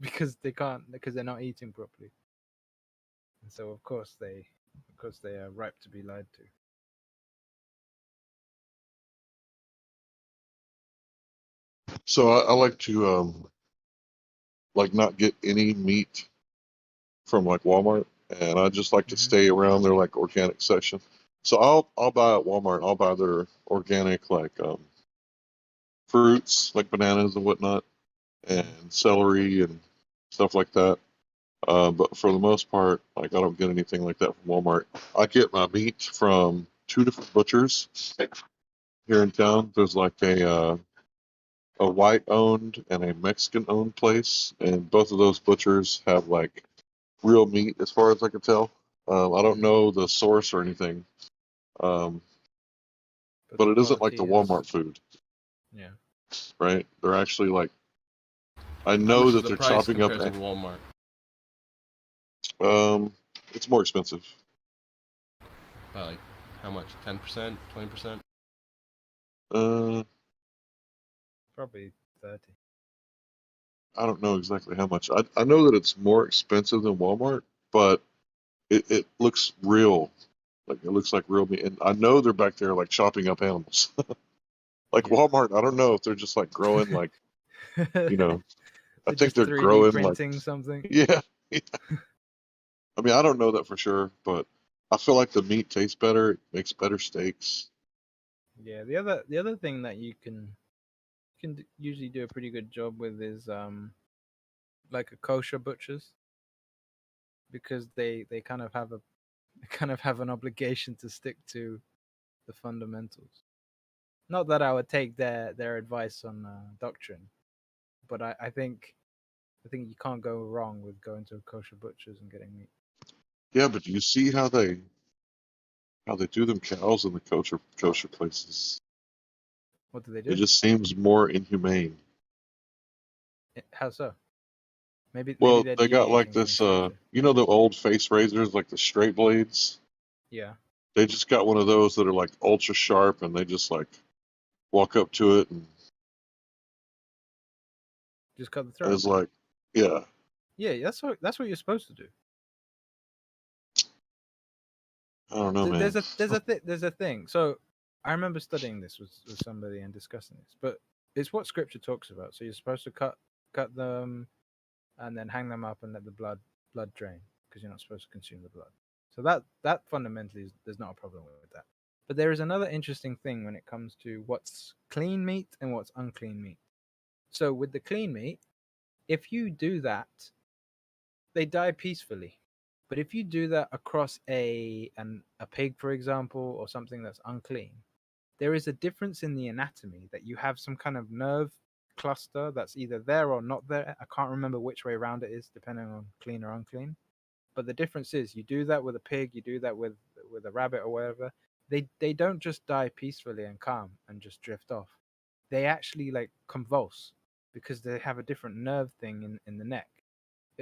M: because they're not eating properly. And so of course they are ripe to be lied to.
P: So I like to like not get any meat from like Walmart, and I just like to stay around their like organic section. So I'll buy at Walmart. I'll buy their organic like fruits, like bananas and whatnot, and celery and stuff like that. But for the most part, like I don't get anything like that from Walmart. I get my meat from 2 different butchers here in town. There's like a white owned and a Mexican owned place, and both of those butchers have like real meat as far as I can tell. I don't know the source or anything, but it isn't like the Walmart food.
M: Yeah.
P: Right? They're actually like, I
U: How
P: know
U: much is
P: that
U: the
P: they're
U: price
P: chopping up.
U: compared to Walmart?
P: It's more expensive.
U: By like how much? 10%, 20%?
M: Probably 30.
P: I don't know exactly how much. I know that it's more expensive than Walmart, but it looks real. Like it looks like real meat. And I know they're back there like chopping up animals. Like Walmart, I don't know if they're just like growing like, you know, I think
M: just
P: they're
M: 3D
P: growing
M: printing
P: like,
M: something.
P: yeah. I mean, I don't know that for sure, but I feel like the meat tastes better. It makes better steaks.
M: Yeah, the other thing that you can usually do a pretty good job with is like a kosher butchers, because they kind of have an obligation to stick to the fundamentals. Not that I would take their advice on doctrine, but I think you can't go wrong with going to a kosher butchers and getting meat.
P: Yeah, but do you see how they do them cows in the kosher places?
M: What do they do?
P: It just seems more inhumane.
M: How so? Maybe
P: Well,
M: they're
P: they got like
M: deviating from
P: this,
M: scripture.
P: you know, the old face razors, like the straight blades.
M: Yeah.
P: They just got one of those that are like ultra sharp, and they just like walk up to it, and
M: Just cut the throat.
P: it's like, yeah.
M: Yeah, that's what you're supposed to do.
P: I don't know, man.
M: There's a thing. So I remember studying this with somebody and discussing this, but it's what scripture talks about. So you're supposed to cut them and then hang them up and let the blood drain, because you're not supposed to consume the blood. So that fundamentally there's not a problem with that. But there is another interesting thing when it comes to what's clean meat and what's unclean meat. So with the clean meat, if you do that, they die peacefully. But if you do that across a pig, for example, or something that's unclean, there is a difference in the anatomy, that you have some kind of nerve cluster that's either there or not there. I can't remember which way around it is, depending on clean or unclean. But the difference is, you do that with a pig, you do that with a rabbit or whatever, they don't just die peacefully and calm and just drift off. They actually like convulse, because they have a different nerve thing in the neck.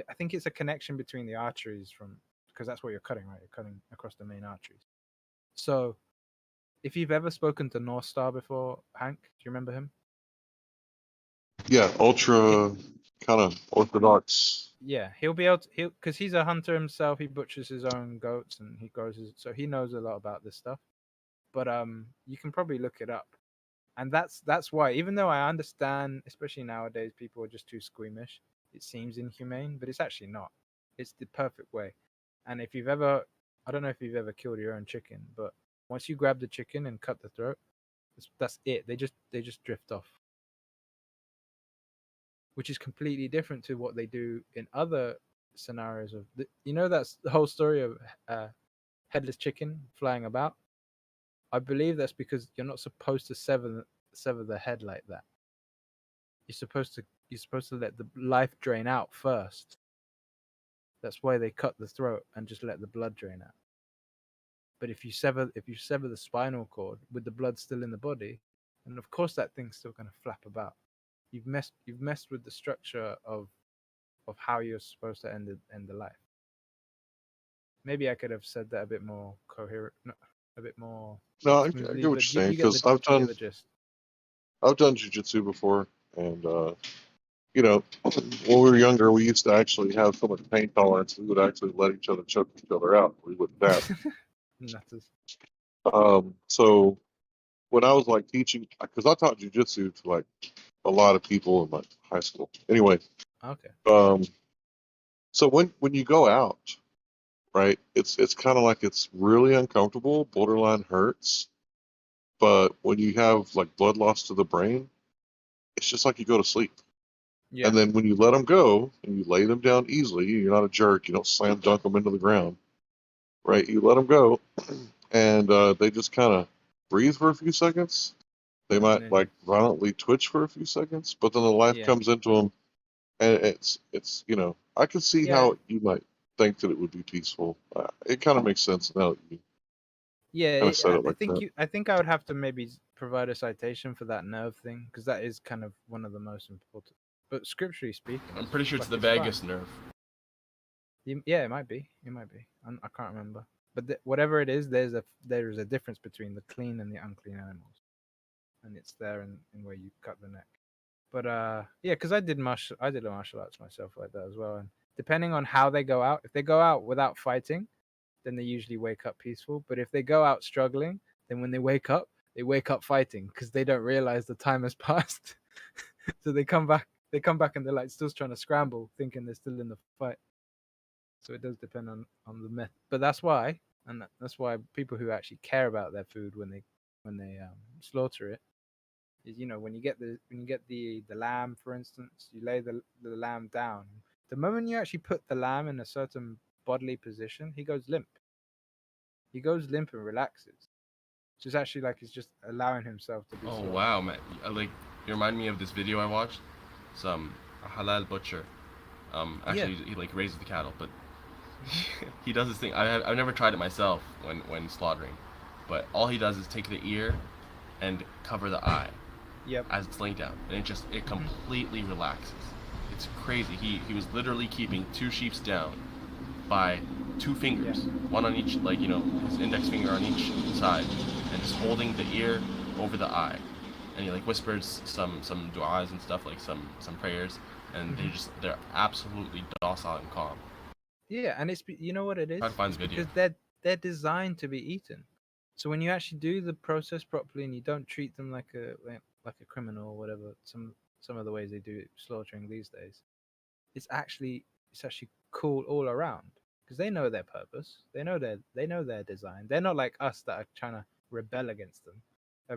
M: I think it's a connection between the arteries, because that's what you're cutting, right? You're cutting across the main arteries. So if you've ever spoken to North Star before, Hank, do you remember him?
P: Yeah, ultra kind of orthodox.
M: Yeah, he'll be able to, because he's a hunter himself. He butchers his own goats and he grows so he knows a lot about this stuff. But you can probably look it up. And that's why, even though I understand, especially nowadays, people are just too squeamish. It seems inhumane, but it's actually not. It's the perfect way. And if you've ever, I don't know if you've ever killed your own chicken, but once you grab the chicken and cut the throat, that's it. They just drift off, which is completely different to what they do in other scenarios of that's the whole story of headless chicken flying about. I believe that's because you're not supposed to sever the head like that. You're supposed to let the life drain out first. That's why they cut the throat and just let the blood drain out. But if you sever the spinal cord with the blood still in the body, and of course that thing's still going to flap about. You've messed with the structure of how you're supposed to end the life. Maybe I could have said that a bit more coherent, a bit more
P: No, I
M: smoothly,
P: get what
M: but
P: you're saying
M: you get
P: because I've
M: you get
P: done
M: the gist.
P: jujitsu before, and when we were younger, we used to actually have so much pain tolerance we would actually let each other choke each other out. We wouldn't tap.
M: Nutters.
P: So when I was like teaching, because I taught jujitsu to like a lot of people in my high school. Anyway,
M: Okay.
P: so when you go out, right, it's kind of like it's really uncomfortable, borderline hurts. But when you have like blood loss to the brain, it's just like you go to sleep.
M: Yeah.
P: And then when you let them go and you lay them down easily, you're not a jerk. You don't slam dunk them into the ground, right? You let them go, and they just kind of breathe for a few seconds. They might like violently twitch for a few seconds, but then the life
M: Yeah.
P: comes into them, and it's I can see
M: Yeah.
P: how you might think that it would be peaceful. It kind of makes sense now that you
M: Yeah,
P: kind of said it like that.
M: I think I would have to maybe provide a citation for that nerve thing because that is kind of one of the most important. But scripturally speaking,
U: I'm pretty sure it's the
M: fine.
U: vagus nerve.
M: Yeah, it might be. It might be. I can't remember. But whatever it is, there is a difference between the clean and the unclean animals, and it's there in where you cut the neck. But yeah, because I did a martial arts myself like that as well. And depending on how they go out, if they go out without fighting, then they usually wake up peaceful. But if they go out struggling, then when they wake up fighting because they don't realize the time has passed. So they come back and they're like still trying to scramble, thinking they're still in the fight. So it does depend on the myth. But that's why people who actually care about their food when they slaughter it is, when you get the lamb, for instance, you lay the lamb down. The moment you actually put the lamb in a certain bodily position, he goes limp. He goes limp and relaxes. Which is actually like he's just allowing himself to be
U: Oh
M: slaughtered.
U: wow, man! Like you remind me of this video I watched. Some halal butcher. Actually, he like raises the cattle, but he does this thing. I've never tried it myself when slaughtering, but all he does is take the ear and cover the eye.
M: Yep.
U: As it's laying down, and it completely relaxes. It's crazy. He was literally keeping 2 sheeps down by 2 fingers, one on each, like his index finger on each side, and just holding the ear over the eye, and he like whispers some du'as and stuff, like some prayers, and they're absolutely docile and calm.
M: Yeah, and it's you know what it is?
U: Try to find the video.
M: Because they're designed to be eaten. So when you actually do the process properly and you don't treat them like a criminal or whatever, some of the ways they do slaughtering these days, it's actually cool all around because they know their purpose, they know their design. They're not like us that are trying to rebel against them,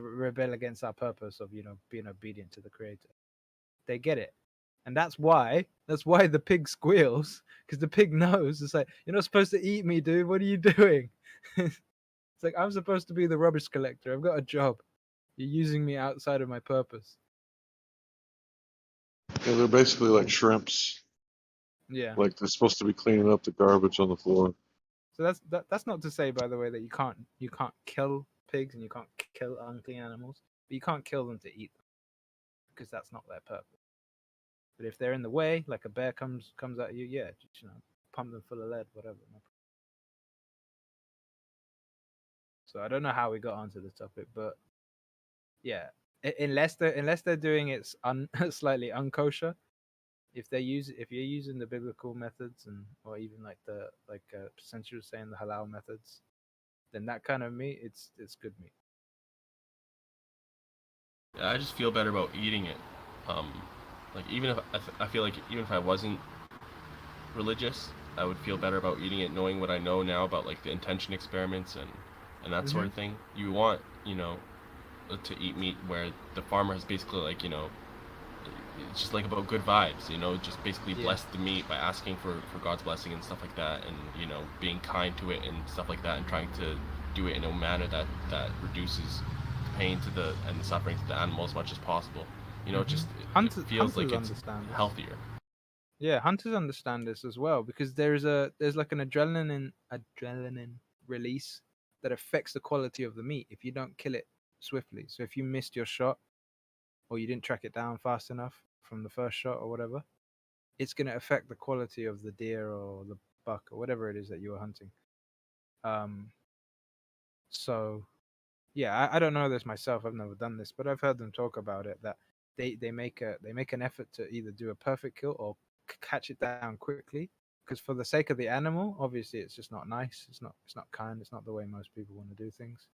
M: rebel against our purpose of being obedient to the Creator. They get it. And that's why the pig squeals, because the pig knows. It's like, you're not supposed to eat me, dude. What are you doing? It's like, I'm supposed to be the rubbish collector. I've got a job. You're using me outside of my purpose.
P: Yeah, they're basically like shrimps.
M: Yeah.
P: Like they're supposed to be cleaning up the garbage on the floor.
M: So that's not to say, by the way, that you can't kill pigs and you can't kill unclean animals, but you can't kill them to eat them because that's not their purpose. But if they're in the way, like a bear comes at you, yeah, just, pump them full of lead, whatever. So I don't know how we got onto this topic, but yeah, unless they're doing it slightly unkosher, if you're using the biblical methods or even like Century was saying, the halal methods, then that kind of meat, it's good meat.
U: I just feel better about eating it. Like even if I feel like even if I wasn't religious, I would feel better about eating it, knowing what I know now about like the intention experiments and that sort of thing. You want, you know, to eat meat where the farmer has basically like, you know, it's just like about good vibes, you know, just basically bless the meat by asking for God's blessing and stuff like that, and you know, being kind to it and stuff like that, and trying to do it in a manner that reduces the pain to the and the suffering to the animal as much as possible. You know, just it feels like it's healthier.
M: Yeah, hunters understand this as well because there's like an adrenaline release that affects the quality of the meat if you don't kill it swiftly. So if you missed your shot or you didn't track it down fast enough from the first shot or whatever, it's going to affect the quality of the deer or the buck or whatever it is that you were hunting. So yeah, I don't know this myself. I've never done this, but I've heard them talk about it that they make an effort to either do a perfect kill or catch it down quickly because for the sake of the animal, obviously it's just not nice. It's not kind. It's not the way most people want to do things.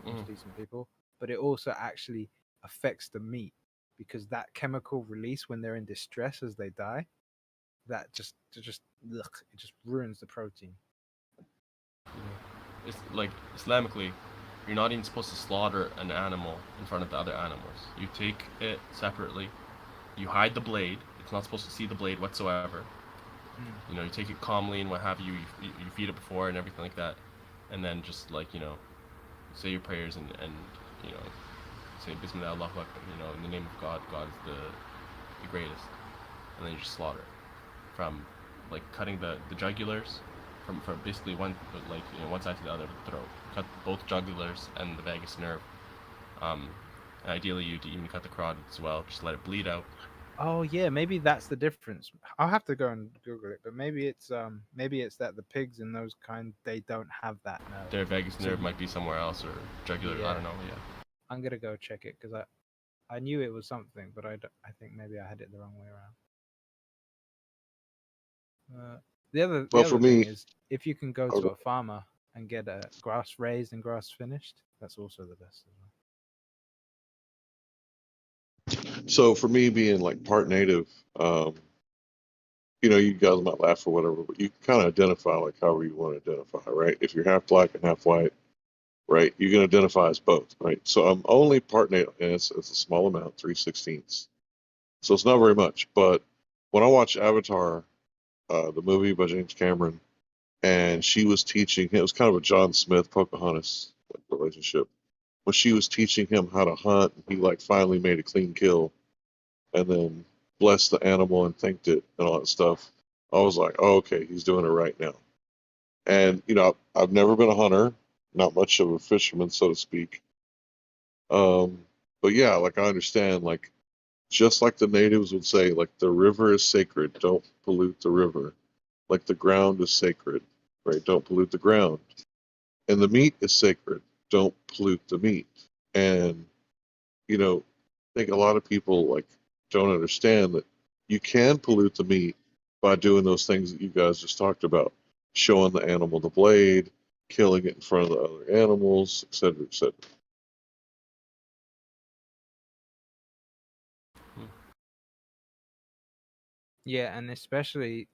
M: Most decent people, but it also actually affects the meat because that chemical release when they're in distress as they die, that just it just ruins the protein.
U: It's like Islamically, you're not even supposed to slaughter an animal in front of the other animals. You take it separately, you hide the blade. It's not supposed to see the blade whatsoever. You know, you take it calmly and what have you. You feed it before and everything like that, and then just like, you know, say your prayers and you know, say Bismillah Allahu Akbar. You know, in the name of God. God is the greatest, and then you just slaughter from like cutting the jugulars from basically one, like, you know, one side to the other of the throat. Cut both jugulars and the vagus nerve. And ideally, you'd even cut the carotid as well. Just let it bleed out.
M: Oh yeah, maybe that's the difference. I'll have to go and Google it, but maybe it's that the pigs and those kind they don't have that nerve.
U: Their vagus nerve might be somewhere else, or jugular. I don't know. Yeah.
M: I'm gonna go check it because I knew it was something, but I think maybe I had it the wrong way around. The other thing is if you can go to a farmer and get a grass raised and grass finished, that's also the best as well.
P: So for me, being like part native, you know, you guys might laugh or whatever, but you kind of identify like however you want to identify, right? If you're half black and half white, right, you can identify as both, right? So I'm only part native, and it's a small amount, 3/16. So it's not very much. But when I watch Avatar, the movie by James Cameron, and she was teaching him, it was kind of a John Smith Pocahontas relationship. When she was teaching him how to hunt, he like finally made a clean kill, and then blessed the animal and thanked it and all that stuff. I was like, oh, okay, he's doing it right now. And you know, I've never been a hunter, not much of a fisherman, so to speak. But yeah, like I understand, like just like the natives would say, like the river is sacred, don't pollute the river. Like the ground is sacred, right? Don't pollute the ground. And the meat is sacred, don't pollute the meat. And you know, I think a lot of people like don't understand that you can pollute the meat by doing those things that you guys just talked about, showing the animal the blade, killing it in front of the other animals, etc., etc.
M: Yeah, and especially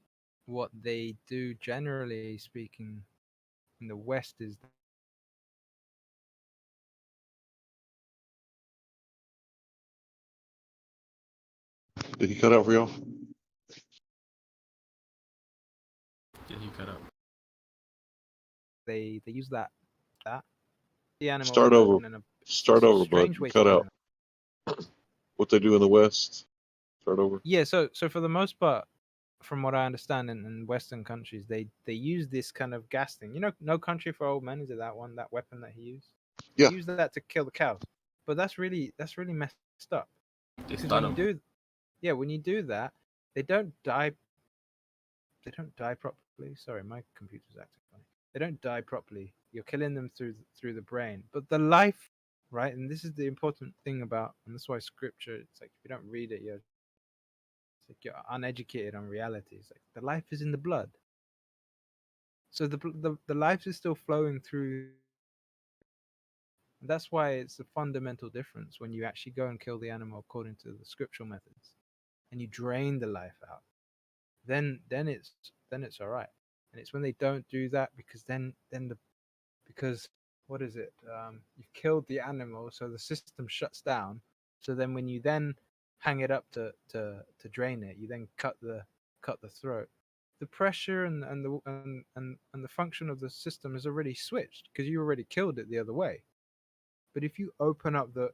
M: what they do generally speaking in the West is
P: Did he cut out for y'all?
U: Did he cut out?
M: they use that the animal
P: Start over.
M: in a
P: Start over, bud.
M: strange
P: You
M: way
P: cut
M: to
P: out. What they do in the West. Start over.
M: Yeah, so for the most part, from what I understand in Western countries, they use this kind of gas thing. You know, No Country for Old Men, is it that one, that weapon that he used?
P: Yeah.
M: He used that to kill the cows. But that's really messed up.
U: They stun them.
M: When you do that, they don't die. They don't die properly. Sorry, my computer's acting funny. They don't die properly. You're killing them through the brain. But the life, right? And this is the important thing about, and that's why scripture. It's like if you don't read it, you're uneducated on reality. It's like the life is in the blood. So the life is still flowing through And that's why it's a fundamental difference when you actually go and kill the animal according to the scriptural methods, and you drain the life out. Then it's all right. And it's when they don't do that, because because what is it? You've killed the animal, so the system shuts down. So then when you then hang it up to drain it, you then cut the throat. The pressure and the function of the system is already switched because you already killed it the other way. But if you open up the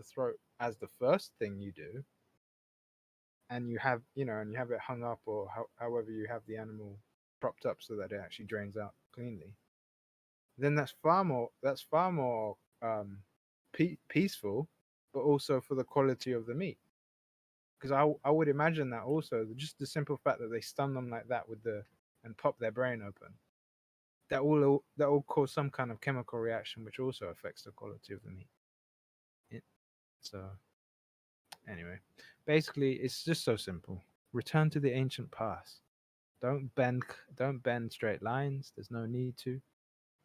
M: throat as the first thing you do, and you have it hung up, or however you have the animal propped up so that it actually drains out cleanly, then that's far more peaceful, but also for the quality of the meat. Because I would imagine that also just the simple fact that they stun them like that and pop their brain open, that will cause some kind of chemical reaction, which also affects the quality of the meat. So anyway, basically, it's just so simple. Return to the ancient past. Don't bend straight lines. There's no need to.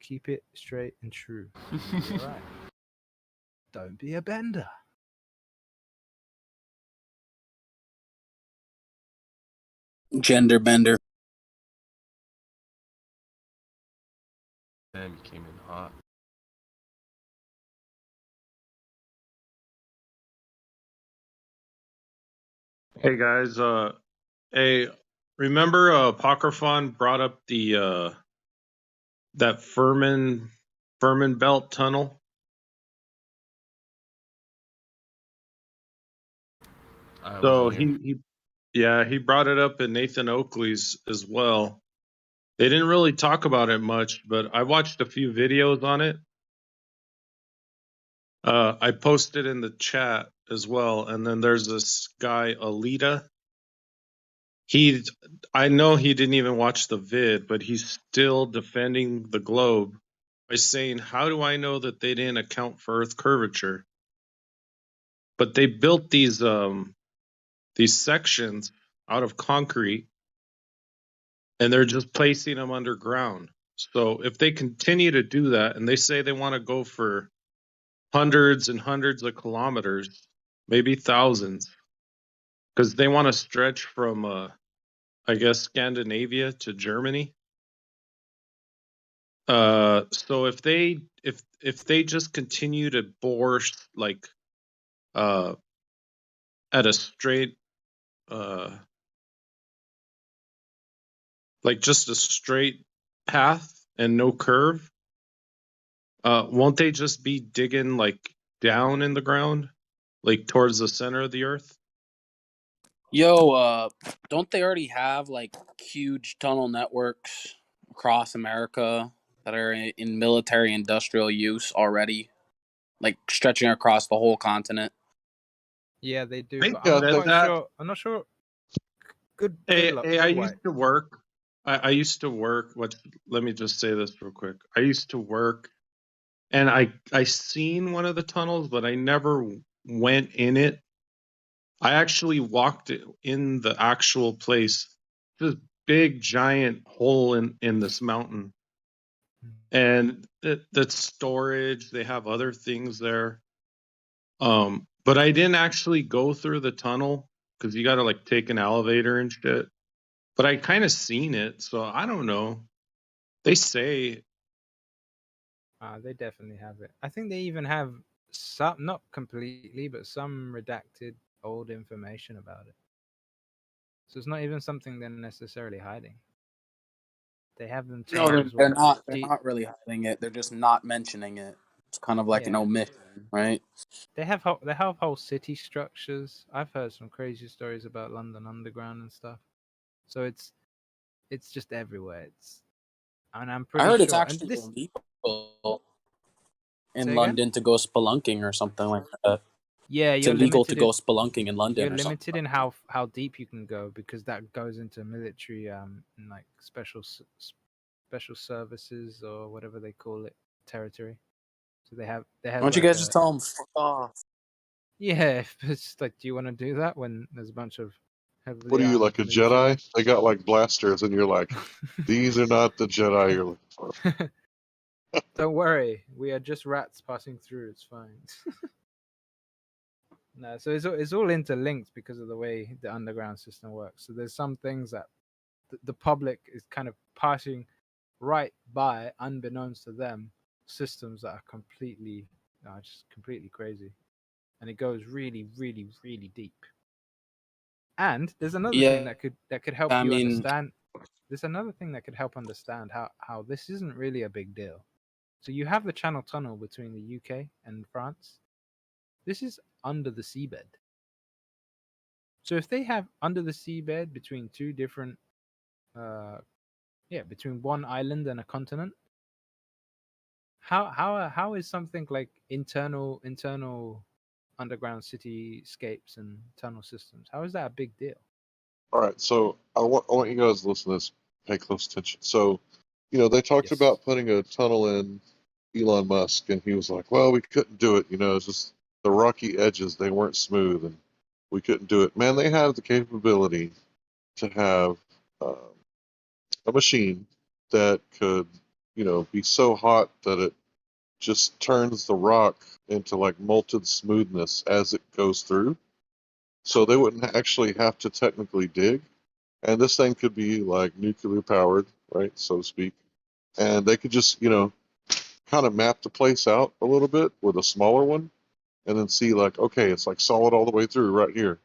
M: Keep it straight and true. All right. Don't be a bender.
O: Gender bender.
U: Damn, you came in hot.
R: Hey guys, hey, remember Apocryphon brought up the that Furman Belt tunnel? So he brought it up in Nathan Oakley's as well. They didn't really talk about it much, but I watched a few videos on it. I posted in the chat as well, and then there's this guy Alita. I know he didn't even watch the vid, but he's still defending the globe by saying, how do I know that they didn't account for Earth curvature? But they built these sections out of concrete, and they're just placing them underground. So if they continue to do that, and they say they want to go for hundreds and hundreds of kilometers, maybe thousands, because they want to stretch from, I guess, Scandinavia to Germany. So if they just continue to bore like at a straight like just a straight path and no curve, won't they just be digging like down in the ground, like towards the center of the earth?
O: Yo, don't they already have like huge tunnel networks across America that are in military industrial use already, like stretching across the whole continent?
M: Yeah, they do.
R: But
M: I'm not quite sure. I'm not sure. Good.
R: Hey,
M: luck,
R: I
M: White.
R: used to work. I used to work. Let me just say this real quick. I used to work, and I seen one of the tunnels, but I never went in it. I actually walked in the actual place. This big giant hole in this mountain, and that's storage. They have other things there. But I didn't actually go through the tunnel because you got to like take an elevator and shit. But I kind of seen it, so I don't know. They say
M: They definitely have it. I think they even have some, not completely, but some redacted old information about it. So it's not even something they're necessarily hiding. They have them.
O: No, they're not. They're not really hiding it. They're just not mentioning it. It's kind of like an omission, right?
M: They have whole city structures. I've heard some crazy stories about London Underground and stuff. So it's just everywhere. I'm pretty
O: I heard
M: sure.
O: it's actually illegal in
M: Say
O: London to go spelunking or something like that.
M: Yeah,
O: it's
M: you're
O: illegal to
M: limited
O: go
M: in-
O: spelunking in London.
M: You're
O: or something.
M: limited in how deep you can go because that goes into military and like special services or whatever they call it territory. So they have.
O: Why don't you guys just tell them fuck off?
M: Yeah, it's like, do you want to do that when there's a bunch of heavily
P: What are you,
M: armed
P: like a
M: military?
P: Jedi? They got like blasters, and you're like, these are not the Jedi you're looking for.
M: Don't worry, we are just rats passing through. It's fine. No, so it's all interlinked because of the way the underground system works. So there's some things that the public is kind of passing right by, unbeknownst to them, systems that are completely, just completely crazy, and it goes really, really, really deep. And there's another thing
O: Yeah,
M: that could help
O: I
M: you
O: mean,
M: understand. There's another thing that could help understand how this isn't really a big deal. So you have the Channel Tunnel between the UK and France. This is under the seabed. So if they have under the seabed between two different, between one island and a continent, how is something like internal underground cityscapes and tunnel systems? How is that a big deal?
P: All right, so I want you guys to listen to this, pay close attention. So, they talked
M: Yes.
P: about putting a tunnel in Elon Musk, and he was like, well, we couldn't do it. It's just the rocky edges, they weren't smooth, and we couldn't do it. Man, they have the capability to have a machine that could, be so hot that it just turns the rock into like molten smoothness as it goes through. So they wouldn't actually have to technically dig. And this thing could be like nuclear powered, right, so to speak. And they could just, kind of map the place out a little bit with a smaller one and then see like, okay, it's like solid all the way through right here.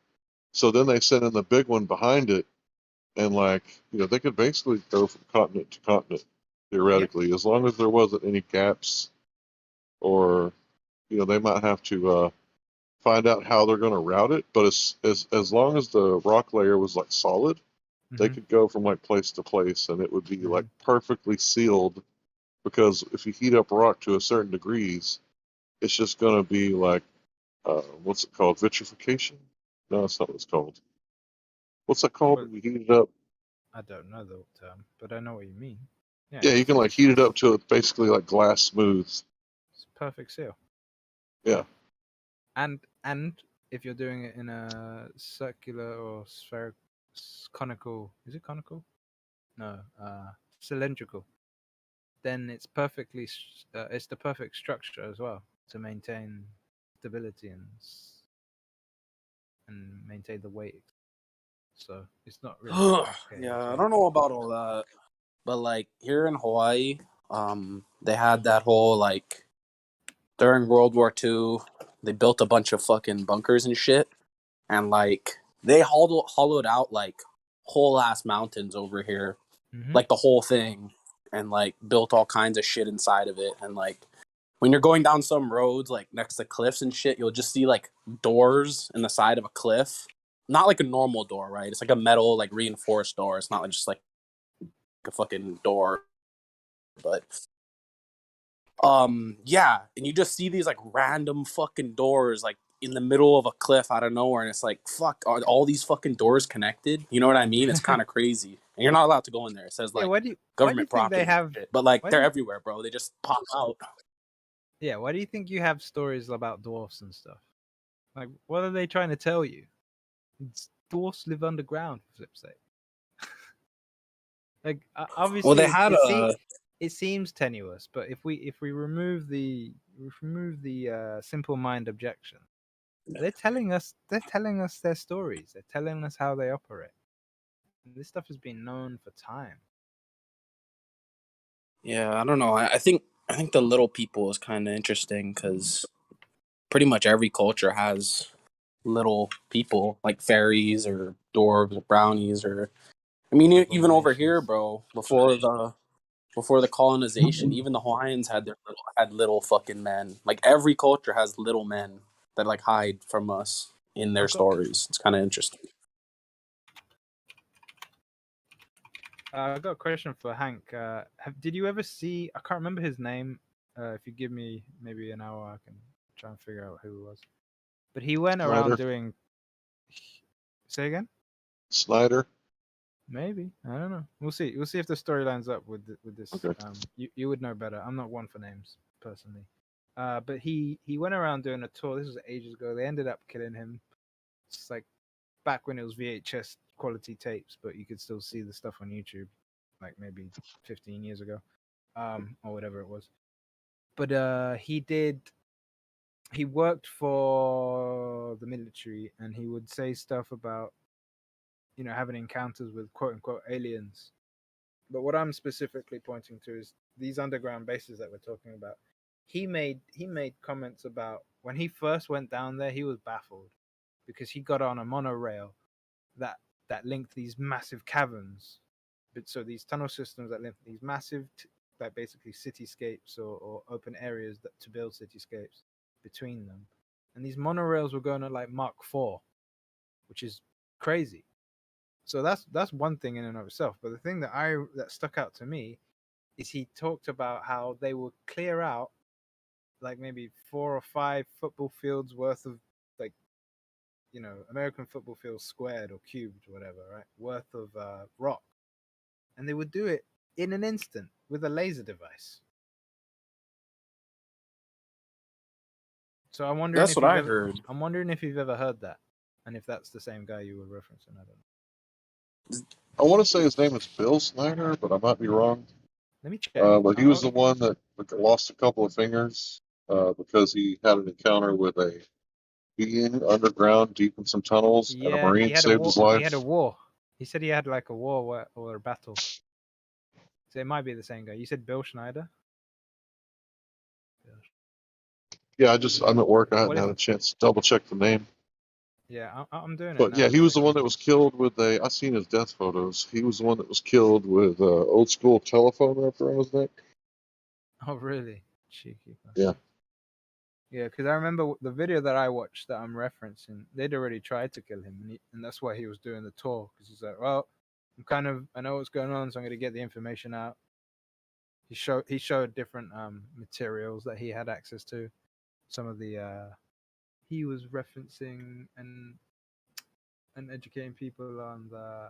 P: So then they send in the big one behind it, and like, they could basically go from continent to continent theoretically, as long as there wasn't any gaps, or they might have to find out how they're going to route it. But as long as the rock layer was like solid, they could go from like place to place, and it would be like perfectly sealed. Because if you heat up rock to a certain degrees, it's just going to be like, what's it called? Vitrification? No, that's not what it's called. What's that called when you heat it up?
M: I don't know the term, but I know what you mean.
P: Yeah, you can like heat it up to it's basically like glass smooth.
M: It's a perfect seal.
P: Yeah.
M: And if you're doing it in a circular or conical, is it conical? No, cylindrical. Then it's perfectly, it's the perfect structure as well to maintain stability and maintain the weight. So it's not really.
O: Yeah, I don't know about all that, but like here in Hawaii, they had that whole like during World War II, they built a bunch of fucking bunkers and shit, and like they hollowed out like whole ass mountains over here, like the whole thing, and like built all kinds of shit inside of it, and like when you're going down some roads like next to cliffs and shit, you'll just see like doors in the side of a cliff. Not like a normal door, right? It's like a metal, like reinforced door. It's not like just like a fucking door. But yeah, and you just see these like random fucking doors like in the middle of a cliff out of nowhere, and it's like, fuck, are all these fucking doors connected? You know what I mean? It's kind of crazy. And you're not allowed to go in there. It says like government property. But like they're everywhere, bro. They just pop out.
M: Yeah, why do you think you have stories about dwarfs and stuff? Like, what are they trying to tell you? Dwarfs live underground, for flip's sake. Like, obviously,
O: Well, they had
M: it seems tenuous, but if we remove the simple mind objection, they're telling us their stories. They're telling us how they operate. And this stuff has been known for time.
O: Yeah, I don't know. I think the little people is kind of interesting because pretty much every culture has little people like fairies or dwarves or brownies or I mean even over here, bro. Before the colonization, even the Hawaiians had little fucking men. Like every culture has little men that like hide from us in their stories. It's kind of interesting.
M: I've got a question for Hank. Did you ever see? I can't remember his name. If you give me maybe an hour, I can try and figure out who it was. But he went around doing. Say again.
P: Snyder.
M: Maybe, I don't know. We'll see. We'll see if the story lines up with this.
P: Okay.
M: You would know better. I'm not one for names personally. But he went around doing a tour. This was ages ago. They ended up killing him. It's like back when it was VHS quality tapes, but you could still see the stuff on YouTube, like maybe 15 years ago, or whatever it was. but he worked for the military, and he would say stuff about, you know, having encounters with quote unquote aliens. But what I'm specifically pointing to is these underground bases that we're talking about. He made comments about when he first went down there, he was baffled because he got on a monorail that linked these massive caverns. But so these tunnel systems that link these massive like basically cityscapes or open areas that to build cityscapes between them. And these monorails were going at like Mach 4, which is crazy. So that's one thing in and of itself. But the thing that stuck out to me is he talked about how they will clear out like maybe 4 or 5 football fields worth of, like, you know, American football fields squared or cubed, whatever, right? Worth of rock. And they would do it in an instant with a laser device. So I'm wondering
D: That's
M: if
D: what
M: you've
D: I
M: ever,
D: heard.
M: I'm wondering if you've ever heard that, and if that's the same guy you were referencing. I don't know.
P: I want to say his name is Bill Snyder, but I might be wrong.
M: Let me check.
P: But he was the one that lost a couple of fingers because he had an encounter with a being underground deep in some tunnels, and a Marine saved his life.
M: He had a war. He said he had like a war or a battle. So it might be the same guy. You said Bill Schneider?
P: Yeah, I'm at work. I hadn't had a chance to double check the name.
M: Yeah, I'm doing it.
P: But
M: now.
P: yeah, he was the one that was killed with a. I seen his death photos. He was the one that was killed with old school telephone wrapped around his neck.
M: Oh, really? Cheeky.
P: Yeah.
M: Yeah, because I remember the video that I watched that I'm referencing. They'd already tried to kill him, and that's why he was doing the tour. Because he's like, well, I know what's going on, so I'm going to get the information out. He showed different materials that he had access to. Some of the he was referencing and educating people on the.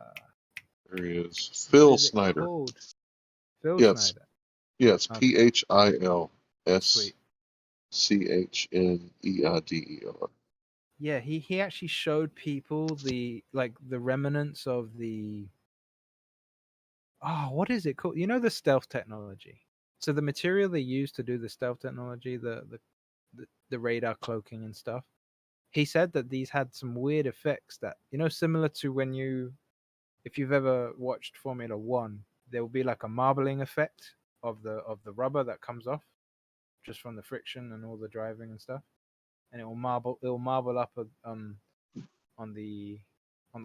P: There he is, Phil Snyder.
M: Phil Snyder.
P: Yeah, it's
M: Okay.
P: PHILSCHNEIDER.
M: Yeah, he actually showed people the remnants of the. Oh, what is it called? You know, the stealth technology. So the material they use to do the stealth technology, the radar cloaking and stuff. He said that these had some weird effects that, you know, similar to when if you've ever watched Formula 1, there will be like a marbling effect of the rubber that comes off just from the friction and all the driving and stuff, and it will marble up on the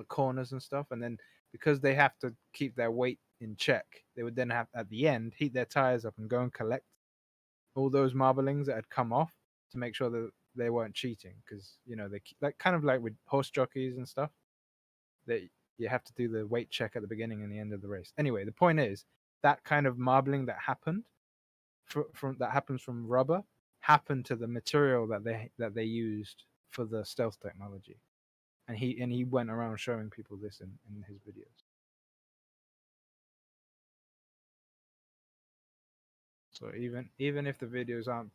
M: corners and stuff, and then because they have to keep their weight in check, they would then have at the end heat their tires up and go and collect all those marblings that had come off to make sure that they weren't cheating, because, you know, they like kind of like with horse jockeys and stuff, that you have to do the weight check at the beginning and the end of the race. Anyway, the point is that kind of marbling that happened happens from rubber happened to the material that they used for the stealth technology, and he went around showing people this in his videos. So even if the videos aren't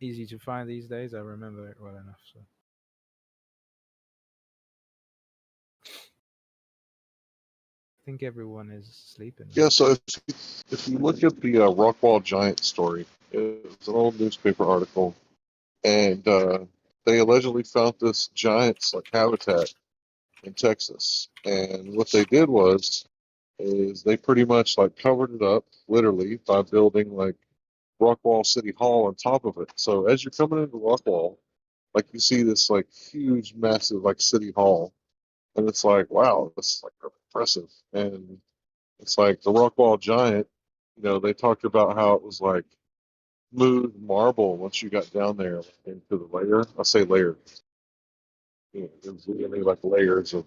M: easy to find these days, I remember it well enough. So I think everyone is sleeping.
P: Yeah, so if you look at the Rockwall Giant story, it's an old newspaper article, and they allegedly found this giant's like habitat in Texas, and what they did is they pretty much like covered it up literally by building like Rockwall City Hall on top of it. So as you're coming into Rockwall, like you see this like huge, massive like city hall, and it's like, wow, this is like really impressive. And it's like the Rockwall Giant, you know, they talked about how it was like smooth marble once you got down there into the layer. I say layers. You know, there's really like layers of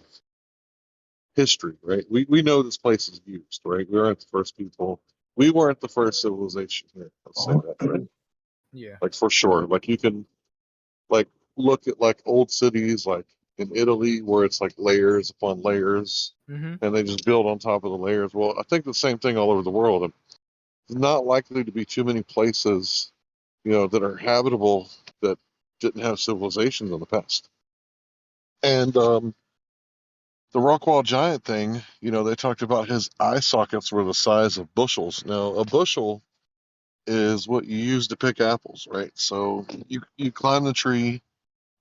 P: history, right? We know this place is used, right? We weren't the first people. We weren't the first civilization here. Let's say that, right?
M: Yeah.
P: Like for sure. Like you can like look at like old cities like in Italy where it's like layers upon layers,
M: Mm-hmm.
P: and they just build on top of the layers. Well, I think the same thing all over the world. And there's not likely to be too many places, you know, that are habitable that didn't have civilizations in the past. And the Rockwall Giant thing, you know, they talked about his eye sockets were the size of bushels. Now, a bushel is what you use to pick apples, right? So you climb the tree,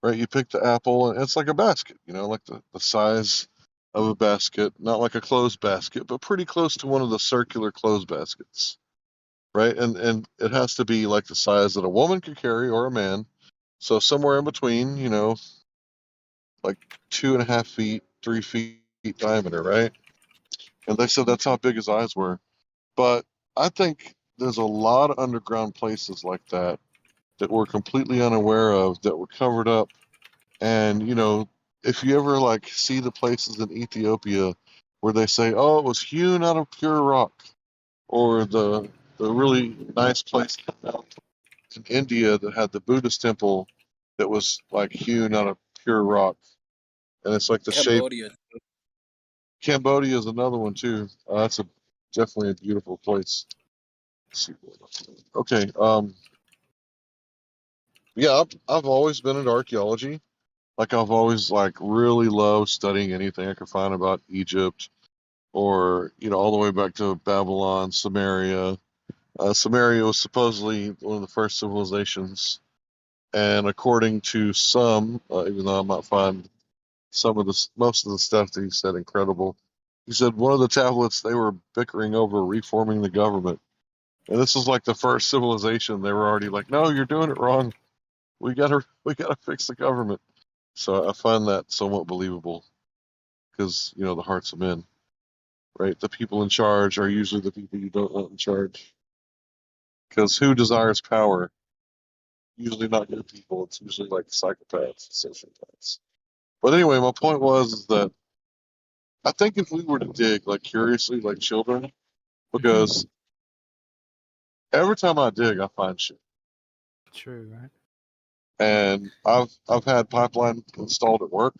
P: right? You pick the apple, and it's like a basket, like the size of a basket, not like a closed basket, but pretty close to one of the circular closed baskets, right? And it has to be like the size that a woman could carry or a man. So somewhere in between, like 2.5 feet, 3 feet diameter, right? And they said that's how big his eyes were. But I think there's a lot of underground places like that we're completely unaware of, that were covered up. And, if you ever like see the places in Ethiopia where they say, oh, it was hewn out of pure rock, or the really nice place in India that had the Buddhist temple that was like hewn out of pure rock, and it's like the shape. Cambodia is another one too. That's definitely a beautiful place. Let's see. Okay. Yeah, I've always been into archaeology. Like I've always like really loved studying anything I could find about Egypt, or all the way back to Babylon, Samaria. Samaria was supposedly one of the first civilizations, and according to some, even though I'm not finding most of the stuff that he said incredible, he said one of the tablets they were bickering over reforming the government, and this was like the first civilization. They were already like, no, you're doing it wrong. We gotta fix the government. So I find that somewhat believable, because the hearts of men, right? The people in charge are usually the people you don't want in charge, because who desires power? Usually not good people. It's usually like psychopaths, sociopaths. But anyway, my point was that I think if we were to dig like curiously, like children, because every time I dig, I find shit.
M: True, right?
P: And I've had pipeline installed at work,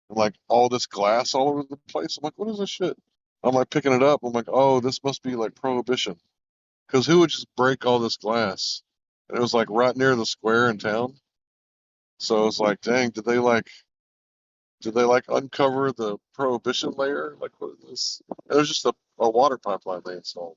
P: and like all this glass all over the place. I'm like, what is this shit? I'm like picking it up. I'm like, oh, this must be like prohibition, because who would just break all this glass? And it was like right near the square in town. So it's like, dang, did they like uncover the prohibition layer? Like, what is this? It was just a water pipeline they installed.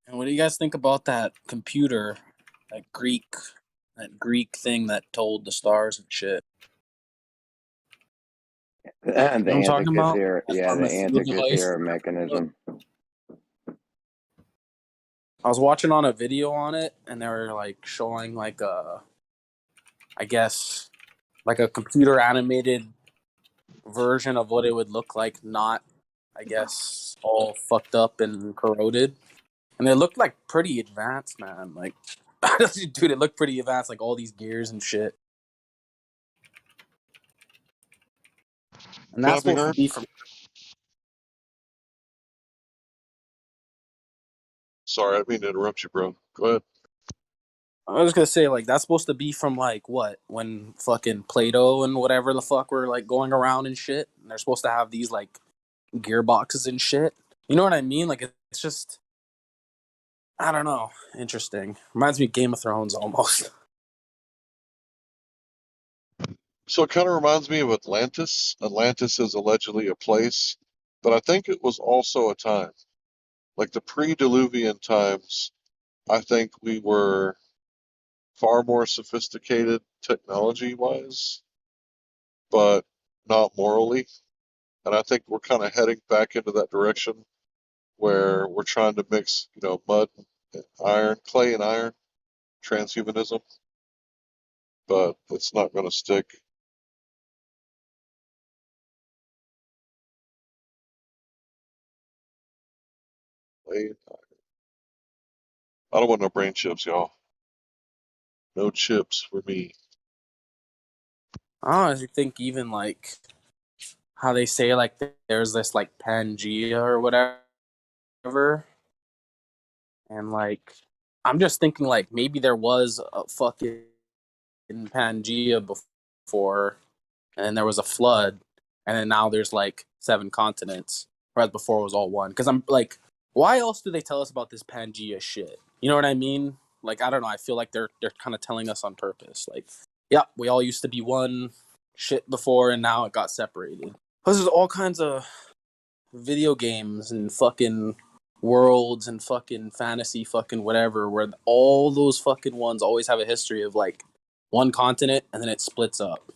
O: And what do you guys think about that computer, that Greek thing that told the stars and shit?
I: The
O: You know what I'm talking about?
I: Antikythera, yeah, the Antikythera mechanism.
O: I was watching on a video on it, and they were like showing like I guess like a computer animated version of what it would look like, not, I guess, all fucked up and corroded. And it looked like pretty advanced, man. Like, dude, it looked pretty advanced, like all these gears and shit. And that's
P: Can I be
O: supposed to
P: heard?
O: be from.
P: Sorry, I didn't mean to interrupt you, bro. Go ahead.
O: I was gonna say, like, that's supposed to be from like what, when fucking Plato and whatever the fuck were like going around and shit. And they're supposed to have these like gearboxes and shit. You know what I mean? Like, it's just, I don't know, interesting. Reminds me of Game of Thrones almost.
P: So it kind of reminds me of Atlantis. Atlantis is allegedly a place, but I think it was also a time. Like the pre-Diluvian times, I think we were far more sophisticated technology-wise, but not morally. And I think we're kind of heading back into that direction, where we're trying to mix, mud and iron, clay and iron, transhumanism, but it's not going to stick. Clay and iron. I don't want no brain chips, y'all. No chips for me.
O: I don't know, think even like how they say like there's this like Pangea or whatever, and like I'm just thinking like maybe there was a fucking Pangea before, and then there was a flood, and then now there's like 7 continents, whereas before it was all one. Because I'm like Why else do they tell us about this Pangea shit? You know what I mean? Like, I don't know. I feel like they're kind of telling us on purpose. Like, yeah, we all used to be one shit before, and now it got separated. Plus, there's all kinds of video games and fucking worlds and fucking fantasy fucking whatever, where all those fucking ones always have a history of like one continent and then it splits up.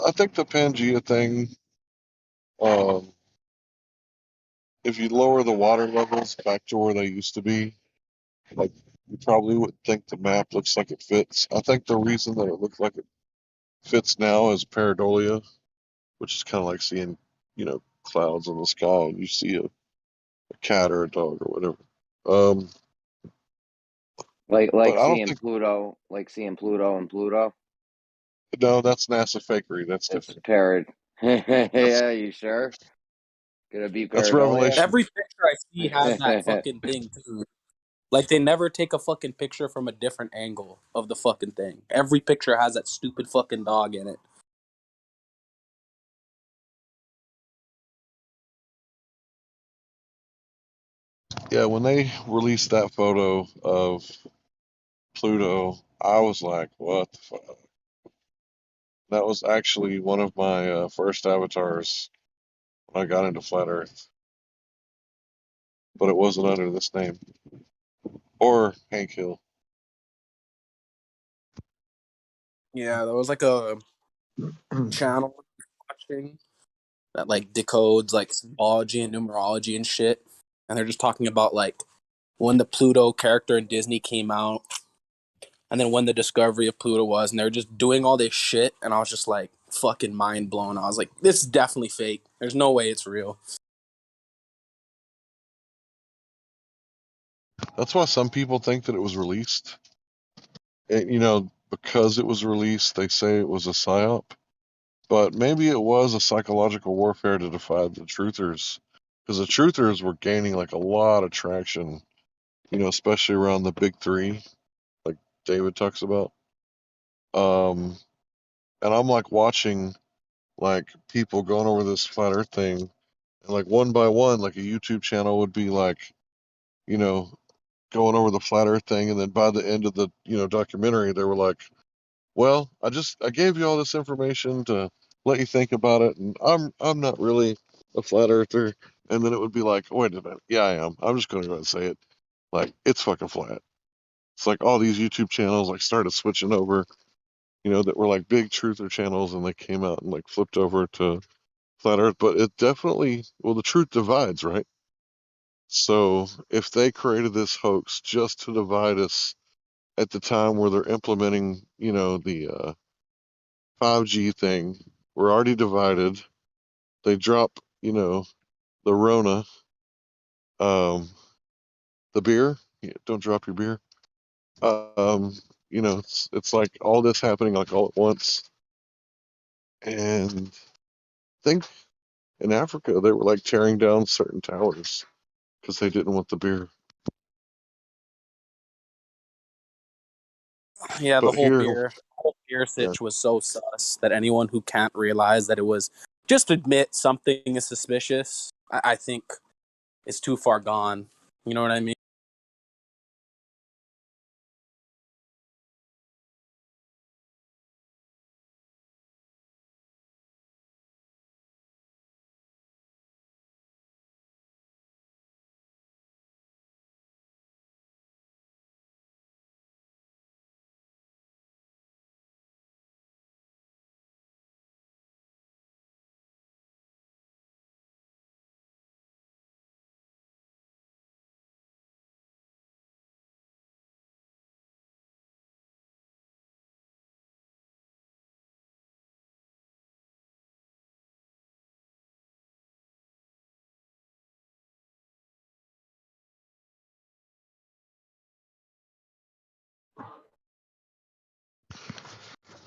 P: I think the Pangea thing, if you lower the water levels back to where they used to be, like you probably would think the map looks like it fits. I think the reason that it looks like it fits now is pareidolia, which is kind of like seeing, clouds in the sky and you see a cat or a dog or whatever.
I: Like
P: But I don't
I: seeing
P: think
I: Pluto, like seeing Pluto and Pluto.
P: no, that's NASA fakery. That's
I: It's
P: different.
I: parod.
P: That's
I: Yeah, you sure? Gonna be
P: that's
I: pareidolia?
P: Revelation.
O: Every picture I see has that fucking thing too. Like they never take a fucking picture from a different angle of the fucking thing. Every picture has that stupid fucking dog in it.
P: Yeah, when they released that photo of Pluto, I was like, what the fuck? That was actually one of my first avatars when I got into Flat Earth, but it wasn't under this name or Hank Hill.
O: Yeah, there was like a channel watching that like decodes like symbology and numerology and shit. And they're just talking about like when the Pluto character in Disney came out and then when the discovery of Pluto was, and they were just doing all this shit, and I was just like fucking mind blown. I was like, this is definitely fake. There's no way it's real.
P: That's why some people think that it was released. And, because it was released, they say it was a psyop. But maybe it was a psychological warfare to defy the truthers, because the truthers were gaining like a lot of traction, especially around the big three, like David talks about. And I'm like watching like people going over this flat Earth thing, and like one by one, like a YouTube channel would be like, you know, going over the flat Earth thing, and then by the end of the documentary, they were like, "Well, I gave you all this information to let you think about it, and I'm not really a flat earther." And then it would be like, "Wait a minute, yeah, I am. I'm just going to go ahead and say it. Like, it's fucking flat." It's like all these YouTube channels like started switching over, that were like big truther channels, and they came out and like flipped over to flat Earth. But it definitely, well, the truth divides, right? So if they created this hoax just to divide us at the time where they're implementing, the 5G thing, we're already divided. They drop, the Rona, the beer. Yeah, don't drop your beer. It's like all this happening like all at once. And I think in Africa they were like tearing down certain towers because they didn't want the beer.
O: Yeah, the
P: But here,
O: whole beer
P: yeah,
O: sitch was so sus that anyone who can't realize that it was just admit something is suspicious, I think it's too far gone. You know what I mean?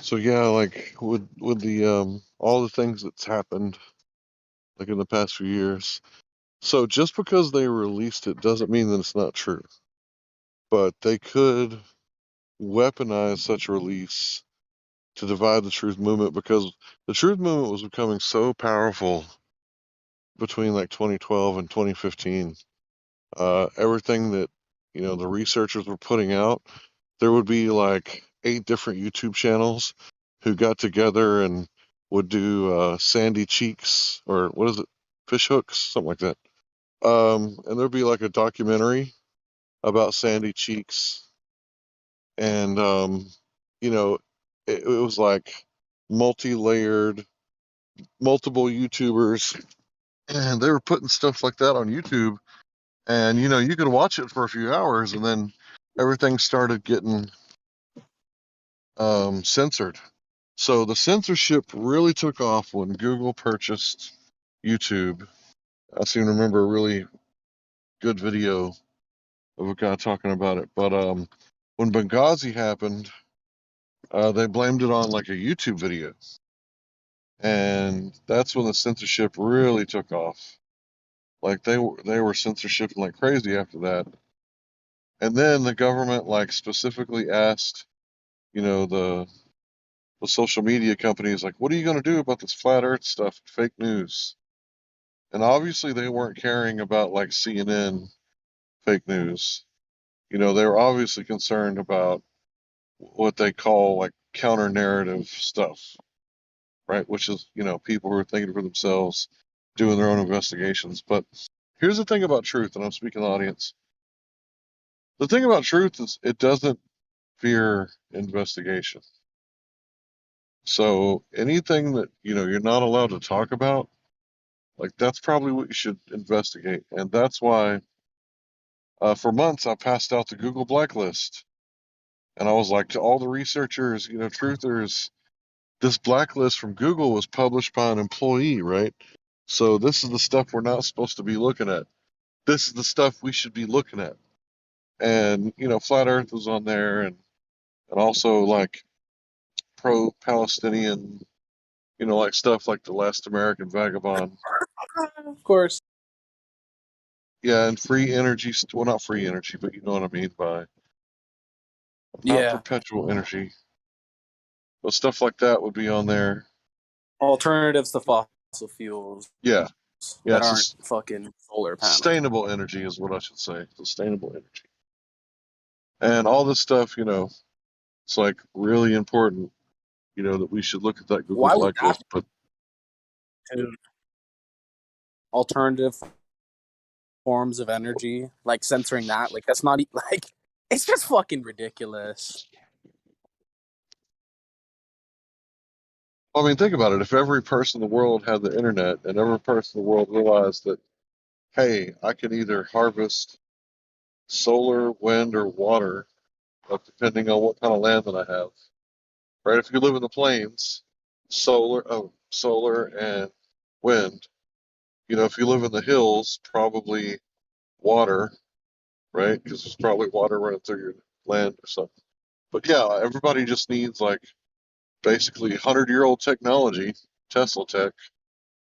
P: So yeah, like with the all the things that's happened like in the past few years. So just because they released it doesn't mean that it's not true. But they could weaponize such a release to divide the truth movement, because the truth movement was becoming so powerful between like 2012 and 2015. Everything that the researchers were putting out, there would be like 8 different YouTube channels who got together and would do sandy cheeks, or what is it, fish hooks, something like that. And there'd be like a documentary about sandy cheeks, and it was like multi-layered, multiple YouTubers, and they were putting stuff like that on YouTube, and you could watch it for a few hours, and then everything started getting censored. So the censorship really took off when Google purchased YouTube. I seem to remember a really good video of a guy talking about it. But when Benghazi happened, they blamed it on like a YouTube video, and that's when the censorship really took off. Like they were censorshiping like crazy after that. And then the government like specifically asked, the social media companies, like, what are you going to do about this flat earth stuff, fake news? And obviously they weren't caring about like CNN fake news. They were obviously concerned about what they call like counter narrative stuff, right? Which is, people who are thinking for themselves, doing their own investigations. But here's the thing about truth, and I'm speaking to the audience. The thing about truth is it doesn't fear investigation. So anything that, you're not allowed to talk about, like that's probably what you should investigate. And that's why for months I passed out the Google blacklist. And I was like to all the researchers, truthers, this blacklist from Google was published by an employee, right? So this is the stuff we're not supposed to be looking at. This is the stuff we should be looking at. And, Flat Earth was on there, and also like pro-Palestinian, like stuff like The Last American Vagabond.
O: Of course.
P: Yeah, and free energy, well, not free energy, but you know what I mean by not perpetual energy. But stuff like that would be on there.
O: Alternatives to fossil fuels.
P: Yeah.
O: That aren't fucking solar panels.
P: Sustainable energy is what I should say. Sustainable energy. And all this stuff, it's like really important, that we should look at that Google blacklist. But
O: alternative forms of energy, like censoring that, like that's not like it's just fucking ridiculous.
P: I mean, think about it. If every person in the world had the internet, and every person in the world realized that, hey, I can either harvest solar, wind, or water, depending on what kind of land that I have. Right? If you live in the plains, solar and wind. If you live in the hills, probably water, right? Because there's probably water running through your land or something. But yeah, everybody just needs like basically 100-year-old technology, Tesla tech,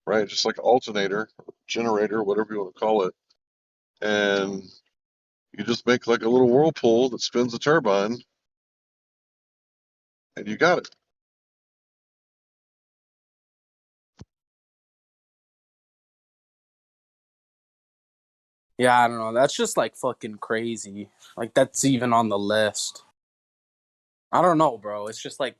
P: right? Just like alternator, generator, whatever you want to call it. And you just make like a little whirlpool that spins a turbine, and you got it.
O: Yeah, I don't know. That's just like fucking crazy. Like that's even on the list. I don't know, bro. It's just like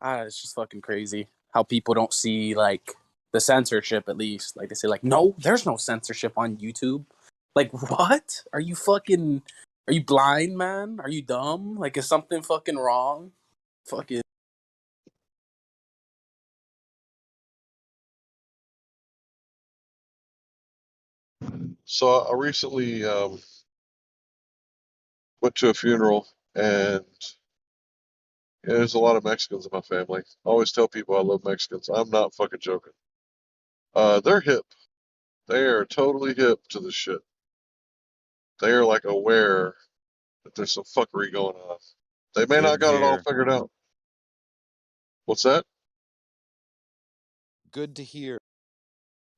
O: it's just fucking crazy how people don't see like the censorship. At least like they say like, no, there's no censorship on YouTube. Like what? Are you blind, man? Are you dumb? Like is something fucking wrong? Fucking
P: So I recently went to a funeral, and there's a lot of Mexicans in my family. I always tell people I love Mexicans. I'm not fucking joking. They're hip. They are totally hip to this shit. They are like aware that there's some fuckery going on. They may
D: Good
P: not
D: to
P: got it all
D: hear.
P: figured out. What's that?
D: Good to hear.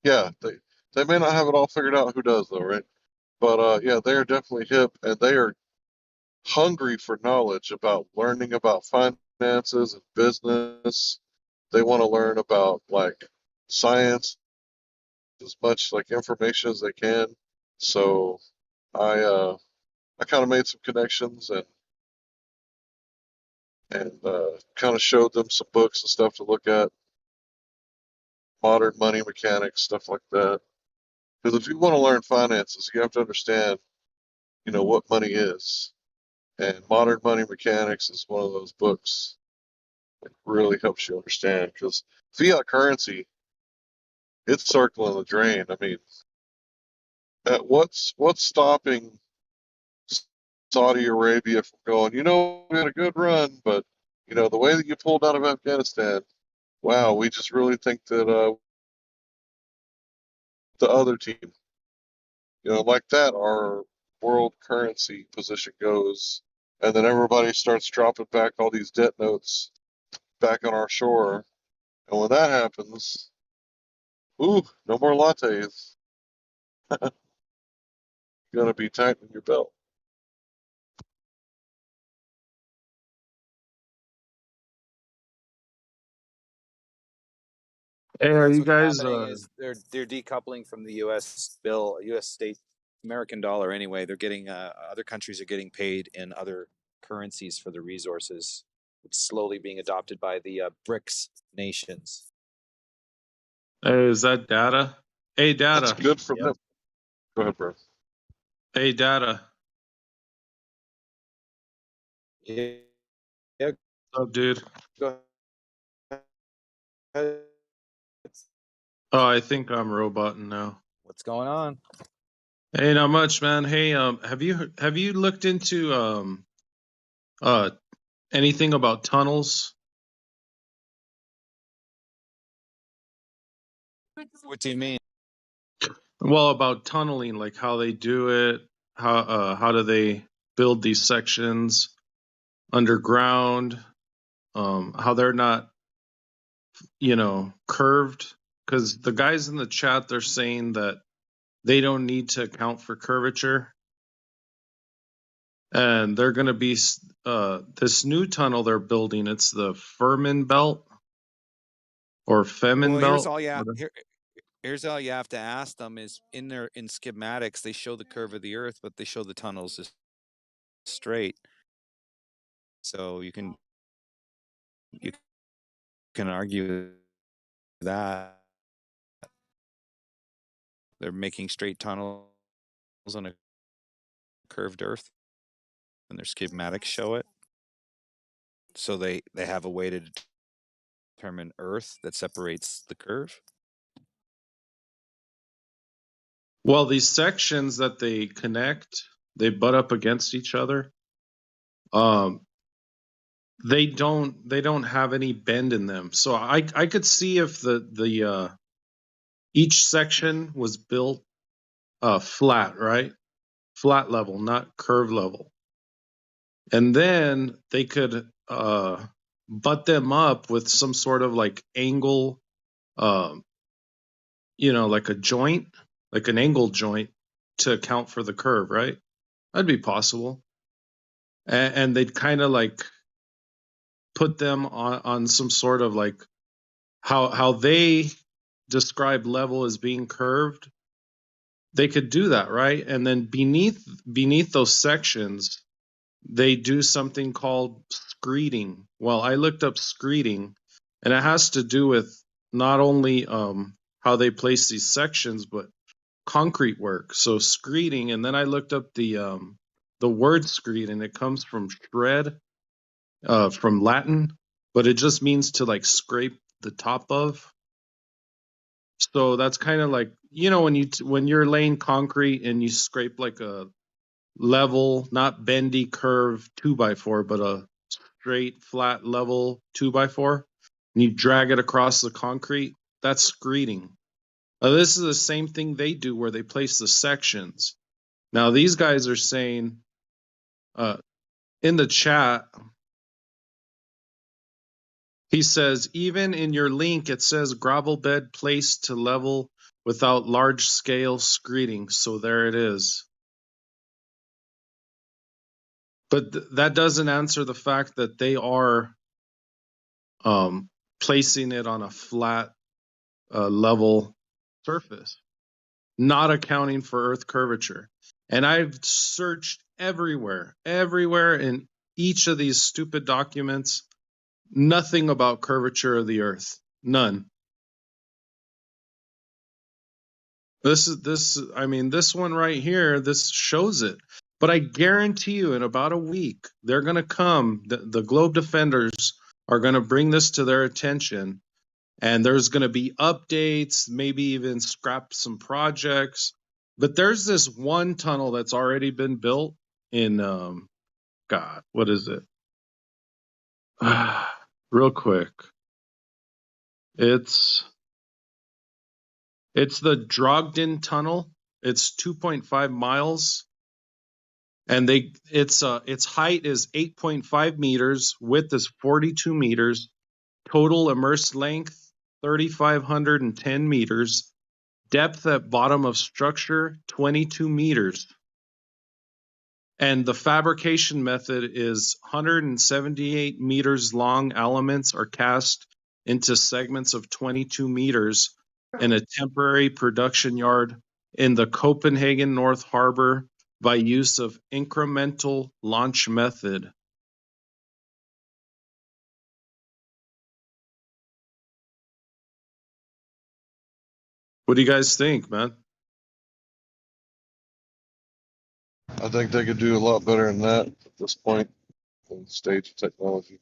P: Yeah, they may not have it all figured out. Who does though, right? But yeah, they are definitely hip, and they are hungry for knowledge about learning about finances and business. They want to learn about like science, as much like information as they can. So I kind of made some connections and kind of showed them some books and stuff to look at, modern money mechanics, stuff like that. Because if you want to learn finances, you have to understand, what money is. And Modern Money Mechanics is one of those books that really helps you understand. Because fiat currency, it's circling the drain. I mean, what's stopping Saudi Arabia from going, we had a good run, but the way that you pulled out of Afghanistan, wow, we just really think that the other team, like that, our world currency position goes, and then everybody starts dropping back all these debt notes back on our shore, and when that happens, ooh, no more lattes. You're gonna be tightening your belt.
R: Hey, are
D: That's
R: you
D: what's
R: guys?
D: happening is they're decoupling from the U.S. bill, U.S. state American dollar. Anyway, they're getting other countries are getting paid in other currencies for the resources. It's slowly being adopted by the BRICS nations.
R: Hey, is that data? Hey,
P: That's
R: data.
P: good for them. Go ahead, bro.
R: Hey, data.
D: Yeah.
R: What's up, dude?
D: Go ahead.
R: Oh, I think I'm roboting now.
D: What's going on?
R: Hey, not much, man. Hey, have you looked into anything about tunnels?
D: What do you mean?
R: Well, about tunneling, like how they do it, how do they build these sections underground, how they're not, curved. Because the guys in the chat, they're saying that they don't need to account for curvature, and they're going to be this new tunnel they're building. It's the Furman Belt or Femin
D: Well,
R: Belt.
D: here's all you have to ask them is in schematics they show the curve of the earth, but they show the tunnels as straight. So you can argue that they're making straight tunnels on a curved earth, and their schematics show it. So they have a way to determine earth that separates the curve.
R: Well, these sections that they connect, they butt up against each other. They don't have any bend in them. So I could see if the each section was built flat, right? Flat level, not curve level. And then they could butt them up with some sort of like angle, like a joint, like an angle joint to account for the curve, right? That'd be possible. And they'd kind of like put them on some sort of like how they describe level as being curved. They could do that, right? And then beneath those sections, they do something called screeding. Well, I looked up screeding, and it has to do with not only how they place these sections, but concrete work. So screeding, and then I looked up the word screed, and it comes from shred, from Latin, but it just means to like scrape the top of. So that's kind of like, when you're laying concrete and you scrape like a level, not bendy curve 2x4, but a straight flat level 2x4, and you drag it across the concrete, that's screeding. This is the same thing they do where they place the sections. Now these guys are saying in the chat, He says, even in your link, it says gravel bed placed to level without large scale screening. So there it is. But that doesn't answer the fact that they are placing it on a flat, level surface, not accounting for Earth curvature. And I've searched everywhere in each of these stupid documents, nothing about curvature of the Earth. None. This one right here, this shows it. But I guarantee you in about a week, they're going to come, the Globe Defenders are going to bring this to their attention, and there's going to be updates, maybe even scrap some projects. But there's this one tunnel that's already been built in, God, what is it? Real quick. It's the Drogden Tunnel. It's 2.5 miles. And its height is 8.5 meters, width is 42 meters, total immersed length 3,510 meters, depth at bottom of structure 22 meters. And the fabrication method is 178 meters long elements are cast into segments of 22 meters in a temporary production yard in the Copenhagen North Harbor by use of incremental launch method. What do you guys think, man?
P: I think they could do a lot better than that at this point in the stage of technology.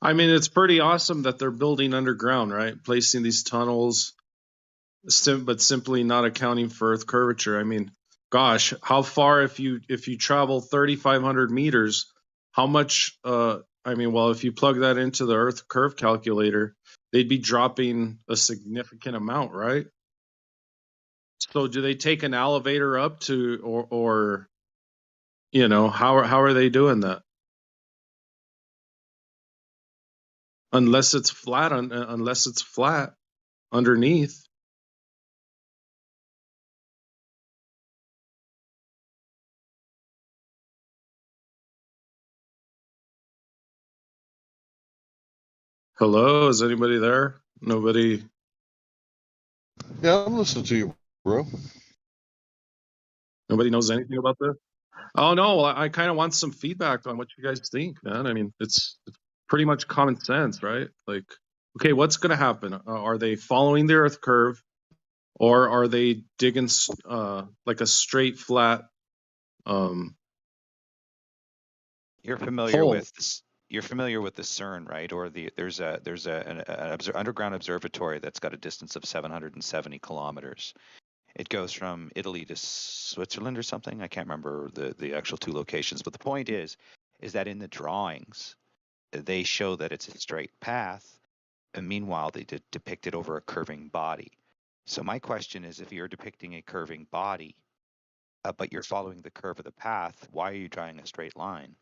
R: I mean, it's pretty awesome that they're building underground, right? Placing these tunnels, but simply not accounting for Earth curvature. I mean, gosh, how far if you travel 3,500 meters, how much? If you plug that into the Earth curve calculator, they'd be dropping a significant amount, right? So, do they take an elevator up to, or how are they doing that? Unless it's flat, underneath. Hello, is anybody there? Nobody.
P: Yeah, I'm listening to you, bro.
R: Nobody knows anything about this? Oh no, I kind of want some feedback on what you guys think, man. I mean, it's pretty much common sense, right? Like, okay, what's going to happen? Are they following the Earth curve, or are they digging like a straight, flat
J: You're familiar
R: hole?
J: with this. You're familiar with the CERN, right? Or there's an underground observatory that's got a distance of 770 kilometers. It goes from Italy to Switzerland or something. I can't remember the actual two locations, but the point is that in the drawings, they show that it's a straight path, and meanwhile they depict it over a curving body. So my question is, if you're depicting a curving body, but you're following the curve of the path, why are you drawing a straight line?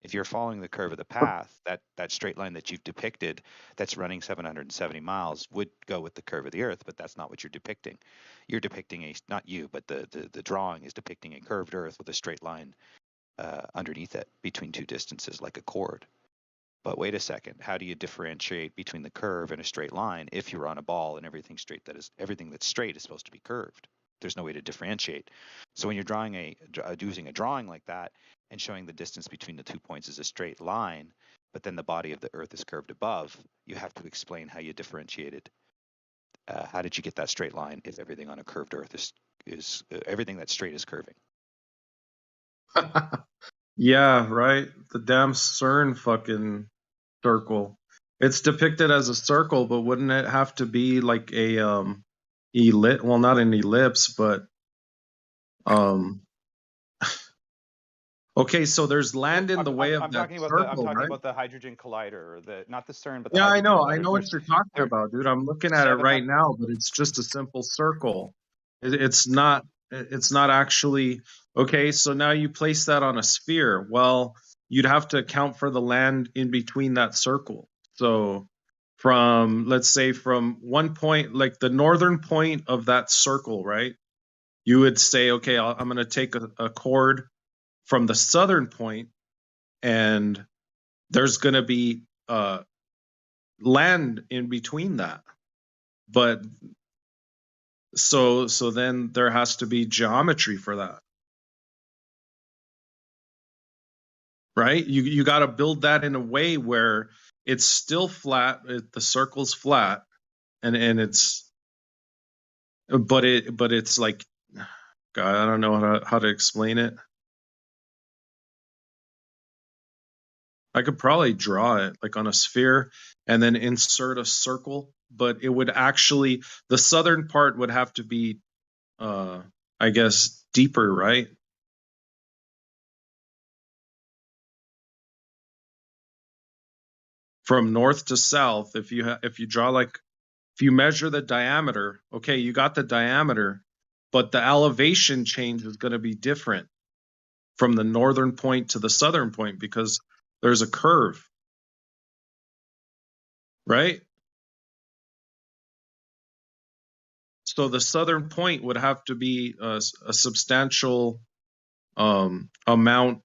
J: If you're following the curve of the path, that straight line that you've depicted that's running 770 miles would go with the curve of the Earth, but that's not what you're depicting. You're depicting not you, but the drawing is depicting a curved Earth with a straight line underneath it between two distances like a chord. But wait a second, how do you differentiate between the curve and a straight line if you're on a ball and everything that's straight is supposed to be curved? There's no way to differentiate. So when you're drawing using a drawing like that and showing the distance between the 2 points is a straight line, but then the body of the Earth is curved above, you have to explain how you differentiated. How did you get that straight line if everything on a curved Earth is everything that's straight is curving?
R: Yeah, right. The damn CERN fucking circle. It's depicted as a circle, but wouldn't it have to be like a ellipse? Well, not an ellipse, but okay. So there's land in the way of that circle,
J: I'm talking
R: right?
J: about the hydrogen collider, or not the CERN, but the
R: Yeah, I
J: hydrogen
R: know.
J: collider.
R: I know what you're talking about, dude. I'm looking at it right now, but it's just a simple circle. It's not actually okay. So now you place that on a sphere. Well, you'd have to account for the land in between that circle. So from, let's say, from one point, like the northern point of that circle, right? You would say, okay, I'm going to take a chord from the southern point, and there's going to be land in between that. But so then there has to be geometry for that, right? You got to build that in a way where it's still flat, the circle's flat, and it's, but it's like, God, I don't know how to explain it. I could probably draw it like on a sphere and then insert a circle, but it would actually, the southern part would have to be, I guess, deeper, right? From north to south, if you draw like, if you measure the diameter, okay, you got the diameter, but the elevation change is going to be different from the northern point to the southern point because there's a curve, right? So the southern point would have to be a substantial amount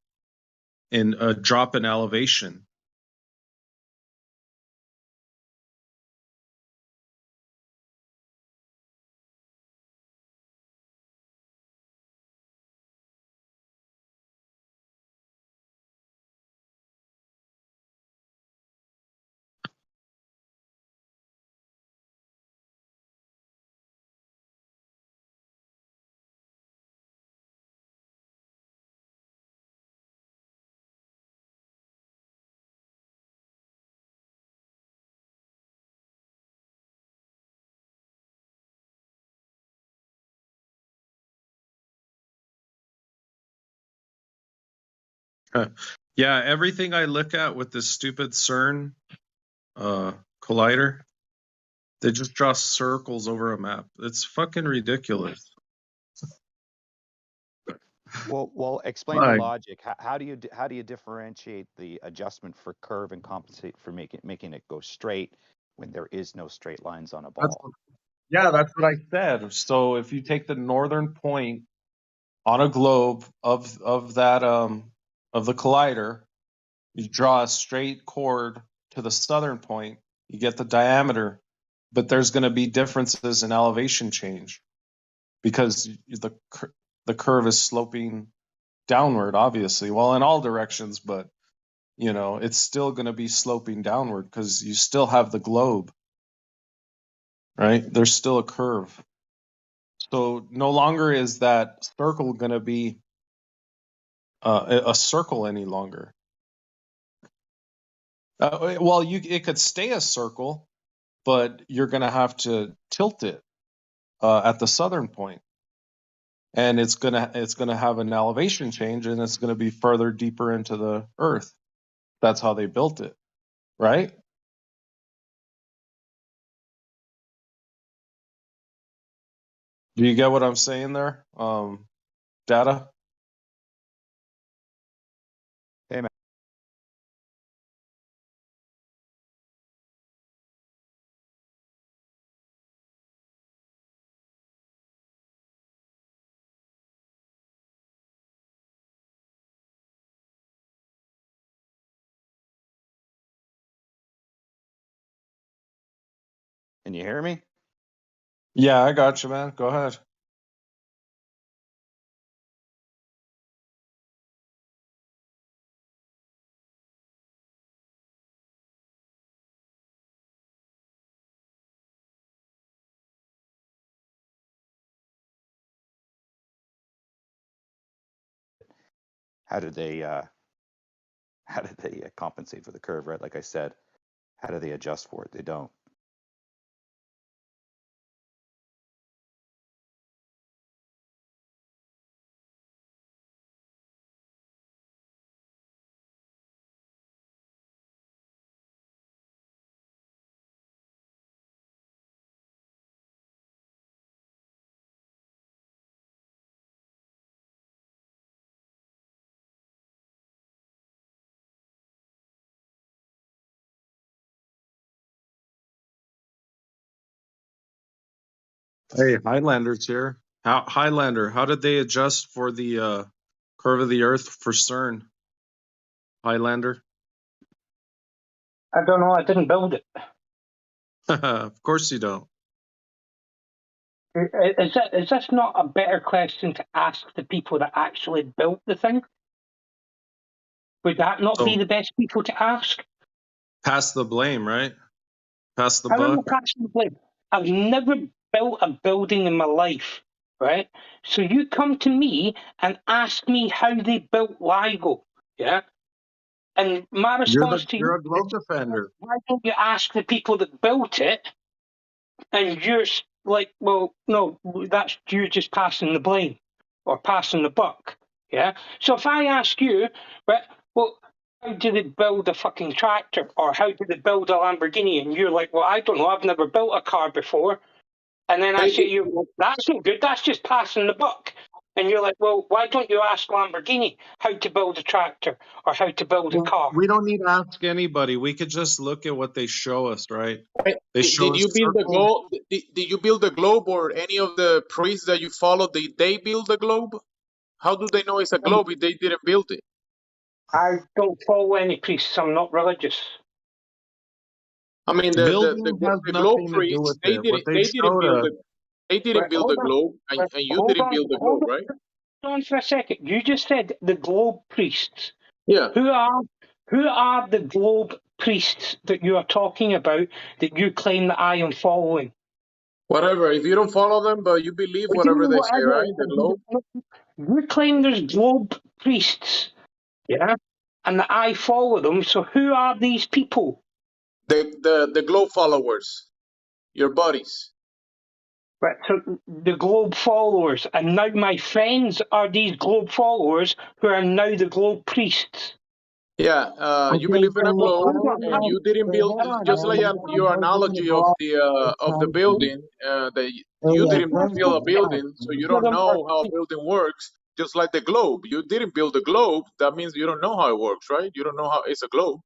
R: in a drop in elevation. Yeah, everything I look at with this stupid CERN collider, they just draw circles over a map. It's fucking ridiculous.
J: Well, explain the logic. How do you differentiate the adjustment for curve and compensate for making it go straight when there is no straight lines on a ball?
R: That's what I said. So if you take the northern point on a globe of that of the collider, you draw a straight chord to the southern point, you get the diameter, but there's going to be differences in elevation change because the curve is sloping downward, obviously. Well, in all directions, but it's still going to be sloping downward because you still have the globe, right? There's still a curve. So no longer is that circle going to be a circle any longer. Well, it could stay a circle, but you're going to have to tilt it at the southern point, and it's gonna have an elevation change, and it's going to be further deeper into the earth. That's how they built it, right? Do you get what I'm saying there, Data?
J: Hey, man. Can you hear me?
R: Yeah, I got you, man. Go ahead.
J: How did they compensate for the curve, right? Like I said, how do they adjust for it? They don't.
R: Hey, Highlander's here. Highlander, how did they adjust for the curve of the Earth for CERN? Highlander?
H: I don't know. I didn't build it.
R: Of course you don't.
H: Is this not a better question to ask the people that actually built the thing? Would that not be
R: So
H: the best people to ask?
R: pass the blame, right? Pass the
H: I don't know,
R: buck.
H: passing the blame. I've never built a building in my life, right? So you come to me and ask me how they built LIGO, yeah? And my response to
R: You're
H: you
R: a globe
H: is,
R: defender.
H: why don't you ask the people that built it? And you're like, well, no, that's you just passing the blame or passing the buck, yeah? So if I ask you, right, well, how did they build a fucking tractor or how did they build a Lamborghini? And you're like, well, I don't know, I've never built a car before. And then I say to you, well, that's not good, that's just passing the buck. And you're like, well, why don't you ask Lamborghini how to build a tractor or how to build a
R: Well,
H: car?
R: we don't need to ask anybody. We could just look at what they show us, right? They show
T: Did
R: us
T: you build the
R: circles.
T: globe? Did you build the globe, or any of the priests that you follow? Did they build the globe? How do they know it's a globe if they didn't build it?
H: I don't follow any priests, I'm not religious.
T: I mean,
R: Building has
T: the globe
R: nothing to do
T: priests
R: with it. What they
T: they didn't
R: showed
T: build
R: us.
T: it. They didn't
H: Right,
T: build the
H: hold on.
T: globe,
H: Right,
T: and you
H: hold
T: didn't
H: on,
T: build the
H: hold
T: globe,
H: on.
T: right?
H: Hold on for a second. You just said the globe priests.
T: Yeah.
H: Who are the globe priests that you are talking about that you claim that I am following?
T: Whatever. If you don't follow them, but you believe
H: What do you
T: whatever
H: mean,
T: they say,
H: whatever?
T: right? The globe.
H: You claim there's globe priests, yeah, and that I follow them. So who are these people?
T: The globe followers, your buddies.
H: Right, so the globe followers, and now my friends are these globe followers who are now the globe priests.
T: Yeah, you
H: Okay,
T: believe in a
H: so
T: globe,
H: hold on,
T: and you didn't build. Just like your analogy of the building, that you didn't build a building, so you don't know how a building works. Just like the globe, you didn't build a globe. That means you don't know how it works, right? You don't know how it's a globe.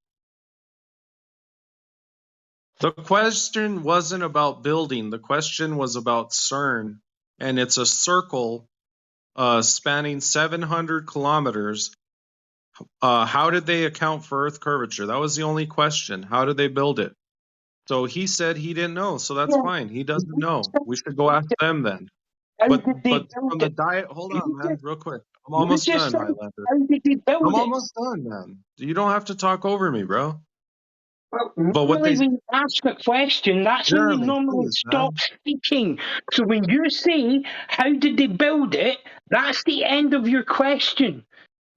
R: The question wasn't about building. The question was about CERN, and it's a circle spanning 700 kilometers. How did they account for Earth curvature? That was the only question. How did they build it? So he said he didn't know, so that's fine. He doesn't know. We should go ask them then. But from the diet, hold on, man, real quick. I'm almost done, Highlander.
H: How did they build
R: I'm
H: it?
R: almost done, man. You don't have to talk over me, bro.
H: Well,
R: But what
H: normally
R: they
H: when you ask a question, that's when you
R: Jeremy,
H: normally
R: please,
H: stop
R: man.
H: speaking. So when you say, how did they build it? That's the end of your question.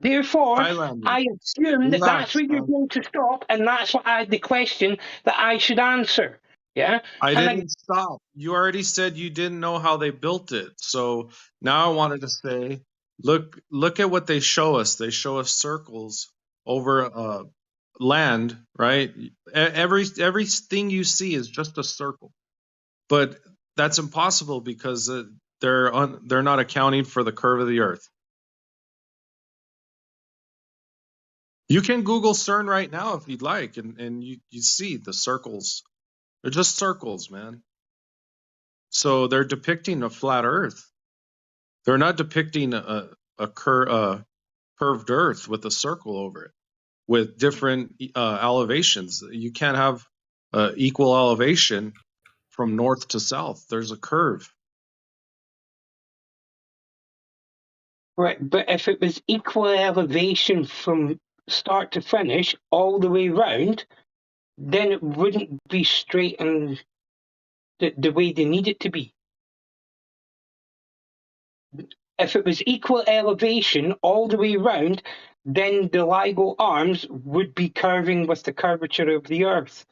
H: Therefore,
R: Highlander,
H: I assume that that's
R: relax,
H: where you're
R: man.
H: going to stop, and that's what the question that I should answer. Yeah?
R: I
H: And
R: didn't stop. You already said you didn't know how they built it. So now I wanted to say, look at what they show us. They show us circles over land, right? Everything you see is just a circle. But that's impossible because they're not accounting for the curve of the Earth. You can Google CERN right now if you'd like, and you see the circles. They're just circles, man. So they're depicting a flat Earth. They're not depicting a curved Earth with a circle over it with different elevations. You can't have equal elevation from north to south. There's a curve.
H: right, but if it was equal elevation from start to finish, all the way round, then it wouldn't be straight and the way they need it to be. If it was equal elevation all the way round, then the LIGO arms would be curving with the curvature of the Earth.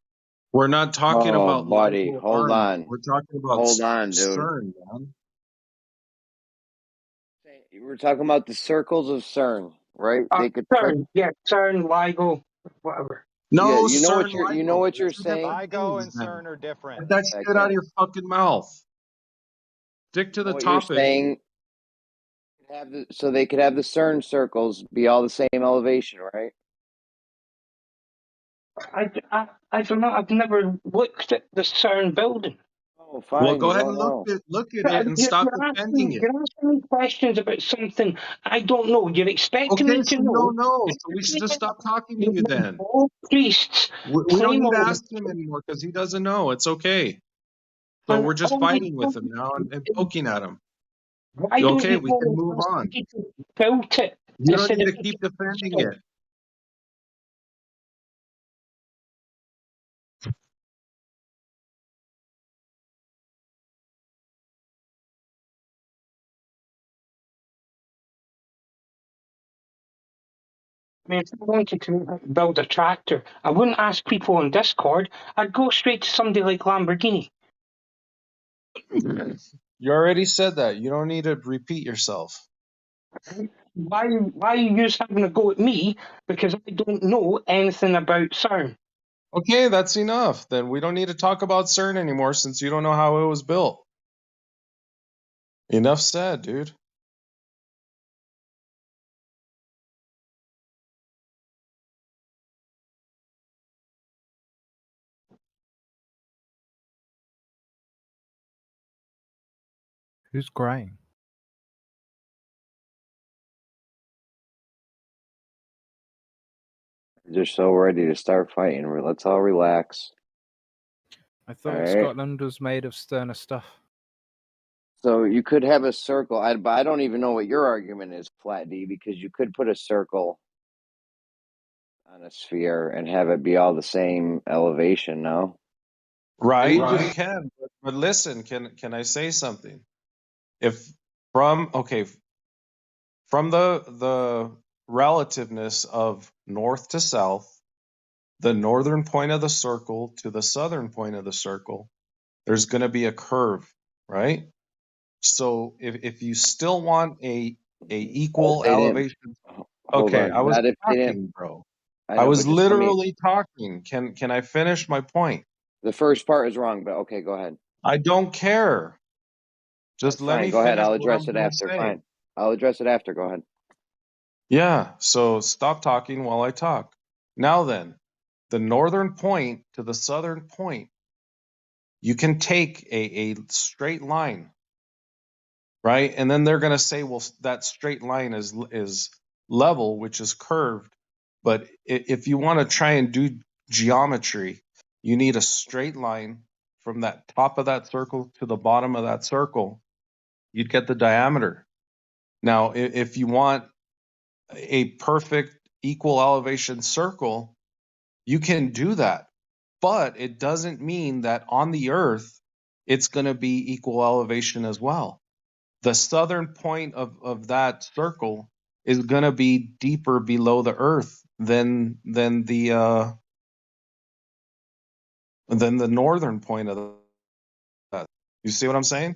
R: We're not talking
I: Oh,
R: about
I: buddy,
R: LIGO
I: hold
R: arms.
I: on.
R: We're talking about
I: Hold on, dude.
R: CERN, man.
I: We're talking about the circles of CERN, right? They could
H: CERN, yeah, CERN, LIGO, whatever.
R: No,
I: Yeah, you know what
R: CERN,
I: you're
R: LIGO.
I: you're
R: Two different
I: saying.
J: LIGO and
R: things, man.
J: CERN are different.
R: Get that shit out of your fucking mouth. Stick to
I: You know
R: the
I: what you're
R: topic.
I: saying. So they could have the CERN circles be all the same elevation, right?
H: I don't know. I've never looked at the CERN building.
I: Oh, fine.
R: Well, go
I: you
R: ahead
I: don't
R: and
I: know.
R: look at it and stop defending it.
H: You're asking me questions about something I don't know. You're expecting
R: Okay,
H: me
R: so
H: to
R: you
H: know.
R: don't know, so we should just stop talking to you then.
H: All priests
R: We don't
H: claim
R: need to
H: all
R: ask him anymore because he doesn't know. It's okay. So
H: and
R: we're just
H: all
R: fighting with him now and poking at him.
H: Why don't
R: Okay,
H: you
R: we
H: go
R: can
H: and
R: move
H: ask
R: on.
H: people who built it
R: You don't
H: instead
R: need
H: of
R: to keep defending it.
H: I mean, if I wanted to build a tractor, I wouldn't ask people on Discord. I'd go straight to somebody like Lamborghini.
R: You already said that. You don't need to repeat yourself.
H: Why are you just having a go at me because I don't know anything about CERN?
R: Okay, that's enough. Then we don't need to talk about CERN anymore since you don't know how it was built. Enough said, dude.
M: Who's crying?
I: They're so ready to start fighting. Let's all relax.
M: I thought
I: Alright.
M: Scotland was made of sterner stuff.
I: So you could have a circle. But I don't even know what your argument is, Flat D, because you could put a circle on a sphere and have it be all the same elevation, no?
R: Right, you can. But listen, can I say something? If from the relativeness of north to south, the northern point of the circle to the southern point of the circle, there's going to be a curve, right? So if you still want a equal elevation,
I: Hold
R: okay,
I: on.
R: I was
I: Not if they didn't.
R: talking, bro.
I: I
R: I
I: know,
R: was
I: but just let me.
R: literally talking. Can I finish my point?
I: The first part is wrong, but okay, go ahead.
R: I don't care. Just
I: That's
R: let
I: fine.
R: me
I: Go ahead.
R: finish
I: I'll
R: what I'm
I: address it
R: going to
I: after.
R: say.
I: Fine. I'll address it after. Go ahead.
R: Yeah, so stop talking while I talk. Now then, the northern point to the southern point, you can take a straight line, right? And then they're going to say, well, that straight line is level, which is curved. But if you want to try and do geometry, you need a straight line from that top of that circle to the bottom of that circle. You'd get the diameter. Now, if you want a perfect equal elevation circle, you can do that. But it doesn't mean that on the earth, it's going to be equal elevation as well. The southern point of that circle is going to be deeper below the earth than the northern point of that. You see what I'm saying?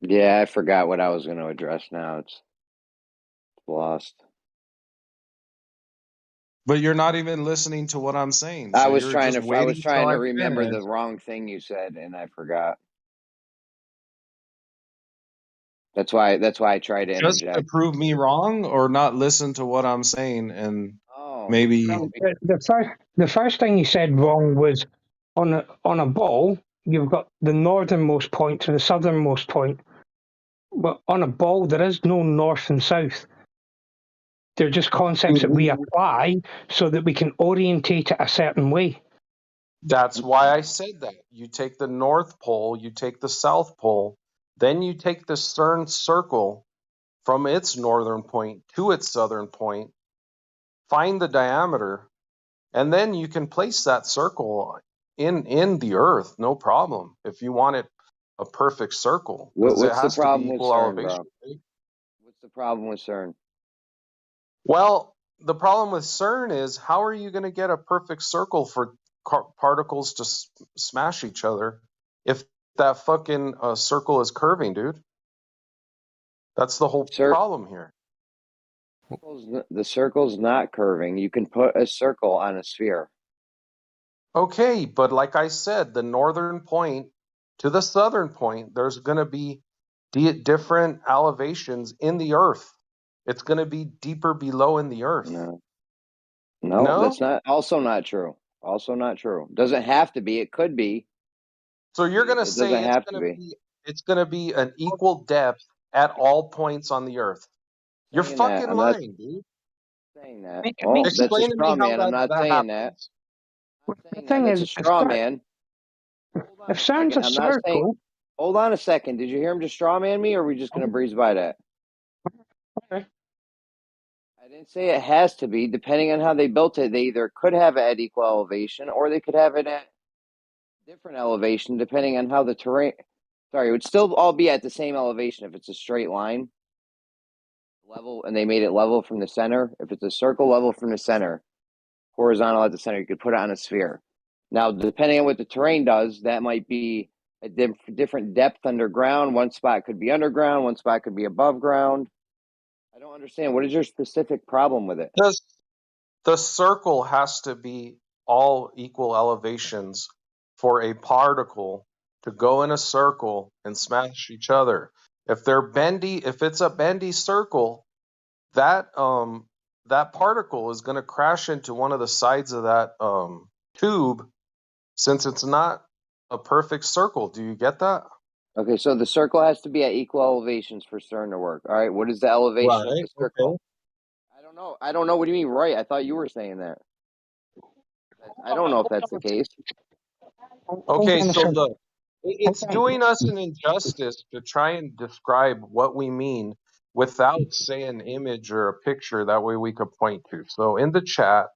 I: Yeah, I forgot what I was going to address now. It's lost.
R: But you're not even listening to what I'm saying.
I: I
R: So
I: was
R: you're
I: trying
R: just
I: to. I was
R: waiting
I: trying
R: till
I: to
R: I
I: remember
R: finish.
I: the wrong thing you said, and I forgot. That's why I tried to
R: Just to
I: interject.
R: prove me wrong or not listen to what I'm saying and maybe
H: The first thing you said wrong was on a ball, you've got the northernmost point to the southernmost point. But on a ball, there is no north and south. They're just concepts that we apply so that we can orientate it a certain way.
R: that's why I said that. You take the North Pole, you take the South Pole, then you take the CERN circle from its northern point to its southern point, find the diameter, and then you can place that circle in the earth, no problem. If you want it a perfect circle, because it
I: What's the
R: has to be
I: problem with
R: equal
I: CERN,
R: elevation.
I: bro? What's the problem with CERN?
R: Well, the problem with CERN is how are you going to get a perfect circle for particles to smash each other if that fucking circle is curving, dude? That's the whole problem here.
I: The circle's not curving. You can put a circle on a sphere.
R: Okay, but like I said, the northern point to the southern point, there's going to be different elevations in the earth. It's going to be deeper below in the earth.
I: No, that's not. Also not true. Also not true. Doesn't have to be. It could be.
B: So you're going to
I: It doesn't
B: say
I: have to be.
B: it's going to be an equal depth at all points on the Earth. You're
I: Saying that.
B: fucking
I: I'm not
B: lying, dude.
I: saying that.
H: Make,
I: Well,
H: make,
I: that's a
B: Explain to me
I: straw
B: how
I: man. I'm not
B: that
I: saying that.
B: happens.
I: I'm
H: the
I: saying that.
H: thing
I: That's
H: is,
I: a straw man.
H: if sounds a
I: I'm not saying.
H: circle,
I: Hold on a second. Did you hear him just straw man me, or are we just going to breeze by that?
H: okay.
I: I didn't say it has to be. Depending on how they built it, they either could have it at equal elevation, or they could have it at different elevation, depending on how the terrain. Sorry, it would still all be at the same elevation if it's a straight line level, and they made it level from the center. If it's a circle, level from the center, horizontal at the center, you could put it on a sphere. Now, depending on what the terrain does, that might be a different depth underground. One spot could be underground, one spot could be above ground. I don't understand. What is your specific problem with it?
B: The circle has to be all equal elevations for a particle to go in a circle and smash each other. If they're bendy, if it's a bendy circle, that particle is going to crash into one of the sides of that tube, since it's not a perfect circle. Do you get that?
I: Okay, so the circle has to be at equal elevations for CERN to work. All right, what is the elevation of the circle?
B: Okay.
I: I don't know. What do you mean, right? I thought you were saying that. I don't know if that's the case.
B: Okay, so look, it's doing us an injustice to try and describe what we mean without, say, an image or a picture. That way we could point to. So in the chat,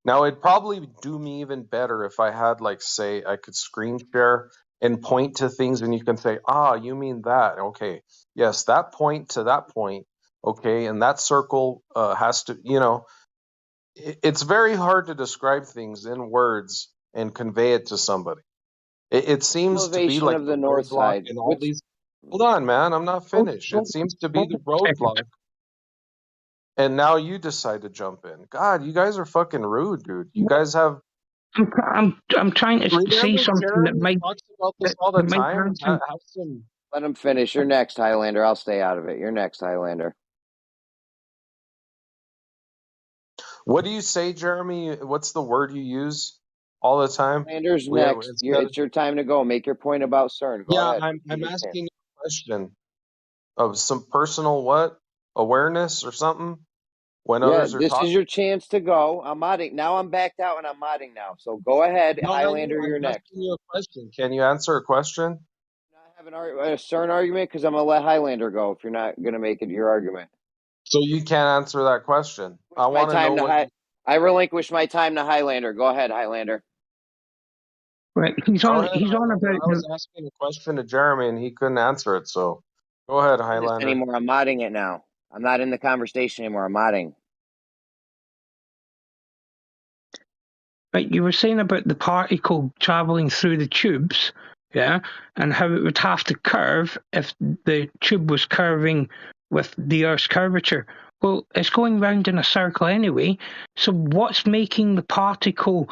B: now it'd probably do me even better if I had, like, say, I could screen share and point to things and you can say, ah, you mean that. Okay, yes, that point to that point. Okay, and that circle has to, it's very hard to describe things in words and convey it to somebody. It seems to be
I: Elevation
B: like
I: of
B: the
I: the north
B: roadblock
I: side.
B: and all these. Hold on, man, I'm not finished. It seems to be the roadblock, and now you decide to jump in. God, you guys are fucking rude, dude. You guys have.
H: I'm trying to say
B: Remember,
H: something that
B: Jeremy
H: might
B: talks about this all the
H: that might
B: time.
H: add some.
B: Have some.
I: Let him finish. You're next, Highlander. I'll stay out of it. You're next, Highlander.
B: What do you say, Jeremy? What's the word you use all the time?
I: Highlander's
B: We have,
I: next. It's your time to go. Make your point about CERN. Go
B: yeah,
I: ahead.
B: I'm asking a question of some personal what awareness or something when
I: Yeah,
B: others are
I: this
B: talking.
I: is your chance to go. I'm modding. Now I'm backed out and I'm modding now. So go ahead,
B: No,
I: Highlander.
B: I'm
I: You're next.
B: asking you a question. Can you answer a question?
I: I have a CERN argument because I'm gonna let Highlander go if you're not gonna make it your argument.
B: So you can't answer that question. I want to know what.
I: I relinquish my time to Highlander. Go ahead, Highlander.
H: Right, he's on. He's on
B: Highlander.
H: about.
B: I was asking a question to Jeremy and he couldn't answer it. So go ahead, Highlander.
I: Anymore. I'm modding it now. I'm not in the conversation anymore. I'm modding.
H: Right, you were saying about the particle traveling through the tubes, yeah, and how it would have to curve if the tube was curving with the Earth's curvature. Well, it's going round in a circle anyway. So what's making the particle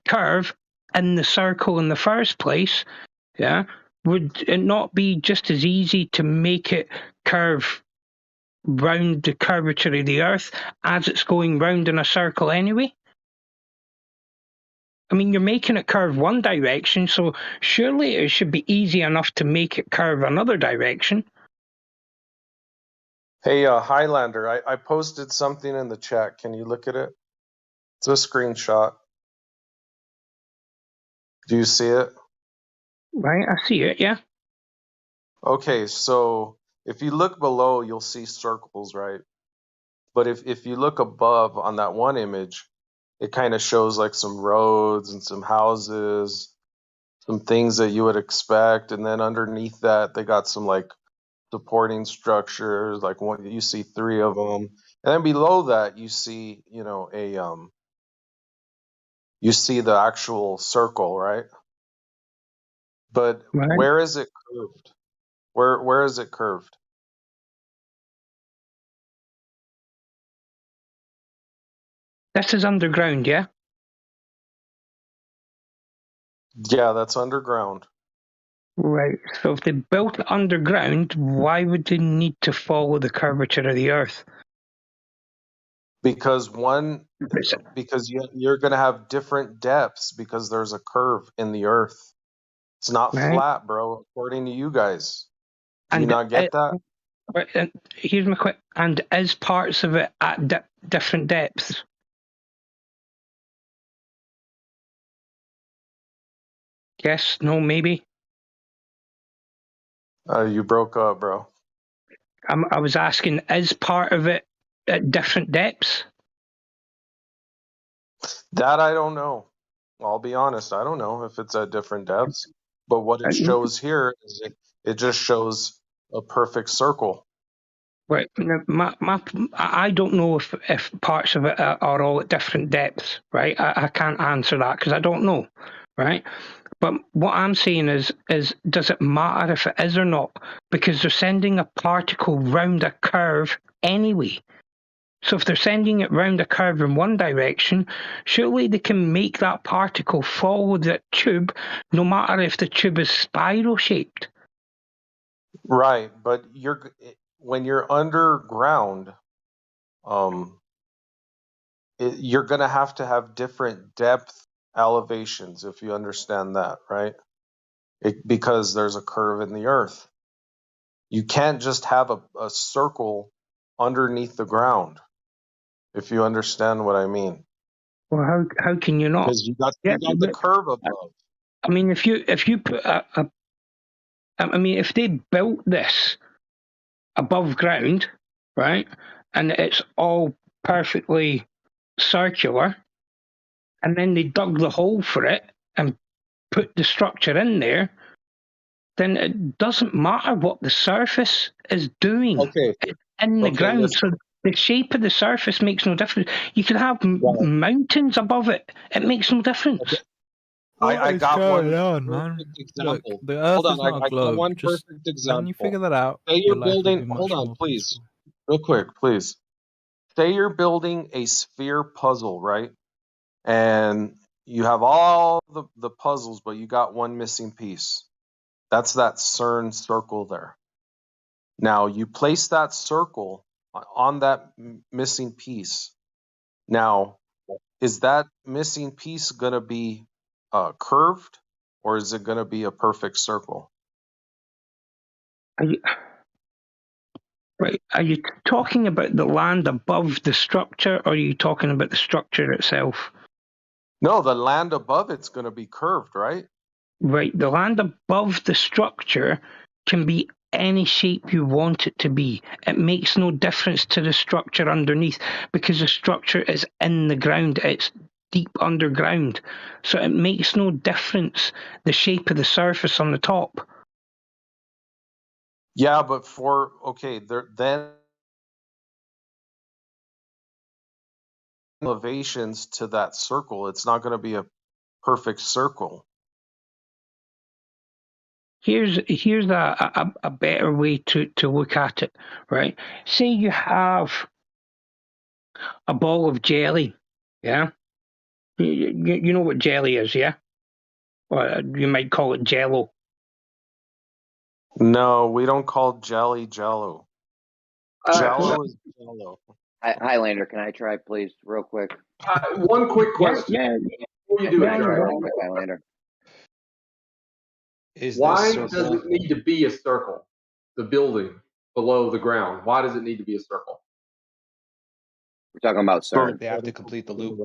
H: curve in the circle in the first place? Yeah, would it not be just as easy to make it curve round the curvature of the Earth as it's going round in a circle anyway? I mean, you're making it curve one direction, so surely it should be easy enough to make it curve another direction.
B: Hey, Highlander, I posted something in the chat. Can you look at it? It's a screenshot. Do you see it?
H: Right, I see it, yeah.
B: Okay, so if you look below, you'll see circles, right? But if you look above on that one image, it kind of shows like some roads and some houses, some things that you would expect. And then underneath that, they got some like supporting structures, like one, you see 3 of them. And then below that, you see, you see the actual circle, right? But where is it curved? Where is it curved?
H: This is underground, yeah?
B: Yeah, that's underground.
H: Right, so if they built it underground, why would they need to follow the curvature of the Earth?
B: Because you're going to have different depths because there's a curve in the Earth. It's not
H: Right.
B: flat, bro, according to you guys. Do you
H: And
B: not get that?
H: and here's my quick. And is parts of it at different depths? Yes, no, maybe.
B: You broke up, bro.
H: I was asking, is part of it at different depths?
B: That I don't know. I'll be honest, I don't know if it's at different depths. But what it shows here is it just shows a perfect circle.
H: Right. I don't know if parts of it are all at different depths, right? I can't answer that because I don't know, right? But what I'm saying is does it matter if it is or not? Because they're sending a particle round a curve anyway. So if they're sending it round a curve in one direction, surely they can make that particle follow that tube, no matter if the tube is spiral shaped.
B: Right, but when you're underground, you're going to have different depth elevations, if you understand that, right? Because there's a curve in the earth. You can't just have a circle underneath the ground, if you understand what I mean.
H: Well, how can you not?
B: Because you got the curve above.
H: I mean, if you put if they built this above ground, right, and it's all perfectly circular, and then they dug the hole for it and put the structure in there, then it doesn't matter what the surface is doing.
B: Okay.
H: It's in the ground.
B: Listen.
H: So the shape of the surface makes no difference. You could have mountains above it. It makes no difference.
B: I got one
M: man?
B: perfect example.
M: Look, the Earth
B: Hold on,
M: is not a
B: I
M: globe.
B: got one
M: Just
B: perfect example.
M: when you figure that out,
B: Say
M: your
B: you're
M: life will be
B: building.
M: much
B: Hold on,
M: more
B: please,
M: peaceful.
B: real quick, please. Say you're building a sphere puzzle, right? And you have all the puzzles, but you got one missing piece. That's that CERN circle there. Now you place that circle on that missing piece. Now, is that missing piece going to be curved, or is it going to be a perfect circle?
H: Are you talking about the land above the structure, or are you talking about the structure itself?
B: No, the land above it's going to be curved, right?
H: Right. The land above the structure can be any shape you want it to be. It makes no difference to the structure underneath because the structure is in the ground. It's deep underground. So it makes no difference the shape of the surface on the top.
B: Yeah, but then elevations to that circle, it's not going to be a perfect circle.
H: Here's a better way to look at it, right? Say you have a ball of jelly, yeah? You know what jelly is, yeah? Or you might call it jello.
B: No, we don't call jelly jello. Jello is jello.
I: Highlander, can I try, please, real quick?
E: One quick question. Before you do it,
I: Highlander.
E: Why does it need to be a circle? The building below the ground. Why does it need to be a circle?
I: We're talking about CERN.
D: They have to complete the loop.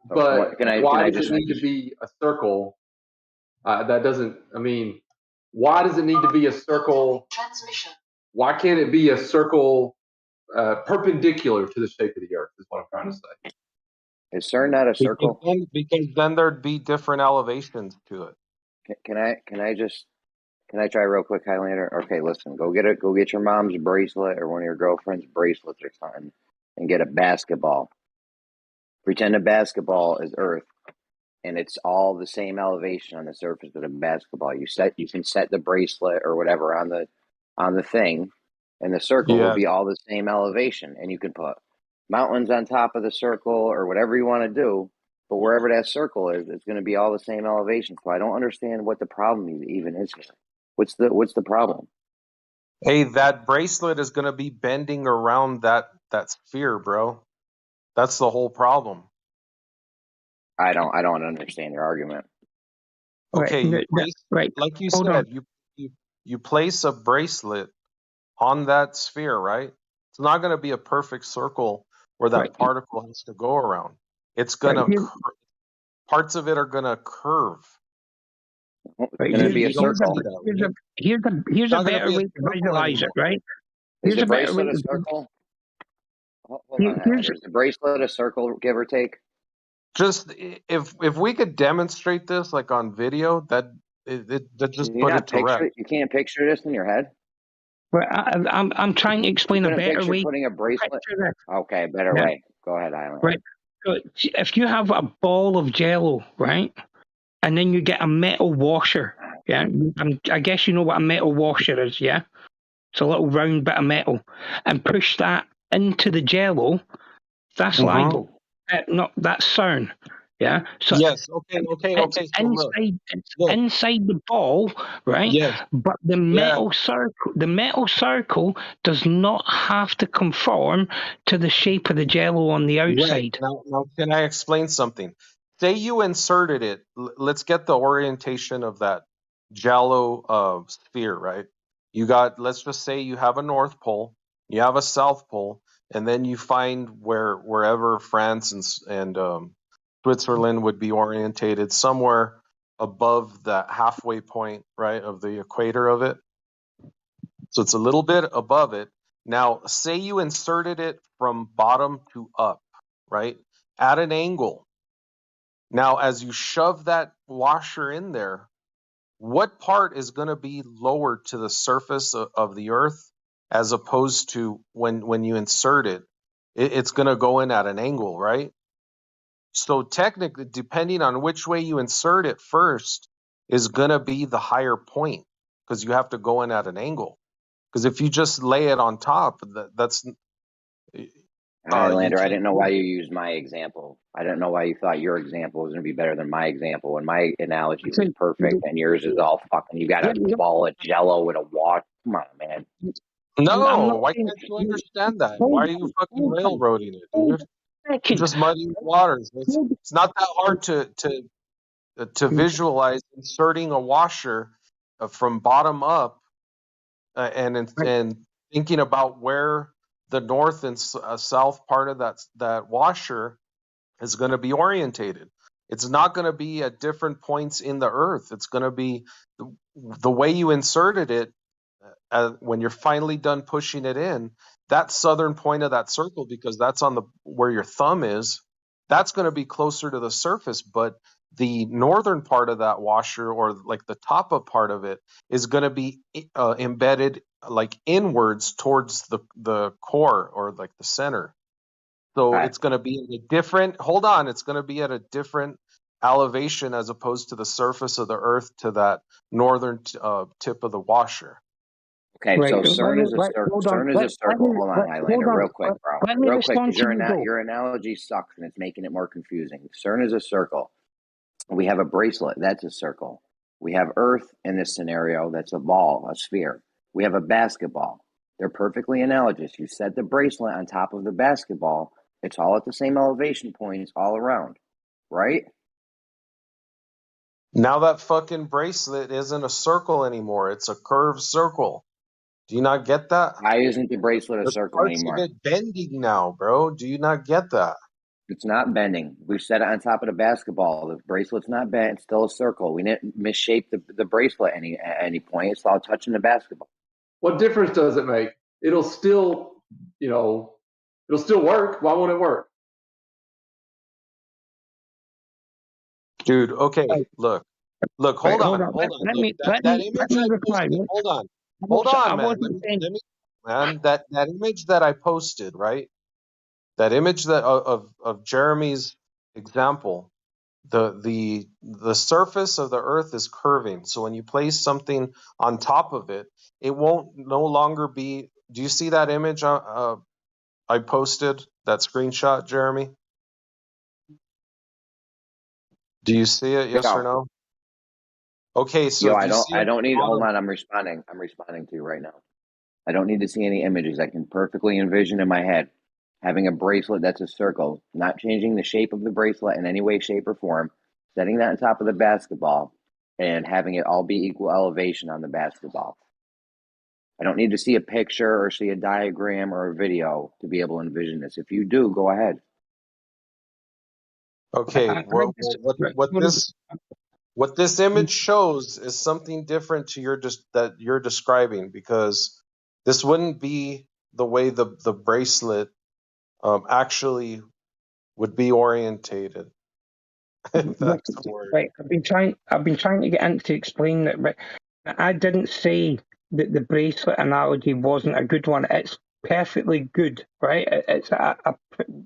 E: But why does
I: just
E: it need to be a circle? That doesn't. I mean, why does it need to be a circle? Why can't it be a circle perpendicular to the shape of the Earth? Is what I'm trying to say.
I: Is CERN not a circle?
B: Because then there'd be different elevations to it.
I: Can I try real quick, Highlander? Okay, listen. Go get your mom's bracelet or one of your girlfriend's bracelets or something, and get a basketball. Pretend a basketball is Earth, and it's all the same elevation on the surface of the basketball. You can set the bracelet or whatever on the thing, and the circle will be all the same elevation, and you can put mountains on top of the circle or whatever you want to do. But wherever that circle is, it's going to be all the same elevation. So I don't understand what the problem even is here. What's the problem?
B: Hey, that bracelet is going to be bending around that sphere, bro. That's the whole problem.
I: I don't understand your argument.
B: Okay,
H: right.
B: Like you
H: Hold
B: said,
H: on.
B: you place a bracelet on that sphere, right? It's not going to be a perfect circle where that
H: Right.
B: particle has to go around. It's going to parts of it are going to curve.
H: Right.
I: Gonna be a circle.
H: Here's a better way to visualize it, right?
I: Is
H: Here's
I: the
H: a better way
I: bracelet a
H: to
I: circle? Hold on, Highlander. Is the bracelet a circle, give or take?
B: Just if we could demonstrate this like on video, that just
I: Can you
B: put
I: not
B: it to rest.
I: picture it? You can't picture this in your head?
H: Well, I'm trying to explain a
I: couldn't
H: better
I: picture
H: way.
I: putting a bracelet?
H: Picture this.
I: Okay, better
H: Yeah.
I: way. Go ahead, Highlander.
H: Right. So if you have a ball of jello, right, and then you get a metal washer, yeah, I guess you know what a metal washer is, yeah? It's a little round bit of metal, and push that into the jello, that's libel. No, that's CERN. Yeah. So
B: yes. Okay.
H: It's inside the ball, right?
B: Yes.
H: But the metal circle does not have to conform to the shape of the jello on the outside.
B: Right. Now, can I explain something? Say you inserted it. Let's get the orientation of that Jello sphere, right? You got. Let's just say you have a North Pole, you have a South Pole, and then you find wherever France and Switzerland would be orientated somewhere above the halfway point, right, of the equator of it. So it's a little bit above it. Now, say you inserted it from bottom to up, right, at an angle. Now, as you shove that washer in there, what part is going to be lower to the surface of the earth as opposed to when you insert it? It's going to go in at an angle, right? So technically, depending on which way you insert it first is going to be the higher point because you have to go in at an angle. Because if you just lay it on top, that's
I: Highlander, I didn't know why you used my example. I didn't know why you thought your example was going to be better than my example. And my analogy was perfect, and yours is all fucking. You got a ball of Jello with a water. Come on, man.
B: No, why can't you understand that? Why are you fucking railroading it, dude? You're just muddying waters. It's not that hard to visualize inserting a washer from bottom up and thinking about where the north and south part of that washer is going to be orientated. It's not going to be at different points in the earth. It's going to be the way you inserted it when you're finally done pushing it in. That southern point of that circle, because that's on where your thumb is, that's going to be closer to the surface. But the northern part of that washer, or like the top of part of it, is going to be embedded like inwards towards the core, or like the center. So it's going to be at a different. Hold on, it's going to be at a different elevation as opposed to the surface of the earth to that northern tip of the washer.
I: Okay, so CERN is a circle. CERN is a circle. Hold on, Highlander, real quick, bro. Real quick, because your analogy sucks and it's making it more confusing. CERN is a circle. We have a bracelet. That's a circle. We have Earth in this scenario. That's a ball, a sphere. We have a basketball. They're perfectly analogous. You set the bracelet on top of the basketball. It's all at the same elevation points all around, right?
B: Now that fucking bracelet isn't a circle anymore. It's a curved circle. Do you not get that?
I: Why isn't the bracelet a circle anymore?
B: Parts of it bending now, bro. Do you not get that?
I: It's not bending. We set it on top of the basketball. The bracelet's not bent. It's still a circle. We didn't misshape the bracelet at any point. It's all touching the basketball.
E: What difference does it make? It'll still, it'll still work. Why won't it work?
B: Dude, okay, look, hold on.
H: Let me reply.
B: Hold on, man. That image that I posted, right? That image that of Jeremy's example, the surface of the earth is curving. So when you place something on top of it, it won't no longer be. Do you see that image I posted, that screenshot, Jeremy? Do you see it? Yes or no? Okay, so
I: I don't need. Hold on, I'm responding to you right now. I don't need to see any images. I can perfectly envision in my head having a bracelet that's a circle, not changing the shape of the bracelet in any way, shape, or form, setting that on top of the basketball, and having it all be equal elevation on the basketball. I don't need to see a picture or see a diagram or a video to be able to envision this. If you do, go ahead.
B: Okay, what this image shows is something different to that you're describing, because this wouldn't be the way the bracelet actually would be orientated. If that's the word.
H: Right, I've been trying to get into to explain that. Right, I didn't say that the bracelet analogy wasn't a good one. It's perfectly good, right? It's a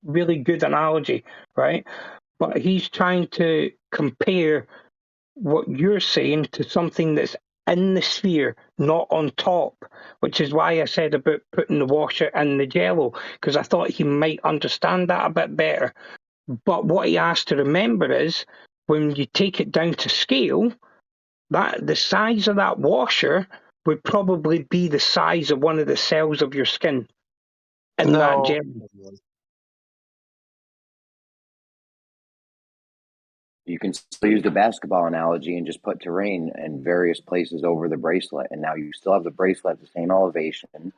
H: really good analogy, right? But he's trying to compare what you're saying to something that's in the sphere, not on top, which is why I said about putting the washer in the jello, because I thought he might understand that a bit better. But what he has to remember is, when you take it down to scale, that the size of that washer would probably be the size of one of the cells of your skin in that jello.
I: You can still use the basketball analogy and just put terrain in various places over the bracelet, and now you still have the bracelet at the same elevation,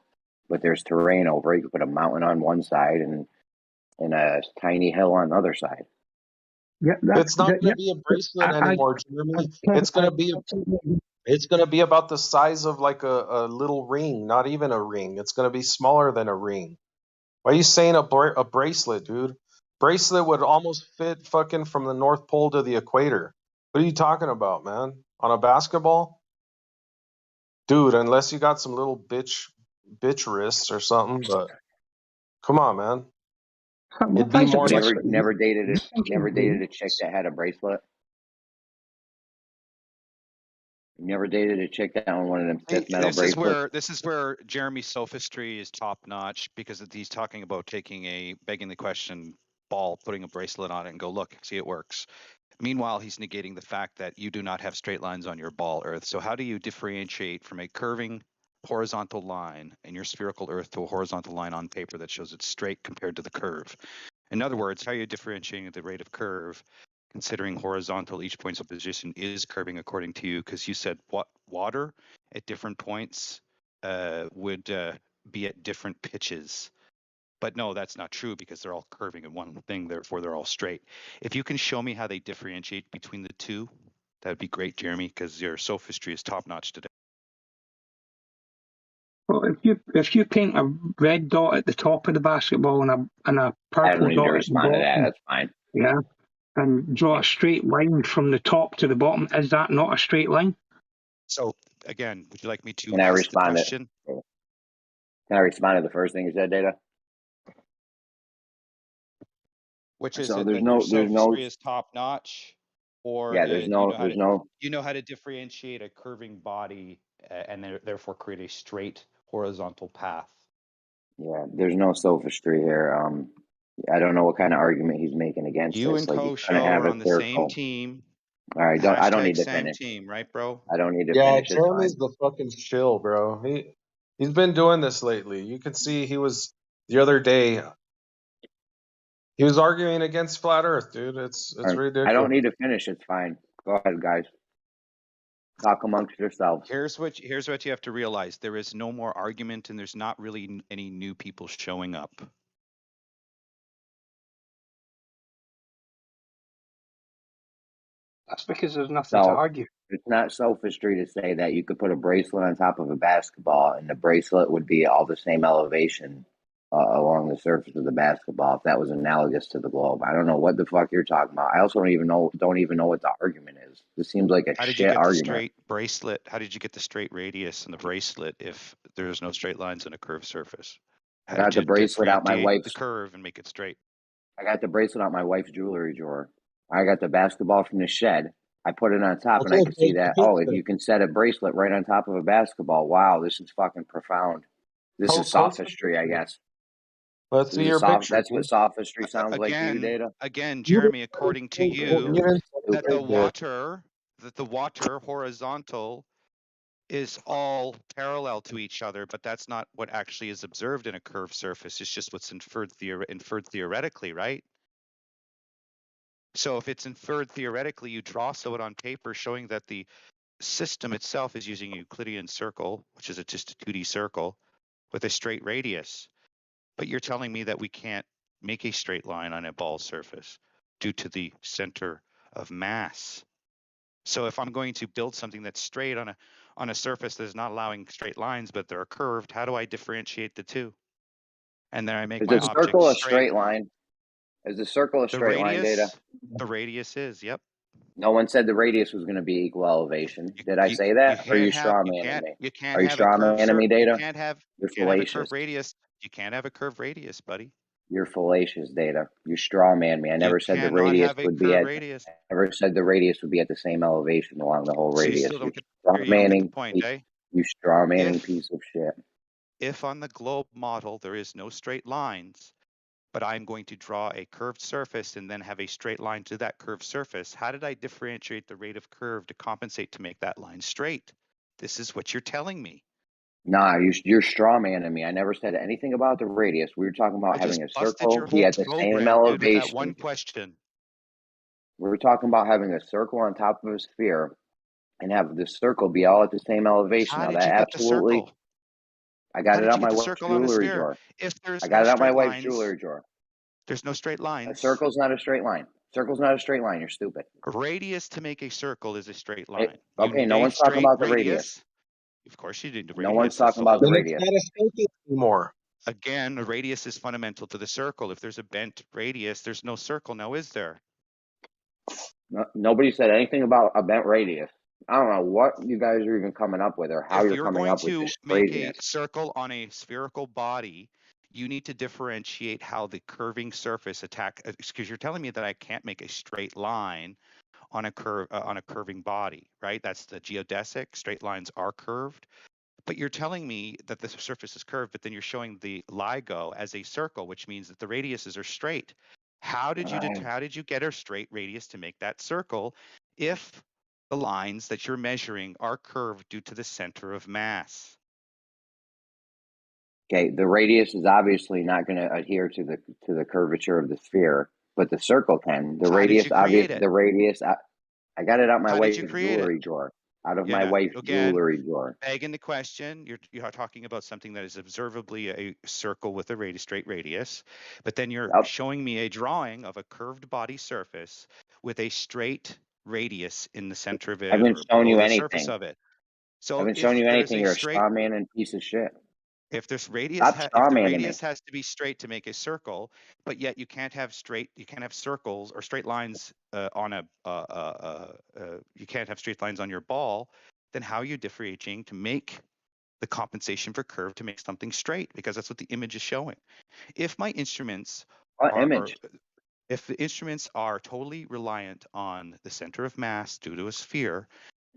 I: but there's terrain over it. You can put a mountain on one side and a tiny hill on the other side.
H: Yeah,
B: it's not going to be a bracelet anymore, Jeremy. It's going to be about the size of like a little ring, not even a ring. It's going to be smaller than a ring. Why are you saying a bracelet, dude? Bracelet would almost fit fucking from the North Pole to the equator. What are you talking about, man? On a basketball? Dude, unless you got some little bitch wrists or something, but come on, man. It'd be more
I: never dated a chick that had a bracelet. You never dated a chick that on one of them stiff metal bracelets.
J: This is where Jeremy's sophistry is top notch, because he's talking about begging the question ball, putting a bracelet on it, and go look, see, it works. Meanwhile, he's negating the fact that you do not have straight lines on your ball Earth. So how do you differentiate from a curving horizontal line in your spherical Earth to a horizontal line on paper that shows it's straight compared to the curve? In other words, how are you differentiating the rate of curve, considering horizontal, each point's position is curving according to you? Because you said water at different points would be at different pitches. But no, that's not true, because they're all curving in one thing, therefore they're all straight. If you can show me how they differentiate between the two, that'd be great, Jeremy, because your sophistry is top notch today.
H: Well, if you paint a red dot at the top of the basketball and a purple
I: I don't need
H: dot
I: to
H: at the
I: respond
H: bottom,
I: to that. That's fine.
H: yeah, and draw a straight line from the top to the bottom, is that not a straight line?
J: So again, would you like me to
I: Can I
J: ask
I: respond
J: the question?
I: Can I respond to the first thing you said, Data?
J: Which is
I: so
J: it
I: there's
J: that
I: no,
J: your
I: there's
J: sophistry
I: no,
J: is top notch, or
I: yeah, there's no,
J: you know how to differentiate a curving body and therefore create a straight horizontal path?
I: yeah, there's no sophistry here. I don't know what kind of argument he's making against
J: You
I: this.
J: and
I: Like, he's
J: Kosho
I: trying to have
J: are
I: a
J: on the
I: circle.
J: same team.
I: All right, I don't need to
J: same
I: finish.
J: team, right, bro?
I: I don't need to
B: Yeah,
I: finish. It's
B: Jeremy's
I: fine.
B: the fucking shill, bro. He's been doing this lately. You can see he was the other day. He was arguing against flat Earth, dude. It's
I: All right.
B: ridiculous.
I: I don't need to finish. It's fine. Go ahead, guys. Talk amongst yourselves.
J: Here's what you have to realize: there is no more argument, and there's not really any new people showing up.
H: That's because there's nothing to argue.
I: It's not sophistry to say that you could put a bracelet on top of a basketball, and the bracelet would be all the same elevation along the surface of the basketball, if that was analogous to the globe. I don't know what the fuck you're talking about. I also don't even know what the argument is. This seems like a
J: How did
I: shit
J: you get
I: argument.
J: the straight bracelet? How did you get the straight radius in the bracelet if there's no straight lines on a curved surface?
I: I got the bracelet out my wife's
J: the curve and make it straight.
I: I got the bracelet out my wife's jewelry drawer. I got the basketball from the shed. I put it on top, and I can see that. Oh, you can set a bracelet right on top of a basketball. Wow, this is fucking profound. This is sophistry, I guess.
B: Let's see your picture.
I: That's what sophistry sounds like to you, Data.
J: Again, Jeremy, according to you, that the water horizontal is all parallel to each other, but that's not what actually is observed in a curved surface. It's just what's inferred theoretically, right? So if it's inferred theoretically, you draw it on paper showing that the system itself is using a Euclidean circle, which is just a 2D circle with a straight radius. But you're telling me that we can't make a straight line on a ball surface due to the center of mass. So if I'm going to build something that's straight on a surface that is not allowing straight lines, but they're curved, how do I differentiate the two? And then I make my
I: Is a
J: object
I: circle a
J: straight.
I: straight line? Is the circle a
J: The
I: straight line, Data?
J: radius is, yep.
I: No one said the radius was going to be equal elevation. Did I say
J: You
I: that? Or are you
J: can't have
I: straw
J: you
I: manning
J: can't
I: me?
J: you can't
I: Are you
J: have a
I: straw
J: curved
I: manning me,
J: you
I: Data?
J: can't have
I: You're
J: a
I: fallacious.
J: curved radius. You can't have a curved radius, buddy.
I: You're fallacious, Data. You straw man me. I
J: You
I: never said the
J: cannot
I: radius
J: have a
I: would be
J: curved
I: at.
J: radius.
I: I never said the radius would be at the same elevation along the whole
J: So you
I: radius.
J: still don't get
I: Straw
J: you don't get the
I: manning.
J: point, eh?
I: You straw manning
J: If
I: piece of shit.
J: if on the globe model there is no straight lines, but I'm going to draw a curved surface and then have a straight line to that curved surface, how did I differentiate the rate of curve to compensate to make that line straight? This is what you're telling me.
I: Nah, you're straw manning me. I never said anything about the radius. We were talking about
J: I just
I: having a
J: busted your
I: circle be
J: whole
I: at the same
J: program, dude, with that
I: elevation.
J: one question.
I: We were talking about having a circle on top of a sphere and have the circle be all at the same elevation.
J: How
I: Now
J: did
I: that
J: you get the
I: absolutely,
J: circle?
I: I got
J: How
I: it
J: did
I: out
J: you get
I: my
J: the
I: wife's
J: circle on a
I: jewelry
J: sphere?
I: drawer.
J: If there's
I: I
J: no
I: got it out my
J: straight
I: wife's
J: lines,
I: jewelry drawer.
J: there's no straight
I: A
J: lines.
I: circle's not a straight line. Circle's not a straight line. You're stupid.
J: A radius to make a circle is a straight line.
I: Okay, no one's talking about the radius.
J: Of course you did. The
I: No one's
J: radius is
I: talking
J: the
I: about the
J: whole.
I: radius.
B: Not a circle anymore.
J: Again, a radius is fundamental to the circle. If there's a bent radius, there's no circle now, is there?
I: No, nobody said anything about a bent radius. I don't know what you guys are even coming up with or how
J: If
I: you're
J: you're
I: coming
J: going
I: up with
J: to
I: this
J: make
I: craziness.
J: a circle on a spherical body, you need to differentiate how the curving surface because you're telling me that I can't make a straight line on a curving body, right? That's the geodesic. Straight lines are curved. But you're telling me that the surface is curved, but then you're showing the LIGO as a circle, which means that the radiuses are straight. How did you get a straight radius to make that circle if the lines that you're measuring are curved due to the center of mass?
I: Okay, the radius is obviously not going to adhere to the curvature of the sphere, but the circle can. The radius, obviously, the radius. I got it out my wife's jewelry drawer. Out of my wife's jewelry drawer.
J: Begging the question, you're talking about something that is observably a circle with a straight radius, but then you're showing me a drawing of a curved body surface with a straight radius in the center of it.
I: I haven't shown you anything.
J: Surface of it. So
I: I haven't shown you anything. You're a straw man and piece of shit.
J: If there's radius,
I: Stop
J: if the
I: strawmanning
J: radius
I: me.
J: has to be straight to make a circle, but yet you can't have circles or straight lines on you can't have straight lines on your ball, then how are you differentiating to make the compensation for curve to make something straight? Because that's what the image is showing. If my instruments if the instruments are totally reliant on the center of mass due to a sphere,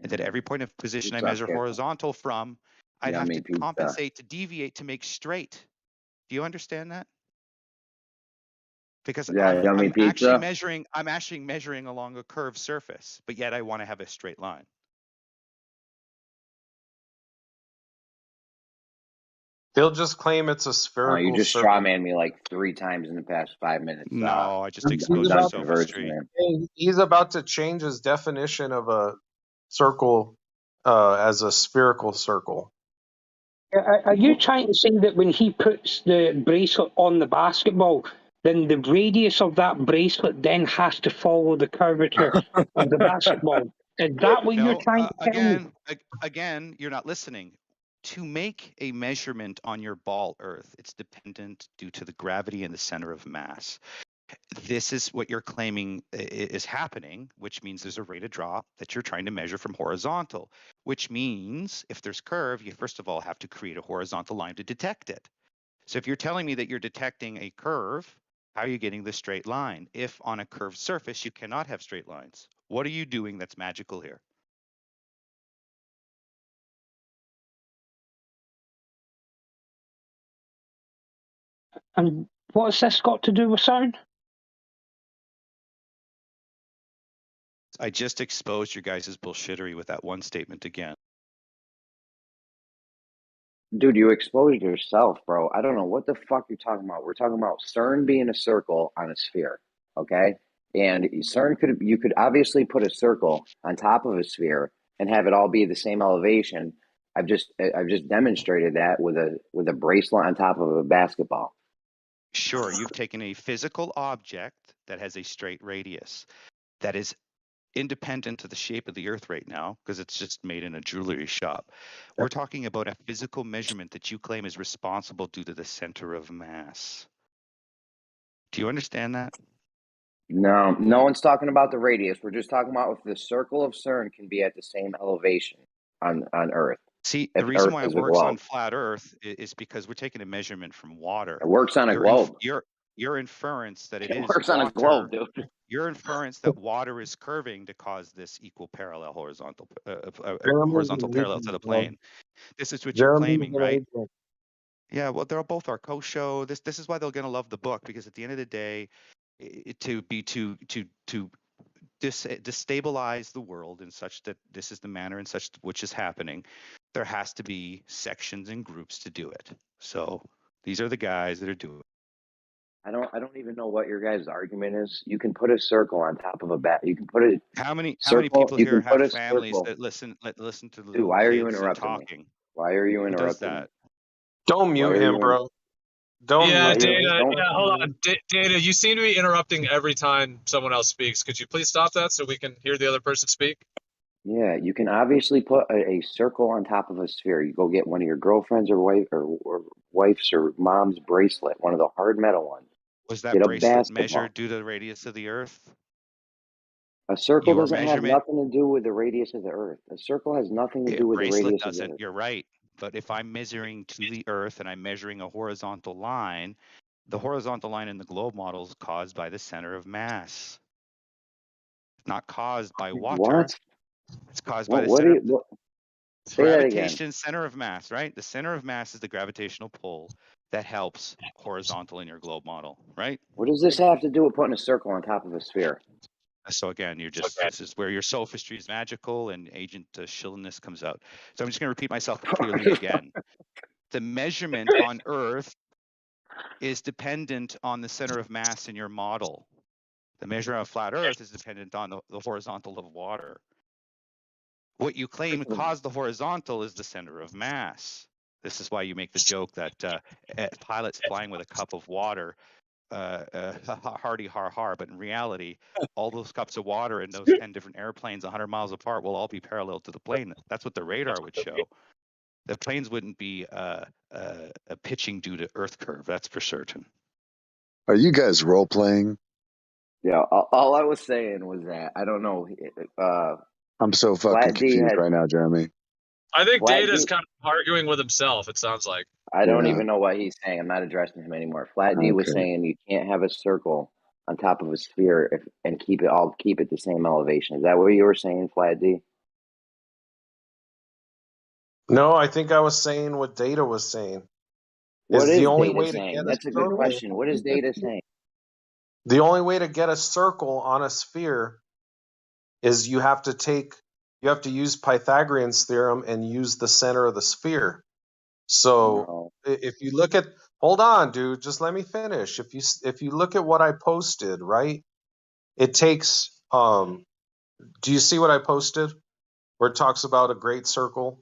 J: and that every point of position I measure horizontal from, I'd have to compensate to deviate to make straight. Do you understand that? Because I'm actually measuring along a curved surface, but yet I want to have a straight line.
B: They'll just claim it's a spherical.
I: You just straw man me like 3 times in the past 5 minutes.
J: No, I just exposed your sophistry.
B: He's about to change his definition of a circle as a spherical circle.
H: Are you trying to say that when he puts the bracelet on the basketball, then the radius of that bracelet then has to follow the curvature of the basketball? Is that what you're trying to tell me?
J: Again, you're not listening. To make a measurement on your ball Earth, it's dependent due to the gravity and the center of mass. This is what you're claiming is happening, which means there's a rate of drop that you're trying to measure from horizontal, which means if there's curve, you first of all have to create a horizontal line to detect it. So if you're telling me that you're detecting a curve, how are you getting the straight line? If on a curved surface, you cannot have straight lines. What are you doing that's magical here?
H: And what's this got to do with sound?
J: I just exposed your guys' bullshittery with that one statement again.
I: Dude, you exposed yourself, bro. I don't know what the fuck you're talking about. We're talking about CERN being a circle on a sphere, okay? And CERN you could obviously put a circle on top of a sphere and have it all be the same elevation. I've just demonstrated that with a bracelet on top of a basketball.
J: Sure, you've taken a physical object that has a straight radius that is independent of the shape of the Earth right now because it's just made in a jewelry shop. We're talking about a physical measurement that you claim is responsible due to the center of mass. Do you understand that?
I: No, no one's talking about the radius. We're just talking about if the circle of CERN can be at the same elevation on Earth.
J: See,
I: if
J: the reason
I: Earth
J: why it
I: is a
J: works on
I: globe.
J: flat Earth is because we're taking a measurement from water.
I: It works on a globe.
J: Your inference that it
I: It
J: is
I: works
J: water,
I: on a globe, dude.
J: Your inference that water is curving to cause this equal parallel horizontal parallel to the plane. This is what you're claiming, right? Yeah, well, they're both our co-show. This is why they're going to love the book, because at the end of the day, to destabilize the world in such that this is the manner in such which is happening, there has to be sections and groups to do it. So these are the guys that are doing it.
I: I don't even know what your guys' argument is. You can put a circle on top of a bat. You can put a
J: How many
I: circle,
J: people
I: you
J: here
I: can put
J: have
I: a
J: families
I: circle.
J: that listen to the
I: Dude,
J: little
I: why are you
J: kids and
I: interrupting me?
J: talking?
I: Why are you
J: Who does
I: interrupting me?
J: that?
R: Don't mute him, bro. Don't
G: Yeah,
R: mute him.
G: Data.
I: Don't-
G: Yeah, hold on. Data, you seem to be interrupting every time someone else speaks. Could you please stop that so we can hear the other person speak?
I: Yeah, you can obviously put a circle on top of a sphere. You go get one of your girlfriends or wife's or mom's bracelet, one of the hard metal ones.
J: Was that
I: Get a
J: bracelet
I: basketball.
J: measured due to the radius of the Earth?
I: A circle
J: Your
I: doesn't have
J: measurement,
I: nothing to do with the radius of the Earth. A circle has nothing to
J: a
I: do with the
J: bracelet
I: radius of the
J: doesn't.
I: Earth.
J: You're right. But if I'm measuring to the Earth and I'm measuring a horizontal line, the horizontal line in the globe model is caused by the center of mass. It's not caused by water.
I: What?
J: It's caused by the
I: What
J: center.
I: Say that again.
J: Gravitation, center of mass, right? The center of mass is the gravitational pull that helps horizontal in your globe model, right?
I: What does this have to do with putting a circle on top of a sphere?
J: So again, this is where your sophistry is magical and Agent Shilliness comes out. So I'm just going to repeat myself clearly again. The measurement on Earth is dependent on the center of mass in your model. The measure of flat Earth is dependent on the horizontal of water. What you claim caused the horizontal is the center of mass. This is why you make the joke that pilots flying with a cup of water, hardy har har, but in reality, all those cups of water in those 10 different airplanes 100 miles apart will all be parallel to the plane. That's what the radar would show. The planes wouldn't be pitching due to Earth curve, that's for certain.
N: Are you guys role playing?
I: Yeah, all I was saying was that I don't know.
N: I'm so fucking
I: Flat D
N: confused
I: had-
N: right now, Jeremy.
G: I think
I: Flat
G: Data's
I: D-
G: kind of arguing with himself, it sounds like.
I: I don't
N: Yeah.
I: even know what he's saying. I'm not addressing him anymore. Flat D was
N: Okay.
I: saying you can't have a circle on top of a sphere and keep it the same elevation. Is that what you were saying, Flat D?
R: No, I think I was saying what Data was saying.
I: What is
R: the only
I: Data
R: way to
I: saying?
R: get
I: That's a good
R: circle-
I: question. What is Data saying?
R: The only way to get a circle on a sphere is you have to use Pythagorean's theorem and use the center of the sphere. So if you look at, hold on, dude, just let me finish. If you look at what I posted, right? It takes do you see what I posted? Where it talks about a great circle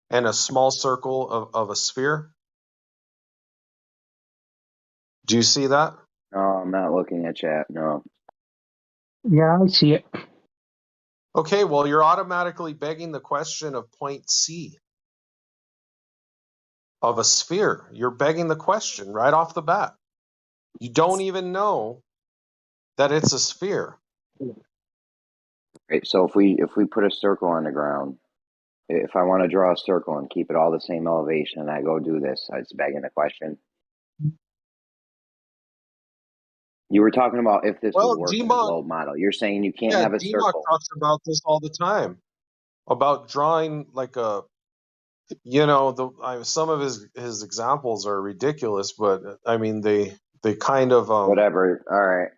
R: and a small circle of a sphere? Do you see that?
I: No, I'm not looking at chat. No.
H: Yeah, I see it.
R: Okay, well, you're automatically begging the question of point C of a sphere. You're begging the question right off the bat. You don't even know that it's a sphere.
I: Right, so if we put a circle on the ground, if I want to draw a circle and keep it all the same elevation, and I go do this, it's begging the question. You were talking about if this would work in a globe model. You're saying you can't have a
R: DMOC
I: circle.
R: talks about this all the time, about drawing like a, some of his examples are ridiculous, but I mean they kind of
I: Whatever. All right.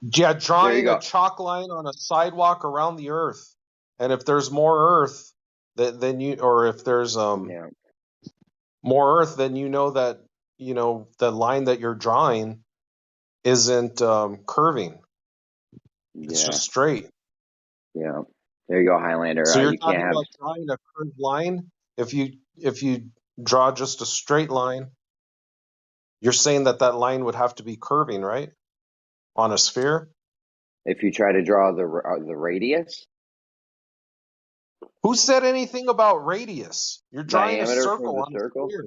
R: Yeah, drawing
I: go.
R: a chalk line on a sidewalk around the Earth, and if there's more Earth, then if there's more Earth, then that the line that you're drawing isn't curving.
B: It's
I: Yeah.
B: just straight.
I: Yeah. There you go, Highlander.
B: So you're
I: You can't
B: talking
I: have.
B: about drawing a curved line. If you draw just a straight line, you're saying that line would have to be curving, right? On a sphere.
I: If you try to draw the radius.
B: Who said anything about radius? You're drawing a
I: Diameter for
B: circle
I: the
B: on a
I: circle.
B: sphere.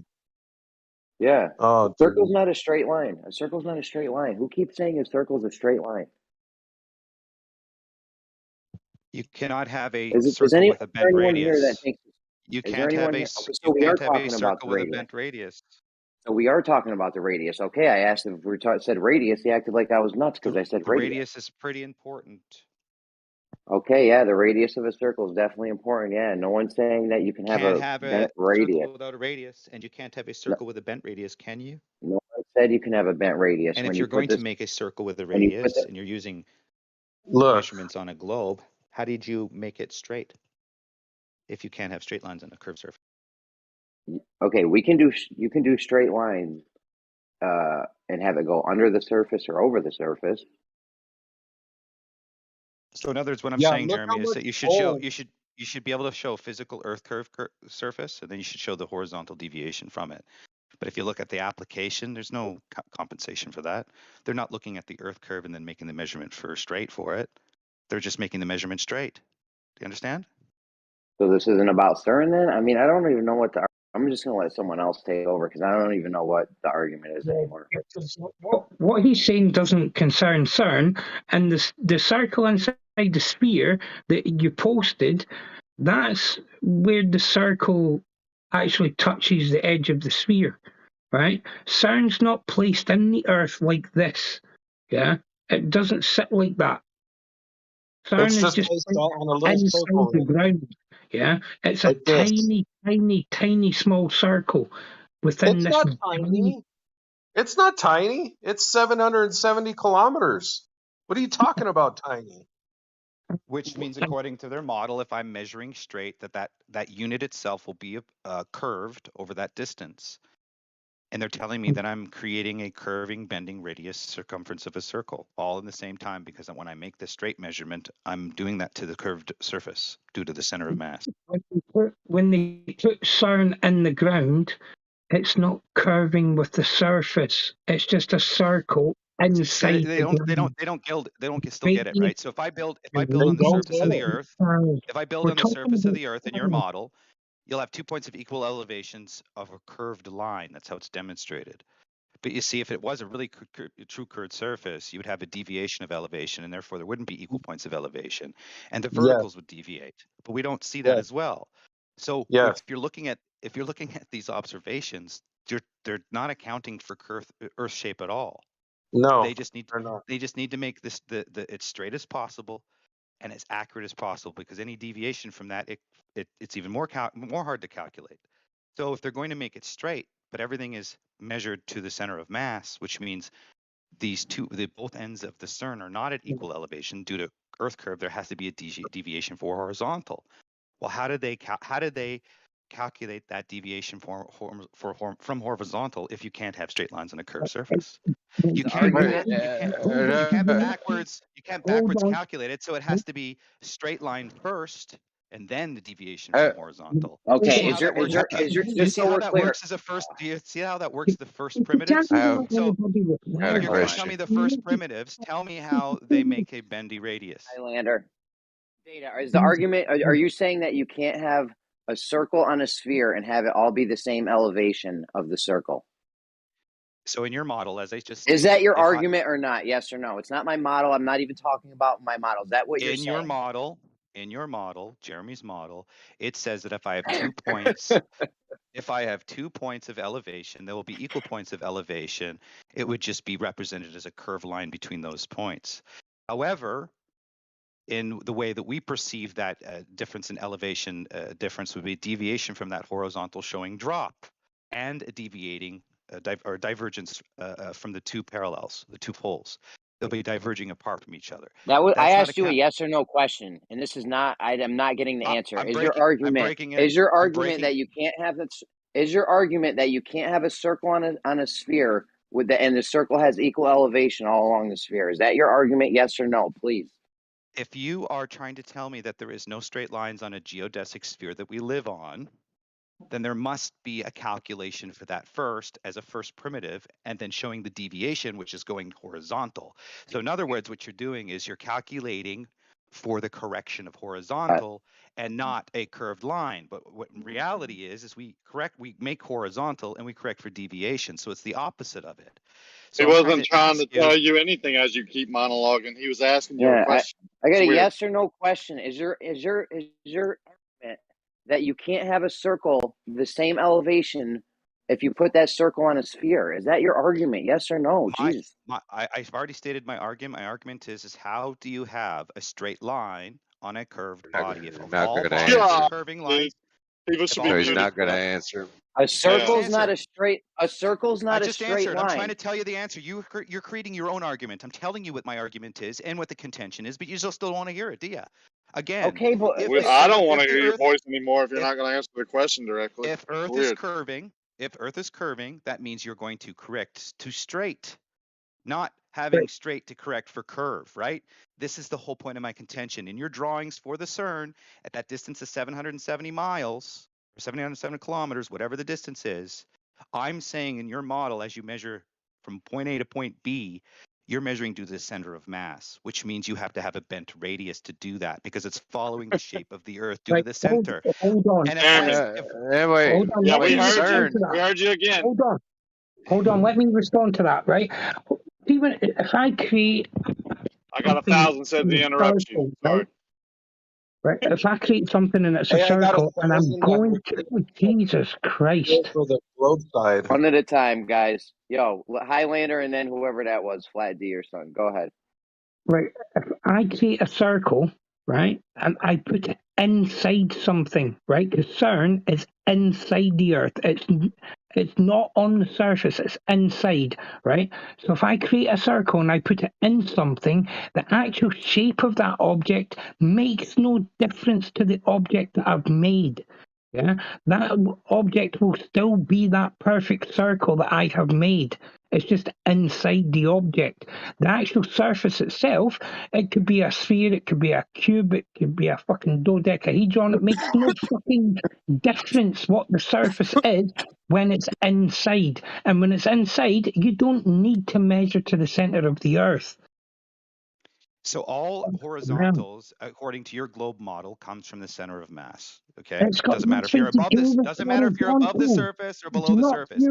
I: Yeah.
B: Oh,
I: Circle's
B: dude.
I: not a straight line. A circle's not a straight line. Who keeps saying a circle's a straight line?
J: You cannot have a
I: Is
J: circle with a bent
I: anyone here that
J: radius.
I: thinks?
J: You
I: Is there
J: can't have
I: anyone
J: a
I: here?
J: s-
I: Okay, so
J: you
I: we are
J: can't have a
I: talking about the
J: circle with a
I: radius.
J: bent radius.
I: So we are talking about the radius. Okay, I asked if we said radius. He acted like I was nuts because I said
J: The
I: radius.
J: radius is pretty important.
I: Okay, yeah, the radius of a circle is definitely important. Yeah, no one's saying that you can have
J: Can't
I: a
J: have a
I: bent
J: circle
I: radius.
J: without a radius, and you can't have a
I: No,
J: circle with a bent radius, can you?
I: no one said you can have a bent radius.
J: And
I: When
J: if
I: you
J: you're
I: put
J: going to
I: this,
J: make a circle with a
I: when you put
J: radius
I: the,
J: and you're using
B: Look,
J: measurements on a globe, how did you make it straight if you can't have straight lines on a curved surface?
I: okay, you can do straight lines and have it go under the surface or over the surface.
J: So in other words, what I'm
B: yeah,
J: saying,
B: look how
J: Jeremy, is
B: much
J: that you should show
B: gold.
J: you should be able to show physical Earth curve surface, and then you should show the horizontal deviation from it. But if you look at the application, there's no compensation for that. They're not looking at the Earth curve and then making the measurement for straight for it. They're just making the measurement straight. Do you understand?
I: So this isn't about CERN then? I mean, I don't even know what I'm just going to let someone else take over because I don't even know what the argument is anymore.
H: What he's saying doesn't concern CERN, and the circle inside the sphere that you posted, that's where the circle actually touches the edge of the sphere, right? CERN's not placed in the Earth like this, yeah? It doesn't sit like that. CERN
B: It's
H: is
B: just
H: just
B: placed on a little
H: inside
B: circle,
H: the ground, yeah? It's a
B: like this.
H: tiny small circle within
B: It's
H: this
B: not tiny. It's not tiny. It's 770 kilometers. What are you talking about, tiny?
J: Which means, according to their model, if I'm measuring straight, that unit itself will be curved over that distance. And they're telling me that I'm creating a curving, bending radius circumference of a circle all in the same time, because when I make the straight measurement, I'm doing that to the curved surface due to the center of mass.
H: When they put CERN in the ground, it's not curving with the surface. It's just a circle inside
J: They
H: the
J: don't
H: ground.
J: still get it, right? So if I build on the surface of the Earth, if I build on the surface of the Earth in your model, you'll have 2 points of equal elevations of a curved line. That's how it's demonstrated. But you see, if it was a really true curved surface, you would have a deviation of elevation, and therefore there wouldn't be equal points of elevation, and the verticals would deviate. But we don't see that as well. So if you're looking at these observations, they're not accounting for Earth shape at all.
B: No,
J: they just need to make this it's straight as possible and as accurate as possible, because any deviation from that, it's even more hard to calculate. So if they're going to make it straight, but everything is measured to the center of mass, which means both ends of the CERN are not at equal elevation due to Earth curve, there has to be a deviation for horizontal. Well, how did they calculate that deviation from horizontal if you can't have straight lines on a curved surface? You can't backwards calculate it, so it has to be straight line first and then the deviation from horizontal.
I: Okay,
J: Do you see how that works as a first? Do you see how that works? The first primitives. So if you're going to tell me the first primitives, tell me how they make a bendy radius.
I: Highlander. Data is the argument. Are you saying that you can't have a circle on a sphere and have it all be the same elevation of the circle?
J: So in your model, as I just
I: stated, is that your argument or not? Yes or no? It's not my model. I'm not even talking about my model. Is that what you're saying?
J: In your model, Jeremy's model, it says that if I have 2 points, if I have 2 points of elevation, there will be equal points of elevation. It would just be represented as a curved line between those points. However, in the way that we perceive that difference in elevation difference would be deviation from that horizontal showing drop, and a deviating or divergence from the two parallels, the two poles. They'll be diverging apart from each other.
I: I asked you a yes or no question, and this is not. I'm not getting the answer. Is your argument that you can't have this? Is your argument that you can't have a circle on a sphere and the circle has equal elevation all along the sphere? Is that your argument? Yes or no, please.
J: If you are trying to tell me that there is no straight lines on a geodesic sphere that we live on, then there must be a calculation for that first as a first primitive, and then showing the deviation, which is going horizontal. So in other words, what you're doing is you're calculating for the correction of horizontal and not a curved line. But what in reality is we make horizontal and we correct for deviation. So it's the opposite of it. So
C: He wasn't trying to tell you anything as you keep monologuing. He was asking you a question.
I: I got
C: It's
I: a
C: weird.
I: yes or no question. Is your argument that you can't have a circle the same elevation if you put that circle on a sphere? Is that your argument? Yes or no? Jesus.
J: I've already stated my argument. My argument is how do you have a straight line on a curved body? If of all bodies are curving lines,
C: he's
L: not going to answer.
I: A circle's not a straight. A circle's not a straight
J: answered.
I: line.
J: I'm trying to tell you the answer. You're creating your own argument. I'm telling you what my argument is and what the contention is, but you still don't want to hear it, do you? Again,
I: okay, but
C: I don't want to hear your voice anymore if you're not going to answer the question directly.
J: If Earth is curving, that means you're going to correct to straight, not having straight to correct for curve, right? This is the whole point of my contention. In your drawings for the CERN, at that distance of 770 miles, or 770 kilometers, whatever the distance is, I'm saying in your model, as you measure from point A to point B, you're measuring to the center of mass, which means you have to have a bent radius to do that because it's following the shape of the Earth due to the center.
H: Hold on.
J: And
H: Hold on.
C: Yeah,
H: Let
C: we
H: me respond
C: heard
H: to
C: you.
H: that.
C: We heard you again.
H: Hold on. Let me respond to that, right? Even if I create...
C: I got 1,000 said to interrupt you. Sorry.
H: Right. If I create something and it's a circle and I'm going to... Jesus Christ.
B: For the globe side.
I: One at a time, guys. Yo, Highlander and then whoever that was, Flat D or something. Go ahead.
H: Right. If I create a circle, right, and I put it inside something, right, because CERN is inside the Earth. It's not on the surface, it's inside, right? So if I create a circle and I put it in something, the actual shape of that object makes no difference to the object that I've made. Yeah, that object will still be that perfect circle that I have made. It's just inside the object. The actual surface itself, it could be a sphere, it could be a cube, it could be a fucking dodecahedron. It makes no fucking difference what the surface is when it's inside. And when it's inside, you don't need to measure to the center of the Earth.
J: So all horizontals, according to your globe model, comes from the center of mass. Okay, doesn't matter if you're above this. Doesn't matter if you're above the surface or below the surface.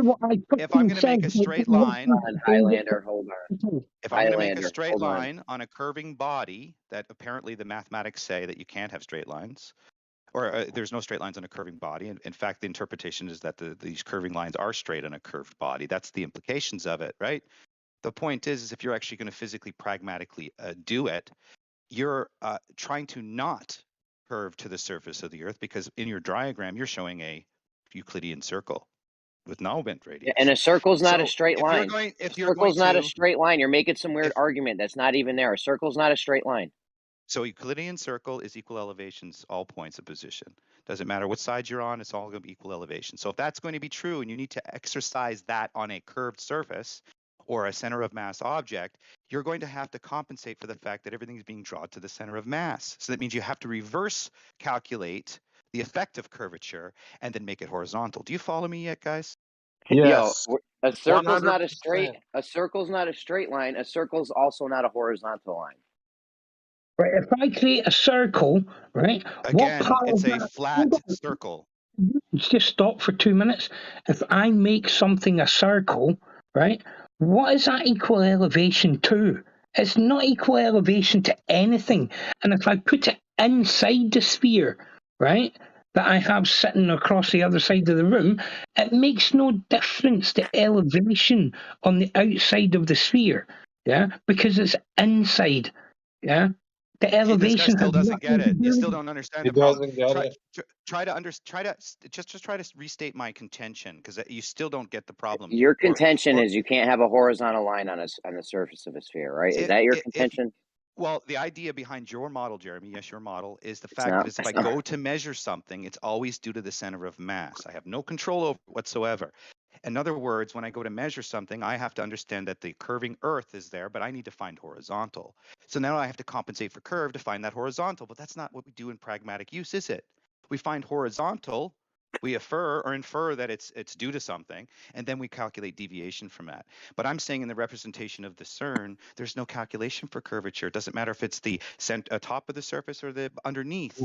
J: If I'm going to make a straight line,
I: Highlander, hold on.
J: If I'm going to make a straight line on a curving body, that apparently the mathematics say that you can't have straight lines, or there's no straight lines on a curving body. And in fact, the interpretation is that these curving lines are straight on a curved body. That's the implications of it, right? The point is if you're actually going to physically, pragmatically do it, you're trying to not curve to the surface of the Earth because in your diagram, you're showing a Euclidean circle with no bent radius.
I: And a circle's not a straight line.
J: If
I: you're circle's not a straight line. You're making some weird argument that's not even there. A circle's not a straight line.
J: So Euclidean circle is equal elevations, all points of position. Doesn't matter what side you're on, it's all going to be equal elevation. So if that's going to be true and you need to exercise that on a curved surface, or a center of mass object, you're going to have to compensate for the fact that everything is being drawn to the center of mass. So that means you have to reverse calculate the effect of curvature and then make it horizontal. Do you follow me yet, guys?
I: Yes. Yo, a circle's 100%. Not a straight. A circle's not a straight line. A circle's also not a horizontal line.
H: Right. If I create a circle, right?
J: Again, it's a flat circle.
H: Just stop for 2 minutes. If I make something a circle, right? What is that equal elevation to? It's not equal elevation to anything. And if I put it inside the sphere, right, that I have sitting across the other side of the room, it makes no difference to elevation on the outside of the sphere, yeah, because it's inside, yeah. The elevation
J: this guy still doesn't get it. You still don't understand the problem. Try to restate my contention because you still don't get the problem.
I: Your contention is you can't have a horizontal line on the surface of a sphere, right? Is that your contention?
J: Well, the idea behind your model, Jeremy, yes, your model, is the fact that if I go to measure something, it's always due to the center of mass. I have no control over it whatsoever. In other words, when I go to measure something, I have to understand that the curving Earth is there, but I need to find horizontal. So now I have to compensate for curve to find that horizontal, but that's not what we do in pragmatic use, is it? We find horizontal, we infer that it's due to something, and then we calculate deviation from that. But I'm saying in the representation of the CERN, there's no calculation for curvature. It doesn't matter if it's the top of the surface or the underneath.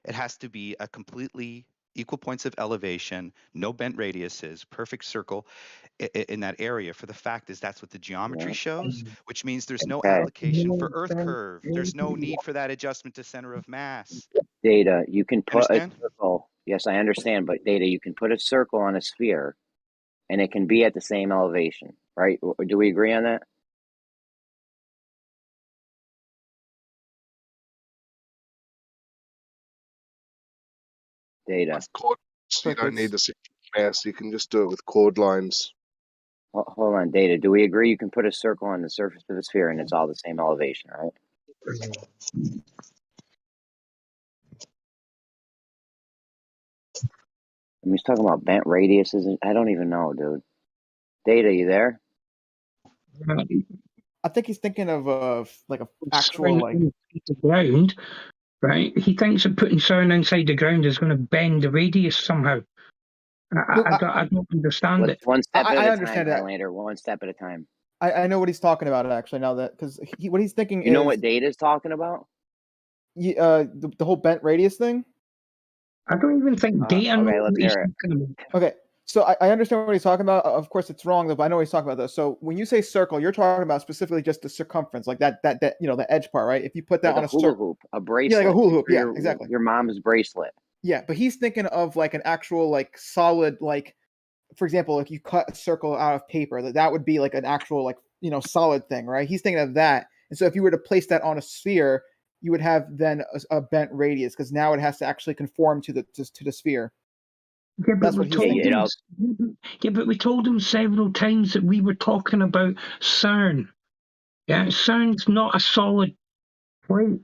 J: It has to be a completely equal points of elevation, no bent radiuses, perfect circle in that area. For the fact is that's what the geometry shows, which means there's no application for Earth curve. There's no need for that adjustment to center of mass.
I: Data, you can put a
J: Understand?
I: circle. Yes, I understand, but Data, you can put a circle on a sphere, and it can be at the same elevation, right? Do we agree on that? Data.
L: With chord, so you don't need the central mass. You can just do it with chord lines.
I: Hold on, Data. Do we agree you can put a circle on the surface of the sphere and it's all the same elevation, right? I mean, he's talking about bent radiuses. I don't even know, dude. Data, you there?
Q: I think he's thinking of like a actual like
H: the ground, right? He thinks that putting CERN inside the ground is going to bend the radius somehow. I don't understand it.
I: One step at
Q: I
I: a
Q: understand
I: time,
Q: that.
I: Highlander. One step at a time.
Q: I know what he's talking about actually now that because what he's thinking
I: You know what Data is talking about?
Q: The whole bent radius thing.
H: I don't even think Data
I: okay,
H: knows
I: let's
H: what he's
I: hear it.
H: talking about.
Q: Okay, so I understand what he's talking about. Of course, it's wrong, though, but I know what he's talking about. Though, so when you say circle, you're talking about specifically just the circumference, like that you know, the edge part, right? If you put that
I: Like
Q: on
I: a hula hoop, a bracelet.
Q: yeah, like a hula hoop, yeah,
I: your,
Q: exactly.
I: Your mom's bracelet.
Q: Yeah, but he's thinking of like an actual like solid, like for example, if you cut a circle out of paper, that would be like an actual like you know solid thing, right? He's thinking of that, and so if you were to place that on a sphere, you would have then a bent radius because now it has to actually conform to the sphere.
H: Yeah, but we told him several times that we were talking about CERN. Yeah, CERN's not a solid plate.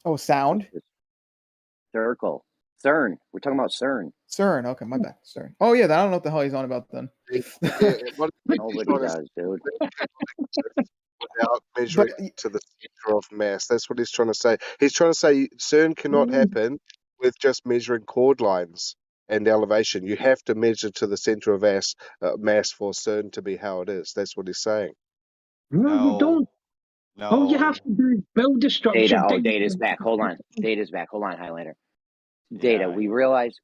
Q: Oh, sound?
I: Circle. CERN. We're talking about CERN.
Q: CERN. Okay, my bad. CERN. Oh yeah, I don't know what the hell he's on about then.
I: Nobody does, dude.
L: Without measuring to the center of mass. That's what he's trying to say. He's trying to say CERN cannot happen with just measuring chord lines and elevation. You have to measure to the center of mass for CERN to be how it is. That's what he's saying.
H: No, you don't.
J: No.
H: All you have to do is build a structure.
I: Data. Oh, Data's back. Hold on. Data's back. Hold on, Highlander. Data.
J: Yeah,
I: we realize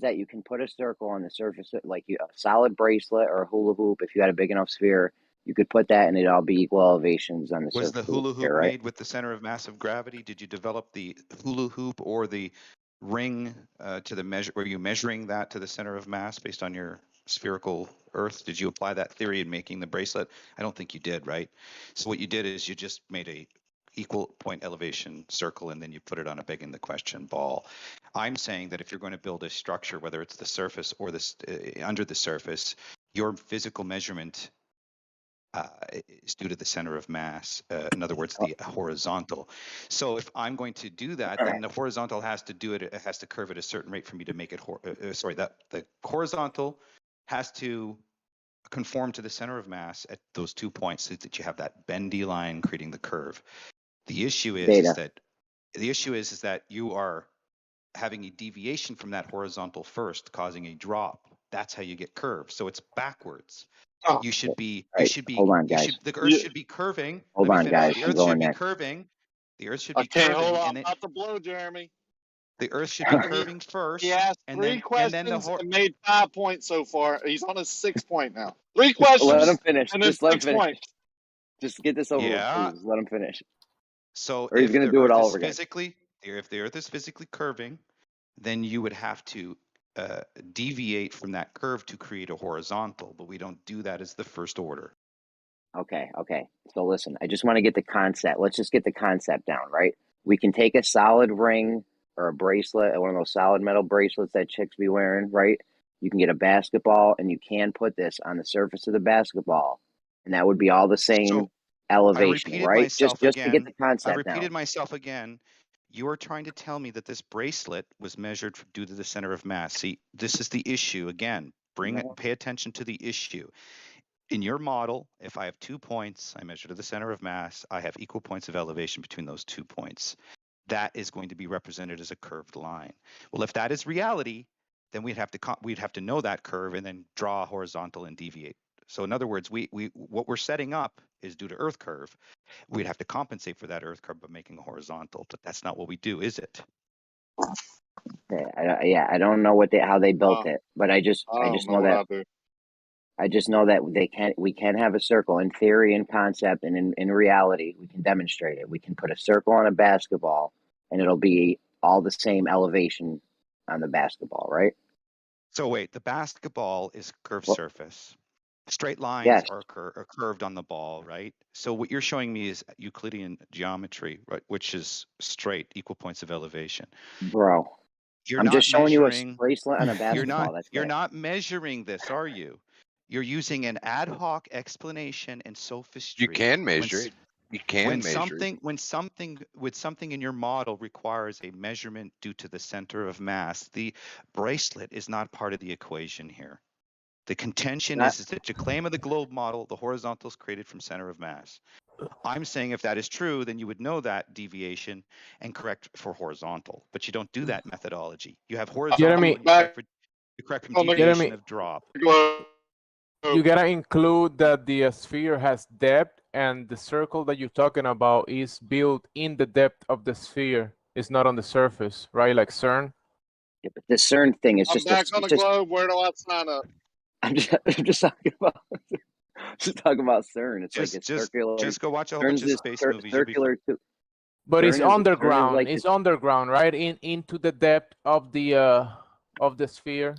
I: that you can put a circle on the surface, like a solid bracelet or a hula hoop. If you had a big enough sphere, you could put that, and it'd all be equal elevations on the
J: Was
I: surface.
J: the hula
I: of the
J: hoop
I: sphere, right?
J: made with the center of mass of gravity? Did you develop the hula hoop or the ring to the measure? Were you measuring that to the center of mass based on your spherical Earth? Did you apply that theory in making the bracelet? I don't think you did, right? So what you did is you just made a equal point elevation circle, and then you put it on a big in the question ball. I'm saying that if you're going to build a structure, whether it's the surface or this under the surface, your physical measurement is due to the center of mass. In other words, the horizontal. So if I'm going to do that, then the horizontal has to do it. It has to curve at a certain rate for me to make it. That the horizontal has to conform to the center of mass at those 2 points, so that you have that bendy line creating the curve. The issue is that you are having a deviation from that horizontal first, causing a drop. That's how you get curved. So it's backwards. You should be.
I: Right.
J: You should be.
I: Hold on, guys.
J: The Earth should be curving.
I: Hold on, guys.
J: The Earth should be curving. The Earth should be
C: Okay,
J: curving.
C: hold on.
J: And
C: I'm about to blow, Jeremy.
J: The Earth should be curving first.
C: He asked
J: and
C: three
J: then,
C: questions
J: and
C: and made 5 points so far. He's on his 6th point now. 3 questions.
I: Let him finish.
C: And then
I: Just let him
C: 6
I: finish.
C: points.
I: Just get this over with, please. Let him finish.
J: So
I: or he's going to do it all over again.
J: If the Earth is physically curving, then you would have to deviate from that curve to create a horizontal. But we don't do that as the first order.
I: Okay. So listen, I just want to get the concept. Let's just get the concept down, right? We can take a solid ring or a bracelet, one of those solid metal bracelets that chicks be wearing, right? You can get a basketball, and you can put this on the surface of the basketball, and that would be all the same elevation, right? Just to get the concept
J: I repeated
I: down.
J: myself again. You are trying to tell me that this bracelet was measured due to the center of mass. See, this is the issue again. pay attention to the issue. In your model, if I have 2 points, I measure to the center of mass, I have equal points of elevation between those 2 points. That is going to be represented as a curved line. Well, if that is reality, then we'd have to know that curve and then draw a horizontal and deviate. So in other words, what we're setting up is due to Earth curve. We'd have to compensate for that Earth curve by making a horizontal, but that's not what we do, is it?
I: I don't know how they built it, but I just know that I just know that we can have a circle in theory and concept, and in reality we can demonstrate it. We can put a circle on a basketball and it'll be all the same elevation on the basketball, right?
J: So wait, the basketball is curved surface. Straight lines are curved on the ball, right? So what you're showing me is Euclidean geometry, right, which is straight, equal points of elevation.
I: Bro, I'm just showing you a bracelet on a basketball.
J: You're not measuring this, are you? You're using an ad hoc explanation and sophistry.
K: You can measure it. You can measure it.
J: When something in your model requires a measurement due to the center of mass, the bracelet is not part of the equation here. The contention is that your claim of the globe model, the horizontal is created from center of mass. I'm saying if that is true, then you would know that deviation and correct for horizontal, but you don't do that methodology. You have horizontal, you correct from deviation of drop.
M: You gotta include that the sphere has depth, and the circle that you're talking about is built in the depth of the sphere. It's not on the surface, right? Like CERN.
I: Yeah, but the CERN thing is
C: I'm back on the globe. Where do I sign up?
I: I'm just talking about CERN. It's circular.
J: Just go watch a whole bunch of space movies.
I: Circular too.
M: But it's underground. It's underground, right? Into the depth of the sphere.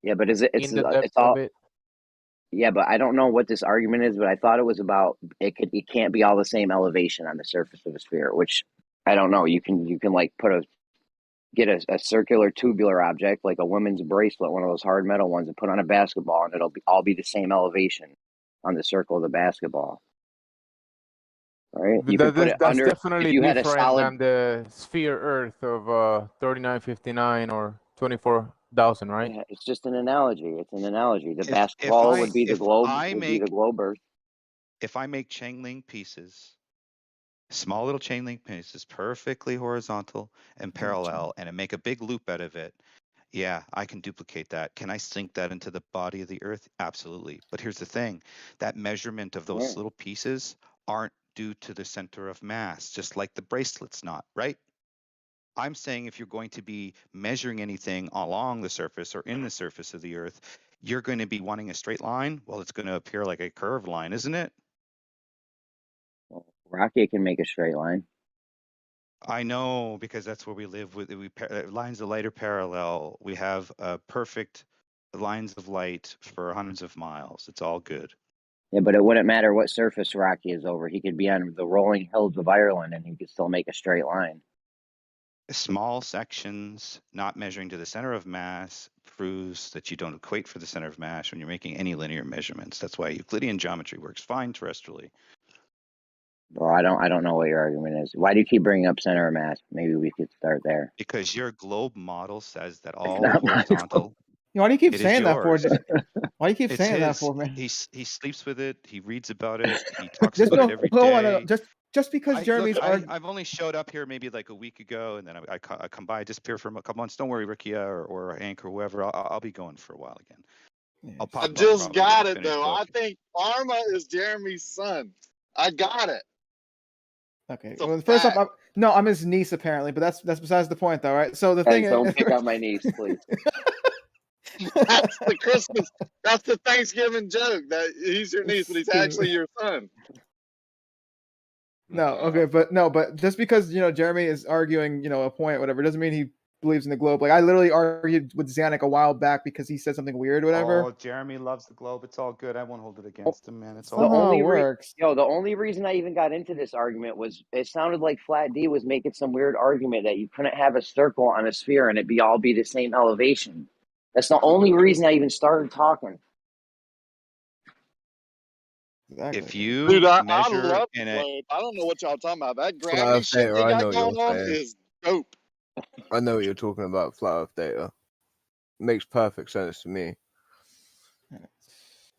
I: Yeah, but it's all. Yeah, but I don't know what this argument is, but I thought it was about it can't be all the same elevation on the surface of a sphere, which I don't know. You can like get a circular tubular object like a women's bracelet, one of those hard metal ones, and put on a basketball, and it'll all be the same elevation on the circle of the basketball. All right, you can put it under.
M: Definitely
I: if you had a
M: different
I: solid
M: than the sphere Earth of 3959 or 24,000, right?
I: Yeah, it's just an analogy. It's an analogy. The basketball would be the globe. Be the globe Earth.
J: If I make chain link pieces, small little chain link pieces, perfectly horizontal and parallel, and I make a big loop out of it, yeah, I can duplicate that. Can I sink that into the body of the Earth? Absolutely. But here's the thing: that measurement of those little pieces aren't due to the center of mass, just like the bracelet's not, right? I'm saying if you're going to be measuring anything along the surface or in the surface of the Earth, you're going to be wanting a straight line. Well, it's going to appear like a curved line, isn't it?
I: Well, Rocky can make a straight line.
J: I know, because that's where we live. Lines of light are parallel. We have perfect lines of light for hundreds of miles. It's all good.
I: Yeah, but it wouldn't matter what surface Rocky is over. He could be on the rolling hills of Ireland, and he could still make a straight line.
J: Small sections not measuring to the center of mass proves that you don't equate for the center of mass when you're making any linear measurements. That's why Euclidean geometry works fine terrestrially.
I: Well, I don't know what your argument is. Why do you keep bringing up center of mass? Maybe we could start there.
J: Because your globe model says that all horizontal.
Q: Why do you keep saying that for? Why do you keep saying that for, man?
J: He sleeps with it. He reads about it. He talks about it every day.
Q: Just because Jeremy's
J: I've only showed up here maybe like a week ago, and then I come by, disappear for a couple months. Don't worry, Rikia or Hank or whoever. I'll be going for a while again.
C: Yeah. I just got it though. I think Arma is Jeremy's son. I got it.
Q: Okay. Well, first off, I'm his niece apparently, but that's besides the point, though, right? So the thing is,
I: don't pick on my niece, please.
C: That's the Christmas. That's the Thanksgiving joke that he's your niece, but he's actually your son.
Q: But just because Jeremy is arguing a point, whatever, doesn't mean he believes in the globe. Like I literally argued with Zanuck a while back because he said something weird, whatever.
J: Oh, Jeremy loves the globe. It's all good. I won't hold it against him, man. It's all
I: the only works. The only reason I even got into this argument was it sounded like Flat D was making some weird argument that you couldn't have a circle on a sphere and it all be the same elevation. That's the only reason I even started talking.
Q: Exactly.
J: If you
C: Dude, I
J: measure
C: love
J: in
C: the globe. I don't know what y'all talking about. That
V: Flat
C: gravity
V: Earth
C: shit
V: data,
C: they
V: I
C: got
V: know what
C: going
V: you're
C: on
V: saying.
C: is dope.
V: I know what you're talking about, flat Earth data. Makes perfect sense to me.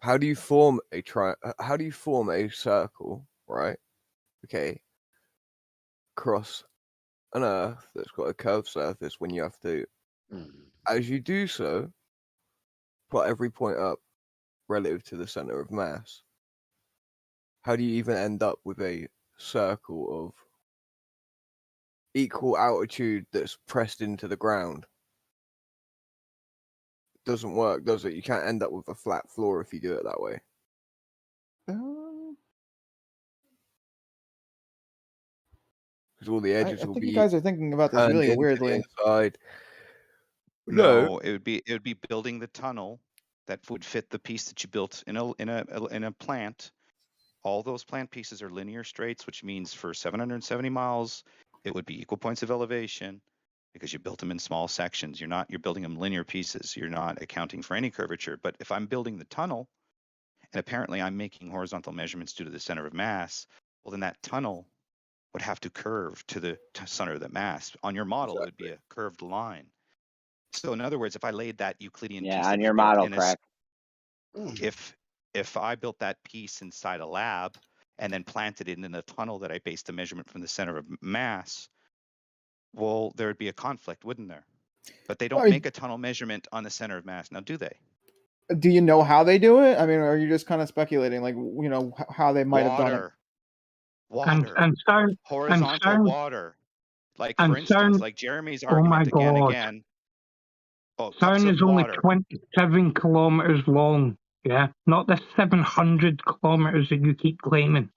A: how do you form a How do you form a circle, right? Okay, across an Earth that's got a curved surface when you have to, as you do so, plot every point up relative to the center of mass. How do you even end up with a circle of equal altitude that's pressed into the ground? Doesn't work, does it? You can't end up with a flat floor if you do it that way. Because all the edges
Q: I
A: will
Q: think
A: be
Q: you guys are thinking about this
A: turned
Q: really
A: into
Q: weirdly.
A: the inside.
J: No, it would be building the tunnel that would fit the piece that you built in a plant. All those plant pieces are linear straights, which means for 770 miles, it would be equal points of elevation because you built them in small sections. You're building them linear pieces. You're not accounting for any curvature. But if I'm building the tunnel, and apparently I'm making horizontal measurements due to the center of mass, well, then that tunnel would have to curve to the center of the mass. On your model, it would be a curved line. So in other words, if I laid that Euclidean piece
I: Yeah,
J: that
I: on
J: we
I: your
J: built
I: model,
J: in
I: crack.
J: if I built that piece inside a lab and then planted it in a tunnel that I based the measurement from the center of mass, well, there would be a conflict, wouldn't there? But they don't make a tunnel measurement on the center of mass, now do they?
Q: Do you know how they do it? I mean, or are you just kind of speculating, like, you know, how they might have done it?
J: Water.
H: And sound,
J: Horizontal
H: and sound,
J: water. Like,
H: and
J: for instance,
H: sound,
J: like Jeremy's
H: oh my
J: argument
H: God.
J: again. Oh, cups
H: Sound
J: of
H: is only
J: water.
H: 27 kilometers long, yeah? Not the 700 kilometers that you keep claiming.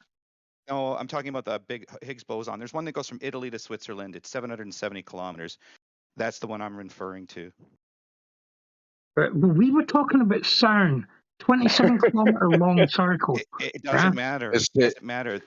J: No, I'm talking about the big Higgs boson. There's one that goes from Italy to Switzerland. It's 770 kilometers. That's the one I'm referring to.
H: But we were talking about CERN, 27 kilometer long circle.
J: It doesn't matter. It doesn't matter.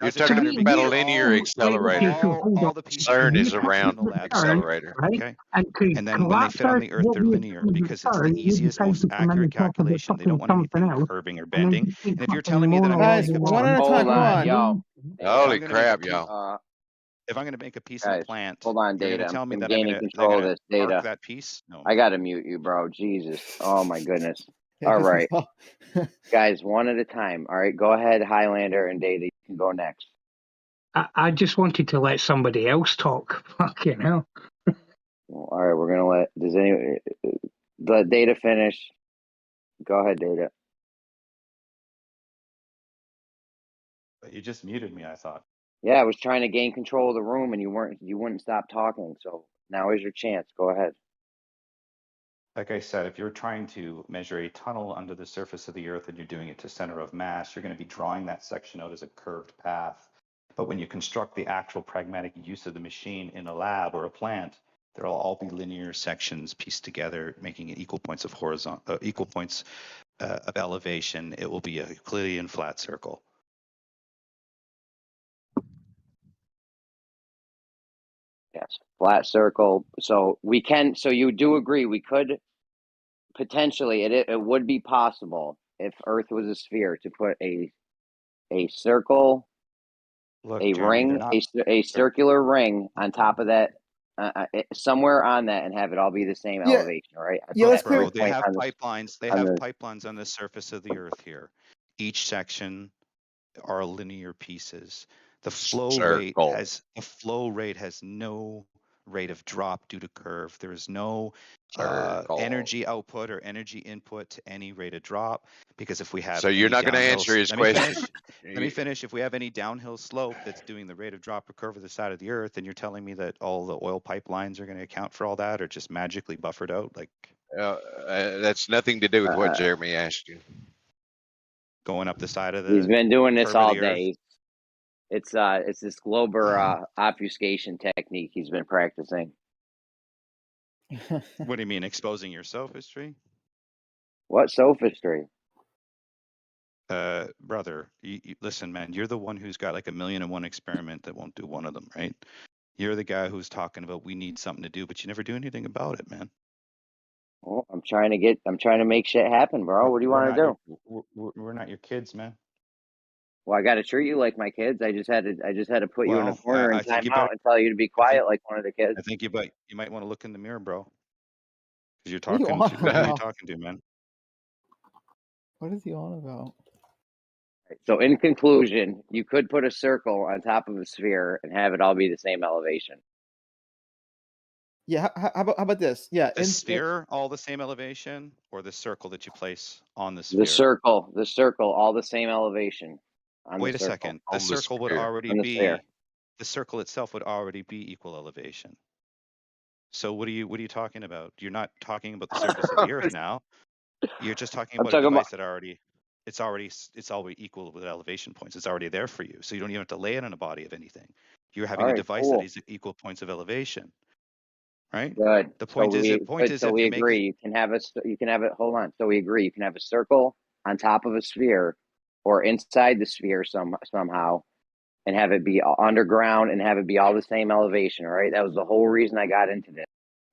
K: You're talking about a linear accelerator.
J: All the pieces
K: CERN is
J: are
K: a round accelerator.
J: Okay. And then when they fit on the Earth, they're linear because it's the easiest, most accurate calculation. They don't want anything curving or bending. And if you're telling me that I'm
Q: Guys,
J: going to
Q: one at a time, come on.
I: Yo.
K: Holy crap, y'all.
J: If I'm going to make a piece in a plant,
I: hold on,
J: you're
I: Data.
J: going to tell me
I: I'm
J: that
I: gaining
J: I'm
I: control of
J: going
I: this
J: to
I: data.
J: arc that piece? No.
I: I gotta mute you, bro. Jesus. Oh my goodness. All right. Guys, one at a time. All right, go ahead, Highlander and Data. You can go next.
H: I just wanted to let somebody else talk. Fucking hell.
I: All right, we're gonna let Data finish. Go ahead, Data.
J: You just muted me, I thought.
I: Yeah, I was trying to gain control of the room and you wouldn't stop talking. So now is your chance. Go ahead.
J: Like I said, if you're trying to measure a tunnel under the surface of the Earth and you're doing it to center of mass, you're going to be drawing that section out as a curved path. But when you construct the actual pragmatic use of the machine in a lab or a plant, there'll all be linear sections pieced together, making it equal points of of elevation. It will be a Euclidean flat circle.
I: Yes, flat circle. So you do agree we could potentially, it would be possible if Earth was a sphere to put a circle,
J: Jeremy,
I: ring, a circular ring on top of that, somewhere on that, and have it all be the same elevation, right?
Q: Yeah, let's clear.
J: They have pipelines. They have pipelines on the surface of the Earth here. Each section are linear pieces. The flow rate has no rate of drop due to curve. There is no energy output or energy input to any rate of drop, because if we have
K: so you're not going to answer his question.
J: Let me finish. If we have any downhill slope that's doing the rate of drop or curve of the side of the Earth, then you're telling me that all the oil pipelines are going to account for all that, or just magically buffered out? Like
K: that's nothing to do with what Jeremy asked you.
J: Going up the side of the.
I: He's been doing this all day. It's this Glober obfuscation technique he's been practicing.
J: What do you mean, exposing your sophistry?
I: What sophistry?
J: Brother, you listen, man. You're the one who's got like 1,000,001 experiment that won't do one of them, right? You're the guy who's talking about we need something to do, but you never do anything about it, man.
I: Well, I'm trying to make shit happen, bro. What do you want to do?
J: We're not your kids, man.
I: Well, I got to treat you like my kids. I just had to put you in a corner and time out and tell you to be quiet like one of the kids.
J: I think you might want to look in the mirror, bro. Because you're talking. Who are you talking to, man?
Q: What is he on about?
I: So in conclusion, you could put a circle on top of a sphere and have it all be the same elevation.
Q: Yeah, how about this? Yeah,
J: The sphere all the same elevation, or the circle that you place on the sphere?
I: The circle, all the same elevation.
J: Wait a second. The circle would already be the circle itself would already be equal elevation. So what are you talking about? You're not talking about the surface of the Earth now. You're just talking about a device that it's already equal with elevation points. It's already there for you. So you don't even have to lay it on a body of anything. You're having a device that is equal points of elevation. Right?
I: Good.
J: The point is
I: so we agree. You can have it. Hold on. So we agree. You can have a circle on top of a sphere, or inside the sphere somehow, and have it be underground and have it be all the same elevation. Right? That was the whole reason I got into this.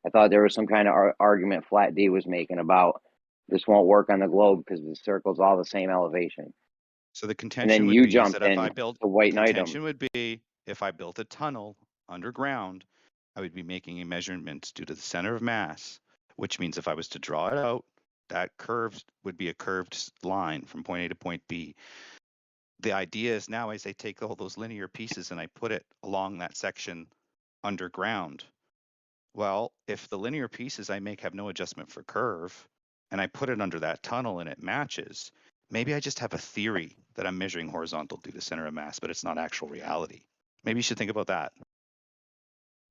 I: I thought there was some kind of argument Flat D was making about this won't work on the globe because the circle's all the same elevation.
J: So the contention would be that if I built if I built a tunnel underground, I would be making a measurement due to the center of mass, which means if I was to draw it out, that curve would be a curved line from point A to point B. The idea is now as I take all those linear pieces and I put it along that section underground. Well, if the linear pieces I make have no adjustment for curve, and I put it under that tunnel and it matches, maybe I just have a theory that I'm measuring horizontal due to center of mass, but it's not actual reality. Maybe you should think about that.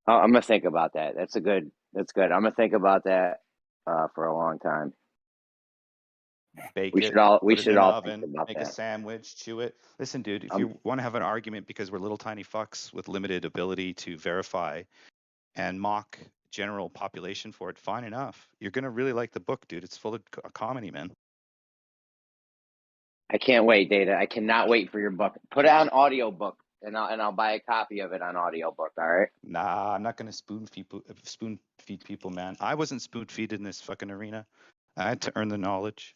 I: I'm gonna think about that. That's good. I'm gonna think about that for a long time.
J: Bake
I: we
J: it,
I: should all
J: put it in the oven,
I: think about
J: make
I: that.
J: a sandwich, chew it. Listen, dude, if you want to have an argument because we're little tiny fucks with limited ability to verify and mock general population for it, fine enough. You're gonna really like the book, dude. It's full of comedy, man.
I: I can't wait, Data. I cannot wait for your book. Put it on audiobook, and I'll buy a copy of it on audiobook. All right.
J: Nah, I'm not gonna spoon feed people, man. I wasn't spoon feed in this fucking arena. I had to earn the knowledge.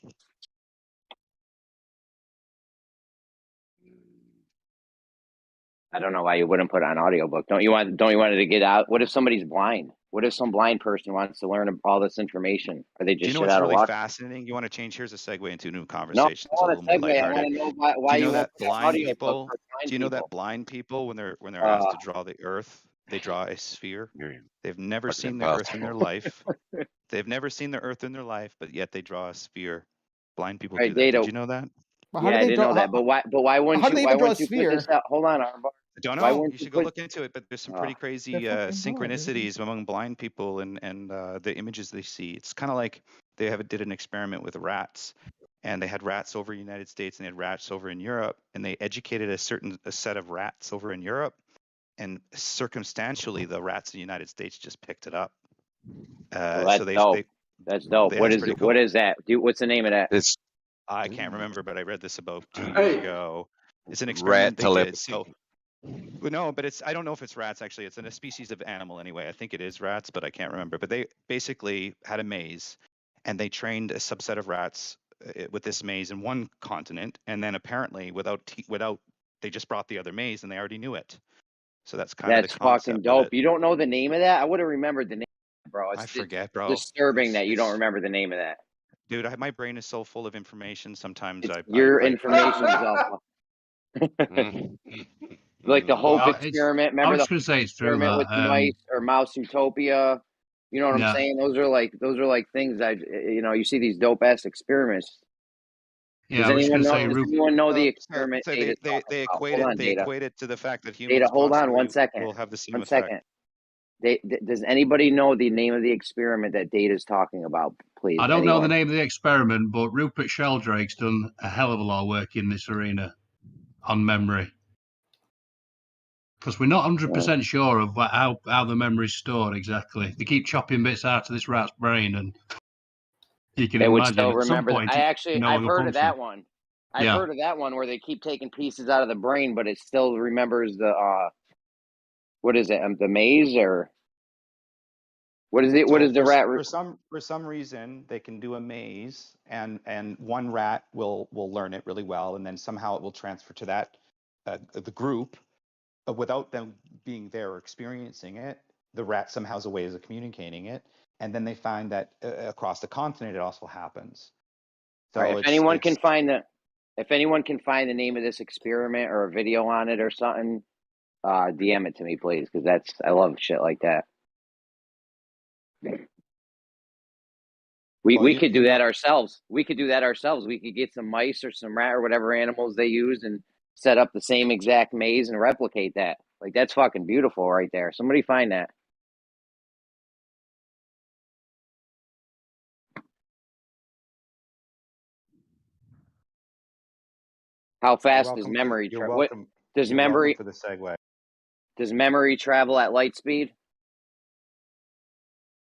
I: I don't know why you wouldn't put it on audiobook. Don't you want it to get out? What if somebody's blind? What if some blind person wants to learn all this information? Or they just
J: Do you know
I: shit
J: what's
I: out of
J: really
I: luck?
J: fascinating? You want to change? Here's a segue into a new
I: No,
J: conversation.
I: I
J: It's a
I: want
J: little
I: to
J: more
I: segue. I
J: lighthearted.
I: want to know why
J: Do you
I: you
J: know
I: won't
J: that
I: put an
J: blind
I: audiobook
J: people?
I: for blind
J: Do you know
I: people.
J: that blind people, when they're asked to draw the Earth, they draw a sphere. They've never seen the Earth in their life. They've never seen the Earth in their life, but yet they draw a sphere. Blind people do that.
I: Data.
J: Did you know that?
Q: Well,
I: Yeah, I didn't know that. But why wouldn't
Q: how do
I: you?
Q: they
I: Why
Q: even draw a
I: wouldn't you put this
Q: sphere?
I: out? Hold on, Armbar.
J: I don't
I: Why
J: know.
I: wouldn't
J: You should
I: you
J: go
I: put?
J: look into it. But there's some pretty crazy
Q: they're fucking hard, dude.
J: synchronicities among blind people and the images they see. It's kind of like they did an experiment with rats, and they had rats over in the United States and they had rats over in Europe, and they educated a set of rats over in Europe, and circumstantially the rats in the United States just picked it up.
I: Well, that's dope. That's dope. What is
J: cool.
I: What is that? What's the name of that?
J: I can't remember, but I read this about 2 years
K: Hey.
J: ago. It's an
K: Rat
J: experiment they did.
K: telepathy.
J: So, well, no, but I don't know if it's rats actually. It's in a species of animal anyway. I think it is rats, but I can't remember. But they basically had a maze, and they trained a subset of rats with this maze in one continent, and then apparently without they just brought the other maze, and they already knew it. So that's kind of the concept.
I: Fucking dope. You don't know the name of that? I would have remembered the name, bro.
J: I forget, bro.
I: Disturbing that you don't remember the name of that.
J: Dude, my brain is so full of information. Sometimes
I: Your information's off. Like the Hope experiment. Remember the experiment with the mice or Mouse Utopia? You know what I'm saying? Those are like things you see these dope ass experiments.
F: Yeah,
I: Does anyone know the experiment?
J: So they equate it to the fact that humans
I: Data, hold on one
J: possibly
I: second.
J: will have the same
I: One
J: effect.
I: second. Does anybody know the name of the experiment that Data's talking about, please?
F: I don't know the name of the experiment, but Rupert Sheldrake's done a hell of a lot of work in this arena on memory. Because we're not 100% sure of how the memory's stored exactly. They keep chopping bits out of this rat's brain, and you can imagine at some point
I: I've heard of that one. I've heard of that one where they keep taking pieces out of the brain, but it still remembers the what is it? The maze or what is it? What is the rat?
J: For some reason, they can do a maze, and one rat will learn it really well, and then somehow it will transfer to that the group without them being there or experiencing it. The rat somehow has a way of communicating it, and then they find that across the continent it also happens.
I: All right, if anyone can find the name of this experiment or a video on it or something, DM it to me, please, because I love shit like that. We could do that ourselves. We could do that ourselves. We could get some mice or some rat or whatever animals they use and set up the same exact maze and replicate that. Like, that's fucking beautiful right there. Somebody find that. How fast does memory travel? What does memory
J: for the segue?
I: Does memory travel at light speed?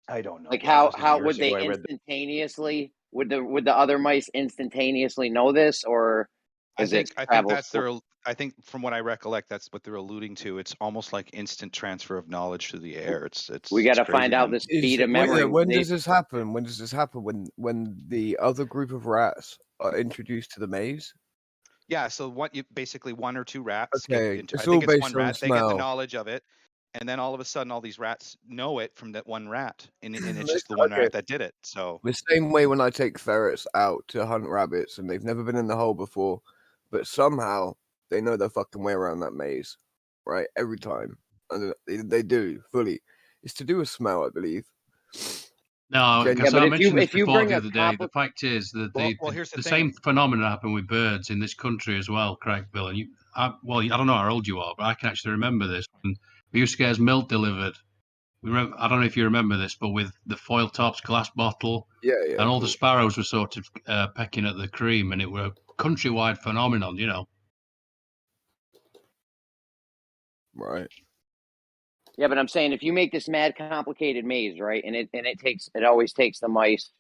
J: I don't know.
I: Like how would they instantaneously would the other mice instantaneously know this, or
J: I think from what I recollect, that's what they're alluding to. It's almost like instant transfer of knowledge through the air.
I: We got to find out the speed of memory.
A: When does this happen? When does this happen? When the other group of rats are introduced to the maze?
J: Yeah, so basically one or two rats.
A: Okay,
J: I
A: it's
J: think
A: all
J: it's
A: based
J: one
A: on
J: rat. They get the
A: smell.
J: knowledge of it, and then all of a sudden, all these rats know it from that one rat, and it's just the one rat that did it. So
A: the same way when I take ferrets out to hunt rabbits, and they've never been in the hole before, but somehow they know their fucking way around that maze, right? Every time, and they do fully. It's to do with smell, I believe.
F: No,
A: Yeah,
F: because
A: but
F: I
A: if you-
F: mentioned this
A: if you
F: before
A: bring
F: the
A: a
F: other day. The fact is that the same phenomenon happened with birds in this country as well, correct, Bill? And I don't know how old you are, but I can actually remember this. And we used to get milk delivered. I don't know if you remember this, but with the foil tops glass bottle,
A: yeah,
F: and all the sparrows were sort of pecking at the cream, and it were a countrywide phenomenon, you know.
A: Right.
I: Yeah, but I'm saying if you make this mad complicated maze, right, and it always takes the mice,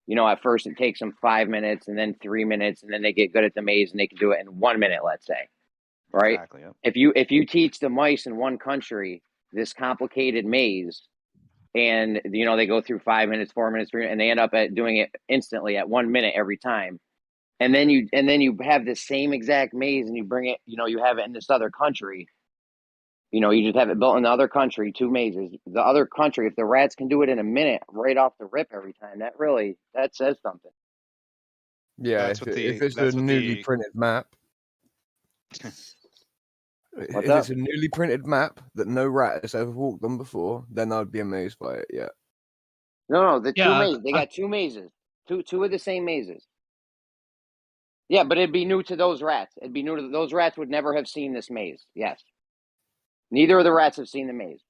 I: you know, at first it takes them 5 minutes and then 3 minutes, and then they get good at the maze and they can do it in 1 minute, let's say, right?
J: Exactly. Yep.
I: If you teach the mice in one country this complicated maze, and you know they go through 5 minutes, 4 minutes, 3 minutes, and they end up at doing it instantly at 1 minute every time, and then you have the same exact maze and you bring it, you know, you have it in this other country. You know, you just have it built in the other country, 2 mazes. The other country, if the rats can do it in a minute, right off the rip every time, that says something.
A: Yeah, if it's a newly printed map. If it's a newly printed map that no rat has ever walked on before, then I'd be amazed by it. Yeah.
I: No, the two mazes. They got 2 mazes, two of the same mazes. Yeah, but it'd be new to those rats. It'd be new to those rats. Would never have seen this maze. Yes. Neither of the rats have seen the maze.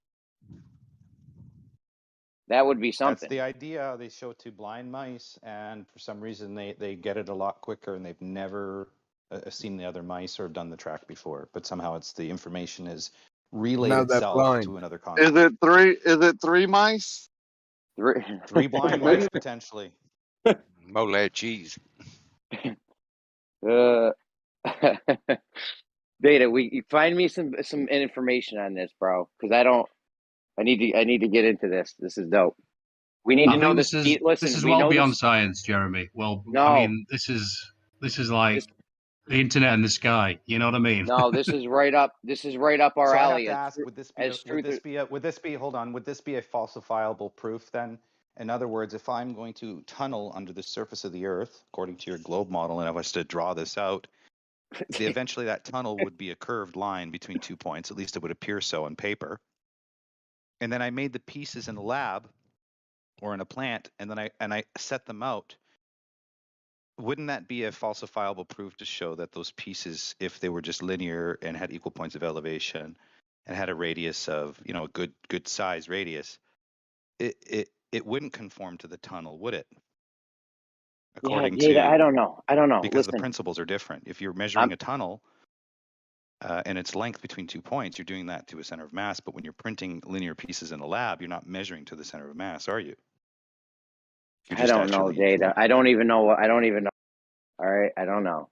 I: That would be something.
J: That's the idea. They show it to blind mice, and for some reason they get it a lot quicker, and they've never seen the other mice or done the track before. But somehow the information is relayed itself to another continent.
C: Is it 3 mice?
J: 3 blind mice potentially.
K: Mole cheese.
I: Data, find me some information on this, bro, because I need to get into this. This is dope. We need to know this. Listen,
F: this is
I: we
F: well
I: know
F: beyond
I: this.
F: science, Jeremy. Well,
I: No.
F: I mean, this is like the internet and the sky. You know what I mean?
I: No, this is right up. This is right up our
J: So
I: alley.
J: I have to ask: would this be a falsifiable proof then? In other words, if I'm going to tunnel under the surface of the Earth, according to your globe model, and I was to draw this out, eventually that tunnel would be a curved line between 2 points. At least it would appear so on paper. And then I made the pieces in a lab or in a plant, and then I set them out. Wouldn't that be a falsifiable proof to show that those pieces, if they were just linear and had equal points of elevation and had a radius of, you know, a good size radius, it wouldn't conform to the tunnel, would it? According to
I: I don't know.
J: Because the principles are different. If you're measuring a tunnel and its length between 2 points, you're doing that to a center of mass. But when you're printing linear pieces in a lab, you're not measuring to the center of mass, are you?
I: I don't know, Data. I don't even know. All right, I don't know.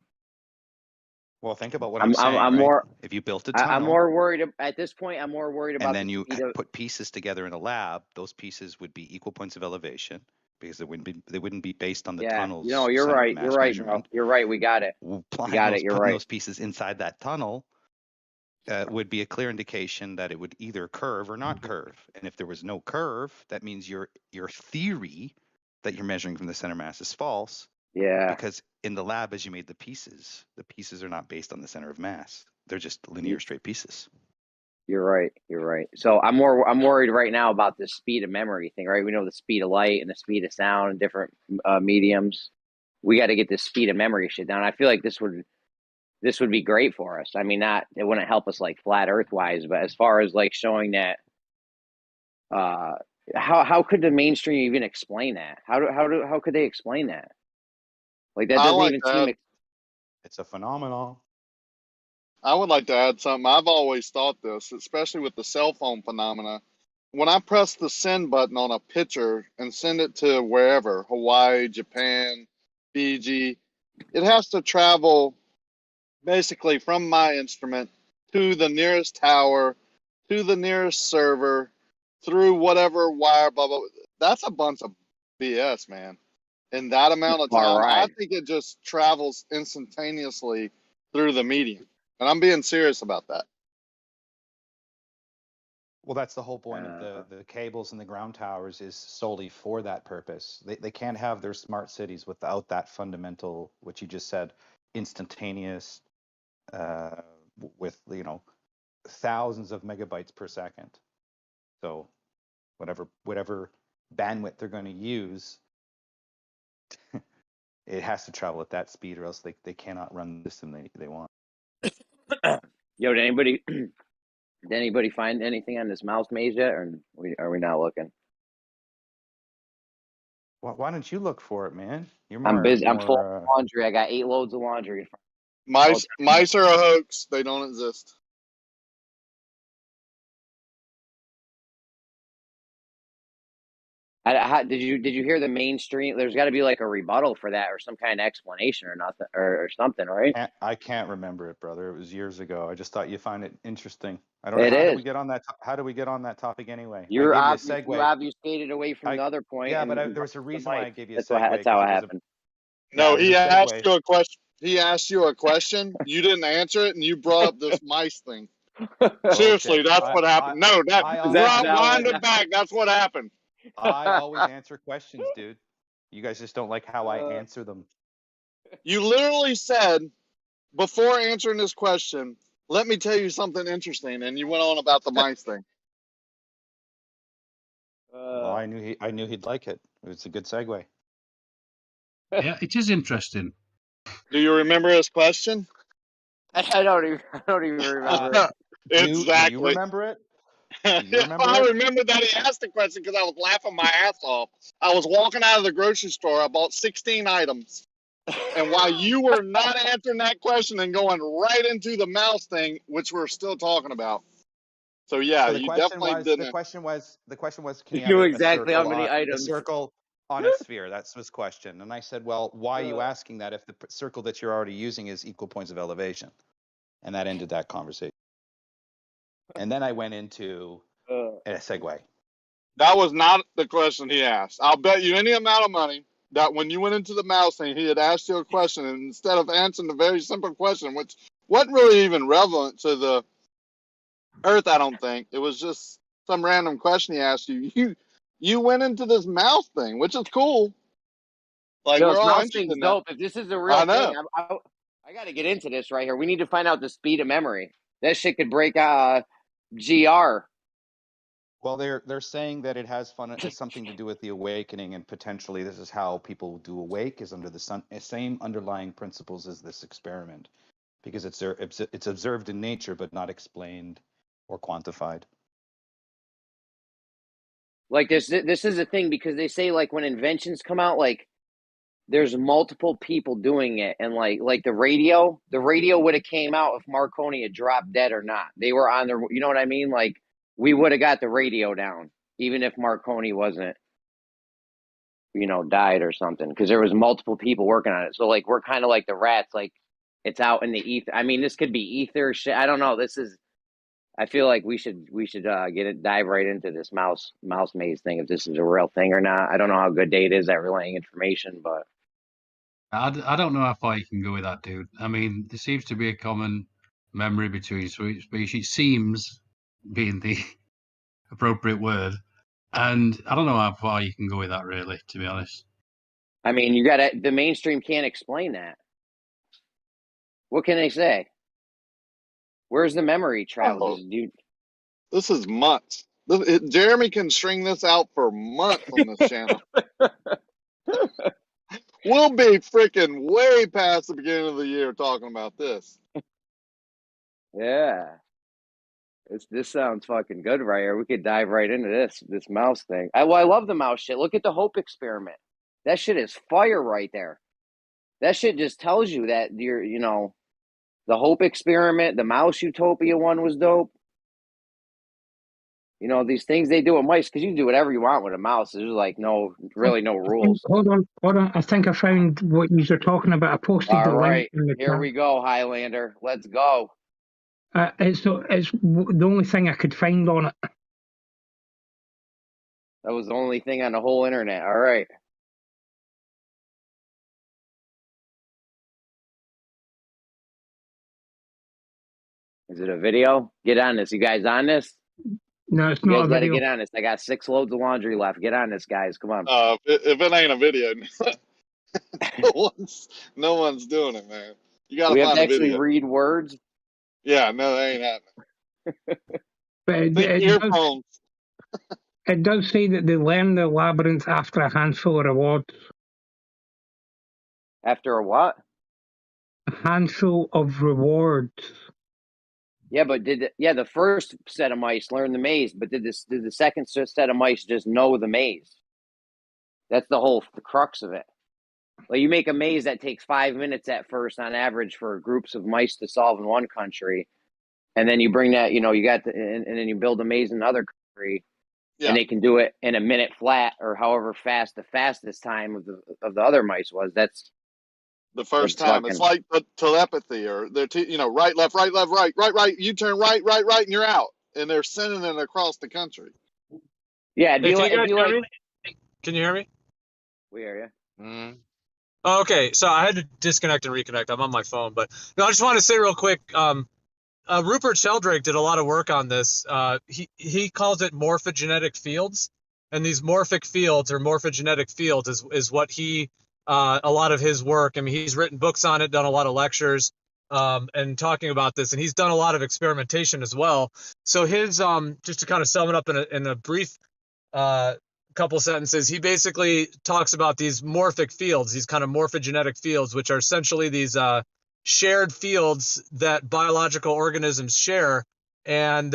J: Well, think about what I'm saying.
I: I'm
J: right?
I: more.
J: If you built a tunnel,
I: I'm more worried at this point. I'm more worried about.
J: And then you put pieces together in a lab. Those pieces would be equal points of elevation because they wouldn't be based on the tunnel's.
I: No, you're right. You're right, bro. You're right. We got it.
J: Putting those pieces inside that tunnel would be a clear indication that it would either curve or not curve. And if there was no curve, that means your theory that you're measuring from the center mass is false.
I: Yeah.
J: Because in the lab, as you made the pieces are not based on the center of mass. They're just linear straight pieces.
I: You're right. You're right. So I'm worried right now about the speed of memory thing, right? We know the speed of light and the speed of sound and different mediums. We got to get the speed of memory shit down. I feel like this would be great for us. I mean, it wouldn't help us like flat Earth wise, but as far as like showing that, how could the mainstream even explain that? How could they explain that? Like that doesn't even seem.
J: It's a phenomenon.
C: I would like to add something. I've always thought this, especially with the cell phone phenomena. When I press the send button on a picture and send it to wherever, Hawaii, Japan, Fiji, it has to travel basically from my instrument to the nearest tower, to the nearest server, through whatever wire, blah, blah. That's a bunch of BS, man. In that amount of time, I think it just travels instantaneously through the medium. And I'm being serious about that.
J: Well, that's the whole point of the cables and the ground towers is solely for that purpose. They can't have their smart cities without that fundamental, what you just said, instantaneous, with, you know, thousands of megabytes per second. So whatever bandwidth they're going to use, it has to travel at that speed, or else they cannot run the system they want.
I: Yo, did anybody find anything on this mouse maze yet, or are we not looking?
J: Why don't you look for it, man?
I: I'm busy. I'm full of laundry. I got 8 loads of laundry.
C: Mice are a hoax. They don't exist.
I: Did you hear the mainstream? There's got to be like a rebuttal for that, or some kind of explanation, or nothing, or something, right?
J: I can't remember it, brother. It was years ago. I just thought you find it interesting. I don't know. How do we get on that? How do we get on that topic anyway?
I: You obfuscated away from the other point.
J: Yeah, but there was a reason why I gave you a segue.
I: That's how it happened.
C: No, he asked you a question. He asked you a question. You didn't answer it, and you brought up this mice thing. Seriously, that's what happened. Wind it back. That's what happened.
J: I always answer questions, dude. You guys just don't like how I answer them.
C: You literally said, before answering this question, let me tell you something interesting, and you went on about the mice thing.
J: Well, I knew he'd like it. It was a good segue.
F: Yeah, it is interesting.
C: Do you remember his question?
I: I don't even remember
C: it. Exactly.
J: Do you remember it?
C: I remember that he asked the question because I was laughing my ass off. I was walking out of the grocery store. I bought 16 items. And while you were not answering that question and going right into the mouse thing, which we're still talking about. So yeah, you definitely didn't.
J: The question was, can
I: you know exactly how many items?
J: A circle on a sphere. That's his question. And I said, well, why are you asking that if the circle that you're already using is equal points of elevation? And that ended that conversation. And then I went into a segue.
C: That was not the question he asked. I'll bet you any amount of money that when you went into the mouse thing, he had asked you a question, and instead of answering the very simple question, which wasn't really even relevant to the Earth, I don't think. It was just some random question he asked you. You went into this mouse thing, which is cool. Like, we're all interested in that.
I: Dope. If this is the real thing, I got to get into this right here. We need to find out the speed of memory. That shit could break GR.
J: Well, they're saying that it has something to do with the awakening, and potentially this is how people do awake, is under the same underlying principles as this experiment, because it's observed in nature but not explained or quantified.
I: Like this is a thing, because they say like when inventions come out, like there's multiple people doing it, and like the radio would have came out if Marconi had dropped dead or not. They were on their, you know what I mean? Like we would have got the radio down, even if Marconi wasn't, died or something, because there was multiple people working on it. So like we're kind of like the rats, like it's out in the ether. I mean, this could be ether shit. I don't know. I feel like we should dive right into this mouse maze thing, if this is a real thing or not. I don't know how good data is at relaying information, but
F: I don't know how far you can go with that, dude. I mean, there seems to be a common memory between species. It seems being the appropriate word, and I don't know how far you can go with that, really, to be honest.
I: I mean, the mainstream can't explain that. What can they say? Where's the memory travel?
C: Oh, this is months. Jeremy can string this out for months on this channel. We'll be freaking way past the beginning of the year talking about this.
I: Yeah. This sounds fucking good right here. We could dive right into this mouse thing. I love the mouse shit. Look at the Hope experiment. That shit is fire right there. That shit just tells you that the Hope experiment, the mouse utopia one was dope. These things they do with mice, because you can do whatever you want with a mouse. There's like no rules.
H: Hold on. I think I found what you're talking about. I posted
I: All
H: the
I: right,
H: link in the
I: here
H: chat.
I: we go, Highlander. Let's go.
H: It's the only thing I could find on it.
I: That was the only thing on the whole internet. All right. Is it a video? Get on this. You guys on this?
H: No, it's
I: you
H: not
I: guys
H: a
I: gotta
H: video.
I: get on this. I got 6 loads of laundry left. Get on this, guys. Come on.
C: If it ain't a video, no one's doing it, man. You gotta
I: we have
C: find
I: to
C: a
I: actually
C: video.
I: read words.
C: Yeah, no, that ain't happening.
H: But it does say that they learn the labyrinth after a handful of rewards.
I: After a what?
H: A handful of rewards.
I: Yeah, but the first set of mice learn the maze, but did the second set of mice just know the maze? That's the crux of it. Like, you make a maze that takes 5 minutes at first on average for groups of mice to solve in one country, and then you bring that, you got and then you build a maze in another country, and they can do it in a minute flat or however fast the fastest time of the other mice was. That's
C: the first time. It's like telepathy, or they're right, left, right, left, right. You turn right, and you're out, and they're sending it across the country.
I: Yeah,
G: Can you hear me?
I: We hear you.
C: Mm.
G: Oh, okay, so I had to disconnect and reconnect. I'm on my phone, but I just want to say real quick. Rupert Sheldrake did a lot of work on this. He calls it morphogenetic fields, and these morphic fields or morphogenetic fields is what a lot of his work. I mean, he's written books on it, done a lot of lectures, and talking about this, and he's done a lot of experimentation as well. So his just to kind of sum it up in a brief couple sentences, he basically talks about these morphic fields, these kind of morphogenetic fields, which are essentially these shared fields that biological organisms share, and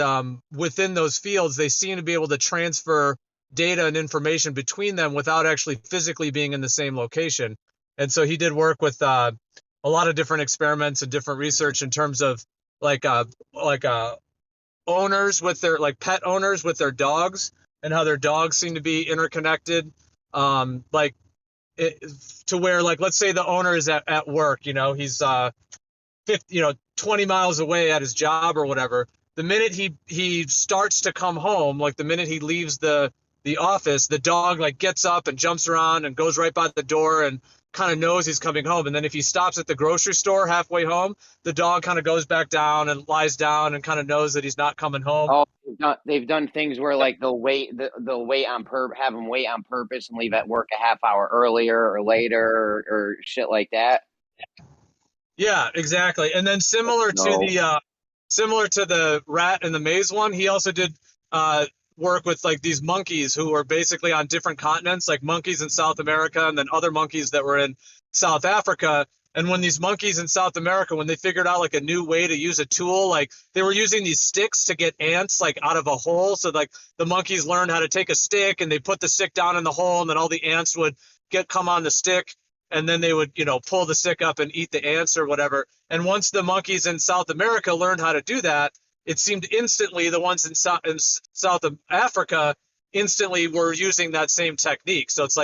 G: within those fields they seem to be able to transfer data and information between them without actually physically being in the same location. And so he did work with a lot of different experiments and different research in terms of owners with their pet owners with their dogs, and how their dogs seem to be interconnected, to where, let's say the owner is at work, he's 20 miles away at his job or whatever. The minute he starts to come home, like the minute he leaves the office, the dog gets up and jumps around and goes right by the door and kind of knows he's coming home. And then if he stops at the grocery store halfway home, the dog kind of goes back down and lies down and kind of knows that he's not coming home.
I: Oh, they've done things where they'll wait have them wait on purpose and leave at work a half hour earlier or later or shit like that.
G: Yeah, exactly. And then similar to the rat and the maze one, he also did work with these monkeys who were basically on different continents, like monkeys in South America and then other monkeys that were in South Africa. And when these monkeys in South America, when they figured out a new way to use a tool, they were using these sticks to get ants out of a hole. So the monkeys learned how to take a stick and they put the stick down in the hole, and then all the ants would come on the stick, and then they would pull the stick up and eat the ants or whatever. And once the monkeys in South America learned how to do that, it seemed instantly the ones in South Africa instantly were using that same technique. So it's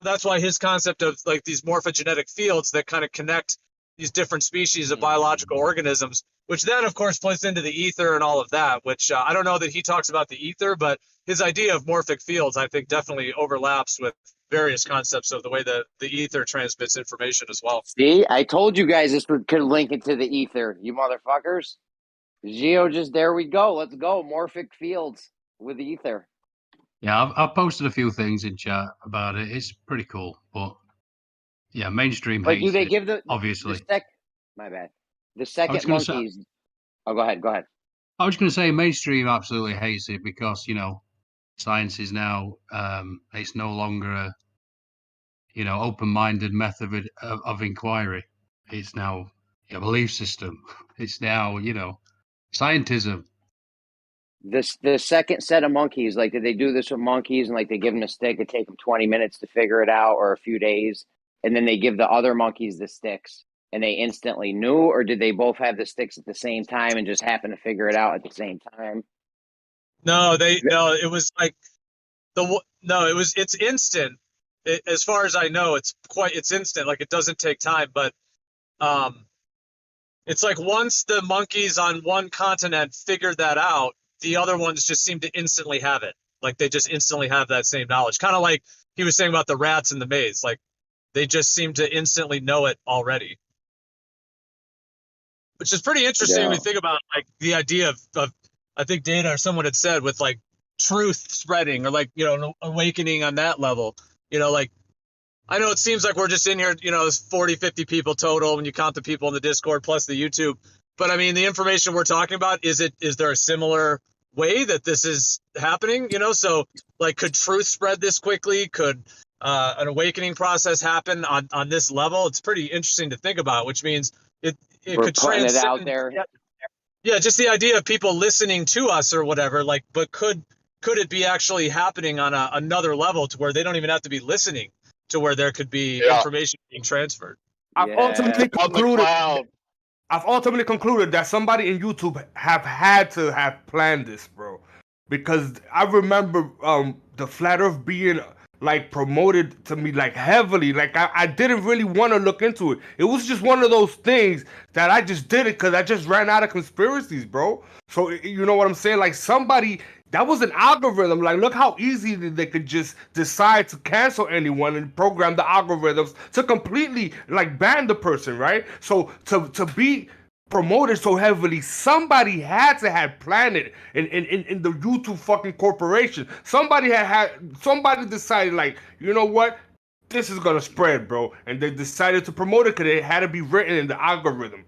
G: that's why his concept of these morphogenetic fields that kind of connect these different species of biological organisms, which then of course plays into the ether and all of that, which I don't know that he talks about the ether, but his idea of morphic fields I think definitely overlaps with various concepts of the way the ether transmits information as well.
I: See, I told you guys this could link into the ether, you motherfuckers. There we go. Let's go. Morphic fields with ether.
F: Yeah, I've posted a few things in chat about it. It's pretty cool, but Yeah, mainstream
I: But do
F: hates
I: they
F: it,
I: give the
F: obviously.
I: my bad. The
F: I was
I: second
F: going to say,
I: monkeys. Oh, go ahead. Go ahead.
F: I was going to say, mainstream absolutely hates it because science is now it's no longer a open-minded method of inquiry. It's now a belief system. It's now scientism.
I: The second set of monkeys, like, did they do this with monkeys and like they give them a stick, it take them 20 minutes to figure it out or a few days, and then they give the other monkeys the sticks and they instantly knew, or did they both have the sticks at the same time and just happen to figure it out at the same time?
G: No, it was like it's instant. As far as I know, it's instant. Like, it doesn't take time, but it's like once the monkeys on one continent figured that out, the other ones just seem to instantly have it. Like, they just instantly have that same knowledge. Kind of like he was saying about the rats in the maze. Like, they just seem to instantly know it already. Which is pretty interesting when you think about, like, the idea of I think Data or someone had said with, like, truth spreading or, like, an awakening on that level. Like, I know it seems like we're just in here, there's 40, 50 people total when you count the people in the Discord plus the YouTube. But I mean, the information we're talking about, is there a similar way that this is happening? So, like, could truth spread this quickly? Could an awakening process happen on this level? It's pretty interesting to think about, which means it could transcend
I: it out there.
G: Yeah, just the idea of people listening to us or whatever, like, but could it be actually happening on another level to where they don't even have to be listening, to where there could be information being transferred?
S: I've ultimately concluded that somebody in YouTube have had to have planned this, bro. Because I remember the Flat Earth being like promoted to me like heavily. Like I didn't really want to look into it. It was just one of those things that I just did it because I just ran out of conspiracies, bro. So you know what I'm saying? Like somebody, that was an algorithm. Like look how easy they could just decide to cancel anyone and program the algorithms to completely like ban the person, right? So to be promoted so heavily, somebody had to have planned it in the YouTube fucking corporation. Somebody decided, like, you know what, this is gonna spread, bro, and they decided to promote it because it had to be written in the algorithm.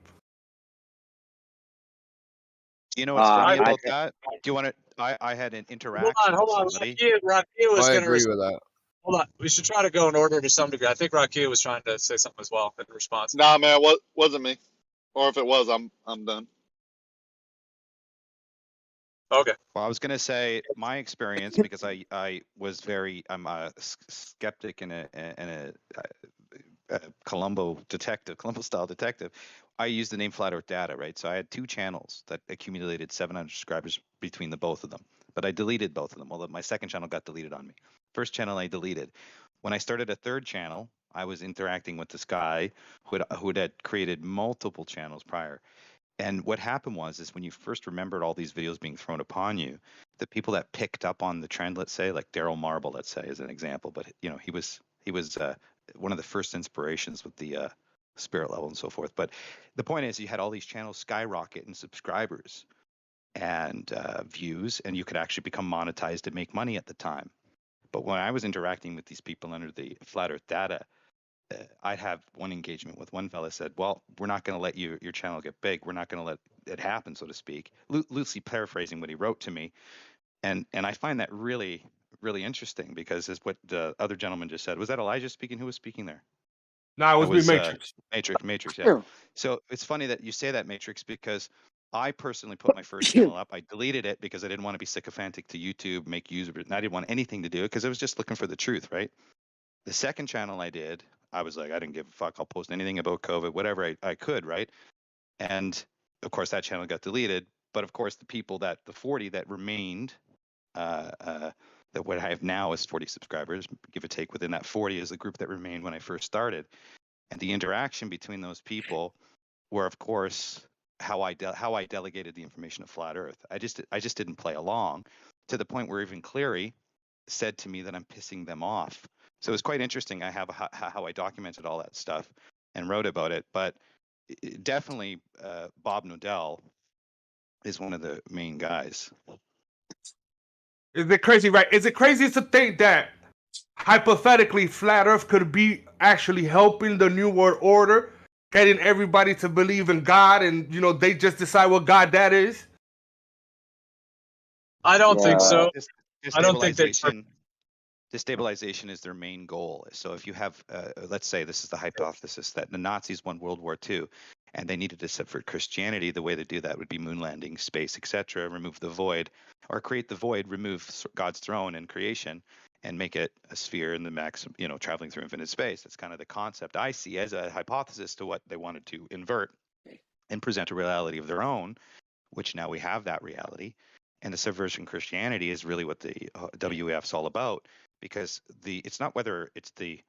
J: Do you know what's funny about that? Do you want to? I had an interaction.
G: Hold on. Rakia was going to agree with that. Hold on. We should try to go in order to some degree. I think Rakia was trying to say something as well in response.
C: Nah, man, wasn't me. Or if it was, I'm done.
G: Okay.
J: Well, I was going to say my experience, because I'm a skeptic and a Columbo style detective. I used the name Flat Earth Data, right? So I had two channels that accumulated 700 subscribers between the both of them, but I deleted both of them. Well, my second channel got deleted on me. First channel I deleted. When I started a third channel, I was interacting with this guy who had created multiple channels prior. And what happened was when you first remembered all these videos being thrown upon you, the people that picked up on the trend, let's say, like Daryl Marble, let's say, as an example, but he was one of the first inspirations with the spirit level and so forth. But the point is, you had all these channels skyrocket in subscribers and views, and you could actually become monetized and make money at the time. But when I was interacting with these people under the Flat Earth Data, I'd have one engagement with one fella said, well, we're not going to let your channel get big. We're not going to let it happen, so to speak. Loosely paraphrasing what he wrote to me. And I find that really, really interesting, because as what the other gentleman just said, was that Elijah speaking? Who was speaking there?
S: No, it was me, Matrix.
J: Matrix, yeah. So it's funny that you say that, Matrix, because I personally put my first channel up. I deleted it because I didn't want to be sycophantic to YouTube, make user, and I didn't want anything to do it because I was just looking for the truth, right? The second channel I did, I was like, I didn't give a fuck. I'll post anything about COVID, whatever I could, right? And of course, that channel got deleted. But of course, the 40 that remained, that what I have now is 40 subscribers, give or take. Within that 40 is the group that remained when I first started. And the interaction between those people were, of course, how I delegated the information of Flat Earth. I just didn't play along, to the point where even Cleary said to me that I'm pissing them off. So it was quite interesting. I have how I documented all that stuff and wrote about it. But definitely, Bob Nodell is one of the main guys.
S: Is it crazy, right? Is it crazy to think that hypothetically, flat Earth could be actually helping the New World Order, getting everybody to believe in God, and they just decide what God that is.
G: I don't think so. I don't think that.
J: Destabilization is their main goal. So if you have, let's say this is the hypothesis that the Nazis won World War II and they needed to subvert Christianity, the way to do that would be moon landing, space, etc., remove the void, or create the void, remove God's throne and creation, and make it a sphere in the maximum, traveling through infinite space. That's kind of the concept I see as a hypothesis to what they wanted to invert and present a reality of their own, which now we have that reality. And the subversion Christianity is really what the WEF is all about, because it's not whether it's a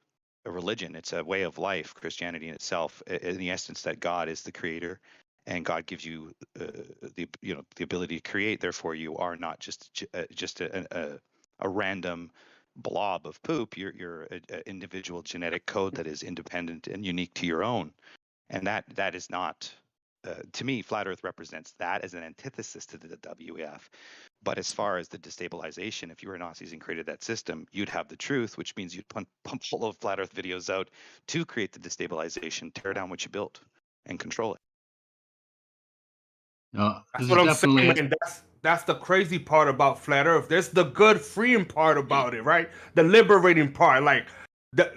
J: religion, it's a way of life, Christianity in itself, in the essence that God is the creator, and God gives you the ability to create. Therefore, you are not just a random blob of poop. You're an individual genetic code that is independent and unique to your own, and that is not. To me, Flat Earth represents that as an antithesis to the WEF. But as far as the destabilization, if you were Nazis and created that system, you'd have the truth, which means you'd pump full of Flat Earth videos out to create the destabilization, tear down what you built, and control it.
S: That's what I'm saying, man. That's the crazy part about Flat Earth. There's the good, freeing part about it, right? The liberating part. Like,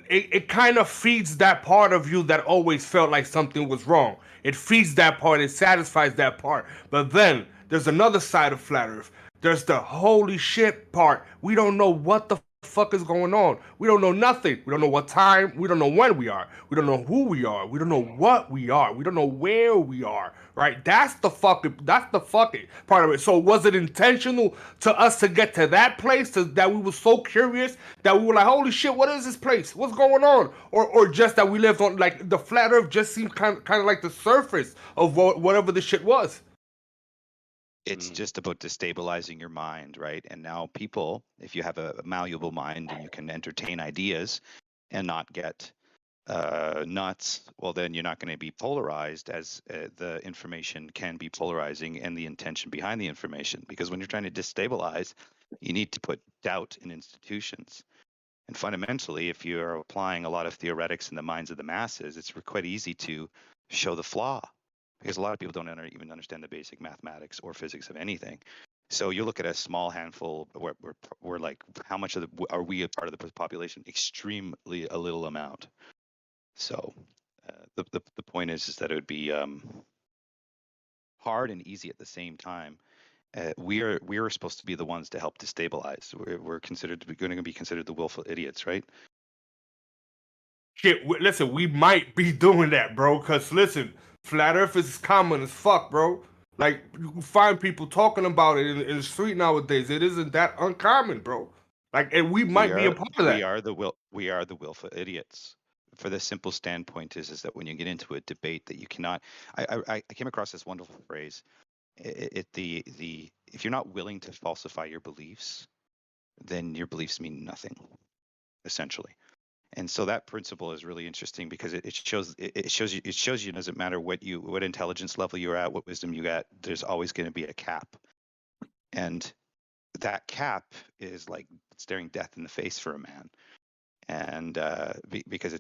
S: it kind of feeds that part of you that always felt like something was wrong. It feeds that part. It satisfies that part. But then there's another side of Flat Earth. There's the holy shit part. We don't know what the fuck is going on. We don't know nothing. We don't know what time. We don't know when we are. We don't know who we are. We don't know what we are. We don't know where we are. Right? That's the fucking part of it. So was it intentional to us to get to that place that we were so curious that we were like, holy shit, what is this place? What's going on? Or just that we lived on, like, the Flat Earth just seemed kind of like the surface of whatever the shit was.
J: It's just about destabilizing your mind, right? And now people, if you have a malleable mind and you can entertain ideas and not get nuts, well, then you're not going to be polarized, as the information can be polarizing, and the intention behind the information. Because when you're trying to destabilize, you need to put doubt in institutions. And fundamentally, if you're applying a lot of theoretics in the minds of the masses, it's quite easy to show the flaw, because a lot of people don't even understand the basic mathematics or physics of anything. So you look at a small handful, we're like, how much are we a part of the population? Extremely a little amount. So the point is that it would be hard and easy at the same time. We are supposed to be the ones to help destabilize. We're going to be considered the willful idiots, right?
S: Shit, listen, we might be doing that, bro. Cause listen, Flat Earth is common as fuck, bro. Like, you can find people talking about it in the street nowadays. It isn't that uncommon, bro. Like, and we might be a part of that.
J: We are the willful idiots. For the simple standpoint is that when you get into a debate that you cannot, I came across this wonderful phrase. If you're not willing to falsify your beliefs, then your beliefs mean nothing, essentially. And so that principle is really interesting, because it shows you it doesn't matter what intelligence level you're at, what wisdom you got, there's always going to be a cap. And that cap is like staring death in the face for a man. And because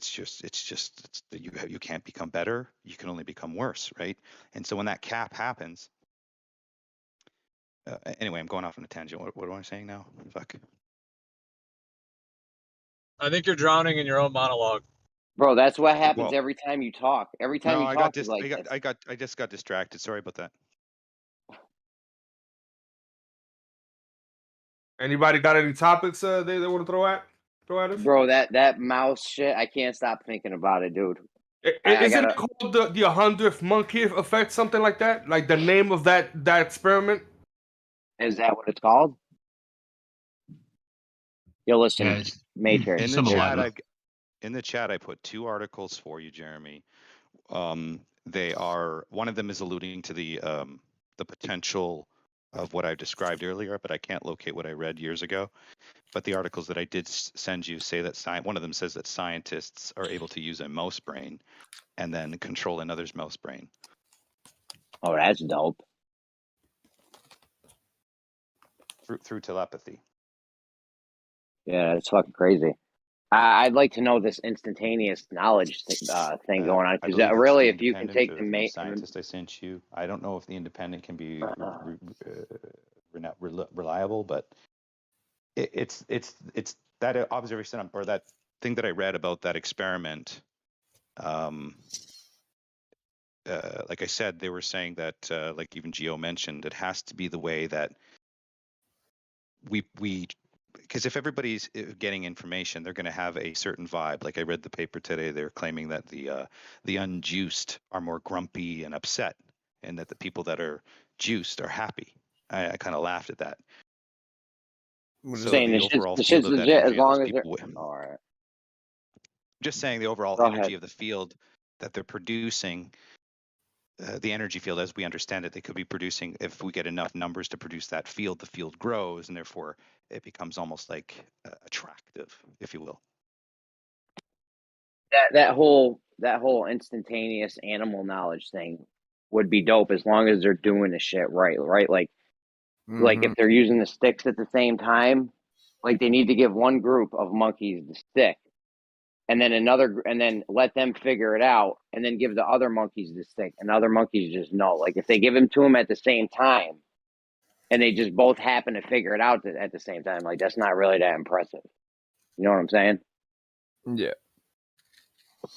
J: you can't become better, you can only become worse, right? And so when that cap happens, anyway, I'm going off on a tangent. What am I saying now? Fuck.
G: I think you're drowning in your own monologue.
I: Bro, that's what happens every time you talk. Every time you talk,
J: I just got distracted. Sorry about that.
S: Anybody got any topics they want to throw at us?
I: Bro, that mouse shit, I can't stop thinking about it, dude.
S: Isn't it called the 100th monkey effect, something like that? Like the name of that experiment?
I: Is that what it's called? Yo, listen, Matrix.
J: In the chat, I put 2 articles for you, Jeremy. They are, one of them is alluding to the potential of what I described earlier, but I can't locate what I read years ago. But the articles that I did send you say that one of them says that scientists are able to use a mouse brain and then control another's mouse brain.
I: Oh, that's dope.
J: Through telepathy.
I: Yeah, it's fucking crazy. I'd like to know this instantaneous knowledge thing going on,
J: I
I: because
J: believe it's
I: really,
J: the
I: if you can
J: independent
I: take the
J: or the
I: main,
J: scientist I sent you. I don't know if the independent can be reliable, but it's that observation or that thing that I read about that experiment. Like I said, they were saying that, like even Gio mentioned, it has to be the way that we because if everybody's getting information, they're going to have a certain vibe. Like I read the paper today, they're claiming that the unjuiced are more grumpy and upset, and that the people that are juiced are happy. I kind of laughed at that. So
I: saying
J: the
I: the
J: overall
I: shit's
J: field of that
I: legit as
J: energy of those
I: long as they're.
J: people.
I: All right.
J: Just saying the overall
I: Go
J: energy
I: ahead.
J: of the field that they're producing. The energy field, as we understand it, they could be producing, if we get enough numbers to produce that field, the field grows, and therefore it becomes almost like attractive, if you will.
I: That whole instantaneous animal knowledge thing would be dope as long as they're doing the shit right, like if they're using the sticks at the same time, like they need to give one group of monkeys the stick, and then and then let them figure it out, and then give the other monkeys the stick, and other monkeys just know. Like if they give them to them at the same time, and they just both happen to figure it out at the same time, like that's not really that impressive. You know what I'm saying?
A: Yeah.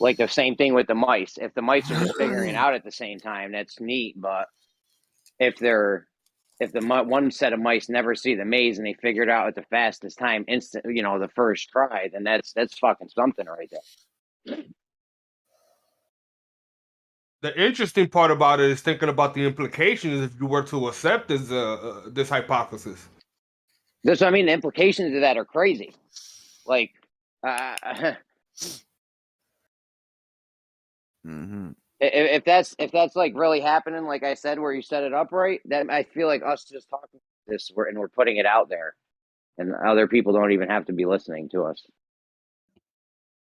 I: Like the same thing with the mice. If the mice are just figuring it out at the same time, that's neat. But if the one set of mice never see the maze and they figure it out at the fastest time, the first try, then that's fucking something right there.
S: The interesting part about it is thinking about the implications if you were to accept this hypothesis.
I: That's what I mean. The implications of that are crazy. Like, if that's like really happening, like I said, where you set it up right, then I feel like us just talking this, we're putting it out there, and other people don't even have to be listening to us.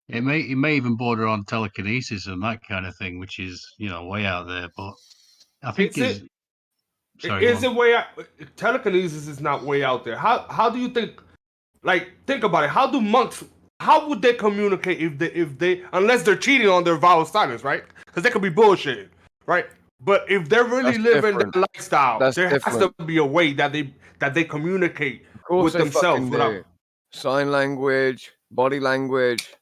F: It may even border on telekinesis and that kind of thing, which is way out there. But I think
S: is it way out? Telekinesis is not way out there. How do you think? Like, think about it. How do monks? How would they communicate if they unless they're cheating on their vow of silence, right? Because they could be bullshitting, right? But if they're really living that lifestyle, there has to be a way that they communicate with themselves without
A: sign language, body language.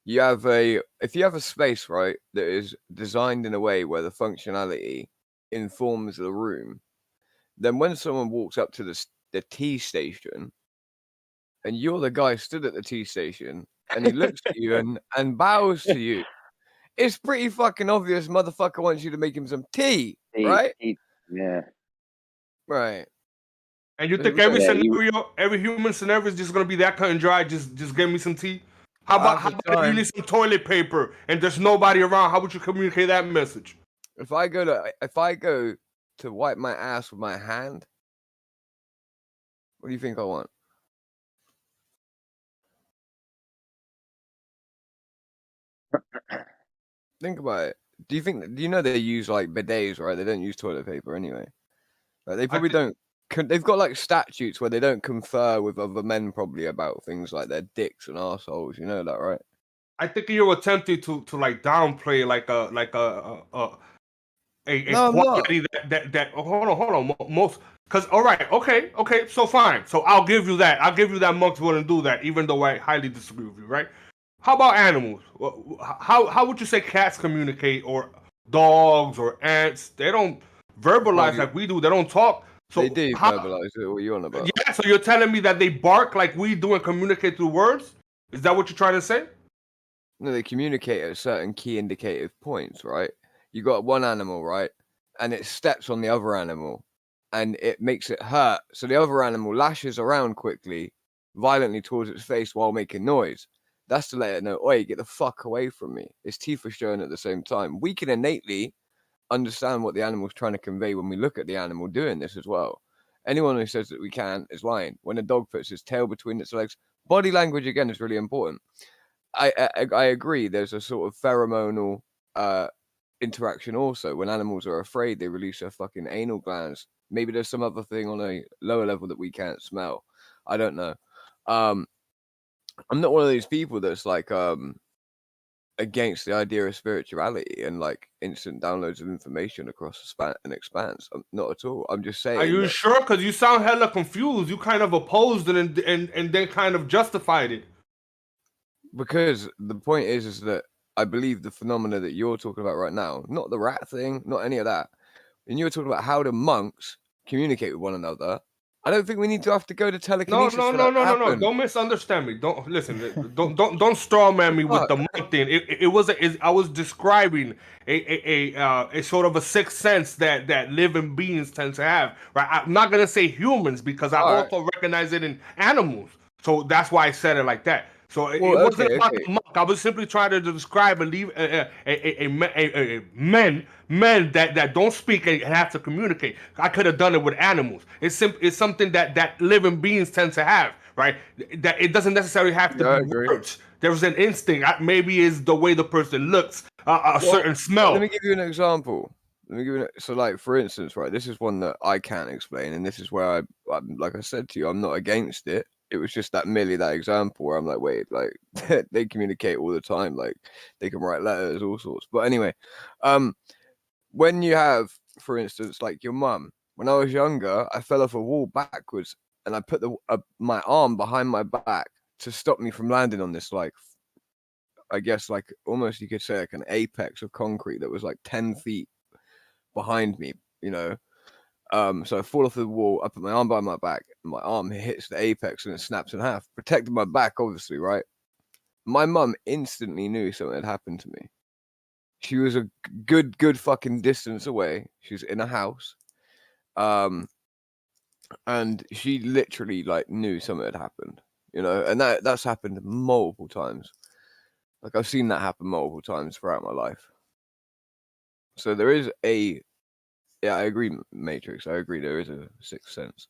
A: If you have a space, right, that is designed in a way where the functionality informs the room, then when someone walks up to the tea station, and you're the guy stood at the tea station, and he looks at you and bows to you, it's pretty fucking obvious motherfucker wants you to make him some tea, right?
I: Yeah.
A: Right.
S: And you think every human scenario is just gonna be that cut and dry? Just give me some tea. How about if you need some toilet paper and there's nobody around? How would you communicate that message?
A: If I go to wipe my ass with my hand, what do you think I want? Think about it. Do you know they use like bidets, right? They don't use toilet paper anyway. Like, they probably don't. They've got like statutes where they don't confer with other men probably about things like their dicks and assholes. You know that, right?
S: I think you're attempting to like downplay like a quality that hold on most because okay, so fine, so I'll give you that monks wouldn't do that, even though I highly disagree with you, right? How about animals? How would you say cats communicate, or dogs or ants? They don't verbalize like we do. They don't talk. So
A: they do verbalize it. What are you on about?
S: Yeah, so you're telling me that they bark like we do and communicate through words? Is that what you're trying to say?
A: No, they communicate at certain key indicative points, right? You got one animal, right? And it steps on the other animal and it makes it hurt. So the other animal lashes around quickly, violently towards its face while making noise. That's to let it know, oi, get the fuck away from me. Its teeth are showing at the same time. We can innately understand what the animal's trying to convey when we look at the animal doing this as well. Anyone who says that we can't is lying. When a dog puts its tail between its legs, body language again is really important. I agree. There's a sort of pheromonal interaction also. When animals are afraid, they release their fucking anal glands. Maybe there's some other thing on a lower level that we can't smell. I don't know. I'm not one of these people that's like against the idea of spirituality and like instant downloads of information across an expanse. Not at all. I'm just saying.
S: Are you sure? Because you sound hella confused. You kind of opposed it and then kind of justified it.
A: Because the point is that I believe the phenomena that you're talking about right now, not the rat thing, not any of that. And you're talking about how do monks communicate with one another. I don't think we need to have to go to telekinesis.
S: No. Don't misunderstand me. Don't listen. don't straw man me with the monk thing. I was describing a sort of a sixth sense that living beings tend to have. Right. I'm not gonna say humans because I also recognize it in animals. So that's why I said it like that. So it wasn't about the monk. I was simply trying to describe and leave men that don't speak and have to communicate. I could have done it with animals. It's something that living beings tend to have, right? That it doesn't necessarily have to be words. There's an instinct. Maybe it's the way the person looks, certain smell.
A: Let me give you an example. So, like, for instance, right, this is one that I can't explain, and this is where I like I said to you, I'm not against it. It was just merely that example where I'm like, wait, like they communicate all the time, like they can write letters, all sorts. But anyway, when you have, for instance, like your mum, when I was younger, I fell off a wall backwards, and I put my arm behind my back to stop me from landing on this, like, I guess, like almost you could say like an apex of concrete that was like 10 feet behind me, you know. So I fall off the wall, I put my arm behind my back, and my arm hits the apex and it snaps in half, protected my back, obviously, right? My mum instantly knew something had happened to me. She was a good fucking distance away. She was in a house. And she literally like knew something had happened, you know, and that's happened multiple times. Like I've seen that happen multiple times throughout my life. So there is I agree, Matrix. I agree there is a sixth sense.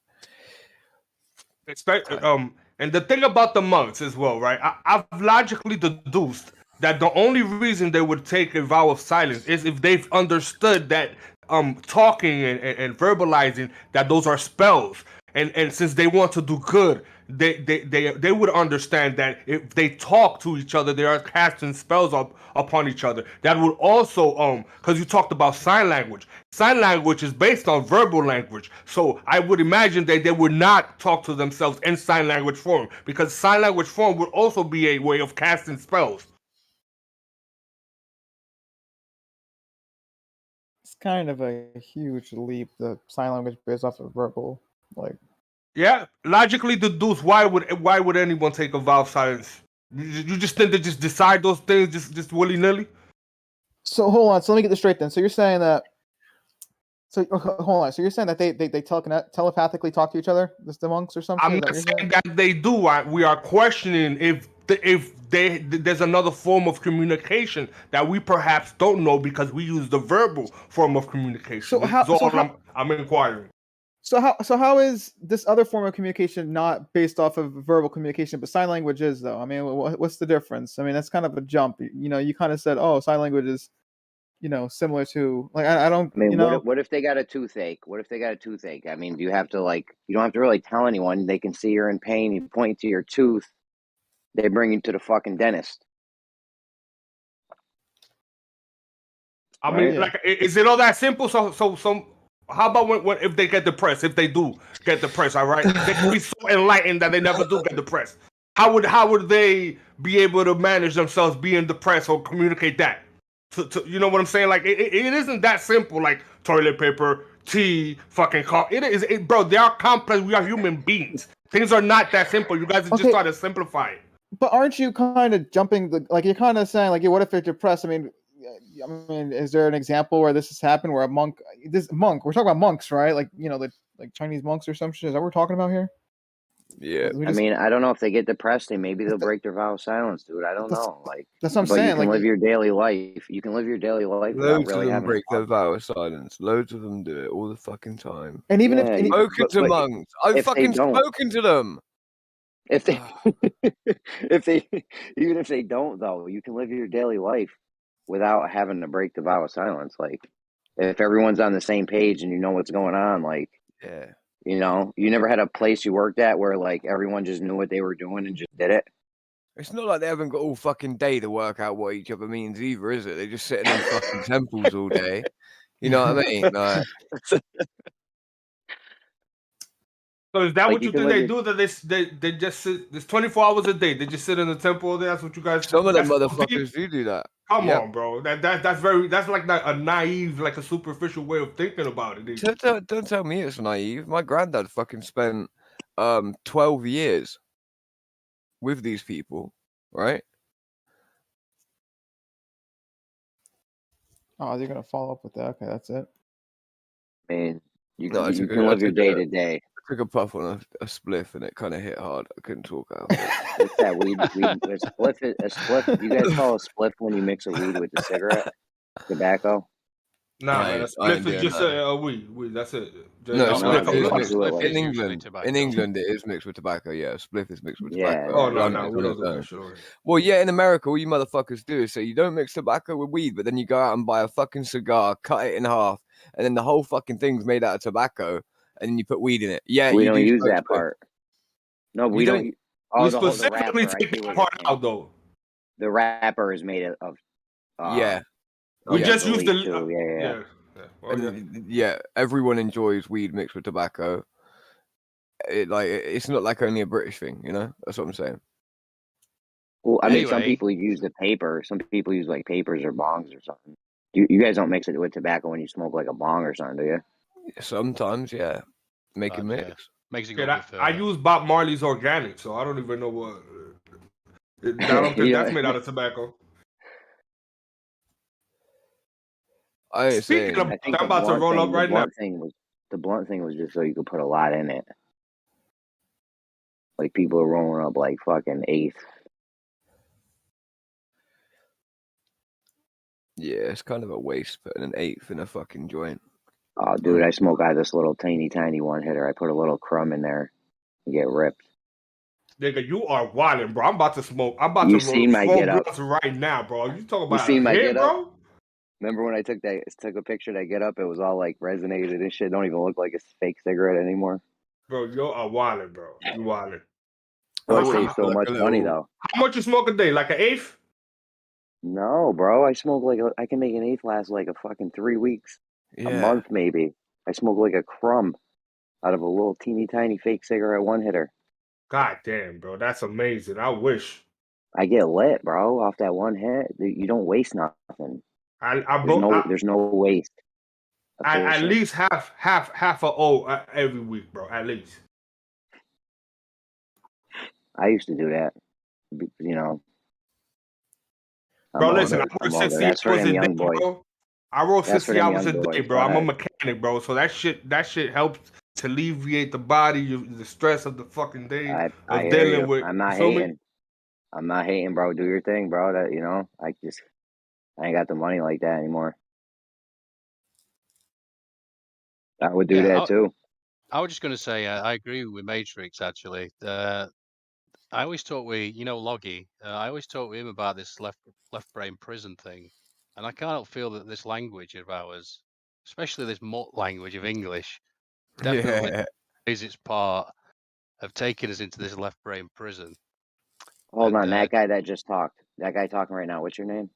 S: And the thing about the monks as well, right? I've logically deduced that the only reason they would take a vow of silence is if they've understood that talking and verbalizing that those are spells. And since they want to do good, they would understand that if they talk to each other, they are casting spells upon each other. That would also because you talked about sign language. Sign language is based on verbal language. So I would imagine that they would not talk to themselves in sign language form, because sign language form would also be a way of casting spells.
Q: It's kind of a huge leap, the sign language based off of verbal, like.
S: Yeah, logically deduce why would anyone take a vow of silence? You just think they just decide those things just willy nilly?
Q: So hold on. So let me get this straight then. So you're saying that. So hold on. So you're saying that they telepathically talk to each other, the monks or something?
S: I'm not saying that they do. We are questioning if there's another form of communication that we perhaps don't know because we use the verbal form of communication. I'm inquiring.
Q: So how is this other form of communication not based off of verbal communication, but sign language is, though? I mean, what's the difference? I mean, that's kind of a jump. You know, you kind of said, oh, sign language is, you know, similar to, like, I don't.
I: I mean,
Q: you know,
I: what if they got a toothache? What if they got a toothache? I mean, do you have to, like, you don't have to really tell anyone. They can see you're in pain. You point to your tooth. They bring you to the fucking dentist.
S: I mean, like, is it all that simple? So. How about when if they get depressed? If they do get depressed, all right, they can be so enlightened that they never do get depressed. How would they be able to manage themselves being depressed or communicate that? To you know what I'm saying? Like it isn't that simple. Like toilet paper, tea, fucking coffee. Bro. They are complex. We are human beings. Things are not that simple. You guys are just trying to simplify it.
Q: But aren't you kind of jumping like you're kind of saying like, yeah, what if they're depressed? I mean, is there an example where this has happened where we're talking about monks, right? Like, you know, like Chinese monks or some shit. Is that what we're talking about here?
A: Yeah.
I: I mean, I don't know if they get depressed, maybe they'll break their vow of silence, dude. I don't know. Like,
Q: that's what I'm saying.
I: You can live your daily life. You can live your daily life without really having
A: break their vow of silence. Loads of them do it all the fucking time.
Q: And even
A: if spoken to monks, I've fucking spoken to them.
I: If they, even if they don't, though, you can live your daily life without having to break the vow of silence. Like, if everyone's on the same page and you know what's going on, like,
A: yeah,
I: you know, you never had a place you worked at where like everyone just knew what they were doing and just did it.
A: It's not like they haven't got all fucking day to work out what each other means either, is it? They just sit in them fucking temples all day. You know what I mean? Like,
S: so is that
I: Like,
S: what you think they do? That they just sit? There's 24 hours a day. They just sit in the temple all day. That's what you guys.
A: some of them
S: that's
A: motherfuckers do that.
S: Come
A: Yep.
S: on, bro. That's like a naive, like a superficial way of thinking about it.
A: Don't tell me it's naive. My granddad fucking spent 12 years with these people, right?
Q: Oh, they're gonna follow up with that. Okay, that's it.
I: I mean, you
A: No,
I: can live your day to day.
A: I took a puff on a spliff and it kind of hit hard. I couldn't talk out.
I: What's that? Weed. A spliff. You guys call a spliff when you mix a weed with a cigarette? Tobacco?
S: Nah, man, a spliff is just a weed. That's it.
A: No, spliff is mixed
I: with
A: in England. In England, it is mixed with tobacco. Yeah, spliff is mixed with tobacco.
S: Oh no, we don't do that shit.
A: Well, yeah, in America, all you motherfuckers do is say you don't mix tobacco with weed, but then you go out and buy a fucking cigar, cut it in half, and then the whole fucking thing's made out of tobacco, and then you put weed in it. Yeah,
I: we
A: you
I: don't
A: do
I: use
A: smoke
I: that
A: spliff.
I: part. No, we don't.
S: We specifically take that part out, though.
I: The wrapper is made of.
A: Yeah.
S: We just use the.
I: Yeah.
A: Yeah, everyone enjoys weed mixed with tobacco. It's not like only a British thing, you know. That's what I'm saying.
I: Well, I mean, some people use the paper. Some people use like papers or bongs or something. You guys don't mix it with tobacco when you smoke like a bong or something, do you?
A: Sometimes, yeah. Make a mix.
F: Makes it
S: Yeah, I use Bob Marley's organic, so I don't even know what. I don't think that's made out of tobacco. Speaking of, I'm about to roll up right now.
I: The blunt thing was just so you could put a lot in it. Like people are rolling up like fucking eighth.
A: Yeah, it's kind of a waste putting an eighth in a fucking joint.
I: Oh, dude, I smoke out of this little tiny one hitter. I put a little crumb in there and get ripped.
S: Nigga, you are wildin', bro. I'm about to smoke. I'm about to roll 4 blunts right now, bro. You talking about
I: my
S: hit,
I: get
S: bro?
I: Up? Remember when I took a picture of that get up? It was all like resonated and shit. Don't even look like a fake cigarette anymore.
S: Bro, you are wildin', bro. You wildin'.
I: Oh, I save so much money though.
S: How much you smoke a day? Like an eighth?
I: No, bro. I smoke I can make an eighth last like a fucking 3 weeks, a month maybe. I smoke like a crumb out of a little teeny tiny fake cigarette one hitter.
S: God damn, bro. That's amazing. I wish.
I: I get lit, bro, off that one hit. You don't waste nothing. There's no waste.
S: At least half a O every week, bro. At least.
I: I used to do that, you know.
S: Bro, listen, I work 60 hours a day, bro. I work 60 hours a day, bro. I'm a mechanic, bro. So that shit helps to alleviate the body, the stress of the fucking day of dealing with.
I: I'm not hating. I'm not hating, bro. Do your thing, bro. That I ain't got the money like that anymore. I would do that too.
F: I was just going to say, I agree with Matrix, actually. I always talk with, Loggy. I always talk with him about this left brain prison thing. And I can't feel that this language of ours, especially this mutt language of English, definitely plays its part of taking us into this left brain prison.
I: Hold on, that guy that just talked. That guy talking right now, what's your name?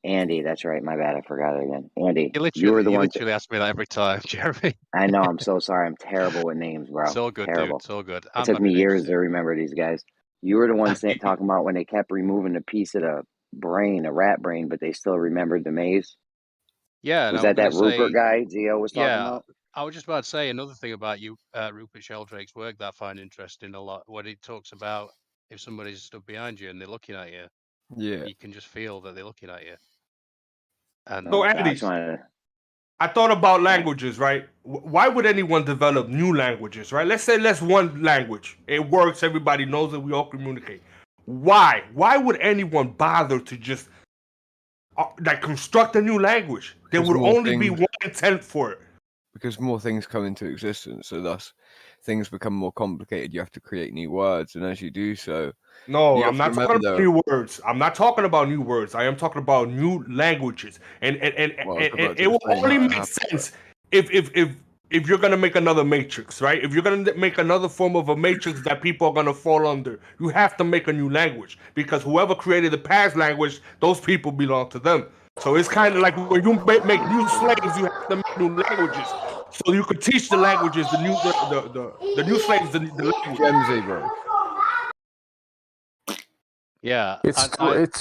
I: Andy, that's right. My bad, I forgot it again. Andy, you were the one.
F: You literally ask me that every time, Jeremy.
I: I know. I'm so sorry. I'm terrible with names, bro.
F: It's all good,
I: terrible.
F: Dude. It's all good.
I: It took me years to remember these guys. You were the one talking about when they kept removing a piece of the brain, a rat brain, but they still remembered the maze.
F: Yeah.
I: Was that Rupert guy Gio was talking about?
F: I was just about to say another thing about you, Rupert Sheldrake's work that I find interesting a lot. What he talks about, if somebody's stood behind you and they're looking at you, you can just feel that they're looking at you. And
S: so, Andy, I thought about languages, right? Why would anyone develop new languages, right? Let's say one language. It works. Everybody knows it. We all communicate. Why? Why would anyone bother to just construct a new language? There would only be one intent for it.
A: Because more things come into existence, so thus things become more complicated. You have to create new words, and as you do so,
S: no, I'm not talking about new words. I'm not talking about new words. I am talking about new languages, and it will only make sense if if you're gonna make another matrix, right? If you're gonna make another form of a matrix that people are gonna fall under, you have to make a new language, because whoever created the past language, those people belong to them. So it's kind of like when you make new slaves, you have to make new languages, so you could teach the languages, the new slaves the language.
A: Gemsy, bro.
U: Yeah,
M: It's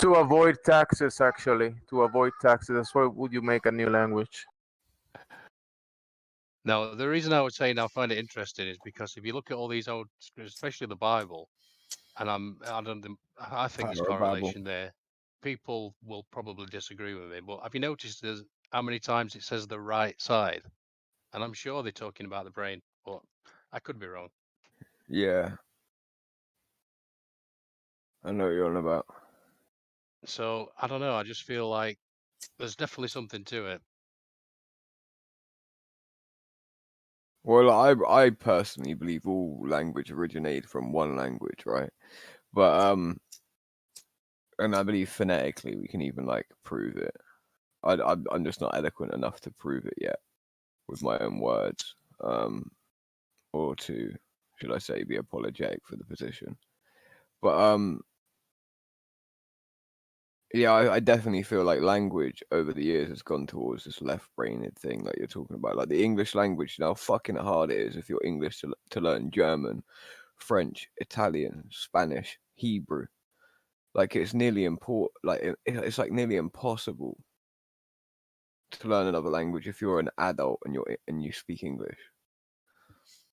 M: to avoid taxes, actually. To avoid taxes. That's why would you make a new language?
U: No, the reason I was saying I find it interesting is because if you look at all these old, especially the Bible, and I think there's correlation there. People will probably disagree with me, but have you noticed how many times it says the right side? And I'm sure they're talking about the brain, but I could be wrong.
A: Yeah. I know what you're on about.
U: So I don't know. I just feel like there's definitely something to it.
A: Well, I personally believe all language originated from one language, right? But and I believe phonetically we can even like prove it. I'm just not eloquent enough to prove it yet with my own words, or to, should I say, be apologetic for the position. But yeah, I definitely feel like language over the years has gone towards this left-brained thing, like you're talking about. Like the English language, you know how fucking hard it is if you're English to learn German, French, Italian, Spanish, Hebrew. Like it's nearly it's like nearly impossible to learn another language if you're an adult and you speak English.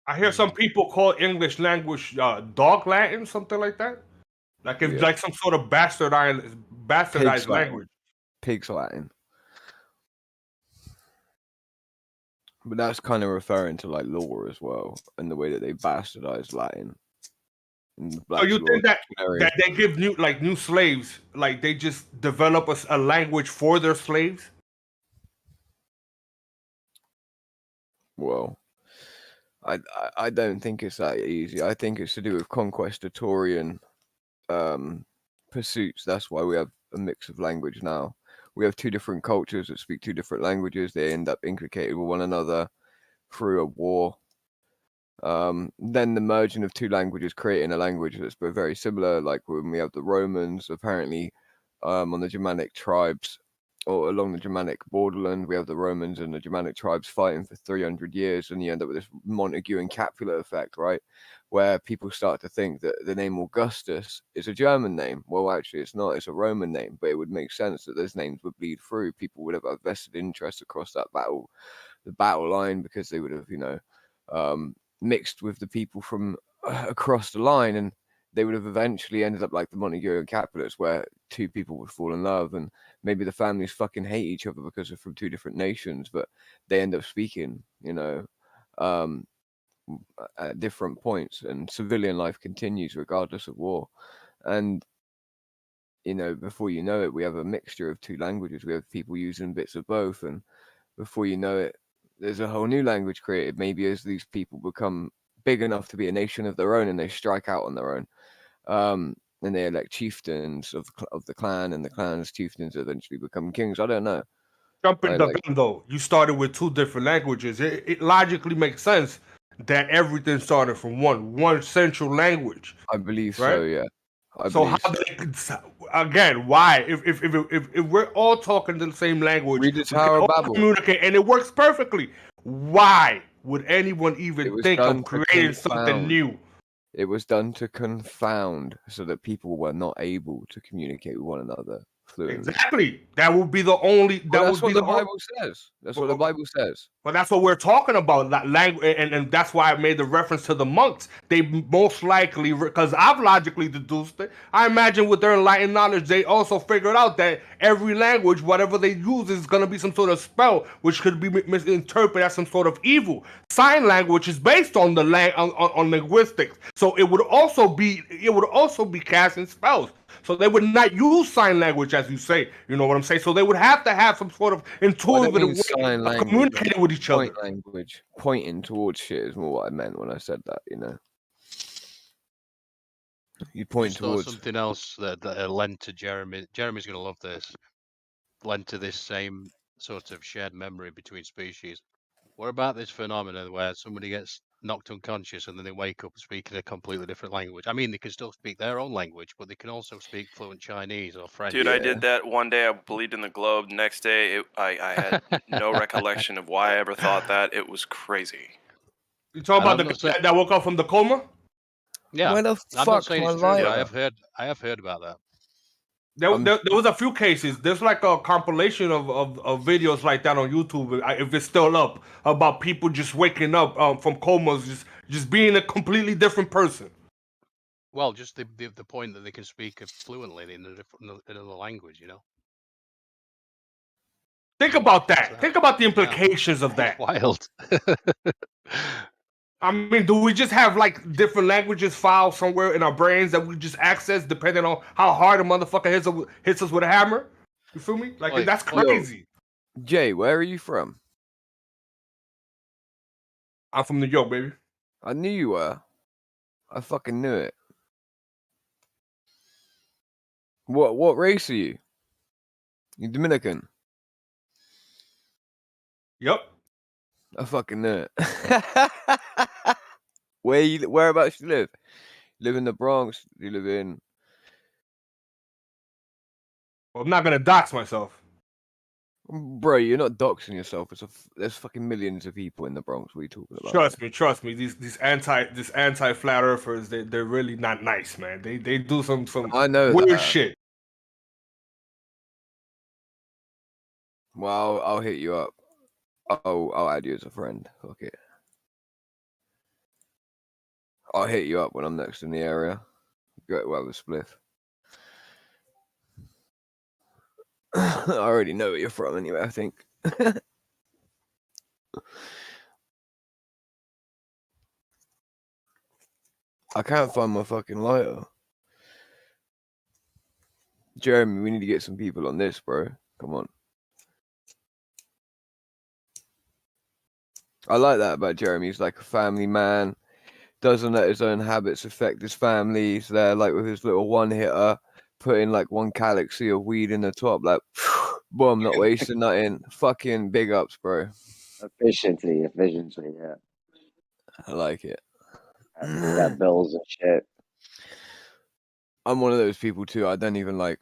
S: I hear some people call English language dog Latin, something like that. Like if like some sort of bastardized language.
A: Pig's Latin. But that's kind of referring to like law as well, and the way that they bastardized Latin.
S: So you think that they give new slaves, like they just develop a language for their slaves?
A: Well, I don't think it's that easy. I think it's to do with conquestatorian pursuits. That's why we have a mix of language now. We have two different cultures that speak two different languages. They end up implicated with one another through a war. Then the merging of two languages creating a language that's very similar. Like when we have the Romans, apparently on the Germanic tribes, or along the Germanic borderland, we have the Romans and the Germanic tribes fighting for 300 years, and you end up with this Montague and Capulet effect, right? Where people start to think that the name Augustus is a German name. Well, actually, it's not. It's a Roman name, but it would make sense that those names would bleed through. People would have a vested interest across the battle line, because they would have, mixed with the people from across the line, and they would have eventually ended up like the Montague and Capulets, where two people would fall in love, and maybe the families fucking hate each other because they're from two different nations, but they end up speaking, at different points, and civilian life continues regardless of war. And before you know it, we have a mixture of two languages. We have people using bits of both, and before you know it, there's a whole new language created. Maybe as these people become big enough to be a nation of their own, and they strike out on their own, and they elect chieftains of the clan, and the clan's chieftains eventually become kings. I don't know.
S: Jumping the gun though, you started with two different languages. It logically makes sense that everything started from one central language.
A: I believe
S: right?
A: so. Yeah.
S: Again, why? If we're all talking the same language, we can all communicate, and it works perfectly. Why would anyone even think of creating something new?
A: It was done to confound, so that people were not able to communicate with one another fluently.
S: Exactly. That would be the only.
A: That's what the Bible says. That's what the Bible says.
S: But that's what we're talking about. That language, and that's why I made the reference to the monks. They most likely, because I've logically deduced it. I imagine with their enlightened knowledge, they also figured out that every language, whatever they use, is going to be some sort of spell, which could be misinterpreted as some sort of evil. Sign language is based on the on linguistics, so it would also be casting spells. So they would not use sign language, as you say. You know what I'm saying? So they would have to have some sort of intuitive way of communicating with each other.
A: Language pointing towards shit is more what I meant when I said that. You point towards
U: something else that lent to Jeremy. Jeremy's going to love this. Lent to this same sort of shared memory between species. What about this phenomenon where somebody gets knocked unconscious and then they wake up speaking a completely different language? I mean, they can still speak their own language, but they can also speak fluent Chinese or French.
O: Dude, I did that one day. I believed in the globe. Next day, I had no recollection of why I ever thought that. It was crazy.
S: You talk about the guy that woke up from the coma?
U: Yeah,
A: Where the
U: I'm not
A: fuck
U: saying
A: my
U: it's true, but
A: lighter?
U: I have heard about that.
S: There was a few cases. There's like a compilation of videos like that on YouTube, if it's still up, about people just waking up from comas, just being a completely different person.
U: Well, just the point that they can speak fluently in another language, you know.
S: Think about that. Think about the implications of that.
U: It's wild.
S: I mean, do we just have like different languages filed somewhere in our brains that we just access depending on how hard a motherfucker hits us with a hammer? You feel me? Like that's crazy.
A: Yo, Jay, where are you from?
S: I'm from New York, baby.
A: I knew you were. I fucking knew it. What race are you? You Dominican?
S: Yep.
A: I fucking knew it. Whereabouts you live? You live in the Bronx? You live in...
S: Well, I'm not gonna dox myself.
A: Bro, you're not doxing yourself. There's fucking millions of people in the Bronx. What are you talking about?
S: Trust me. These anti flat earthers, they're really not nice, man. They do some
A: I know
S: weird
A: that.
S: shit.
A: Well, I'll hit you up. I'll add you as a friend. Fuck it. I'll hit you up when I'm next in the area. Go to have a spliff. I already know where you're from anyway, I think. I can't find my fucking lighter. Jeremy, we need to get some people on this, bro. Come on. I like that about Jeremy. He's like a family man. Doesn't let his own habits affect his family. He's there like with his little one-hitter, putting like one galaxy of weed in the top, like, boom, not wasting nothing. Fucking big ups, bro.
I: Efficiency, yeah.
A: I like it.
I: Got bills and shit.
A: I'm one of those people too. I don't even like...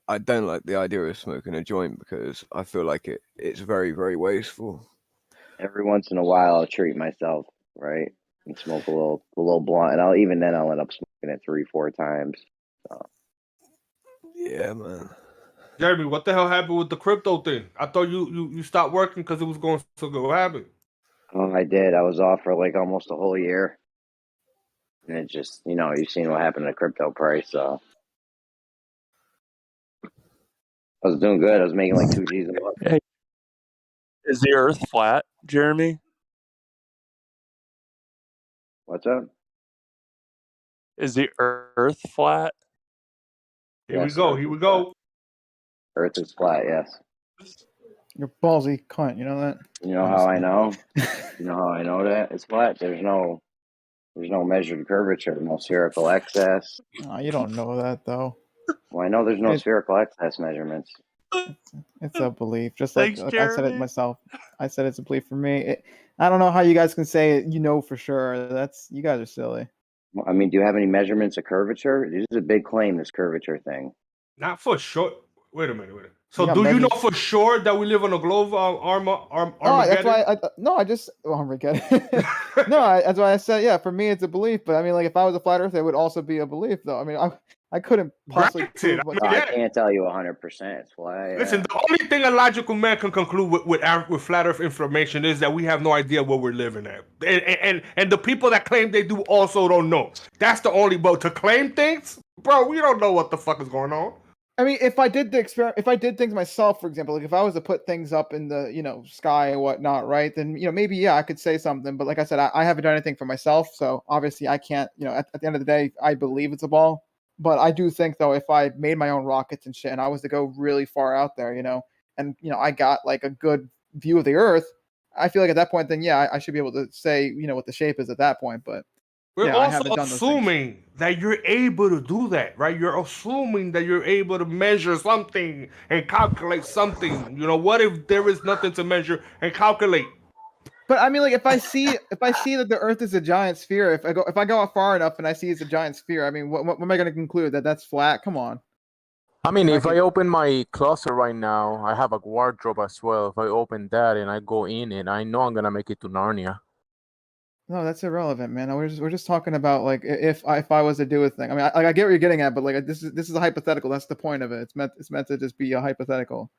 A: I don't like the idea of smoking a joint because I feel like it's very, very wasteful.
I: Every once in a while, I'll treat myself, right, and smoke a little blunt, and I'll end up smoking it 3-4 times. So.
A: Yeah, man.
S: Jeremy, what the hell happened with the crypto thing? I thought you stopped working because it was going so good. What happened?
I: Oh, I did. I was off for like almost a whole year, and it just, you've seen what happened to the crypto price. So I was doing good. I was making like 2 G's a month.
V: Hey, is the Earth flat, Jeremy?
I: What's up?
V: Is the Earth flat?
S: Here we go.
I: Earth is flat, yes.
Q: You're ballsy cunt, you know that?
I: You know how I know? You know how I know that? It's flat. There's no measured curvature, no spherical excess.
Q: Oh, you don't know that, though.
I: Well, I know there's no spherical excess measurements.
Q: It's a belief. Just like,
V: Thanks,
Q: I said it myself. I said it's a belief for me. I don't know how you guys can say it, for sure. You guys are silly.
I: I mean, do you have any measurements of curvature? This is a big claim, this curvature thing.
S: Not for sure. Wait a minute. So do you know for sure that we live on a globe, Armageddon?
Q: That's why Armageddon. No, that's why I said, yeah, for me it's a belief. But I mean, like, if I was a flat earther, it would also be a belief, though. I mean, I couldn't possibly prove
I: I can't tell you 100%. It's why.
S: Listen, the only thing a logical man can conclude with flat Earth information is that we have no idea what we're living at, and the people that claim they do also don't know. That's the only. But to claim things, bro, we don't know what the fuck is going on.
Q: I mean, if I did things myself, for example, like if I was to put things up in the sky and whatnot, right? Then maybe I could say something. But like I said, I haven't done anything for myself, so obviously I can't. At the end of the day, I believe it's a ball. But I do think, though, if I made my own rockets and shit, and I was to go really far out there, and I got like a good view of the Earth, I feel like at that point, then I should be able to say what the shape is at that point. But
S: we're also assuming that you're able to do that, right? You're assuming that you're able to measure something and calculate something. What if there is nothing to measure and calculate?
Q: But I mean, like, if I see that the Earth is a giant sphere, if I go out far enough and I see it's a giant sphere, I mean, what am I going to conclude, that that's flat? Come on.
P: I mean, if I open my closet right now, I have a wardrobe as well. If I open that and I go in it, I know I'm gonna make it to Narnia.
Q: No, that's irrelevant, man. We're just talking about, like, if I was to do a thing. I mean, I get what you're getting at, but like, this is a hypothetical. That's the point of it. It's meant to just be a hypothetical,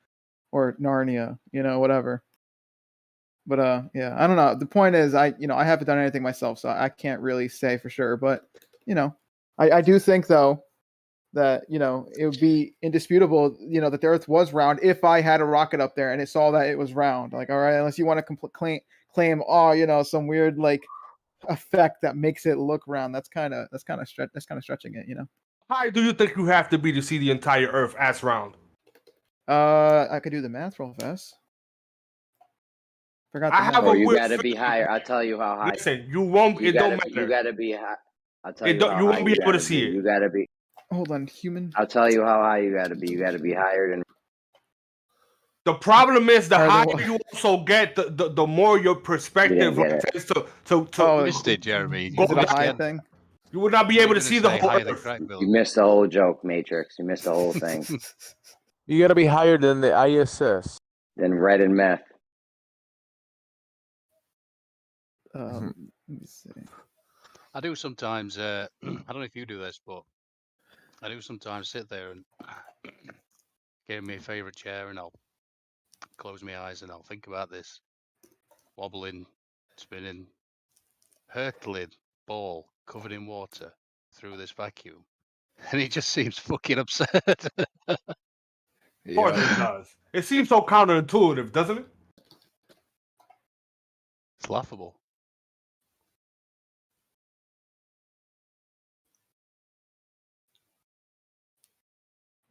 Q: or Narnia, whatever. But yeah, I don't know. The point is, I haven't done anything myself, so I can't really say for sure. But I do think though that it would be indisputable, that the Earth was round if I had a rocket up there and it saw that it was round. Like, all right, unless you want to claim some weird like effect that makes it look round. That's kind of stretching it.
S: How high do you think you have to be to see the entire Earth as round?
Q: I could do the math real fast. Forgot.
I: You gotta be higher. I'll tell you how high.
S: Listen, you won't. It don't matter.
I: You gotta be high. I'll tell you.
S: You won't be able to see it.
I: You gotta be.
Q: Hold on, human.
I: I'll tell you how high you gotta be. You gotta be higher than.
S: The problem is the higher you also get, the more your perspective tends to.
U: Missed it, Jeremy.
Q: Is it a high thing?
S: You would not be able to see the whole Earth.
I: You missed the whole joke, Matrix. You missed the whole thing.
P: You gotta be higher than the ISS.
I: Than red and meth.
Q: Let me see.
U: I do sometimes. I don't know if you do this, but I do sometimes sit there and get me a favorite chair, and I'll close my eyes and I'll think about this wobbling, spinning, hurtling ball covered in water through this vacuum, and he just seems fucking upset.
S: Of course it does. It seems so counterintuitive, doesn't it?
U: It's laughable.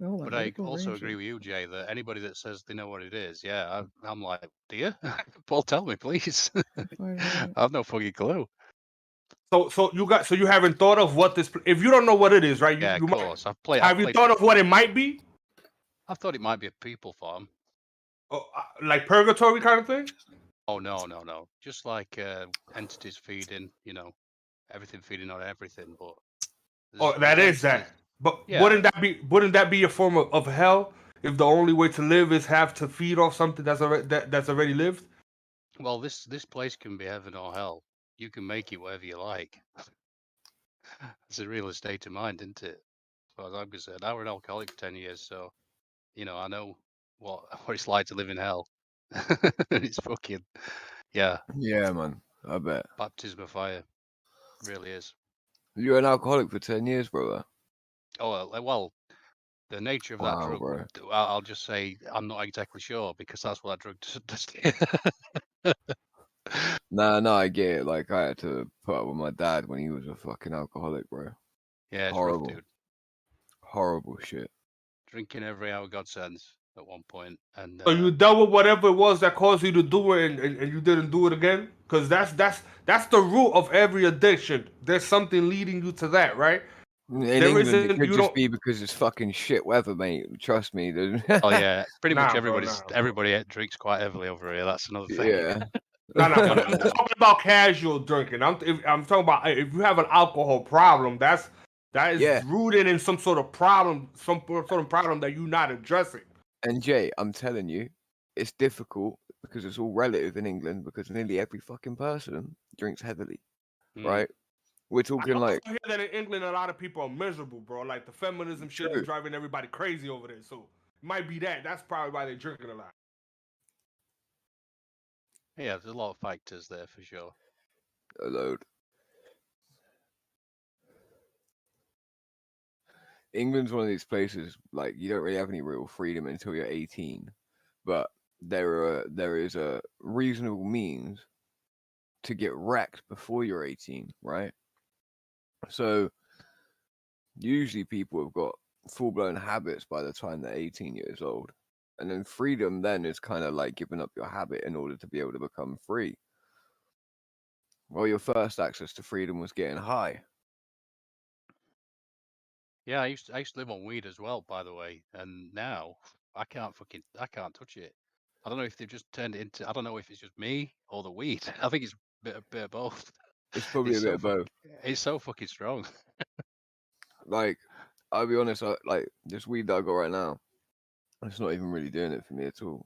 U: But I also agree with you, Jay, that anybody that says they know what it is, yeah, I'm like, do you? Paul, tell me, please. I have no fucking clue.
S: So you haven't thought of what this? If you don't know what it is, right?
U: Yeah, of course.
S: Have you thought of what it might be?
U: I thought it might be a people farm.
S: Oh, like purgatory kind of thing?
U: Oh no. Just like entities feeding, everything feeding on everything. But
S: that is that. But yeah. Wouldn't that be a form of hell if the only way to live is have to feed off something that's already lived?
U: Well, this place can be heaven or hell. You can make it whatever you like. It's a real estate of mind, isn't it? As far as I'm concerned, I was an alcoholic for 10 years, so I know what it's like to live in hell. It's fucking yeah.
A: Yeah, man. I bet.
U: Baptism of fire, it really is.
A: You're an alcoholic for 10 years, brother.
U: Oh well, the nature of that drug. Bro. I'll just say I'm not exactly sure because that's what that drug does.
A: No, I get it. Like, I had to put up with my dad when he was a fucking alcoholic, bro.
U: Yeah, it's
A: horrible,
U: rough, dude.
A: Horrible shit.
U: Drinking every hour God sends at one point, and
S: so you dealt with whatever it was that caused you to do it, and you didn't do it again, because that's the root of every addiction. There's something leading you to that, right?
A: In England, it could just be because it's fucking shit weather, mate. Trust me, dude.
U: Oh yeah, pretty much everybody drinks quite heavily over here. That's another thing.
A: Yeah.
S: No. I'm talking about casual drinking. I'm talking about if you have an alcohol problem, that is rooted in some sort of problem, that you're not addressing.
A: And Jay, I'm telling you, it's difficult because it's all relative in England because nearly every fucking person drinks heavily, right? We're talking like.
S: I hear that in England, a lot of people are miserable, bro. Like the feminism shit is driving everybody crazy over there. So it might be that. That's probably why they're drinking a lot.
U: Yeah, there's a lot of factors there for sure.
A: A load. England's one of these places like you don't really have any real freedom until you're 18, but there is a reasonable means to get wrecked before you're 18, right? So usually people have got full-blown habits by the time they're 18 years old. And then freedom then is kind of like giving up your habit in order to be able to become free. Well, your first access to freedom was getting high.
U: Yeah, I used to live on weed as well, by the way. And now I can't touch it. I don't know if they've just turned it into. I don't know if it's just me or the weed. I think it's a bit of both.
A: It's probably a bit of both.
U: It's so fucking strong.
A: Like, I'll be honest, like this weed that I got right now, it's not even really doing it for me at all.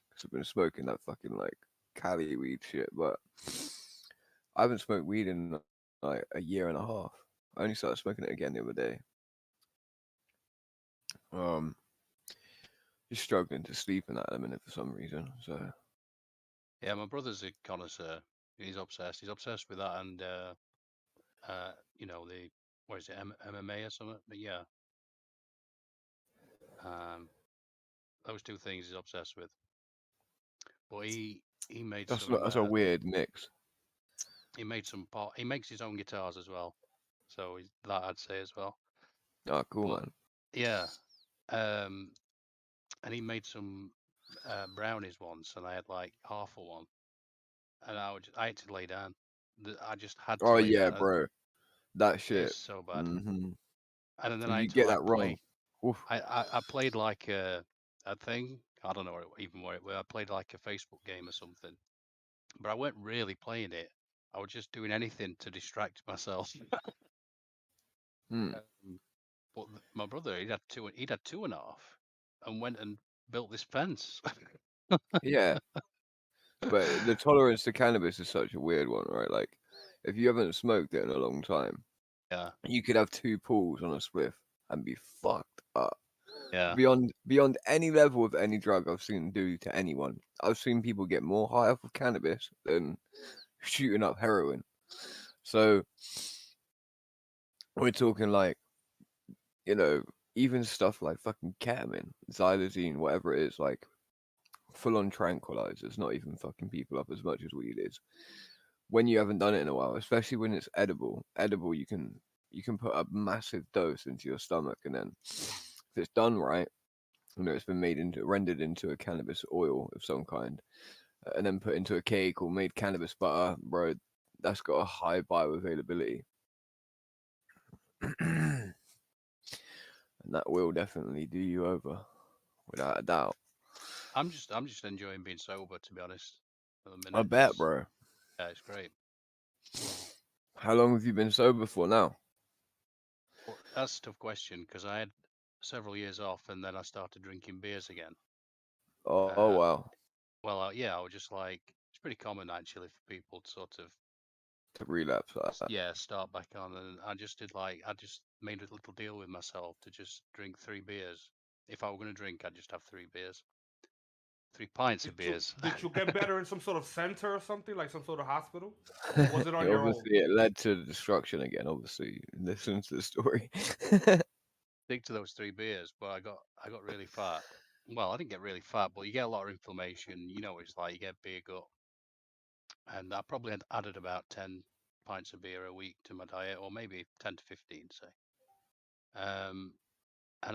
A: Because I've been smoking that fucking like Cali weed shit, but I haven't smoked weed in like a year and a half. I only started smoking it again the other day. Just struggling to sleep in that at the minute for some reason. So
U: Yeah, my brother's a connoisseur. He's obsessed. He's obsessed with that, and you know, the what is it, MMA or something? But yeah, those two things he's obsessed with. But he made
A: that's
U: some.
A: that's a weird mix.
U: He made some part. He makes his own guitars as well, so that I'd say as well.
A: Oh, cool, man.
U: Yeah, and he made some brownies once, and I had like half of one, and I had to lay down. I just had to.
A: Oh
U: lay
A: yeah,
U: down.
A: bro, that shit.
U: It's so bad.
A: Mm-hmm.
U: And then
A: if
U: I
A: you
U: had to
A: get
U: like
A: that
U: play.
A: wrong,
U: I played like a thing. I don't know even where it was. I played like a Facebook game or something, but I weren't really playing it. I was just doing anything to distract myself. But my brother, he'd had 2.5, and went and built this fence.
A: Yeah, but the tolerance to cannabis is such a weird one, right? Like, if you haven't smoked it in a long time,
U: yeah,
A: you could have 2 pulls on a spliff and be fucked up.
U: Yeah.
A: Beyond any level of any drug I've seen do to anyone. I've seen people get more high off of cannabis than shooting up heroin. So we're talking like, you know, even stuff like fucking ketamine, xylazine, whatever it is, like full on tranquilizers, not even fucking people up as much as weed is. When you haven't done it in a while, especially when it's edible, you can put a massive dose into your stomach, and then if it's done right, you know, it's been rendered into a cannabis oil of some kind, and then put into a cake or made cannabis butter, bro. That's got a high bioavailability. And that will definitely do you over, without a doubt.
U: I'm just enjoying being sober, to be honest. For the minute.
A: I bet, bro.
U: Yeah, it's great.
A: How long have you been sober for now?
U: Well, that's a tough question, because I had several years off, and then I started drinking beers again.
A: Oh wow.
U: Well, yeah, I was just like, it's pretty common actually for people to sort of
A: relapse like that.
U: Yeah, start back on, and I just made a little deal with myself to just drink 3 beers. If I were going to drink, I'd just have 3 beers. 3 pints of beers.
S: Did you get better in some sort of center or something, like some sort of hospital? Or was it on your own?
A: Obviously, it led to destruction again. Obviously, listen to the story.
U: Stick to those 3 beers, but I got really fat. Well, I didn't get really fat, but you get a lot of inflammation. You know, it's like you get beer gut, and I probably had added about 10 pints of beer a week to my diet, or maybe 10 to 15, say. And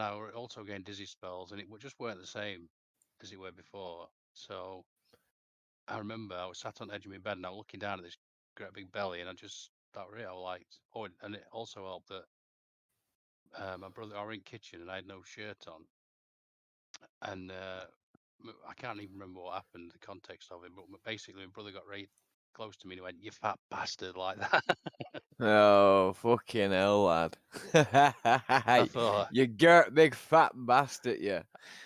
U: I were also getting dizzy spells, and it just weren't the same as it were before. So I remember I was sat on the edge of my bed, and I was looking down at this great big belly, and I just thought, really, I liked. Oh, and it also helped that my brother, I were in the kitchen, and I had no shirt on, and I can't even remember what happened, the context of it, but basically, my brother got right close to me, and he went, "You fat bastard," like that.
A: Oh, fucking hell, lad.
U: I thought,
A: you girt big fat bastard, yeah.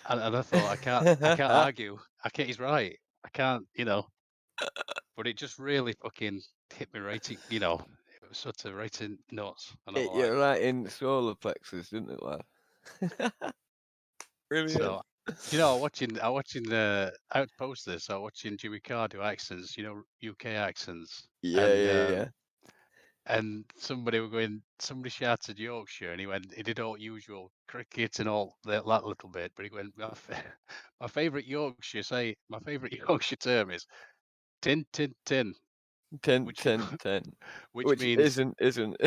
U: And I thought, I can't argue. He's right. I can't, But it just really fucking hit me right, it was sort of right in nuts. And I'm
A: Hit
U: like,
A: you right in solar plexus, didn't it, lad? Brilliant.
U: so, I watching I would post this. I was watching Jimmy Carr do accents, UK accents.
A: Yeah.
U: And somebody shouted Yorkshire, and he did all usual cricket and all that little bit, but he went, my favourite Yorkshire term is tin, tin, tin.
A: 10,
U: which,
A: 10, 10.
U: Which means
A: isn't
U: isn't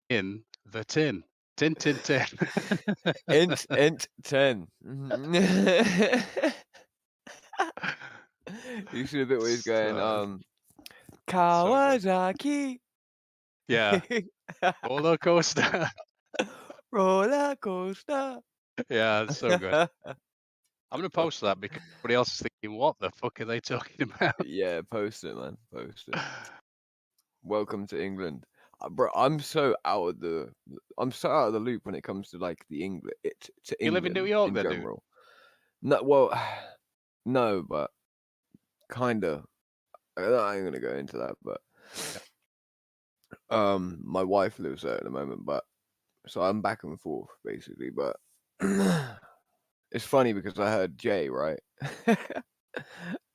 U: in the tin. Tin, tin, tin.
A: Int 10. You should have been where he's going, Kawasaki.
U: Yeah. Roller coaster.
A: Roller coaster.
U: Yeah, it's so good. I'm gonna post that because everybody else is thinking, "What the fuck are they talking about?"
A: Yeah, post it, man. Post it. Welcome to England, bro. I'm so out of the loop when it comes to like the England.
U: You live in New York,
A: in
U: then, dude?
A: general. No, well, no, but kinda. I ain't gonna go into that, but my wife lives there at the moment, but so I'm back and forth basically. But it's funny because I heard Jay, right?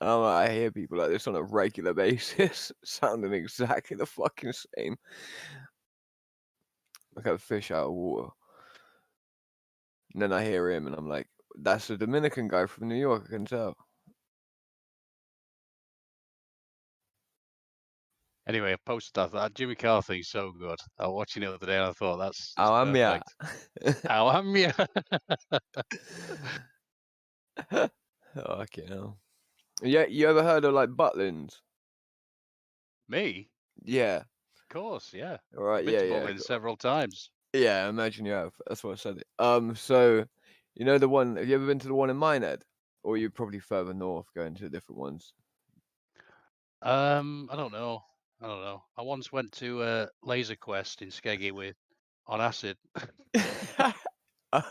A: I hear people like this on a regular basis, sounding exactly the fucking same, like a fish out of water. And then I hear him, and I'm like, "That's a Dominican guy from New York. I can tell."
U: Anyway, I posted that Jimmy Carr thing's so good. I was watching it the other day, and I thought that's
A: How am ya?
U: perfect. How am ya?
A: Fucking hell. Yeah, you ever heard of like Butlins?
U: Me?
A: Yeah.
U: Of course, yeah.
A: All right.
U: Been
A: Yeah,
U: to
A: yeah.
U: Butlins several times.
A: Yeah, I imagine you have. That's why I said it. So you know the one? Have you ever been to the one in Minehead, or you're probably further north, going to different ones?
U: I don't know. I once went to Laser Quest in Skeggy on acid.
A: I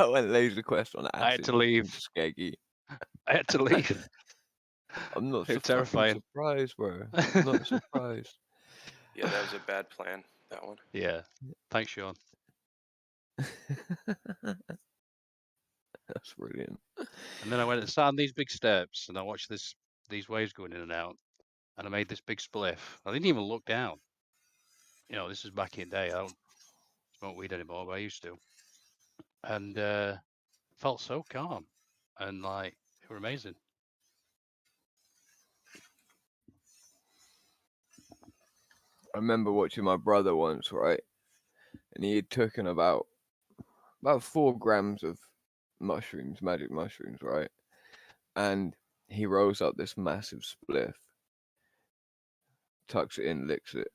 A: went Laser Quest on acid.
U: I had to leave.
A: In Skeggy.
U: I had to leave.
A: I'm not so
U: terrifying.
A: surprised, bro. I'm not surprised.
O: Yeah, that was a bad plan. That one.
U: Yeah. Thanks, Sean.
A: That's brilliant.
U: And then I went and sat on these big steps, and I watched these waves going in and out, and I made this big spliff. I didn't even look down. You know, this is back in the day. I don't smoke weed anymore, but I used to. And felt so calm, and like they were amazing.
A: I remember watching my brother once, right? And he had taken about 4 grams of mushrooms, magic mushrooms, right? And he rolls up this massive spliff, tucks it in, licks it.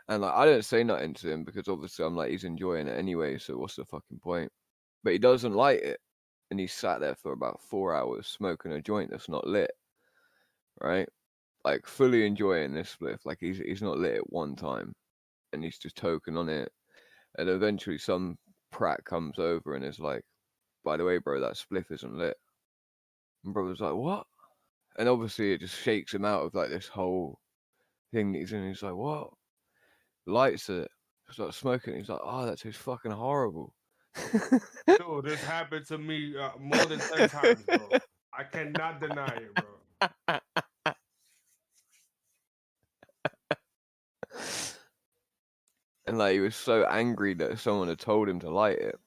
A: And like, I didn't say nothing to him because obviously I'm like, he's enjoying it anyway, so what's the fucking point? But he doesn't light it. And he sat there for about 4 hours smoking a joint that's not lit, right? Like fully enjoying this spliff. Like he's not lit it one time, and he's just toking on it. And eventually some prat comes over and is like, "By the way, bro, that spliff isn't lit." And brother's like, "What?" And obviously it just shakes him out of like this whole thing that he's in. He's like, "What?" Lights it, starts smoking. He's like, "Oh, that tastes fucking horrible."
S: Dude, this happened to me more than 10 times, bro. I cannot deny it, bro.
A: And like he was so angry that someone had told him to light it.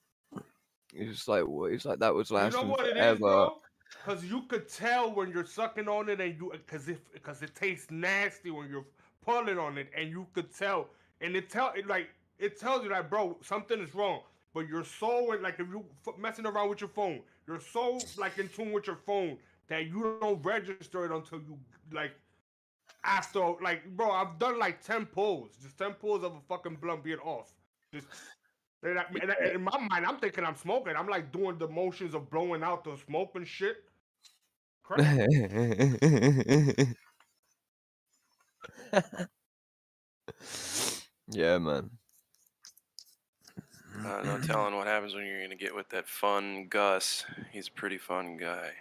A: He's just like, what? He's like, that was lasting
S: You know what
A: forever.
S: it is, bro? Because you could tell when you're sucking on it, and because it tastes nasty when you're pulling on it, and you could tell, and it tells you like, bro, something is wrong. But you're so like, if you messing around with your phone, you're so like in tune with your phone that you don't register it until you like after like, bro, I've done like 10 pulls, just 10 pulls of a fucking blunt being off. Just in my mind, I'm thinking I'm smoking. I'm like doing the motions of blowing out the smoke and shit.
A: Yeah, man.
O: No telling what happens when you're gonna get with that fun Gus. He's a pretty fun guy.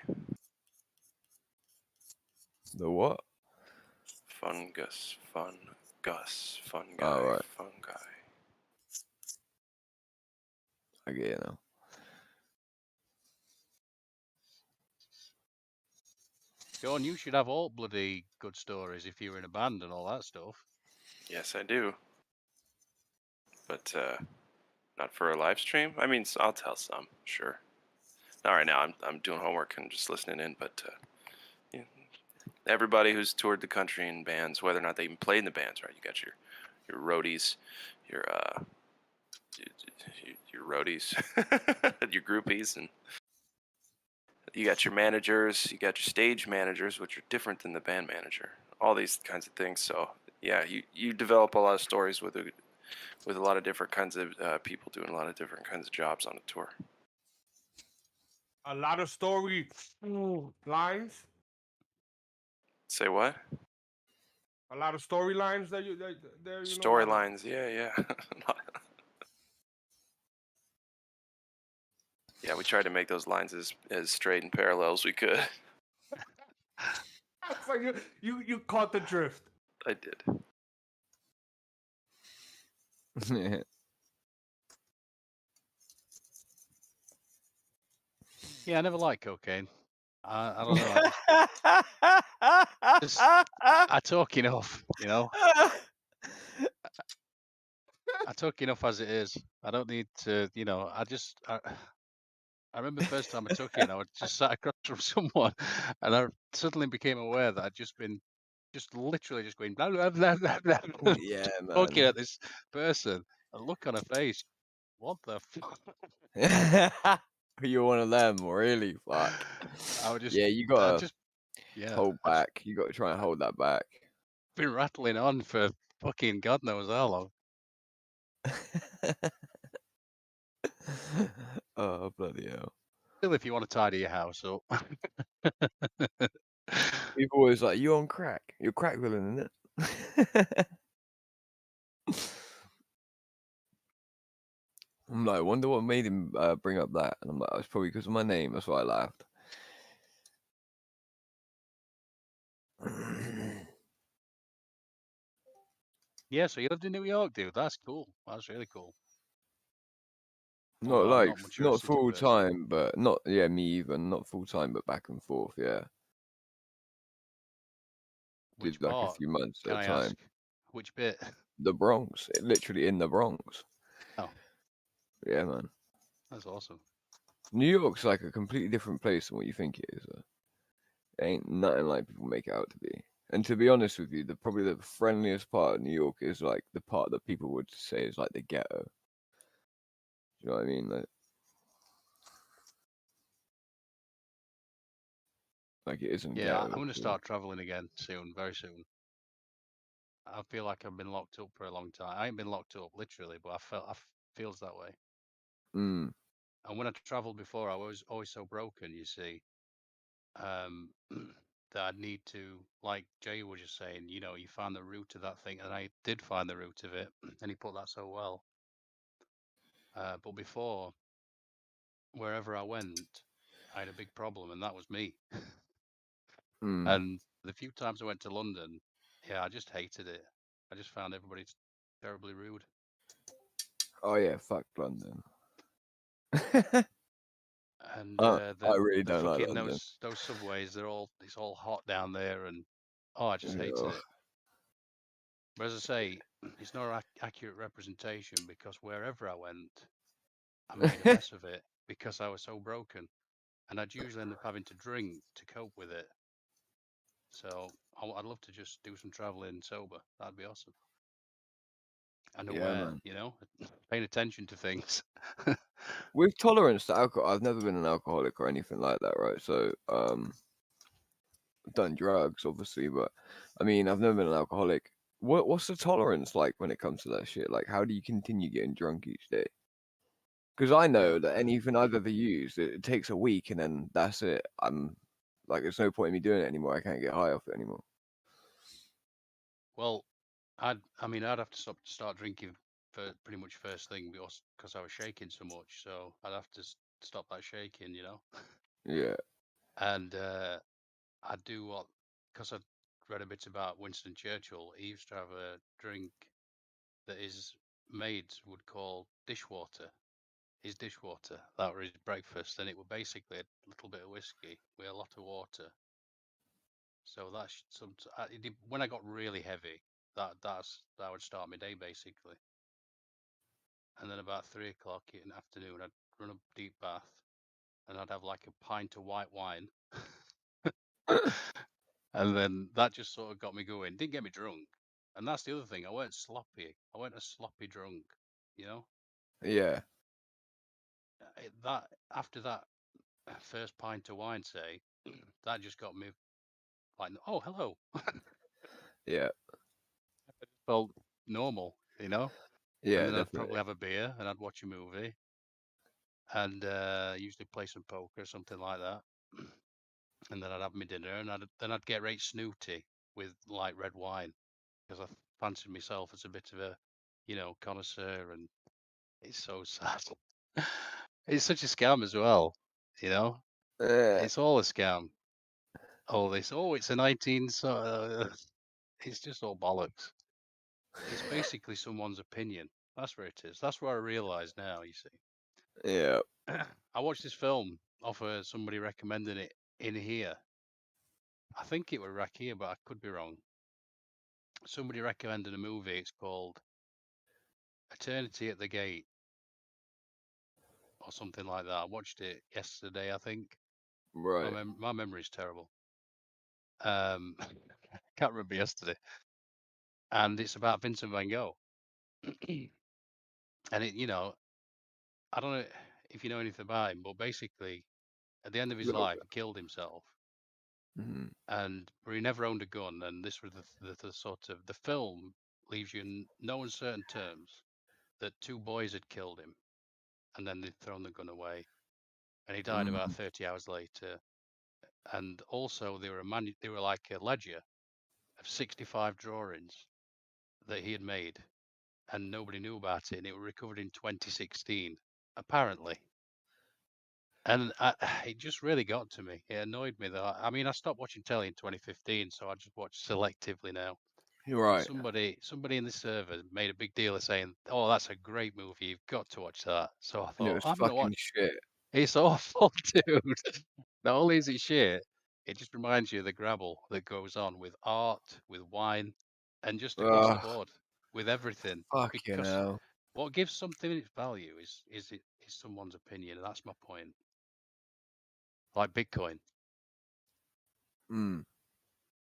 A: The what?
O: Fun Gus, fun guy,
A: Oh, right.
O: fun guy.
A: I get it now.
U: John, you should have all bloody good stories if you were in a band and all that stuff.
O: Yes, I do. But not for a live stream. I mean, I'll tell some, sure. Not right now. I'm doing homework and just listening in. But yeah, everybody who's toured the country in bands, whether or not they even played in the bands, right? You got your roadies, your roadies, your groupies, and you got your managers, you got your stage managers, which are different than the band manager. All these kinds of things. So yeah, you develop a lot of stories with a lot of different kinds of people doing a lot of different kinds of jobs on a tour.
S: A lot of story lines.
O: Say what?
S: A lot of storylines that you there. You know.
O: Storylines, yeah. Yeah, we tried to make those lines as straight and parallel as we could.
S: So you caught the drift.
O: I did.
U: Yeah, I never liked cocaine. I don't know. I talk enough, you know. I talk enough as it is. I don't need to, you know. I remember the first time I took it, I was just sat across from someone, and I suddenly became aware that I'd just been, literally just going blah blah blah blah blah,
A: Yeah, man.
U: talking at this person. A look on her face. What the fuck?
A: You're one of them, really? Fuck.
U: I would just,
A: yeah, you gotta
U: yeah,
A: hold back. You gotta try and hold that back.
U: Been rattling on for fucking God knows how long.
A: Oh bloody hell!
U: Still, if you want to tidy your house up.
A: People always like, you on crack? You're crack villain, isn't it? I'm like, I wonder what made him bring up that. And I'm like, it's probably because of my name. That's why I laughed.
U: Yeah, so you lived in New York, dude. That's cool. That's really cool.
A: Not
U: Although I'm
A: like,
U: not much of a
A: not
U: city
A: full
U: person.
A: time, but not, yeah, me even. Not full time, but back and forth, yeah.
U: Which
A: Did like a
U: part?
A: few months
U: Can
A: at
U: I
A: a time.
U: ask? Which bit?
A: The Bronx, literally in the Bronx.
U: Oh,
A: Yeah, man.
U: that's awesome.
A: New York's like a completely different place than what you think it is. It ain't nothing like people make it out to be. And to be honest with you, probably the friendliest part of New York is like the part that people would say is like the ghetto. You know what I mean? Like it isn't
U: Yeah,
A: ghetto.
U: I'm going to start traveling again soon, very soon. I feel like I've been locked up for a long time. I ain't been locked up literally, but I feels that way.
A: Mm.
U: And when I traveled before, I was always so broken, you see, that I'd need to, like Jay was just saying, you know, you find the root of that thing, and I did find the root of it, and he put that so well. But before, wherever I went, I had a big problem, and that was me.
A: Mm.
U: And the few times I went to London, yeah, I just hated it. I just found everybody terribly rude.
A: Oh yeah, fuck London.
U: And
A: I really don't like
U: fucking
A: London.
U: those subways, it's all hot down there, and I just hated it. But as I say, it's not an accurate representation because wherever I went, I made a mess of it because I was so broken, and I'd usually end up having to drink to cope with it. So I'd love to just do some traveling sober. That'd be awesome. And aware,
A: man.
U: you know, paying attention to things.
A: With tolerance to alcohol, I've never been an alcoholic or anything like that, right? So, I've done drugs, obviously, but I mean, I've never been an alcoholic. What's the tolerance like when it comes to that shit? Like, how do you continue getting drunk each day? Because I know that anything I've ever used, it takes a week and then that's it. I'm like, there's no point in me doing it anymore. I can't get high off it anymore.
U: Well, I'd have to start drinking for pretty much first thing because I was shaking so much. So I'd have to stop that shaking, you know.
A: Yeah.
U: And I'd do what, because I'd read a bit about Winston Churchill. He used to have a drink that his maids would call dishwater. His dishwater. That was his breakfast, and it was basically a little bit of whiskey with a lot of water. So that's when I got really heavy, that would start my day basically. And then about 3 o'clock in the afternoon, I'd run a deep bath, and I'd have like a pint of white wine. And then that just sort of got me going. Didn't get me drunk. And that's the other thing. I weren't sloppy. I weren't a sloppy drunk, you know?
A: Yeah.
U: That after that first pint of wine, say, that just got me like, oh, hello.
A: Yeah.
U: It felt normal, you know?
A: Yeah,
U: And then I'd
A: definitely.
U: probably have a beer and I'd watch a movie. and usually play some poker or something like that. And then I'd have my dinner, and then I'd get right snooty with light red wine because I fancied myself as a bit of a, connoisseur, and it's so sad. It's such a scam as well, It's all a scam. All this, it's a 19, it's just all bollocks. It's basically someone's opinion. That's where it is. That's where I realise now, you see.
A: Yeah.
U: I watched this film off somebody recommending it in here. I think it was Rakia, but I could be wrong. Somebody recommended a movie. It's called Eternity at the Gate or something like that. I watched it yesterday, I think.
A: Right.
U: My memory's terrible. Can't remember yesterday. And it's about Vincent van Gogh. And it, I don't know if you know anything about him, but basically, at the end of his life, he killed himself. But he never owned a gun, and this was the sort of the film leaves you in no uncertain terms that 2 boys had killed him, and then they'd thrown the gun away, and he died about 30 hours later. And also, they were like a ledger of 65 drawings that he had made, and nobody knew about it, and it was recovered in 2016, apparently. And it just really got to me. It annoyed me that I stopped watching telly in 2015, so I just watch selectively now.
A: You're right.
U: Somebody in the server made a big deal of saying, "Oh, that's a great movie. You've got to watch that." So I thought, I'm gonna watch.
A: Shit.
U: It's awful, dude. Not only is it shit, it just reminds you of the grabble that goes on with art, with wine, and just across the board with everything.
A: Fucking hell.
U: What gives something its value is someone's opinion, and that's my point. Like Bitcoin.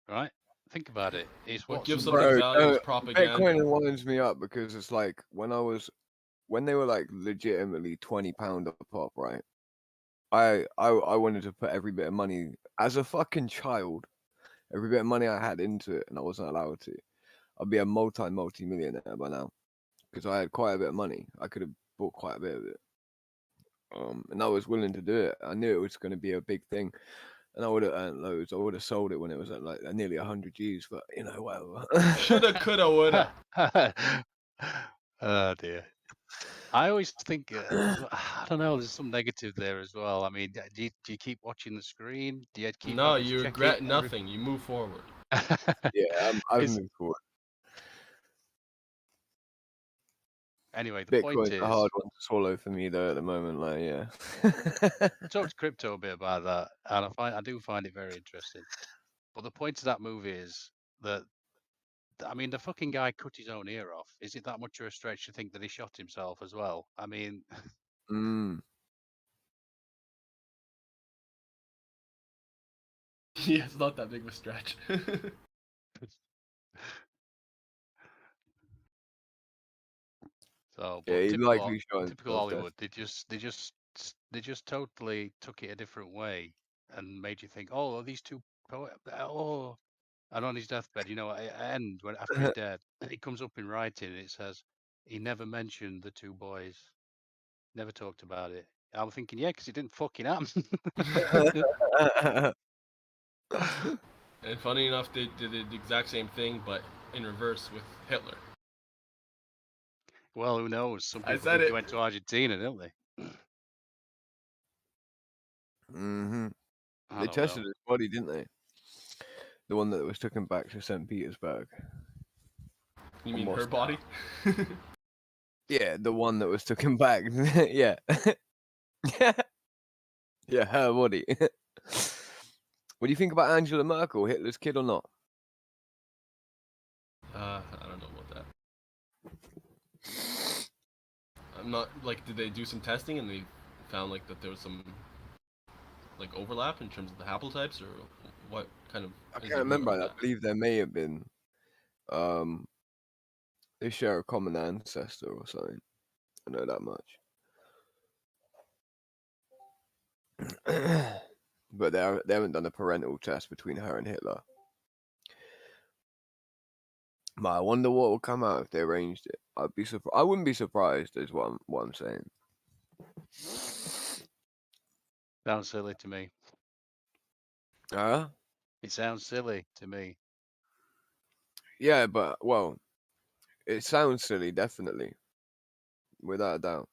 U: Right? Think about it. It's
D: what
U: what
D: gives something value is propaganda.
A: Bitcoin winds me up because it's like when they were like legitimately £20 a pop, right? I wanted to put every bit of money as a fucking child, every bit of money I had into it, and I wasn't allowed to. I'd be a multi-millionaire by now because I had quite a bit of money. I could have bought quite a bit of it. And I was willing to do it. I knew it was going to be a big thing, and I would have earned loads. I would have sold it when it was at like nearly 100 G's, but whatever.
D: Shoulda, coulda, woulda.
U: Oh dear. I always think I don't know. There's some negative there as well. I mean, do you keep watching the screen? Do you keep?
D: No, you regret nothing. You move forward.
A: Yeah, I've moved forward.
U: Anyway, the point
A: Bitcoin's
U: is
A: a hard one to swallow for me though at the moment. Like, yeah.
U: I talked crypto a bit about that, and I do find it very interesting. But the point of that movie is that, I mean, the fucking guy cut his own ear off. Is it that much of a stretch to think that he shot himself as well? I mean,
D: Yeah, it's not that big of a stretch.
U: So,
A: yeah,
U: typical Hollywood. They just totally took it a different way and made you think, oh, these two, oh, and on his deathbed, at the end, after he's dead, it comes up in writing and it says he never mentioned the 2 boys, never talked about it. I'm thinking, yeah, because he didn't fucking happen.
D: And funny enough, they did the exact same thing, but in reverse with Hitler.
U: Well, who knows? Some people
D: said it.
U: went to Argentina, didn't they?
A: They tested his body, didn't they? The one that was taken back to St. Petersburg.
D: You mean her body?
A: Yeah, the one that was taken back. Yeah. Yeah, her body. What do you think about Angela Merkel, Hitler's kid or not?
D: I don't know about that. I'm not like. Did they do some testing and they found like that there was some like overlap in terms of the haplotypes, or what kind of?
A: I can't remember. I believe there may have been. They share a common ancestor or something. I know that much. But they haven't done a parental test between her and Hitler. But I wonder what will come out if they arranged it. I wouldn't be surprised, is what I'm saying.
U: Sounds silly to me. It sounds silly to me.
A: Yeah, but well, it sounds silly, definitely, without a doubt.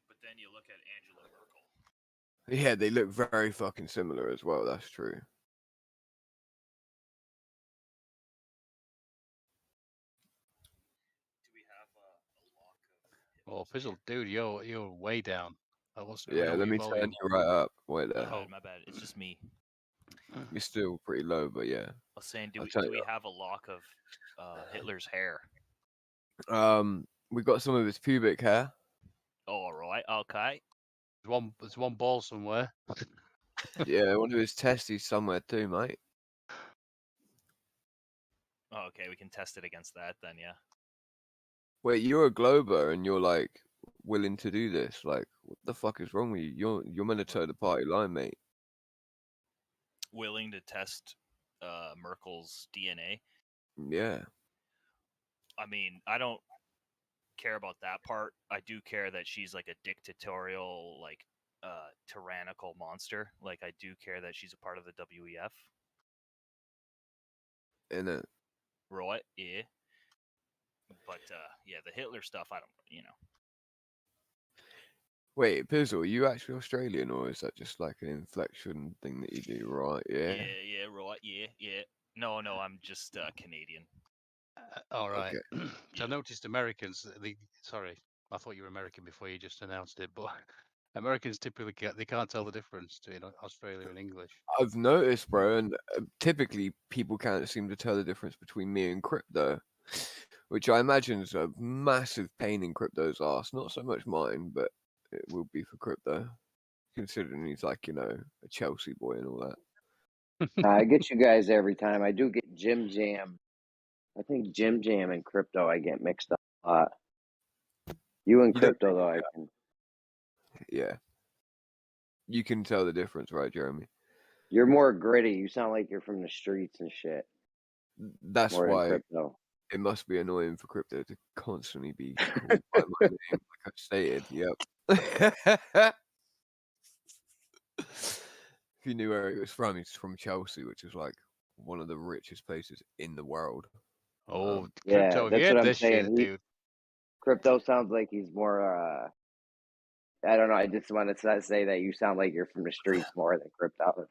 E: But then you look at Angela Merkel.
A: Yeah, they look very fucking similar as well. That's true.
E: Do we have a lock of?
U: Oh, Fizzle, dude, you're way down.
A: Yeah, let me turn you right up. Wait there.
E: My bad. It's just me.
A: You're still pretty low, but yeah.
E: I was saying, do
A: I'll
E: we
A: turn
E: do
A: you
E: we
A: up.
E: have a lock of Hitler's hair?
A: We got some of his pubic hair.
E: All right. Okay.
U: There's one ball somewhere.
A: Yeah, one of his testes somewhere too, mate.
E: Oh, okay, we can test it against that then, yeah.
A: Wait, you're a Glober and you're like willing to do this? Like, what the fuck is wrong with you? You're meant to toe the party line, mate.
E: Willing to test Merkel's DNA.
A: Yeah.
E: I mean, I don't care about that part. I do care that she's like a dictatorial, like tyrannical monster. Like I do care that she's a part of the WEF.
A: Innit?
E: Right? Yeah. But yeah, the Hitler stuff, I don't, you know.
A: Wait, Pizzle, are you actually Australian or is that just like an inflection thing that you do, right? Yeah.
E: Yeah, right. Yeah. No, I'm just Canadian.
U: All right.
A: Okay.
U: So I noticed Americans. Sorry, I thought you were American before you just announced it, but Americans typically they can't tell the difference between Australia and English.
A: I've noticed, bro, and typically people can't seem to tell the difference between me and Crypto, which I imagine is a massive pain in Crypto's ass. Not so much mine, but it will be for Crypto, considering he's like, you know, a Chelsea boy and all that.
I: I get you guys every time. I do get Jim Jam. I think Jim Jam and Crypto I get mixed up a lot. You and Crypto though, I can.
A: Yeah. You can tell the difference, right, Jeremy?
I: You're more gritty. You sound like you're from the streets and shit.
A: That's
I: more
A: why
I: than Crypto.
A: It must be annoying for Crypto to constantly be called by my name, like I stated. Yep. If you knew where he was from, he's from Chelsea, which is like one of the richest places in the world.
U: Oh,
I: yeah,
U: Crypto,
I: that's what I'm saying.
U: shit, dude.
I: Crypto sounds like he's more. I don't know. I just want to say that you sound like you're from the streets more than Crypto.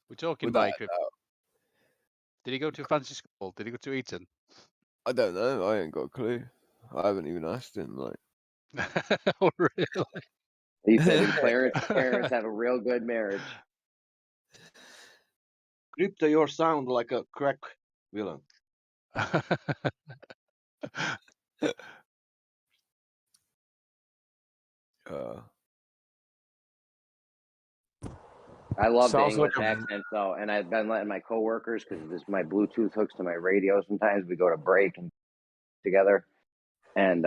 U: We're talking about Crypto. Did he go to a fancy school? Did he go to Eton?
A: I don't know. I ain't got a clue. I haven't even asked him. Like,
U: oh, really?
I: He said his parents have a real good marriage.
T: Crypto, you sound like a crack villain.
I: I love the
P: Sounds
I: English
P: like a-
I: accent though, and I've been letting my coworkers, because my Bluetooth hooks to my radio. Sometimes we go to break and together, and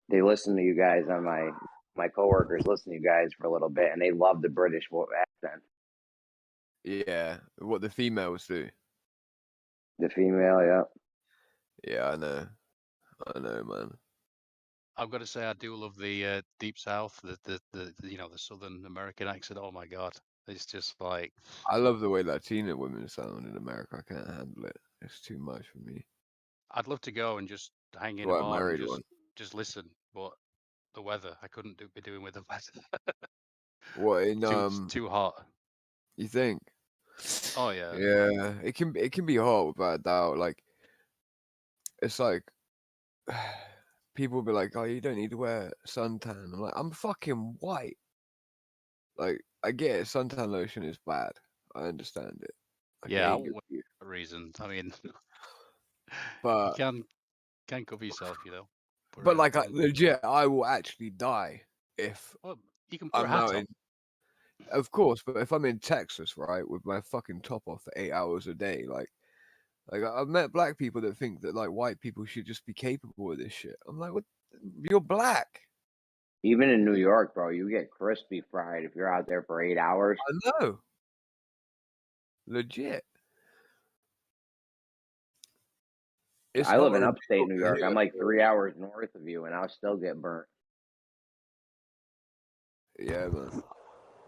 I: they listen to you guys on my coworkers listen to you guys for a little bit, and they love the British accent.
A: yeah, what the females do.
I: The female, yeah.
A: Yeah, I know, man.
U: I've got to say, I do love the deep south, the you know, the Southern American accent. Oh my god, it's just like.
A: I love the way Latina women sound in America. I can't handle it. It's too much for me.
U: I'd love to go and just hang in
A: Well,
U: a
A: I
U: bar and
A: married one.
U: just listen, but the weather, I couldn't be doing with the weather.
A: What in
U: too hot.
A: You think?
U: Oh yeah.
A: Yeah, it can be hot without a doubt. Like, it's like people will be like, "Oh, you don't need to wear suntan." I'm like, I'm fucking white. Like, I get it. Suntan lotion is bad. I understand it.
U: Yeah,
A: Okay,
U: a reason. I mean,
A: but
U: you can cover yourself, you know.
A: But like, legit, I will actually die if
U: well, you can put
A: I'm
U: a hat
A: out
U: on.
A: in. Of course, but if I'm in Texas, right, with my fucking top off for 8 hours a day, like I've met black people that think that like white people should just be capable of this shit. I'm like, what? You're black.
I: Even in New York, bro, you get crispy fried if you're out there for 8 hours.
A: I know. Legit.
I: I live in upstate New York. I'm like 3 hours north of you, and I'll still get burnt.
A: Yeah, man.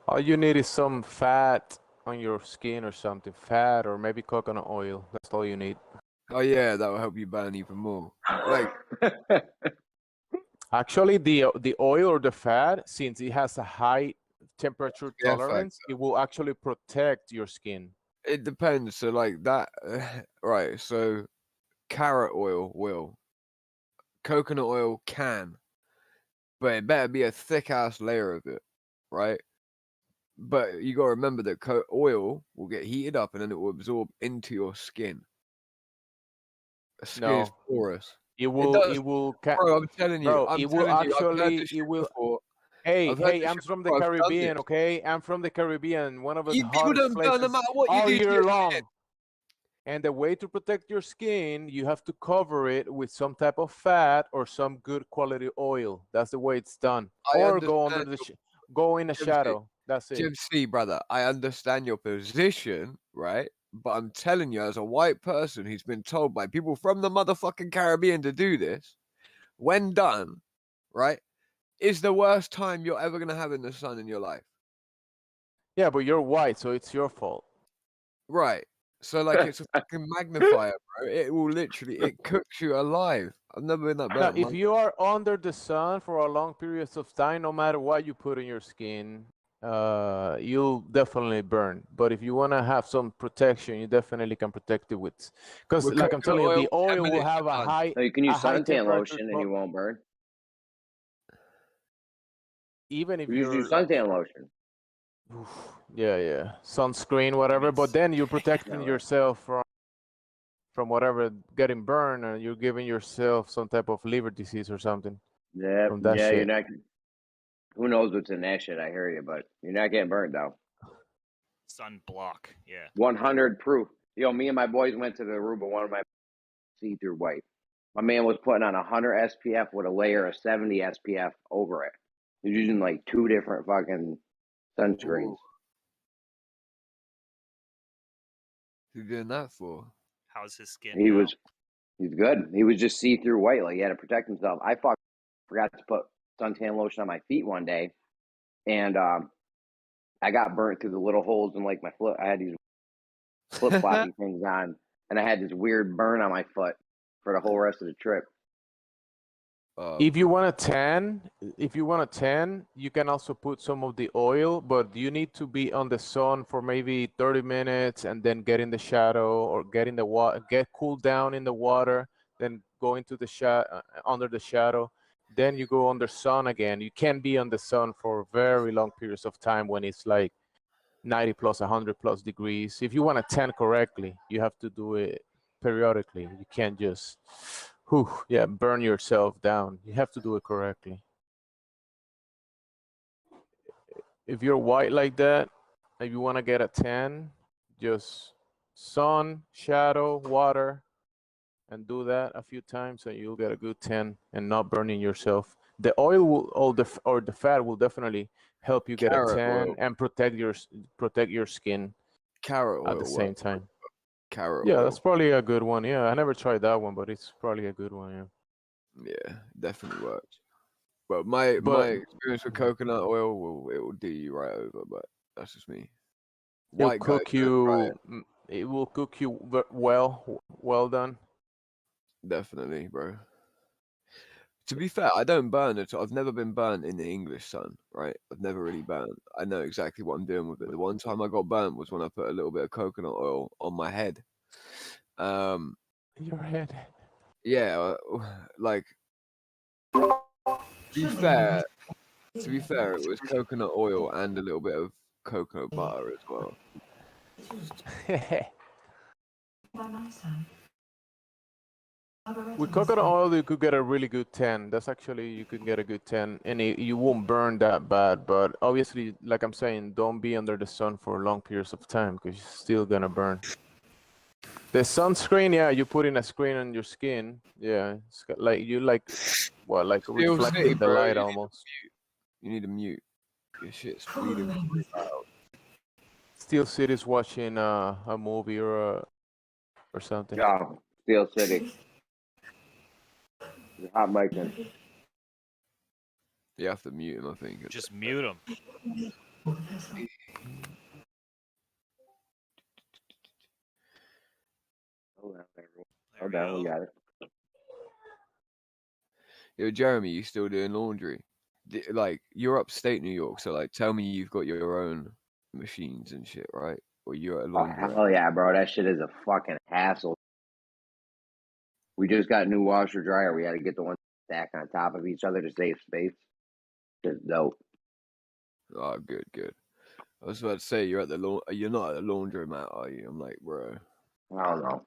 P: All you need is some fat on your skin or something. Fat or maybe coconut oil. That's all you need.
A: Oh yeah, that will help you burn even more. Like
P: actually, the oil or the fat, since it has a high temperature tolerance, it will actually protect your skin.
A: It depends. So like that, right? So carrot oil will, coconut oil can, but it better be a thick ass layer of it, right? But you gotta remember that oil will get heated up and then it will absorb into your skin. The skin is porous.
P: It will.
A: Bro, I'm telling you.
P: Bro,
A: I'm
P: it will
A: telling you. I've heard
P: actually.
A: this
P: It
A: shit
P: will.
A: before.
P: Hey,
A: I've heard this
P: I'm
A: shit
P: from the
A: before, I've done
P: Caribbean,
A: this.
P: okay? I'm from the Caribbean, one of the
A: People
P: hottest
A: don't burn no
P: places
A: matter what you
P: all
A: do to
P: year
A: your
P: long.
A: skin.
P: And the way to protect your skin, you have to cover it with some type of fat or some good quality oil. That's the way it's done. Or go under the go in the shadow. That's it.
A: Jim C, brother, I understand your position, right? But I'm telling you, as a white person who's been told by people from the motherfucking Caribbean to do this, when done, right, is the worst time you're ever gonna have in the sun in your life.
P: Yeah, but you're white, so it's your fault.
A: Right. So like it's a fucking magnifier, bro. It will literally it cooks you alive. I've never been that
P: Now,
A: burnt.
P: if you are under the sun for a long periods of time, no matter what you put in your skin, you'll definitely burn. But if you want to have some protection, you definitely can protect it with, because like I'm telling you, the oil will have a high.
I: So you can use suntan
P: temperature
I: lotion and you won't burn.
P: Even if
I: You
P: you're
I: use suntan lotion.
P: yeah, sunscreen, whatever. But then you're protecting yourself from whatever getting burned, and you're giving yourself some type of liver disease or something.
I: Yeah,
P: from that
I: yeah,
P: shit.
I: you're not. Who knows what's in that shit? I hear you, but you're not getting burned though.
E: Sunblock, yeah.
I: 100 proof. Yo, me and my boys went to the Aruba. One of my see-through white. My man was putting on 100 SPF with a layer of 70 SPF over it. He's using like 2 different fucking sunscreens.
A: Who you doing that for?
E: How's his skin?
I: He's good. He was just see-through white, like he had to protect himself. I forgot to put suntan lotion on my feet one day, and I got burnt through the little holes in like my foot. I had these flip-floppy things on, and I had this weird burn on my foot for the whole rest of the trip.
P: If you want to tan, you can also put some of the oil, but you need to be on the sun for maybe 30 minutes and then get in the shadow or get in the water, get cooled down in the water, then go into the under the shadow. Then you go under sun again. You can't be on the sun for very long periods of time when it's like 90 plus, 100 plus degrees. If you want to tan correctly, you have to do it periodically. You can't just burn yourself down. You have to do it correctly. If you're white like that, if you want to get a tan, just sun, shadow, water, and do that a few times, and you'll get a good tan and not burning yourself. The oil will, or the fat will definitely help you get a tan and protect your skin.
A: Carrot oil
P: at the same time.
A: Carrot
P: Yeah,
A: oil.
P: that's probably a good one. Yeah, I never tried that one, but it's probably a good one.
A: Yeah, definitely works. But my experience with coconut oil will do you right over. But that's just me.
P: It'll cook you. It will cook you well done.
A: Definitely, bro. To be fair, I don't burn at all. I've never been burnt in the English sun, right? I've never really burnt. I know exactly what I'm doing with it. The one time I got burnt was when I put a little bit of coconut oil on my head.
P: Your head.
A: Yeah, like to be fair, it was coconut oil and a little bit of coconut butter as well.
P: With coconut oil, you could get a really good tan. That's actually, you could get a good tan, and you won't burn that bad. But obviously, like I'm saying, don't be under the sun for long periods of time because you're still gonna burn. The sunscreen, yeah, you put in a screen on your skin. Yeah, it's got, like reflecting the light almost.
A: You need to mute. Your shit's bleeding really loud.
P: Steel City's watching a movie or something.
I: Yeah, Steel City. Hot mic.
A: You have to mute him, I think.
E: Just mute him.
I: Oh, down, we got it.
A: Yo, Jeremy, you still doing laundry? Like, you're upstate New York, so like, tell me you've got your own machines and shit, right? Or you're at a laundry.
I: Oh yeah, bro, that shit is a fucking hassle. We just got a new washer dryer. We had to get the one stacked on top of each other to save space. Just dope.
A: Oh, good, good. I was about to say you're not at the laundromat, are you? I'm like, bro.
I: I don't know.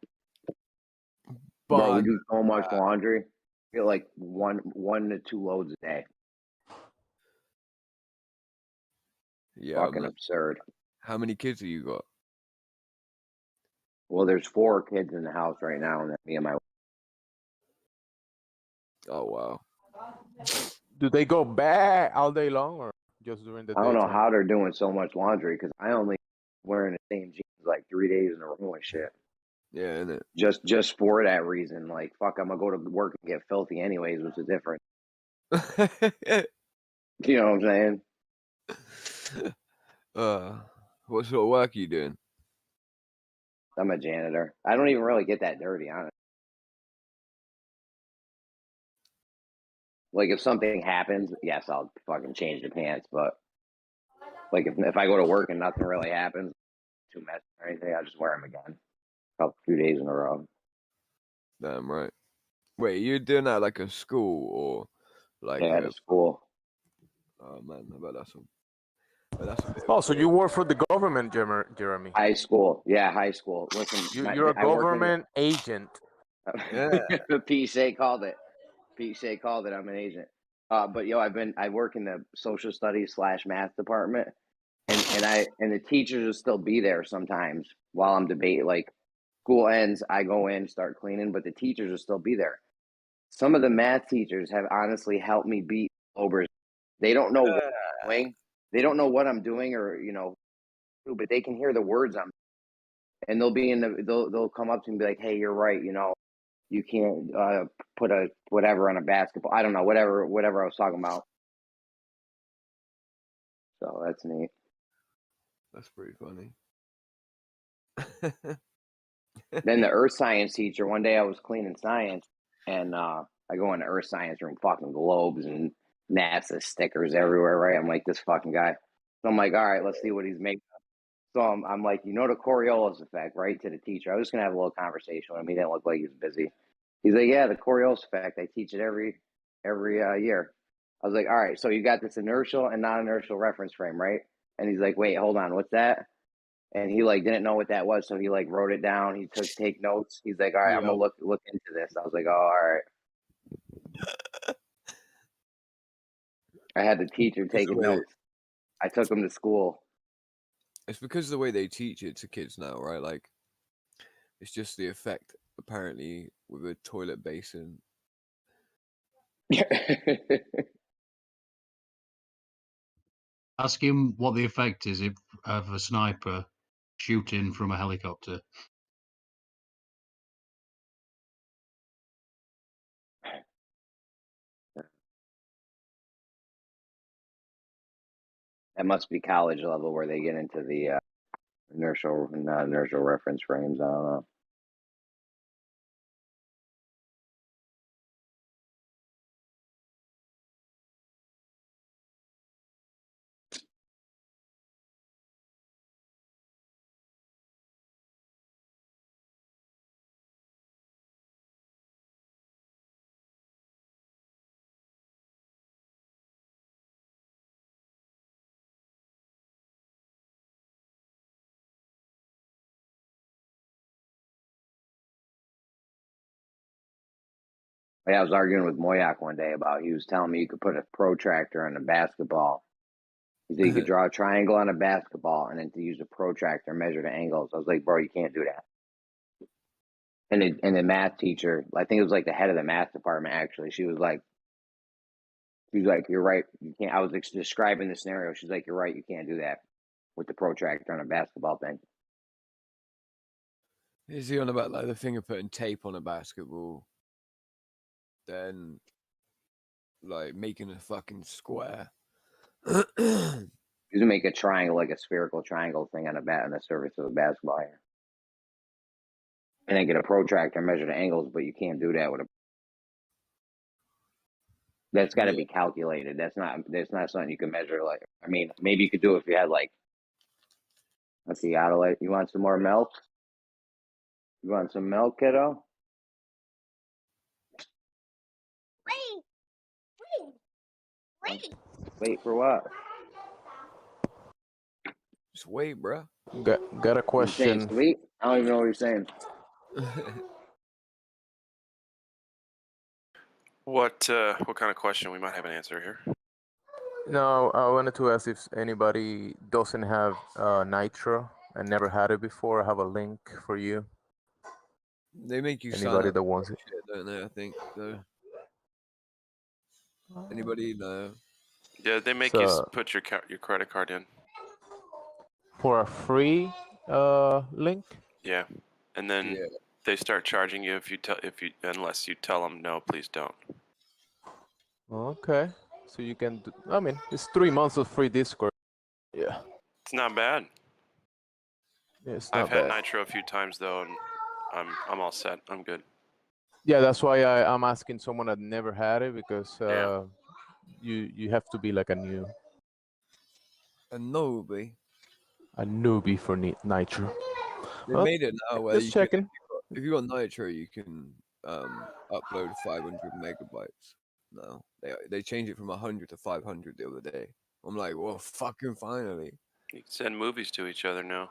A: But
I: bro, we do so much laundry. I feel like one to two loads a day.
A: Yeah,
I: Fucking
A: man.
I: absurd.
A: How many kids have you got?
I: Well, there's 4 kids in the house right now, and then me and my.
A: Oh wow.
P: Do they go back all day long or just during the day?
I: I don't know how they're doing so much laundry because I only wearing the same jeans like 3 days in a row and shit.
A: Yeah, innit?
I: Just for that reason, like fuck, I'm gonna go to work and get filthy anyways, which is different. You know what I'm saying?
A: What sort of work are you doing?
I: I'm a janitor. I don't even really get that dirty, honestly. Like if something happens, yes, I'll fucking change the pants. But like if I go to work and nothing really happens, too messy or anything, I'll just wear them again. A few days in a row.
A: Damn right. Wait, you're doing that like a school or like
I: at a school?
A: Oh man, I bet that's a bit.
P: Oh, so you work for the government, Jeremy?
I: High school, yeah, high school. Listen,
P: you're a government agent.
A: Yeah.
I: Pete Shea called it. I'm an agent. But yo, I work in the social studies / math department, and the teachers will still be there sometimes while I'm debating. Like school ends, I go in, start cleaning, but the teachers will still be there. Some of the math teachers have honestly helped me beat overs. They don't know what I'm doing. They don't know what I'm doing, or but they can hear the words I'm. And they'll come up to me and be like, "Hey, you're right. You can't put a whatever on a basketball. I don't know, whatever I was talking about." So that's neat.
A: That's pretty funny.
I: Then the earth science teacher, one day I was cleaning science, and I go in the earth science room, fucking globes and NASA stickers everywhere, right? I'm like, this fucking guy. So I'm like, all right, let's see what he's making. So I'm like, the Coriolis effect, right? To the teacher. I was just going to have a little conversation with him. He didn't look like he was busy. He's like, yeah, the Coriolis effect. I teach it every year. I was like, all right, so you got this inertial and non-inertial reference frame, right? And he's like, wait, hold on, what's that? And he didn't know what that was, so he wrote it down. He take notes. He's like, all right, I'm gonna look into this. I was like, oh, all right. I had the teacher taking notes. I took him to school.
A: It's because of the way they teach it to kids now, right? Like, it's just the effect, apparently, with a toilet basin.
F: Ask him what the effect is of a sniper shooting from a helicopter.
I: That must be college level where they get into the inertial reference frames. I don't know. Yeah, I was arguing with Moyak one day about, he was telling me you could put a protractor on a basketball. He said you could draw a triangle on a basketball and then to use a protractor measure the angles. I was like, bro, you can't do that. And the math teacher, I think it was like the head of the math department, actually, she was like, you're right, you can't. I was describing the scenario. She's like, you're right, you can't do that with the protractor on a basketball thing.
A: Is he on about like the thing of putting tape on a basketball? Then like making a fucking square.
I: You can make a triangle, like a spherical triangle thing on the surface of a basketball here. And then get a protractor and measure the angles, but you can't do that with a. That's got to be calculated. That's not something you can measure. Like, I mean, maybe you could do it if you had like. Let's see, Adelaide. You want some more milk? You want some milk, kiddo? Wait for what?
A: Just wait, bro.
P: Got a
I: You saying
P: question.
I: sweet? I don't even know what you're saying.
O: What kind of question? We might have an answer here.
P: No, I wanted to ask if anybody doesn't have Nitro and never had it before. I have a link for you.
A: They make you sign
P: Anybody
A: up
P: that
A: for
P: wants it.
A: shit, don't they? I think so. Anybody know?
O: Yeah, they make you put your credit card in.
P: For a free link?
O: Yeah, and then they start charging you unless you tell them no, please don't.
P: Okay. So you can do, I mean, it's 3 months of free Discord. Yeah.
O: It's not bad.
P: Yeah, it's not
O: I've had
P: bad.
O: Nitro a few times though, and I'm all set. I'm good.
P: Yeah, that's why I'm asking someone that never had it, because you have to be like a
A: newbie
P: for Nitro.
A: They
P: Well,
A: made it now where
P: just checking.
A: If you got Nitro, you can upload 500 megabytes. No, they changed it from 100 to 500 the other day. I'm like, well, fucking finally.
O: You can send movies to each other now.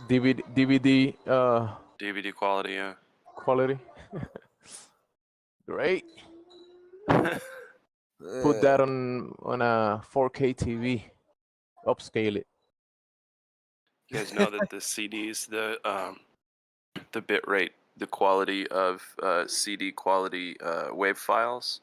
P: DVD
O: DVD quality, yeah.
P: quality. Great. Put that on a 4K TV. Upscale it.
O: You guys know that the CDs, the bit rate, the quality of CD quality wave files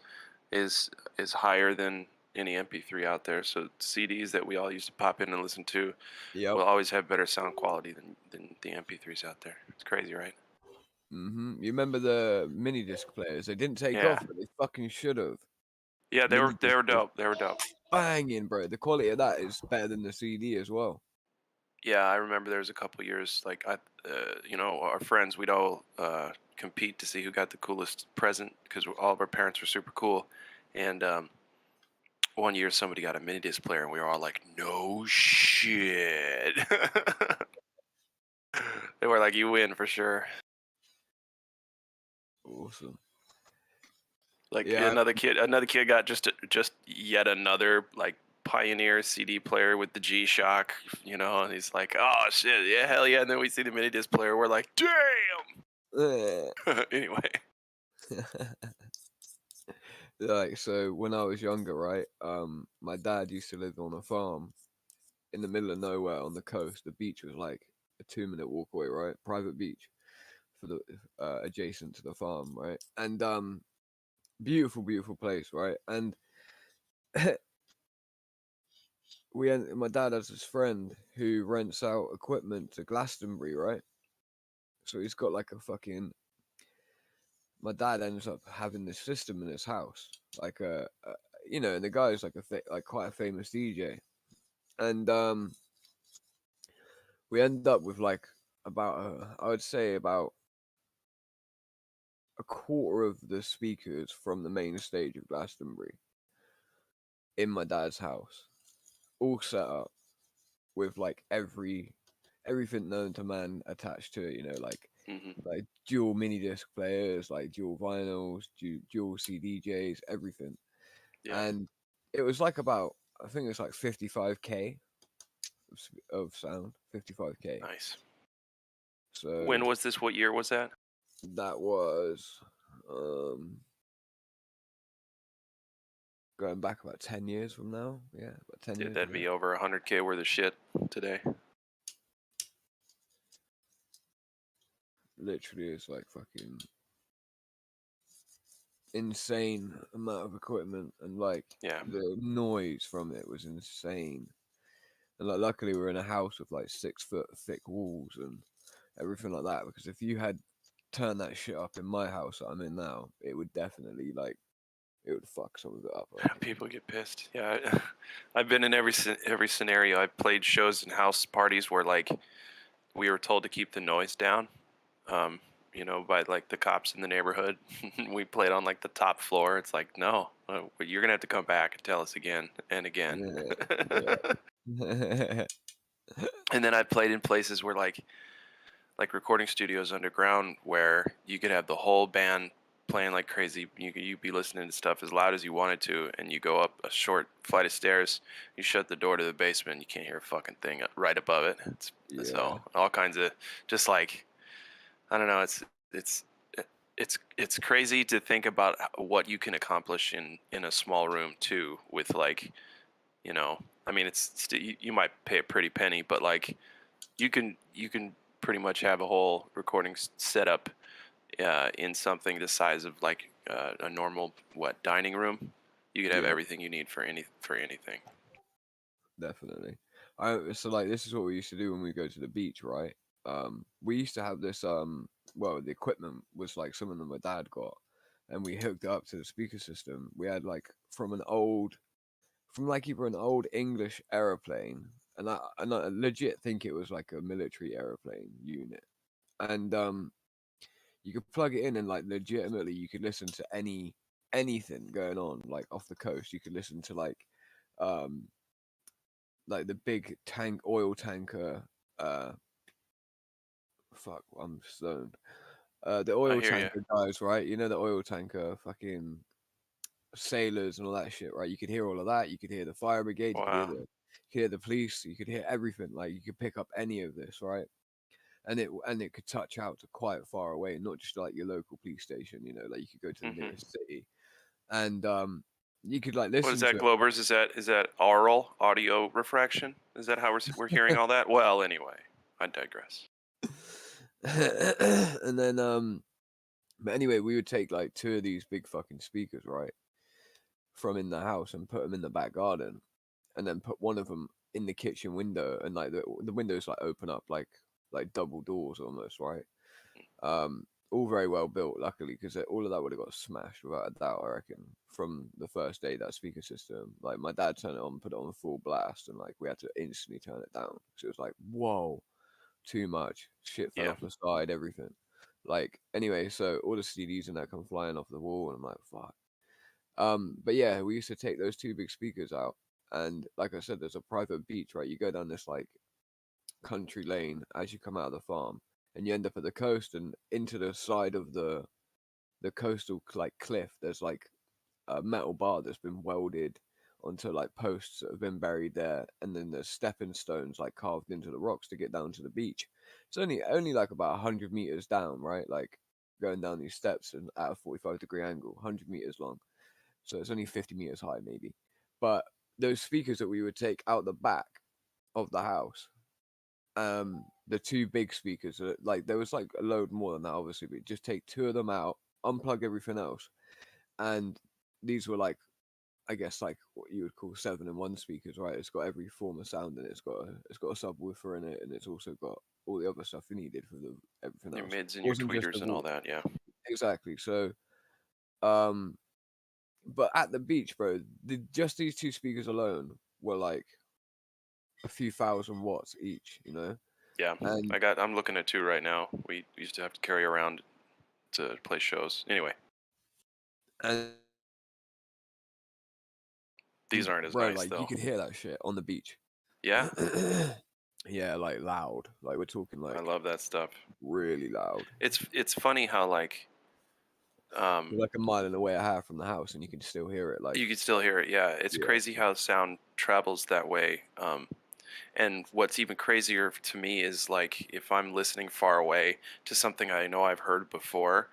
O: is higher than any MP3 out there. So CDs that we all used to pop in and listen to will always have better sound quality than the MP3s out there. It's crazy, right?
A: You remember the mini disc players? They didn't take
O: Yeah.
A: off, but they fucking should have.
O: Yeah, they were dope. They were dope.
A: Banging, bro. The quality of that is better than the CD as well.
O: Yeah, I remember there was a couple years, like our friends, we'd all compete to see who got the coolest present because all of our parents were super cool. And one year somebody got a mini disc player, and we were all like, "No shit!" They were like, "You win for sure."
A: Awesome.
O: Like another kid got just yet another like Pioneer CD player with the G-Shock, and he's like, "Oh shit, yeah, hell yeah!" And then we see the mini disc player, we're like, "Damn!" Anyway.
A: Like, so when I was younger, right, my dad used to live on a farm in the middle of nowhere on the coast. The beach was like a 2-minute walk away, right? Private beach for the adjacent to the farm, right? And beautiful place, right? And my dad has this friend who rents out equipment to Glastonbury, right? So he's got like a fucking. My dad ends up having this system in his house, like and the guy's like quite a famous DJ, and we end up with like I would say about a quarter of the speakers from the main stage of Glastonbury in my dad's house, all set up with like everything known to man attached to it, like dual mini disc players, like dual vinyls, dual CDJs, everything.
O: Yeah.
A: And it was like about, I think it's like 55k of sound, 55k.
O: Nice.
A: So
O: when was this? What year was that?
A: That was going back about 10 years from now. Yeah, about 10 years.
O: That'd be over 100k worth of shit today.
A: Literally, it's like fucking insane amount of equipment, and like the noise from it was insane. And like, luckily, we're in a house with like 6 foot thick walls and everything like that. Because if you had turn that shit up in my house that I'm in now, it would definitely like it would fuck some of it up.
O: People get pissed. Yeah, I've been in every scenario. I've played shows and house parties where like we were told to keep the noise down, you know, by like the cops in the neighborhood. We played on like the top floor. It's like, no, you're gonna have to come back and tell us again and again.
A: Yeah.
O: And then I played in places where like recording studios underground where you could have the whole band playing like crazy. You'd be listening to stuff as loud as you wanted to, and you go up a short flight of stairs, you shut the door to the basement, you can't hear a fucking thing right above it. So all kinds of just like, I don't know, it's crazy to think about what you can accomplish in a small room too, with like, you know, I mean, you might pay a pretty penny, but like you can pretty much have a whole recording setup in something the size of like a normal dining room. You could have everything you need for anything.
A: Definitely. So like this is what we used to do when we go to the beach, right? We used to have this well, the equipment was like some of them my dad got, and we hooked it up to the speaker system. We had like from like either an old English aeroplane, and I legit think it was like a military aeroplane unit, and you could plug it in and like legitimately you could listen to anything going on like off the coast. You could listen to like the big oil tanker fuck, I'm stoned. The oil tanker guys, right? You know, the oil tanker fucking sailors and all that shit, right? You could hear all of that. You could hear the fire brigade.
O: Wow.
A: You could hear the police. You could hear everything. Like you could pick up any of this, right? And it could touch out to quite far away, not just like your local police station. You know, like you could go to the nearest city, and you could like listen.
O: What is that,
A: to
O: Globers? Is that aural audio refraction? Is that how we're hearing all that? Well, anyway, I digress.
A: And then but anyway, we would take like 2 of these big fucking speakers, right, from in the house and put them in the back garden, and then put one of them in the kitchen window, and like the windows like open up like double doors almost, right? All very well built, luckily, because all of that would have got smashed without a doubt, I reckon, from the first day. That speaker system, like my dad turned it on, put it on full blast, and like we had to instantly turn it down because it was like, whoa, too much shit fell off the side, everything. Like anyway, so all the CDs and that come flying off the wall, and I'm like, fuck. But yeah, we used to take those 2 big speakers out, and like I said, there's a private beach, right? You go down this like country lane as you come out of the farm, and you end up at the coast, and into the side of the coastal like cliff, there's like a metal bar that's been welded onto like posts that have been buried there, and then there's stepping stones like carved into the rocks to get down to the beach. It's only like about 100 meters down, right? Like going down these steps and at a 45-degree angle, 100 meters long. So it's only 50 meters high, maybe. But those speakers that we would take out the back of the house, the 2 big speakers, like there was like a load more than that, obviously, but just take 2 of them out, unplug everything else, and these were like, I guess like what you would call 7-in-1 speakers, right? It's got every form of sound in it. It's got a subwoofer in it, and it's also got all the other stuff you needed for everything
O: Your
A: else.
O: mids and your tweeters and all that, yeah.
A: Exactly. So, but at the beach, bro, just these 2 speakers alone were like a few thousand watts each, you know?
O: Yeah,
A: and
O: I'm looking at 2 right now. We used to have to carry around to play shows. Anyway.
A: And
O: these aren't as
A: bro,
O: nice,
A: like
O: though.
A: you could hear that shit on the beach.
O: Yeah?
A: Yeah, like loud. Like we're talking like,
O: I love that stuff.
A: Really loud.
O: It's funny how like
A: you're like a mile and away a half from the house, and you can still hear it. Like
O: you can still hear it. Yeah, it's crazy how sound travels that way. And what's even crazier to me is like if I'm listening far away to something I know I've heard before,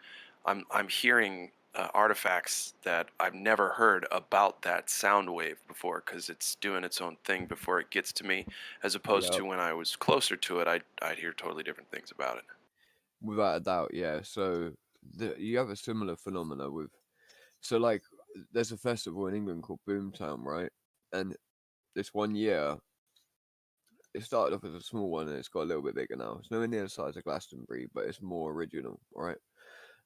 O: I'm hearing artifacts that I've never heard about that sound wave before, because it's doing its own thing before it gets to me, as opposed to when I was closer to it, I'd hear totally different things about it.
A: Without a doubt, yeah. So you have a similar phenomena with, so like there's a festival in England called Boomtown, right? And this one year, it started off as a small one and it's got a little bit bigger now. It's nowhere near the size of Glastonbury, but it's more original, right?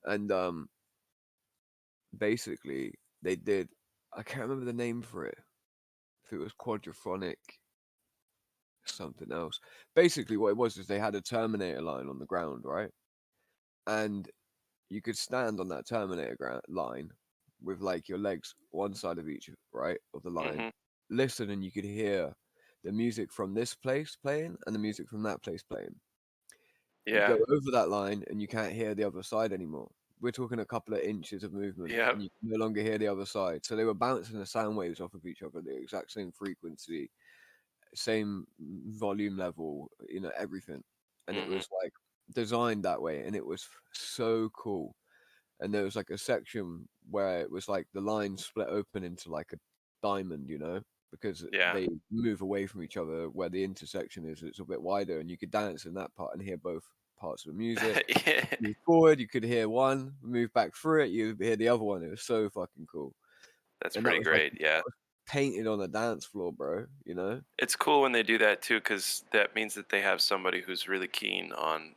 A: And basically they did, I can't remember the name for it. If it was quadraphonic something else. Basically what it was is they had a Terminator line on the ground, right? And you could stand on that Terminator line with like your legs one side of each, right, of the line, listen, and you could hear the music from this place playing and the music from that place playing. You
O: Yeah.
A: go over that line and you can't hear the other side anymore. We're talking a couple of inches of movement,
O: Yeah.
A: and you can no longer hear the other side. So they were bouncing the sound waves off of each other, the exact same frequency, same volume level, you know, everything. And it was like designed that way, and it was so cool. And there was like a section where it was like the line split open into like a diamond, you know, because they move away from each other where the intersection is. It's a bit wider, and you could dance in that part and hear both parts of the music. Move forward, you could hear one. Move back through it, you hear the other one. It was so fucking cool.
O: That's
A: and
O: pretty
A: that was
O: great.
A: like,
O: Yeah.
A: Painted on the dance floor, bro. You know,
O: It's cool when they do that too, because that means that they have somebody who's really keen on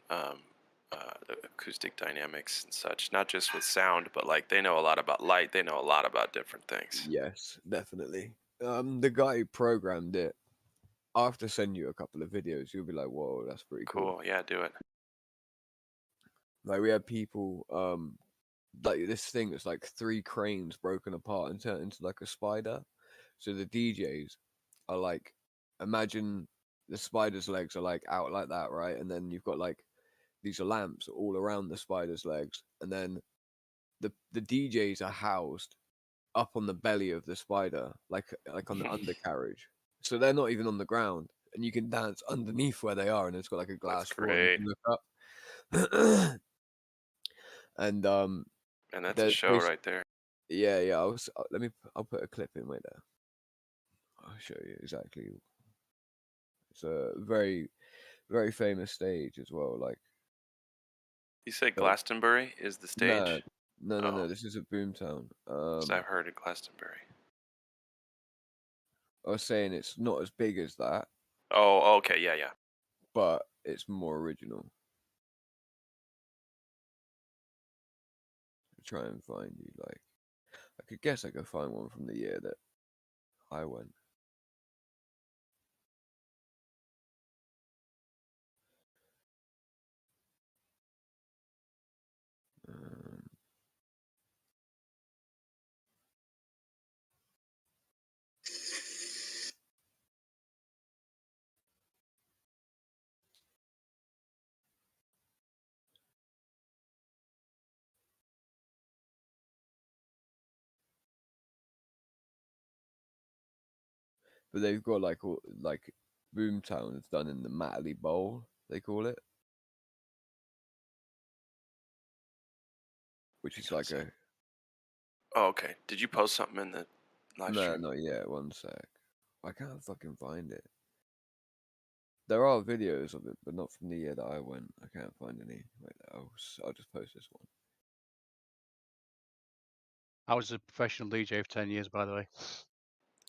O: the acoustic dynamics and such, not just with sound, but like they know a lot about light. They know a lot about different things.
A: Yes, definitely. The guy who programmed it, I'll have to send you a couple of videos. You'll be like, whoa, that's pretty cool.
O: Yeah, do it.
A: Like we had people, like this thing that's like 3 cranes broken apart and turned into like a spider. So the DJs are like, imagine the spider's legs are like out like that, right? And then you've got like these lamps all around the spider's legs, and then the DJs are housed up on the belly of the spider, like on the undercarriage. So they're not even on the ground, and you can dance underneath where they are, and it's got like a glass floor and you can look up. And
O: that's a show right there.
A: Yeah. I'll put a clip in right there. I'll show you exactly. It's a very, very famous stage as well. Like,
O: you said Glastonbury is the stage?
A: No. This is a Boomtown.
O: I've heard of Glastonbury.
A: I was saying it's not as big as that.
O: Oh, okay, yeah.
A: But it's more original. I'll try and find you, like, I could guess I could find one from the year that I went. But they've got like Boomtown is done in the Matley Bowl, they call it, which is like a.
O: Oh, okay. Did you post something in the live stream?
A: No, not yet. One sec. I can't fucking find it. There are videos of it, but not from the year that I went. I can't find any. Wait, I'll just post this one.
U: I was a professional DJ for 10 years, by the way.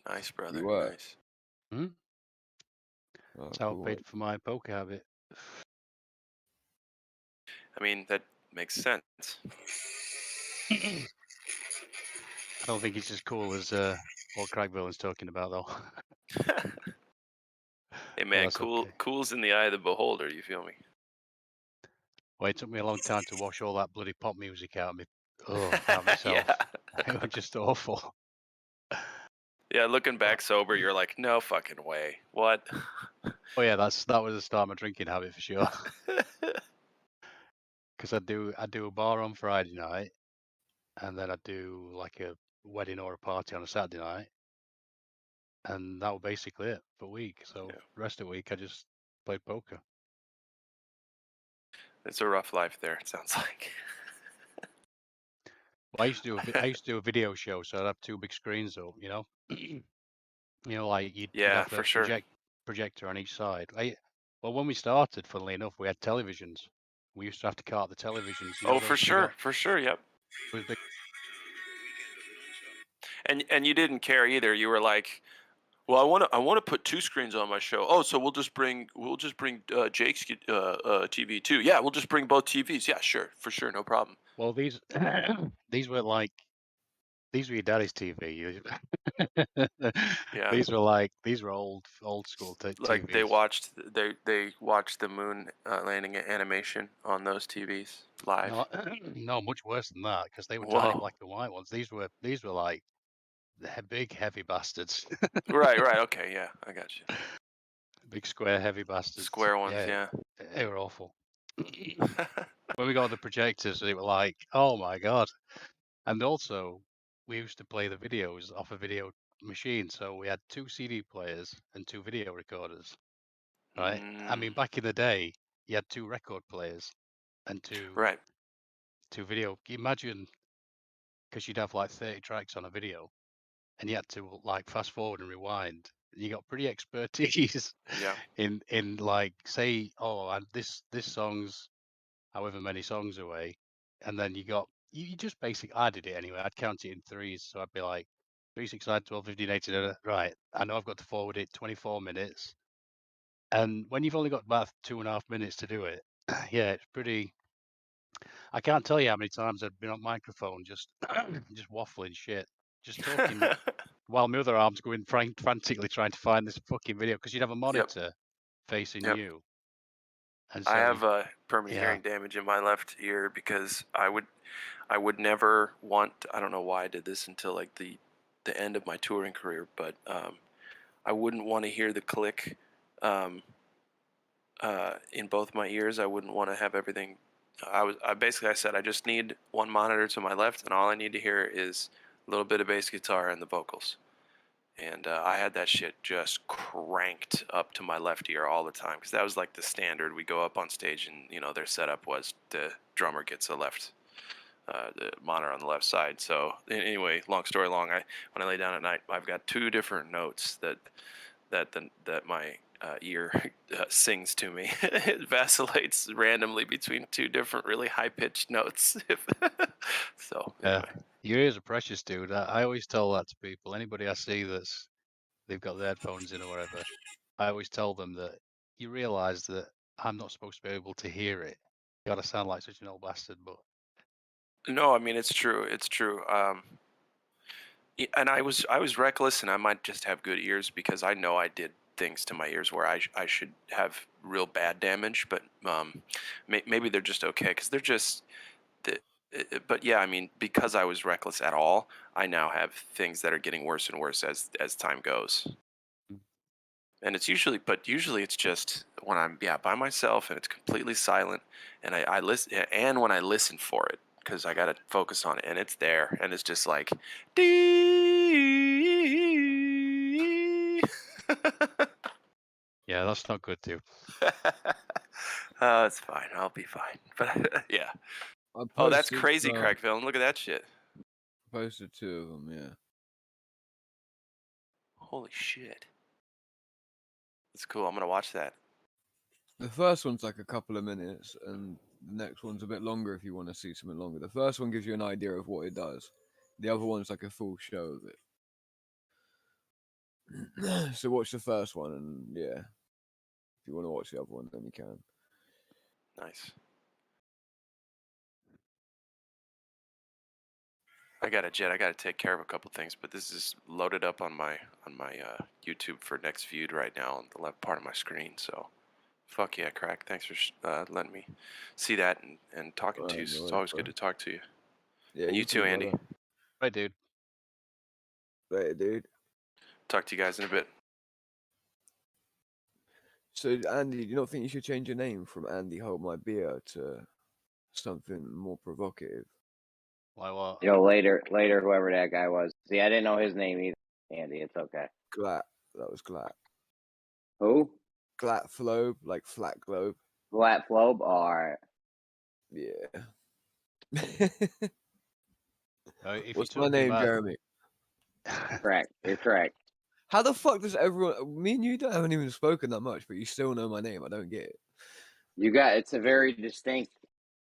O: Nice, brother.
A: You were?
O: Nice.
U: Hmm?
A: Oh,
U: That's how
A: cool.
U: I paid for my poker habit.
O: I mean, that makes sense.
U: I don't think it's as cool as what Craig Villain's talking about, though.
O: Hey, man,
U: that's okay.
O: Cool's in the eye of the beholder, you feel me?
U: Well, it took me a long time to wash all that bloody pop music out of myself. It was just awful.
O: Yeah, looking back sober, you're like, no fucking way. What?
U: Oh yeah, that was the start of my drinking habit for sure. Because I do a bar on Friday night, and then I do like a wedding or a party on a Saturday night, and that was basically it for a week. So the rest of the week I just played poker.
O: It's a rough life there, it sounds like.
U: Well, I used to do a video show, so I'd have 2 big screens up, you know. You know, like you'd have
O: for
U: a
O: sure.
U: projector on each side. Well, when we started, funnily enough, we had televisions. We used to have to cart the televisions. You know,
O: For sure, yep.
U: It was big.
O: And you didn't care either. You were like, Well, I want to put 2 screens on my show. Oh, so we'll just bring Jake's TV too. Yeah, we'll just bring both TVs. Yeah, sure, for sure, no problem.
U: Well, these were like these were your daddy's TV.
O: Yeah.
U: These were old school
O: Like
U: TVs.
O: they watched the moon landing animation on those TVs live.
U: No, much worse than that, because they were
O: Whoa.
U: tiny black and white ones. These were like big heavy bastards.
O: Right. Okay, yeah, I got you.
U: Big square heavy bastards.
O: Square ones, yeah.
U: They were awful. When we got the projectors, they were like, oh my god. And also, we used to play the videos off a video machine, so we had 2 CD players and 2 video recorders. Right? I mean, back in the day, you had 2 record players and 2 video. Imagine, because you'd have like 30 tracks on a video, and you had to like fast forward and rewind. You got pretty expertise in like, say, oh, and this song's however many songs away, and then you just basically, I did it anyway. I'd count it in 3s, so I'd be like 3, 6, 9, 12, 15, 18. Right, I know I've got to forward it 24 minutes, and when you've only got about 2.5 minutes to do it, yeah, it's pretty. I can't tell you how many times I've been on microphone just waffling shit, just talking while my other arm's going frantically trying to find this fucking video, because you'd have a monitor facing you. And so
O: I have permanent hearing damage in my left ear because I would never want. I don't know why I did this until like the end of my touring career, but I wouldn't want to hear the click in both my ears. I wouldn't want to have everything. I said I just need one monitor to my left, and all I need to hear is a little bit of bass guitar and the vocals. And I had that shit just cranked up to my left ear all the time, because that was like the standard. We go up on stage, and their setup was the drummer gets the monitor on the left side. So anyway, long story long, when I lay down at night, I've got 2 different notes that my ear sings to me. It vacillates randomly between 2 different really high pitched notes. So anyway.
U: Your ears are precious, dude. I always tell that to people. Anybody I see they've got their headphones in or whatever, I always tell them that you realize that I'm not supposed to be able to hear it. You gotta sound like such an old bastard, but
O: no, I mean, it's true. It's true. And I was reckless, and I might just have good ears because I know I did things to my ears where I should have real bad damage, but maybe they're just okay because they're just. But yeah, I mean, because I was reckless at all, I now have things that are getting worse and worse as time goes. And it's usually it's just when I'm by myself and it's completely silent, and I listen, and when I listen for it, because I gotta focus on it, and it's there, and it's just like,
U: yeah, that's not good, dude.
O: It's fine. I'll be fine. But yeah. Oh, that's crazy, Craig Villain. Look at that shit.
A: I posted 2 of them, yeah.
O: Holy shit. That's cool. I'm going to watch that.
A: The first one's like a couple of minutes, and the next one's a bit longer if you want to see something longer. The first one gives you an idea of what it does. The other one's like a full show of it. So watch the first one, and yeah. If you want to watch the other one, then you can.
O: Nice. I got to take care of a couple things, but this is loaded up on my YouTube for next viewed right now on the left part of my screen. So, fuck yeah, Crack. Thanks for letting me see that and talking to you. It's always good to talk to you.
A: Yeah,
O: and you too, Andy.
U: Right, dude.
A: Right, dude.
O: Talk to you guys in a bit.
A: So, Andy, do you not think you should change your name from Andy Hold My Beer to something more provocative?
U: Why what?
I: Later, whoever that guy was. See, I didn't know his name either. Andy, it's okay.
A: Glat. That was Glat.
I: Who?
A: Glat Flobe, like flat globe.
I: Glat Flobe? Alright.
A: Yeah.
U: What's
A: my name, Jeremy?
I: Correct. You're correct.
A: How the fuck does everyone... Me and you haven't even spoken that much, but you still know my name. I don't get it.
I: It's a very distinct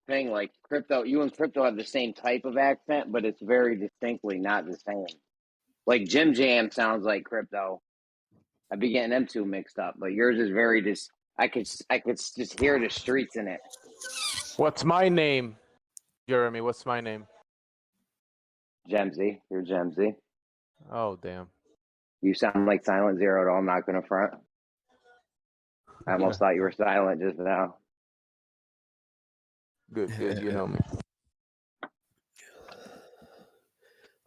I: thing. Like you and Crypto have the same type of accent, but it's very distinctly not the same. Like Jim Jam sounds like Crypto. I'd be getting them two mixed up, but yours is very just. I could just hear the streets in it.
P: What's my name, Jeremy? What's my name?
I: Gemsy, you're Gemsy.
P: Oh damn.
I: You sound like Silent Zero, though. I'm not gonna front. I almost thought you were silent just now.
P: Good, you know me.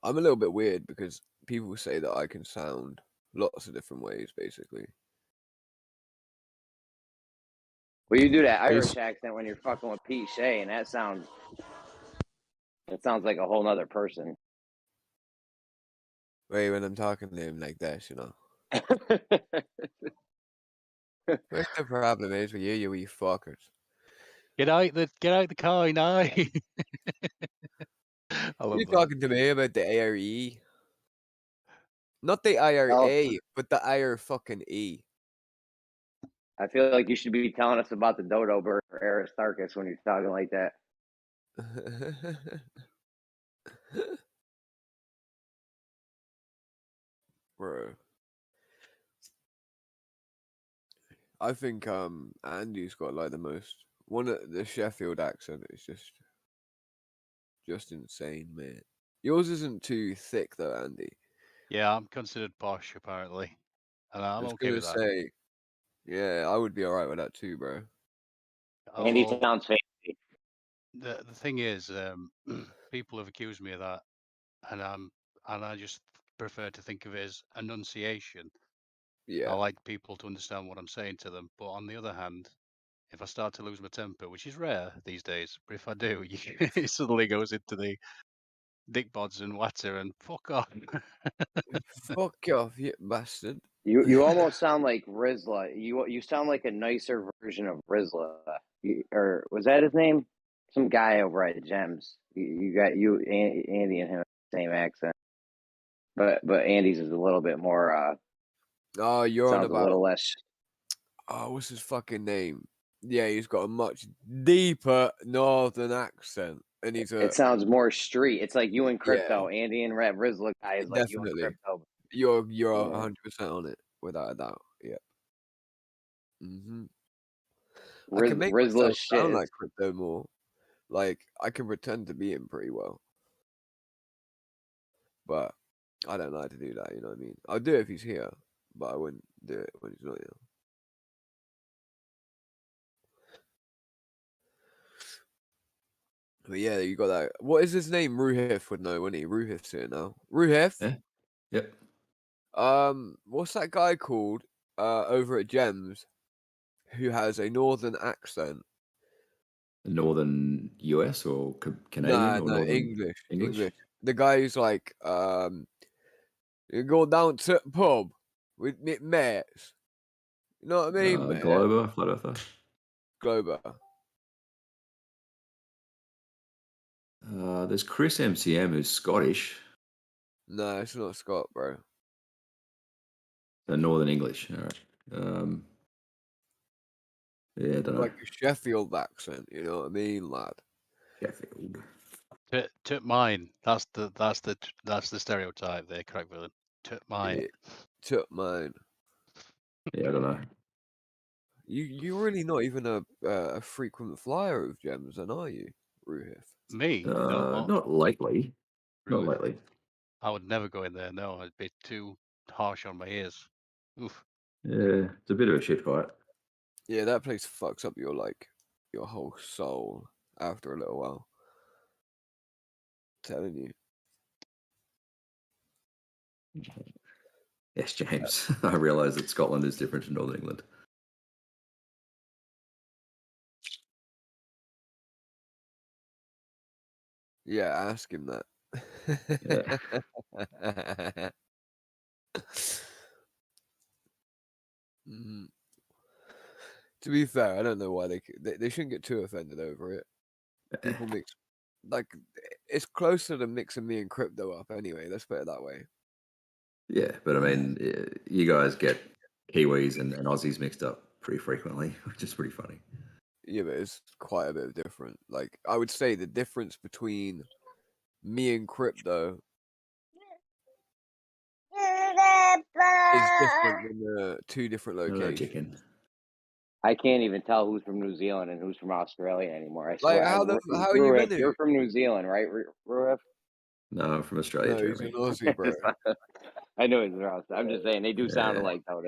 A: I'm a little bit weird because people say that I can sound lots of different ways, basically.
I: Well, you do that Irish accent when you're fucking with Pete Shea, and that sounds like a whole nother person.
A: Wait, when I'm talking to him like this, you know. What's the problem is with you wee fuckers?
U: Get out the car now. I love
A: You're
U: that.
A: talking to me about the IRE. Not the IRA, but the IR fucking E.
I: I feel like you should be telling us about the dodo bird or Aristarchus when you're talking like that.
A: Bro. I think Andy's got like the most the Sheffield accent is just insane, man. Yours isn't too thick though, Andy.
U: Yeah, I'm considered posh apparently, and I'm okay with that.
A: Say, yeah, I would be alright with that too, bro.
I: Andy sounds fancy.
U: The thing is, people have accused me of that, and I just prefer to think of it as enunciation.
A: Yeah.
U: I like people to understand what I'm saying to them, but on the other hand, if I start to lose my temper, which is rare these days, but if I do, it suddenly goes into the dick bods and watter and fuck off.
A: Fuck off, you bastard.
I: You almost sound like Rizla. You sound like a nicer version of Rizla. Or was that his name? Some guy over at Gems. Andy and him have the same accent, but Andy's is a little bit more.
A: Oh, you're on
I: sounds
A: about
I: a little less.
A: Oh, what's his fucking name? Yeah, he's got a much deeper northern accent, and he's a.
I: It sounds more street. It's like you and Crypto. Andy and Red Rizla guy is like you and
A: Definitely.
I: Crypto.
A: You're 100% on it, without a doubt. Yeah. I can make myself sound like Crypto more. Like I can pretend to be him pretty well, but I don't know how to do that. You know what I mean? I'll do it if he's here, but I wouldn't do it when he's not here. But yeah, you got that. What is his name? Ruhif would know, wouldn't he? Ruhif's here now. Ruhif?
N: Yeah. Yep.
A: What's that guy called? Over at Gems, who has a northern accent.
N: Northern US or Canadian
A: Nah,
N: or northern
A: English. The guy who's like, you go down to the pub with me mates. You know what I mean, mate?
N: Glober, Flat Earther.
A: Glober.
N: There's Chris MCM who's Scottish.
A: No, it's not Scott, bro.
N: Northern English. All right. Yeah, I don't know.
A: Like a Sheffield accent, you know what I mean, lad?
N: Sheffield.
U: Took mine. That's the stereotype there, correct, villain. Took mine.
A: Yeah, took mine.
N: Yeah, I don't know.
A: You're really not even a frequent flyer of Gems, then, are you, Ruhif?
U: Me?
N: Not lately.
U: Really?
N: Not lately.
U: I would never go in there. No, I'd be too harsh on my ears. Oof.
N: Yeah, it's a bit of a shit fight.
A: Yeah, that place fucks up your whole soul after a little while. I'm telling you.
N: Yes, James. I realise that Scotland is different to Northern England.
A: Yeah, ask him that.
N: Yeah.
A: To be fair, I don't know why they shouldn't get too offended over it. People mix it's closer to mixing me and Crypto up anyway. Let's put it that way.
N: Yeah, but I mean, you guys get Kiwis and Aussies mixed up pretty frequently, which is pretty funny.
A: Yeah, but it's quite a bit different. Like I would say the difference between me and Crypto is different in the two different locations.
N: Chicken.
I: I can't even tell who's from New Zealand and who's from Australia anymore. I
A: Like,
I: swear.
A: how are you
I: Ruif,
A: winning?
I: you're from New Zealand, right, Ruif?
N: No, I'm from Australia,
A: No, he's
N: Jeremy.
A: an Aussie, bro.
I: I know he's from Australia. I'm just saying they do sound alike though.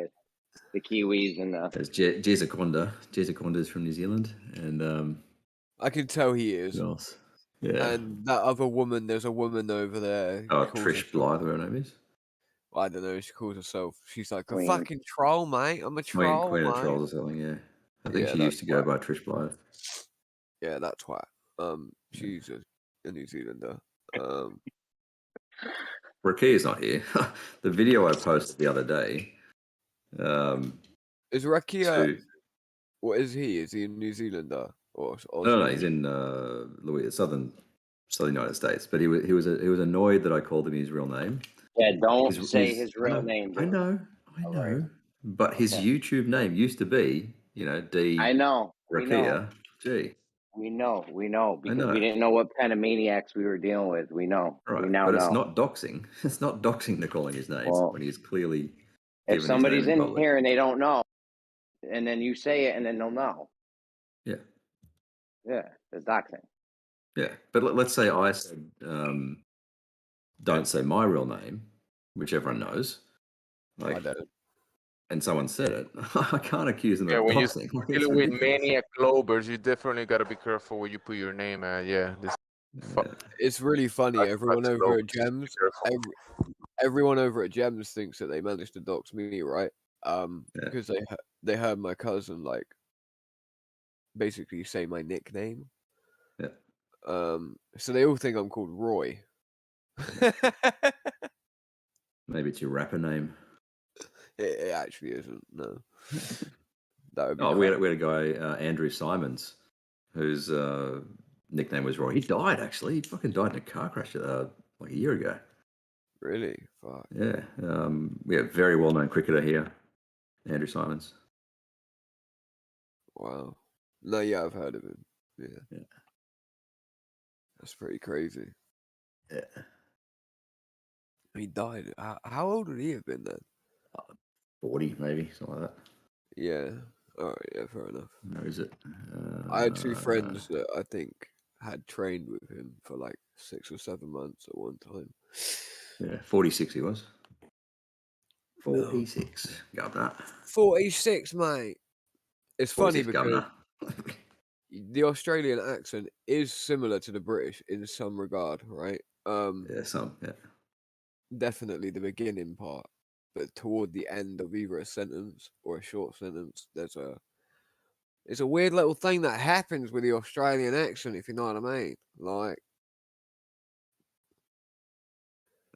I: The Kiwis and the.
N: There's Jezzaconda. Jezzaconda's from New Zealand, and
A: I can tell he is.
N: who else? Yeah.
A: And that other woman, there's a woman over there.
N: Oh, Trish Blythe, her name is.
A: I don't know. She calls herself. She's like
N: Queen.
A: a fucking troll, mate. I'm a troll,
N: Queen
A: mate.
N: of Trolls or something. Yeah. I think
A: Yeah,
N: she used to go by Trish Blythe.
A: Yeah, that's why. She's a New Zealander.
N: Rakia's not here. The video I posted the other day.
A: Is Rakia? What is he? Is he a New Zealander or
N: No, he's in southern United States. But he was annoyed that I called him his real name.
I: Yeah, don't say his real name.
N: I know. Right. But his YouTube name used to be, D.
I: I know.
N: Rakia G.
I: We know because we didn't know what kind of maniacs we were dealing with. We know.
N: Right,
I: we now
N: but
I: know.
N: it's not doxing. It's not doxing to calling his name when he's clearly.
I: If somebody's in here and they don't know, and then you say it, and then they'll know.
N: Yeah.
I: Yeah, it's doxing.
N: Yeah, but let's say I said, don't say my real name, which everyone knows. Like, I don't. And someone said it. I can't accuse them of
P: when
N: doxing.
P: you're dealing with maniac globers, you definitely got to be careful where you put your name at. Yeah,
A: it's really funny. Everyone over at Gems, everyone over at Gems thinks that they managed to dox me, right? Because they heard my cousin like basically say my nickname.
N: Yeah.
A: So they all think I'm called Roy.
N: Maybe it's your rapper name.
A: It actually isn't. No. That would be
N: we had a guy, Andrew Simons, whose nickname was Roy. He died actually. He fucking died in a car crash like a year ago.
A: Really? Fuck.
N: Yeah. We have a very well-known cricketer here, Andrew Simons.
A: Wow. No, yeah, I've heard of him. Yeah. That's pretty crazy.
N: Yeah.
A: He died. How old would he have been then?
N: 40, maybe, something like that.
A: Yeah. All right. Yeah, fair enough.
N: Where is it?
A: I had two friends that I think had trained with him for like 6 or 7 months at one time.
N: Yeah, 46 he was. 46. Governor.
A: 46, mate. It's funny because
N: governor.
A: the Australian accent is similar to the British in some regard, right?
N: Yeah, some, yeah.
A: Definitely the beginning part, but toward the end of either a sentence or a short sentence, it's a weird little thing that happens with the Australian accent, if you know what I mean. Like,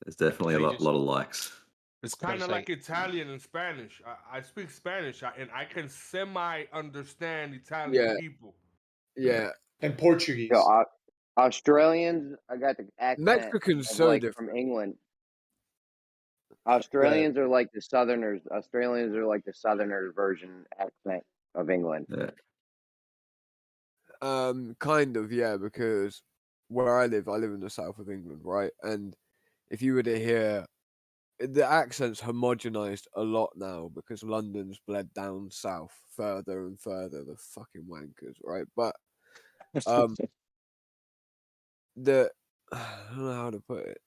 N: there's definitely a lot of likes.
S: It's kind of like Italian and Spanish. I speak Spanish and I can semi-understand Italian people.
A: Yeah.
Q: And Portuguese.
I: So, Australians, I got the accent.
A: Mexicans
I: of,
A: so
I: like,
A: different.
I: From England. Australians are like the Southerners. Australians are like the Southerners version accent of England.
N: Yeah.
A: Kind of, yeah, because where I live in the south of England, right? And if you were to hear, the accent's homogenized a lot now because London's bled down south further and further, the fucking wankers, right? But I don't know how to put it.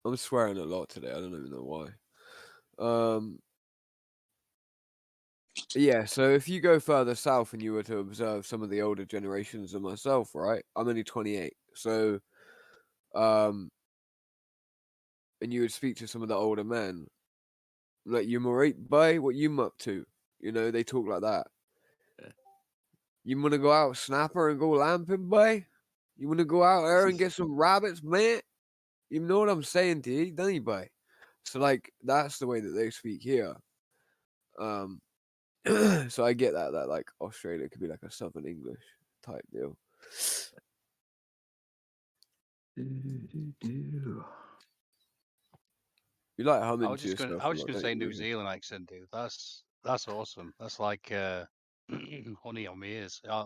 A: I'm swearing a lot today. I don't even know why. Yeah, so if you go further south and you were to observe some of the older generations of myself, right? I'm only 28. So, and you would speak to some of the older men, like, you alright, boy? What you up to? You know, they talk like that.
N: Yeah.
A: You want to go out snapper and go lamping, boy? You want to go out there and get some rabbits, man? You know what I'm saying to you, don't you, boy? So, like, that's the way that they speak here. So I get that like Australia could be like a Southern English type deal. You like humming
U: I was just going to say New Zealand accent, dude. That's awesome. That's like honey on my ears. I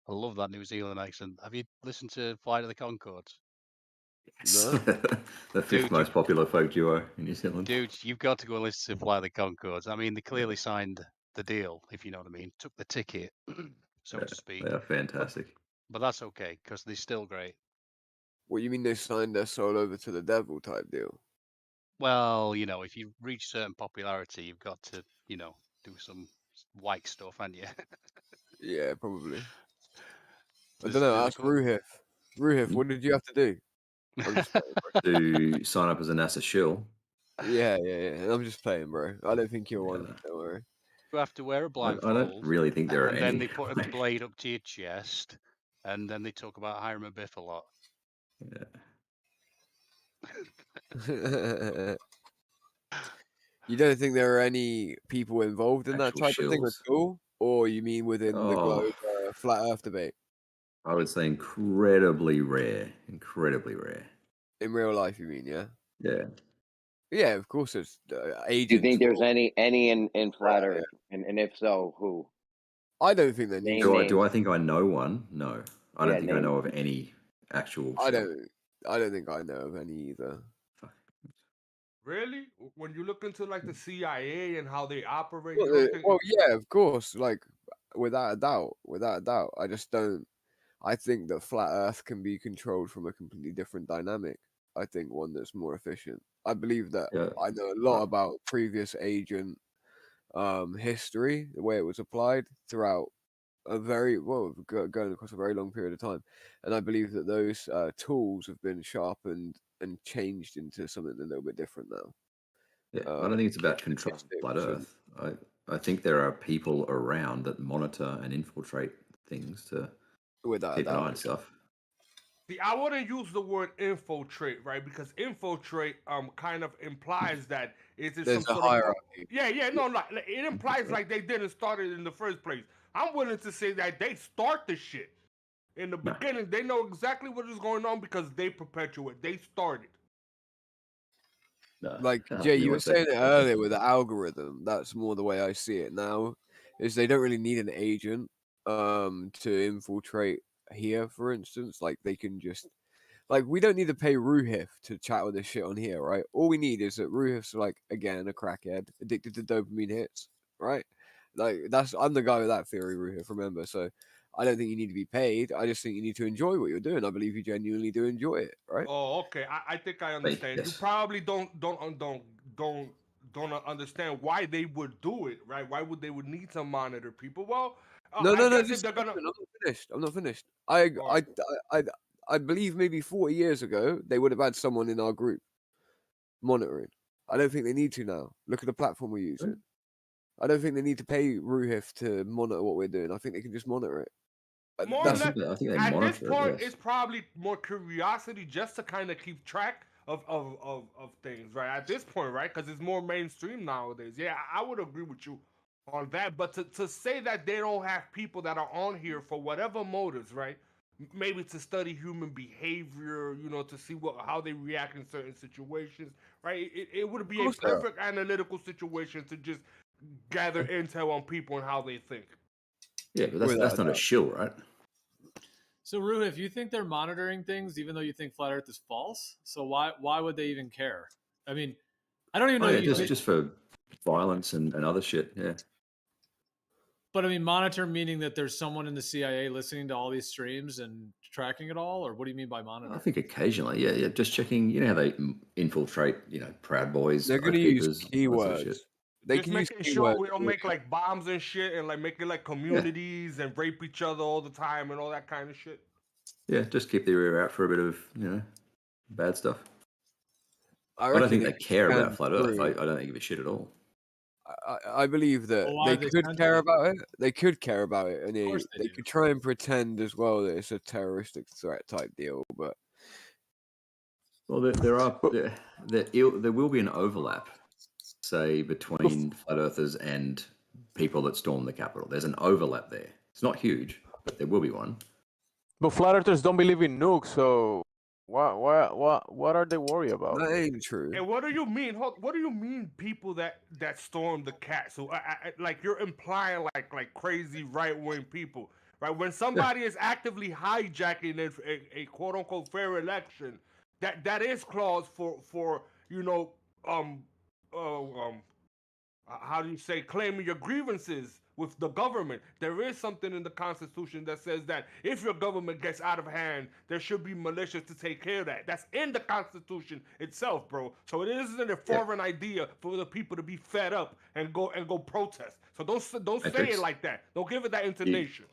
U: love that New Zealand accent. Have you listened to Flight of the Conchords?
A: No?
N: The fifth most popular folk duo in New Zealand.
U: Dude, you've got to go and listen to Fly the Conchords. I mean, they clearly signed the deal, if you know what I mean. Took the ticket, so to speak.
N: They are fantastic.
U: But that's okay, because they're still great.
A: What you mean they signed their soul over to the devil type deal?
U: Well, you know, if you reach certain popularity, you've got to, you know, do some whack stuff, haven't you?
A: Yeah, probably. I
U: There's-
A: don't know.
U: there's a
A: Ask
U: co-
A: Ruhif. Ruhif,
N: Hmm?
A: what did you have to do? I'm just playing, bro.
N: To sign up as a NASA shill.
A: Yeah. I'm just playing, bro. I don't think you're one. Don't worry.
U: You have to wear a
N: I
U: blindfold.
N: don't really think there are
U: and
N: any.
U: then they put a blade up to your chest, and then they talk about Hiram Abiff a lot.
A: You don't think there are any people involved in that
N: Actual
A: type of thing
N: shills.
A: at all? Or you mean within the globe flat Earth debate?
N: I would say incredibly rare. Incredibly rare.
A: In real life, you mean, yeah?
N: Yeah.
A: Yeah, of course it's agents.
I: Do you think there's
A: will-
I: any in flat
A: Yeah,
I: Earth? And if so, who?
A: I don't think they need
I: Name
N: Do I think I know one? No. I don't
I: Yeah,
N: think I
I: name
N: know of any actual
A: I
N: shill.
A: don't think I know of any either.
S: Really? When you look into like the CIA and how they operate,
A: Well,
S: you don't think?
A: well, yeah, of course. Like, without a doubt. I just don't. I think that flat Earth can be controlled from a completely different dynamic. I think one that's more efficient. I believe that
N: Yeah.
A: I know a lot about previous agent history, the way it was applied throughout a very going across a very long period of time, and I believe that those tools have been sharpened and changed into something a little bit different now.
N: Yeah, I don't think it's about controlling flat Earth. I think there are people around that monitor and infiltrate things to
A: Without a
N: keep an eye
A: doubt.
N: on stuff.
S: See, I wouldn't use the word infiltrate, right? Because infiltrate kind of implies that it's just
A: There's
S: some
A: a
S: sort
A: hierarchy.
S: no, it implies like they didn't start it in the first place. I'm willing to say that they start the shit in the beginning. They know exactly what is going on because they perpetuate. They started.
A: Like Jay, you were saying it earlier with the algorithm. That's more the way I see it now. Is they don't really need an agent to infiltrate here, for instance. Like they can just we don't need to pay Ruhif to chat with this shit on here, right? All we need is that Ruhif's like again a crackhead, addicted to dopamine hits, right? Like I'm the guy with that theory, Ruhif, remember. So I don't think you need to be paid. I just think you need to enjoy what you're doing. I believe you genuinely do enjoy it, right?
S: Oh, okay. I think I understand. You probably don't understand why they would do it, right? Why would they would need to monitor people? Well,
A: No.
S: if
A: Just
S: they're gonna.
A: I'm not finished. I'm not finished. I believe maybe 40 years ago they would have had someone in our group monitoring. I don't think they need to now. Look at the platform we're using. I don't think they need to pay Ruhif to monitor what we're doing. I think they can just monitor it.
S: More or less, at this point, it's probably more curiosity just to kind of keep track of things, right? At this point, right? Because it's more mainstream nowadays. Yeah, I would agree with you on that. But to say that they don't have people that are on here for whatever motives, right? Maybe to study human behavior, to see how they react in certain situations, right? It would be a perfect analytical situation to just gather intel on people and how they think.
N: Yeah, but that's not a shill, right?
B: So, Ruha, if you think they're monitoring things, even though you think flat Earth is false, so why would they even care? I mean, I don't even know.
N: Just for violence and other shit. Yeah.
B: But I mean, monitor meaning that there's someone in the CIA listening to all these streams and tracking it all, or what do you mean by monitor?
N: I think occasionally, yeah, just checking. You know how they infiltrate, Proud Boys.
A: They're going to use keywords.
S: They just making sure we don't make like bombs and shit and like make it like communities and rape each other all the time and all that kind of shit.
N: Yeah, just keep their ear out for a bit of, bad stuff. I don't think they care about flat Earth. I don't think they give a shit at all.
A: I believe that they could care about it. They could care about it, and they could try and pretend as well that it's a terroristic threat type deal. But
N: well, there will be an overlap, say, between flat earthers and people that storm the Capitol. There's an overlap there. It's not huge, but there will be one.
P: But flat earthers don't believe in nukes, so what are they worried about?
A: That ain't true.
S: And what do you mean? What do you mean? People that storm the cat? So like you're implying like crazy right wing people, right? When somebody is actively hijacking a quote unquote fair election, that is clause for how do you say, claiming your grievances with the government. There is something in the Constitution that says that if your government gets out of hand, there should be militias to take care of that. That's in the Constitution itself, bro. So it isn't a foreign idea for the people to be fed up and go protest. So don't say
N: Matrix.
S: it like that. Don't give it that intonation.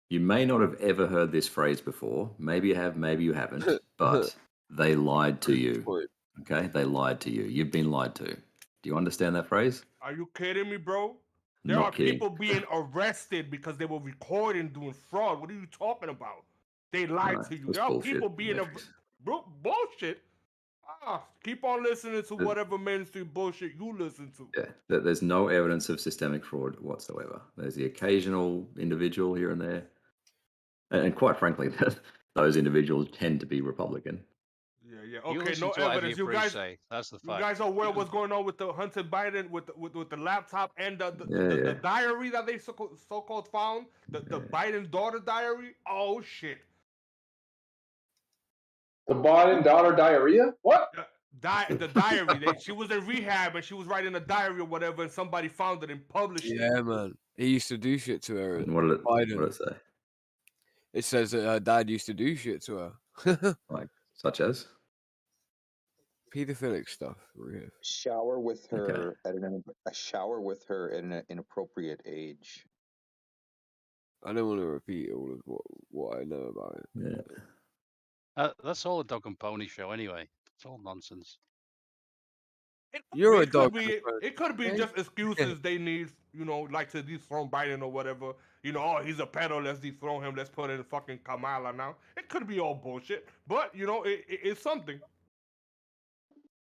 N: You may not have ever heard this phrase before. Maybe you have, maybe you haven't. But they lied to you. Okay? They lied to you. You've been lied to. Do you understand that phrase?
S: Are you kidding me, bro? There
N: Not
S: are
N: kidding.
S: people being arrested because they were recording doing fraud. What are you talking about? They lied to you.
N: that's
S: There are
N: bullshit,
S: people being bullshit. Keep on listening to whatever mainstream bullshit you listen to.
N: Yeah, there's no evidence of systemic fraud whatsoever. There's the occasional individual here and there. And quite frankly, those individuals tend to be Republican.
S: Yeah.
U: You
S: Okay,
U: listen
S: no
U: to whatever
S: evidence.
U: your
S: You
U: priests
S: guys,
U: say. That's the
S: you
U: fact.
S: guys are aware what's going on with the Hunter Biden with the laptop and the
N: Yeah.
S: diary that they so-called found, the Biden daughter diary. Oh shit.
L: The Biden daughter diarrhea? What?
S: The diary. She was in rehab and she was writing a diary or whatever, and somebody found it and published it.
A: Yeah, man. He used to do shit to her.
N: And what did
A: Biden.
N: it say?
A: It says that her dad used to do shit to her.
N: Like, such as?
A: Pedophilic stuff. Real.
R: Shower with her at a shower with her at an inappropriate age.
A: I don't want to repeat all of what I know about it.
N: Yeah.
U: That's all a dog and pony show anyway. It's all nonsense.
A: You're a dog.
S: It could be just excuses they need, like to dethrone Biden or whatever. Oh, he's a pedo, let's dethrone him, let's put in fucking Kamala now. It could be all bullshit, but it's something.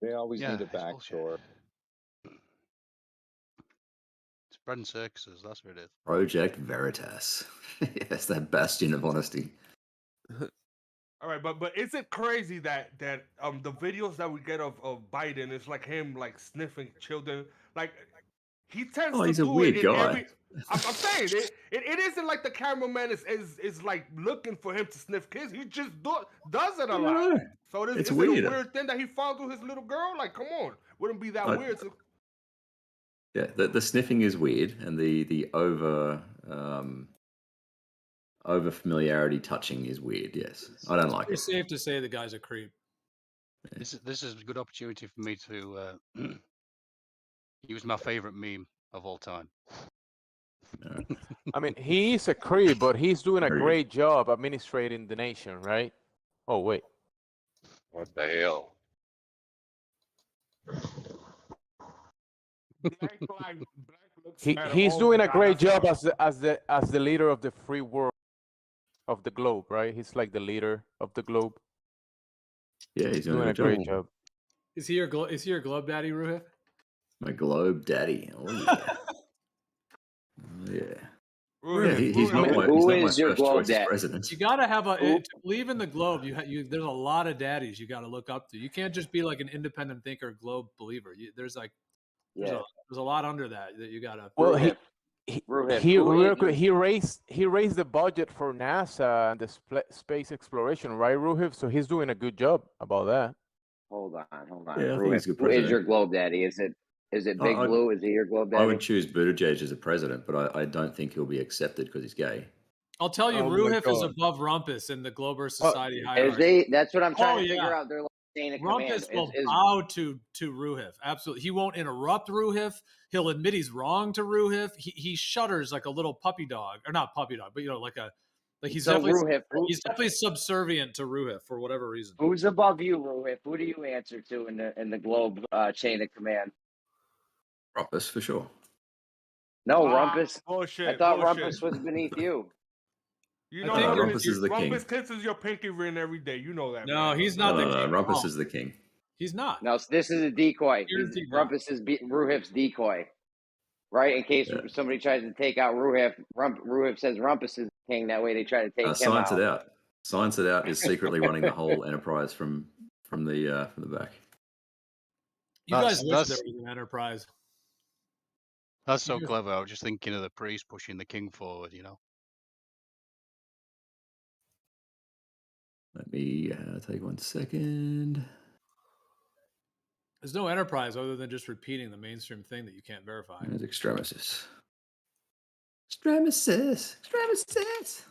R: They always need a backdoor.
U: It's bread and circuses, that's what it is.
N: Project Veritas. Yes, that bastion of honesty.
S: All right, but is it crazy that the videos that we get of Biden is like him like sniffing children? Like he tends to
N: he's a
S: do
N: weird
S: it in
N: guy.
S: every. I'm saying it isn't like the cameraman is like looking for him to sniff kids. He just does it a lot.
N: No,
S: So
N: it's
S: is it
N: weird.
S: a weird thing that he found with his little girl? Like, come on, wouldn't be that weird.
N: Yeah, the sniffing is weird, and the over familiarity touching is weird. Yes, I don't like it.
B: It's safe to say the guy's a creep.
U: This is a good opportunity for me to use my favorite meme of all time.
P: I mean, he is a creep, but he's doing a great job administrating the nation, right? Oh, wait.
K: What the hell?
P: He's doing a great job as the leader of the free world of the globe, right? He's like the leader of the globe.
N: Yeah, he's
P: doing a great job.
B: Is he your globe daddy, Ruhif?
N: My globe daddy. Oh yeah.
S: He's
N: not my first choice president.
B: You gotta have to believe in the globe. There's a lot of daddies you gotta look up to. You can't just be like an independent thinker, globe believer. There's a lot under that you gotta.
P: Well, he raised the budget for NASA and the space exploration, right, Ruhif? So he's doing a good job about that.
I: Hold on.
N: Yeah, I think he's a good
I: Who is
N: president.
I: your globe daddy? Is it Big Blue? Is he your globe daddy?
N: I would choose Buttigieg as a president, but I don't think he'll be accepted because he's gay.
B: I'll tell you, Ruhif is above Rumpus in the Glober Society hierarchy.
I: That's what I'm trying to figure out. They're like chain of
B: Rumpus
I: command.
B: will bow to Ruhif. Absolutely. He won't interrupt Ruhif. He'll admit he's wrong to Ruhif. He shudders like a little puppy dog. Or not puppy dog, but he's definitely subservient to Ruhif for whatever reason.
I: Who's above you, Ruhif? Who do you answer to in the globe chain of command?
N: Rumpus, for sure.
I: No, Rumpus.
S: Bullshit.
I: I thought Rumpus was beneath you.
N: Rumpus is the king.
S: Rumpus kisses your pinky ring every day. You know that.
B: No,
S: man.
B: he's not the king.
N: Rumpus is the king.
B: He's not.
I: No, this is a decoy. Rumpus is Ruhif's decoy. Right? In case somebody tries to take out Ruhif, Ruhif says Rumpus is the king. That way they try to take him
N: Science
I: out.
N: it out. Science it out is secretly running the whole enterprise from the back.
B: You guys wish there was an enterprise.
U: That's so clever. I was just thinking of the priest pushing the king forward,
N: Let me take 1 second.
B: There's no enterprise other than just repeating the mainstream thing that you can't verify.
N: There's Extremesis. Extremesis. Extremesis.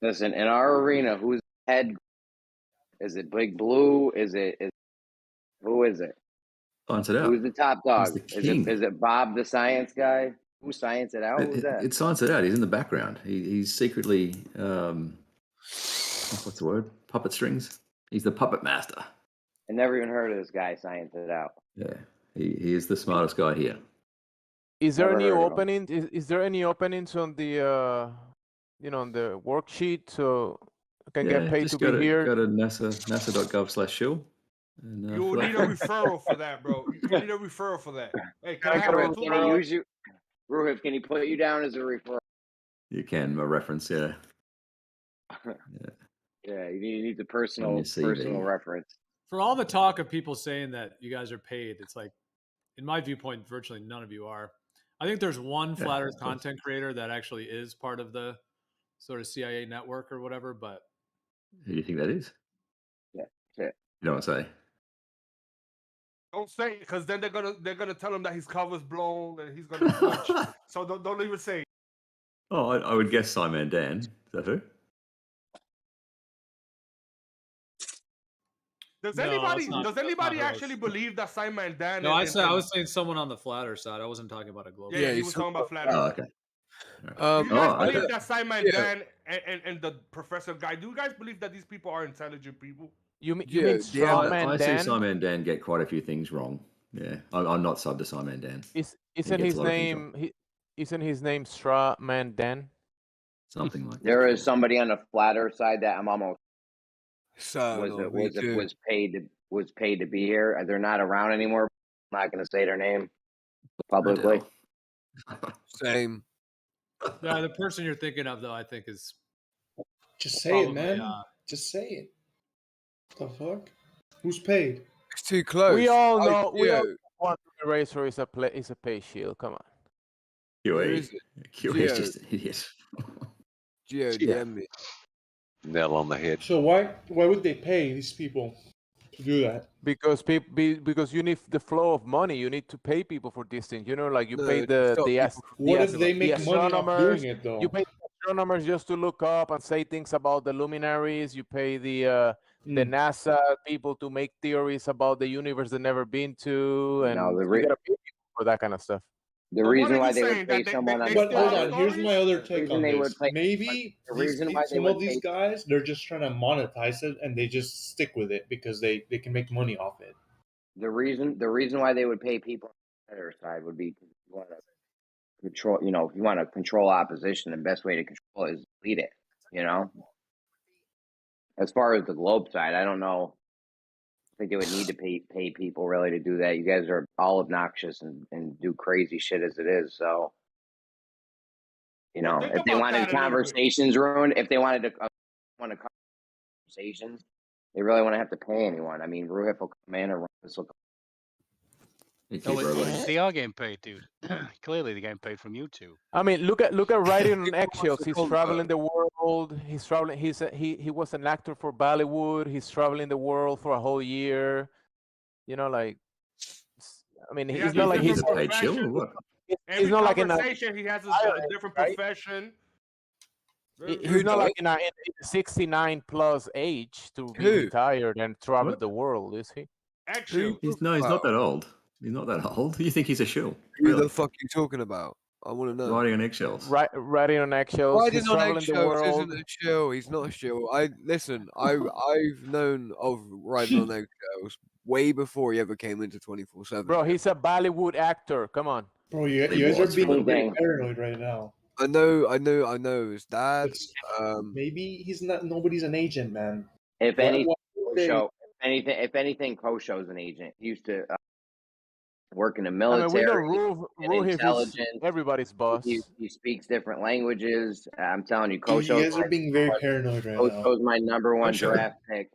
I: Listen, in our arena, who's head? Is it Big Blue? Who is it?
N: Science it out.
I: Who's the top dog?
N: The king.
I: Is it Bob the science guy? Who science it out? Who's that?
N: It's Science it out. He's in the background. He's secretly what's the word? Puppet strings. He's the puppet master.
I: I never even heard of this guy. Science it out.
N: Yeah, he is the smartest guy here.
P: Is there any opening? Is there any openings on the on the worksheet so I can get paid to be here?
N: Go to nasa.gov/shill.
S: You will need a referral for that, bro. You need a referral for that. Hey, can I have
I: Can he use you? Ruhif, can he put you down as a referral?
N: You can, a reference, yeah.
I: Yeah, you need the personal reference.
B: For all the talk of people saying that you guys are paid, it's like, in my viewpoint, virtually none of you are. I think there's one Flat Earth content creator that actually is part of the sort of CIA network or whatever, but...
N: Who do you think that is?
I: Yeah.
N: You don't say.
S: Don't say it, because then they're gonna tell him that his cover's blown and he's gonna switch. So don't even say it.
N: Oh, I would guess Simon Dan. Is that who?
S: Does anybody actually believe that Simon Dan?
B: No, I was saying someone on the Flat Earth side. I wasn't talking about a global.
S: Yeah, he was talking about Flat Earth.
N: Oh, okay.
S: Do you guys believe that Simon Dan and the professor guy? Do you guys believe that these people are intelligent people?
N: I see Simon Dan get quite a few things wrong. Yeah, I'm not sub to Simon Dan.
P: Isn't his name Straw Man Dan?
N: Something like that.
I: There is somebody on the Flat Earth side that I'm almost was paid to be here. They're not around anymore. I'm not going to say their name publicly.
A: Same.
B: Yeah, the person you're thinking of, though, I think is.
C: Just say it, man. Just say it. The fuck? Who's paid?
A: It's too close.
P: We all know. We all want the Razor is a pay shield. Come on.
N: QA is just an idiot.
A: DM me.
K: Nail on the head.
C: So why would they pay these people to do that?
P: Because because you need the flow of money. You need to pay people for these things. You know, like you pay
C: What if they make money off doing it though?
P: You pay the astronomers just to look up and say things about the luminaries. You pay the NASA people to make theories about the universe they've never been to, and you gotta pay people for that kind of stuff.
I: The reason why they would pay someone on
C: But hold on, here's my other take on this. Maybe some of these guys, they're just trying to monetize it and they just stick with it because they can make money off it.
I: The reason why they would pay people on their side would be because you want to control. You know, if you want to control opposition, the best way to control it is lead it. You know. As far as the globe side, I don't know. I think they would need to pay people really to do that. You guys are all obnoxious and do crazy shit as it is. So, you know, if they wanted conversations ruined, if they wanted to conversations, they really want to have to pay anyone. I mean, Ruhif will come in or this will come.
U: They are getting paid, dude. Clearly, they're getting paid from YouTube.
P: I mean, look at writing on eggshells. He's traveling the world. He's traveling. He was an actor for Bollywood. He's traveling the world for a whole year. You know, like, I mean, he's not like he's
N: paid chill or what?
S: He's not like in a he has a different profession.
P: He's not like in a 69 plus age to be retired and travel the world, is he?
S: Actually,
N: he's not that old. He's not that old. You think he's a shill?
A: Who the fuck are you talking about? I want to know.
N: Riding on eggshells.
P: Riding on eggshells.
A: Riding on eggshells isn't a shill. He's not a shill. I've known of riding on eggshells way before he ever came into 24/7.
P: Bro, he's a Bollywood actor. Come on.
C: Bro, you guys are being very paranoid right now.
A: I know. His dad.
C: Maybe he's not. Nobody's an agent, man.
I: If anything, Kosho's an agent. He used to work in the military.
P: I mean, we know intelligence. Everybody's boss.
I: He speaks different languages. I'm telling you,
C: Kosho. You guys are being very paranoid right now.
I: Kosho's my #1 draft pick.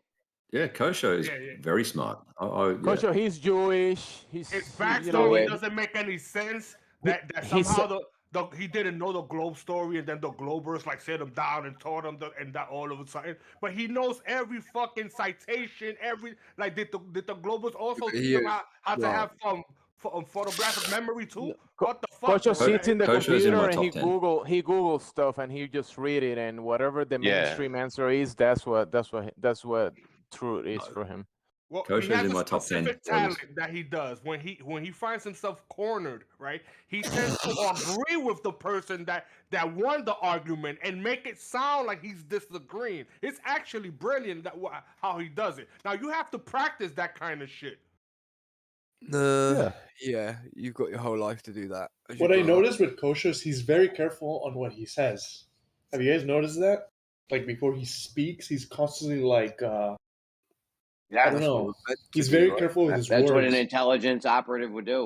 N: Yeah, Kosho is very smart.
P: Kosho, he's Jewish.
S: His backstory doesn't make any sense. That somehow he didn't know the globe story, and then the globers like set him down and taught him and that all of a sudden. But he knows every fucking citation. Like did the globers also teach him how to have photographic memory too? What the fuck?
P: Kocho sits in the computer and he
N: 10.
P: Google stuff and he just read it, and whatever the mainstream answer is, that's what truth is for him.
S: Well,
N: Kosho's
S: he has
N: in
S: a
N: my top 10.
S: specific talent that he does when he finds himself cornered, right? He tends to agree with the person that won the argument and make it sound like he's disagreeing. It's actually brilliant how he does it. Now you have to practice that kind of shit.
A: Yeah, you've got your whole life to do that.
C: What I noticed with Kosho is he's very careful on what he says. Have you guys noticed that? Like before he speaks, he's constantly like, I don't know. He's very careful with his words.
I: That's what an intelligence operative would do.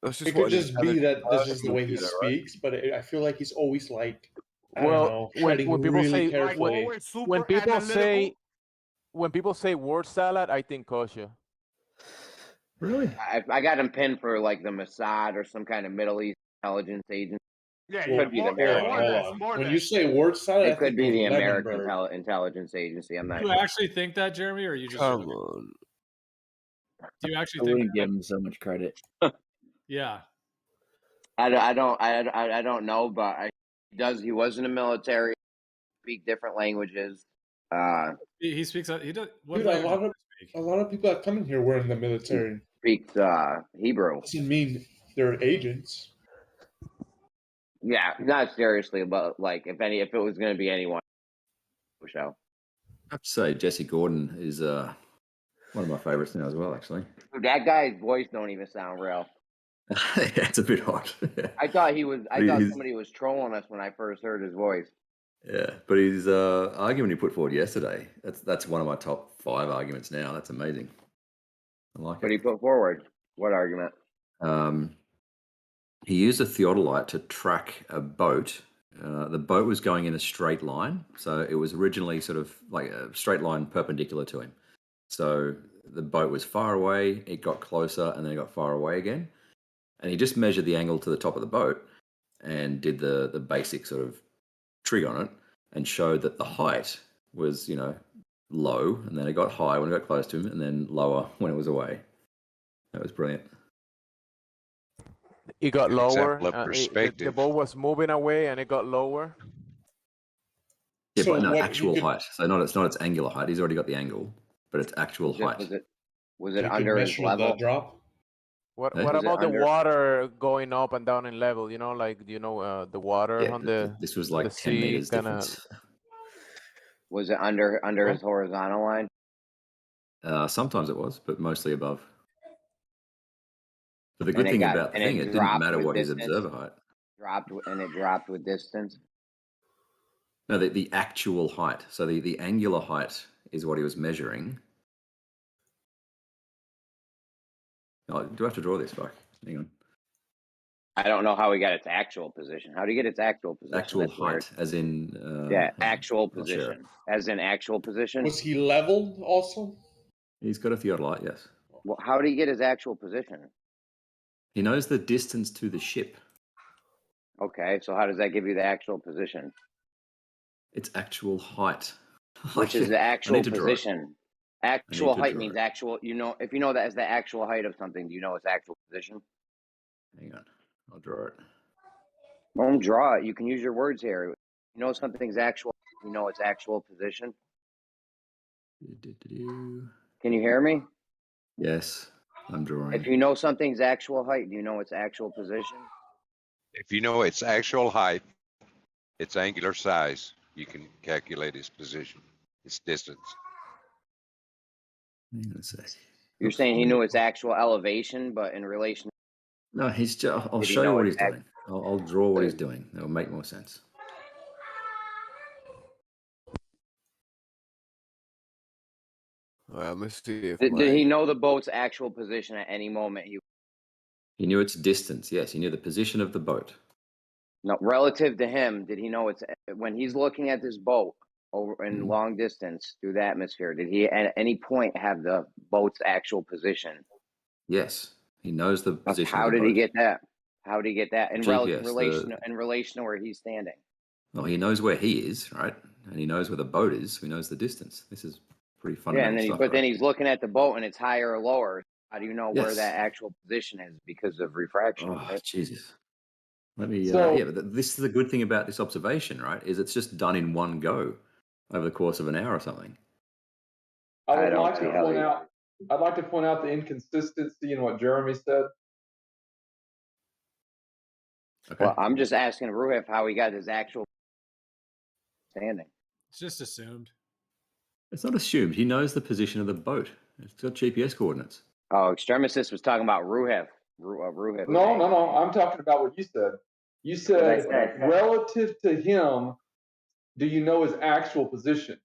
C: It could just be that this is the way he speaks, but I feel like he's always like, I don't know, treading
P: when people
C: really
P: say
C: carefully.
P: when people say word salad, I think Kosho.
N: Really?
I: I got him pinned for like the Mossad or some kind of Middle East intelligence agency.
S: Yeah,
I: it could be the American.
C: When you say word salad,
I: it could be the American intelligence agency. I'm not.
B: Do you actually think that, Jeremy, or are you just?
A: Come on.
B: Do you actually
G: I
B: think?
G: wouldn't give him so much credit.
B: Yeah.
I: I don't know, but he was in the military, speak different languages.
B: He speaks. He does.
C: Dude, a lot of people that come in here were in the military.
I: Speaks Hebrew.
C: Doesn't mean they're agents.
I: Yeah, not seriously, but like if it was going to be anyone, show.
N: I have to say Jesse Gordon is one of my favorites now as well. Actually,
I: dude, that guy's voice don't even sound real.
N: Yeah, it's a bit hot.
I: I thought somebody was trolling us when I first heard his voice.
N: Yeah, but his argument he put forward yesterday, that's one of my top 5 arguments now. That's amazing. I like it.
I: What he put forward? What argument?
N: He used a theodolite to track a boat. The boat was going in a straight line, so it was originally sort of like a straight line perpendicular to him. So the boat was far away, it got closer, and then it got far away again. And he just measured the angle to the top of the boat and did the basic sort of trig on it and showed that the height was, low, and then it got high when it got close to him, and then lower when it was away. That was brilliant.
P: It got lower.
K: Perspective.
P: The boat was moving away, and it got lower.
N: Yeah, but no, actual height. So it's not its angular height. He's already got the angle, but it's actual height.
I: Was it under his level?
C: Drop?
P: What about the water going up and down in level? The water on the
N: this was like
P: the
N: 10
P: sea
N: meters
P: kinda...
N: difference.
I: Was it under his horizontal line?
N: Sometimes it was, but mostly above. But the good thing about the thing, it didn't matter what his observer height.
I: It dropped with distance.
N: No, the actual height. So the angular height is what he was measuring. Oh, do I have to draw this? Fuck. Hang on.
I: I don't know how he got its actual position. How did he get its actual position?
N: Actual height, as in...
I: actual position. As in actual position?
C: Was he leveled also?
N: He's got a theodolite, yes.
I: Well, how did he get his actual position?
N: He knows the distance to the ship.
I: Okay, so how does that give you the actual position?
N: It's actual height.
I: Which is the actual position. Actual height means actual, if you know that as the actual height of something, do you know its actual position?
N: Hang on, I'll draw it.
I: Don't draw it. You can use your words here. You know something's actual, you know its actual position. Can you hear me?
N: Yes, I'm drawing.
I: If you know something's actual height, do you know its actual position?
K: If you know its actual height, its angular size, you can calculate its position, its distance.
N: Hang on a sec.
I: You're saying he knew its actual elevation, but in relation...
N: No, he's just... I'll show you what he's doing. I'll draw what he's doing. It'll make more sense.
I: Did he know the boat's actual position at any moment?
N: He knew its distance, yes. He knew the position of the boat.
I: No, relative to him, did he know it's... When he's looking at this boat over in long distance through the atmosphere, did he at any point have the boat's actual position?
N: Yes. He knows the position.
I: How did he get that? How would he get that in relation to where he's standing?
N: Well, he knows where he is, right? And he knows where the boat is. He knows the distance. This is pretty fundamental
I: and then
N: stuff.
I: then he's looking at the boat and it's higher or lower. How do you know where that actual position is because of refraction?
N: Oh, Jesus. Let me. Yeah, but this is the good thing about this observation, right? Is it's just done in one go over the course of an hour or something.
L: I'd like to point out the inconsistency in what Jeremy said.
N: Okay.
I: Well, I'm just asking Ruhif how he got his actual standing.
B: It's just assumed.
N: It's not assumed. He knows the position of the boat. It's got GPS coordinates.
I: Oh, Extremistus was talking about Ruhif. Ruhif.
L: No. I'm talking about what you said. You said relative to him, do you know his actual position?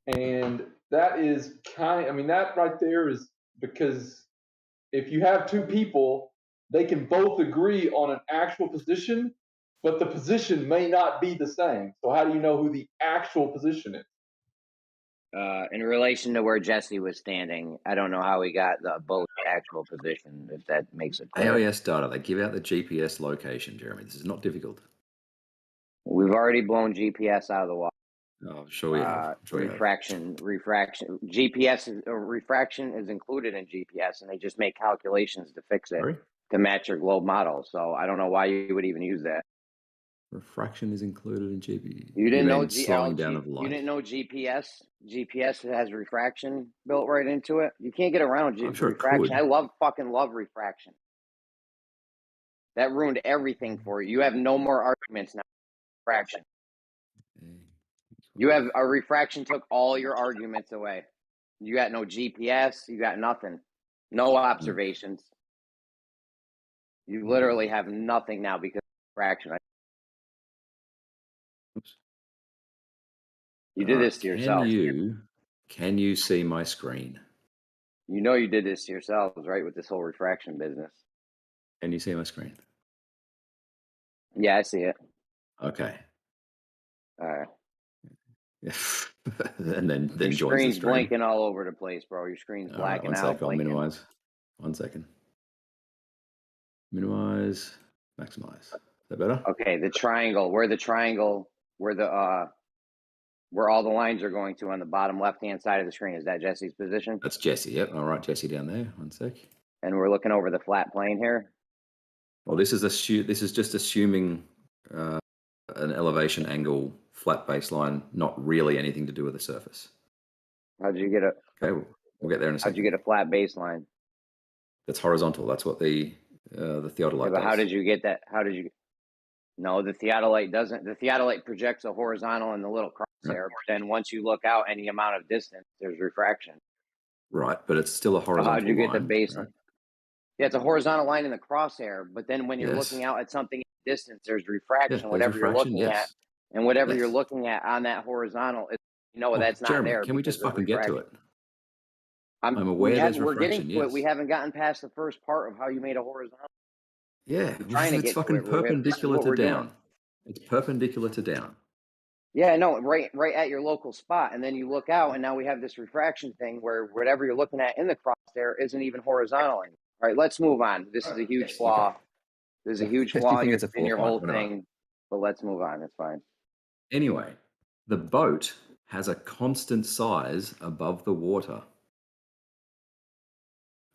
L: And that is that right there is because if you have two people, they can both agree on an actual position, but the position may not be the same. So how do you know who the actual position is?
I: In relation to where Jesse was standing, I don't know how he got the boat's actual position, if that makes it clear.
N: AIS data, they give out the GPS location, Jeremy. This is not difficult.
I: We've already blown GPS out of the water.
N: Oh, sure we have.
I: Refraction. GPS refraction is included in GPS, and they just make calculations to fix it to match your globe model. So I don't know why you would even use that.
N: Refraction is included in GPS.
I: You didn't know
N: slowing down of light.
I: You didn't know GPS. GPS has refraction built right into it. You can't get around refraction. I fucking love refraction. That ruined everything for you. You have no more arguments now. Refraction. You have a refraction took all your arguments away. You got no GPS. You got nothing. No observations. You literally have nothing now because of refraction. You did this to yourself.
N: Can you see my screen?
I: You know you did this to yourselves, right, with this whole refraction business.
N: Can you see my screen?
I: Yeah, I see it.
N: Okay.
I: All right.
N: and then
I: your
N: joins
I: screen's
N: the stream.
I: blanking all over the place, bro. Your screen's blacking out.
N: I'll minimize. 1 second. Minimize. Maximize. Is that better?
I: Okay, the triangle. Where all the lines are going to on the bottom left-hand side of the screen. Is that Jesse's position?
N: That's Jesse. Yep. All right, Jesse down there. 1 sec.
I: And we're looking over the flat plane here.
N: Well, this is just assuming an elevation angle, flat baseline, not really anything to do with the surface.
I: How'd you get it?
N: Okay, we'll get there in a second.
I: How'd you get a flat baseline?
N: That's horizontal. That's what the theodolite does.
I: How did you get that? No, the theodolite doesn't. The theodolite projects a horizontal in the little crosshair. But then once you look out any amount of distance, there's refraction.
N: Right, but it's still a horizontal line.
I: How'd you get the baseline? Right? Yeah, it's a horizontal line in the crosshair. But then when you're looking out at something in distance, there's refraction. Whatever you're looking at, and whatever you're looking at on that horizontal, that's not
N: Jeremy,
I: there.
N: Can we just fucking get to it?
I: I'm
N: aware there's refraction.
I: We're getting to it. We haven't gotten past the first part of how you made a horizontal.
N: Yeah, it's fucking perpendicular to down. It's perpendicular to down.
I: Yeah, no, right at your local spot. And then you look out, and now we have this refraction thing where whatever you're looking at in the crosshair isn't even horizontal anymore. All right, let's move on. This is a huge flaw. There's a huge flaw in your whole thing. But let's move on. It's fine.
N: Anyway, the boat has a constant size above the water.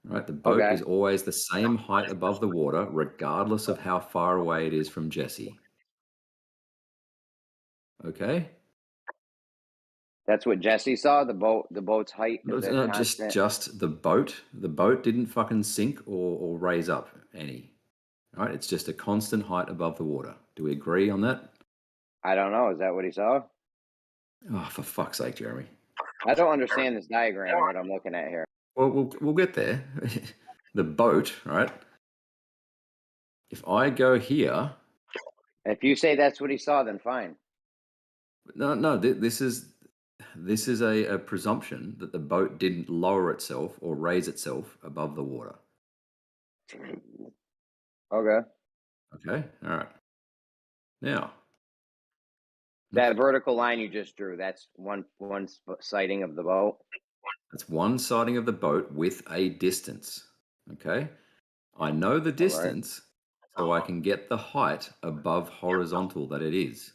N: Right, the boat is always the same height above the water, regardless of how far away it is from Jesse. Okay.
I: That's what Jesse saw. The boat's height.
N: No, just the boat. The boat didn't fucking sink or raise up any. All right, it's just a constant height above the water. Do we agree on that?
I: I don't know. Is that what he saw?
N: Oh, for fuck's sake, Jeremy.
I: I don't understand this diagram. What I'm looking at here.
N: Well, we'll get there. The boat, right? If I go here...
I: If you say that's what he saw, then fine.
N: No, this is a presumption that the boat didn't lower itself or raise itself above the water.
I: Okay.
N: Okay, all right. Now...
I: That vertical line you just drew, that's one sighting of the boat?
N: That's one sighting of the boat with a distance. Okay, I know the distance so I can get the height above horizontal that it is.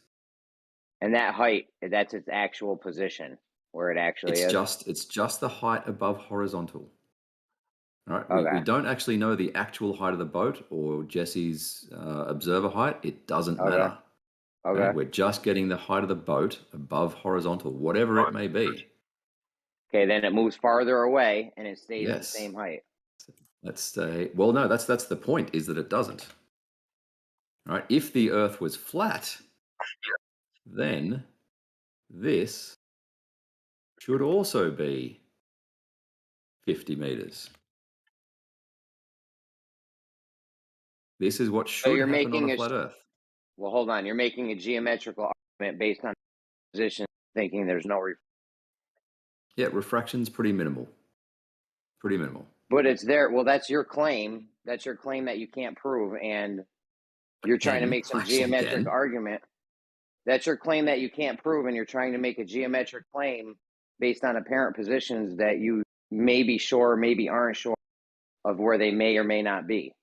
I: And that height, that's its actual position, where it actually is?
N: It's just the height above horizontal. All right.
I: Okay.
N: We don't actually know the actual height of the boat or Jesse's observer height. It doesn't matter.
I: Okay.
N: We're just getting the height of the boat above horizontal, whatever it may be.
I: Okay, then it moves farther away and it stays the
N: Yes.
I: same height.
N: Let's say, well, no, that's the point, is that it doesn't. All right. If the Earth was flat, then this should also be 50 meters. This is what should happen on a flat Earth.
I: Well, hold on. You're making a geometrical argument based on position, thinking there's no
N: Yeah, refraction's pretty minimal. Pretty minimal.
I: But it's there. Well, that's your claim. That's your claim that you can't prove, and you're trying to make some geometric argument. That's your claim that you can't prove, and you're trying to make a geometric claim based on apparent positions that you may be sure, maybe aren't sure of where they may or may not be.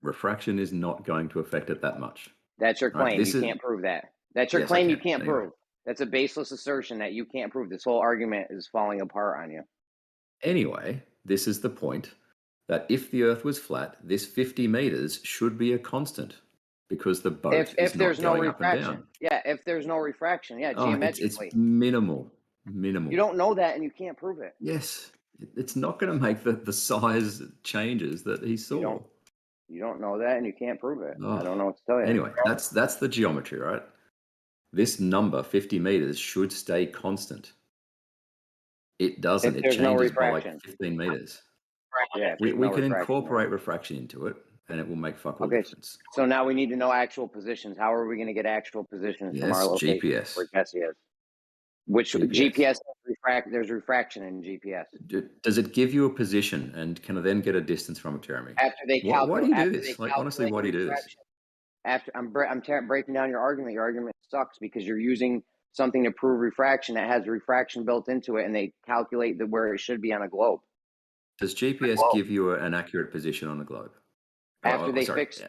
N: Refraction is not going to affect it that much.
I: That's your claim. You can't prove that. That's your claim. You can't
N: Anyway.
I: prove. That's a baseless assertion that you can't prove. This whole argument is falling apart on you.
N: Anyway, this is the point that if the Earth was flat, this 50 meters should be a constant because the boat
I: If
N: is
I: there's
N: not
I: no
N: going up and
I: refraction,
N: down.
I: yeah. If there's no refraction, yeah,
N: Oh,
I: geometrically.
N: it's minimal. Minimal.
I: You don't know that, and you can't prove it.
N: Yes. It's not going to make the size changes that he saw.
I: You don't know that, and you can't prove it.
N: Oh.
I: I don't know what to tell you.
N: Anyway, that's the geometry, right? This number, 50 meters, should stay constant. It doesn't.
I: If
N: It
I: there's
N: changes
I: no
N: by like
I: refraction.
N: 15 meters.
I: Yeah, if
N: We
I: there's no
N: can
I: refraction,
N: incorporate refraction into it, and it will make fuck all
I: Okay,
N: difference.
I: so now we need to know actual positions. How are we going to get actual positions from
N: Yes,
I: our location
N: GPS.
I: where Jesse is? Which GPS there's refraction in GPS.
N: Does it give you a position, and can I then get a distance from it, Jeremy?
I: After they
N: Why do you do
I: after
N: this?
I: they
N: Like, honestly, why do you do this?
I: refraction, After I'm breaking down your argument. Your argument sucks because you're using something to prove refraction that has refraction built into it, and they calculate where it should be on a globe.
N: Does GPS give you an accurate position on the globe?
I: After they
N: sorry,
I: fix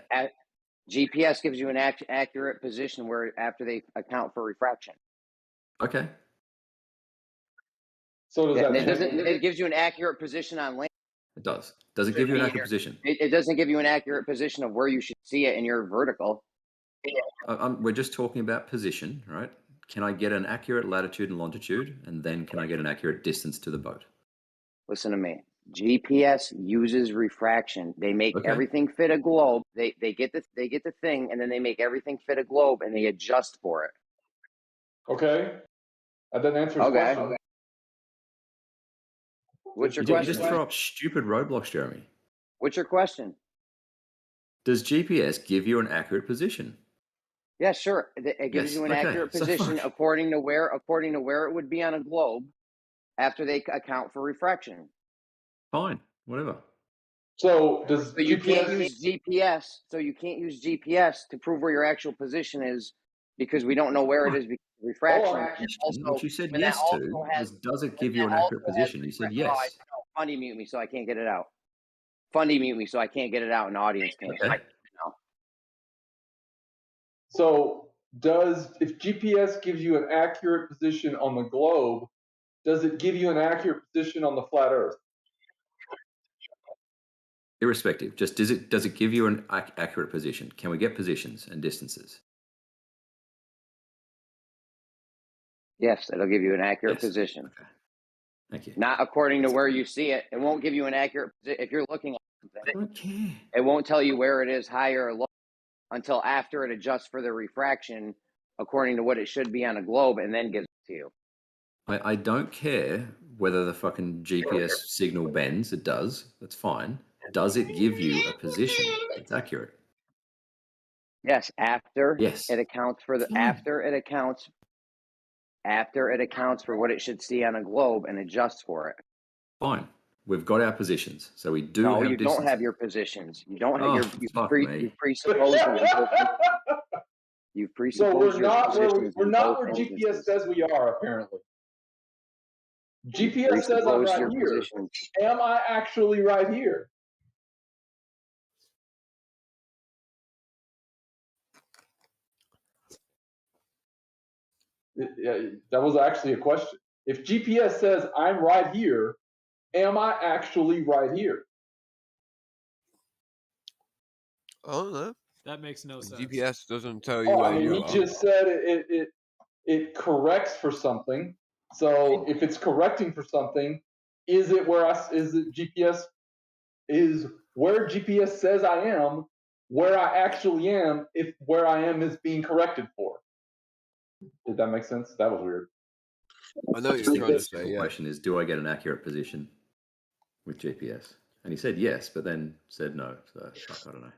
I: GPS gives you an accurate position where after they account for refraction.
N: Okay.
L: So does that
I: it gives you an accurate position on land.
N: It does. Does it give you an accurate position?
I: It doesn't give you an accurate position of where you should see it in your vertical.
N: We're just talking about position, right? Can I get an accurate latitude and longitude, and then can I get an accurate distance to the boat?
I: Listen to me. GPS uses refraction. They make everything fit a globe. They get the thing, and then they make everything fit a globe, and they adjust for it.
L: Okay. That doesn't answer his question. Okay.
I: What's your
N: You
I: question?
N: just throw up stupid roadblocks, Jeremy.
I: What's your question?
N: Does GPS give you an accurate position?
I: Yeah, sure. It gives you an accurate position according to where it would be on a globe after they account for refraction.
N: Fine, whatever.
L: So does
I: you can't use GPS. So you can't use GPS to prove where your actual position is because we don't know where it is because of refraction.
N: What you said yes to was, does it give you an accurate position? You said yes.
I: Fundy mute me so I can't get it out. Fundy mute me so I can't get it out and the audience can't.
N: Okay.
L: So if GPS gives you an accurate position on the globe, does it give you an accurate position on the flat Earth?
N: Irrespective, just does it give you an accurate position? Can we get positions and distances?
I: Yes, it'll give you an accurate position.
N: Okay. Thank you.
I: Not according to where you see it. It won't give you an accurate position. If you're looking at something, it won't tell you where it is higher or lower until after it adjusts for the refraction according to what it should be on a globe and then gives it to you.
N: I don't care whether the fucking GPS signal bends. It does. That's fine. Does it give you a position that's accurate?
I: Yes, it accounts for after it accounts for what it should see on a globe and adjusts for it.
N: Fine. We've got our positions. So we do have
I: No, you
N: distances.
I: don't have your positions. You don't have you
N: presuppose
I: you've presupposed
L: So we're not where GPS says we are, apparently. GPS says I'm right here. Am I actually right here? That was actually a question. If GPS says I'm right here, am I actually right here?
A: Oh no.
B: That makes no sense.
A: GPS doesn't tell you where you
L: he
A: are.
L: just said it corrects for something. So if it's correcting for something, is it GPS is where GPS says I am, where I actually am, if where I am is being corrected for? Did that make sense? That was weird.
A: I know what you're trying to say.
N: The question is, do I get an accurate position with GPS? And he said yes, but then said no. So I don't know.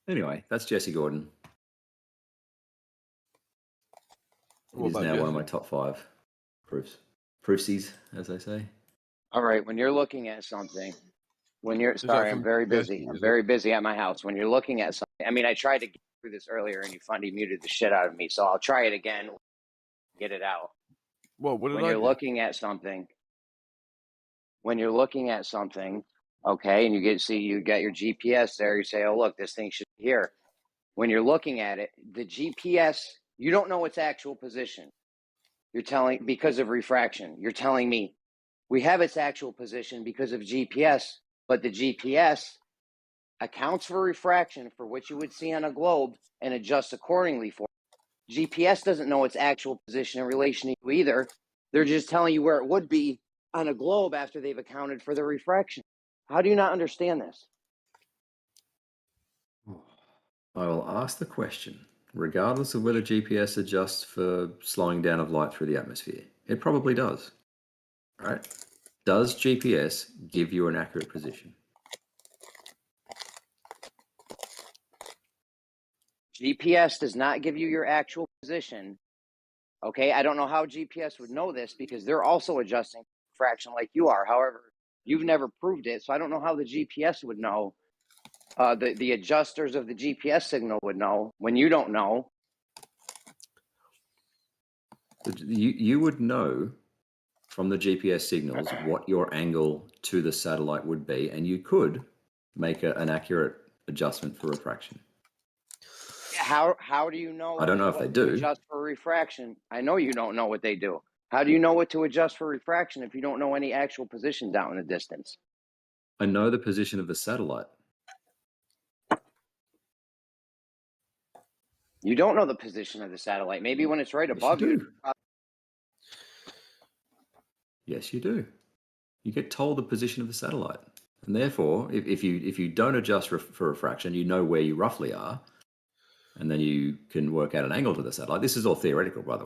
N: Anyway, that's Jesse Gordon. He's now one of my top 5 proofs. Proofsies, as they say.
I: All right, when you're looking at something, sorry, I'm very busy. I'm very busy at my house. When you're looking at something, I mean, I tried to get through this earlier and you muted the shit out of me. So I'll try it again, get it out.
A: Well,
I: when you're looking at something, okay, and you got your GPS there, you say, oh, look, this thing should be here. When you're looking at it, the GPS, you don't know its actual position. You're telling, because of refraction, you're telling me we have its actual position because of GPS, but the GPS accounts for refraction for what you would see on a globe and adjusts accordingly for it. GPS doesn't know its actual position in relation to you either. They're just telling you where it would be on a globe after they've accounted for the refraction. How do you not understand this?
N: I will ask the question, regardless of whether GPS adjusts for slowing down of light through the atmosphere. It probably does, right? Does GPS give you an accurate position?
I: GPS does not give you your actual position. Okay, I don't know how GPS would know this because they're also adjusting fraction like you are. However, you've never proved it, so I don't know how the GPS would know. The adjusters of the GPS signal would know when you don't know.
N: You would know from the GPS signals what your angle to the satellite would be, and you could make an accurate adjustment for refraction.
I: How do you know?
N: I don't know if they do.
I: Adjust for refraction. I know you don't know what they do. How do you know what to adjust for refraction if you don't know any actual position down in the distance?
N: I know the position of the satellite.
I: You don't know the position of the satellite. Maybe when it's right above you.
N: Yes, you do. You get told the position of the satellite. And therefore, if you don't adjust for refraction, you know where you roughly are. And then you can work out an angle to the satellite. This is all theoretical, by the way.